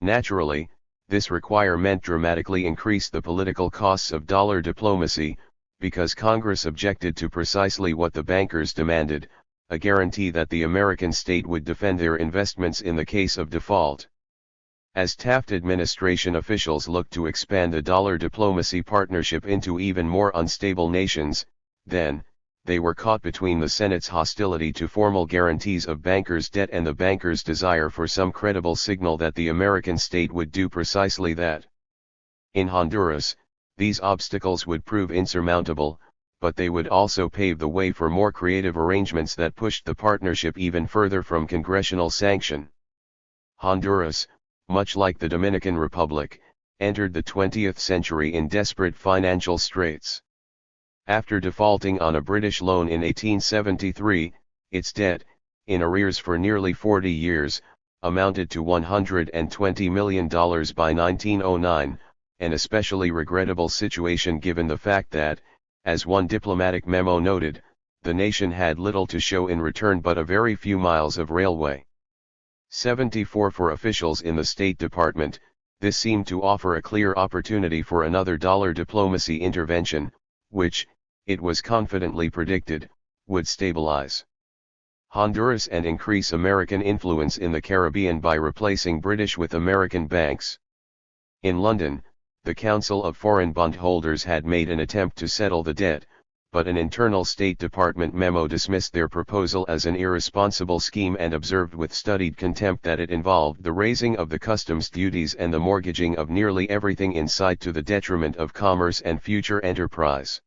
Naturally, this requirement dramatically increased the political costs of dollar diplomacy, because Congress objected to precisely what the bankers demanded, a guarantee that the American state would defend their investments in the case of default. As Taft administration officials looked to expand the dollar diplomacy partnership into even more unstable nations, then, they were caught between the Senate's hostility to formal guarantees of bankers' debt and the bankers' desire for some credible signal that the American state would do precisely that. In Honduras, these obstacles would prove insurmountable, but they would also pave the way for more creative arrangements that pushed the partnership even further from congressional sanction. Honduras, much like the Dominican Republic, entered the 20th century in desperate financial straits. After defaulting on a British loan in 1873, its debt, in arrears for nearly 40 years, amounted to $120 million by 1909, an especially regrettable situation given the fact that, as one diplomatic memo noted, the nation had little to show in return but a very few miles of railway. 74 For officials in the State Department, this seemed to offer a clear opportunity for another dollar diplomacy intervention, which, it was confidently predicted, would stabilize Honduras and increase American influence in the Caribbean by replacing British with American banks. In London, the Council of Foreign Bondholders had made an attempt to settle the debt, but an internal State Department memo dismissed their proposal as an irresponsible scheme and observed with studied contempt that it involved the raising of the customs duties and the mortgaging of nearly everything in sight to the detriment of commerce and future enterprise.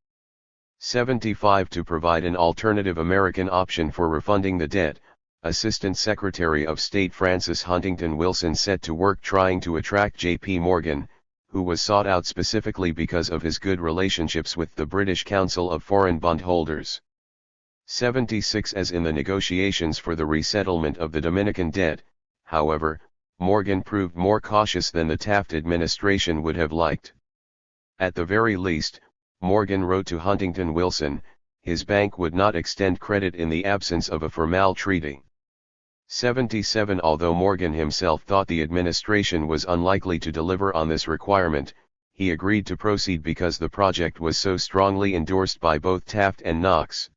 75. To provide an alternative American option for refunding the debt, Assistant Secretary of State Francis Huntington Wilson set to work trying to attract J.P. Morgan, who was sought out specifically because of his good relationships with the British Council of Foreign Bondholders. 76. As in the negotiations for the resettlement of the Dominican debt, however, Morgan proved more cautious than the Taft administration would have liked. At the very least, Morgan wrote to Huntington Wilson, his bank would not extend credit in the absence of a formal treaty. 77. Although Morgan himself thought the administration was unlikely to deliver on this requirement, he agreed to proceed because the project was so strongly endorsed by both Taft and Knox.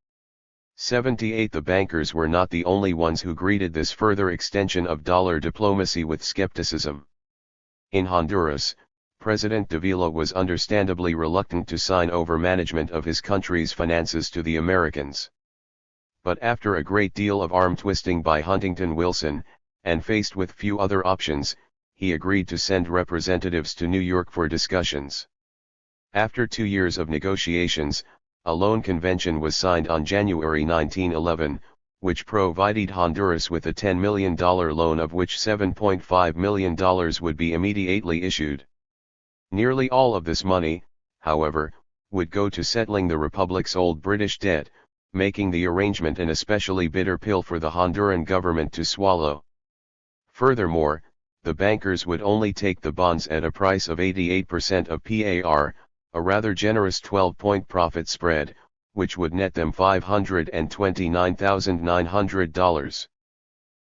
78. The bankers were not the only ones who greeted this further extension of dollar diplomacy with skepticism. In Honduras, President Davila was understandably reluctant to sign over management of his country's finances to the Americans. But after a great deal of arm-twisting by Huntington Wilson, and faced with few other options, he agreed to send representatives to New York for discussions. After 2 years of negotiations, a loan convention was signed on January 1911, which provided Honduras with a $10 million loan, of which $7.5 million would be immediately issued. Nearly all of this money, however, would go to settling the Republic's old British debt, making the arrangement an especially bitter pill for the Honduran government to swallow. Furthermore, the bankers would only take the bonds at a price of 88% of par, a rather generous 12-point profit spread, which would net them $529,900.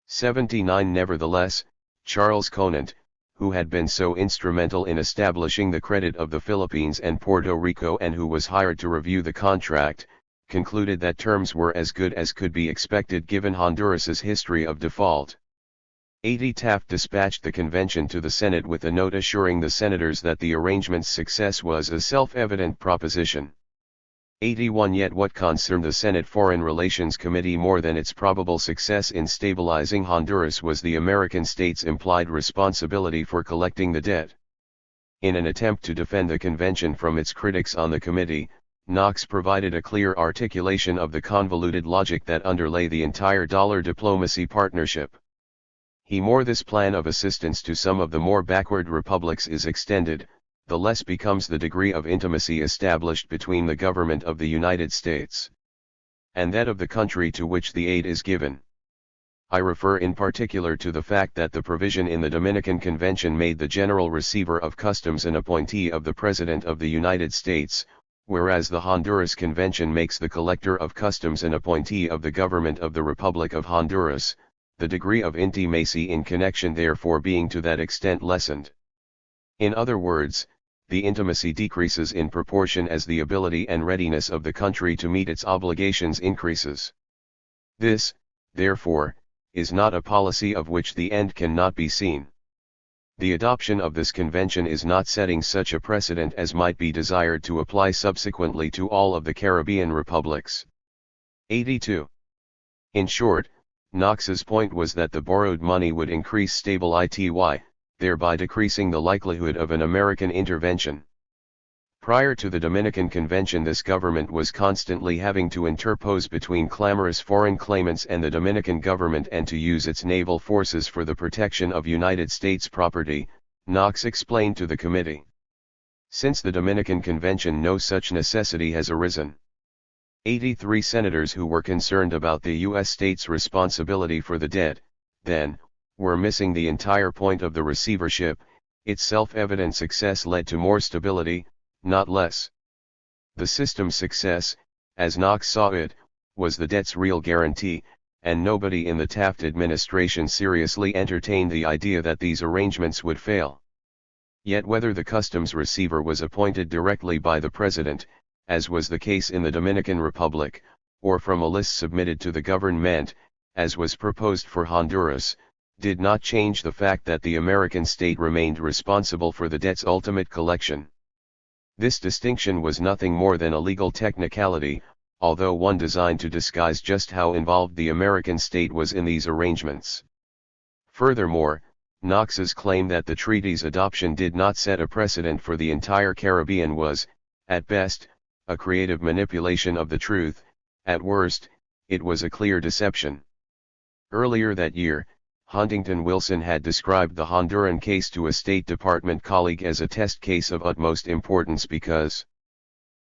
79. Nevertheless, Charles Conant, who had been so instrumental in establishing the credit of the Philippines and Puerto Rico and who was hired to review the contract, concluded that terms were as good as could be expected given Honduras's history of default. 80. Taft dispatched the convention to the Senate with a note assuring the senators that the arrangement's success was a self-evident proposition. 81. Yet what concerned the Senate Foreign Relations Committee more than its probable success in stabilizing Honduras was the American state's implied responsibility for collecting the debt. In an attempt to defend the convention from its critics on the committee, Knox provided a clear articulation of the convoluted logic that underlay the entire dollar diplomacy partnership. The more this plan of assistance to some of the more backward republics is extended, the less becomes the degree of intimacy established between the government of the United States and that of the country to which the aid is given. I refer in particular to the fact that the provision in the Dominican Convention made the General Receiver of Customs an appointee of the President of the United States, whereas the Honduras Convention makes the Collector of Customs an appointee of the Government of the Republic of Honduras, the degree of intimacy in connection therefore being to that extent lessened. In other words, the intimacy decreases in proportion as the ability and readiness of the country to meet its obligations increases. This, therefore, is not a policy of which the end cannot be seen. The adoption of this convention is not setting such a precedent as might be desired to apply subsequently to all of the Caribbean republics. 82. In short, Knox's point was that the borrowed money would increase stable ITY, thereby decreasing the likelihood of an American intervention. Prior to the Dominican Convention, this government was constantly having to interpose between clamorous foreign claimants and the Dominican government and to use its naval forces for the protection of United States property, Knox explained to the committee. Since the Dominican Convention, no such necessity has arisen. 83 senators who were concerned about the U.S. state's responsibility for the debt, then, were missing the entire point of the receivership. Its self-evident success led to more stability, not less. The system's success, as Knox saw it, was the debt's real guarantee, and nobody in the Taft administration seriously entertained the idea that these arrangements would fail. Yet whether the customs receiver was appointed directly by the president, as was the case in the Dominican Republic, or from a list submitted to the government, as was proposed for Honduras, did not change the fact that the American state remained responsible for the debt's ultimate collection. This distinction was nothing more than a legal technicality, although one designed to disguise just how involved the American state was in these arrangements. Furthermore, Knox's claim that the treaty's adoption did not set a precedent for the entire Caribbean was, at best, a creative manipulation of the truth. At worst, it was a clear deception. Earlier that year, Huntington Wilson had described the Honduran case to a State Department colleague as a test case of utmost importance because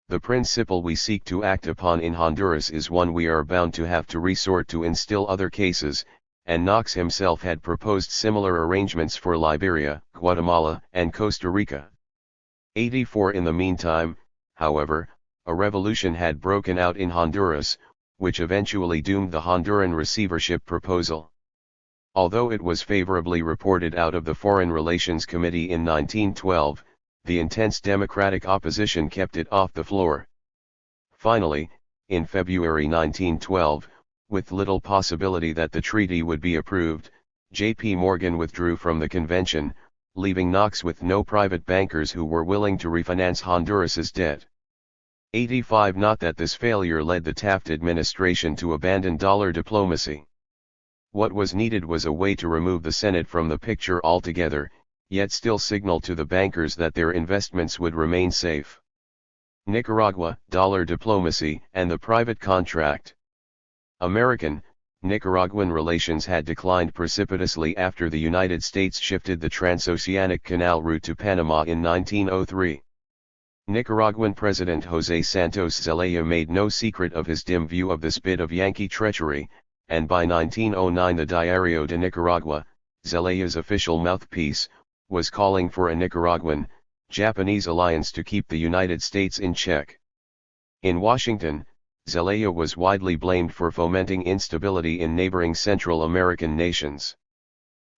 the principle we seek to act upon in Honduras is one we are bound to have to resort to in still other cases, and Knox himself had proposed similar arrangements for Liberia, Guatemala, and Costa Rica. 84 In the meantime, however, a revolution had broken out in Honduras, which eventually doomed the Honduran receivership proposal. Although it was favorably reported out of the Foreign Relations Committee in 1912, the intense Democratic opposition kept it off the floor. Finally, in February 1912, with little possibility that the treaty would be approved, J.P. Morgan withdrew from the convention, leaving Knox with no private bankers who were willing to refinance Honduras's debt. 85 Not that this failure led the Taft administration to abandon dollar diplomacy. What was needed was a way to remove the Senate from the picture altogether, yet still signal to the bankers that their investments would remain safe. Nicaragua, dollar diplomacy, and the private contract. American-Nicaraguan relations had declined precipitously after the United States shifted the transoceanic canal route to Panama in 1903. Nicaraguan President José Santos Zelaya made no secret of his dim view of this bit of Yankee treachery, and by 1909 the Diario de Nicaragua, Zelaya's official mouthpiece, was calling for a Nicaraguan-Japanese alliance to keep the United States in check. In Washington, Zelaya was widely blamed for fomenting instability in neighboring Central American nations.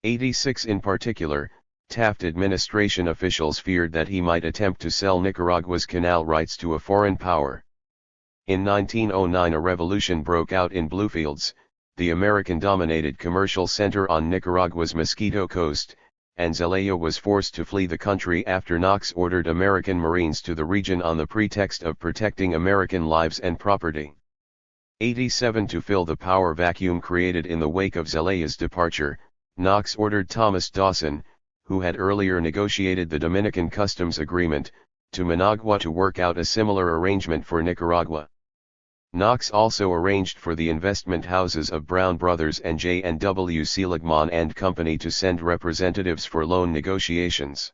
86 In particular, Taft administration officials feared that he might attempt to sell Nicaragua's canal rights to a foreign power. In 1909 a revolution broke out in Bluefields, the American-dominated commercial center on Nicaragua's Mosquito Coast, and Zelaya was forced to flee the country after Knox ordered American Marines to the region on the pretext of protecting American lives and property. 87 To fill the power vacuum created in the wake of Zelaya's departure, Knox ordered Thomas Dawson, who had earlier negotiated the Dominican Customs Agreement, to Managua to work out a similar arrangement for Nicaragua. Knox also arranged for the investment houses of Brown Brothers and J&W Seligman and Company to send representatives for loan negotiations.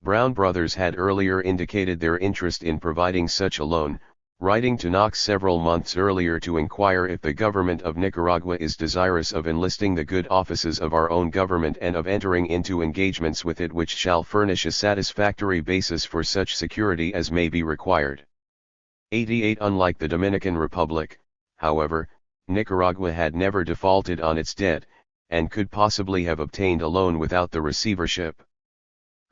Brown Brothers had earlier indicated their interest in providing such a loan, writing to Knox several months earlier to inquire if the government of Nicaragua is desirous of enlisting the good offices of our own government and of entering into engagements with it which shall furnish a satisfactory basis for such security as may be required. 88 Unlike the Dominican Republic, however, Nicaragua had never defaulted on its debt, and could possibly have obtained a loan without the receivership.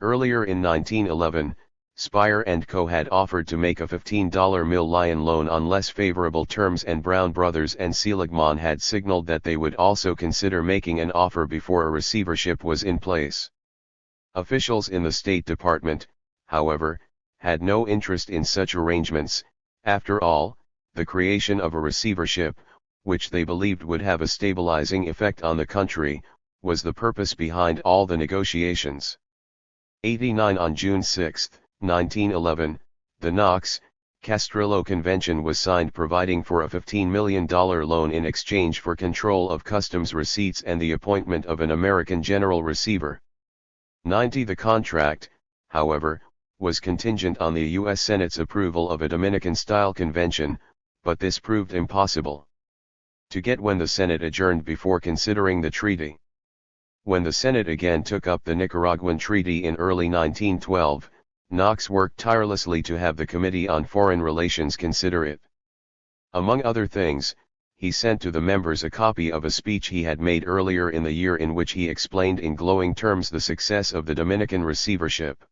Earlier in 1911, Spire & Co. had offered to make a $15 million loan on less favorable terms, and Brown Brothers and Seligman had signaled that they would also consider making an offer before a receivership was in place. Officials in the State Department, however, had no interest in such arrangements. After all, the creation of a receivership, which they believed would have a stabilizing effect on the country, was the purpose behind all the negotiations. 89 On June 6, 1911, the Knox-Castrillo Convention was signed providing for a $15 million loan in exchange for control of customs receipts and the appointment of an American general receiver. 90 The contract, however, was contingent on the U.S. Senate's approval of a Dominican-style convention, but this proved impossible to get when the Senate adjourned before considering the treaty. When the Senate again took up the Nicaraguan treaty in early 1912, Knox worked tirelessly to have the Committee on Foreign Relations consider it. Among other things, he sent to the members a copy of a speech he had made earlier in the year in which he explained in glowing terms the success of the Dominican receivership.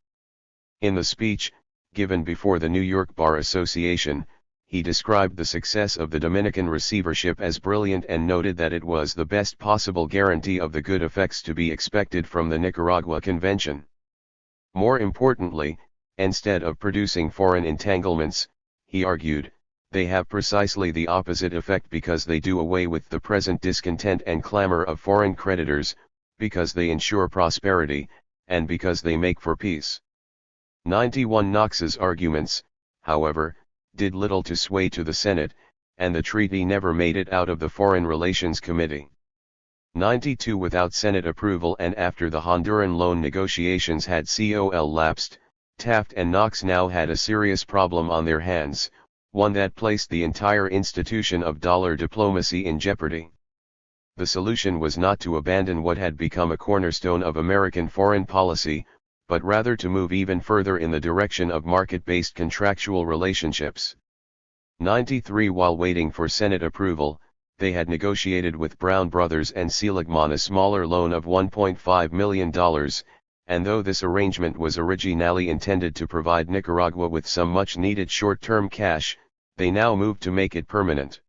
In the speech, given before the New York Bar Association, he described the success of the Dominican receivership as brilliant and noted that it was the best possible guarantee of the good effects to be expected from the Nicaragua Convention. More importantly, instead of producing foreign entanglements, he argued, they have precisely the opposite effect because they do away with the present discontent and clamor of foreign creditors, because they ensure prosperity, and because they make for peace. 91 Knox's arguments, however, did little to sway to the Senate, and the treaty never made it out of the Foreign Relations Committee. 92 Without Senate approval and after the Honduran loan negotiations had lapsed, Taft and Knox now had a serious problem on their hands, one that placed the entire institution of dollar diplomacy in jeopardy. The solution was not to abandon what had become a cornerstone of American foreign policy, but rather to move even further in the direction of market-based contractual relationships. 93 While waiting for Senate approval, they had negotiated with Brown Brothers and Seligman a smaller loan of $1.5 million, and though this arrangement was originally intended to provide Nicaragua with some much-needed short-term cash, they now moved to make it permanent.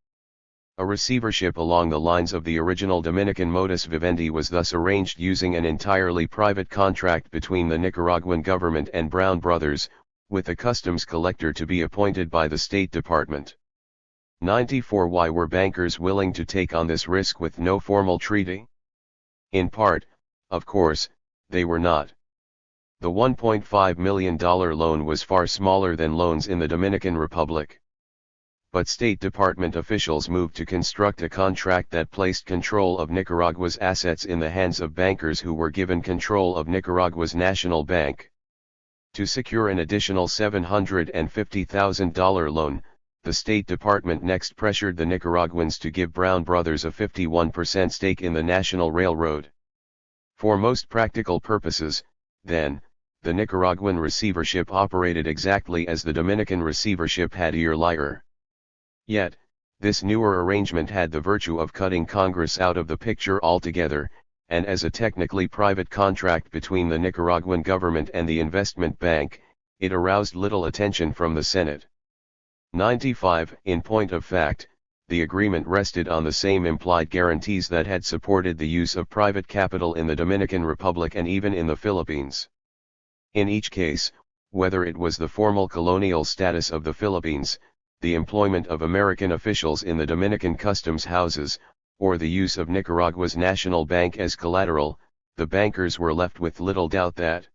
A receivership along the lines of the original Dominican modus vivendi was thus arranged using an entirely private contract between the Nicaraguan government and Brown Brothers, with a customs collector to be appointed by the State Department. 94 Why were bankers willing to take on this risk with no formal treaty? In part, of course, they were not. The $1.5 million loan was far smaller than loans in the Dominican Republic. But State Department officials moved to construct a contract that placed control of Nicaragua's assets in the hands of bankers who were given control of Nicaragua's national bank. To secure an additional $750,000 loan, the State Department next pressured the Nicaraguans to give Brown Brothers a 51% stake in the National Railroad. For most practical purposes, then, the Nicaraguan receivership operated exactly as the Dominican receivership had a year later. Yet, this newer arrangement had the virtue of cutting Congress out of the picture altogether, and as a technically private contract between the Nicaraguan government and the investment bank, it aroused little attention from the Senate. 95 In point of fact, the agreement rested on the same implied guarantees that had supported the use of private capital in the Dominican Republic and even in the Philippines. In each case, whether it was the formal colonial status of the Philippines, the employment of American officials in the Dominican customs houses, or the use of Nicaragua's national bank as collateral, the bankers were left with little doubt that